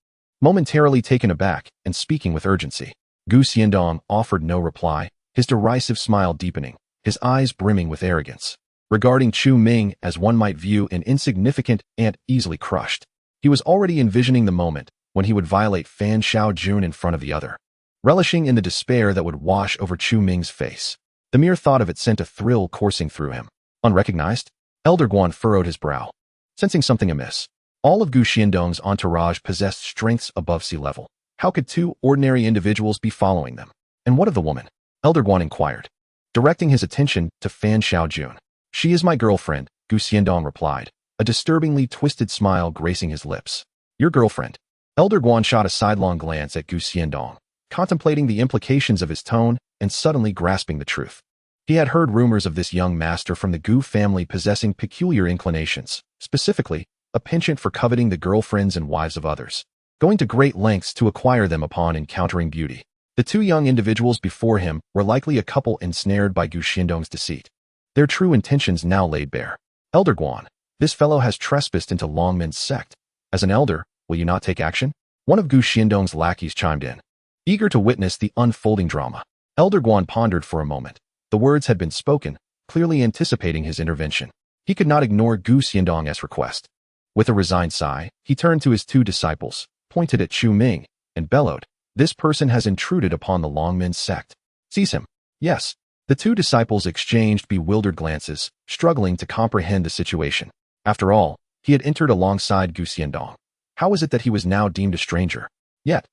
momentarily taken aback and speaking with urgency. Gu Xiandong offered no reply, his derisive smile deepening, his eyes brimming with arrogance, regarding Chu Ming as one might view an insignificant ant easily crushed. He was already envisioning the moment when he would violate Fan Xiaojun in front of the other, relishing in the despair that would wash over Chu Ming's face. The mere thought of it sent a thrill coursing through him. Unrecognized? Elder Guan furrowed his brow, sensing something amiss. All of Gu Xiandong's entourage possessed strengths above sea level. How could two ordinary individuals be following them? And what of the woman? Elder Guan inquired, directing his attention to Fan Xiaojun. She is my girlfriend, Gu Xiandong replied, a disturbingly twisted smile gracing his lips. Your girlfriend? Elder Guan shot a sidelong glance at Gu Xiandong, contemplating the implications of his tone and suddenly grasping the truth. He had heard rumors of this young master from the Gu family possessing peculiar inclinations, specifically, a penchant for coveting the girlfriends and wives of others, going to great lengths to acquire them upon encountering beauty. The two young individuals before him were likely a couple ensnared by Gu Xiandong's deceit, their true intentions now laid bare. Elder Guan, this fellow has trespassed into Longman's sect. As an elder, will you not take action? One of Gu Xiandong's lackeys chimed in, eager to witness the unfolding drama. Elder Guan pondered for a moment. The words had been spoken, clearly anticipating his intervention. He could not ignore Gu Xiandong's request. With a resigned sigh, he turned to his two disciples, pointed at Chu Ming, and bellowed, this person has intruded upon the Longman sect. Seize him. Yes. The two disciples exchanged bewildered glances, struggling to comprehend the situation. After all, he had entered alongside Gu Xiandong. How was it that he was now deemed a stranger? Yet,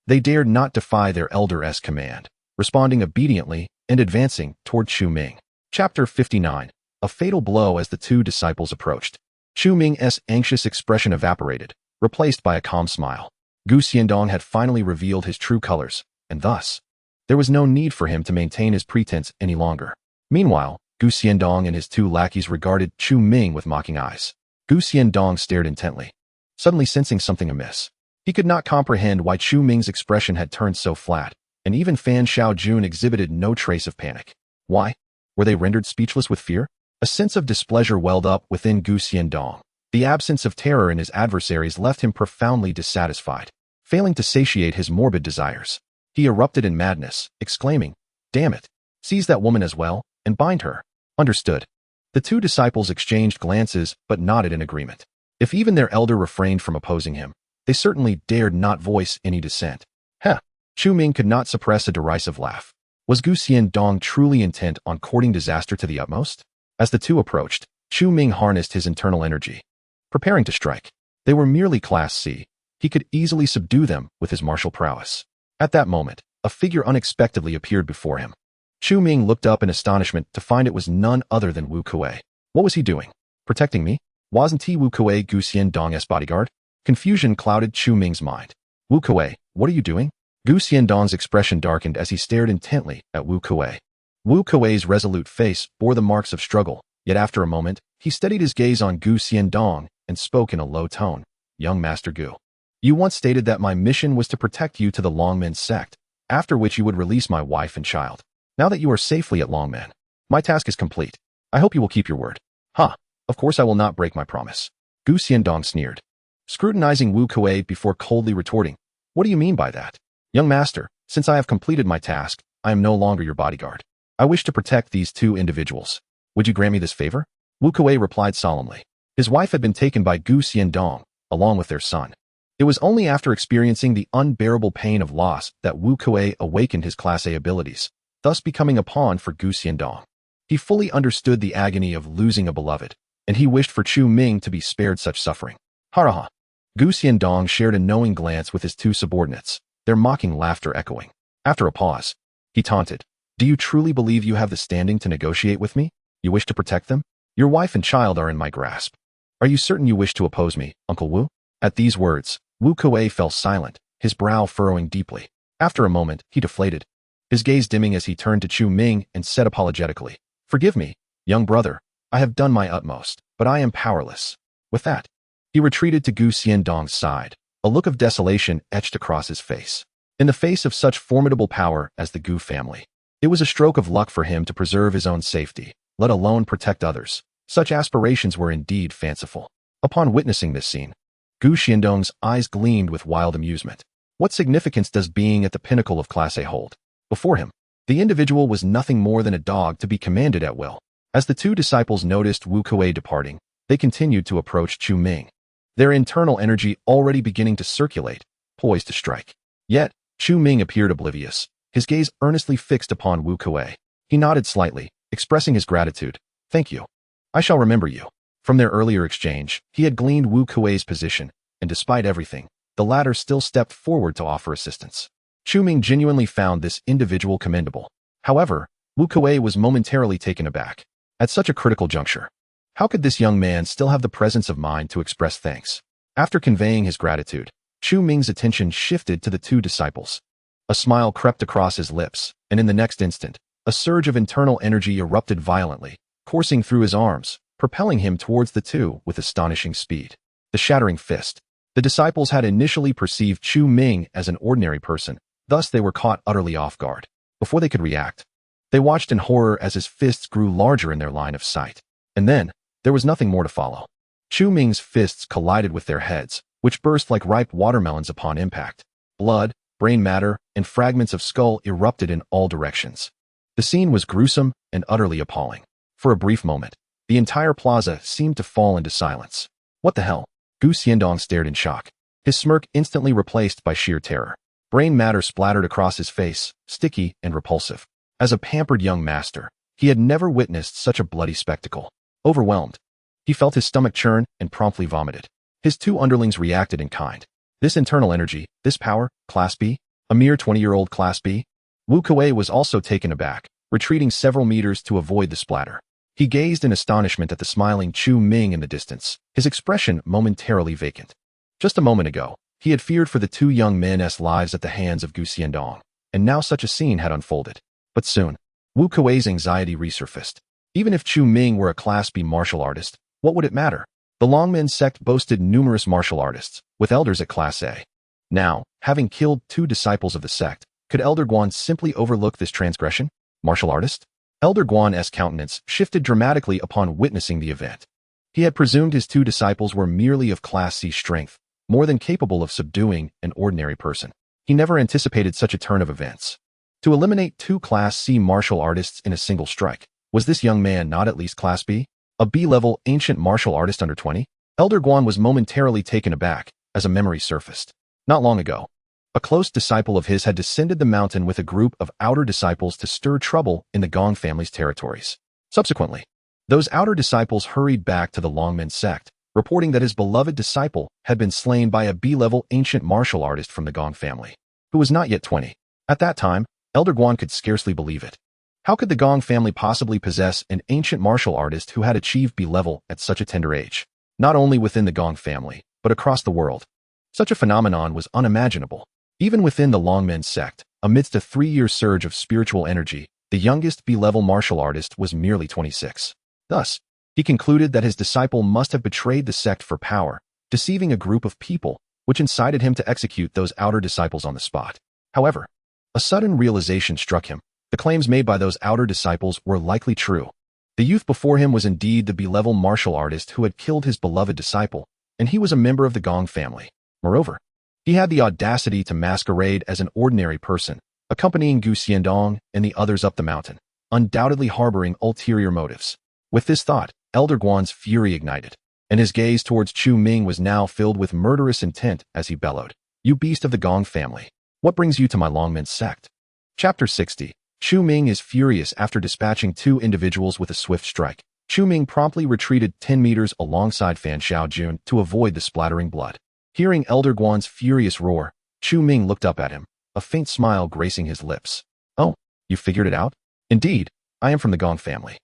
they dared not defy their elder's command, responding obediently and advancing toward Chu Ming. Chapter 59. A fatal blow as the two disciples approached. Chu Ming's anxious expression evaporated, replaced by a calm smile. Gu Xiandong had finally revealed his true colors, and thus, there was no need for him to maintain his pretense any longer. Meanwhile, Gu Xiandong and his two lackeys regarded Chu Ming with mocking eyes. Gu Xiandong stared intently, suddenly sensing something amiss. He could not comprehend why Chu Ming's expression had turned so flat, and even Fan Xiaojun exhibited no trace of panic. Why? Were they rendered speechless with fear? A sense of displeasure welled up within Gu Xiandong. The absence of terror in his adversaries left him profoundly dissatisfied, failing to satiate his morbid desires. He erupted in madness, exclaiming, damn it, seize that woman as well, and bind her. Understood. The two disciples exchanged glances but nodded in agreement. If even their elder refrained from opposing him, they certainly dared not voice any dissent. Heh! Chu Ming could not suppress a derisive laugh. Was Gu Xiandong truly intent on courting disaster to the utmost? As the two approached, Chu Ming harnessed his internal energy, preparing to strike. They were merely Class C. He could easily subdue them with his martial prowess. At that moment, a figure unexpectedly appeared before him. Chu Ming looked up in astonishment to find it was none other than Wu Kuei. What was he doing? Protecting me? Wasn't he Wu Kuei Gu Xiandong's bodyguard? Confusion clouded Chu Ming's mind. Wu Kuei, what are you doing? Gu Xiandong's expression darkened as he stared intently at Wu Kuei. Wu Kuei's resolute face bore the marks of struggle, yet after a moment, he steadied his gaze on Gu Xiandong and spoke in a low tone. Young Master Gu, you once stated that my mission was to protect you to the Longman sect, after which you would release my wife and child. Now that you are safely at Longman, my task is complete. I hope you will keep your word. Ha! Of course I will not break my promise. Gu Xiandong sneered, scrutinizing Wu Kuei before coldly retorting. What do you mean by that? Young master, since I have completed my task, I am no longer your bodyguard. I wish to protect these two individuals. Would you grant me this favor? Wu Kuei replied solemnly. His wife had been taken by Gu Xiandong, along with their son. It was only after experiencing the unbearable pain of loss that Wu Kuei awakened his Class A abilities, thus becoming a pawn for Gu Xiandong. He fully understood the agony of losing a beloved, and he wished for Chu Ming to be spared such suffering. Haraha. Gu Xiandong shared a knowing glance with his two subordinates, their mocking laughter echoing. After a pause, he taunted, "Do you truly believe you have the standing to negotiate with me? You wish to protect them? Your wife and child are in my grasp. Are you certain you wish to oppose me, Uncle Wu?" At these words, Wu Kuei fell silent, his brow furrowing deeply. After a moment, he deflated, his gaze dimming as he turned to Chu Ming and said apologetically, "Forgive me, young brother. I have done my utmost, but I am powerless." With that, he retreated to Gu Xiandong's side, a look of desolation etched across his face. In the face of such formidable power as the Gu family, it was a stroke of luck for him to preserve his own safety, let alone protect others. Such aspirations were indeed fanciful. Upon witnessing this scene, Gu Xiandong's eyes gleamed with wild amusement. What significance does being at the pinnacle of Class A hold? Before him, the individual was nothing more than a dog to be commanded at will. As the two disciples noticed Wu Kuei departing, they continued to approach Chu Ming, their internal energy already beginning to circulate, poised to strike. Yet, Chu Ming appeared oblivious, his gaze earnestly fixed upon Wu Kuei. He nodded slightly, expressing his gratitude. "Thank you. I shall remember you." From their earlier exchange, he had gleaned Wu Kuei's position, and despite everything, the latter still stepped forward to offer assistance. Chu Ming genuinely found this individual commendable. However, Wu Kuei was momentarily taken aback. At such a critical juncture, how could this young man still have the presence of mind to express thanks? After conveying his gratitude, Chu Ming's attention shifted to the two disciples. A smile crept across his lips, and in the next instant, a surge of internal energy erupted violently, coursing through his arms, propelling him towards the two with astonishing speed. The shattering fist. The disciples had initially perceived Chu Ming as an ordinary person, thus they were caught utterly off guard. Before they could react, they watched in horror as his fists grew larger in their line of sight. And then, there was nothing more to follow. Chu Ming's fists collided with their heads, which burst like ripe watermelons upon impact. Blood, brain matter, and fragments of skull erupted in all directions. The scene was gruesome and utterly appalling. For a brief moment, the entire plaza seemed to fall into silence. What the hell? Gu Xiandong stared in shock, his smirk instantly replaced by sheer terror. Brain matter splattered across his face, sticky and repulsive. As a pampered young master, he had never witnessed such a bloody spectacle. Overwhelmed, he felt his stomach churn and promptly vomited. His two underlings reacted in kind. This internal energy, this power, Class B? A mere 20-year-old Class B? Wu Kuei was also taken aback, retreating several meters to avoid the splatter. He gazed in astonishment at the smiling Chu Ming in the distance, his expression momentarily vacant. Just a moment ago, he had feared for the two young men's lives at the hands of Gu Xiandong, and now such a scene had unfolded. But soon, Wu Kuei's anxiety resurfaced. Even if Chu Ming were a Class B martial artist, what would it matter? The Longmen sect boasted numerous martial artists, with elders at Class A. Now, having killed two disciples of the sect, could Elder Guan simply overlook this transgression? Martial artist? Elder Guan's countenance shifted dramatically upon witnessing the event. He had presumed his two disciples were merely of Class C strength, more than capable of subduing an ordinary person. He never anticipated such a turn of events. To eliminate two Class C martial artists in a single strike, was this young man not at least Class B? A B-level ancient martial artist under 20? Elder Guan was momentarily taken aback as a memory surfaced. Not long ago, a close disciple of his had descended the mountain with a group of outer disciples to stir trouble in the Gong family's territories. Subsequently, those outer disciples hurried back to the Longmen sect, reporting that his beloved disciple had been slain by a B-level ancient martial artist from the Gong family, who was not yet 20. At that time, Elder Guan could scarcely believe it. How could the Gong family possibly possess an ancient martial artist who had achieved B-level at such a tender age? Not only within the Gong family, but across the world. Such a phenomenon was unimaginable. Even within the Longmen sect, amidst a 3-year surge of spiritual energy, the youngest B-level martial artist was merely 26. Thus, he concluded that his disciple must have betrayed the sect for power, deceiving a group of people, which incited him to execute those outer disciples on the spot. However, a sudden realization struck him. The claims made by those outer disciples were likely true. The youth before him was indeed the B-level martial artist who had killed his beloved disciple, and he was a member of the Gong family. Moreover, he had the audacity to masquerade as an ordinary person, accompanying Gu Xiandong and the others up the mountain, undoubtedly harboring ulterior motives. With this thought, Elder Guan's fury ignited, and his gaze towards Chu Ming was now filled with murderous intent as he bellowed, "You beast of the Gong family, what brings you to my Longmen sect?" Chapter 60. Chu Ming is furious after dispatching two individuals with a swift strike. Chu Ming promptly retreated 10 meters alongside Fan Xiaojun to avoid the splattering blood. Hearing Elder Guan's furious roar, Chu Ming looked up at him, a faint smile gracing his lips. "Oh, you figured it out? Indeed, I am from the Gong family."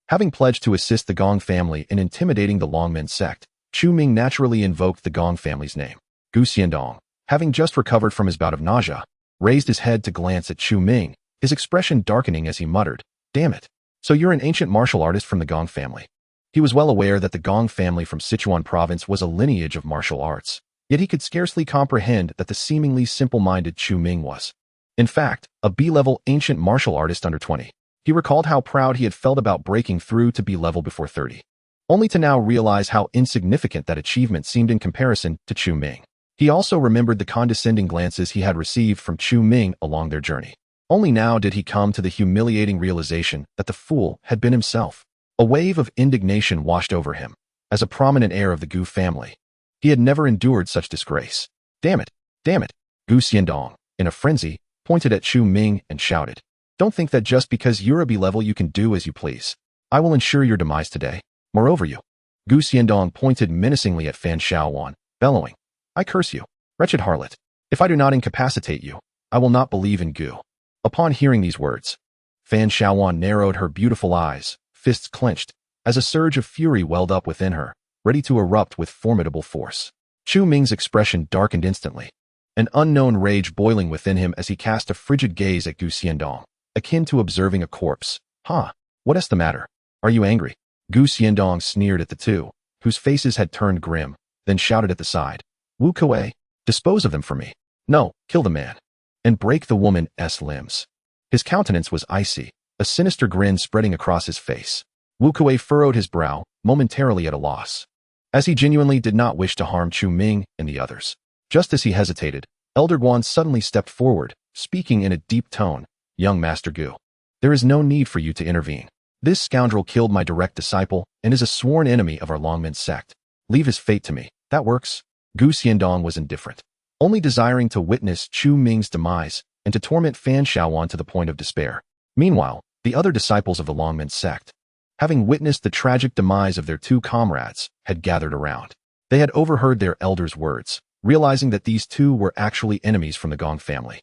Having pledged to assist the Gong family in intimidating the Longmen sect, Chu Ming naturally invoked the Gong family's name. Gu Xiandong, having just recovered from his bout of nausea, raised his head to glance at Chu Ming, his expression darkening as he muttered, "Damn it. So you're an ancient martial artist from the Gong family." He was well aware that the Gong family from Sichuan province was a lineage of martial arts, yet he could scarcely comprehend that the seemingly simple-minded Chu Ming was, in fact, a B-level ancient martial artist under 20. He recalled how proud he had felt about breaking through to B-level before 30, only to now realize how insignificant that achievement seemed in comparison to Chu Ming. He also remembered the condescending glances he had received from Chu Ming along their journey. Only now did he come to the humiliating realization that the fool had been himself. A wave of indignation washed over him. As a prominent heir of the Gu family, he had never endured such disgrace. Damn it! Damn it! Gu Xiandong, in a frenzy, pointed at Chu Ming and shouted, "Don't think that just because you're a B-level you can do as you please. I will ensure your demise today. Moreover you." Gu Xiandong pointed menacingly at Fan Xiaowan, bellowing, "I curse you, wretched harlot. If I do not incapacitate you, I will not believe in Gu." Upon hearing these words, Fan Xiaowan narrowed her beautiful eyes, fists clenched, as a surge of fury welled up within her, ready to erupt with formidable force. Chu Ming's expression darkened instantly, an unknown rage boiling within him as he cast a frigid gaze at Gu Xiandong, akin to observing a corpse. "Huh? What is the matter? Are you angry?" Gu Xiandong sneered at the two, whose faces had turned grim, then shouted at the side, "Wu Kuei, dispose of them for me. No, kill the man, and break the woman's limbs." His countenance was icy, a sinister grin spreading across his face. Wu Kuei furrowed his brow, momentarily at a loss, as he genuinely did not wish to harm Chu Ming and the others. Just as he hesitated, Elder Guan suddenly stepped forward, speaking in a deep tone, "Young Master Gu, there is no need for you to intervene. This scoundrel killed my direct disciple and is a sworn enemy of our Longmen sect. Leave his fate to me. That works." Gu Xiandong was indifferent, only desiring to witness Chu Ming's demise and to torment Fan Xiaowan to the point of despair. Meanwhile, the other disciples of the Longmen sect, having witnessed the tragic demise of their two comrades, had gathered around. They had overheard their elders' words, realizing that these two were actually enemies from the Gong family,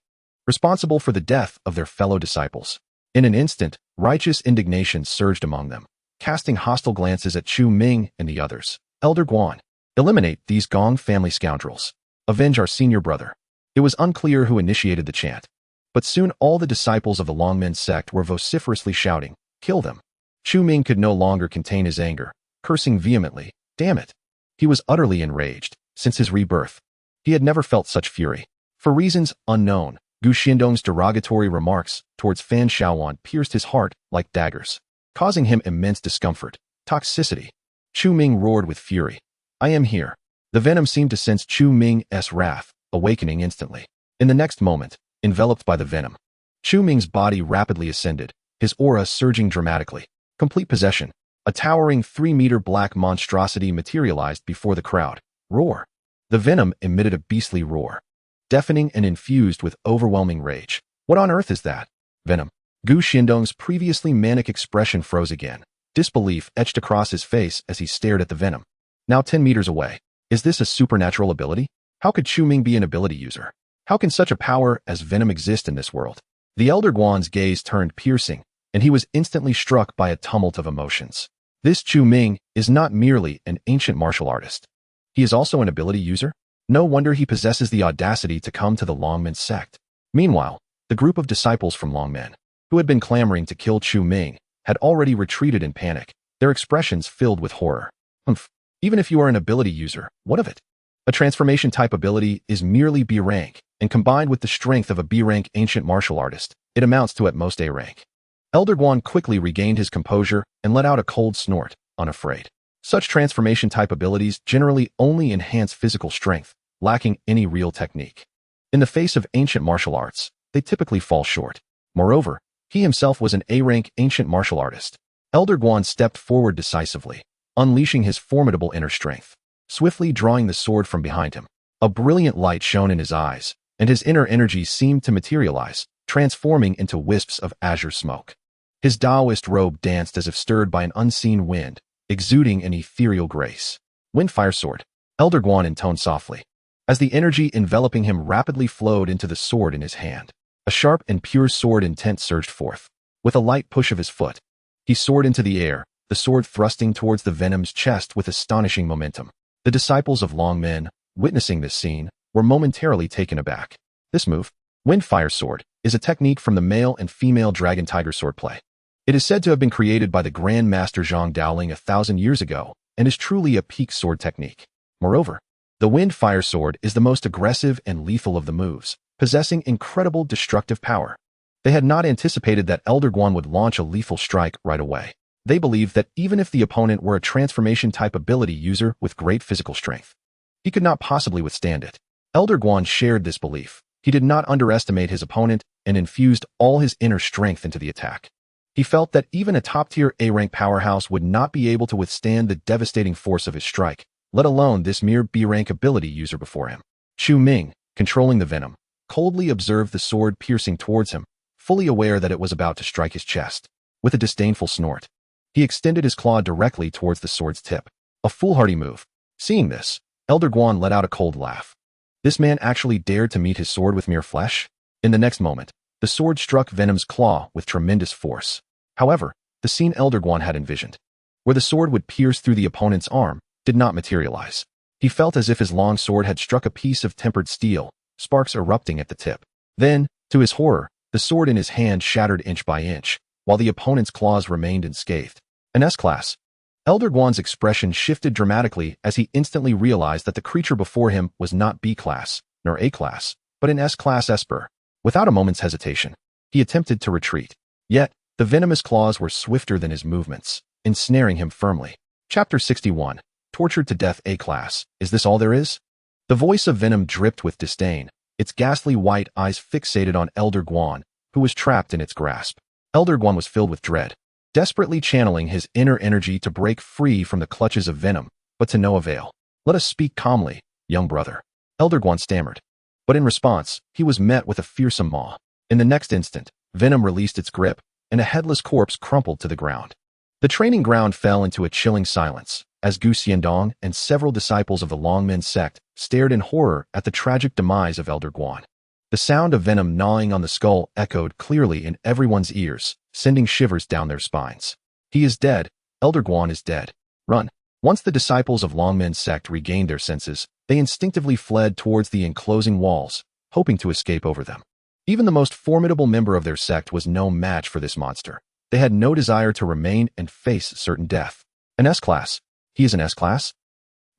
responsible for the death of their fellow disciples. In an instant, righteous indignation surged among them, casting hostile glances at Chu Ming and the others. "Elder Guan, eliminate these Gong family scoundrels. Avenge our senior brother." It was unclear who initiated the chant, but soon all the disciples of the Longmen sect were vociferously shouting, "Kill them." Chu Ming could no longer contain his anger, cursing vehemently, "Damn it." He was utterly enraged. Since his rebirth, he had never felt such fury. For reasons unknown, Gu Xiandong's derogatory remarks towards Fan Xiaowan pierced his heart like daggers, causing him immense discomfort. Toxicity. Chu Ming roared with fury. "I am here." The venom seemed to sense Chu Ming's wrath, awakening instantly. In the next moment, enveloped by the venom, Chu Ming's body rapidly ascended, his aura surging dramatically. Complete possession. A towering 3-meter black monstrosity materialized before the crowd. Roar. The venom emitted a beastly roar, deafening and infused with overwhelming rage. "What on earth is that?" Venom. Gu Xiandong's previously manic expression froze again. Disbelief etched across his face as he stared at the venom. Now 10 meters away. Is this a supernatural ability? How could Chu Ming be an ability user? How can such a power as venom exist in this world? The Elder Guan's gaze turned piercing, and he was instantly struck by a tumult of emotions. This Chu Ming is not merely an ancient martial artist. He is also an ability user? No wonder he possesses the audacity to come to the Longmen sect. Meanwhile, the group of disciples from Longmen, who had been clamoring to kill Chu Ming, had already retreated in panic, their expressions filled with horror. "Humph. Even if you are an ability user, what of it? A transformation type ability is merely B rank, and combined with the strength of a B rank ancient martial artist, it amounts to at most A rank." Elder Guan quickly regained his composure and let out a cold snort, unafraid. Such transformation type abilities generally only enhance physical strength, lacking any real technique. In the face of ancient martial arts, they typically fall short. Moreover, he himself was an A-rank ancient martial artist. Elder Guan stepped forward decisively, unleashing his formidable inner strength, swiftly drawing the sword from behind him. A brilliant light shone in his eyes, and his inner energy seemed to materialize, transforming into wisps of azure smoke. His Taoist robe danced as if stirred by an unseen wind, exuding an ethereal grace. Wind Fire Sword, Elder Guan intoned softly, as the energy enveloping him rapidly flowed into the sword in his hand. A sharp and pure sword intent surged forth. With a light push of his foot, he soared into the air, the sword thrusting towards the Venom's chest with astonishing momentum. The disciples of Long Men, witnessing this scene, were momentarily taken aback. This move, Wind Fire Sword, is a technique from the male and female Dragon Tiger swordplay. It is said to have been created by the Grand Master Zhang Daoling 1,000 years ago and is truly a peak sword technique. Moreover, the Wind Fire Sword is the most aggressive and lethal of the moves, possessing incredible destructive power. They had not anticipated that Elder Guan would launch a lethal strike right away. They believed that even if the opponent were a transformation-type ability user with great physical strength, he could not possibly withstand it. Elder Guan shared this belief. He did not underestimate his opponent and infused all his inner strength into the attack. He felt that even a top-tier A-rank powerhouse would not be able to withstand the devastating force of his strike, let alone this mere B-rank ability user before him. Chu Ming, controlling the Venom, coldly observed the sword piercing towards him, fully aware that it was about to strike his chest. With a disdainful snort, he extended his claw directly towards the sword's tip. A foolhardy move. Seeing this, Elder Guan let out a cold laugh. This man actually dared to meet his sword with mere flesh? In the next moment, the sword struck Venom's claw with tremendous force. However, the scene Elder Guan had envisioned, where the sword would pierce through the opponent's arm, did not materialize. He felt as if his long sword had struck a piece of tempered steel, sparks erupting at the tip. Then, to his horror, the sword in his hand shattered inch by inch, while the opponent's claws remained unscathed. An S-class. Elder Guan's expression shifted dramatically as he instantly realized that the creature before him was not B-class, nor A-class, but an S-class Esper. Without a moment's hesitation, he attempted to retreat. Yet, the venomous claws were swifter than his movements, ensnaring him firmly. Chapter 61. Tortured to death A-class. Is this all there is? The voice of Venom dripped with disdain, its ghastly white eyes fixated on Elder Guan, who was trapped in its grasp. Elder Guan was filled with dread, desperately channeling his inner energy to break free from the clutches of Venom, but to no avail. Let us speak calmly, young brother, Elder Guan stammered. But in response, he was met with a fearsome maw. In the next instant, Venom released its grip, and a headless corpse crumpled to the ground. The training ground fell into a chilling silence, as Gu Xiandong and several disciples of the Long Men sect stared in horror at the tragic demise of Elder Guan. The sound of Venom gnawing on the skull echoed clearly in everyone's ears, sending shivers down their spines. He is dead. Elder Guan is dead. Run. Once the disciples of Long Men sect regained their senses, they instinctively fled towards the enclosing walls, hoping to escape over them. Even the most formidable member of their sect was no match for this monster. They had no desire to remain and face certain death. An S-class. He is an S-class?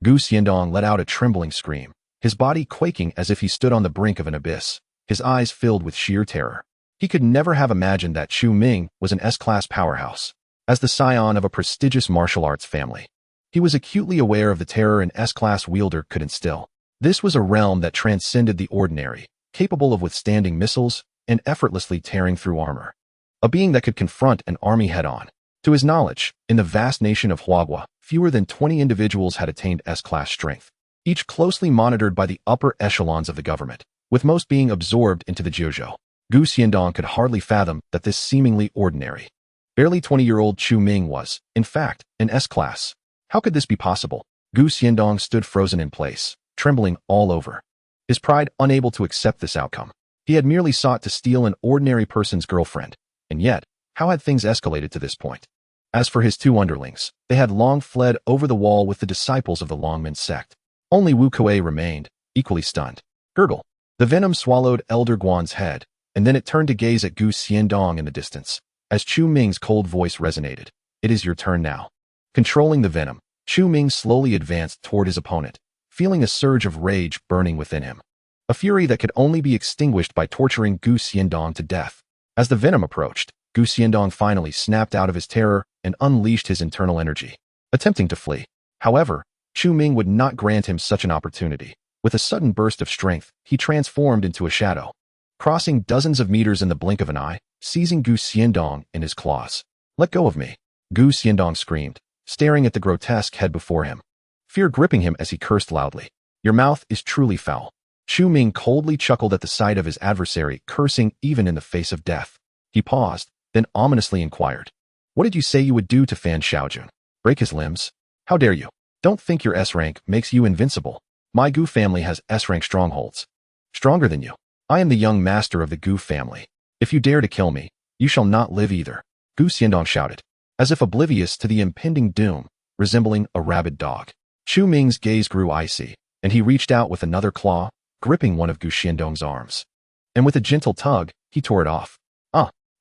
Gu Xiandong let out a trembling scream, his body quaking as if he stood on the brink of an abyss, his eyes filled with sheer terror. He could never have imagined that Chu Ming was an S-class powerhouse. As the scion of a prestigious martial arts family, he was acutely aware of the terror an S-class wielder could instill. This was a realm that transcended the ordinary, capable of withstanding missiles and effortlessly tearing through armor. A being that could confront an army head-on. To his knowledge, in the vast nation of Huagua, fewer than 20 individuals had attained S-class strength, each closely monitored by the upper echelons of the government, with most being absorbed into the Jiuzhou. Gu Xiandong could hardly fathom that this seemingly ordinary, barely 20-year-old Chu Ming was, in fact, an S-class. How could this be possible? Gu Xiandong stood frozen in place, trembling all over, his pride unable to accept this outcome. He had merely sought to steal an ordinary person's girlfriend, and yet, how had things escalated to this point? As for his two underlings, they had long fled over the wall with the disciples of the Longmen sect. Only Wu Kuei remained, equally stunned. Gurgle. The venom swallowed Elder Guan's head, and then it turned to gaze at Gu Xiandong in the distance. As Chu Ming's cold voice resonated, "It is your turn now." Controlling the venom, Chu Ming slowly advanced toward his opponent, feeling a surge of rage burning within him. A fury that could only be extinguished by torturing Gu Xiandong to death. As the venom approached, Gu Xiandong finally snapped out of his terror and unleashed his internal energy, attempting to flee. However, Chu Ming would not grant him such an opportunity. With a sudden burst of strength, he transformed into a shadow, crossing dozens of meters in the blink of an eye, seizing Gu Xiandong in his claws. "Let go of me," Gu Xiandong screamed, staring at the grotesque head before him, fear gripping him as he cursed loudly. "Your mouth is truly foul." Chu Ming coldly chuckled at the sight of his adversary cursing even in the face of death. He paused, then ominously inquired, "What did you say you would do to Fan Xiaojun? Break his limbs? How dare you? Don't think your S-rank makes you invincible. My Gu family has S-rank strongholds. Stronger than you. I am the young master of the Gu family. If you dare to kill me, you shall not live either," Gu Xiandong shouted, as if oblivious to the impending doom, resembling a rabid dog. Chu Ming's gaze grew icy, and he reached out with another claw, gripping one of Gu Xiandong's arms. And with a gentle tug, he tore it off.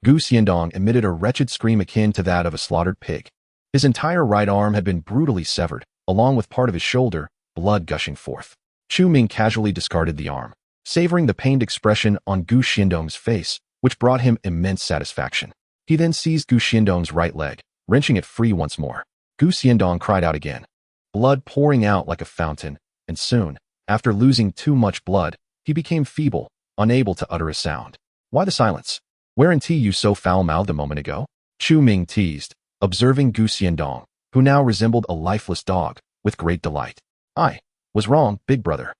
Gu Xiandong emitted a wretched scream akin to that of a slaughtered pig. His entire right arm had been brutally severed, along with part of his shoulder, blood gushing forth. Chu Ming casually discarded the arm, savoring the pained expression on Gu Xiandong's face, which brought him immense satisfaction. He then seized Gu Xiandong's right leg, wrenching it free once more. Gu Xiandong cried out again, blood pouring out like a fountain, and soon, after losing too much blood, he became feeble, unable to utter a sound. "Why the silence? Weren't you so foul-mouthed a moment ago?" Chu Ming teased, observing Gu Xiandong, who now resembled a lifeless dog, with great delight. "I was wrong, big brother.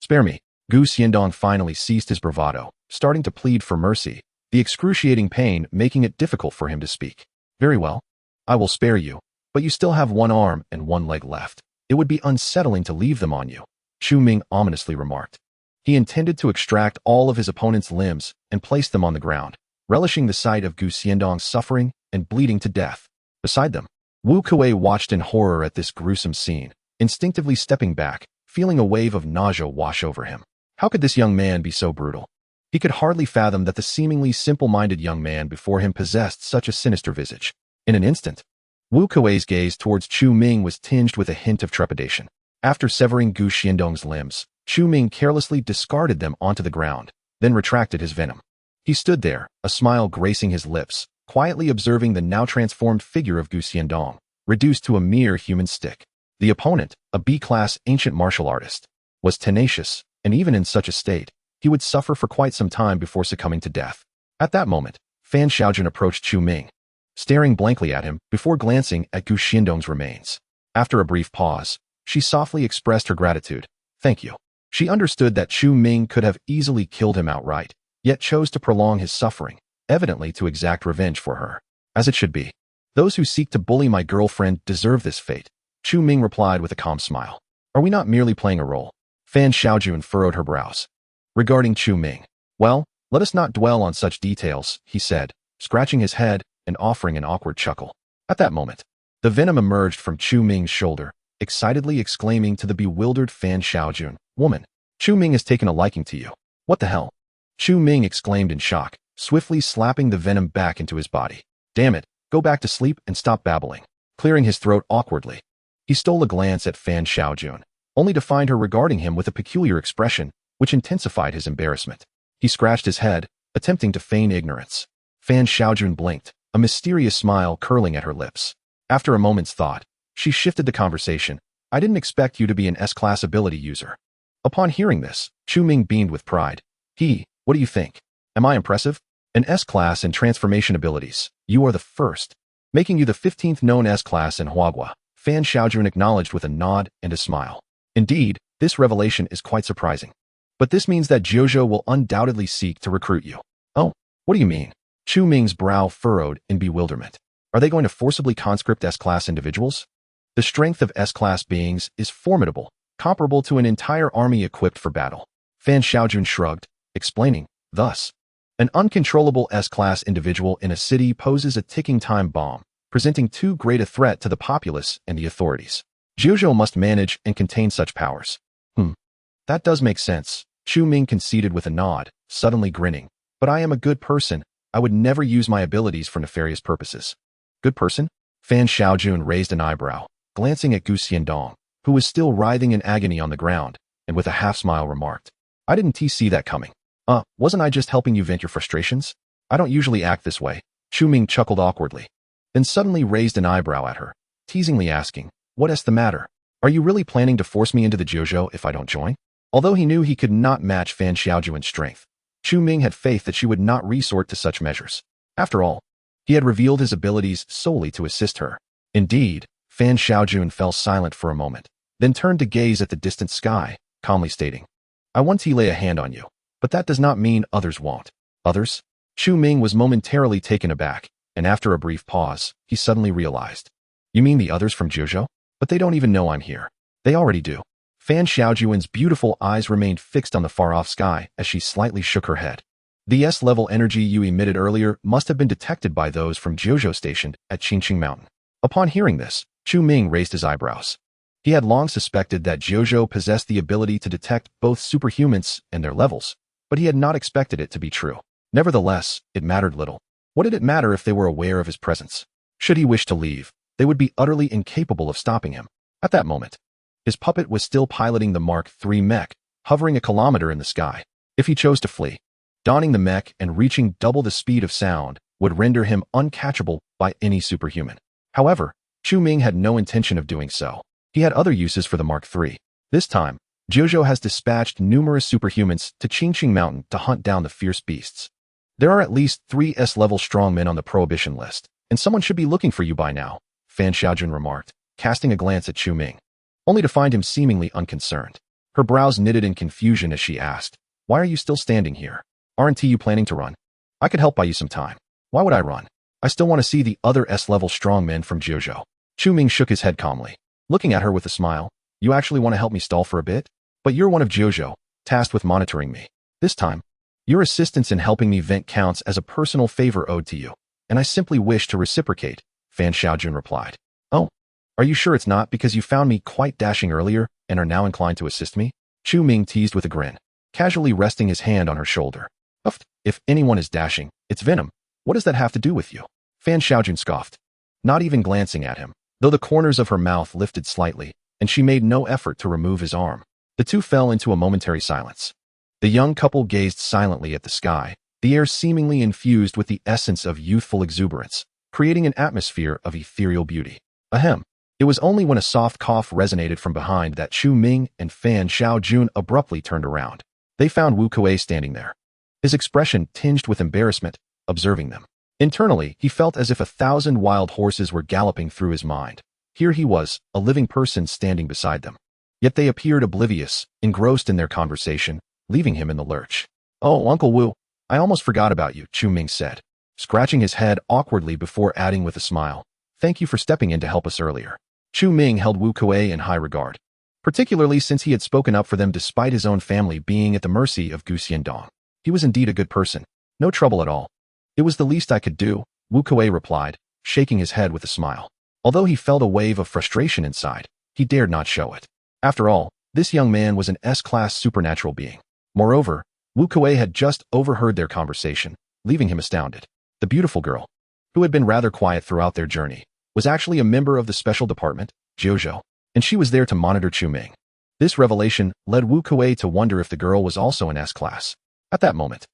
Spare me." Gu Xiandong finally ceased his bravado, starting to plead for mercy, the excruciating pain making it difficult for him to speak. "Very well. I will spare you, but you still have one arm and one leg left. It would be unsettling to leave them on you," Chu Ming ominously remarked. He intended to extract all of his opponent's limbs and place them on the ground, relishing the sight of Gu Xiandong suffering and bleeding to death. Beside them, Wu Kuei watched in horror at this gruesome scene, instinctively stepping back, feeling a wave of nausea wash over him. How could this young man be so brutal? He could hardly fathom that the seemingly simple-minded young man before him possessed such a sinister visage. In an instant, Wu Kuei's gaze towards Chu Ming was tinged with a hint of trepidation. After severing Gu Xiandong's limbs, Chu Ming carelessly discarded them onto the ground, then retracted his venom. He stood there, a smile gracing his lips, quietly observing the now transformed figure of Gu Xiandong, reduced to a mere human stick. The opponent, a B-class ancient martial artist, was tenacious, and even in such a state, he would suffer for quite some time before succumbing to death. At that moment, Fan Xiaojun approached Chu Ming, staring blankly at him before glancing at Gu Xiandong's remains. After a brief pause, she softly expressed her gratitude. "Thank you." She understood that Chu Ming could have easily killed him outright, yet chose to prolong his suffering, evidently to exact revenge for her. "As it should be. Those who seek to bully my girlfriend deserve this fate," Chu Ming replied with a calm smile. "Are we not merely playing a role?" Fan Xiaojun furrowed her brows. Regarding Chu Ming, "Well, let us not dwell on such details," he said, scratching his head and offering an awkward chuckle. At that moment, the venom emerged from Chu Ming's shoulder, excitedly exclaiming to the bewildered Fan Xiaojun, "Woman, Chu Ming has taken a liking to you. What the hell?" Chu Ming exclaimed in shock, swiftly slapping the venom back into his body. "Damn it, go back to sleep and stop babbling." Clearing his throat awkwardly, he stole a glance at Fan Xiaojun, only to find her regarding him with a peculiar expression, which intensified his embarrassment. He scratched his head, attempting to feign ignorance. Fan Xiaojun blinked, a mysterious smile curling at her lips. After a moment's thought, she shifted the conversation. "I didn't expect you to be an S-class ability user." Upon hearing this, Chu Ming beamed with pride. What do you think? Am I impressive? An S-class in transformation abilities. You are the first. Making you the 15th known S-class in Huagua, Fan Xiaojun acknowledged with a nod and a smile. Indeed, this revelation is quite surprising. But this means that Jiuzhou will undoubtedly seek to recruit you. "Oh, what do you mean?" Chu Ming's brow furrowed in bewilderment. "Are they going to forcibly conscript S-class individuals? The strength of S-class beings is formidable, comparable to an entire army equipped for battle." Fan Xiaojun shrugged, explaining, "Thus, an uncontrollable S-class individual in a city poses a ticking time bomb, presenting too great a threat to the populace and the authorities. Jiuzhou must manage and contain such powers." That does make sense," Chu Ming conceded with a nod, suddenly grinning. "But I am a good person. I would never use my abilities for nefarious purposes." "Good person?" Fan Xiaojun raised an eyebrow, glancing at Gu Xiandong, who was still writhing in agony on the ground, and with a half-smile remarked, "I didn't see that coming. Wasn't I just helping you vent your frustrations? I don't usually act this way." Chu Ming chuckled awkwardly, then suddenly raised an eyebrow at her, teasingly asking, "What's the matter? Are you really planning to force me into the Jiuzhou if I don't join?" Although he knew he could not match Fan Xiaojun's strength, Chu Ming had faith that she would not resort to such measures. After all, he had revealed his abilities solely to assist her. Indeed, Fan Xiaojun fell silent for a moment, then turned to gaze at the distant sky, calmly stating, "I want to lay a hand on you, but that does not mean others won't." "Others?" Chu Ming was momentarily taken aback, and after a brief pause, he suddenly realized. You mean the others from Zhuzhou? But they don't even know I'm here. They already do. Fan Xiaojuan's beautiful eyes remained fixed on the far-off sky as she slightly shook her head. The S-level energy you emitted earlier must have been detected by those from Zhuzhou stationed at Qingqing Mountain. Upon hearing this, Chu Ming raised his eyebrows. He had long suspected that Zhuzhou possessed the ability to detect both superhumans and their levels, but he had not expected it to be true. Nevertheless, it mattered little. What did it matter if they were aware of his presence? Should he wish to leave, they would be utterly incapable of stopping him. At that moment, his puppet was still piloting the Mark III mech, hovering a kilometer in the sky. If he chose to flee, donning the mech and reaching double the speed of sound would render him uncatchable by any superhuman. However, Chu Ming had no intention of doing so. He had other uses for the Mark III. This time, Zhuzhou has dispatched numerous superhumans to Qingqing Mountain to hunt down the fierce beasts. There are at least 3 S-level strongmen on the prohibition list, and someone should be looking for you by now, Fan Xiaojun remarked, casting a glance at Chu Ming, only to find him seemingly unconcerned. Her brows knitted in confusion as she asked, Why are you still standing here? Aren't you planning to run? I could help buy you some time. Why would I run? I still want to see the other S-level strongmen from Zhuzhou. Chu Ming shook his head calmly, looking at her with a smile. You actually want to help me stall for a bit? But you're one of Zhuzhou, tasked with monitoring me. This time, your assistance in helping me vent counts as a personal favor owed to you, and I simply wish to reciprocate, Fan Xiaojun replied. Oh, are you sure it's not because you found me quite dashing earlier and are now inclined to assist me? Chu Ming teased with a grin, casually resting his hand on her shoulder. If anyone is dashing, it's Venom. What does that have to do with you? Fan Xiaojun scoffed, not even glancing at him, though the corners of her mouth lifted slightly, and she made no effort to remove his arm. The two fell into a momentary silence. The young couple gazed silently at the sky, the air seemingly infused with the essence of youthful exuberance, creating an atmosphere of ethereal beauty. Ahem. It was only when a soft cough resonated from behind that Chu Ming and Fan Xiaojun abruptly turned around. They found Wu Kuei standing there, his expression tinged with embarrassment, observing them. Internally, he felt as if 1,000 wild horses were galloping through his mind. Here he was, a living person standing beside them. Yet they appeared oblivious, engrossed in their conversation, leaving him in the lurch. Oh, Uncle Wu, I almost forgot about you, Chu Ming said, scratching his head awkwardly before adding with a smile. Thank you for stepping in to help us earlier. Chu Ming held Wu Kuei in high regard, particularly since he had spoken up for them despite his own family being at the mercy of Gu Xiandong. He was indeed a good person. No trouble at all. It was the least I could do, Wu Kuei replied, shaking his head with a smile. Although he felt a wave of frustration inside, he dared not show it. After all, this young man was an S-class supernatural being. Moreover, Wu Kuei had just overheard their conversation, leaving him astounded. The beautiful girl, who had been rather quiet throughout their journey, was actually a member of the special department, Zhuzhou, and she was there to monitor Chu Ming. This revelation led Wu Kuei to wonder if the girl was also an S-class. At that moment,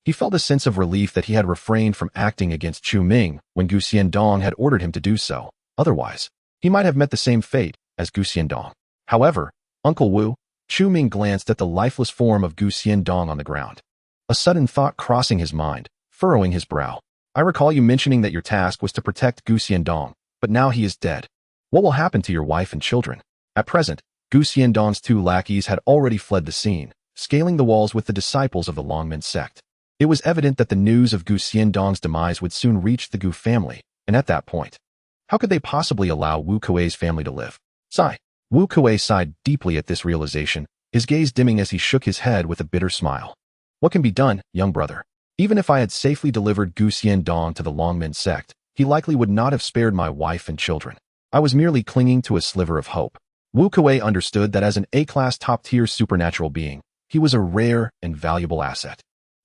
he felt a sense of relief that he had refrained from acting against Chu Ming when Gu Xiandong had ordered him to do so. Otherwise, he might have met the same fate as Gu Xiandong. However, Uncle Wu, Chu Ming glanced at the lifeless form of Gu Xiandong on the ground, a sudden thought crossing his mind, furrowing his brow. I recall you mentioning that your task was to protect Gu Xiandong, but now he is dead. What will happen to your wife and children? At present, Gu Xiandong's 2 lackeys had already fled the scene, scaling the walls with the disciples of the Longmen sect. It was evident that the news of Gu Xiandong's demise would soon reach the Gu family, and at that point, how could they possibly allow Wu Kuei's family to live? Sigh. Wu Kuei sighed deeply at this realization, his gaze dimming as he shook his head with a bitter smile. What can be done, young brother? Even if I had safely delivered Gu Xiandong to the Longmen sect, he likely would not have spared my wife and children. I was merely clinging to a sliver of hope. Wu Kuei understood that as an A-class top-tier supernatural being, he was a rare and valuable asset.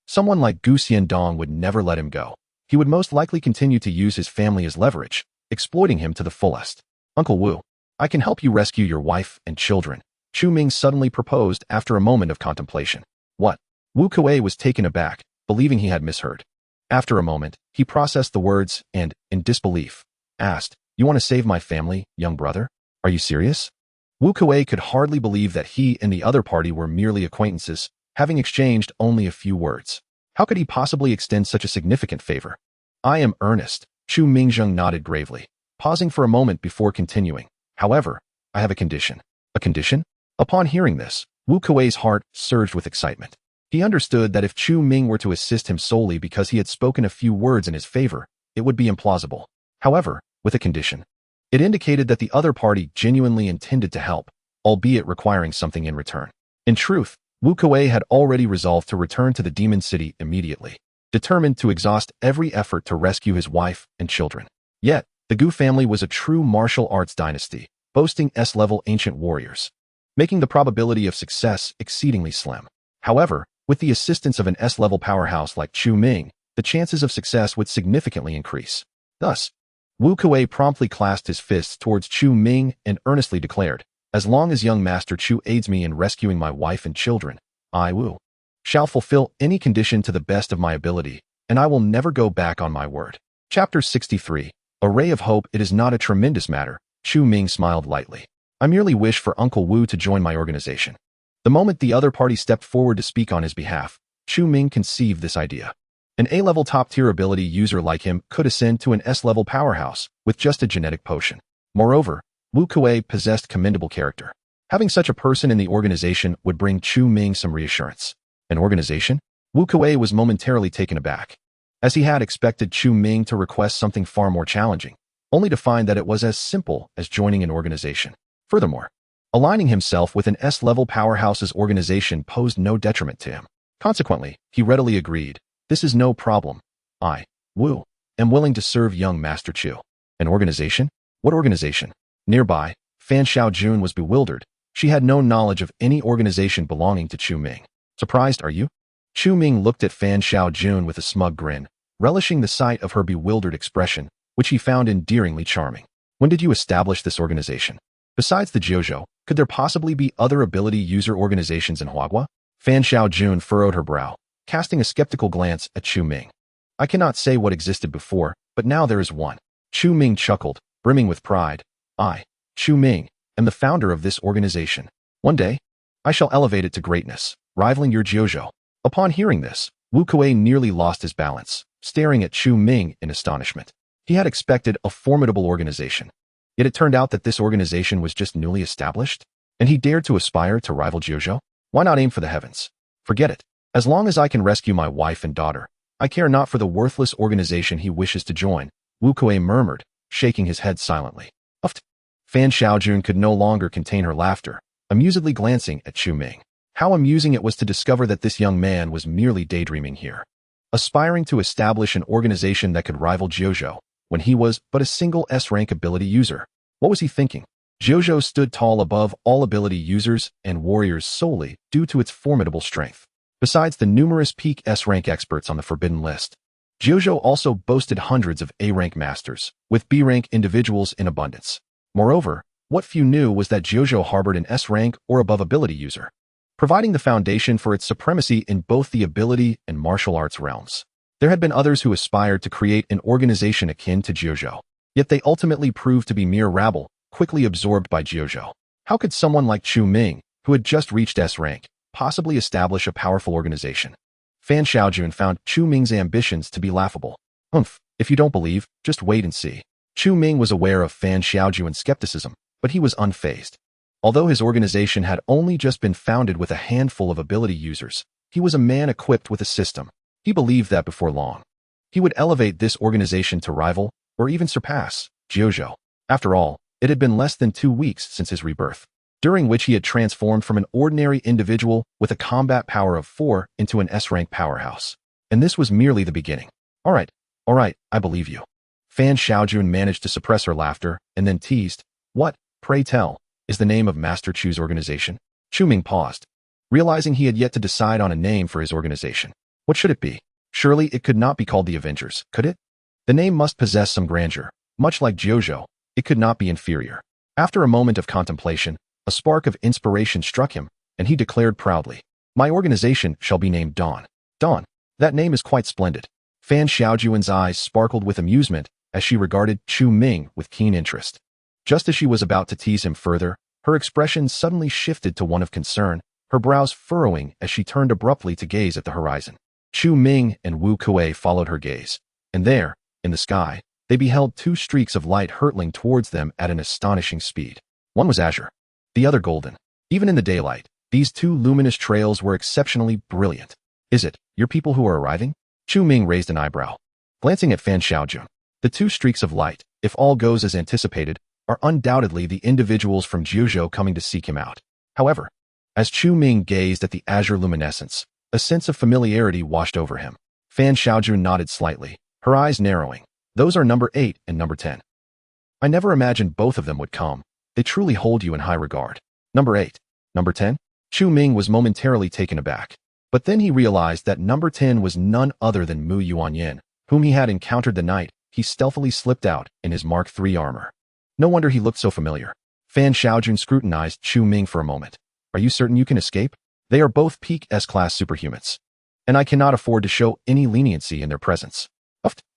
Someone like Gu Xiandong would never let him go. He would most likely continue to use his family as leverage, exploiting him to the fullest. Uncle Wu, I can help you rescue your wife and children, Chu Ming suddenly proposed after a moment of contemplation. What? Wu Kuei was taken aback, believing he had misheard. After a moment, he processed the words and, in disbelief, asked, You want to save my family, young brother? Are you serious? Wu Kuei could hardly believe that he and the other party were merely acquaintances, having exchanged only a few words. How could he possibly extend such a significant favor? I am earnest, Chu Mingzheng nodded gravely, pausing for a moment before continuing. However, I have a condition. A condition? Upon hearing this, Wu Kuei's heart surged with excitement. He understood that if Chu Ming were to assist him solely because he had spoken a few words in his favor, it would be implausible. However, with a condition. It indicated that the other party genuinely intended to help, albeit requiring something in return. In truth, Wu Kuei had already resolved to return to the Demon City immediately, determined to exhaust every effort to rescue his wife and children. Yet, the Gu family was a true martial arts dynasty, boasting S-level ancient warriors, making the probability of success exceedingly slim. However, with the assistance of an S-level powerhouse like Chu Ming, the chances of success would significantly increase. Thus, Wu Kuei promptly clasped his fists towards Chu Ming and earnestly declared, "As long as young Master Chu aids me in rescuing my wife and children, I, Wu, shall fulfill any condition to the best of my ability, and I will never go back on my word." Chapter 63. A ray of hope. It is not a tremendous matter. Chu Ming smiled lightly. I merely wish for Uncle Wu to join my organization. The moment the other party stepped forward to speak on his behalf, Chu Ming conceived this idea. An A-level top-tier ability user like him could ascend to an S-level powerhouse with just a genetic potion. Moreover, Wu Kuei possessed commendable character. Having such a person in the organization would bring Chu Ming some reassurance. An organization? Wu Kuei was momentarily taken aback, as he had expected Chu Ming to request something far more challenging, only to find that it was as simple as joining an organization. Furthermore, aligning himself with an S-level powerhouse's organization posed no detriment to him. Consequently, he readily agreed, "This is no problem. I, Wu, am willing to serve young Master Chu." An organization? What organization? Nearby, Fan Xiaojun was bewildered. She had no knowledge of any organization belonging to Chu Ming. Surprised, are you? Chu Ming looked at Fan Xiaojun with a smug grin, relishing the sight of her bewildered expression, which he found endearingly charming. When did you establish this organization? Besides the Jiuzhou, could there possibly be other ability user organizations in Huagua? Fan Xiaojun furrowed her brow, casting a skeptical glance at Chu Ming. I cannot say what existed before, but now there is one. Chu Ming chuckled, brimming with pride. I, Chu Ming, am the founder of this organization. One day, I shall elevate it to greatness, rivaling your Jiuzhou. Upon hearing this, Wu Kuei nearly lost his balance, staring at Chu Ming in astonishment. He had expected a formidable organization. Yet it turned out that this organization was just newly established, and he dared to aspire to rival Jiuzhou? Why not aim for the heavens? Forget it. As long as I can rescue my wife and daughter, I care not for the worthless organization he wishes to join, Wu Kuei murmured, shaking his head silently. Uft. Fan Xiaojun could no longer contain her laughter, amusedly glancing at Chu Ming. How amusing it was to discover that this young man was merely daydreaming here, aspiring to establish an organization that could rival Jiuzhou, when he was but a single S-rank ability user. What was he thinking? Jiuzhou stood tall above all ability users and warriors solely due to its formidable strength. Besides the numerous peak S-rank experts on the forbidden list, Jiuzhou also boasted hundreds of A-rank masters, with B-rank individuals in abundance. Moreover, what few knew was that Jiuzhou harbored an S-rank or above ability user, providing the foundation for its supremacy in both the ability and martial arts realms. There had been others who aspired to create an organization akin to Jiuzhou, yet they ultimately proved to be mere rabble, quickly absorbed by Jiuzhou. How could someone like Chu Ming, who had just reached S-rank, possibly establish a powerful organization? Fan Xiaojun found Chu Ming's ambitions to be laughable. If you don't believe, just wait and see. Chu Ming was aware of Fan Xiaojun's skepticism, but he was unfazed. Although his organization had only just been founded with a handful of ability users, he was a man equipped with a system. He believed that before long, he would elevate this organization to rival, or even surpass, Jiuzhou. After all, it had been less than 2 weeks since his rebirth, during which he had transformed from an ordinary individual with a combat power of 4 into an S-rank powerhouse. And this was merely the beginning. All right, I believe you. Fan Xiaojun managed to suppress her laughter and then teased, "What, pray tell, is the name of Master Chu's organization?" Chu Ming paused, realizing he had yet to decide on a name for his organization. What should it be? Surely it could not be called the Avengers, could it? The name must possess some grandeur. Much like Jiuzhou, it could not be inferior. After a moment of contemplation, a spark of inspiration struck him, and he declared proudly, "My organization shall be named Dawn." Dawn. That name is quite splendid. Fan Xiaojun's eyes sparkled with amusement as she regarded Chu Ming with keen interest. Just as she was about to tease him further, her expression suddenly shifted to one of concern, her brows furrowing as she turned abruptly to gaze at the horizon. Chu Ming and Wu Kuei followed her gaze, and there, in the sky, they beheld 2 streaks of light hurtling towards them at an astonishing speed. One was azure, the other golden. Even in the daylight, These two luminous trails were exceptionally brilliant. Is it your people who are arriving? Chu Ming raised an eyebrow. Glancing at Fan Xiaojun, the two streaks of light, if all goes as anticipated, are undoubtedly the individuals from Jiuzhou coming to seek him out. However, as Chu Ming gazed at the azure luminescence, a sense of familiarity washed over him. Fan Xiaojun nodded slightly, her eyes narrowing. Those are number 8 and number 10. I never imagined both of them would come. They truly hold you in high regard. Number 8. Number 10? Chu Ming was momentarily taken aback. But then he realized that number 10 was none other than Mu Yuanyin, whom he had encountered the night he stealthily slipped out in his Mark III armor. No wonder he looked so familiar. Fan Xiaojun scrutinized Chu Ming for a moment. Are you certain you can escape? They are both peak S-class superhumans, and I cannot afford to show any leniency in their presence.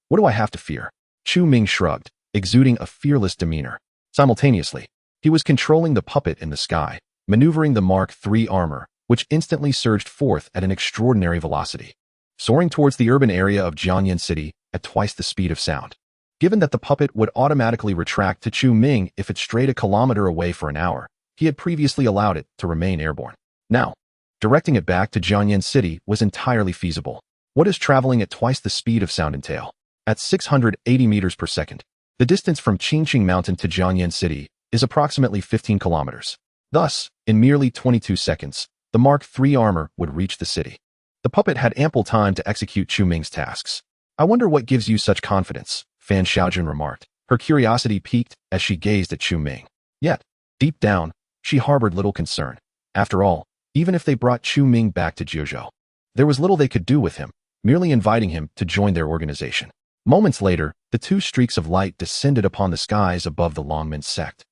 What do I have to fear? Chu Ming shrugged, exuding a fearless demeanor. Simultaneously, he was controlling the puppet in the sky, maneuvering the Mark III armor, which instantly surged forth at an extraordinary velocity, soaring towards the urban area of Jiangyan City at twice the speed of sound. Given that the puppet would automatically retract to Chu Ming if it strayed a kilometer away for an hour, he had previously allowed it to remain airborne. Now, directing it back to Jiangyan City was entirely feasible. What does traveling at twice the speed of sound entail? At 680 meters per second, the distance from Qingqing Mountain to Jiangyan City is approximately 15 kilometers. Thus, in merely 22 seconds, the Mark III armor would reach the city. The puppet had ample time to execute Chu Ming's tasks. I wonder what gives you such confidence, Fan Xiaojun remarked, her curiosity piqued as she gazed at Chu Ming. Yet, deep down, she harbored little concern. After all, even if they brought Chu Ming back to Jiuzhou, there was little they could do with him, merely inviting him to join their organization. Moments later, the two streaks of light descended upon the skies above the Longmen sect,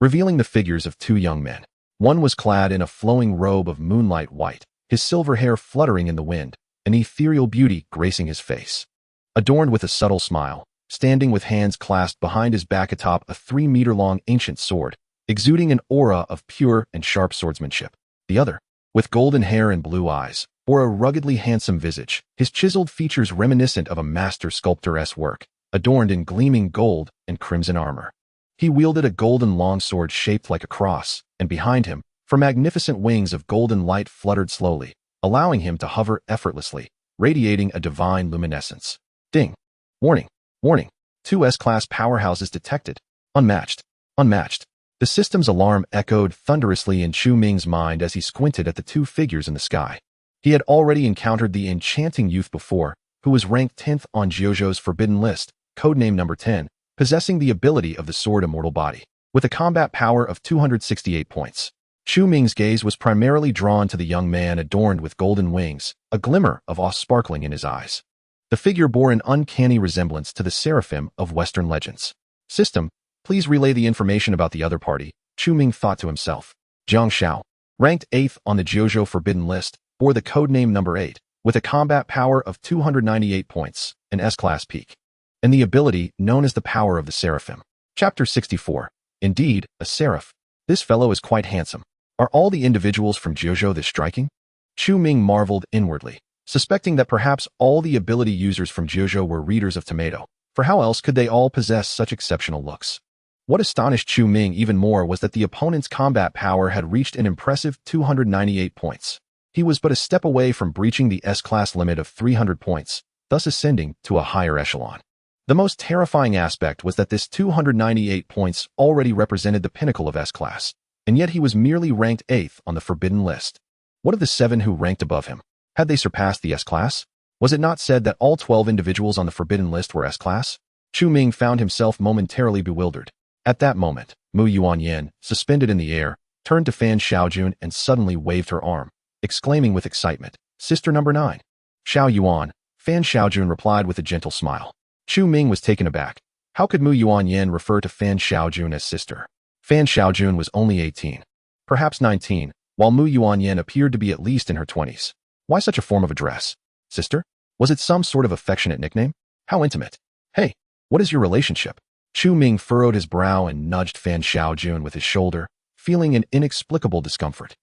revealing the figures of two young men. One was clad in a flowing robe of moonlight white, his silver hair fluttering in the wind, an ethereal beauty gracing his face. Adorned with a subtle smile, standing with hands clasped behind his back atop a 3-meter-long ancient sword, exuding an aura of pure and sharp swordsmanship. The other, with golden hair and blue eyes, bore a ruggedly handsome visage, his chiseled features reminiscent of a master sculptor's work, adorned in gleaming gold and crimson armor. He wielded a golden longsword shaped like a cross, and behind him, magnificent wings of golden light fluttered slowly, allowing him to hover effortlessly, radiating a divine luminescence. Ding! Warning! Warning! 2 S-class powerhouses detected. Unmatched. Unmatched. The system's alarm echoed thunderously in Chu Ming's mind as he squinted at the two figures in the sky. He had already encountered the enchanting youth before, who was ranked 10th on Jiuzhou's forbidden list, codename number 10, possessing the ability of the Sword Immortal Body, with a combat power of 268 points. Chu Ming's gaze was primarily drawn to the young man adorned with golden wings, a glimmer of awe sparkling in his eyes. The figure bore an uncanny resemblance to the seraphim of Western legends. System, please relay the information about the other party, Chu Ming thought to himself. Jiang Xiao, ranked 8th on the Jiuzhou forbidden list, bore the codename number 8, with a combat power of 298 points, an S-class peak, and the ability known as the power of the seraphim. Chapter 64. Indeed, a seraph. This fellow is quite handsome. Are all the individuals from Jiuzhou this striking? Chu Ming marveled inwardly, suspecting that perhaps all the ability users from Jiuzhou were readers of tomato, for how else could they all possess such exceptional looks? What astonished Chu Ming even more was that the opponent's combat power had reached an impressive 298 points. He was but a step away from breaching the S-class limit of 300 points, thus ascending to a higher echelon. The most terrifying aspect was that this 298 points already represented the pinnacle of S-class, and yet he was merely ranked 8th on the forbidden list. What of the 7 who ranked above him? Had they surpassed the S-class? Was it not said that all 12 individuals on the forbidden list were S-class? Chu Ming found himself momentarily bewildered. At that moment, Mu Yuanyin, suspended in the air, turned to Fan Xiaojun and suddenly waved her arm, exclaiming with excitement, "Sister number 9. Xiao Yuan," Fan Xiaojun replied with a gentle smile. Chu Ming was taken aback. How could Mu Yuanyin refer to Fan Xiaojun as sister? Fan Xiaojun was only 18, perhaps 19, while Mu Yuanyin appeared to be at least in her 20s. Why such a form of address? Sister? Was it some sort of affectionate nickname? How intimate? Hey, what is your relationship? Chu Ming furrowed his brow and nudged Fan Xiaojun with his shoulder, feeling an inexplicable discomfort.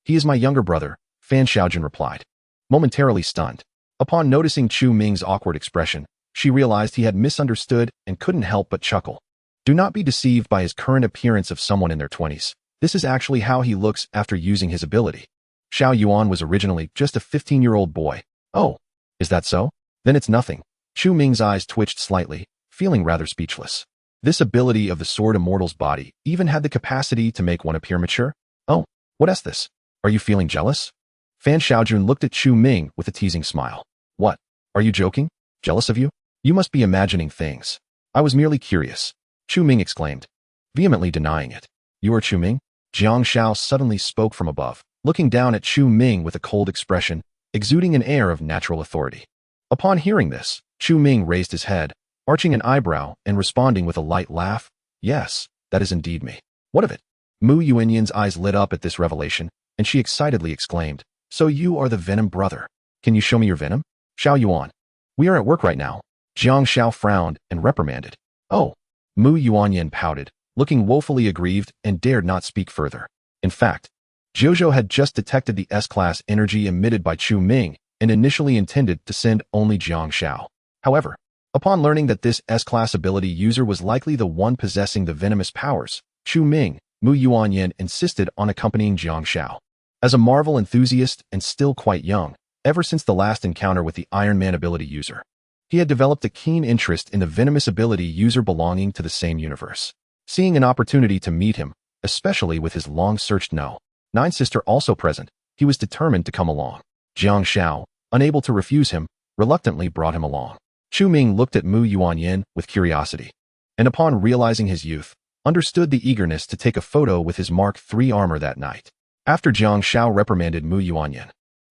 He is my younger brother, Fan Xiaojun replied, momentarily stunned. Upon noticing Chu Ming's awkward expression, she realized he had misunderstood and couldn't help but chuckle. Do not be deceived by his current appearance of someone in their 20s. This is actually how he looks after using his ability. Xiao Yuan was originally just a 15-year-old boy. Oh, is that so? Then it's nothing. Chu Ming's eyes twitched slightly, feeling rather speechless. This ability of the Sword Immortal's body even had the capacity to make one appear mature? Oh, what is this? Are you feeling jealous? Fan Xiaojun looked at Chu Ming with a teasing smile. What? Are you joking? Jealous of you? You must be imagining things. I was merely curious. Chu Ming exclaimed, vehemently denying it. You are Chu Ming? Jiang Xiao suddenly spoke from above, looking down at Chu Ming with a cold expression, exuding an air of natural authority. Upon hearing this, Chu Ming raised his head, arching an eyebrow and responding with a light laugh. Yes, that is indeed me. What of it? Mu Yuanyan's eyes lit up at this revelation, and she excitedly exclaimed, so you are the Venom brother. Can you show me your venom? Xiao Yuan. We are at work right now. Jiang Xiao frowned and reprimanded. Oh. Mu Yuanyan pouted, looking woefully aggrieved and dared not speak further. In fact, Jojo had just detected the S-class energy emitted by Chu Ming and initially intended to send only Jiang Xiao. However, upon learning that this S-class ability user was likely the one possessing the venomous powers, Chu Ming, Mu Yuanyan insisted on accompanying Jiang Xiao. As a Marvel enthusiast and still quite young, ever since the last encounter with the Iron-Man ability user, he had developed a keen interest in the venomous ability user belonging to the same universe. Seeing an opportunity to meet him, especially with his long-searched Nine sister also present, he was determined to come along. Jiang Xiao, unable to refuse him, reluctantly brought him along. Chu Ming looked at Mu Yuanyan with curiosity, and upon realizing his youth, understood the eagerness to take a photo with his Mark III armor that night. After Jiang Xiao reprimanded Mu Yuanyan,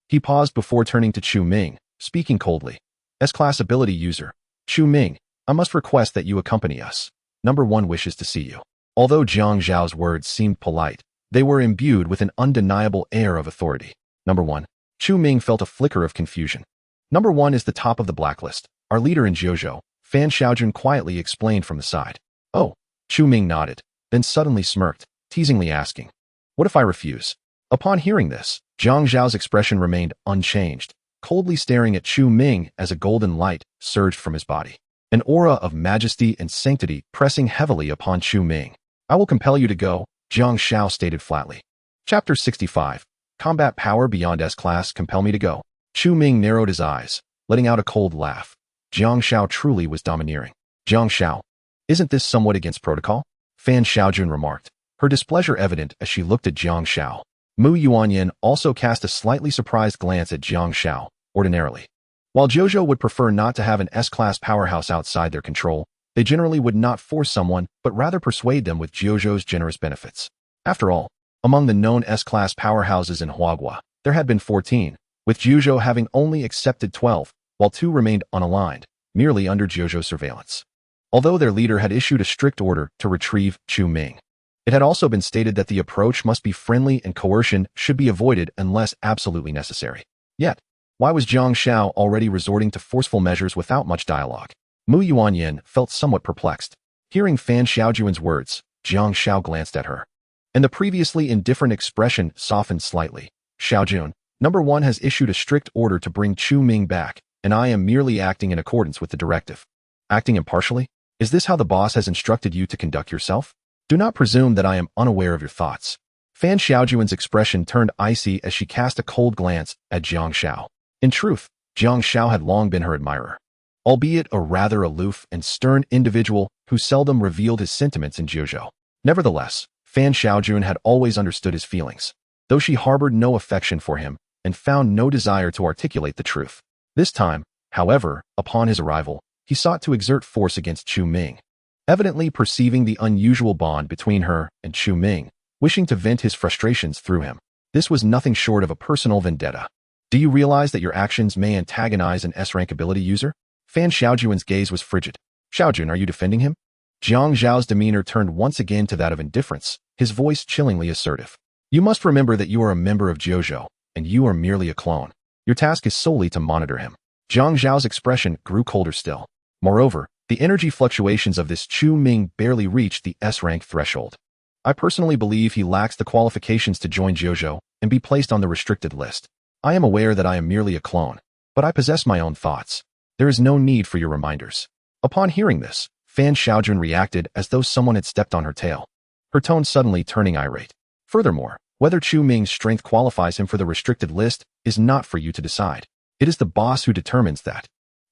he paused before turning to Chu Ming, speaking coldly. S-class ability user, Chu Ming, I must request that you accompany us. Number 1 wishes to see you. Although Jiang Zhao's words seemed polite, they were imbued with an undeniable air of authority. Number 1. Chu Ming felt a flicker of confusion. Number 1 is the top of the blacklist. Our leader in Jojo, Fan Xiaojun quietly explained from the side. Oh. Chu Ming nodded, then suddenly smirked, teasingly asking, what if I refuse? Upon hearing this, Jiang Zhao's expression remained unchanged, coldly staring at Chu Ming as a golden light surged from his body. An aura of majesty and sanctity pressing heavily upon Chu Ming. I will compel you to go, Jiang Xiao stated flatly. Chapter 65. Combat power beyond S-class compel me to go. Chu Ming narrowed his eyes, letting out a cold laugh. Jiang Xiao truly was domineering. Jiang Xiao, isn't this somewhat against protocol? Fan Xiaojun remarked, her displeasure evident as she looked at Jiang Xiao. Mu Yuanyan also cast a slightly surprised glance at Jiang Xiao, ordinarily. While Jojo would prefer not to have an S-class powerhouse outside their control, they generally would not force someone but rather persuade them with Jojo's generous benefits. After all, among the known S-class powerhouses in Huagua, there had been 14, with Jojo having only accepted 12, while 2 remained unaligned, merely under Jojo's surveillance. Although their leader had issued a strict order to retrieve Chu Ming, it had also been stated that the approach must be friendly and coercion should be avoided unless absolutely necessary. Yet, why was Jiang Xiao already resorting to forceful measures without much dialogue? Mu Yuanyan felt somewhat perplexed. Hearing Fan Xiaojun's words, Jiang Xiao glanced at her, and the previously indifferent expression softened slightly. Xiaojun, Number 1 has issued a strict order to bring Chu Ming back, and I am merely acting in accordance with the directive. Acting impartially? Is this how the boss has instructed you to conduct yourself? Do not presume that I am unaware of your thoughts. Fan Xiaojun's expression turned icy as she cast a cold glance at Jiang Xiao. In truth, Jiang Xiao had long been her admirer, albeit a rather aloof and stern individual who seldom revealed his sentiments in Jojo. Nevertheless, Fan Xiaojun had always understood his feelings, though she harbored no affection for him and found no desire to articulate the truth. This time, however, upon his arrival, he sought to exert force against Chu Ming, evidently perceiving the unusual bond between her and Chu Ming, wishing to vent his frustrations through him. This was nothing short of a personal vendetta. Do you realize that your actions may antagonize an S-rank ability user? Fan Xiaojun's gaze was frigid. Xiaojun, are you defending him? Jiang Zhao's demeanor turned once again to that of indifference, his voice chillingly assertive. You must remember that you are a member of Jojo, and you are merely a clone. Your task is solely to monitor him. Jiang Zhao's expression grew colder still. Moreover, the energy fluctuations of this Chu Ming barely reached the S-rank threshold. I personally believe he lacks the qualifications to join Jojo and be placed on the restricted list. I am aware that I am merely a clone, but I possess my own thoughts. There is no need for your reminders. Upon hearing this, Fan Xiaojun reacted as though someone had stepped on her tail, her tone suddenly turning irate. Furthermore, whether Chu Ming's strength qualifies him for the restricted list is not for you to decide. It is the boss who determines that.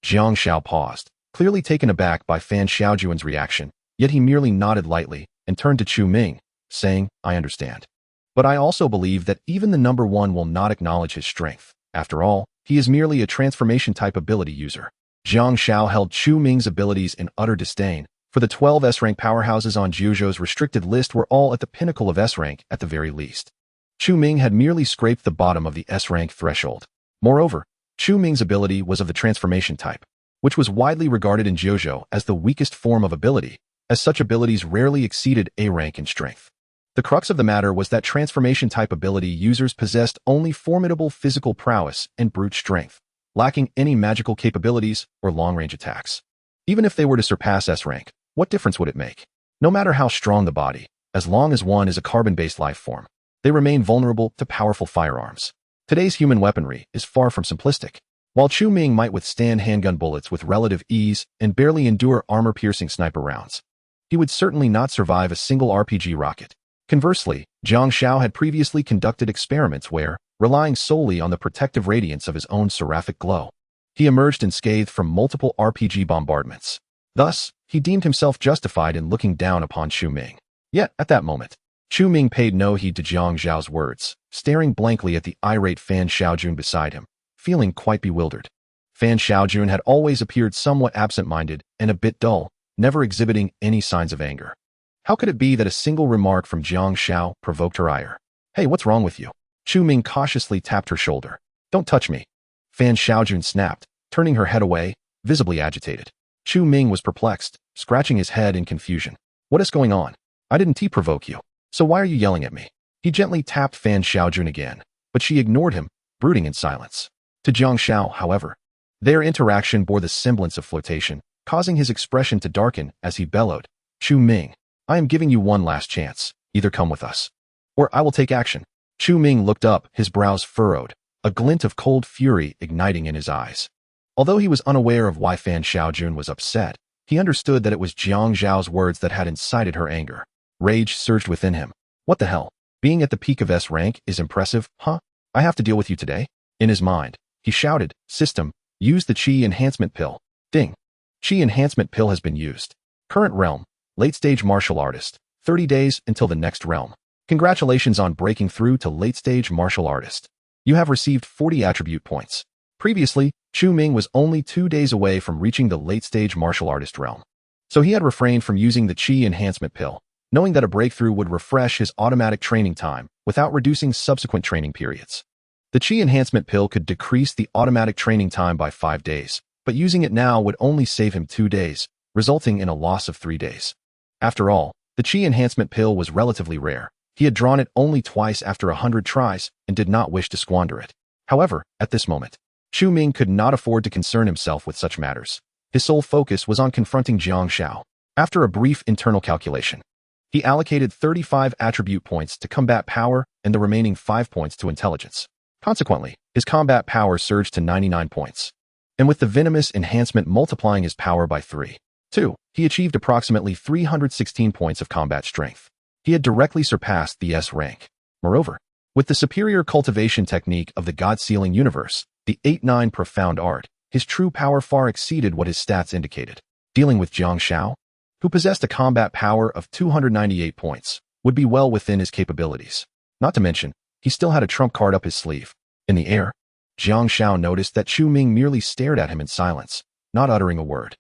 Jiang Xiao paused, clearly taken aback by Fan Xiaojuan's reaction, yet he merely nodded lightly and turned to Chu Ming, saying, I understand. But I also believe that even the number one will not acknowledge his strength. After all, he is merely a transformation-type ability user. Jiang Xiao held Chu Ming's abilities in utter disdain, for the 12 S-rank powerhouses on Jiuzhou's restricted list were all at the pinnacle of S-rank at the very least. Chu Ming had merely scraped the bottom of the S-rank threshold. Moreover, Chu Ming's ability was of the transformation type, which was widely regarded in Jiuzhou as the weakest form of ability, as such abilities rarely exceeded A rank in strength. The crux of the matter was that transformation-type ability users possessed only formidable physical prowess and brute strength, lacking any magical capabilities or long-range attacks. Even if they were to surpass S-rank, what difference would it make? No matter how strong the body, as long as one is a carbon-based life form, they remain vulnerable to powerful firearms. Today's human weaponry is far from simplistic. While Chu Ming might withstand handgun bullets with relative ease and barely endure armor-piercing sniper rounds, he would certainly not survive a single RPG rocket. Conversely, Jiang Xiao had previously conducted experiments where, relying solely on the protective radiance of his own seraphic glow, he emerged unscathed from multiple RPG bombardments. Thus, he deemed himself justified in looking down upon Chu Ming. Yet, at that moment, Chu Ming paid no heed to Jiang Xiao's words, staring blankly at the irate Fan Xiaojun beside him, feeling quite bewildered. Fan Xiaojun had always appeared somewhat absent-minded and a bit dull, never exhibiting any signs of anger. How could it be that a single remark from Jiang Xiao provoked her ire? Hey, what's wrong with you? Chu Ming cautiously tapped her shoulder. Don't touch me. Fan Xiaojun snapped, turning her head away, visibly agitated. Chu Ming was perplexed, scratching his head in confusion. What is going on? I didn't provoke you. So why are you yelling at me? He gently tapped Fan Xiaojun again, but she ignored him, brooding in silence. To Jiang Xiao, however, their interaction bore the semblance of flirtation, causing his expression to darken as he bellowed, Chu Ming, I am giving you one last chance. Either come with us, or I will take action. Chu Ming looked up, his brows furrowed, a glint of cold fury igniting in his eyes. Although he was unaware of why Fan Xiaojun was upset, he understood that it was Jiang Xiao's words that had incited her anger. Rage surged within him. What the hell? Being at the peak of S rank is impressive, huh? I have to deal with you today? In his mind, he shouted, System, use the Qi enhancement pill. Ding. Qi enhancement pill has been used. Current realm, late-stage martial artist. 30 days until the next realm. Congratulations on breaking through to late-stage martial artist. You have received 40 attribute points. Previously, Chu Ming was only 2 days away from reaching the late-stage martial artist realm. So he had refrained from using the Qi enhancement pill, knowing that a breakthrough would refresh his automatic training time without reducing subsequent training periods. The Qi enhancement pill could decrease the automatic training time by 5 days, but using it now would only save him 2 days, resulting in a loss of 3 days. After all, the Qi enhancement pill was relatively rare. He had drawn it only twice after 100 tries and did not wish to squander it. However, at this moment, Chu Ming could not afford to concern himself with such matters. His sole focus was on confronting Jiang Xiao. After a brief internal calculation, he allocated 35 attribute points to combat power and the remaining 5 points to intelligence. Consequently, his combat power surged to 99 points. And with the venomous enhancement multiplying his power by 3, he achieved approximately 316 points of combat strength. He had directly surpassed the S rank. Moreover, with the superior cultivation technique of the God-sealing universe, the 8-9 profound art, his true power far exceeded what his stats indicated. Dealing with Jiang Xiao, who possessed a combat power of 298 points, would be well within his capabilities. Not to mention, he still had a trump card up his sleeve. In the air, Jiang Xiao noticed that Chu Ming merely stared at him in silence, not uttering a word.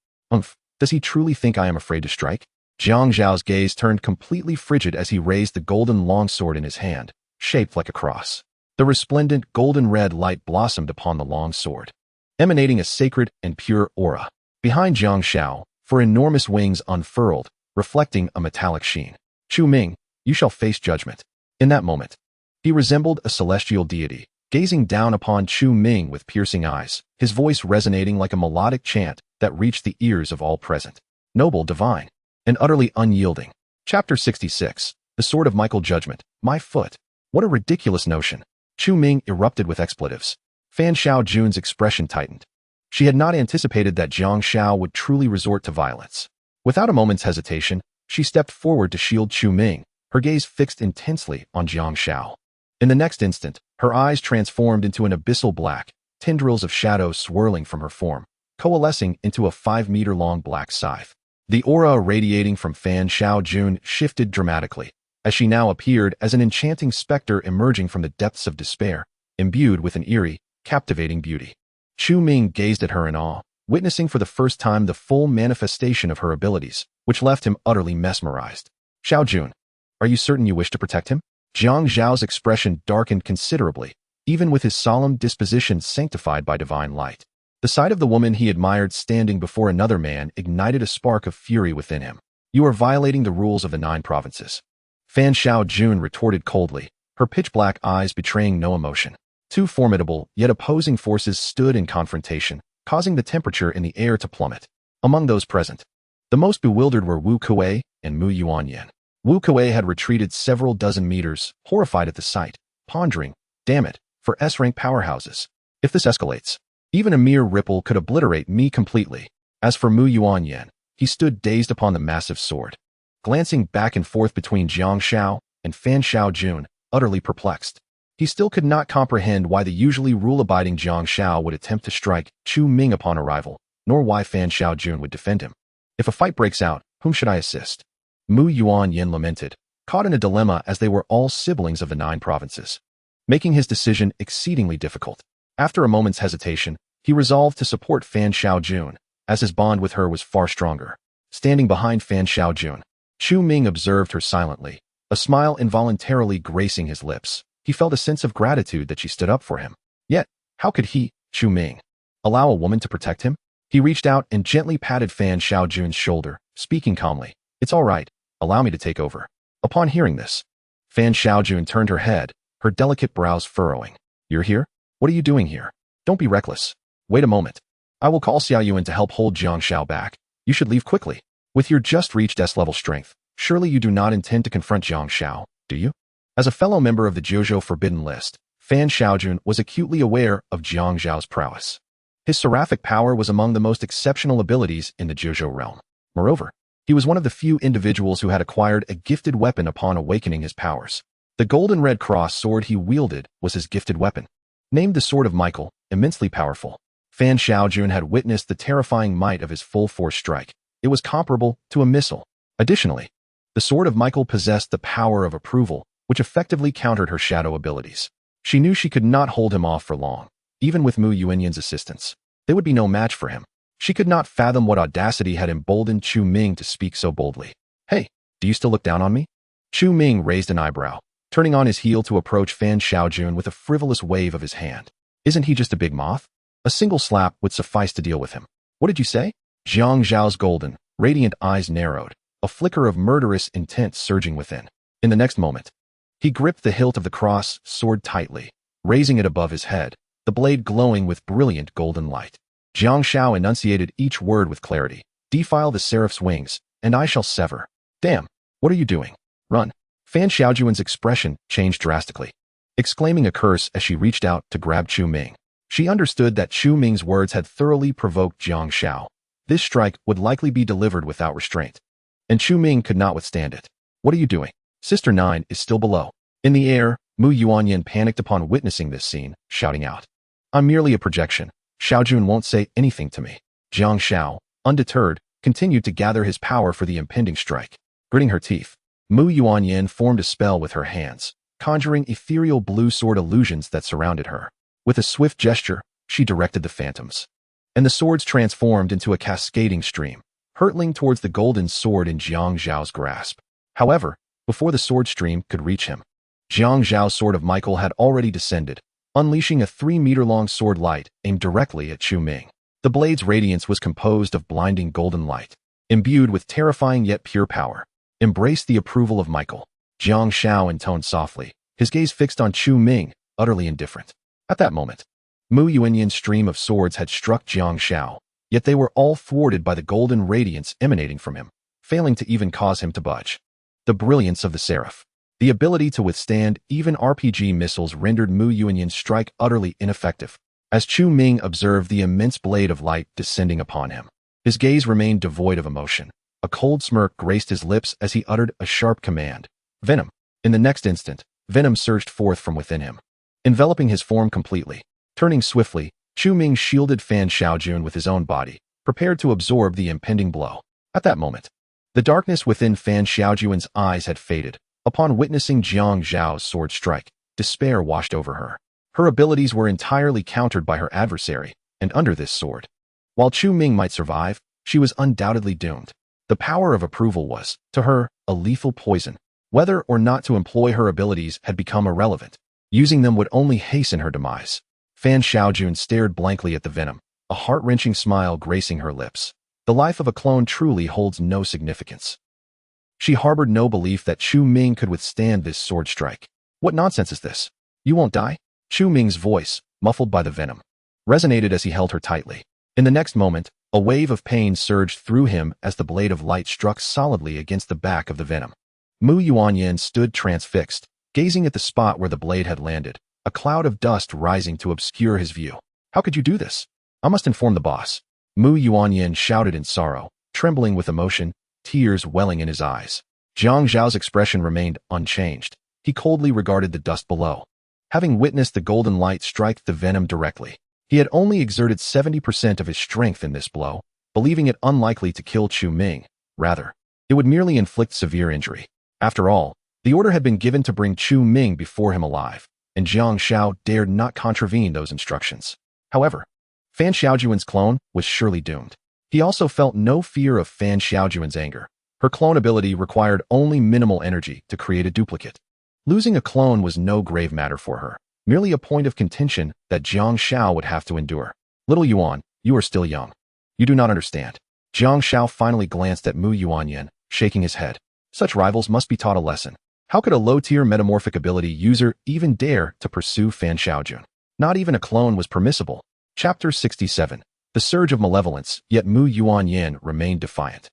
Does he truly think I am afraid to strike? Jiang Xiao's gaze turned completely frigid as he raised the golden longsword in his hand, shaped like a cross. The resplendent golden-red light blossomed upon the longsword, emanating a sacred and pure aura. Behind Jiang Xiao, for enormous wings unfurled, reflecting a metallic sheen. Chu Ming, you shall face judgment. In that moment, he resembled a celestial deity, gazing down upon Chu Ming with piercing eyes, his voice resonating like a melodic chant that reached the ears of all present. Noble, divine, and utterly unyielding. Chapter 66, The Sword of Michael Judgment, My Foot. What a ridiculous notion. Chu Ming erupted with expletives. Fan Xiaojun's expression tightened. She had not anticipated that Jiang Xiao would truly resort to violence. Without a moment's hesitation, she stepped forward to shield Chu Ming, her gaze fixed intensely on Jiang Shao. In the next instant, her eyes transformed into an abyssal black, tendrils of shadow swirling from her form, coalescing into a 5-meter-long black scythe. The aura radiating from Fan Xiaojun shifted dramatically, as she now appeared as an enchanting specter emerging from the depths of despair, imbued with an eerie, captivating beauty. Chu Ming gazed at her in awe, witnessing for the first time the full manifestation of her abilities, which left him utterly mesmerized. Xiaojun, are you certain you wish to protect him? Jiang Zhao's expression darkened considerably, even with his solemn disposition sanctified by divine light. The sight of the woman he admired standing before another man ignited a spark of fury within him. You are violating the rules of the 9 provinces. Fan Xiaojun retorted coldly, her pitch-black eyes betraying no emotion. Two formidable, yet opposing forces stood in confrontation, causing the temperature in the air to plummet. Among those present, the most bewildered were Wu Kuei and Mu Yuanyan. Wu Kuei had retreated several dozen meters, horrified at the sight, pondering, damn it, for S-rank powerhouses. If this escalates, even a mere ripple could obliterate me completely. As for Mu Yuanyan, he stood dazed upon the massive sword, glancing back and forth between Jiang Shao and Fan Xiaojun, utterly perplexed. He still could not comprehend why the usually rule-abiding Jiang Shao would attempt to strike Chu Ming upon arrival, nor why Fan Xiaojun would defend him. If a fight breaks out, whom should I assist? Mu Yuanyan lamented, caught in a dilemma as they were all siblings of the 9 provinces, making his decision exceedingly difficult. After a moment's hesitation, he resolved to support Fan Xiaojun, as his bond with her was far stronger. Standing behind Fan Xiaojun, Chu Ming observed her silently, a smile involuntarily gracing his lips. He felt a sense of gratitude that she stood up for him. Yet, how could he, Chu Ming, allow a woman to protect him? He reached out and gently patted Fan Xiaojun's shoulder, speaking calmly. It's all right. Allow me to take over. Upon hearing this, Fan Xiaojun turned her head, her delicate brows furrowing. You're here? What are you doing here? Don't be reckless. Wait a moment. I will call Xiao Yuan to help hold Jiang Shao back. You should leave quickly. With your just reached S-level strength, surely you do not intend to confront Jiang Shao, do you? As a fellow member of the Zhouzhou Forbidden List, Fan Xiaojun was acutely aware of Jiang Zhao's prowess. His seraphic power was among the most exceptional abilities in the Zhouzhou realm. Moreover, he was one of the few individuals who had acquired a gifted weapon upon awakening his powers. The golden red cross sword he wielded was his gifted weapon. Named the Sword of Michael, immensely powerful, Fan Xiaojun had witnessed the terrifying might of his full-force strike. It was comparable to a missile. Additionally, the Sword of Michael possessed the power of approval, which effectively countered her shadow abilities. She knew she could not hold him off for long, even with Mu Yuanyan's assistance. They would be no match for him. She could not fathom what audacity had emboldened Chu Ming to speak so boldly. Hey, do you still look down on me? Chu Ming raised an eyebrow, turning on his heel to approach Fan Xiaojun with a frivolous wave of his hand. Isn't he just a big moth? A single slap would suffice to deal with him. What did you say? Jiang Zhao's golden, radiant eyes narrowed, a flicker of murderous intent surging within. In the next moment, he gripped the hilt of the cross sword tightly, raising it above his head, the blade glowing with brilliant golden light. Jiang Shao enunciated each word with clarity. Defile the seraph's wings, and I shall sever. Damn, what are you doing? Run. Fan Xiaojun's expression changed drastically, exclaiming a curse as she reached out to grab Chu Ming. She understood that Chu Ming's words had thoroughly provoked Jiang Shao. This strike would likely be delivered without restraint, and Chu Ming could not withstand it. What are you doing? Sister 9 is still below. In the air, Mu Yuanyan panicked upon witnessing this scene, shouting out, I'm merely a projection. Xiaojun won't say anything to me. Jiang Shao, undeterred, continued to gather his power for the impending strike. Gritting her teeth, Mu Yuanyan formed a spell with her hands, conjuring ethereal blue sword illusions that surrounded her. With a swift gesture, she directed the phantoms, and the swords transformed into a cascading stream, hurtling towards the golden sword in Jiang Zhao's grasp. However, before the sword stream could reach him, Jiang Zhao's Sword of Michael had already descended, unleashing a 3-meter-long sword light aimed directly at Chu Ming. The blade's radiance was composed of blinding golden light, imbued with terrifying yet pure power. Embrace the approval of Michael. Jiang Shao intoned softly, his gaze fixed on Chu Ming, utterly indifferent. At that moment, Mu Yuanyan's stream of swords had struck Jiang Shao, yet they were all thwarted by the golden radiance emanating from him, failing to even cause him to budge. The brilliance of the seraph. The ability to withstand even RPG missiles rendered Mu Yuanyan's strike utterly ineffective. As Chu Ming observed the immense blade of light descending upon him, his gaze remained devoid of emotion. A cold smirk graced his lips as he uttered a sharp command. Venom. In the next instant, Venom surged forth from within him, enveloping his form completely. Turning swiftly, Chu Ming shielded Fan Xiaojun with his own body, prepared to absorb the impending blow. At that moment, the darkness within Fan Xiaojun's eyes had faded. Upon witnessing Jiang Zhao's sword strike, despair washed over her. Her abilities were entirely countered by her adversary, and under this sword, while Chu Ming might survive, she was undoubtedly doomed. The power of approval was, to her, a lethal poison. Whether or not to employ her abilities had become irrelevant. Using them would only hasten her demise. Fan Xiaojun stared blankly at the Venom, a heart-wrenching smile gracing her lips. The life of a clone truly holds no significance. She harbored no belief that Chu Ming could withstand this sword strike. What nonsense is this? You won't die? Chu Ming's voice, muffled by the Venom, resonated as he held her tightly. In the next moment, a wave of pain surged through him as the blade of light struck solidly against the back of the Venom. Mu Yuanyan stood transfixed, gazing at the spot where the blade had landed, a cloud of dust rising to obscure his view. How could you do this? I must inform the boss. Mu Yuanyan shouted in sorrow, trembling with emotion, tears welling in his eyes. Jiang Zhao's expression remained unchanged. He coldly regarded the dust below. Having witnessed the golden light strike the Venom directly, he had only exerted 70% of his strength in this blow, believing it unlikely to kill Chu Ming. Rather, it would merely inflict severe injury. After all, the order had been given to bring Chu Ming before him alive, and Jiang Zhao dared not contravene those instructions. However, Fan Xiaojun's clone was surely doomed. He also felt no fear of Fan Xiaojun's anger. Her clone ability required only minimal energy to create a duplicate. Losing a clone was no grave matter for her, merely a point of contention that Jiang Zhao would have to endure. Little Yuan, you are still young. You do not understand. Jiang Zhao finally glanced at Mu Yuanyan, shaking his head. Such rivals must be taught a lesson. How could a low-tier metamorphic ability user even dare to pursue Fan Xiaojun? Not even a clone was permissible. Chapter 67. The Surge of Malevolence, yet Mu Yuanyan remained defiant.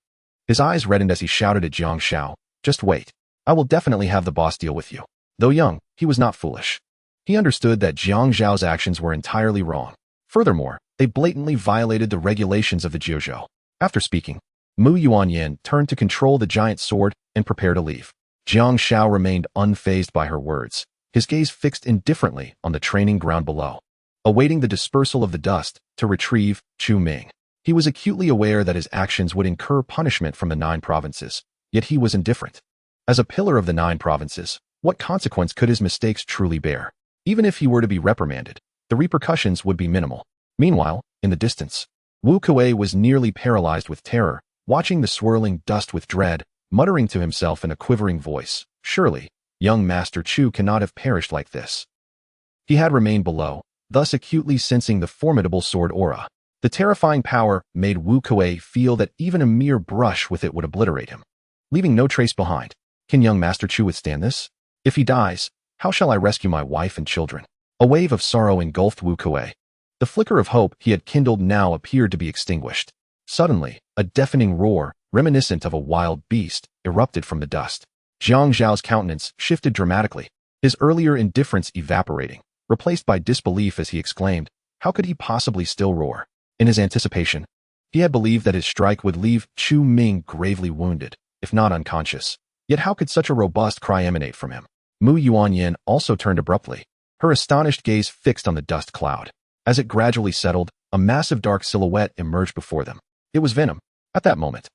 His eyes reddened as he shouted at Jiang Zhao, just wait. I will definitely have the boss deal with you. Though young, he was not foolish. He understood that Jiang Zhao's actions were entirely wrong. Furthermore, they blatantly violated the regulations of the Jiuzhou. After speaking, Mu Yuanyan turned to control the giant sword and prepare to leave. Jiang Zhao remained unfazed by her words, his gaze fixed indifferently on the training ground below, awaiting the dispersal of the dust to retrieve Chu Ming. He was acutely aware that his actions would incur punishment from the 9 provinces, yet he was indifferent. As a pillar of the 9 provinces, what consequence could his mistakes truly bear? Even if he were to be reprimanded, the repercussions would be minimal. Meanwhile, in the distance, Wu Kuei was nearly paralyzed with terror, watching the swirling dust with dread, muttering to himself in a quivering voice, surely, young Master Chu cannot have perished like this. He had remained below, thus acutely sensing the formidable sword aura. The terrifying power made Wu Kuei feel that even a mere brush with it would obliterate him, leaving no trace behind. Can young Master Chu withstand this? If he dies, how shall I rescue my wife and children? A wave of sorrow engulfed Wu Kuei. The flicker of hope he had kindled now appeared to be extinguished. Suddenly, a deafening roar, reminiscent of a wild beast, erupted from the dust. Jiang Zhao's countenance shifted dramatically, his earlier indifference evaporating, replaced by disbelief as he exclaimed, how could he possibly still roar? In his anticipation, he had believed that his strike would leave Chu Ming gravely wounded, if not unconscious. Yet how could such a robust cry emanate from him? Mu Yuanyan also turned abruptly, her astonished gaze fixed on the dust cloud. As it gradually settled, a massive dark silhouette emerged before them. It was Venom. At that moment,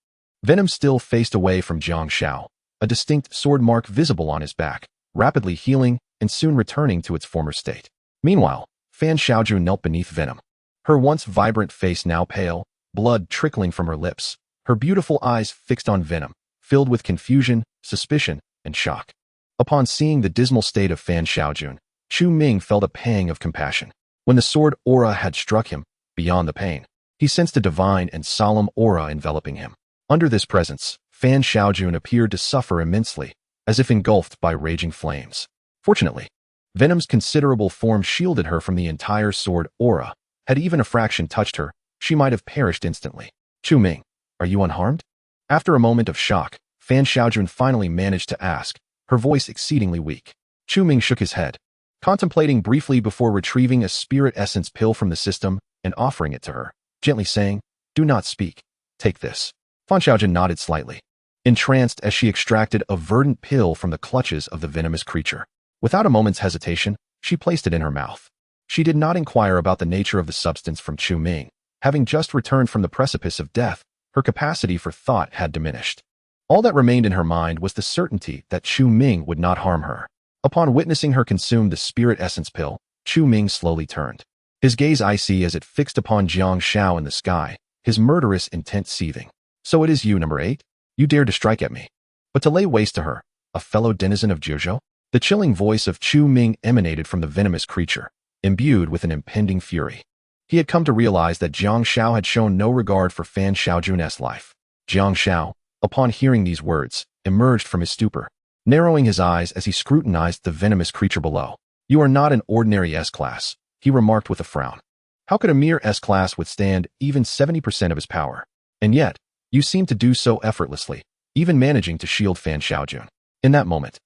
Venom still faced away from Jiang Zhao, a distinct sword mark visible on his back, rapidly healing and soon returning to its former state. Meanwhile, Fan Xiaojun knelt beneath Venom, her once vibrant face now pale, blood trickling from her lips, her beautiful eyes fixed on Venom, filled with confusion, suspicion, and shock. Upon seeing the dismal state of Fan Xiaojun, Chu Ming felt a pang of compassion. When the sword aura had struck him, beyond the pain, he sensed a divine and solemn aura enveloping him. Under this presence, Fan Xiaojun appeared to suffer immensely, as if engulfed by raging flames. Fortunately, Venom's considerable form shielded her from the entire sword aura. Had even a fraction touched her, she might have perished instantly. Chu Ming, are you unharmed? After a moment of shock, Fan Xiaojun finally managed to ask, her voice exceedingly weak. Chu Ming shook his head, contemplating briefly before retrieving a spirit essence pill from the system and offering it to her, gently saying, do not speak. Take this. Fan Xiaojun nodded slightly. entranced as she extracted a verdant pill from the clutches of the venomous creature. Without a moment's hesitation, she placed it in her mouth. She did not inquire about the nature of the substance from Chu Ming. Having just returned from the precipice of death, her capacity for thought had diminished. All that remained in her mind was the certainty that Chu Ming would not harm her. Upon witnessing her consume the spirit essence pill, Chu Ming slowly turned. His gaze icy as it fixed upon Jiang Shao in the sky, his murderous intent seething. So it is you, number 8? You dared to strike at me. But to lay waste to her, a fellow denizen of Zhuzhou? The chilling voice of Chu Ming emanated from the venomous creature, imbued with an impending fury. He had come to realize that Jiang Shao had shown no regard for Fan Xiaojun's life. Jiang Shao, upon hearing these words, emerged from his stupor, narrowing his eyes as he scrutinized the venomous creature below. You are not an ordinary S-class, he remarked with a frown. How could a mere S-class withstand even 70% of his power? And yet, you seem to do so effortlessly, even managing to shield Fan Xiaojun. In that moment,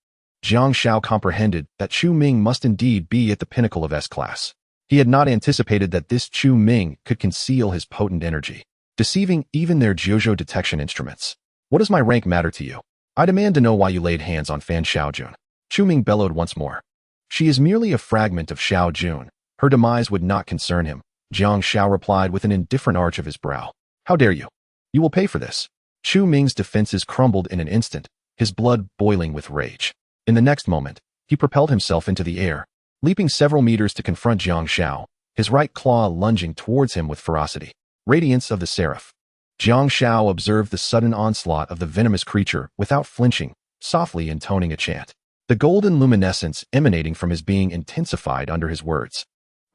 Jiang Shao comprehended that Chu Ming must indeed be at the pinnacle of S-class. He had not anticipated that this Chu Ming could conceal his potent energy, deceiving even their Zhuzhou detection instruments. What does my rank matter to you? I demand to know why you laid hands on Fan Xiaojun. Chu Ming bellowed once more. She is merely a fragment of Xiaojun. Her demise would not concern him, Jiang Shao replied with an indifferent arch of his brow. How dare you? You will pay for this. Chu Ming's defenses crumbled in an instant, his blood boiling with rage. In the next moment, he propelled himself into the air, leaping several meters to confront Jiang Shao, his right claw lunging towards him with ferocity. Radiance of the Seraph. Jiang Shao observed the sudden onslaught of the venomous creature without flinching, softly intoning a chant. The golden luminescence emanating from his being intensified under his words,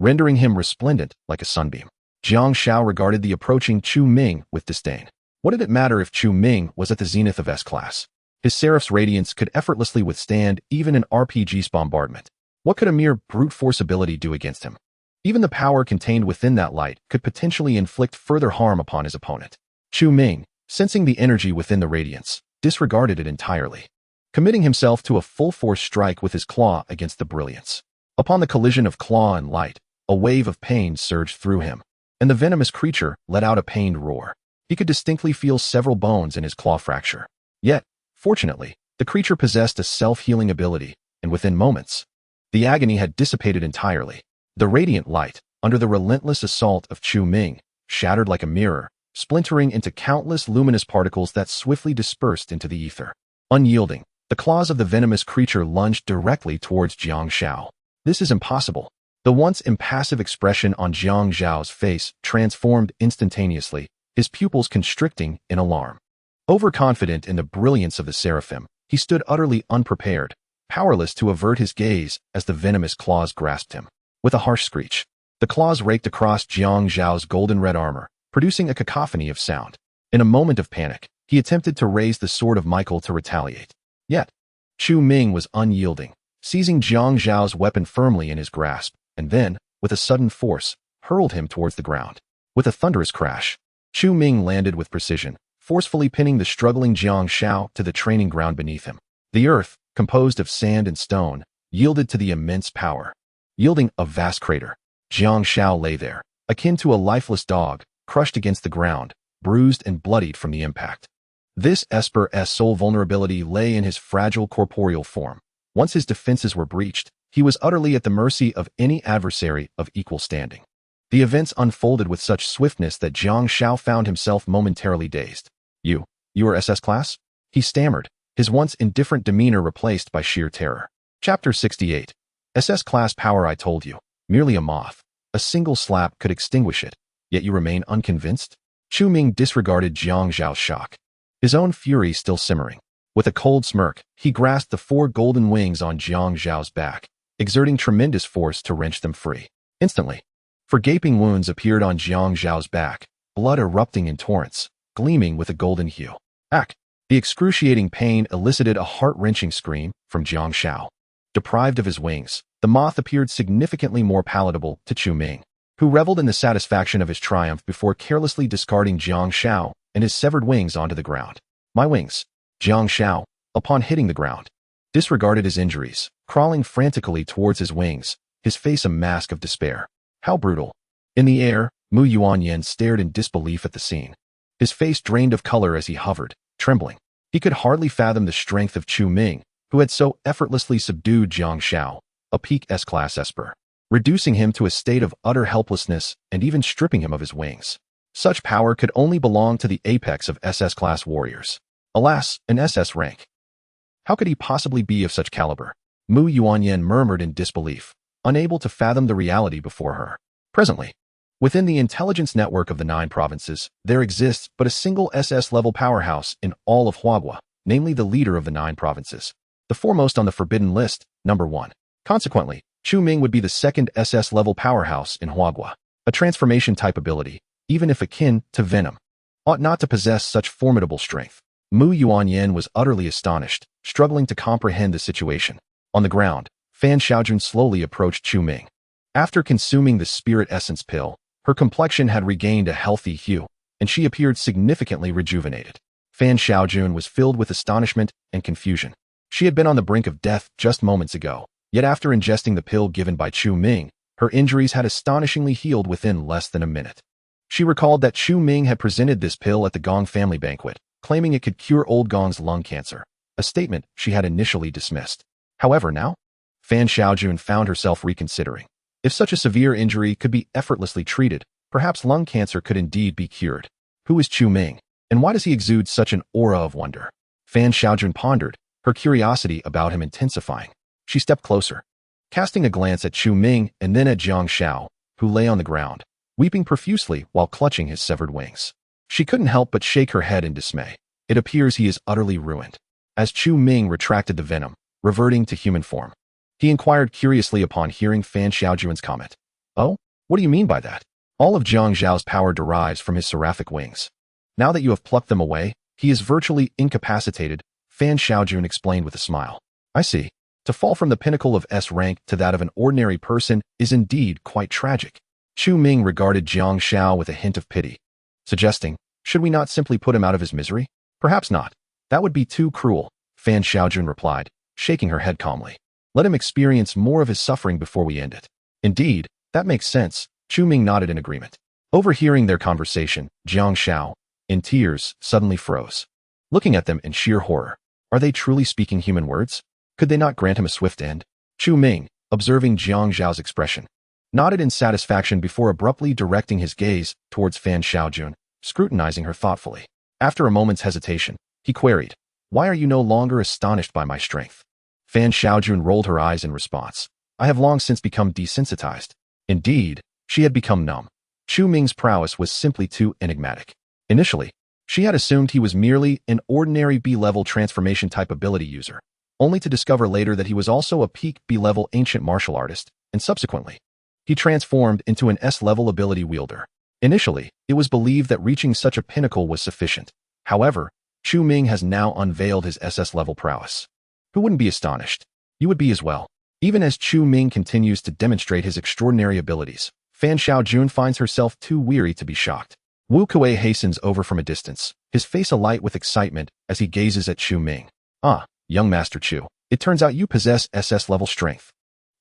rendering him resplendent like a sunbeam. Jiang Shao regarded the approaching Chu Ming with disdain. What did it matter if Chu Ming was at the zenith of S-class? His Seraph's radiance could effortlessly withstand even an RPG's bombardment. What could a mere brute force ability do against him? Even the power contained within that light could potentially inflict further harm upon his opponent. Chu Ming, sensing the energy within the radiance, disregarded it entirely, committing himself to a full-force strike with his claw against the brilliance. Upon the collision of claw and light, a wave of pain surged through him, and the venomous creature let out a pained roar. He could distinctly feel several bones in his claw fracture. Yet, fortunately, the creature possessed a self-healing ability, and within moments, the agony had dissipated entirely. The radiant light, under the relentless assault of Chu Ming, shattered like a mirror, splintering into countless luminous particles that swiftly dispersed into the ether. Unyielding, the claws of the venomous creature lunged directly towards Jiang Shao. This is impossible. The once impassive expression on Jiang Zhao's face transformed instantaneously, his pupils constricting in alarm. Overconfident in the brilliance of the seraphim, he stood utterly unprepared, powerless to avert his gaze as the venomous claws grasped him. With a harsh screech, the claws raked across Jiang Zhao's golden red armor, producing a cacophony of sound. In a moment of panic, he attempted to raise the sword of Michael to retaliate. Yet, Chu Ming was unyielding, seizing Jiang Zhao's weapon firmly in his grasp, and then, with a sudden force, hurled him towards the ground. With a thunderous crash, Chu Ming landed with precision, forcefully pinning the struggling Jiang Shao to the training ground beneath him. The earth, composed of sand and stone, yielded to the immense power, yielding a vast crater. Jiang Shao lay there, akin to a lifeless dog, crushed against the ground, bruised and bloodied from the impact. This Esper's sole vulnerability lay in his fragile corporeal form. Once his defenses were breached, he was utterly at the mercy of any adversary of equal standing. The events unfolded with such swiftness that Jiang Shao found himself momentarily dazed. You are SS class? He stammered, his once indifferent demeanor replaced by sheer terror. Chapter 68. SS class power. I told you. Merely a moth. A single slap could extinguish it, yet you remain unconvinced? Chu Ming disregarded Jiang Zhao's shock, his own fury still simmering. With a cold smirk, he grasped the 4 golden wings on Jiang Zhao's back, exerting tremendous force to wrench them free. Instantly, 4 gaping wounds appeared on Jiang Zhao's back, blood erupting in torrents, gleaming with a golden hue. Ack! The excruciating pain elicited a heart-wrenching scream from Jiang Shao. Deprived of his wings, the moth appeared significantly more palatable to Chu Ming, who reveled in the satisfaction of his triumph before carelessly discarding Jiang Shao and his severed wings onto the ground. My wings. Jiang Shao, upon hitting the ground, disregarded his injuries, crawling frantically towards his wings, his face a mask of despair. How brutal. In the air, Mu Yuanyan stared in disbelief at the scene. His face drained of color as he hovered, trembling. He could hardly fathom the strength of Chu Ming, who had so effortlessly subdued Jiang Xiao, a peak S-class esper, reducing him to a state of utter helplessness and even stripping him of his wings. Such power could only belong to the apex of SS-class warriors. Alas, an SS rank. How could he possibly be of such caliber? Mu Yuanyan murmured in disbelief, unable to fathom the reality before her. Presently, within the intelligence network of the 9 provinces, there exists but a single SS-level powerhouse in all of Huagua, namely the leader of the 9 provinces, the foremost on the forbidden list, number 1. Consequently, Chu Ming would be the second SS-level powerhouse in Huagua. A transformation-type ability, even if akin to Venom, ought not to possess such formidable strength. Mu Yuanyan was utterly astonished, struggling to comprehend the situation. On the ground, Fan Xiaojun slowly approached Chu Ming. After consuming the spirit essence pill, her complexion had regained a healthy hue, and she appeared significantly rejuvenated. Fan Xiaojun was filled with astonishment and confusion. She had been on the brink of death just moments ago, yet after ingesting the pill given by Chu Ming, her injuries had astonishingly healed within less than a minute. She recalled that Chu Ming had presented this pill at the Gong family banquet, claiming it could cure old Gong's lung cancer, a statement she had initially dismissed. However, now, Fan Xiaojun found herself reconsidering. If such a severe injury could be effortlessly treated, perhaps lung cancer could indeed be cured. Who is Chu Ming, and why does he exude such an aura of wonder? Fan Xiaojun pondered, her curiosity about him intensifying. She stepped closer, casting a glance at Chu Ming and then at Jiang Xiao, who lay on the ground, weeping profusely while clutching his severed wings. She couldn't help but shake her head in dismay. It appears he is utterly ruined. As Chu Ming retracted the venom, reverting to human form, he inquired curiously upon hearing Fan Xiaojun's comment. Oh, what do you mean by that? All of Jiang Xiao's power derives from his seraphic wings. Now that you have plucked them away, he is virtually incapacitated, Fan Xiaojun explained with a smile. I see. To fall from the pinnacle of S rank to that of an ordinary person is indeed quite tragic. Chu Ming regarded Jiang Xiao with a hint of pity, suggesting, should we not simply put him out of his misery? Perhaps not. That would be too cruel, Fan Xiaojun replied, shaking her head calmly. Let him experience more of his suffering before we end it. Indeed, that makes sense, Chu Ming nodded in agreement. Overhearing their conversation, Jiang Xiao, in tears, suddenly froze. Looking at them in sheer horror. Are they truly speaking human words? Could they not grant him a swift end? Chu Ming, observing Jiang Xiao's expression, nodded in satisfaction before abruptly directing his gaze towards Fan Xiaojun, scrutinizing her thoughtfully. After a moment's hesitation, he queried, why are you no longer astonished by my strength? Fan Xiaojun rolled her eyes in response. I have long since become desensitized. Indeed, she had become numb. Chu Ming's prowess was simply too enigmatic. Initially, she had assumed he was merely an ordinary B-level transformation-type ability user, only to discover later that he was also a peak B-level ancient martial artist, and subsequently, he transformed into an S-level ability wielder. Initially, it was believed that reaching such a pinnacle was sufficient. However, Chu Ming has now unveiled his SS-level prowess. Who wouldn't be astonished? You would be as well. Even as Chu Ming continues to demonstrate his extraordinary abilities, Fan Xiaojun finds herself too weary to be shocked. Wu Kuei hastens over from a distance, his face alight with excitement as he gazes at Chu Ming. Ah, young Master Chu, it turns out you possess SS-level strength.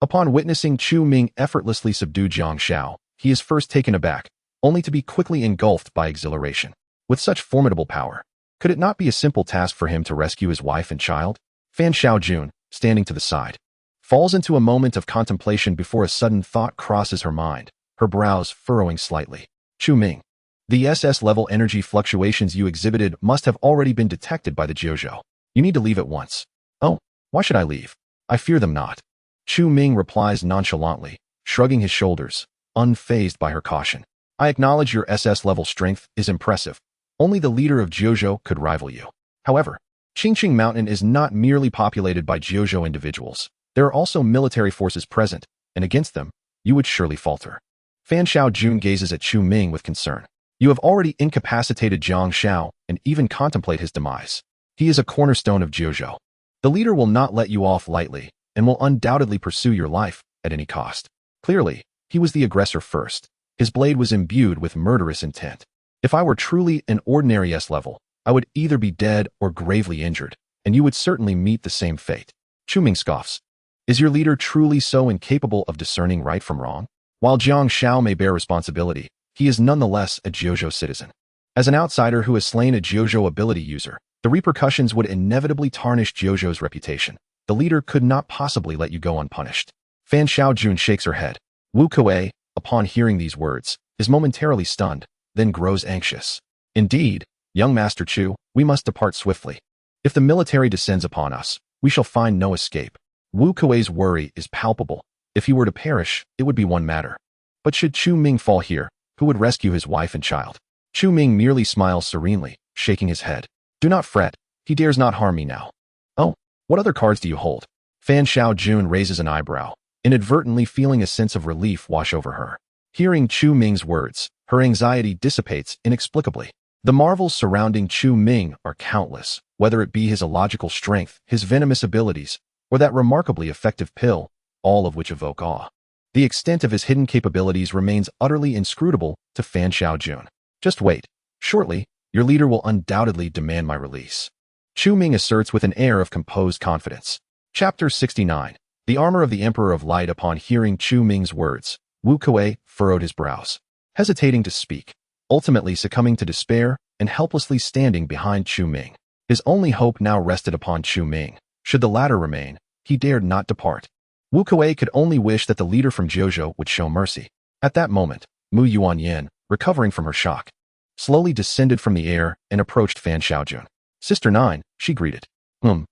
Upon witnessing Chu Ming effortlessly subdue Jiang Xiao, he is first taken aback, only to be quickly engulfed by exhilaration. With such formidable power, could it not be a simple task for him to rescue his wife and child? Fan Xiaojun, standing to the side, falls into a moment of contemplation before a sudden thought crosses her mind, her brows furrowing slightly. Chu Ming, the SS-level energy fluctuations you exhibited must have already been detected by the Jiuzhou. You need to leave at once. Oh, why should I leave? I fear them not. Chu Ming replies nonchalantly, shrugging his shoulders, unfazed by her caution. I acknowledge your SS-level strength is impressive. Only the leader of Jiuzhou could rival you. However, Qingqing Mountain is not merely populated by Jiuzhou individuals. There are also military forces present, and against them, you would surely falter. Fan Xiaojun gazes at Chu Ming with concern. You have already incapacitated Jiang Xiao and even contemplate his demise. He is a cornerstone of Jiuzhou. The leader will not let you off lightly and will undoubtedly pursue your life at any cost. Clearly, he was the aggressor first. His blade was imbued with murderous intent. If I were truly an ordinary S-level, I would either be dead or gravely injured, and you would certainly meet the same fate. Chu Ming scoffs. Is your leader truly so incapable of discerning right from wrong? While Jiang Xiao may bear responsibility, he is nonetheless a Jiuzhou citizen. As an outsider who has slain a Jiuzhou ability user, The repercussions would inevitably tarnish Jojo's reputation. The leader could not possibly let you go unpunished. Fan Xiaojun shakes her head. Wu Kuei, upon hearing these words, is momentarily stunned, then grows anxious. Indeed, young Master Chu, we must depart swiftly. If the military descends upon us, we shall find no escape. Wu Kuei's worry is palpable. If he were to perish, it would be one matter. But should Chu Ming fall here, who would rescue his wife and child? Chu Ming merely smiles serenely, shaking his head. Do not fret, he dares not harm me now. Oh, what other cards do you hold? Fan Xiaojun raises an eyebrow, inadvertently feeling a sense of relief wash over her. Hearing Chu Ming's words, her anxiety dissipates inexplicably. The marvels surrounding Chu Ming are countless, whether it be his illogical strength, his venomous abilities, or that remarkably effective pill, all of which evoke awe. The extent of his hidden capabilities remains utterly inscrutable to Fan Xiaojun. Just wait. Shortly, your leader will undoubtedly demand my release. Chu Ming asserts with an air of composed confidence. Chapter 69. The Armor of the Emperor of Light. Upon hearing Chu Ming's words, Wu Kuei furrowed his brows, hesitating to speak, ultimately succumbing to despair and helplessly standing behind Chu Ming. His only hope now rested upon Chu Ming. Should the latter remain, he dared not depart. Wu Kuei could only wish that the leader from Jojo would show mercy. At that moment, Mu Yuanyin, recovering from her shock, slowly descended from the air and approached Fan Xiaojun. Sister 9, she greeted. Fan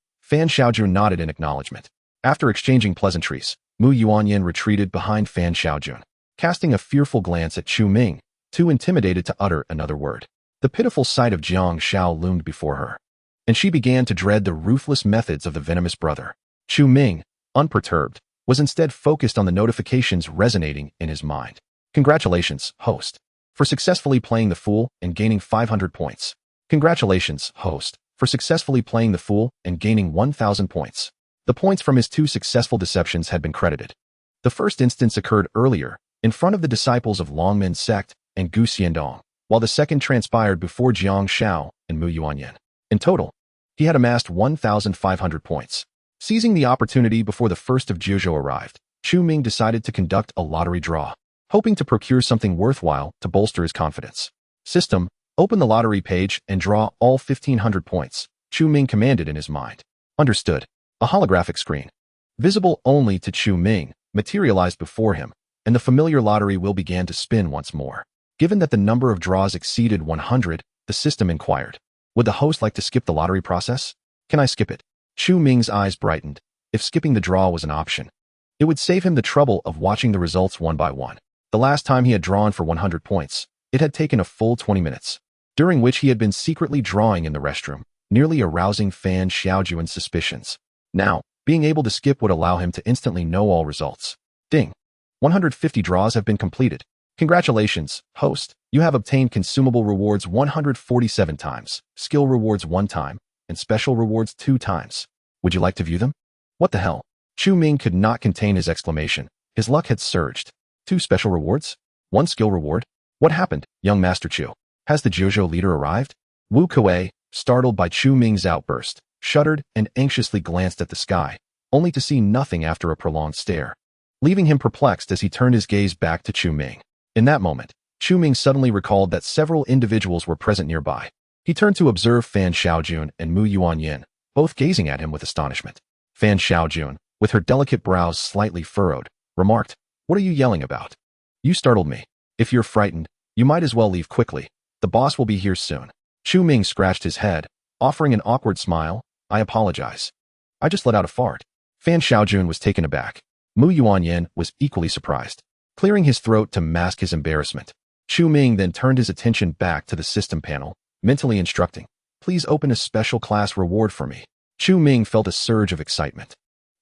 Xiaojun nodded in acknowledgement. After exchanging pleasantries, Mu Yuanyin retreated behind Fan Xiaojun, casting a fearful glance at Chu Ming, too intimidated to utter another word. The pitiful sight of Jiang Shao loomed before her, and she began to dread the ruthless methods of the venomous brother. Chu Ming, unperturbed, was instead focused on the notifications resonating in his mind. Congratulations, host, for successfully playing the fool and gaining 500 points. Congratulations, host, for successfully playing the fool and gaining 1,000 points. The points from his 2 successful deceptions had been credited. The first instance occurred earlier, in front of the disciples of Longmen's sect and Gu Xiandong, while the second transpired before Jiang Shao and Mu Yuanyin. In total, he had amassed 1,500 points. Seizing the opportunity before the first of Jojo arrived, Chu Ming decided to conduct a lottery draw, hoping to procure something worthwhile to bolster his confidence. System, open the lottery page and draw all 1,500 points, Chu Ming commanded in his mind. Understood. A holographic screen, visible only to Chu Ming, materialized before him, and the familiar lottery wheel began to spin once more. Given that the number of draws exceeded 100, the system inquired, would the host like to skip the lottery process? Can I skip it? Chu Ming's eyes brightened. If skipping the draw was an option, it would save him the trouble of watching the results one by one. The last time he had drawn for 100 points, it had taken a full 20 minutes, during which he had been secretly drawing in the restroom, nearly arousing Fan Xiaojun's suspicions. Now, being able to skip would allow him to instantly know all results. Ding. 150 draws have been completed. Congratulations, host. You have obtained consumable rewards 147 times, skill rewards 1 time, and special rewards 2 times. Would you like to view them? What the hell? Chu Ming could not contain his exclamation. His luck had surged. 2 special rewards? 1 skill reward? What happened, young Master Chu? Has the Jojo leader arrived? Wu Kuei, startled by Chu Ming's outburst, shuddered and anxiously glanced at the sky, only to see nothing after a prolonged stare, leaving him perplexed as he turned his gaze back to Chu Ming. In that moment, Chu Ming suddenly recalled that several individuals were present nearby. He turned to observe Fan Xiaojun and Mu Yuanyin, both gazing at him with astonishment. Fan Xiaojun, with her delicate brows slightly furrowed, remarked, "What are you yelling about? You startled me. If you're frightened, you might as well leave quickly. The boss will be here soon." Chu Ming scratched his head, offering an awkward smile. "I apologize. I just let out a fart." Fan Xiaojun was taken aback. Mu Yuanyin was equally surprised, clearing his throat to mask his embarrassment. Chu Ming then turned his attention back to the system panel, mentally instructing, "Please open a special class reward for me." Chu Ming felt a surge of excitement.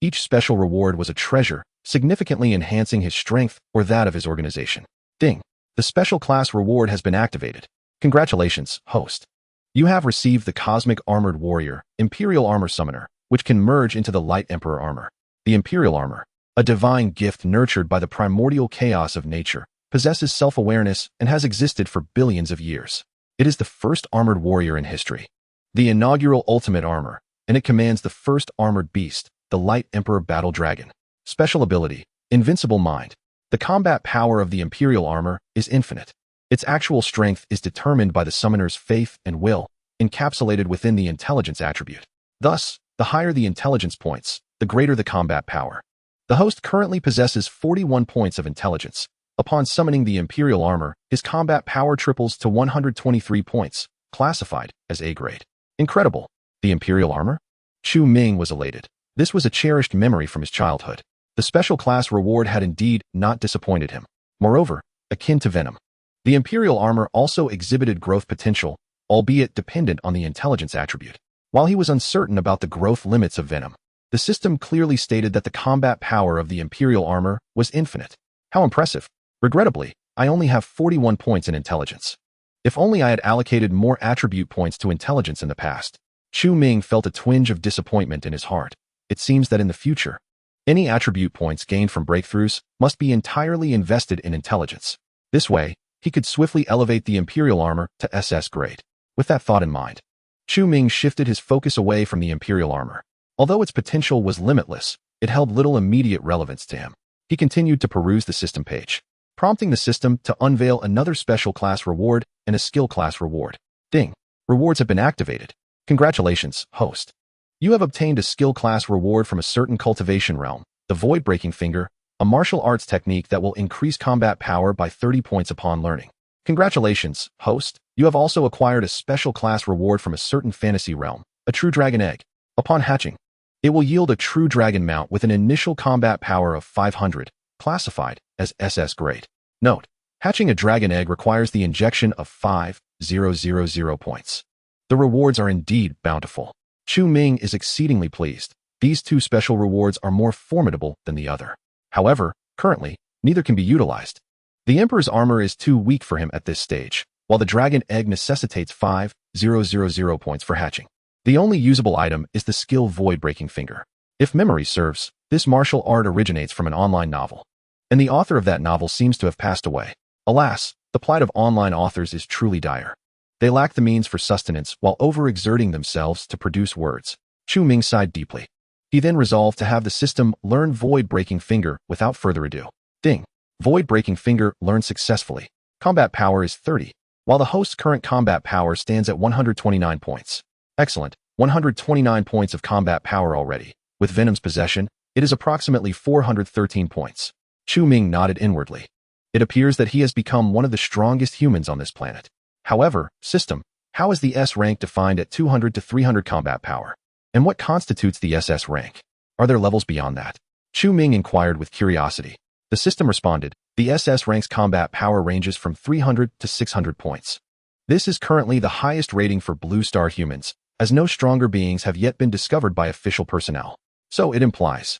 Each special reward was a treasure, significantly enhancing his strength or that of his organization. Ding. The special class reward has been activated. Congratulations, host. You have received the Cosmic Armored Warrior, Imperial Armor Summoner, which can merge into the Light Emperor Armor. The Imperial Armor, a divine gift nurtured by the primordial chaos of nature, possesses self-awareness and has existed for billions of years. It is the first armored warrior in history, the inaugural ultimate armor, and it commands the first armored beast, the Light Emperor Battle Dragon. Special ability, Invincible Mind. The combat power of the Imperial Armor is infinite. Its actual strength is determined by the summoner's faith and will, encapsulated within the intelligence attribute. Thus, the higher the intelligence points, the greater the combat power. The host currently possesses 41 points of intelligence. Upon summoning the Imperial Armor, his combat power triples to 123 points, classified as A grade. Incredible! The Imperial Armor? Chu Ming was elated. This was a cherished memory from his childhood. The special class reward had indeed not disappointed him. Moreover, akin to Venom, the Imperial Armor also exhibited growth potential, albeit dependent on the intelligence attribute. While he was uncertain about the growth limits of Venom, the system clearly stated that the combat power of the Imperial Armor was infinite. How impressive! Regrettably, I only have 41 points in intelligence. If only I had allocated more attribute points to intelligence in the past. Chu Ming felt a twinge of disappointment in his heart. It seems that in the future, any attribute points gained from breakthroughs must be entirely invested in intelligence. This way, he could swiftly elevate the Imperial Armor to SS grade. With that thought in mind, Chu Ming shifted his focus away from the Imperial Armor. Although its potential was limitless, it held little immediate relevance to him. He continued to peruse the system page, prompting the system to unveil another special class reward and a skill class reward. Ding! Rewards have been activated. Congratulations, host. You have obtained a skill class reward from a certain cultivation realm, the Void-Breaking Finger, a martial arts technique that will increase combat power by 30 points upon learning. Congratulations, host. You have also acquired a special class reward from a certain fantasy realm, a true dragon egg. Upon hatching, it will yield a true dragon mount with an initial combat power of 500, classified as SS grade. Note: hatching a dragon egg requires the injection of 5,000 points. The rewards are indeed bountiful. Chu Ming is exceedingly pleased. These two special rewards are more formidable than the other. However, currently, neither can be utilized. The Emperor's armor is too weak for him at this stage, while the dragon egg necessitates 5,000 points for hatching. The only usable item is the skill Void-Breaking Finger. If memory serves, this martial art originates from an online novel, and the author of that novel seems to have passed away. Alas, the plight of online authors is truly dire. They lack the means for sustenance while overexerting themselves to produce words. Chu Ming sighed deeply. He then resolved to have the system learn Void-Breaking Finger without further ado. Ding! Void-Breaking Finger learned successfully. Combat power is 30, while the host's current combat power stands at 129 points. Excellent, 129 points of combat power already. With Venom's possession, it is approximately 413 points. Chu Ming nodded inwardly. It appears that he has become one of the strongest humans on this planet. However, system, how is the S rank defined at 200 to 300 combat power? And what constitutes the SS rank? Are there levels beyond that? Chu Ming inquired with curiosity. The system responded, the SS rank's combat power ranges from 300 to 600 points. This is currently the highest rating for Blue Star humans, as no stronger beings have yet been discovered by official personnel. So it implies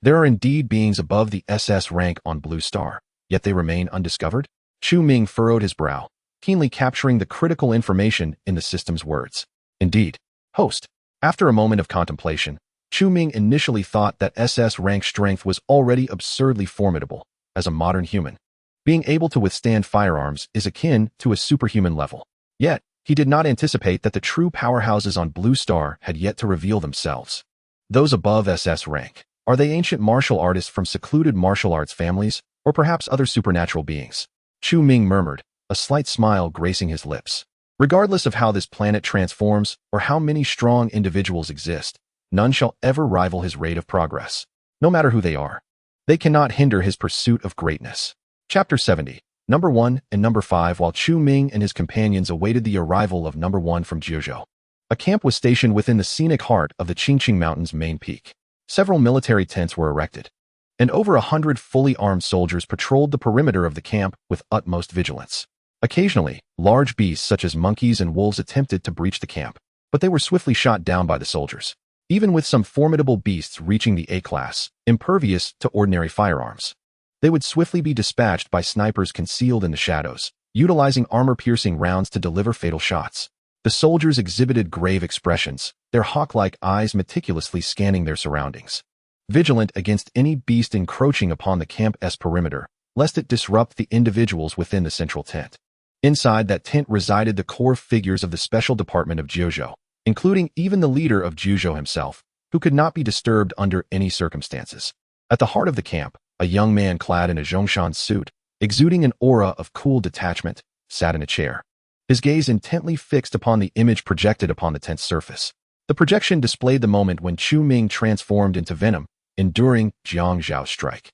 there are indeed beings above the SS rank on Blue Star, yet they remain undiscovered? Chu Ming furrowed his brow, keenly capturing the critical information in the system's words. Indeed, host. After a moment of contemplation, Chu Ming initially thought that SS rank strength was already absurdly formidable. As a modern human, being able to withstand firearms is akin to a superhuman level. Yet, he did not anticipate that the true powerhouses on Blue Star had yet to reveal themselves. Those above SS rank, are they ancient martial artists from secluded martial arts families, or perhaps other supernatural beings? Chu Ming murmured, a slight smile gracing his lips. Regardless of how this planet transforms or how many strong individuals exist, none shall ever rival his rate of progress. No matter who they are, they cannot hinder his pursuit of greatness. Chapter 70. Number 1 and Number 5. While Chu Ming and his companions awaited the arrival of Number 1 from Jiuzhou, a camp was stationed within the scenic heart of the Qingqing Mountain's main peak. Several military tents were erected, and over 100 fully armed soldiers patrolled the perimeter of the camp with utmost vigilance. Occasionally, large beasts such as monkeys and wolves attempted to breach the camp, but they were swiftly shot down by the soldiers. Even with some formidable beasts reaching the A-class, impervious to ordinary firearms, they would swiftly be dispatched by snipers concealed in the shadows, utilizing armor-piercing rounds to deliver fatal shots. The soldiers exhibited grave expressions, their hawk-like eyes meticulously scanning their surroundings, vigilant against any beast encroaching upon the camp's perimeter, lest it disrupt the individuals within the central tent. Inside that tent resided the core figures of the special department of Jiuzhou, including even the leader of Jiuzhou himself, who could not be disturbed under any circumstances. At the heart of the camp, a young man clad in a Zhongshan suit, exuding an aura of cool detachment, sat in a chair. his gaze intently fixed upon the image projected upon the tent's surface. The projection displayed the moment when Chu Ming transformed into Venom, enduring Jiang Zhao's strike,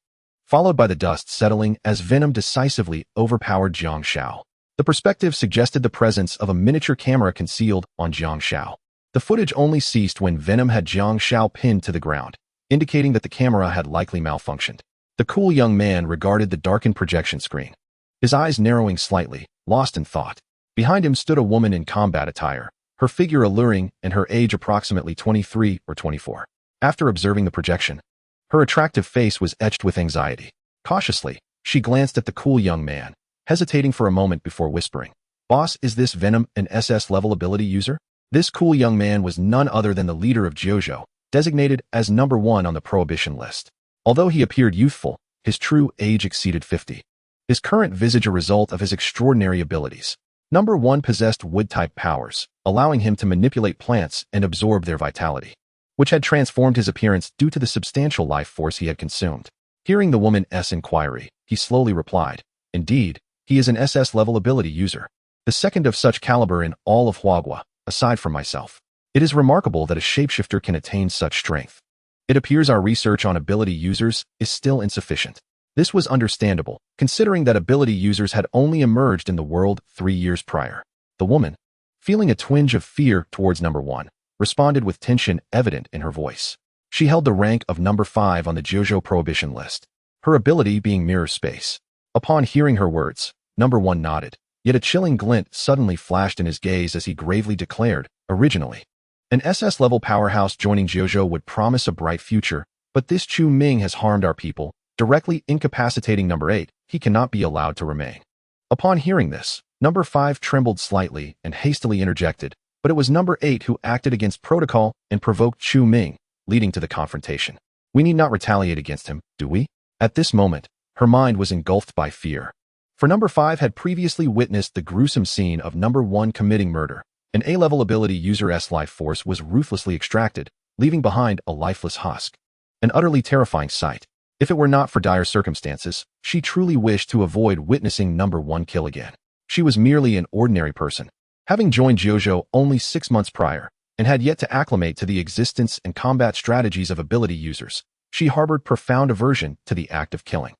followed by the dust settling as Venom decisively overpowered Jiang Shao. The perspective suggested the presence of a miniature camera concealed on Jiang Shao. The footage only ceased when Venom had Jiang Shao pinned to the ground, indicating that the camera had likely malfunctioned. The cool young man regarded the darkened projection screen, his eyes narrowing slightly, lost in thought. Behind him stood a woman in combat attire, her figure alluring and her age approximately 23 or 24. After observing the projection, her attractive face was etched with anxiety. Cautiously, she glanced at the cool young man, hesitating for a moment before whispering, "Boss, is this Venom an SS-level ability user?" This cool young man was none other than the leader of Jiuzhou, designated as number 1 on the prohibition list. Although he appeared youthful, his true age exceeded 50. His current visage a result of his extraordinary abilities. Number 1 possessed wood-type powers, allowing him to manipulate plants and absorb their vitality, which had transformed his appearance due to the substantial life force he had consumed. Hearing the woman's inquiry, he slowly replied, "Indeed, he is an SS-level ability user, the second of such caliber in all of Huagua, aside from myself. It is remarkable that a shapeshifter can attain such strength. It appears our research on ability users is still insufficient." This was understandable, considering that ability users had only emerged in the world 3 years prior. The woman, feeling a twinge of fear towards number 1, responded with tension evident in her voice. She held the rank of number 5 on the Jiuzhou prohibition list, her ability being mirror space. Upon hearing her words, number 1 nodded, yet a chilling glint suddenly flashed in his gaze as he gravely declared, "Originally, an SS-level powerhouse joining Jiuzhou would promise a bright future, but this Chu Ming has harmed our people, directly incapacitating number 8, he cannot be allowed to remain." Upon hearing this, number 5 trembled slightly and hastily interjected, but it was number 8 who acted against protocol and provoked Chu Ming, leading to the confrontation. "We need not retaliate against him, do we?" At this moment, her mind was engulfed by fear. For number 5 had previously witnessed the gruesome scene of number 1 committing murder. An A-level ability user's life force was ruthlessly extracted, leaving behind a lifeless husk. An utterly terrifying sight. If it were not for dire circumstances, she truly wished to avoid witnessing number 1 kill again. She was merely an ordinary person, having joined Jiuzhou only 6 months prior, and had yet to acclimate to the existence and combat strategies of ability users. She harbored profound aversion to the act of killing.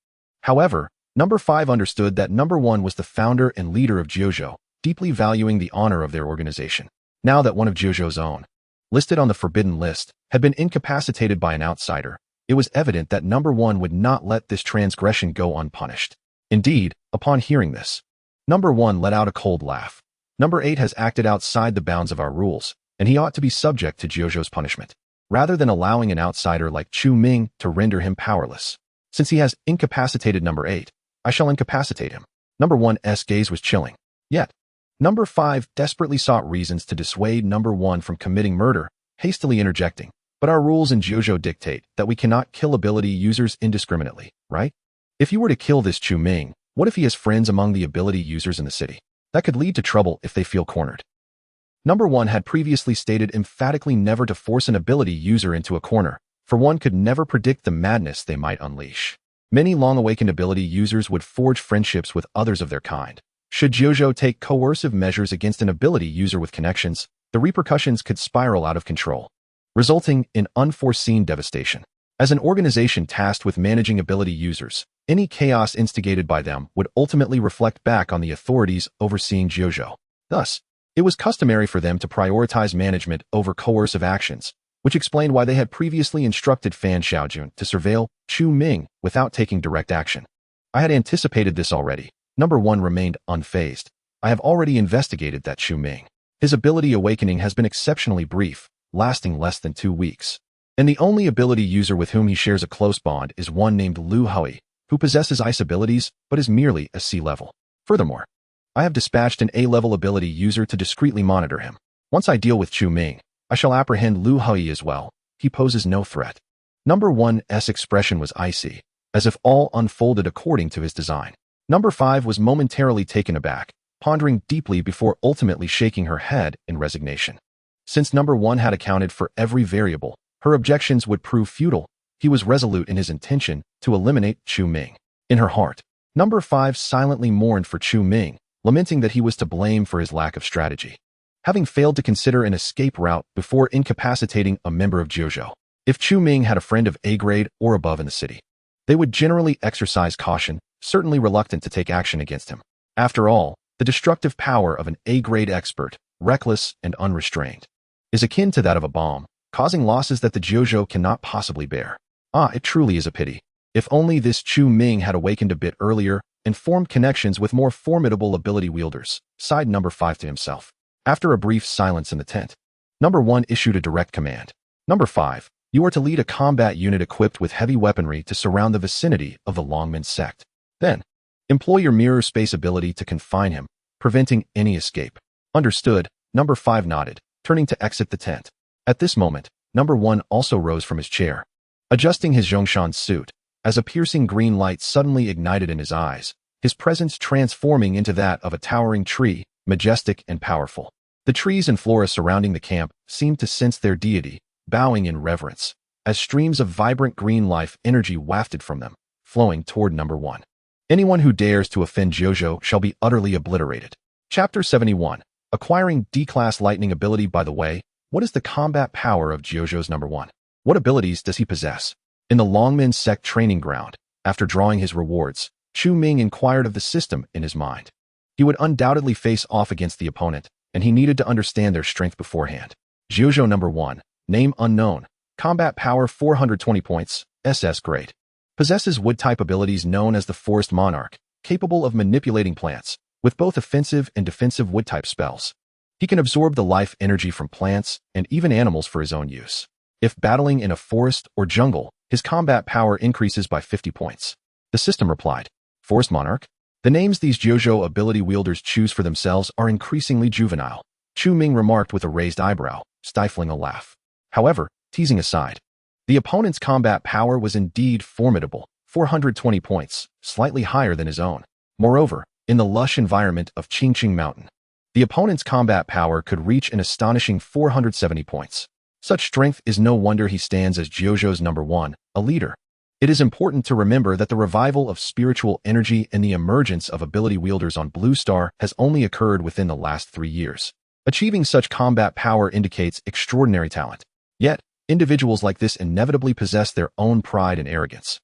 However, number 5 understood that number 1 was the founder and leader of Jiuzhou, deeply valuing the honor of their organization. Now that one of Jiuzhou's own, listed on the forbidden list, had been incapacitated by an outsider, it was evident that number 1 would not let this transgression go unpunished. Indeed, upon hearing this, number 1 let out a cold laugh. Number 8 has acted outside the bounds of our rules, and he ought to be subject to Jiuzhou's punishment, rather than allowing an outsider like Chu Ming to render him powerless. Since he has incapacitated number 8, I shall incapacitate him. Number 1's gaze was chilling. Yet, number 5 desperately sought reasons to dissuade number 1 from committing murder, hastily interjecting, "But our rules in Jiuzhou dictate that we cannot kill ability users indiscriminately, right? If you were to kill this Chu Ming, what if he has friends among the ability users in the city? That could lead to trouble if they feel cornered." Number 1 had previously stated emphatically never to force an ability user into a corner, for one could never predict the madness they might unleash. Many long-awakened ability users would forge friendships with others of their kind. Should Jiuzhou take coercive measures against an ability user with connections, the repercussions could spiral out of control, resulting in unforeseen devastation. As an organization tasked with managing ability users, any chaos instigated by them would ultimately reflect back on the authorities overseeing Jiuzhou. Thus, it was customary for them to prioritize management over coercive actions, which explained why they had previously instructed Fan Xiaojun to surveil Chu Ming without taking direct action. I had anticipated this already. Number 1 remained unfazed. I have already investigated that Chu Ming. His ability awakening has been exceptionally brief, lasting less than 2 weeks. And the only ability user with whom he shares a close bond is one named Lu Hui, who possesses ice abilities but is merely a C-level. Furthermore, I have dispatched an A-level ability user to discreetly monitor him. Once I deal with Chu Ming, I shall apprehend Lu Hui as well. He poses no threat. Number 1's expression was icy, as if all unfolded according to his design. Number 5 was momentarily taken aback, pondering deeply before ultimately shaking her head in resignation. Since number 1 had accounted for every variable, her objections would prove futile. He was resolute in his intention to eliminate Chu Ming. In her heart, number 5 silently mourned for Chu Ming, lamenting that he was to blame for his lack of strategy, having failed to consider an escape route before incapacitating a member of Jojo. If Chu Ming had a friend of A grade or above in the city, they would generally exercise caution, certainly reluctant to take action against him. After all, the destructive power of an A-grade expert, reckless and unrestrained, is akin to that of a bomb, causing losses that the Jojo cannot possibly bear. It truly is a pity. If only this Chu Ming had awakened a bit earlier and formed connections with more formidable ability wielders, sighed number 5 to himself. After a brief silence in the tent, number 1 issued a direct command. Number 5, you are to lead a combat unit equipped with heavy weaponry to surround the vicinity of the Longmen sect. Then, employ your mirror space ability to confine him, preventing any escape. Understood, number 5 nodded, turning to exit the tent. At this moment, number 1 also rose from his chair, adjusting his Zhongshan suit, as a piercing green light suddenly ignited in his eyes, his presence transforming into that of a towering tree, majestic and powerful. The trees and flora surrounding the camp seemed to sense their deity, bowing in reverence, as streams of vibrant green life energy wafted from them, flowing toward number 1. Anyone who dares to offend Jojo shall be utterly obliterated. Chapter 71. Acquiring D-class lightning ability. By the way, what is the combat power of Jojo's number 1? What abilities does he possess? In the Longmen sect training ground, after drawing his rewards, Chu Ming inquired of the system in his mind. He would undoubtedly face off against the opponent, and he needed to understand their strength beforehand. Jojo number 1. Name unknown. Combat power 420 points, SS grade. Possesses wood-type abilities known as the Forest Monarch, capable of manipulating plants, with both offensive and defensive wood-type spells. He can absorb the life energy from plants and even animals for his own use. If battling in a forest or jungle, his combat power increases by 50 points. The system replied, Forest Monarch? The names these Jojo ability wielders choose for themselves are increasingly juvenile, Chu Ming remarked with a raised eyebrow, stifling a laugh. However, teasing aside, the opponent's combat power was indeed formidable, 420 points, slightly higher than his own. Moreover, in the lush environment of Qingqing Mountain, the opponent's combat power could reach an astonishing 470 points. Such strength is no wonder he stands as Jojo's number 1, a leader. It is important to remember that the revival of spiritual energy and the emergence of ability wielders on Blue Star has only occurred within the last 3 years. Achieving such combat power indicates extraordinary talent. Yet, individuals like this inevitably possess their own pride and arrogance.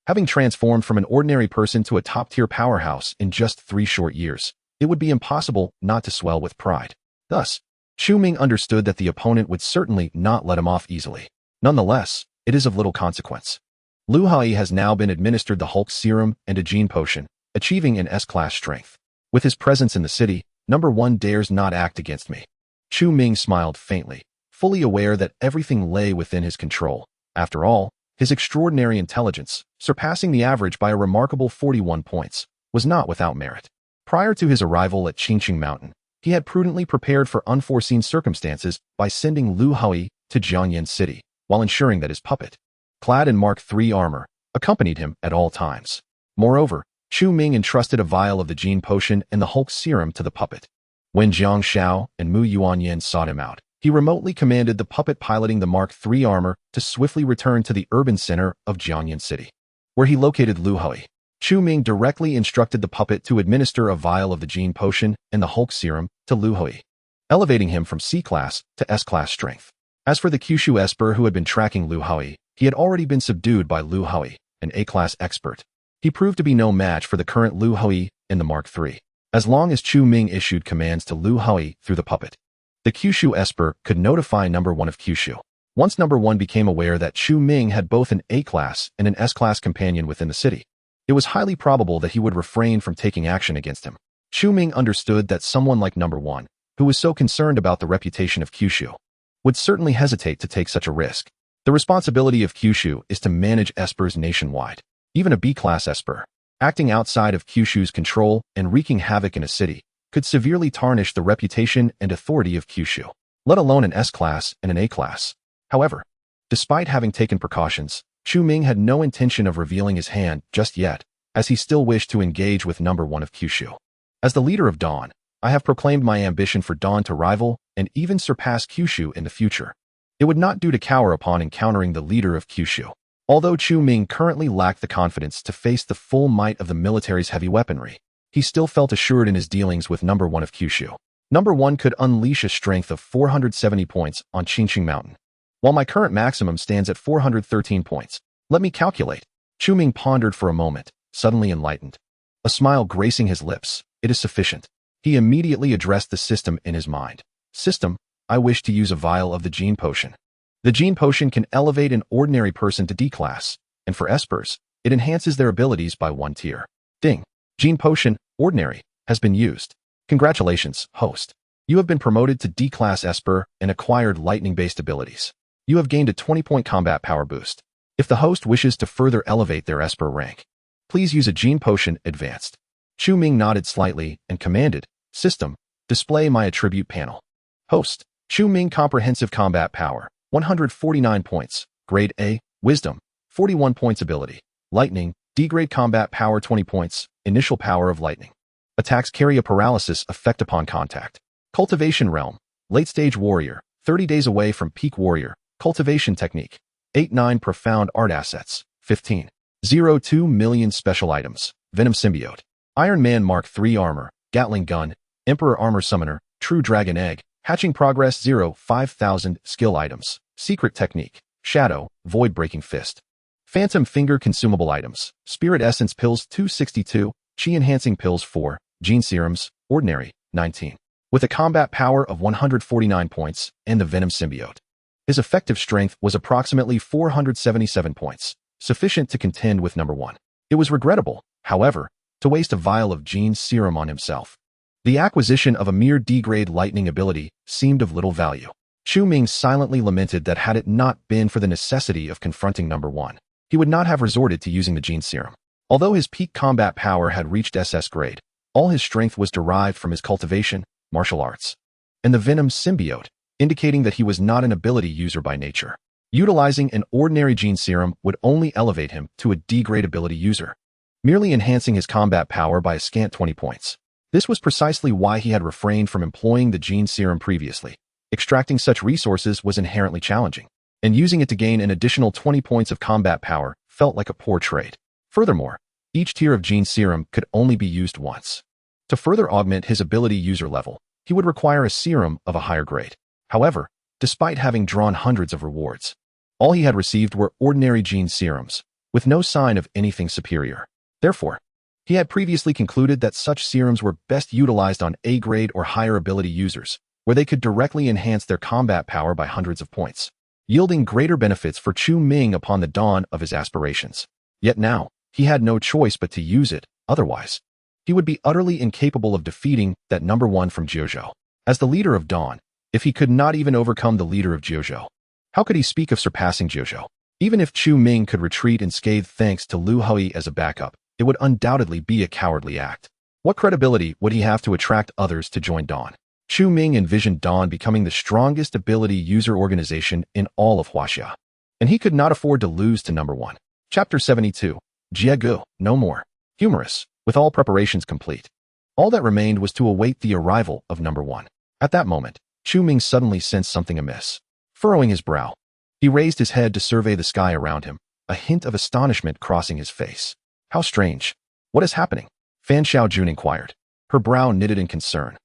Having transformed from an ordinary person to a top-tier powerhouse in just 3 short years, it would be impossible not to swell with pride. Thus, Chu Ming understood that the opponent would certainly not let him off easily. Nonetheless, it is of little consequence. Lu Hai has now been administered the Hulk Serum and a Gene Potion, achieving an S-class strength. With his presence in the city, number 1 dares not act against me. Chu Ming smiled faintly, fully aware that everything lay within his control. After all, his extraordinary intelligence, surpassing the average by a remarkable 41 points, was not without merit. Prior to his arrival at Qingqing Mountain, he had prudently prepared for unforeseen circumstances by sending Lu Hui to Jiangyan City, while ensuring that his puppet, clad in Mark III armor, accompanied him at all times. Moreover, Chu Ming entrusted a vial of the Gene Potion and the Hulk Serum to the puppet. When Jiang Xiao and Mu Yuanyan sought him out, he remotely commanded the puppet piloting the Mark III armor to swiftly return to the urban center of Jiangyan City, where he located Lu Hui. Chu Ming directly instructed the puppet to administer a vial of the Gene Potion and the Hulk Serum to Lu Hui, elevating him from C-class to S-class strength. As for the Kyushu Esper who had been tracking Lu Hui, he had already been subdued by Lu Hui, an A-class expert. He proved to be no match for the current Lu Hui in the Mark III. As long as Chu Ming issued commands to Lu Hui through the puppet, the Kyushu Esper could notify number 1 of Kyushu. Once number 1 became aware that Chu Ming had both an A-class and an S-class companion within the city, it was highly probable that he would refrain from taking action against him. Chu Ming understood that someone like number 1, who was so concerned about the reputation of Kyushu, would certainly hesitate to take such a risk. The responsibility of Kyushu is to manage Espers nationwide. Even a B-class Esper, acting outside of Kyushu's control and wreaking havoc in a city, could severely tarnish the reputation and authority of Kyushu, let alone an S-class and an A-class. However, despite having taken precautions, Chu Ming had no intention of revealing his hand just yet, as he still wished to engage with number 1 of Kyushu. As the leader of Dawn, I have proclaimed my ambition for Dawn to rival and even surpass Kyushu in the future. It would not do to cower upon encountering the leader of Kyushu. Although Chu Ming currently lacked the confidence to face the full might of the military's heavy weaponry, he still felt assured in his dealings with number 1 of Kyushu. Number 1 could unleash a strength of 470 points on Qingqing Mountain, while my current maximum stands at 413 points. Let me calculate. Chu Ming pondered for a moment, suddenly enlightened. A smile gracing his lips. It is sufficient. He immediately addressed the system in his mind. System, I wish to use a vial of the gene potion. The gene potion can elevate an ordinary person to D class, and for espers, it enhances their abilities by 1 tier. Ding. Gene potion, ordinary, has been used. Congratulations, host. You have been promoted to D class esper and acquired lightning-based abilities. You have gained a 20-point combat power boost. If the host wishes to further elevate their esper rank, please use a gene potion advanced. Chu Ming nodded slightly and commanded, System, display my attribute panel. Host, Chu Ming comprehensive combat power, 149 points, grade A, wisdom, 41 points ability, lightning, D grade combat power 20 points, initial power of lightning. Attacks carry a paralysis effect upon contact. Cultivation realm, late stage warrior, 30 days away from peak warrior, cultivation technique, 8-9 profound art assets, 15.02 million special items, Venom symbiote, Iron-Man Mark III armor, Gatling gun, Emperor armor summoner, true dragon egg, hatching progress 0, 5,000 skill items, secret technique, shadow, void breaking fist. Phantom finger consumable items, spirit essence pills 262, chi enhancing pills 4, gene serums, ordinary, 19. With a combat power of 149 points and the Venom symbiote. His effective strength was approximately 477 points, sufficient to contend with number 1. It was regrettable, however, to waste a vial of gene serum on himself. The acquisition of a mere D-grade lightning ability seemed of little value. Chu Ming silently lamented that had it not been for the necessity of confronting number 1, he would not have resorted to using the gene serum. Although his peak combat power had reached SS grade, all his strength was derived from his cultivation, martial arts, and the Venom symbiote, indicating that he was not an ability user by nature. Utilizing an ordinary gene serum would only elevate him to a D-grade ability user, merely enhancing his combat power by a scant 20 points. This was precisely why he had refrained from employing the gene serum previously. Extracting such resources was inherently challenging, and using it to gain an additional 20 points of combat power felt like a poor trade. Furthermore, each tier of gene serum could only be used once. To further augment his ability user level, he would require a serum of a higher grade. However, despite having drawn hundreds of rewards, all he had received were ordinary gene serums, with no sign of anything superior. Therefore, he had previously concluded that such serums were best utilized on A-grade or higher ability users, where they could directly enhance their combat power by hundreds of points, yielding greater benefits for Chu Ming upon the dawn of his aspirations. Yet now, he had no choice but to use it, otherwise, he would be utterly incapable of defeating that number 1 from Jiuzhou. As the leader of Dawn, if he could not even overcome the leader of Jiuzhou, how could he speak of surpassing Jiuzhou? Even if Chu Ming could retreat unscathed thanks to Lu Hui as a backup, it would undoubtedly be a cowardly act. What credibility would he have to attract others to join Dawn? Chu Ming envisioned Dawn becoming the strongest ability user organization in all of Huaxia, and he could not afford to lose to number 1. Chapter 72. Jiegu, no more. Humorous, with all preparations complete. All that remained was to await the arrival of number 1. At that moment, Chu Ming suddenly sensed something amiss. Furrowing his brow, he raised his head to survey the sky around him, a hint of astonishment crossing his face. How strange. What is happening? Fan Xiaojun inquired, her brow knitted in concern.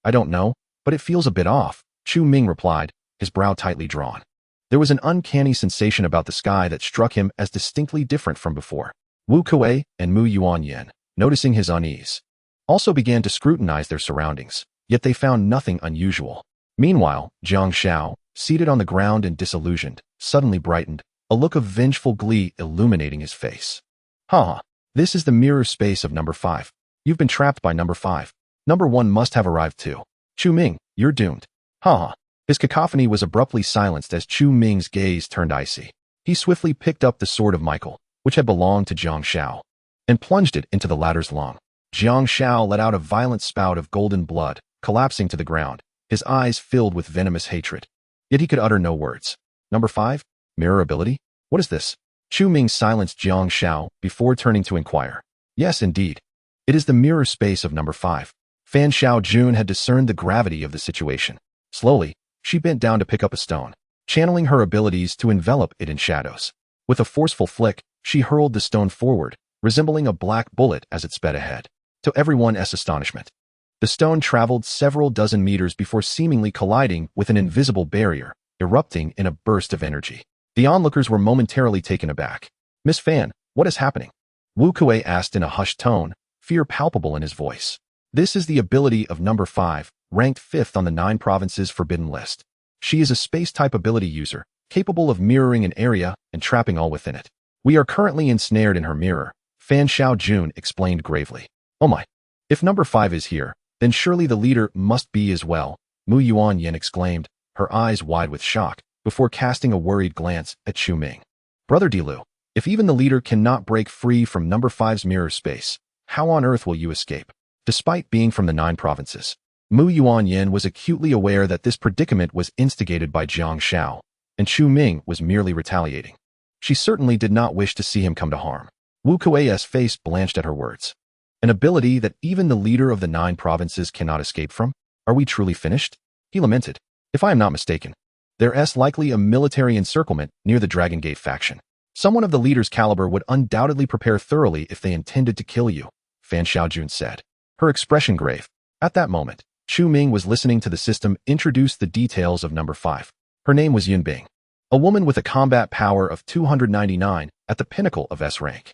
I don't know, but it feels a bit off, Chu Ming replied, his brow tightly drawn. There was an uncanny sensation about the sky that struck him as distinctly different from before. Wu Kuei and Mu Yuanyan, noticing his unease, also began to scrutinize their surroundings, yet they found nothing unusual. Meanwhile, Jiang Xiao, seated on the ground and disillusioned, suddenly brightened, a look of vengeful glee illuminating his face. This is the mirror space of number 5. You've been trapped by number 5. Number 1 must have arrived too. Chu Ming, you're doomed. His cacophony was abruptly silenced as Chu Ming's gaze turned icy. He swiftly picked up the sword of Michael, which had belonged to Jiang Xiao, and plunged it into the latter's lung. Jiang Xiao let out a violent spout of golden blood, collapsing to the ground, his eyes filled with venomous hatred. Yet he could utter no words. Number 5? Mirror ability? What is this? Chu Ming silenced Jiang Xiao before turning to inquire. Yes, indeed. It is the mirror space of number 5. Fan Xiaojun had discerned the gravity of the situation. Slowly, she bent down to pick up a stone, channeling her abilities to envelop it in shadows. With a forceful flick, she hurled the stone forward, resembling a black bullet as it sped ahead. to everyone's astonishment. The stone traveled several dozen meters before seemingly colliding with an invisible barrier, erupting in a burst of energy. The onlookers were momentarily taken aback. "Miss Fan, what is happening?" Wu Kuei asked in a hushed tone, fear palpable in his voice. "This is the ability of number 5, ranked 5th on the 9 provinces forbidden list. She is a space-type ability user, capable of mirroring an area and trapping all within it. We are currently ensnared in her mirror," Fan Xiaojun explained gravely. "Oh my. If number 5 is here, then surely the leader must be as well," Mu Yuanyin exclaimed, her eyes wide with shock, before casting a worried glance at Chu Ming. "Brother Dilu, if even the leader cannot break free from number 5's mirror space, how on earth will you escape?" Despite being from the 9 provinces, Mu Yuanyin was acutely aware that this predicament was instigated by Jiang Xiao, and Chu Ming was merely retaliating. She certainly did not wish to see him come to harm. Wu Kuei's face blanched at her words. "An ability that even the leader of the 9 provinces cannot escape from? Are we truly finished?" He lamented. "If I am not mistaken, there's likely a military encirclement near the Dragon Gate faction. Someone of the leader's caliber would undoubtedly prepare thoroughly if they intended to kill you," Fan Xiaojun said, her expression grave. At that moment, Chu Ming was listening to the system introduce the details of number 5. Her name was Yunbing, a woman with a combat power of 299 at the pinnacle of S rank.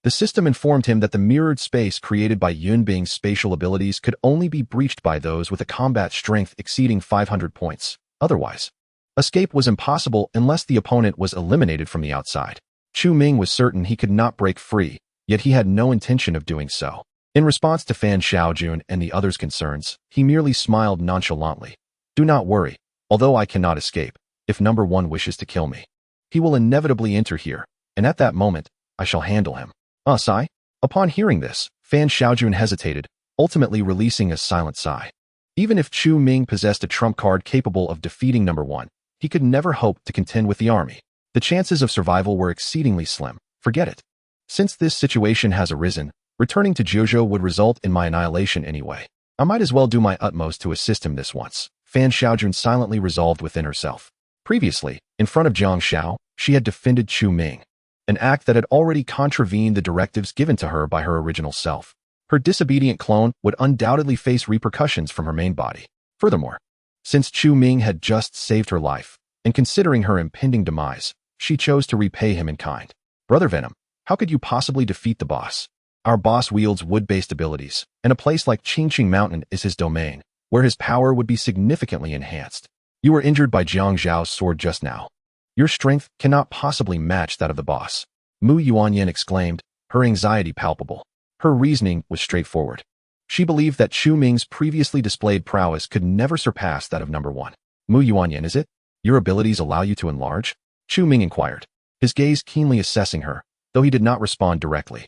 The system informed him that the mirrored space created by Yunbing's spatial abilities could only be breached by those with a combat strength exceeding 500 points. Otherwise, escape was impossible unless the opponent was eliminated from the outside. Chu Ming was certain he could not break free, yet he had no intention of doing so. In response to Fan Xiaojun and the others' concerns, he merely smiled nonchalantly. "Do not worry, although I cannot escape, if number 1 wishes to kill me, he will inevitably enter here, and at that moment, I shall handle him." Sigh? Upon hearing this, Fan Xiaojun hesitated, ultimately releasing a silent sigh. Even if Chu Ming possessed a trump card capable of defeating number 1, he could never hope to contend with the army. The chances of survival were exceedingly slim. Forget it. Since this situation has arisen, returning to Jiuzhou would result in my annihilation anyway. I might as well do my utmost to assist him this once, Fan Xiaojun silently resolved within herself. Previously, in front of Jiang Xiao, she had defended Chu Ming, an act that had already contravened the directives given to her by her original self. Her disobedient clone would undoubtedly face repercussions from her main body. Furthermore, since Chu Ming had just saved her life, and considering her impending demise, she chose to repay him in kind. "Brother Venom, how could you possibly defeat the boss? Our boss wields wood-based abilities, and a place like Qingqing Mountain is his domain, where his power would be significantly enhanced. You were injured by Jiang Zhao's sword just now. Your strength cannot possibly match that of the boss," Mu Yuanyin exclaimed, her anxiety palpable. Her reasoning was straightforward. She believed that Chu Ming's previously displayed prowess could never surpass that of number 1. "Mu Yuanyin, is it? Your abilities allow you to enlarge?" Chu Ming inquired, his gaze keenly assessing her, though he did not respond directly.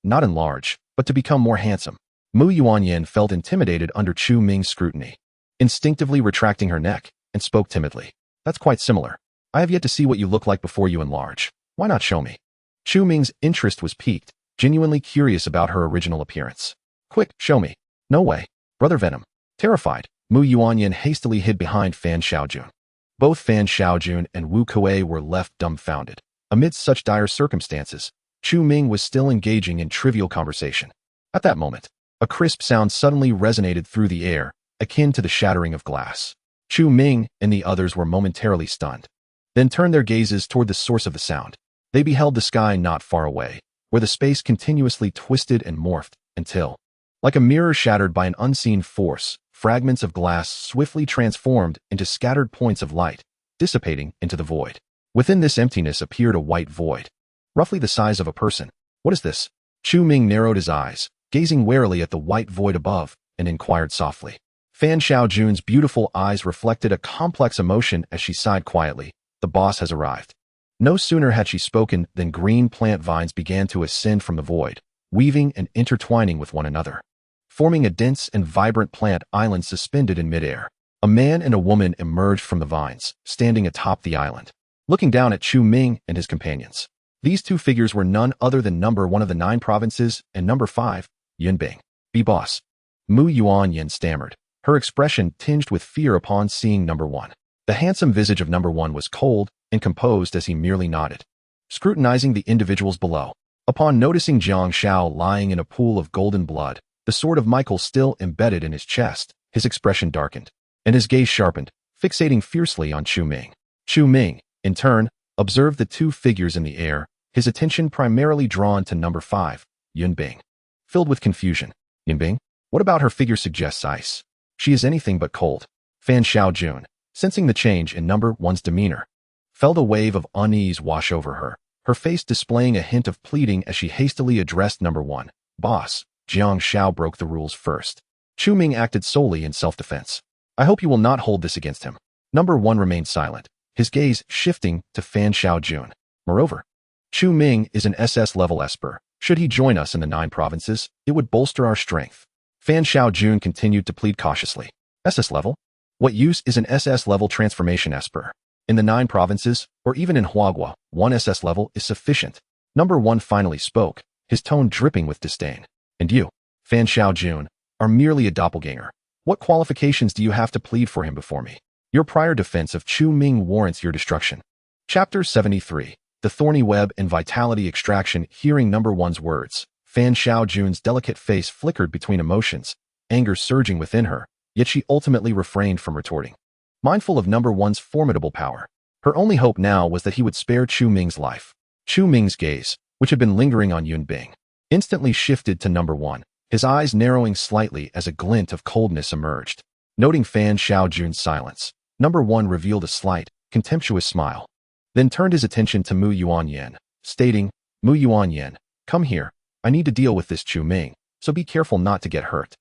Not enlarge, but to become more handsome." Mu Yuanyin felt intimidated under Chu Ming's scrutiny, instinctively retracting her neck, and spoke timidly. "That's quite similar. I have yet to see what you look like before you enlarge. Why not show me?" Chu Ming's interest was piqued, genuinely curious about her original appearance. "Quick, show me." "No way. Brother Venom." Terrified, Mu Yuanyin hastily hid behind Fan Xiaojun. Both Fan Xiaojun and Wu Kuei were left dumbfounded. Amidst such dire circumstances, Chu Ming was still engaging in trivial conversation. At that moment, a crisp sound suddenly resonated through the air, akin to the shattering of glass. Chu Ming and the others were momentarily stunned, then turned their gazes toward the source of the sound. They beheld the sky not far away, where the space continuously twisted and morphed, until, like a mirror shattered by an unseen force, fragments of glass swiftly transformed into scattered points of light, dissipating into the void. Within this emptiness appeared a white void, roughly the size of a person. "What is this?" Chu Ming narrowed his eyes, gazing warily at the white void above, and inquired softly. Fan Xiaojun's beautiful eyes reflected a complex emotion as she sighed quietly. "The boss has arrived." No sooner had she spoken than green plant vines began to ascend from the void, weaving and intertwining with one another, forming a dense and vibrant plant island suspended in midair. A man and a woman emerged from the vines, standing atop the island, looking down at Chu Ming and his companions. These two figures were none other than number 1 of the 9 provinces and number 5, Yunbing. "Be boss." Mu Yuanyin stammered, her expression tinged with fear upon seeing number 1. The handsome visage of number 1 was cold and composed as he merely nodded, scrutinizing the individuals below. Upon noticing Jiang Xiao lying in a pool of golden blood, the sword of Michael still embedded in his chest. His expression darkened, and his gaze sharpened, fixating fiercely on Chu Ming. Chu Ming, in turn, observed the two figures in the air, his attention primarily drawn to number 5, Yun Bing. Filled with confusion, Yun Bing? What about her figure suggests ice? She is anything but cold. Fan Xiaojun, sensing the change in number 1's demeanor, felt a wave of unease wash over her, her face displaying a hint of pleading as she hastily addressed number 1. Boss, Jiang Xiao broke the rules first. Chu Ming acted solely in self-defense. I hope you will not hold this against him. Number 1 remained silent, his gaze shifting to Fan Xiaojun. Moreover, Chu Ming is an SS-level esper. Should he join us in the 9 provinces, it would bolster our strength. Fan Xiaojun continued to plead cautiously. SS level? What use is an SS-level transformation esper? In the 9 provinces, or even in Huagua, 1 SS level is sufficient. Number 1 finally spoke, his tone dripping with disdain. And you, Fan Xiaojun, are merely a doppelganger. What qualifications do you have to plead for him before me? Your prior defense of Chu Ming warrants your destruction. Chapter 73. The Thorny Web and Vitality Extraction. Hearing number 1's words, Fan Xiaojun's delicate face flickered between emotions, anger surging within her, yet she ultimately refrained from retorting. Mindful of number 1's formidable power, her only hope now was that he would spare Chu Ming's life. Chu Ming's gaze, which had been lingering on Yun Bing, instantly shifted to number 1, his eyes narrowing slightly as a glint of coldness emerged. Noting Fan Xiaojun's silence, number 1 revealed a slight, contemptuous smile, then turned his attention to Mu Yuanyan, stating, Mu Yuanyan, come here, I need to deal with this Chu Ming, so be careful not to get hurt.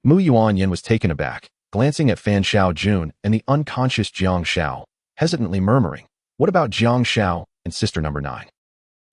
Mu Yuanyan was taken aback, glancing at Fan Xiaojun and the unconscious Jiang Xiao, hesitantly murmuring, what about Jiang Xiao and sister number 9?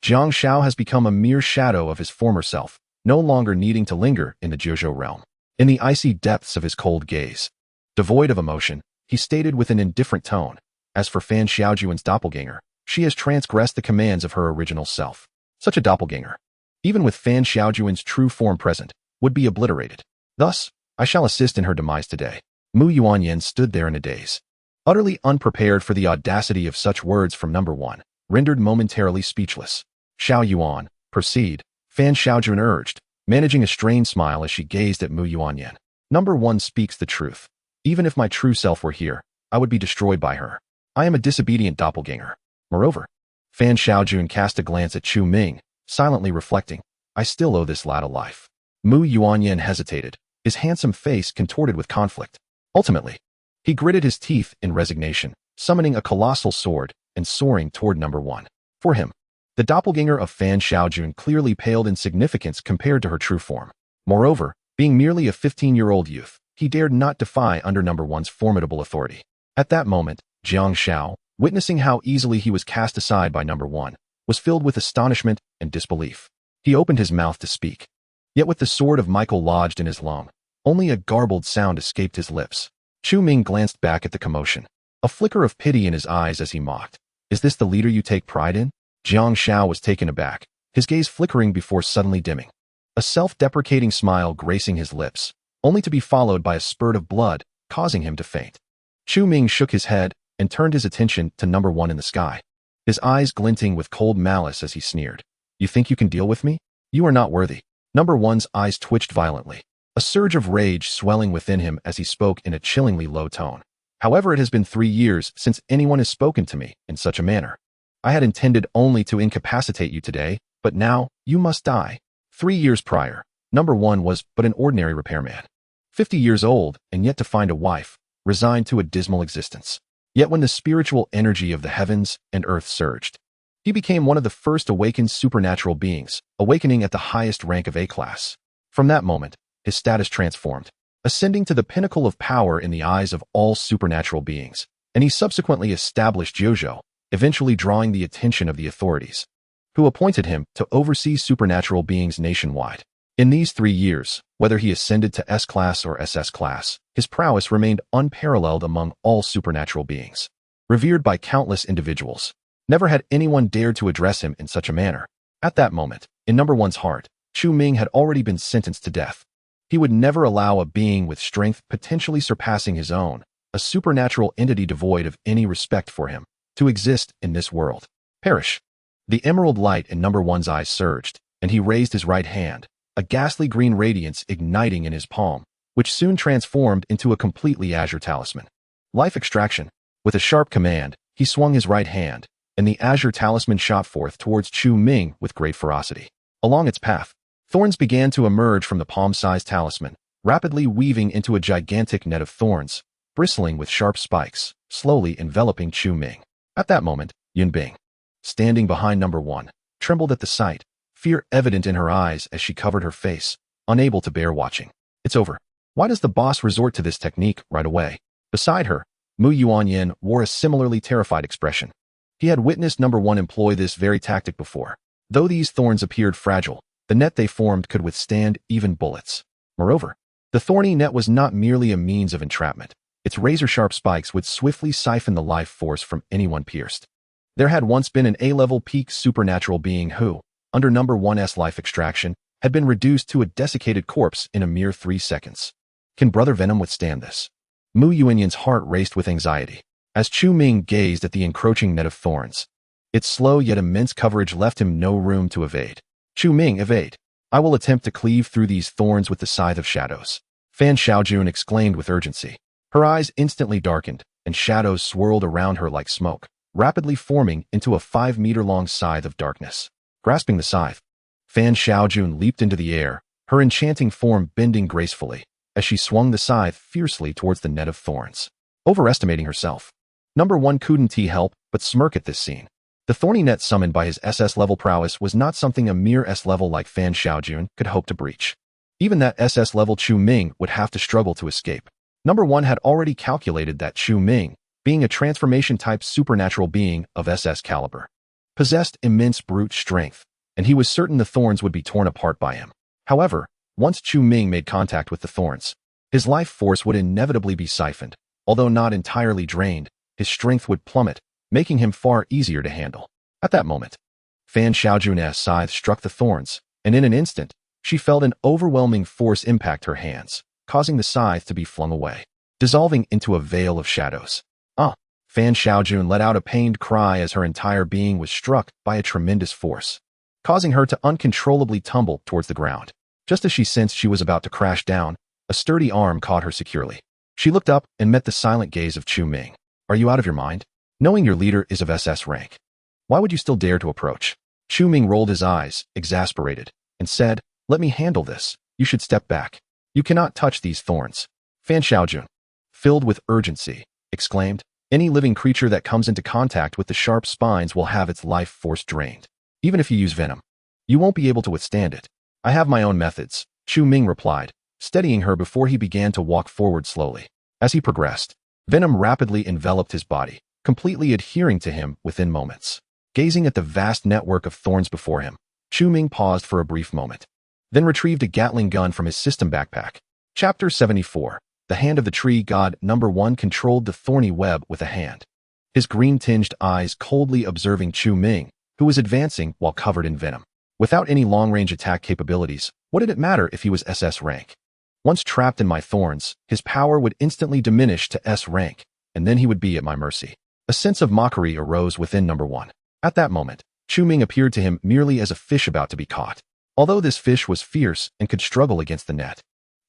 Jiang Xiao has become a mere shadow of his former self, no longer needing to linger in the Jiuzhou realm. In the icy depths of his cold gaze, devoid of emotion, he stated with an indifferent tone, as for Fan Xiaojun's doppelganger, she has transgressed the commands of her original self. Such a doppelganger, even with Fan Xiaojun's true form present, would be obliterated. Thus, I shall assist in her demise today. Mu Yuanyan stood there in a daze, utterly unprepared for the audacity of such words from number 1, rendered momentarily speechless. Xiao Yuan, proceed, Fan Xiaojun urged, managing a strained smile as she gazed at Mu Yuanyan. Number 1 speaks the truth. Even if my true self were here, I would be destroyed by her. I am a disobedient doppelganger. Moreover, Fan Xiaojun cast a glance at Chu Ming, silently reflecting, I still owe this lad a life. Mu Yuanyan hesitated, his handsome face contorted with conflict. Ultimately, he gritted his teeth in resignation, summoning a colossal sword and soaring toward number 1. For him, the doppelganger of Fan Xiaojun clearly paled in significance compared to her true form. Moreover, being merely a 15-year-old youth, he dared not defy under number 1's formidable authority. At that moment, Jiang Xiao, witnessing how easily he was cast aside by number 1, was filled with astonishment and disbelief. He opened his mouth to speak. Yet with the sword of Michael lodged in his lung, only a garbled sound escaped his lips. Chu Ming glanced back at the commotion, a flicker of pity in his eyes as he mocked. Is this the leader you take pride in? Jiang Xiao was taken aback, his gaze flickering before suddenly dimming. A self-deprecating smile gracing his lips, only to be followed by a spurt of blood, causing him to faint. Chu Ming shook his head and turned his attention to number 1 in the sky, his eyes glinting with cold malice as he sneered. You think you can deal with me? You are not worthy. Number 1's eyes twitched violently, a surge of rage swelling within him as he spoke in a chillingly low tone. However, it has been 3 years since anyone has spoken to me in such a manner. I had intended only to incapacitate you today, but now you must die. 3 years prior, number 1 was but an ordinary repairman. 50 years old and yet to find a wife, resigned to a dismal existence. Yet when the spiritual energy of the heavens and earth surged, he became one of the first awakened supernatural beings, awakening at the highest rank of A-class. From that moment, his status transformed, ascending to the pinnacle of power in the eyes of all supernatural beings, and he subsequently established Jiuzhou, eventually drawing the attention of the authorities, who appointed him to oversee supernatural beings nationwide. In these 3 years, whether he ascended to S-class or SS class, his prowess remained unparalleled among all supernatural beings. Revered by countless individuals, never had anyone dared to address him in such a manner. At that moment, in number 1's heart, Chu Ming had already been sentenced to death. He would never allow a being with strength potentially surpassing his own, a supernatural entity devoid of any respect for him, to exist in this world. Perish. The emerald light in number 1's eyes surged, and he raised his right hand, a ghastly green radiance igniting in his palm, which soon transformed into a completely azure talisman. Life extraction. With a sharp command, he swung his right hand, and the azure talisman shot forth towards Chu Ming with great ferocity. Along its path, thorns began to emerge from the palm-sized talisman, rapidly weaving into a gigantic net of thorns, bristling with sharp spikes, slowly enveloping Chu Ming. At that moment, Yun Bing, standing behind number one, trembled at the sight, fear evident in her eyes as she covered her face, unable to bear watching. It's over. Why does the boss resort to this technique right away? Beside her, Mu Yuanyin wore a similarly terrified expression. He had witnessed number one employ this very tactic before. Though these thorns appeared fragile, the net they formed could withstand even bullets. Moreover, the thorny net was not merely a means of entrapment. Its razor-sharp spikes would swiftly siphon the life force from anyone pierced. There had once been an A-level peak supernatural being who, under number one's life extraction, had been reduced to a desiccated corpse in a mere 3 seconds. Can Brother Venom withstand this? Mu Yuanyin's heart raced with anxiety as Chu Ming gazed at the encroaching net of thorns. Its slow yet immense coverage left him no room to evade. Chu Ming, evade. I will attempt to cleave through these thorns with the scythe of shadows. Fan Xiaojun exclaimed with urgency. Her eyes instantly darkened, and shadows swirled around her like smoke, rapidly forming into a 5-meter-long scythe of darkness. Grasping the scythe, Fan Xiaojun leaped into the air, her enchanting form bending gracefully, as she swung the scythe fiercely towards the net of thorns. Overestimating herself, number one couldn't help but smirk at this scene. The thorny net summoned by his SS-level prowess was not something a mere S-level like Fan Xiaojun could hope to breach. Even that SS-level Chu Ming would have to struggle to escape. Number one had already calculated that Chu Ming, being a transformation-type supernatural being of SS caliber, possessed immense brute strength, and he was certain the thorns would be torn apart by him. However, once Chu Ming made contact with the thorns, his life force would inevitably be siphoned. Although not entirely drained, his strength would plummet, making him far easier to handle. At that moment, Fan Xiaojun's scythe struck the thorns, and in an instant, she felt an overwhelming force impact her hands, causing the scythe to be flung away, dissolving into a veil of shadows. Fan Xiaojun let out a pained cry as her entire being was struck by a tremendous force, causing her to uncontrollably tumble towards the ground. Just as she sensed she was about to crash down, a sturdy arm caught her securely. She looked up and met the silent gaze of Chu Ming. Are you out of your mind? Knowing your leader is of SS rank, why would you still dare to approach? Chu Ming rolled his eyes, exasperated, and said, let me handle this. You should step back. You cannot touch these thorns. Fan Xiaojun, filled with urgency, exclaimed, any living creature that comes into contact with the sharp spines will have its life force drained. Even if you use venom, you won't be able to withstand it. I have my own methods, Chu Ming replied, steadying her before he began to walk forward slowly. As he progressed, venom rapidly enveloped his body, completely adhering to him within moments. Gazing at the vast network of thorns before him, Chu Ming paused for a brief moment, then retrieved a Gatling gun from his system backpack. Chapter 74. The Hand of the Tree God. Number 1 controlled the thorny web with a hand, his green-tinged eyes coldly observing Chu Ming, who was advancing while covered in venom. Without any long-range attack capabilities, what did it matter if he was SS rank? Once trapped in my thorns, his power would instantly diminish to S rank, and then he would be at my mercy. A sense of mockery arose within number 1. At that moment, Chu Ming appeared to him merely as a fish about to be caught. Although this fish was fierce and could struggle against the net,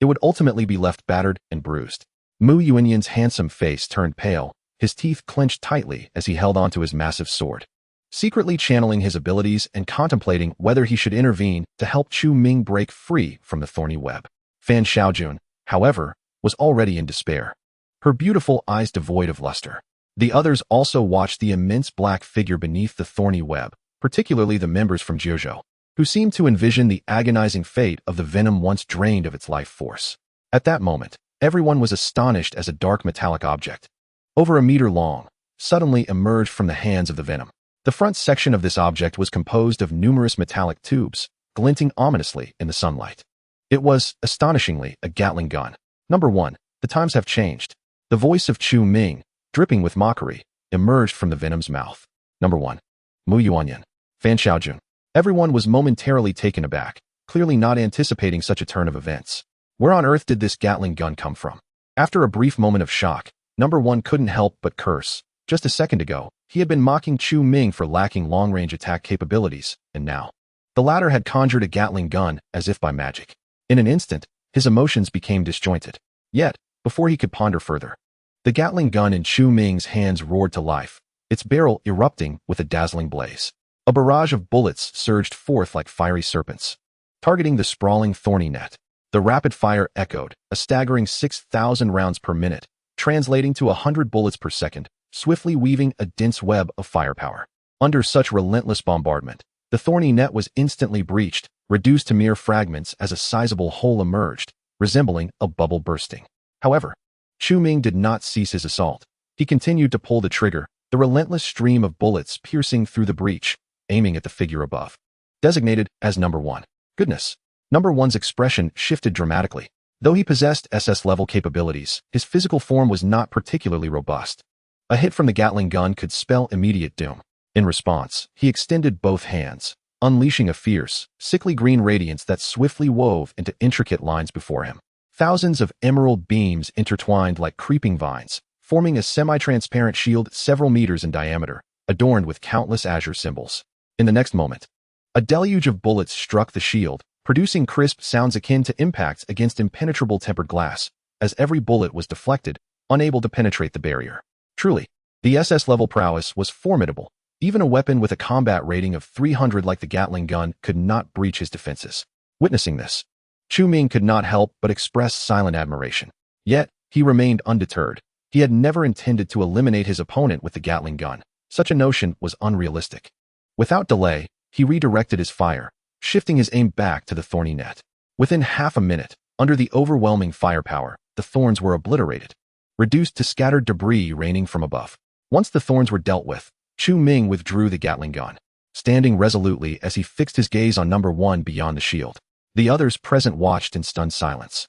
it would ultimately be left battered and bruised. Mu Yuanyin's handsome face turned pale, his teeth clenched tightly as he held onto his massive sword, secretly channeling his abilities and contemplating whether he should intervene to help Chu Ming break free from the thorny web. Fan Xiaojun, however, was already in despair, her beautiful eyes devoid of luster. The others also watched the immense black figure beneath the thorny web, particularly the members from Jiuzhou, who seemed to envision the agonizing fate of the venom once drained of its life force. At that moment, everyone was astonished as a dark metallic object, over a meter long, suddenly emerged from the hands of the venom. The front section of this object was composed of numerous metallic tubes, glinting ominously in the sunlight. It was, astonishingly, a Gatling gun. Number 1, the times have changed. The voice of Chu Ming, dripping with mockery, emerged from the venom's mouth. Number 1. Mu Yuanyin. Fan Xiaojun. Everyone was momentarily taken aback, clearly not anticipating such a turn of events. Where on earth did this Gatling gun come from? After a brief moment of shock, number 1 couldn't help but curse. Just a second ago, he had been mocking Chu Ming for lacking long-range attack capabilities, and now, The latter had conjured a Gatling gun as if by magic. In an instant, his emotions became disjointed. Yet, before he could ponder further, the Gatling gun in Chu Ming's hands roared to life, its barrel erupting with a dazzling blaze. A barrage of bullets surged forth like fiery serpents, targeting the sprawling thorny net. The rapid fire echoed, a staggering 6,000 rounds per minute, translating to 100 bullets per second, swiftly weaving a dense web of firepower. Under such relentless bombardment, the thorny net was instantly breached, reduced to mere fragments as a sizable hole emerged, resembling a bubble bursting. However, Chu Ming did not cease his assault. He continued to pull the trigger, the relentless stream of bullets piercing through the breach, aiming at the figure above. Designated as number 1. Goodness. Number 1's expression shifted dramatically. Though he possessed SS-level capabilities, his physical form was not particularly robust. A hit from the Gatling gun could spell immediate doom. In response, he extended both hands, unleashing a fierce, sickly green radiance that swiftly wove into intricate lines before him. Thousands of emerald beams intertwined like creeping vines, forming a semi-transparent shield several meters in diameter, adorned with countless azure symbols. In the next moment, a deluge of bullets struck the shield, producing crisp sounds akin to impacts against impenetrable tempered glass, as every bullet was deflected, unable to penetrate the barrier. Truly, the SS-level prowess was formidable. Even a weapon with a combat rating of 300 like the Gatling gun could not breach his defenses. Witnessing this, Chu Ming could not help but express silent admiration. Yet, he remained undeterred. He had never intended to eliminate his opponent with the Gatling gun. Such a notion was unrealistic. Without delay, he redirected his fire, shifting his aim back to the thorny net. Within half a minute, under the overwhelming firepower, the thorns were obliterated, reduced to scattered debris raining from above. Once the thorns were dealt with, Chu Ming withdrew the Gatling gun, standing resolutely as he fixed his gaze on number 1 beyond the shield. The others present watched in stunned silence,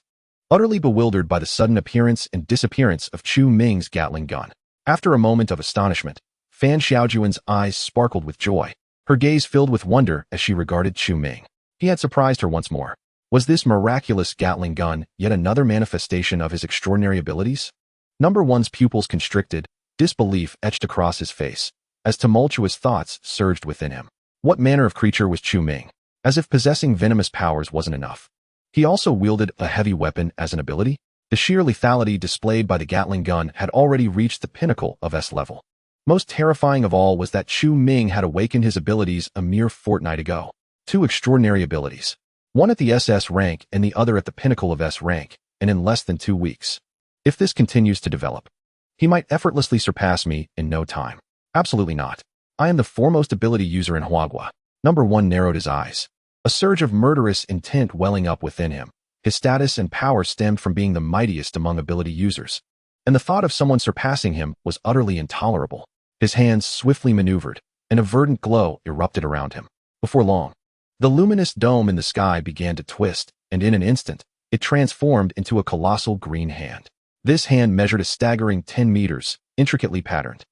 utterly bewildered by the sudden appearance and disappearance of Chu Ming's Gatling gun. After a moment of astonishment, Fan Xiaojuan's eyes sparkled with joy. Her gaze filled with wonder as she regarded Chu Ming. He had surprised her once more. Was this miraculous Gatling gun yet another manifestation of his extraordinary abilities? Number 1's pupils constricted, disbelief etched across his face, as tumultuous thoughts surged within him. What manner of creature was Chu Ming? As if possessing venomous powers wasn't enough, he also wielded a heavy weapon as an ability? The sheer lethality displayed by the Gatling gun had already reached the pinnacle of S level. Most terrifying of all was that Chu Ming had awakened his abilities a mere fortnight ago. 2 extraordinary abilities. One at the SS rank and the other at the pinnacle of S rank, and in less than 2 weeks. If this continues to develop, he might effortlessly surpass me in no time. Absolutely not. I am the foremost ability user in Huagua. Number 1 narrowed his eyes, a surge of murderous intent welling up within him. His status and power stemmed from being the mightiest among ability users, and the thought of someone surpassing him was utterly intolerable. His hands swiftly maneuvered, and a verdant glow erupted around him. Before long, the luminous dome in the sky began to twist, and in an instant, it transformed into a colossal green hand. This hand measured a staggering 10 meters, intricately patterned,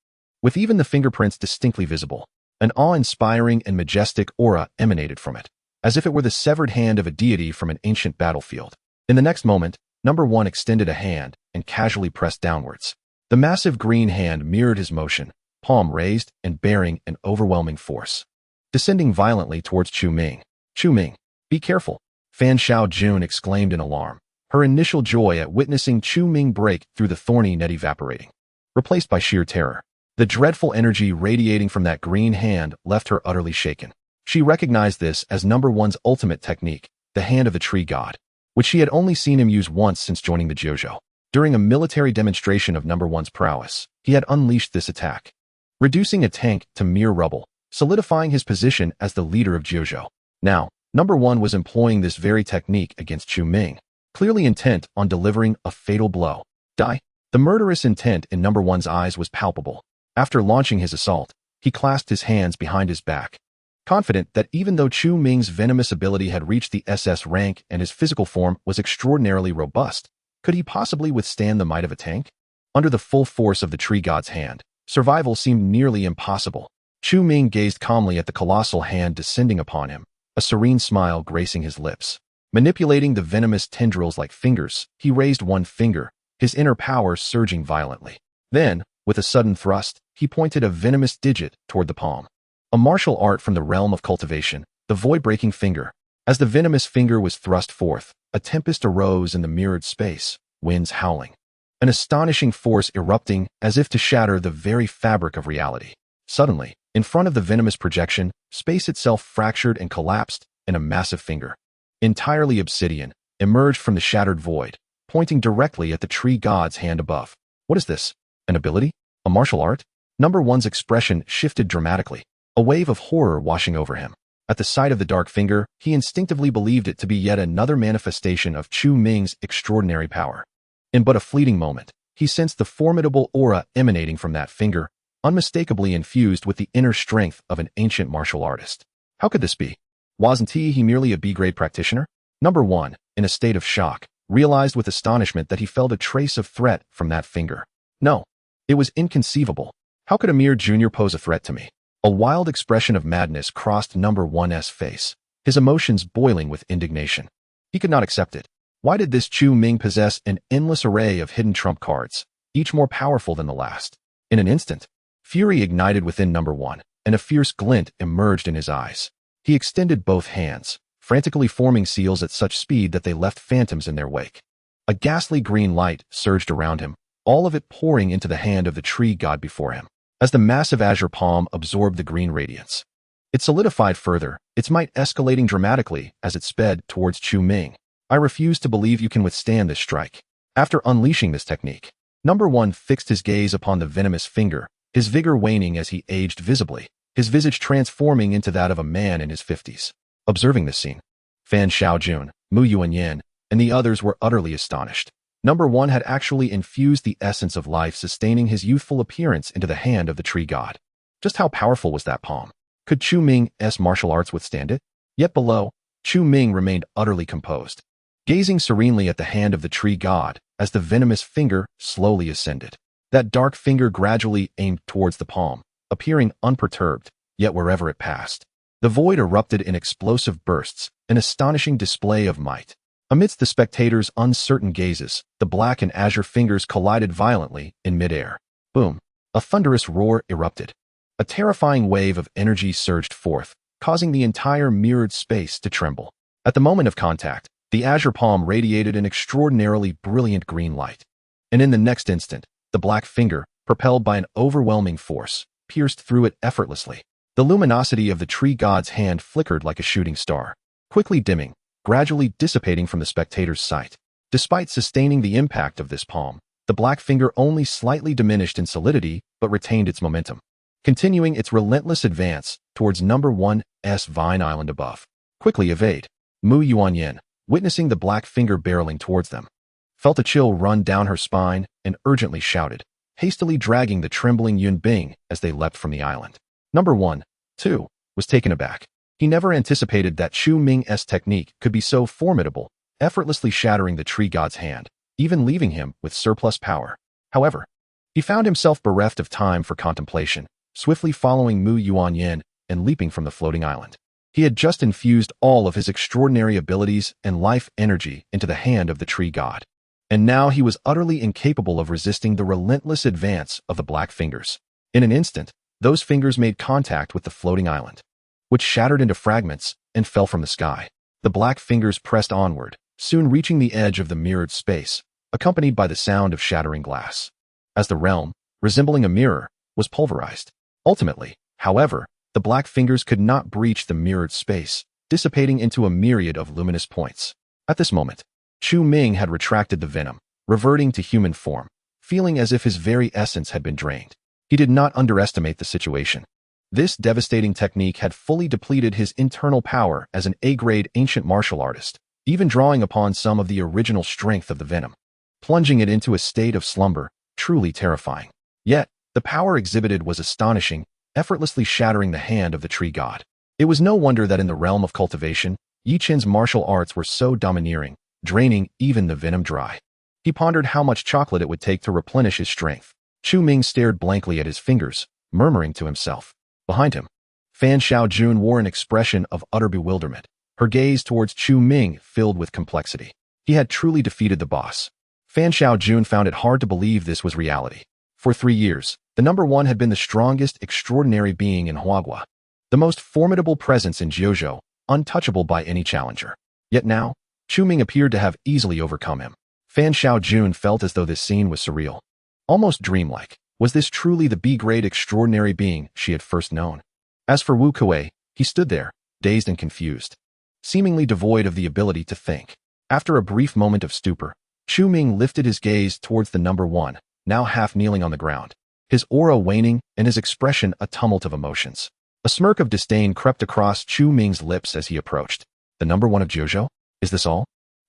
with even the fingerprints distinctly visible. An awe-inspiring and majestic aura emanated from it, as if it were the severed hand of a deity from an ancient battlefield. In the next moment, number 1 extended a hand and casually pressed downwards. The massive green hand mirrored his motion, palm raised and bearing an overwhelming force, descending violently towards Chu Ming. Chu Ming, be careful, Fan Xiaojun exclaimed in alarm, her initial joy at witnessing Chu Ming break through the thorny net evaporating, replaced by sheer terror. The dreadful energy radiating from that green hand left her utterly shaken. She recognized this as number 1's ultimate technique, the hand of the tree god, which she had only seen him use once since joining the Jojo. During a military demonstration of number 1's prowess, he had unleashed this attack, reducing a tank to mere rubble, solidifying his position as the leader of Jojo. Now, number 1 was employing this very technique against Chu Ming, clearly intent on delivering a fatal blow. Die. The murderous intent in number 1's eyes was palpable. After launching his assault, he clasped his hands behind his back, confident that even though Chu Ming's venomous ability had reached the SS rank and his physical form was extraordinarily robust, could he possibly withstand the might of a tank? Under the full force of the tree god's hand, survival seemed nearly impossible. Chu Ming gazed calmly at the colossal hand descending upon him, a serene smile gracing his lips. Manipulating the venomous tendrils like fingers, he raised one finger, his inner power surging violently. Then, with a sudden thrust, he pointed a venomous digit toward the palm. A martial art from the realm of cultivation, the void-breaking finger. As the venomous finger was thrust forth, a tempest arose in the mirrored space, winds howling. An astonishing force erupting as if to shatter the very fabric of reality. Suddenly, in front of the venomous projection, space itself fractured and collapsed, and a massive finger, entirely obsidian, emerged from the shattered void, pointing directly at the tree god's hand above. What is this? An ability? A martial art? Number one's expression shifted dramatically, a wave of horror washing over him. At the sight of the dark finger, he instinctively believed it to be yet another manifestation of Chu Ming's extraordinary power. In but a fleeting moment, he sensed the formidable aura emanating from that finger, unmistakably infused with the inner strength of an ancient martial artist. How could this be? Wasn't he merely a B-grade practitioner? Number one, in a state of shock, realized with astonishment that he felt a trace of threat from that finger. No, it was inconceivable. How could a mere junior pose a threat to me? A wild expression of madness crossed Number One's face, his emotions boiling with indignation. He could not accept it. Why did this Chu Ming possess an endless array of hidden trump cards, each more powerful than the last? In an instant, fury ignited within Number One, and a fierce glint emerged in his eyes. He extended both hands, frantically forming seals at such speed that they left phantoms in their wake. A ghastly green light surged around him, all of it pouring into the hand of the tree god before him. As the massive azure palm absorbed the green radiance, it solidified further, its might escalating dramatically as it sped towards Chu Ming. I refuse to believe you can withstand this strike. After unleashing this technique, Number One fixed his gaze upon the venomous finger, his vigor waning as he aged visibly, his visage transforming into that of a man in his 50s. Observing this scene, Fan Xiaojun, Mu Yuanyan, and the others were utterly astonished. Number One had actually infused the essence of life sustaining his youthful appearance into the hand of the tree god. Just how powerful was that palm? Could Chu Ming's martial arts withstand it? Yet below, Chu Ming remained utterly composed, gazing serenely at the hand of the tree god as the venomous finger slowly ascended. That dark finger gradually aimed towards the palm, appearing unperturbed, yet wherever it passed, the void erupted in explosive bursts, an astonishing display of might. Amidst the spectators' uncertain gazes, the black and azure fingers collided violently in midair. Boom! A thunderous roar erupted. A terrifying wave of energy surged forth, causing the entire mirrored space to tremble. At the moment of contact, the azure palm radiated an extraordinarily brilliant green light. And in the next instant, the black finger, propelled by an overwhelming force, pierced through it effortlessly. The luminosity of the tree god's hand flickered like a shooting star, quickly dimming, gradually dissipating from the spectator's sight. Despite sustaining the impact of this palm, the black finger only slightly diminished in solidity but retained its momentum, continuing its relentless advance towards Number One's Vine Island above. Quickly evade. Mu Yuanyan, witnessing the black finger barreling towards them, felt a chill run down her spine and urgently shouted, hastily dragging the trembling Yun Bing as they leapt from the island. Number One, too, was taken aback. He never anticipated that Chu Ming's technique could be so formidable, effortlessly shattering the tree god's hand, even leaving him with surplus power. However, he found himself bereft of time for contemplation, swiftly following Mu Yuanyan and leaping from the floating island. He had just infused all of his extraordinary abilities and life energy into the hand of the tree god, and now he was utterly incapable of resisting the relentless advance of the black fingers. In an instant, those fingers made contact with the floating island, which shattered into fragments and fell from the sky. The black fingers pressed onward, soon reaching the edge of the mirrored space, accompanied by the sound of shattering glass, as the realm, resembling a mirror, was pulverized. Ultimately, however, the black fingers could not breach the mirrored space, dissipating into a myriad of luminous points. At this moment, Chu Ming had retracted the venom, reverting to human form, feeling as if his very essence had been drained. He did not underestimate the situation. This devastating technique had fully depleted his internal power as an A-grade ancient martial artist, even drawing upon some of the original strength of the venom, plunging it into a state of slumber, truly terrifying. Yet, the power exhibited was astonishing, effortlessly shattering the hand of the tree god. It was no wonder that in the realm of cultivation, Yi Qin's martial arts were so domineering, draining even the venom dry. He pondered how much chocolate it would take to replenish his strength. Chu Ming stared blankly at his fingers, murmuring to himself. Behind him, Fan Xiaojun wore an expression of utter bewilderment, her gaze towards Chu Ming filled with complexity. He had truly defeated the boss. Fan Xiaojun found it hard to believe this was reality. For 3 years, the Number One had been the strongest extraordinary being in Huagua, the most formidable presence in Jiuzhou, untouchable by any challenger. Yet now, Chu Ming appeared to have easily overcome him. Fan Xiaojun felt as though this scene was surreal, almost dreamlike. Was this truly the B-grade extraordinary being she had first known? As for Wu Kuei, he stood there, dazed and confused, seemingly devoid of the ability to think. After a brief moment of stupor, Chu Ming lifted his gaze towards the number one, now half kneeling on the ground, his aura waning and his expression a tumult of emotions. A smirk of disdain crept across Chu Ming's lips as he approached. The number one of Jojo? Is this all?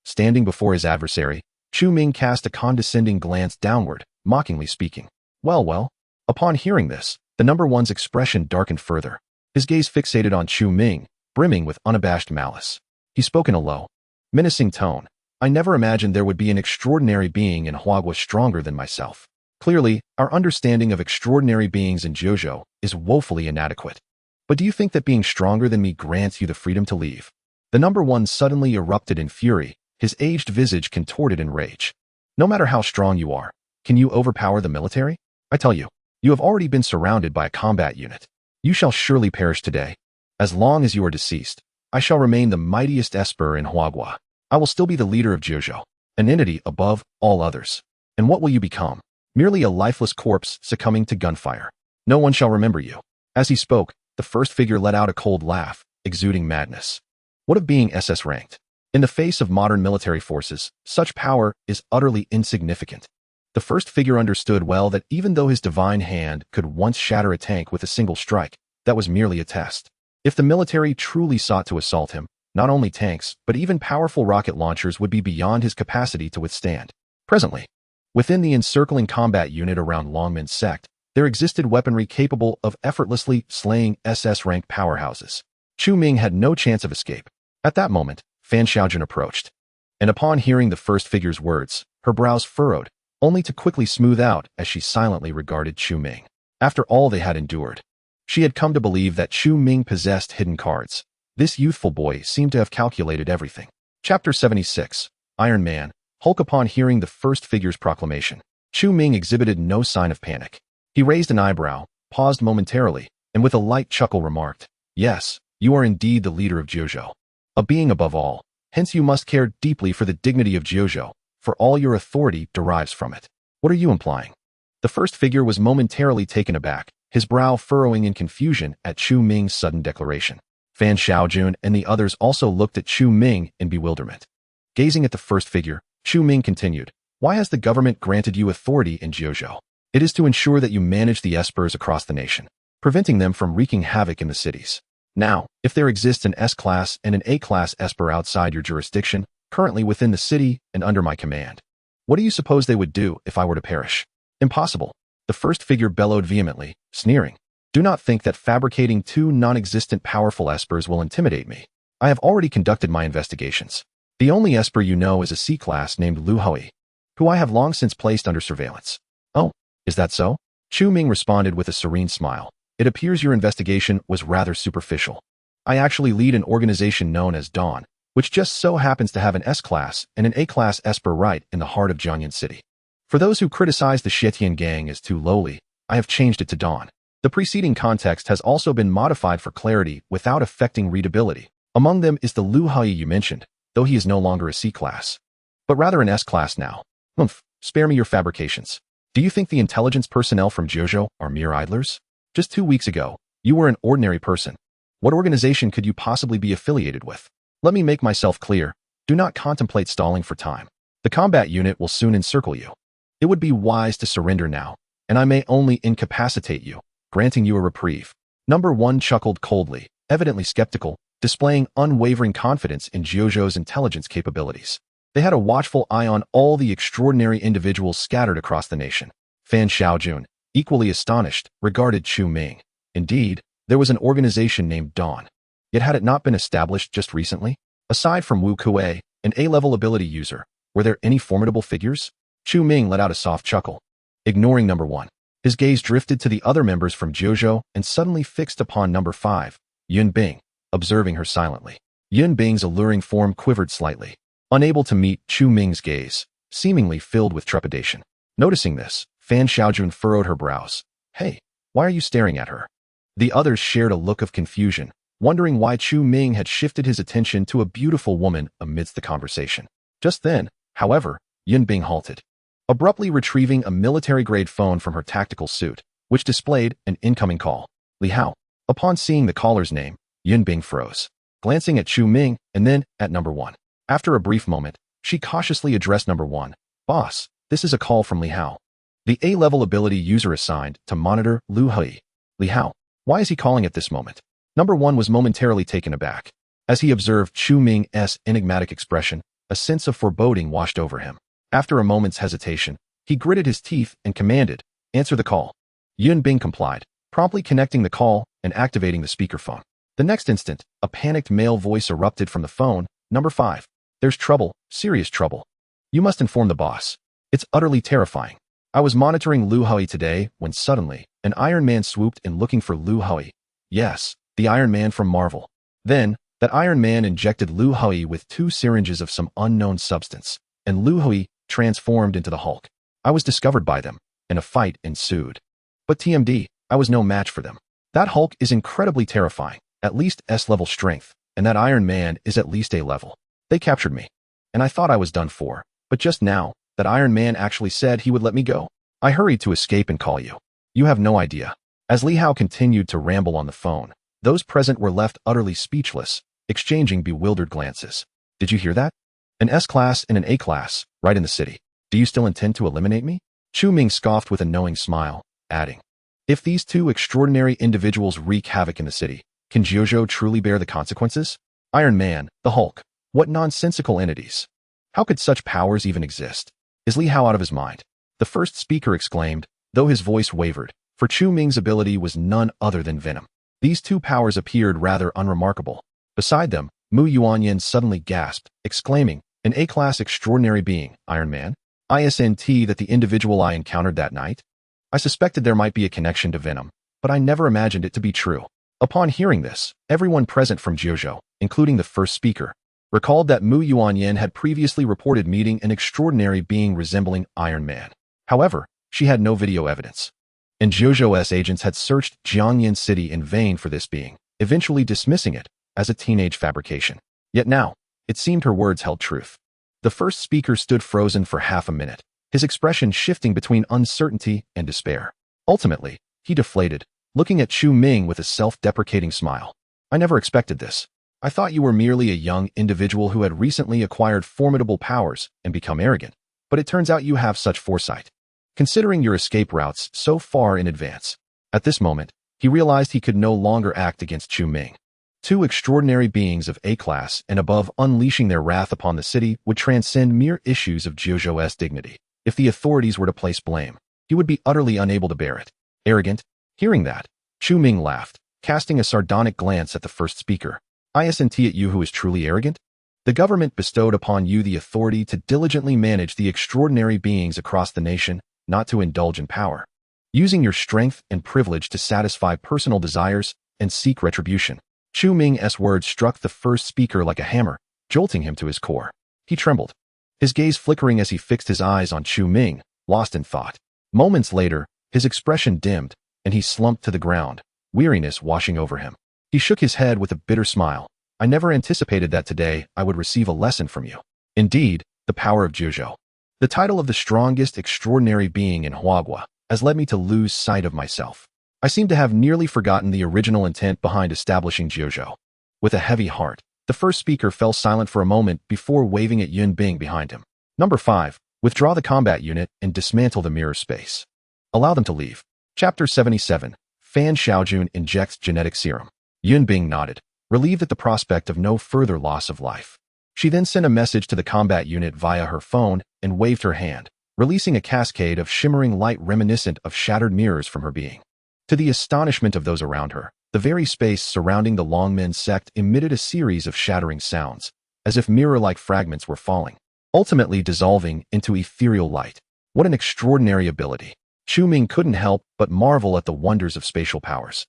Standing before his adversary, Chu Ming cast a condescending glance downward, mockingly speaking. Well. Upon hearing this, the number one's expression darkened further, his gaze fixated on Chu Ming, brimming with unabashed malice. He spoke in a low, menacing tone. I never imagined there would be an extraordinary being in Huagua stronger than myself. Clearly, our understanding of extraordinary beings in Jojo is woefully inadequate. But do you think that being stronger than me grants you the freedom to leave? The number one suddenly erupted in fury, his aged visage contorted in rage. No matter how strong you are, can you overpower the military? I tell you, you have already been surrounded by a combat unit. You shall surely perish today. As long as you are deceased, I shall remain the mightiest esper in Huagua. I will still be the leader of Jojo, an entity above all others. And what will you become? Merely a lifeless corpse succumbing to gunfire. No one shall remember you. As he spoke, the first figure let out a cold laugh, exuding madness. What of being SS ranked? In the face of modern military forces, such power is utterly insignificant. The first figure understood well that even though his divine hand could once shatter a tank with a single strike, that was merely a test. If the military truly sought to assault him, not only tanks, but even powerful rocket launchers would be beyond his capacity to withstand. Presently, within the encircling combat unit around Longman's sect, there existed weaponry capable of effortlessly slaying SS-ranked powerhouses. Chu Ming had no chance of escape. At that moment, Fan Xiaojun approached, and upon hearing the first figure's words, her brows furrowed, only to quickly smooth out as she silently regarded Chu Ming. After all they had endured, she had come to believe that Chu Ming possessed hidden cards. This youthful boy seemed to have calculated everything. Chapter 76, Iron-Man, Hulk. Upon hearing the first figure's proclamation, Chu Ming exhibited no sign of panic. He raised an eyebrow, paused momentarily, and with a light chuckle remarked, Yes, you are indeed the leader of Jojo. A being above all, hence you must care deeply for the dignity of Jojo, for all your authority derives from it. What are you implying? The first figure was momentarily taken aback, his brow furrowing in confusion at Chu Ming's sudden declaration. Fan Xiaojun and the others also looked at Chu Ming in bewilderment. Gazing at the first figure, Chu Ming continued, Why has the government granted you authority in Jojo? It is to ensure that you manage the espers across the nation, preventing them from wreaking havoc in the cities. Now, if there exists an S-class and an A-class esper outside your jurisdiction, currently within the city and under my command, what do you suppose they would do if I were to perish? Impossible. The first figure bellowed vehemently, sneering. Do not think that fabricating two non-existent powerful espers will intimidate me. I have already conducted my investigations. The only esper you know is a C-class named Lu Hui, who I have long since placed under surveillance. Oh, is that so? Chu Ming responded with a serene smile. It appears your investigation was rather superficial. I actually lead an organization known as Dawn, which just so happens to have an S-class and an A-class esper right in the heart of Jiangyan City. For those who criticize the Xietian gang as too lowly, I have changed it to Dawn. The preceding context has also been modified for clarity without affecting readability. Among them is the Lu Hui you mentioned, though he is no longer a C-class, but rather an S-class now. Spare me your fabrications. Do you think the intelligence personnel from Jojo are mere idlers? Just 2 weeks ago, you were an ordinary person. What organization could you possibly be affiliated with? Let me make myself clear. Do not contemplate stalling for time. The combat unit will soon encircle you. It would be wise to surrender now, and I may only incapacitate you, granting you a reprieve. Number one chuckled coldly, evidently skeptical, displaying unwavering confidence in Jojo's intelligence capabilities. They had a watchful eye on all the extraordinary individuals scattered across the nation. Fan Xiaojun, equally astonished, regarded Chu Ming. Indeed, there was an organization named Dawn. Yet had it not been established just recently? Aside from Wu Kuei, an A-level ability user, were there any formidable figures? Chu Ming let out a soft chuckle. Ignoring number one, his gaze drifted to the other members from Jojo and suddenly fixed upon number 5, Yun Bing, observing her silently. Yun Bing's alluring form quivered slightly, unable to meet Chu Ming's gaze, seemingly filled with trepidation. Noticing this, Fan Xiaojun furrowed her brows. Hey, why are you staring at her? The others shared a look of confusion, wondering why Chu Ming had shifted his attention to a beautiful woman amidst the conversation. Just then, however, Yun Bing halted, abruptly retrieving a military-grade phone from her tactical suit, which displayed an incoming call. Li Hao. Upon seeing the caller's name, Yun Bing froze, glancing at Chu Ming and then at number 1. After a brief moment, she cautiously addressed number 1. Boss, this is a call from Li Hao, the A-level ability user assigned to monitor Lu Hui. Li Hao. Why is he calling at this moment? Number 1 was momentarily taken aback. As he observed Chu Ming's enigmatic expression, a sense of foreboding washed over him. After a moment's hesitation, he gritted his teeth and commanded, "Answer the call." Yun Bing complied, promptly connecting the call and activating the speakerphone. The next instant, a panicked male voice erupted from the phone. Number 5. There's trouble, serious trouble. You must inform the boss. It's utterly terrifying. I was monitoring Lu Hui today when suddenly, an Iron Man swooped in looking for Lu Hui. Yes, the Iron Man from Marvel. Then, that Iron Man injected Lu Hui with 2 syringes of some unknown substance, and Lu Hui transformed into the Hulk. I was discovered by them, and a fight ensued. But TMD, I was no match for them. That Hulk is incredibly terrifying, at least S-level strength, and that Iron Man is at least A-level. They captured me, and I thought I was done for, but just now, that Iron Man actually said he would let me go. I hurried to escape and call you. You have no idea. As Li Hao continued to ramble on the phone, those present were left utterly speechless, exchanging bewildered glances. Did you hear that? An S-class and an A-class, right in the city. Do you still intend to eliminate me? Chu Ming scoffed with a knowing smile, adding, if these 2 extraordinary individuals wreak havoc in the city, can Jiuzhou truly bear the consequences? Iron Man, the Hulk. What nonsensical entities. How could such powers even exist? Is Li Hao out of his mind? The first speaker exclaimed, though his voice wavered, for Chu Ming's ability was none other than Venom. These 2 powers appeared rather unremarkable. Beside them, Mu Yuanyan suddenly gasped, exclaiming, an A-class extraordinary being, Iron Man? ISNT that the individual I encountered that night? I suspected there might be a connection to Venom, but I never imagined it to be true. Upon hearing this, everyone present from Jiuzhou, including the first speaker, recalled that Mu Yuanyan had previously reported meeting an extraordinary being resembling Iron Man. However, she had no video evidence. And Jiuzhou's agents had searched Jiangyan City in vain for this being, eventually dismissing it as a teenage fabrication. Yet now, it seemed her words held truth. The first speaker stood frozen for half a minute, his expression shifting between uncertainty and despair. Ultimately, he deflated, looking at Chu Ming with a self-deprecating smile. I never expected this. I thought you were merely a young individual who had recently acquired formidable powers and become arrogant, but it turns out you have such foresight, considering your escape routes so far in advance. At this moment, he realized he could no longer act against Chu Ming. 2 extraordinary beings of A-class and above unleashing their wrath upon the city would transcend mere issues of Jiuzhou's dignity. If the authorities were to place blame, he would be utterly unable to bear it. Arrogant? Hearing that, Chu Ming laughed, casting a sardonic glance at the first speaker. ISNT at you who is truly arrogant? The government bestowed upon you the authority to diligently manage the extraordinary beings across the nation, not to indulge in power, using your strength and privilege to satisfy personal desires and seek retribution. Chu Ming's words struck the first speaker like a hammer, jolting him to his core. He trembled, his gaze flickering as he fixed his eyes on Chu Ming, lost in thought. Moments later, his expression dimmed, and he slumped to the ground, weariness washing over him. He shook his head with a bitter smile. I never anticipated that today I would receive a lesson from you. Indeed, the power of Jiuzhou, the title of the strongest extraordinary being in Huagua, has led me to lose sight of myself. I seem to have nearly forgotten the original intent behind establishing Jiuzhou. With a heavy heart, the first speaker fell silent for a moment before waving at Yun Bing behind him. Number 5. Withdraw the combat unit and dismantle the mirror space. Allow them to leave. Chapter 77. Fan Xiaojun injects genetic serum. Yun Bing nodded, relieved at the prospect of no further loss of life. She then sent a message to the combat unit via her phone and waved her hand, releasing a cascade of shimmering light reminiscent of shattered mirrors from her being. To the astonishment of those around her, the very space surrounding the Longmen sect emitted a series of shattering sounds, as if mirror-like fragments were falling, ultimately dissolving into ethereal light. What an extraordinary ability! Chu Ming couldn't help but marvel at the wonders of spatial powers.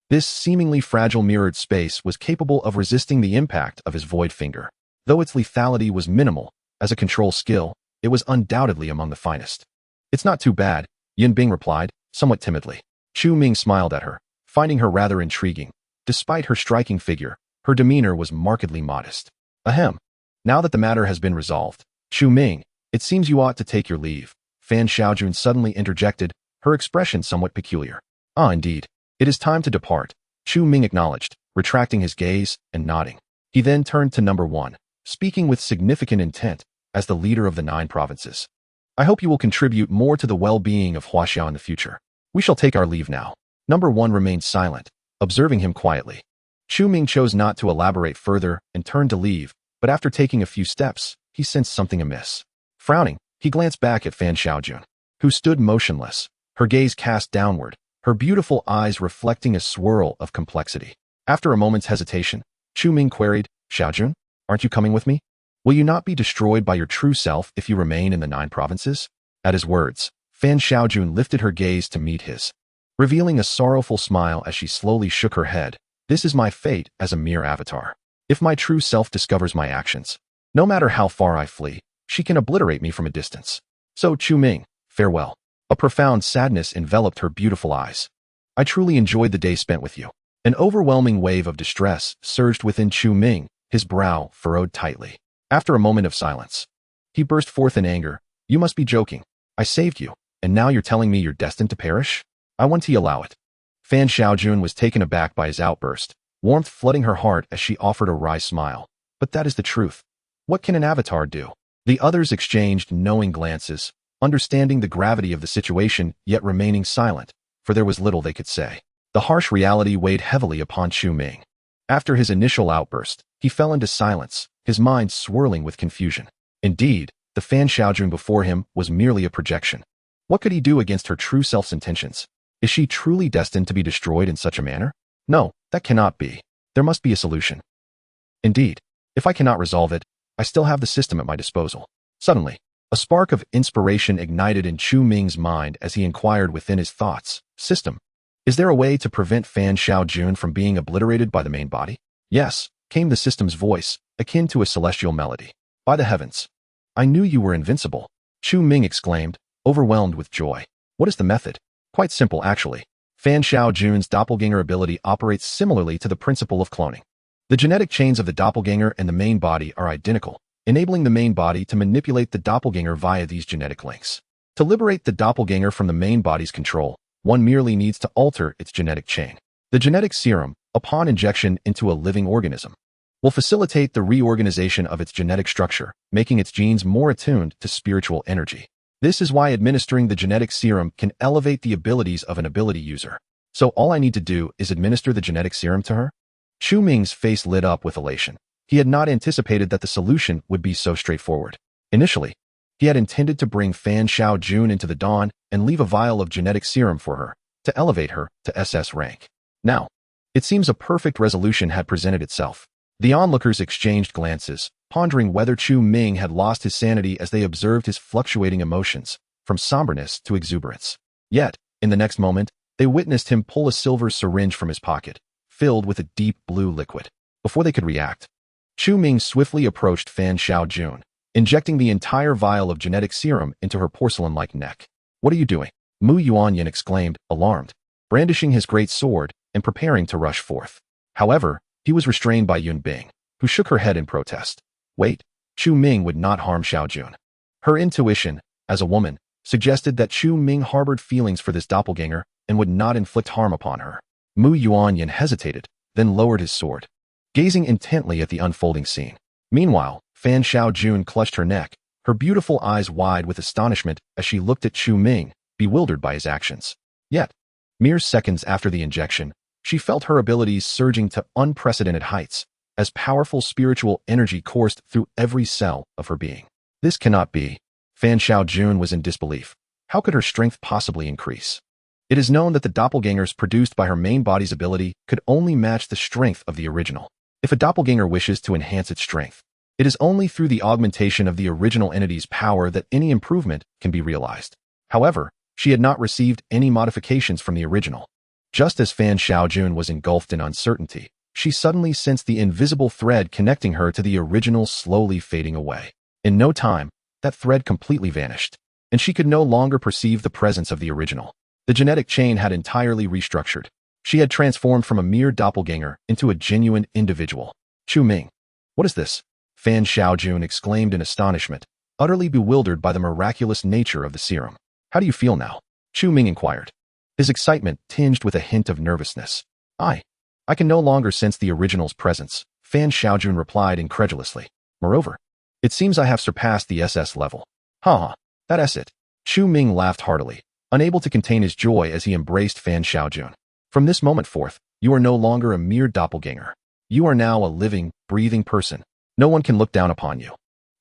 This seemingly fragile mirrored space was capable of resisting the impact of his void finger. Though its lethality was minimal, as a control skill, it was undoubtedly among the finest. It's not too bad, Yun Bing replied, somewhat timidly. Chu Ming smiled at her, finding her rather intriguing. Despite her striking figure, her demeanor was markedly modest. Ahem. Now that the matter has been resolved, Chu Ming, it seems you ought to take your leave. Fan Xiaojun suddenly interjected, her expression somewhat peculiar. Ah, indeed. It is time to depart, Chu Ming acknowledged, retracting his gaze and nodding. He then turned to number 1, speaking with significant intent as the leader of the 9 provinces. I hope you will contribute more to the well-being of Huaxiao in the future. We shall take our leave now. Number 1 remained silent, observing him quietly. Chu Ming chose not to elaborate further and turned to leave, but after taking a few steps, he sensed something amiss. Frowning, he glanced back at Fan Xiaojun, who stood motionless, her gaze cast downward, her beautiful eyes reflecting a swirl of complexity. After a moment's hesitation, Chu Ming queried, Xiaojun, aren't you coming with me? Will you not be destroyed by your true self if you remain in the 9 provinces? At his words, Fan Xiaojun lifted her gaze to meet his, revealing a sorrowful smile as she slowly shook her head. This is my fate as a mere avatar. If my true self discovers my actions, no matter how far I flee, she can obliterate me from a distance. So Chu Ming, farewell. A profound sadness enveloped her beautiful eyes. I truly enjoyed the day spent with you. An overwhelming wave of distress surged within Chu Ming, his brow furrowed tightly. After a moment of silence, he burst forth in anger. You must be joking. I saved you, and now you're telling me you're destined to perish? I won't allow it. Fan Xiaojun was taken aback by his outburst, warmth flooding her heart as she offered a wry smile. But that is the truth. What can an avatar do? The others exchanged knowing glances, understanding the gravity of the situation yet remaining silent, for there was little they could say. The harsh reality weighed heavily upon Chu Ming. After his initial outburst, he fell into silence, his mind swirling with confusion. Indeed, the Fan Xiaojun before him was merely a projection. What could he do against her true self's intentions? Is she truly destined to be destroyed in such a manner? No, that cannot be. There must be a solution. Indeed, if I cannot resolve it, I still have the system at my disposal. Suddenly, a spark of inspiration ignited in Chu Ming's mind as he inquired within his thoughts. System. Is there a way to prevent Fan Xiaojun from being obliterated by the main body? Yes, came the system's voice, akin to a celestial melody. By the heavens. I knew you were invincible, Chu Ming exclaimed, overwhelmed with joy. What is the method? Quite simple, actually. Fan Xiaojun's doppelganger ability operates similarly to the principle of cloning. The genetic chains of the doppelganger and the main body are identical, enabling the main body to manipulate the doppelganger via these genetic links. To liberate the doppelganger from the main body's control, one merely needs to alter its genetic chain. The genetic serum, upon injection into a living organism, will facilitate the reorganization of its genetic structure, making its genes more attuned to spiritual energy. This is why administering the genetic serum can elevate the abilities of an ability user. So all I need to do is administer the genetic serum to her? Chu Ming's face lit up with elation. He had not anticipated that the solution would be so straightforward. Initially, he had intended to bring Fan Xiaojun into the dawn and leave a vial of genetic serum for her, to elevate her to SS rank. Now, it seems a perfect resolution had presented itself. The onlookers exchanged glances, pondering whether Chu Ming had lost his sanity as they observed his fluctuating emotions, from somberness to exuberance. Yet, in the next moment, they witnessed him pull a silver syringe from his pocket, filled with a deep blue liquid. Before they could react, Chu Ming swiftly approached Fan Xiaojun, injecting the entire vial of genetic serum into her porcelain-like neck. What are you doing? Mu Yuanyin exclaimed, alarmed, brandishing his great sword and preparing to rush forth. However, he was restrained by Yun Bing, who shook her head in protest. Wait, Chu Ming would not harm Xiaojun. Her intuition, as a woman, suggested that Chu Ming harbored feelings for this doppelganger and would not inflict harm upon her. Mu Yuanyin hesitated, then lowered his sword, gazing intently at the unfolding scene. Meanwhile, Fan Xiaojun clutched her neck, her beautiful eyes wide with astonishment as she looked at Chu Ming, bewildered by his actions. Yet, mere seconds after the injection, she felt her abilities surging to unprecedented heights, as powerful spiritual energy coursed through every cell of her being. This cannot be. Fan Xiaojun was in disbelief. How could her strength possibly increase? It is known that the doppelgangers produced by her main body's ability could only match the strength of the original. If a doppelganger wishes to enhance its strength, it is only through the augmentation of the original entity's power that any improvement can be realized. However, she had not received any modifications from the original. Just as Fan Xiaojun was engulfed in uncertainty, she suddenly sensed the invisible thread connecting her to the original slowly fading away. In no time, that thread completely vanished, and she could no longer perceive the presence of the original. The genetic chain had entirely restructured. She had transformed from a mere doppelganger into a genuine individual. Chu Ming. What is this? Fan Xiaojun exclaimed in astonishment, utterly bewildered by the miraculous nature of the serum. How do you feel now? Chu Ming inquired, his excitement tinged with a hint of nervousness. I can no longer sense the original's presence, Fan Xiaojun replied incredulously. Moreover, it seems I have surpassed the SS level. Ha, that's it. Chu Ming laughed heartily, unable to contain his joy as he embraced Fan Xiaojun. From this moment forth, you are no longer a mere doppelganger. You are now a living, breathing person. No one can look down upon you,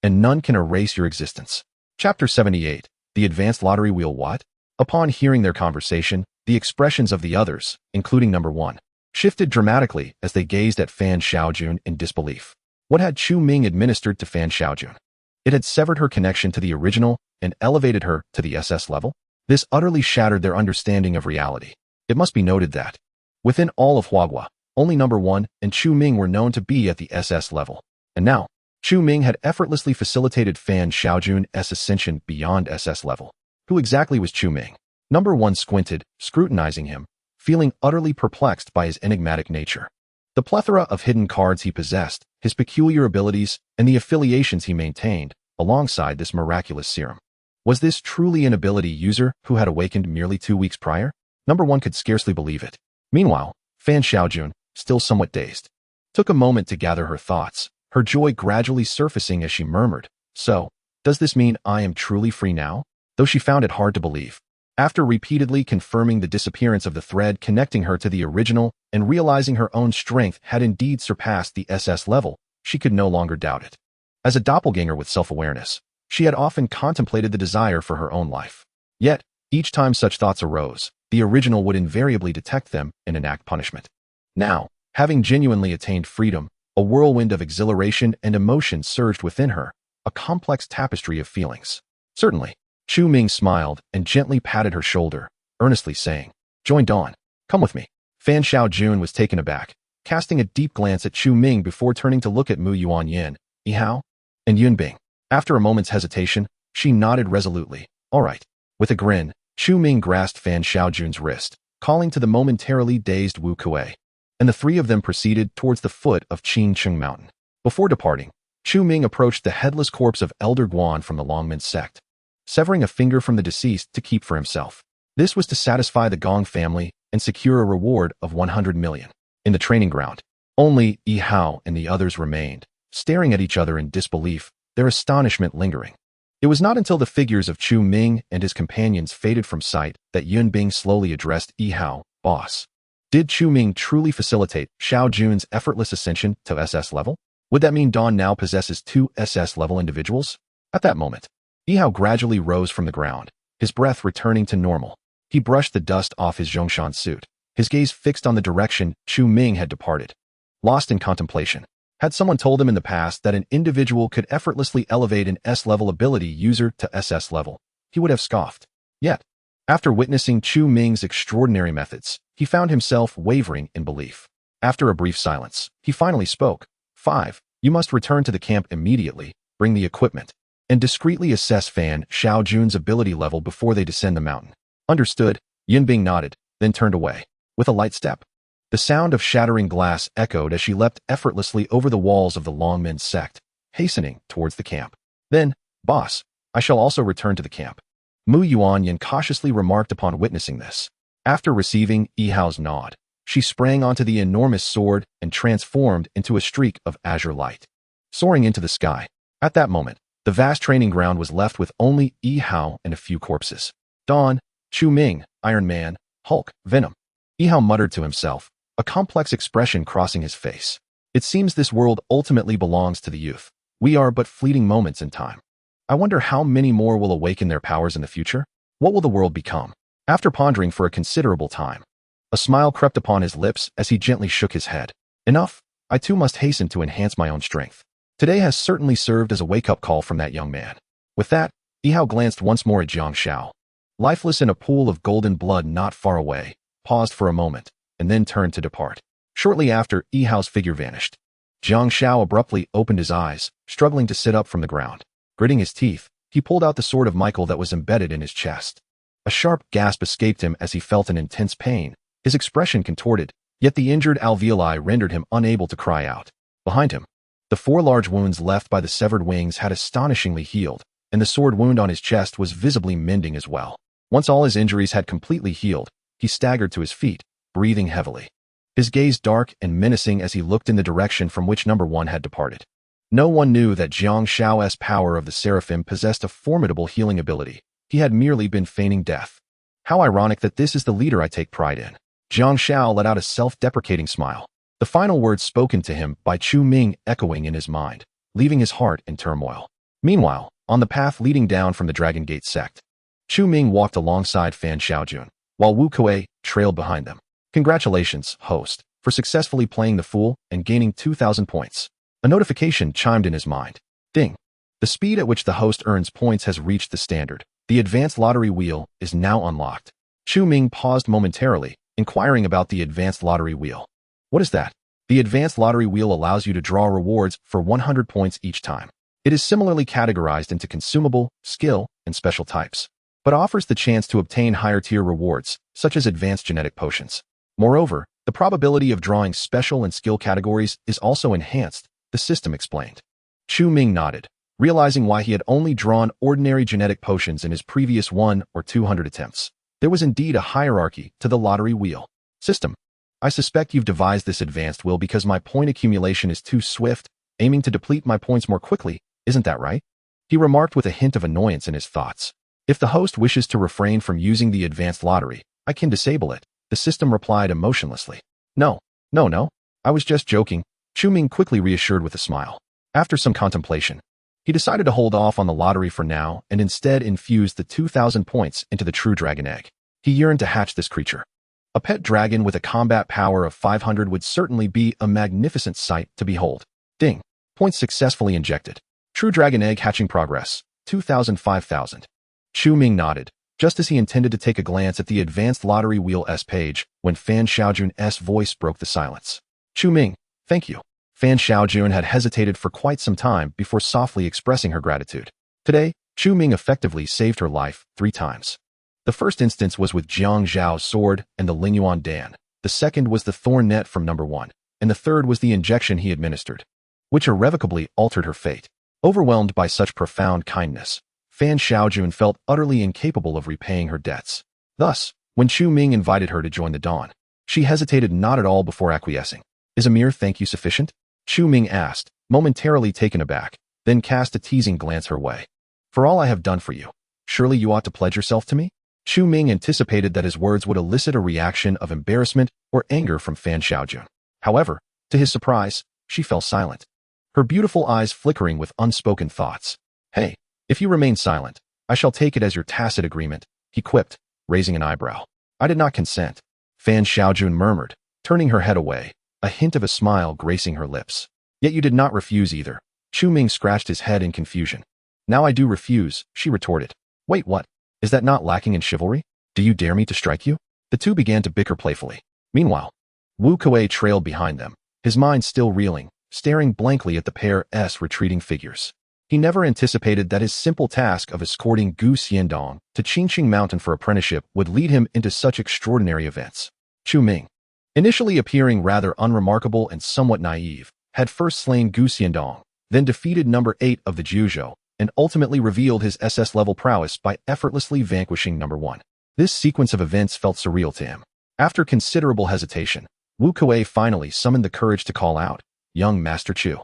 and none can erase your existence. Chapter 78. The Advanced Lottery Wheel. What? Upon hearing their conversation, the expressions of the others, including number 1, shifted dramatically as they gazed at Fan Xiaojun in disbelief. What had Chu Ming administered to Fan Xiaojun? It had severed her connection to the original and elevated her to the SS level. This utterly shattered their understanding of reality. It must be noted that, within all of Huaguo, only number 1 and Chu Ming were known to be at the SS level. And now, Chu Ming had effortlessly facilitated Fan Xiaojun's ascension beyond SS level. Who exactly was Chu Ming? Number 1 squinted, scrutinizing him, feeling utterly perplexed by his enigmatic nature. The plethora of hidden cards he possessed, his peculiar abilities, and the affiliations he maintained, alongside this miraculous serum. Was this truly an ability user who had awakened merely 2 weeks prior? Number 1 could scarcely believe it. Meanwhile, Fan Xiaojun, still somewhat dazed, took a moment to gather her thoughts, her joy gradually surfacing as she murmured, So, does this mean I am truly free now? Though she found it hard to believe. After repeatedly confirming the disappearance of the thread connecting her to the original and realizing her own strength had indeed surpassed the SS level, she could no longer doubt it. As a doppelganger with self-awareness, she had often contemplated the desire for her own life. Yet, each time such thoughts arose, the original would invariably detect them and enact punishment. Now, having genuinely attained freedom, a whirlwind of exhilaration and emotion surged within her, a complex tapestry of feelings. Certainly, Chu Ming smiled and gently patted her shoulder, earnestly saying, Join Dawn. Come with me. Fan Xiaojun was taken aback, casting a deep glance at Chu Ming before turning to look at Mu Yuanyin, Yihao, and Yunbing. After a moment's hesitation, she nodded resolutely. All right. With a grin, Chu Ming grasped Fan Xiaojun's wrist, calling to the momentarily dazed Wu Kuei, and the three of them proceeded towards the foot of Qingcheng Mountain. Before departing, Chu Ming approached the headless corpse of Elder Guan from the Longmen sect, severing a finger from the deceased to keep for himself. This was to satisfy the Gong family and secure a reward of 100 million. In the training ground, only Yihao and the others remained, staring at each other in disbelief, their astonishment lingering. It was not until the figures of Chu Ming and his companions faded from sight that Yunbing slowly addressed Yihao, Boss. Did Chu Ming truly facilitate Xiaojun's effortless ascension to SS level? Would that mean Dawn now possesses 2 SS level individuals? At that moment, Yihao gradually rose from the ground, his breath returning to normal. He brushed the dust off his Zhongshan suit, his gaze fixed on the direction Chu Ming had departed. Lost in contemplation, had someone told him in the past that an individual could effortlessly elevate an S-level ability user to SS level, he would have scoffed. Yet, after witnessing Chu Ming's extraordinary methods, he found himself wavering in belief. After a brief silence, he finally spoke. 5. You must return to the camp immediately, bring the equipment, and discreetly assess Fan Xiaojun's ability level before they descend the mountain. Understood. Yunbing nodded, then turned away. With a light step, the sound of shattering glass echoed as she leapt effortlessly over the walls of the Longmen sect, hastening towards the camp. Then, Boss, I shall also return to the camp. Mu Yuanyin cautiously remarked upon witnessing this. After receiving Yihao's nod, she sprang onto the enormous sword and transformed into a streak of azure light, soaring into the sky. At that moment, the vast training ground was left with only Yihao and a few corpses. Dawn, Chu Ming, Iron Man, Hulk, Venom. Yihao muttered to himself, a complex expression crossing his face. It seems this world ultimately belongs to the youth. We are but fleeting moments in time. I wonder how many more will awaken their powers in the future? What will the world become? After pondering for a considerable time, a smile crept upon his lips as he gently shook his head. Enough, I too must hasten to enhance my own strength. Today has certainly served as a wake-up call from that young man. With that, Yihao glanced once more at Jiang Shao, lifeless in a pool of golden blood not far away, paused for a moment, and then turned to depart. Shortly after, Yihao's figure vanished. Jiang Shao abruptly opened his eyes, struggling to sit up from the ground. Gritting his teeth, he pulled out the sword of Michael that was embedded in his chest. A sharp gasp escaped him as he felt an intense pain, His expression contorted, yet the injured alveoli rendered him unable to cry out. Behind him, the 4 large wounds left by the severed wings had astonishingly healed, and the sword wound on his chest was visibly mending as well. Once all his injuries had completely healed, he staggered to his feet, breathing heavily. His gaze dark and menacing as he looked in the direction from which number 1 had departed. No one knew that Jiang Shao's power of the Seraphim possessed a formidable healing ability. He had merely been feigning death. How ironic that this is the leader I take pride in. Jiang Shao let out a self-deprecating smile. The final words spoken to him by Chu Ming echoing in his mind, leaving his heart in turmoil. Meanwhile, on the path leading down from the Dragon Gate sect, Chu Ming walked alongside Fan Xiaojun, while Wu Kuei trailed behind them. Congratulations, host, for successfully playing the fool and gaining 2,000 points. A notification chimed in his mind. Ding. The speed at which the host earns points has reached the standard. The advanced lottery wheel is now unlocked. Chu Ming paused momentarily, inquiring about the advanced lottery wheel. What is that? The advanced lottery wheel allows you to draw rewards for 100 points each time. It is similarly categorized into consumable, skill, and special types, but offers the chance to obtain higher-tier rewards, such as advanced genetic potions. Moreover, the probability of drawing special and skill categories is also enhanced, the system explained. Chu Ming nodded, realizing why he had only drawn ordinary genetic potions in his previous 1 or 200 attempts. There was indeed a hierarchy to the lottery wheel. System. I suspect you've devised this advanced wheel because my point accumulation is too swift, aiming to deplete my points more quickly, isn't that right? He remarked with a hint of annoyance in his thoughts. If the host wishes to refrain from using the advanced lottery, I can disable it, the system replied emotionlessly. No. I was just joking, Chu Ming quickly reassured with a smile. After some contemplation, he decided to hold off on the lottery for now and instead infused the 2,000 points into the true dragon egg. He yearned to hatch this creature. A pet dragon with a combat power of 500 would certainly be a magnificent sight to behold. Ding. Points successfully injected. True dragon egg hatching progress. 2,000 5,000. Chu Ming nodded, just as he intended to take a glance at the advanced lottery wheel S page when Fan Xiaojun's voice broke the silence. Chu Ming, thank you. Fan Xiaojun had hesitated for quite some time before softly expressing her gratitude. Today, Chu Ming effectively saved her life 3 times. The first instance was with Jiang Zhao's sword and the Lingyuan Dan. The second was the thorn net from number 1, and the third was the injection he administered, which irrevocably altered her fate. Overwhelmed by such profound kindness, Fan Xiaojun felt utterly incapable of repaying her debts. Thus, when Chu Ming invited her to join the Dawn, she hesitated not at all before acquiescing. Is a mere thank you sufficient? Chu Ming asked, momentarily taken aback, then cast a teasing glance her way. For all I have done for you, surely you ought to pledge yourself to me? Chu Ming anticipated that his words would elicit a reaction of embarrassment or anger from Fan Xiaojun. However, to his surprise, she fell silent, her beautiful eyes flickering with unspoken thoughts. Hey, if you remain silent, I shall take it as your tacit agreement, he quipped, raising an eyebrow. I did not consent, Fan Xiaojun murmured, turning her head away, a hint of a smile gracing her lips. Yet you did not refuse either. Chu Ming scratched his head in confusion. Now I do refuse, she retorted. Wait, what? Is that not lacking in chivalry? Do you dare me to strike you? The two began to bicker playfully. Meanwhile, Wu Kuei trailed behind them, his mind still reeling, staring blankly at the pair's retreating figures. He never anticipated that his simple task of escorting Gu Xiandong to Qingqing Mountain for apprenticeship would lead him into such extraordinary events. Chu Ming, initially appearing rather unremarkable and somewhat naive, had first slain Gu Xiandong, then defeated number 8 of the Juzhou, and ultimately revealed his SS-level prowess by effortlessly vanquishing number 1. This sequence of events felt surreal to him. After considerable hesitation, Wu Kuei finally summoned the courage to call out, Young Master Chu.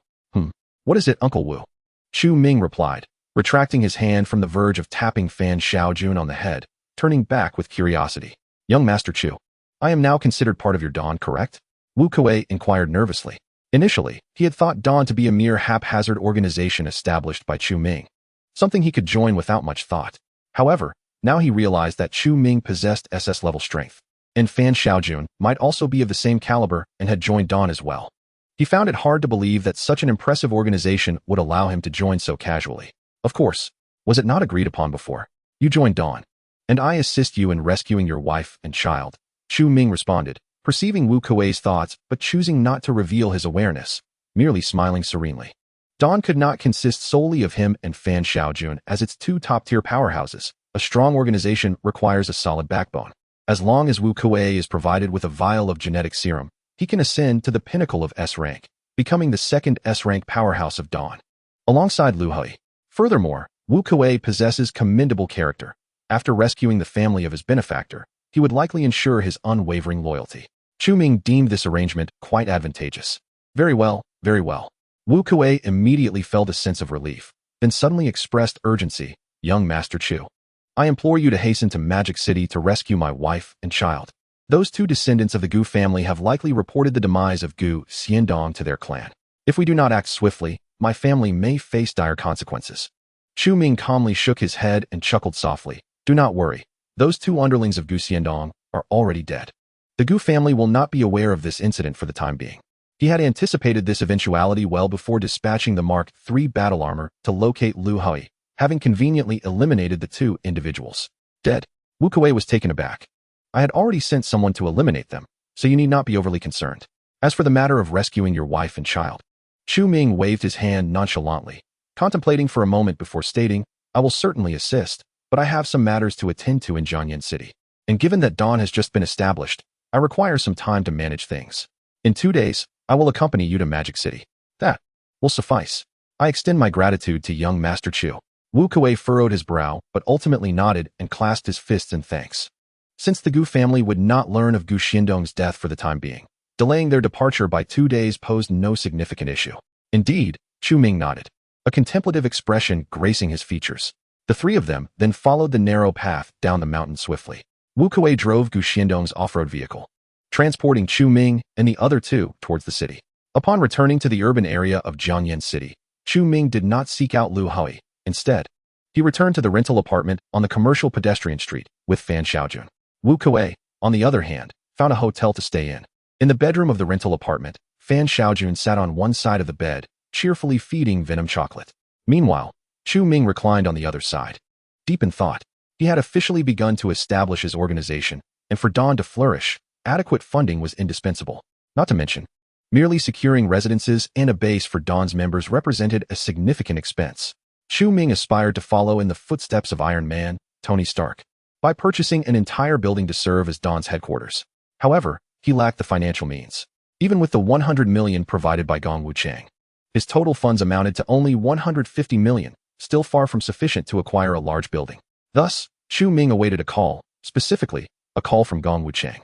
What is it, Uncle Wu? Chu Ming replied, retracting his hand from the verge of tapping Fan Xiaojun on the head, turning back with curiosity. Young Master Chu, I am now considered part of your Dawn, correct? Wu Kuei inquired nervously. Initially, he had thought Dawn to be a mere haphazard organization established by Chu Ming, something he could join without much thought. However, now he realized that Chu Ming possessed SS-level strength, and Fan Xiaojun might also be of the same caliber and had joined Dawn as well. He found it hard to believe that such an impressive organization would allow him to join so casually. Of course, was it not agreed upon before? You joined Dawn, and I assist you in rescuing your wife and child, Chu Ming responded, perceiving Wu Kuei's thoughts but choosing not to reveal his awareness, merely smiling serenely. Dawn could not consist solely of him and Fan Xiaojun as its 2 top-tier powerhouses. A strong organization requires a solid backbone. As long as Wu Kuei is provided with a vial of genetic serum, he can ascend to the pinnacle of S rank, becoming the second S rank powerhouse of Dawn, alongside Lu Hui. Furthermore, Wu Kuei possesses commendable character. After rescuing the family of his benefactor, he would likely ensure his unwavering loyalty. Chu Ming deemed this arrangement quite advantageous. Very well, very well. Wu Kuei immediately felt a sense of relief, then suddenly expressed urgency. Young Master Chu, I implore you to hasten to Magic City to rescue my wife and child. Those two descendants of the Gu family have likely reported the demise of Gu Xiandong to their clan. If we do not act swiftly, my family may face dire consequences. Chu Ming calmly shook his head and chuckled softly. Do not worry. Those two underlings of Gu Xiandong are already dead. The Gu family will not be aware of this incident for the time being. He had anticipated this eventuality well before dispatching the Mark III battle armor to locate Lu Hui, having conveniently eliminated the two individuals. Dead. Wu Kuei was taken aback. I had already sent someone to eliminate them, so you need not be overly concerned. As for the matter of rescuing your wife and child, Chu Ming waved his hand nonchalantly, contemplating for a moment before stating, I will certainly assist, but I have some matters to attend to in Jiangyan City. And given that Dawn has just been established, I require some time to manage things. In 2 days, I will accompany you to Magic City. That will suffice. I extend my gratitude to young Master Chu. Wu Kuei furrowed his brow, but ultimately nodded and clasped his fists in thanks. Since the Gu family would not learn of Gu Xiandong's death for the time being, delaying their departure by 2 days posed no significant issue. Indeed, Chu Ming nodded, a contemplative expression gracing his features. The three of them then followed the narrow path down the mountain swiftly. Wu Kuei drove Gu Xiandong's off-road vehicle, transporting Chu Ming and the other two towards the city. Upon returning to the urban area of Jiangyan City, Chu Ming did not seek out Lu Hui. Instead, he returned to the rental apartment on the commercial pedestrian street with Fan Xiaojun. Wu Kuei, on the other hand, found a hotel to stay in. In the bedroom of the rental apartment, Fan Xiaojun sat on one side of the bed, cheerfully feeding Venom chocolate. Meanwhile, Chu Ming reclined on the other side. Deep in thought, he had officially begun to establish his organization, and for Dawn to flourish, adequate funding was indispensable. Not to mention, merely securing residences and a base for Dawn's members represented a significant expense. Chu Ming aspired to follow in the footsteps of Iron Man, Tony Stark, by purchasing an entire building to serve as Dawn's headquarters. However, he lacked the financial means. Even with the 100 million provided by Gong Wuchang, his total funds amounted to only 150 million, still far from sufficient to acquire a large building. Thus, Chu Ming awaited a call, specifically, a call from Gong Wuchang.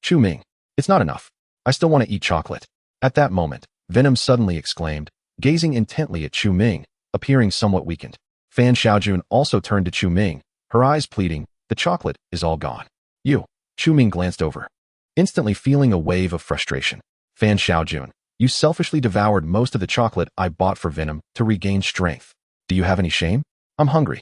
Chu Ming, it's not enough. I still want to eat chocolate. At that moment, Venom suddenly exclaimed, gazing intently at Chu Ming, appearing somewhat weakened. Fan Xiaojun also turned to Chu Ming, her eyes pleading, the chocolate is all gone. You. Chu Ming glanced over, instantly feeling a wave of frustration. Fan Xiaojun, you selfishly devoured most of the chocolate I bought for Venom to regain strength. Do you have any shame? I'm hungry.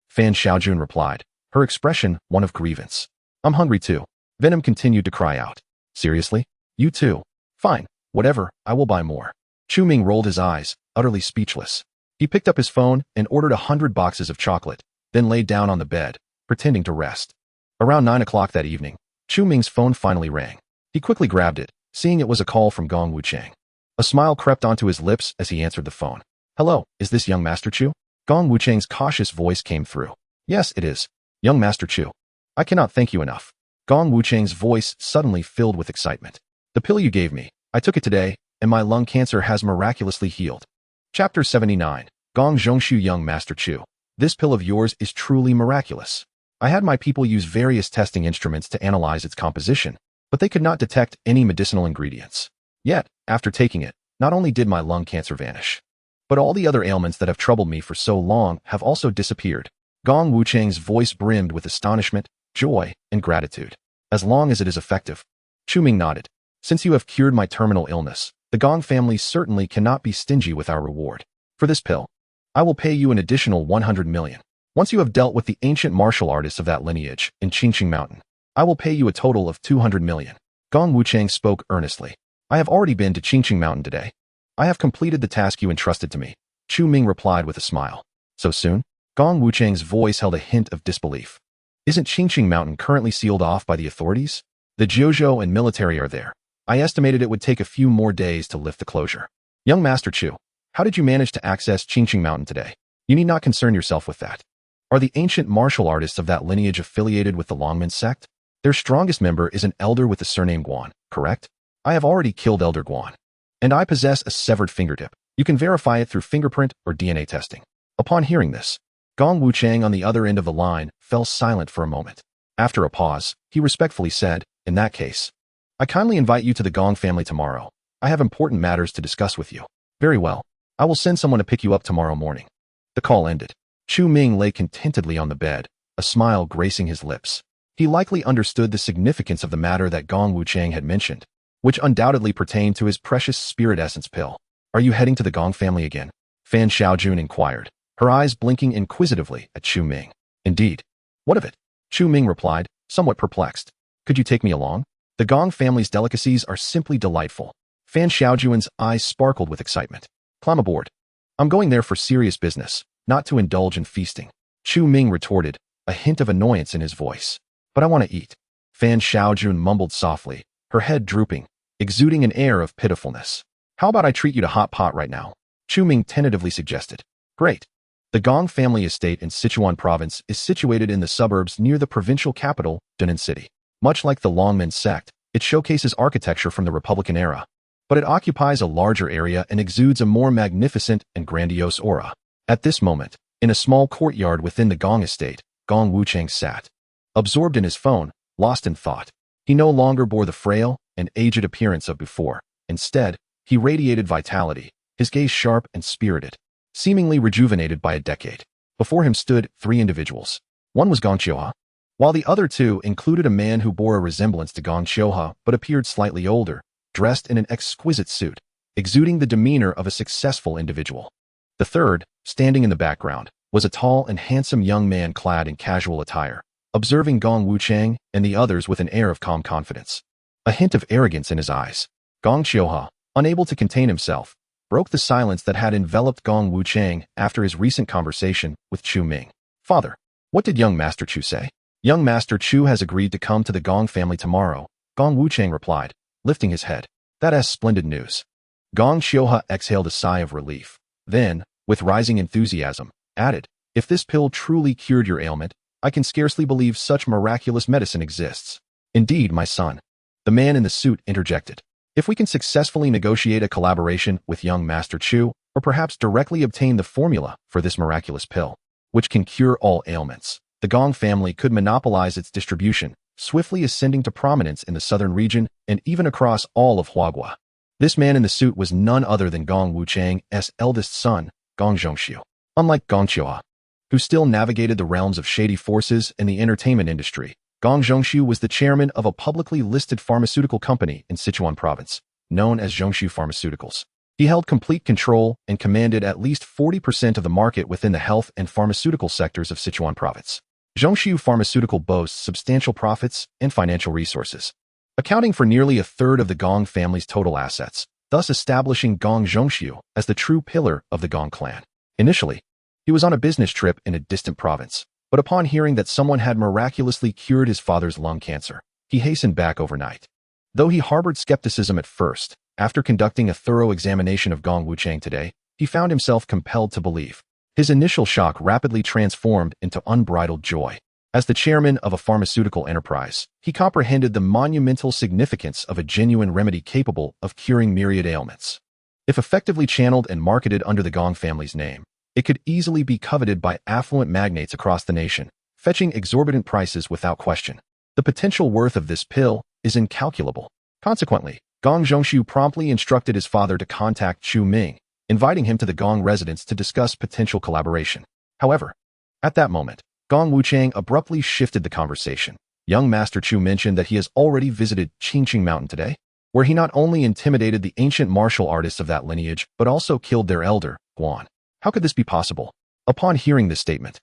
Fan Xiaojun replied, her expression one of grievance. I'm hungry too. Venom continued to cry out. Seriously? You too? Fine, whatever, I will buy more. Chu Ming rolled his eyes, utterly speechless. He picked up his phone and ordered 100 boxes of chocolate, then lay down on the bed, pretending to rest. Around 9 o'clock that evening, Chu Ming's phone finally rang. He quickly grabbed it, seeing it was a call from Gong Wuchang. A smile crept onto his lips as he answered the phone. Hello, is this young Master Chu? Gong Wuchang's cautious voice came through. Yes, it is. Young Master Chu. I cannot thank you enough. Gong Wuchang's voice suddenly filled with excitement. The pill you gave me, I took it today, and my lung cancer has miraculously healed. Chapter 79. Gong Zhongshu Young Master Chu. This pill of yours is truly miraculous. I had my people use various testing instruments to analyze its composition, but they could not detect any medicinal ingredients. Yet, after taking it, not only did my lung cancer vanish, but all the other ailments that have troubled me for so long have also disappeared. Gong Wuchang's voice brimmed with astonishment, joy, and gratitude. As long as it is effective. Chu Ming nodded. Since you have cured my terminal illness, the Gong family certainly cannot be stingy with our reward. For this pill, I will pay you an additional 100 million. Once you have dealt with the ancient martial artists of that lineage in Qingqing Mountain, I will pay you a total of 200 million. Gong Wuchang spoke earnestly. I have already been to Qingqing Mountain today. I have completed the task you entrusted to me. Chu Ming replied with a smile. So soon? Gong Wuchang's voice held a hint of disbelief. Isn't Qingqing Mountain currently sealed off by the authorities? The Jiuzhou and military are there. I estimated it would take a few more days to lift the closure. Young Master Chu, how did you manage to access Qingqing Mountain today? You need not concern yourself with that. Are the ancient martial artists of that lineage affiliated with the Longmen sect? Their strongest member is an elder with the surname Guan, correct? I have already killed Elder Guan. And I possess a severed fingertip. You can verify it through fingerprint or DNA testing. Upon hearing this, Gong Wuchang on the other end of the line fell silent for a moment. After a pause, he respectfully said, "In that case, I kindly invite you to the Gong family tomorrow. I have important matters to discuss with you." "Very well. I will send someone to pick you up tomorrow morning." The call ended. Chu Ming lay contentedly on the bed, a smile gracing his lips. He likely understood the significance of the matter that Gong Wuchang had mentioned, which undoubtedly pertained to his precious spirit essence pill. "Are you heading to the Gong family again?" Fan Xiaojun inquired, her eyes blinking inquisitively at Chu Ming. "Indeed. What of it?" Chu Ming replied, somewhat perplexed. "Could you take me along? The Gong family's delicacies are simply delightful." Fan Xiaojun's eyes sparkled with excitement. "Climb aboard. I'm going there for serious business, not to indulge in feasting." Chu Ming retorted, a hint of annoyance in his voice. "But I want to eat." Fan Xiaojun mumbled softly, her head drooping, exuding an air of pitifulness. "How about I treat you to hot pot right now?" Chu Ming tentatively suggested. "Great." The Gong family estate in Sichuan province is situated in the suburbs near the provincial capital, Dunnan City. Much like the Longmen sect, it showcases architecture from the Republican era, but it occupies a larger area and exudes a more magnificent and grandiose aura. At this moment, in a small courtyard within the Gong estate, Gong Wuchang sat, absorbed in his phone, lost in thought. He no longer bore the frail and aged appearance of before. Instead, he radiated vitality, his gaze sharp and spirited, seemingly rejuvenated by a decade. Before him stood 3 individuals. One was Gong Qiuha, while the other 2 included a man who bore a resemblance to Gong Qiuha but appeared slightly older, dressed in an exquisite suit, exuding the demeanor of a successful individual. The third, standing in the background, was a tall and handsome young man clad in casual attire, observing Gong Wuchang and the others with an air of calm confidence, a hint of arrogance in his eyes. Gong Qiuha, unable to contain himself, broke the silence that had enveloped Gong Wuchang after his recent conversation with Chu Ming. "Father, what did young Master Chu say?" "Young Master Chu has agreed to come to the Gong family tomorrow," Gong Wuchang replied, lifting his head. "That's splendid news." Gong Qiuha exhaled a sigh of relief. Then, with rising enthusiasm, added, "If this pill truly cured your ailment, I can scarcely believe such miraculous medicine exists." "Indeed, my son," the man in the suit interjected. "If we can successfully negotiate a collaboration with young Master Chu, or perhaps directly obtain the formula for this miraculous pill, which can cure all ailments, the Gong family could monopolize its distribution, swiftly ascending to prominence in the southern region and even across all of Huagua." This man in the suit was none other than Gong Wuchang's eldest son, Gong Zhongshu. Unlike Gong Qiuha, who still navigated the realms of shady forces in the entertainment industry, Gong Zhongshu was the chairman of a publicly listed pharmaceutical company in Sichuan province, known as Zhongshu Pharmaceuticals. He held complete control and commanded at least 40% of the market within the health and pharmaceutical sectors of Sichuan province. Zhongshu Pharmaceutical boasts substantial profits and financial resources, accounting for nearly a third of the Gong family's total assets, thus establishing Gong Zhongshu as the true pillar of the Gong clan. Initially, he was on a business trip in a distant province, but upon hearing that someone had miraculously cured his father's lung cancer, he hastened back overnight. Though he harbored skepticism at first, after conducting a thorough examination of Gong Wuchang today, he found himself compelled to believe. His initial shock rapidly transformed into unbridled joy. As the chairman of a pharmaceutical enterprise, he comprehended the monumental significance of a genuine remedy capable of curing myriad ailments. If effectively channeled and marketed under the Gong family's name, it could easily be coveted by affluent magnates across the nation, fetching exorbitant prices without question. The potential worth of this pill is incalculable. Consequently, Gong Zhongshu promptly instructed his father to contact Chu Ming, inviting him to the Gong residence to discuss potential collaboration. However, at that moment, Gong Wuchang abruptly shifted the conversation. Young Master Chu mentioned that he has already visited Qingqing Mountain today, where he not only intimidated the ancient martial artists of that lineage, but also killed their elder, Guan. How could this be possible? Upon hearing this statement,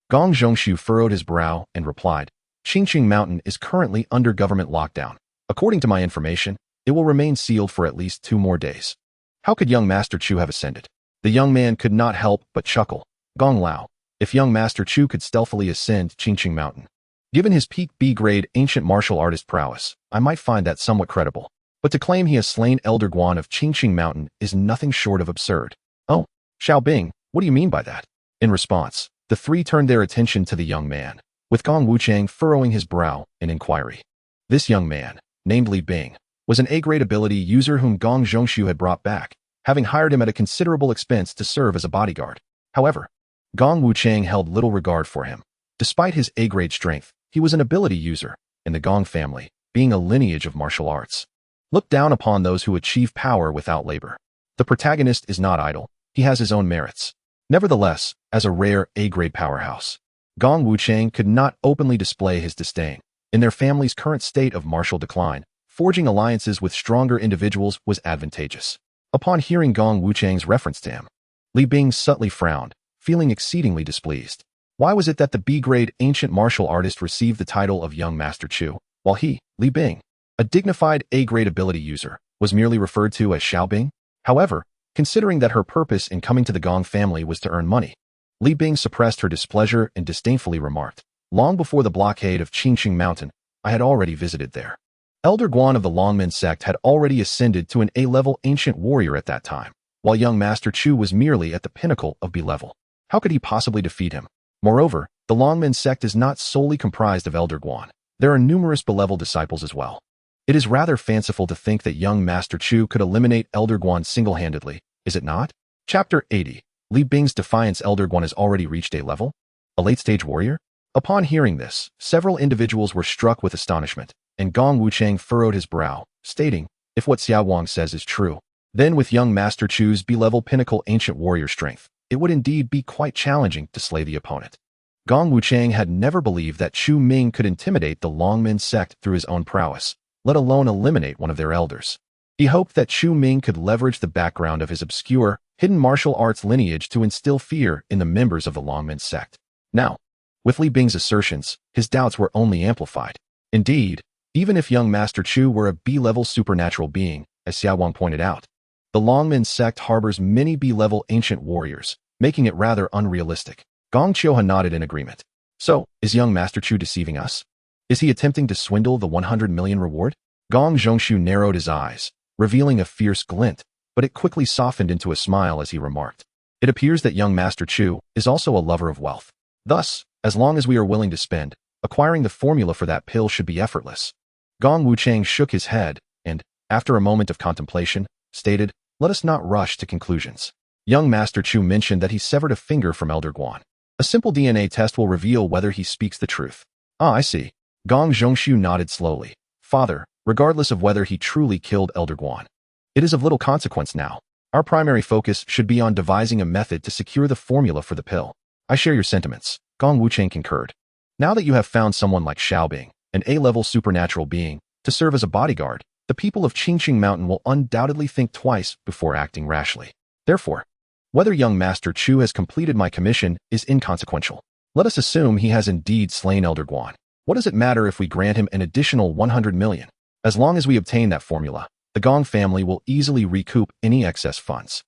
Gong Zhongshu furrowed his brow and replied, "Qingqing Mountain is currently under government lockdown. According to my information, it will remain sealed for at least 2 more days." How could young Master Chu have ascended? The young man could not help but chuckle. Gong Lao, if young Master Chu could stealthily ascend Qingqing Mountain, given his peak B-grade ancient martial artist prowess, I might find that somewhat credible. But to claim he has slain Elder Guan of Qingqing Mountain is nothing short of absurd. "Oh, Xiaobing, what do you mean by that?" In response, the 3 turned their attention to the young man, with Gong Wuchang furrowing his brow in inquiry. This young man, named Li Bing, was an A-grade ability user whom Gong Zhongshu had brought back, having hired him at a considerable expense to serve as a bodyguard. However, Gong Wuchang held little regard for him. Despite his A-grade strength, he was an ability user in the Gong family, being a lineage of martial arts. Looked down upon those who achieve power without labor. The protagonist is not idle. He has his own merits. Nevertheless, as a rare A-grade powerhouse, Gong Wuchang could not openly display his disdain. In their family's current state of martial decline, forging alliances with stronger individuals was advantageous. Upon hearing Gong Wuchang's reference to him, Li Bing subtly frowned, feeling exceedingly displeased. Why was it that the B-grade ancient martial artist received the title of Young Master Chu, while he, Li Bing, a dignified A-grade ability user, was merely referred to as Xiao Bing? However, considering that her purpose in coming to the Gong family was to earn money, Li Bing suppressed her displeasure and disdainfully remarked, "Long before the blockade of Qingqing Mountain, I had already visited there." Elder Guan of the Longmen sect had already ascended to an A-level ancient warrior at that time, while young Master Chu was merely at the pinnacle of B-level. How could he possibly defeat him? Moreover, the Longmen sect is not solely comprised of Elder Guan. There are numerous B-level disciples as well. It is rather fanciful to think that young Master Chu could eliminate Elder Guan single-handedly, is it not? Chapter 80. Li Bing's defiance. Elder Guan has already reached A-level? A late-stage warrior? Upon hearing this, several individuals were struck with astonishment, and Gong Wuchang furrowed his brow, stating, if what Xiao Wang says is true, then with young Master Chu's B-level pinnacle ancient warrior strength, it would indeed be quite challenging to slay the opponent. Gong Wuchang had never believed that Chu Ming could intimidate the Longmen sect through his own prowess, let alone eliminate one of their elders. He hoped that Chu Ming could leverage the background of his obscure, hidden martial arts lineage to instill fear in the members of the Longmen sect. Now, with Li Bing's assertions, his doubts were only amplified. Indeed, even if young Master Chu were a B-level supernatural being, as Xiao Wang pointed out, the Longmen sect harbors many B-level ancient warriors, making it rather unrealistic. Gong Qiuhe nodded in agreement. So, is young Master Chu deceiving us? Is he attempting to swindle the 100 million reward? Gong Zhongshu narrowed his eyes, revealing a fierce glint, but it quickly softened into a smile as he remarked, "It appears that young Master Chu is also a lover of wealth. Thus, as long as we are willing to spend, acquiring the formula for that pill should be effortless." Gong Wuchang shook his head and, after a moment of contemplation, stated, "Let us not rush to conclusions. Young Master Chu mentioned that he severed a finger from Elder Guan. A simple DNA test will reveal whether he speaks the truth." "Ah, I see." Gong Zhongshu nodded slowly. "Father, regardless of whether he truly killed Elder Guan, it is of little consequence now. Our primary focus should be on devising a method to secure the formula for the pill." "I share your sentiments," Gong Wuchang concurred. "Now that you have found someone like Xiao Bing, an A-level supernatural being, to serve as a bodyguard, the people of Qingqing Mountain will undoubtedly think twice before acting rashly. Therefore, whether young Master Chu has completed my commission is inconsequential. Let us assume he has indeed slain Elder Guan. What does it matter if we grant him an additional 100 million? As long as we obtain that formula, the Gong family will easily recoup any excess funds."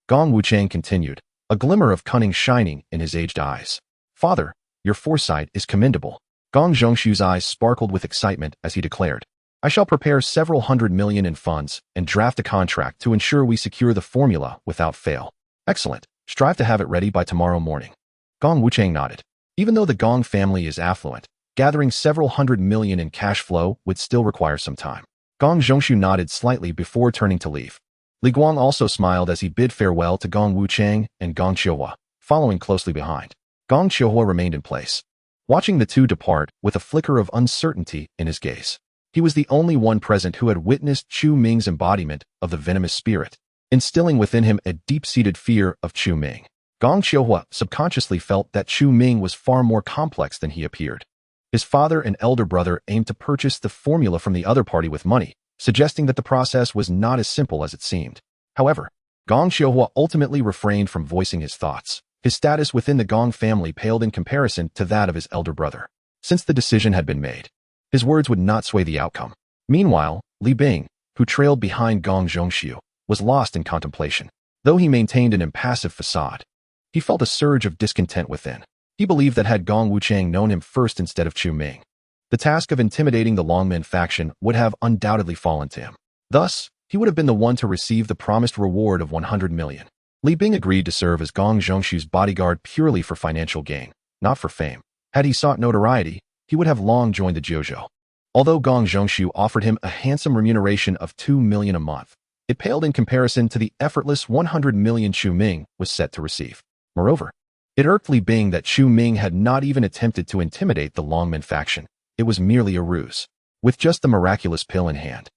Gong Wuchang continued, a glimmer of cunning shining in his aged eyes. "Father, your foresight is commendable." Gong Zhongshu's eyes sparkled with excitement as he declared, "I shall prepare several 100 million in funds and draft a contract to ensure we secure the formula without fail." "Excellent. Strive to have it ready by tomorrow morning." Gong Wuchang nodded. Even though the Gong family is affluent, gathering several 100 million in cash flow would still require some time. Gong Zhongshu nodded slightly before turning to leave. Li Guang also smiled as he bid farewell to Gong Wuchang and Gong Qiuhe, following closely behind. Gong Qiuhe remained in place, watching the two depart with a flicker of uncertainty in his gaze. He was the only one present who had witnessed Chu Ming's embodiment of the venomous spirit, instilling within him a deep-seated fear of Chu Ming. Gong Qiuhe subconsciously felt that Chu Ming was far more complex than he appeared. His father and elder brother aimed to purchase the formula from the other party with money, suggesting that the process was not as simple as it seemed. However, Gong Qiuhe ultimately refrained from voicing his thoughts. His status within the Gong family paled in comparison to that of his elder brother. Since the decision had been made, his words would not sway the outcome. Meanwhile, Li Bing, who trailed behind Gong Zhongshu, was lost in contemplation. Though he maintained an impassive facade, he felt a surge of discontent within. He believed that had Gong Wuchang known him first instead of Chu Ming, the task of intimidating the Longmen faction would have undoubtedly fallen to him. Thus, he would have been the one to receive the promised reward of 100 million. Li Bing agreed to serve as Gong Zhongshu's bodyguard purely for financial gain, not for fame. Had he sought notoriety, he would have long joined the Jiuzhou. Although Gong Zhongshu offered him a handsome remuneration of 2 million a month, it paled in comparison to the effortless 100 million Chu Ming was set to receive. Moreover, it irked Li Bing that Chu Ming had not even attempted to intimidate the Longmen faction. It was merely a ruse. With just the miraculous pill in hand,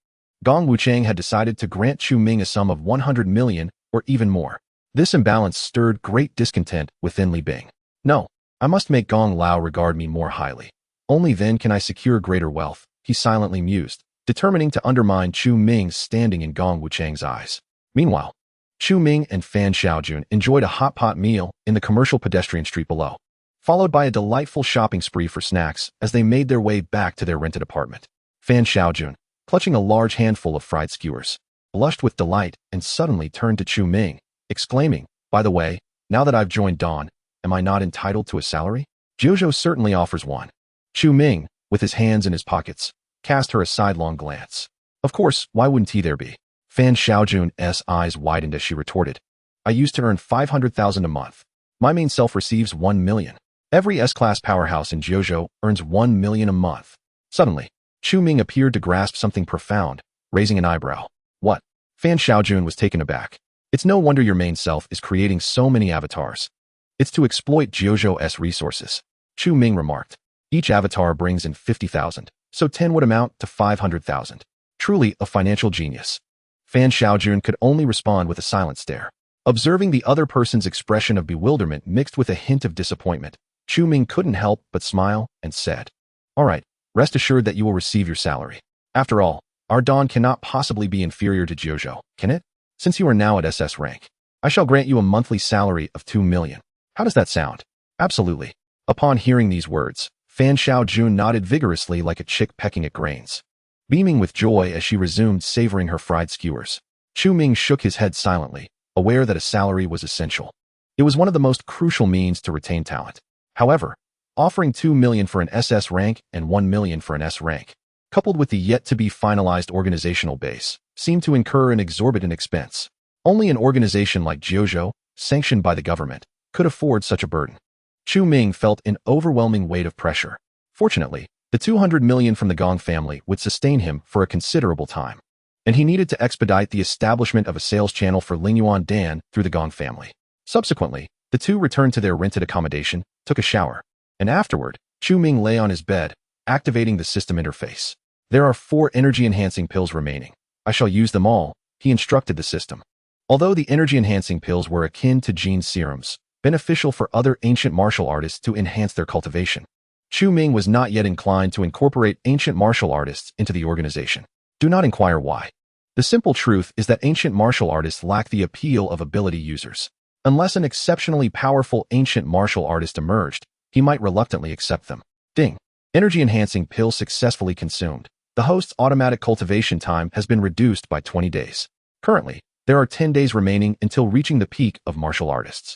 Gong Wuchang had decided to grant Chu Ming a sum of 100 million or even more. This imbalance stirred great discontent within Li Bing. No, I must make Gong Lao regard me more highly. Only then can I secure greater wealth, he silently mused, determining to undermine Chu Ming's standing in Gong Wuchang's eyes. Meanwhile, Chu Ming and Fan Xiaojun enjoyed a hot pot meal in the commercial pedestrian street below, followed by a delightful shopping spree for snacks as they made their way back to their rented apartment. Fan Xiaojun, clutching a large handful of fried skewers, blushed with delight and suddenly turned to Chu Ming, exclaiming, "By the way, now that I've joined Dawn, am I not entitled to a salary? Jojo certainly offers one." Chu Ming, with his hands in his pockets, cast her a sidelong glance. Of course, why wouldn't he there be? Fan Xiaojun's eyes widened as she retorted, "I used to earn 500,000 a month. My main self receives 1 million. Every S-class powerhouse in Jojo earns 1 million a month." Suddenly, Chu Ming appeared to grasp something profound, raising an eyebrow. "What?" Fan Xiaojun was taken aback. "It's no wonder your main self is creating so many avatars. It's to exploit Jojo's resources," Chu Ming remarked. "Each avatar brings in 50,000, so 10 would amount to 500,000. Truly a financial genius." Fan Xiaojun could only respond with a silent stare. Observing the other person's expression of bewilderment mixed with a hint of disappointment, Chu Ming couldn't help but smile and said, "All right, rest assured that you will receive your salary. After all, our Dawn cannot possibly be inferior to Jojo, can it? Since you are now at SS rank, I shall grant you a monthly salary of 2 million. How does that sound?" "Absolutely." Upon hearing these words, Fan Xiaojun nodded vigorously like a chick pecking at grains. Beaming with joy as she resumed savoring her fried skewers, Chu Ming shook his head silently, aware that a salary was essential. It was one of the most crucial means to retain talent. However, offering 2 million for an SS rank and 1 million for an S rank, coupled with the yet-to-be-finalized organizational base, seemed to incur an exorbitant expense. Only an organization like Jojo, sanctioned by the government, could afford such a burden. Chu Ming felt an overwhelming weight of pressure. Fortunately, the 200 million from the Gong family would sustain him for a considerable time, and he needed to expedite the establishment of a sales channel for Lingyuan Dan through the Gong family. Subsequently, the two returned to their rented accommodation, took a shower, and afterward, Chu Ming lay on his bed, activating the system interface. "There are 4 energy-enhancing pills remaining. I shall use them all," he instructed the system. Although the energy-enhancing pills were akin to gene serums, beneficial for other ancient martial artists to enhance their cultivation, Chu Ming was not yet inclined to incorporate ancient martial artists into the organization. Do not inquire why. The simple truth is that ancient martial artists lack the appeal of ability users. Unless an exceptionally powerful ancient martial artist emerged, he might reluctantly accept them. Ding. Energy-enhancing pill successfully consumed. The host's automatic cultivation time has been reduced by 20 days. Currently, there are 10 days remaining until reaching the peak of martial artists.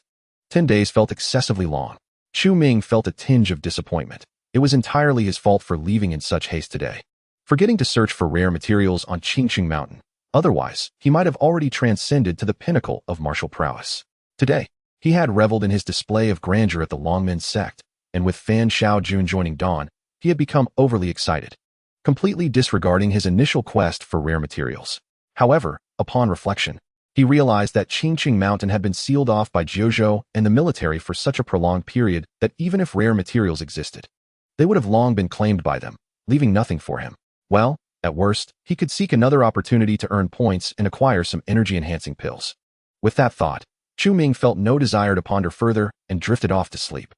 10 days felt excessively long. Chu Ming felt a tinge of disappointment. It was entirely his fault for leaving in such haste today, forgetting to search for rare materials on Qingqing Mountain. Otherwise, he might have already transcended to the pinnacle of martial prowess. Today, he had reveled in his display of grandeur at the Longmen sect, and with Fan Xiaojun joining Dawn, he had become overly excited, completely disregarding his initial quest for rare materials. However, upon reflection, he realized that Qingqing Mountain had been sealed off by Jojo and the military for such a prolonged period that even if rare materials existed, they would have long been claimed by them, leaving nothing for him. Well, at worst, he could seek another opportunity to earn points and acquire some energy-enhancing pills. With that thought, Chu Ming felt no desire to ponder further and drifted off to sleep.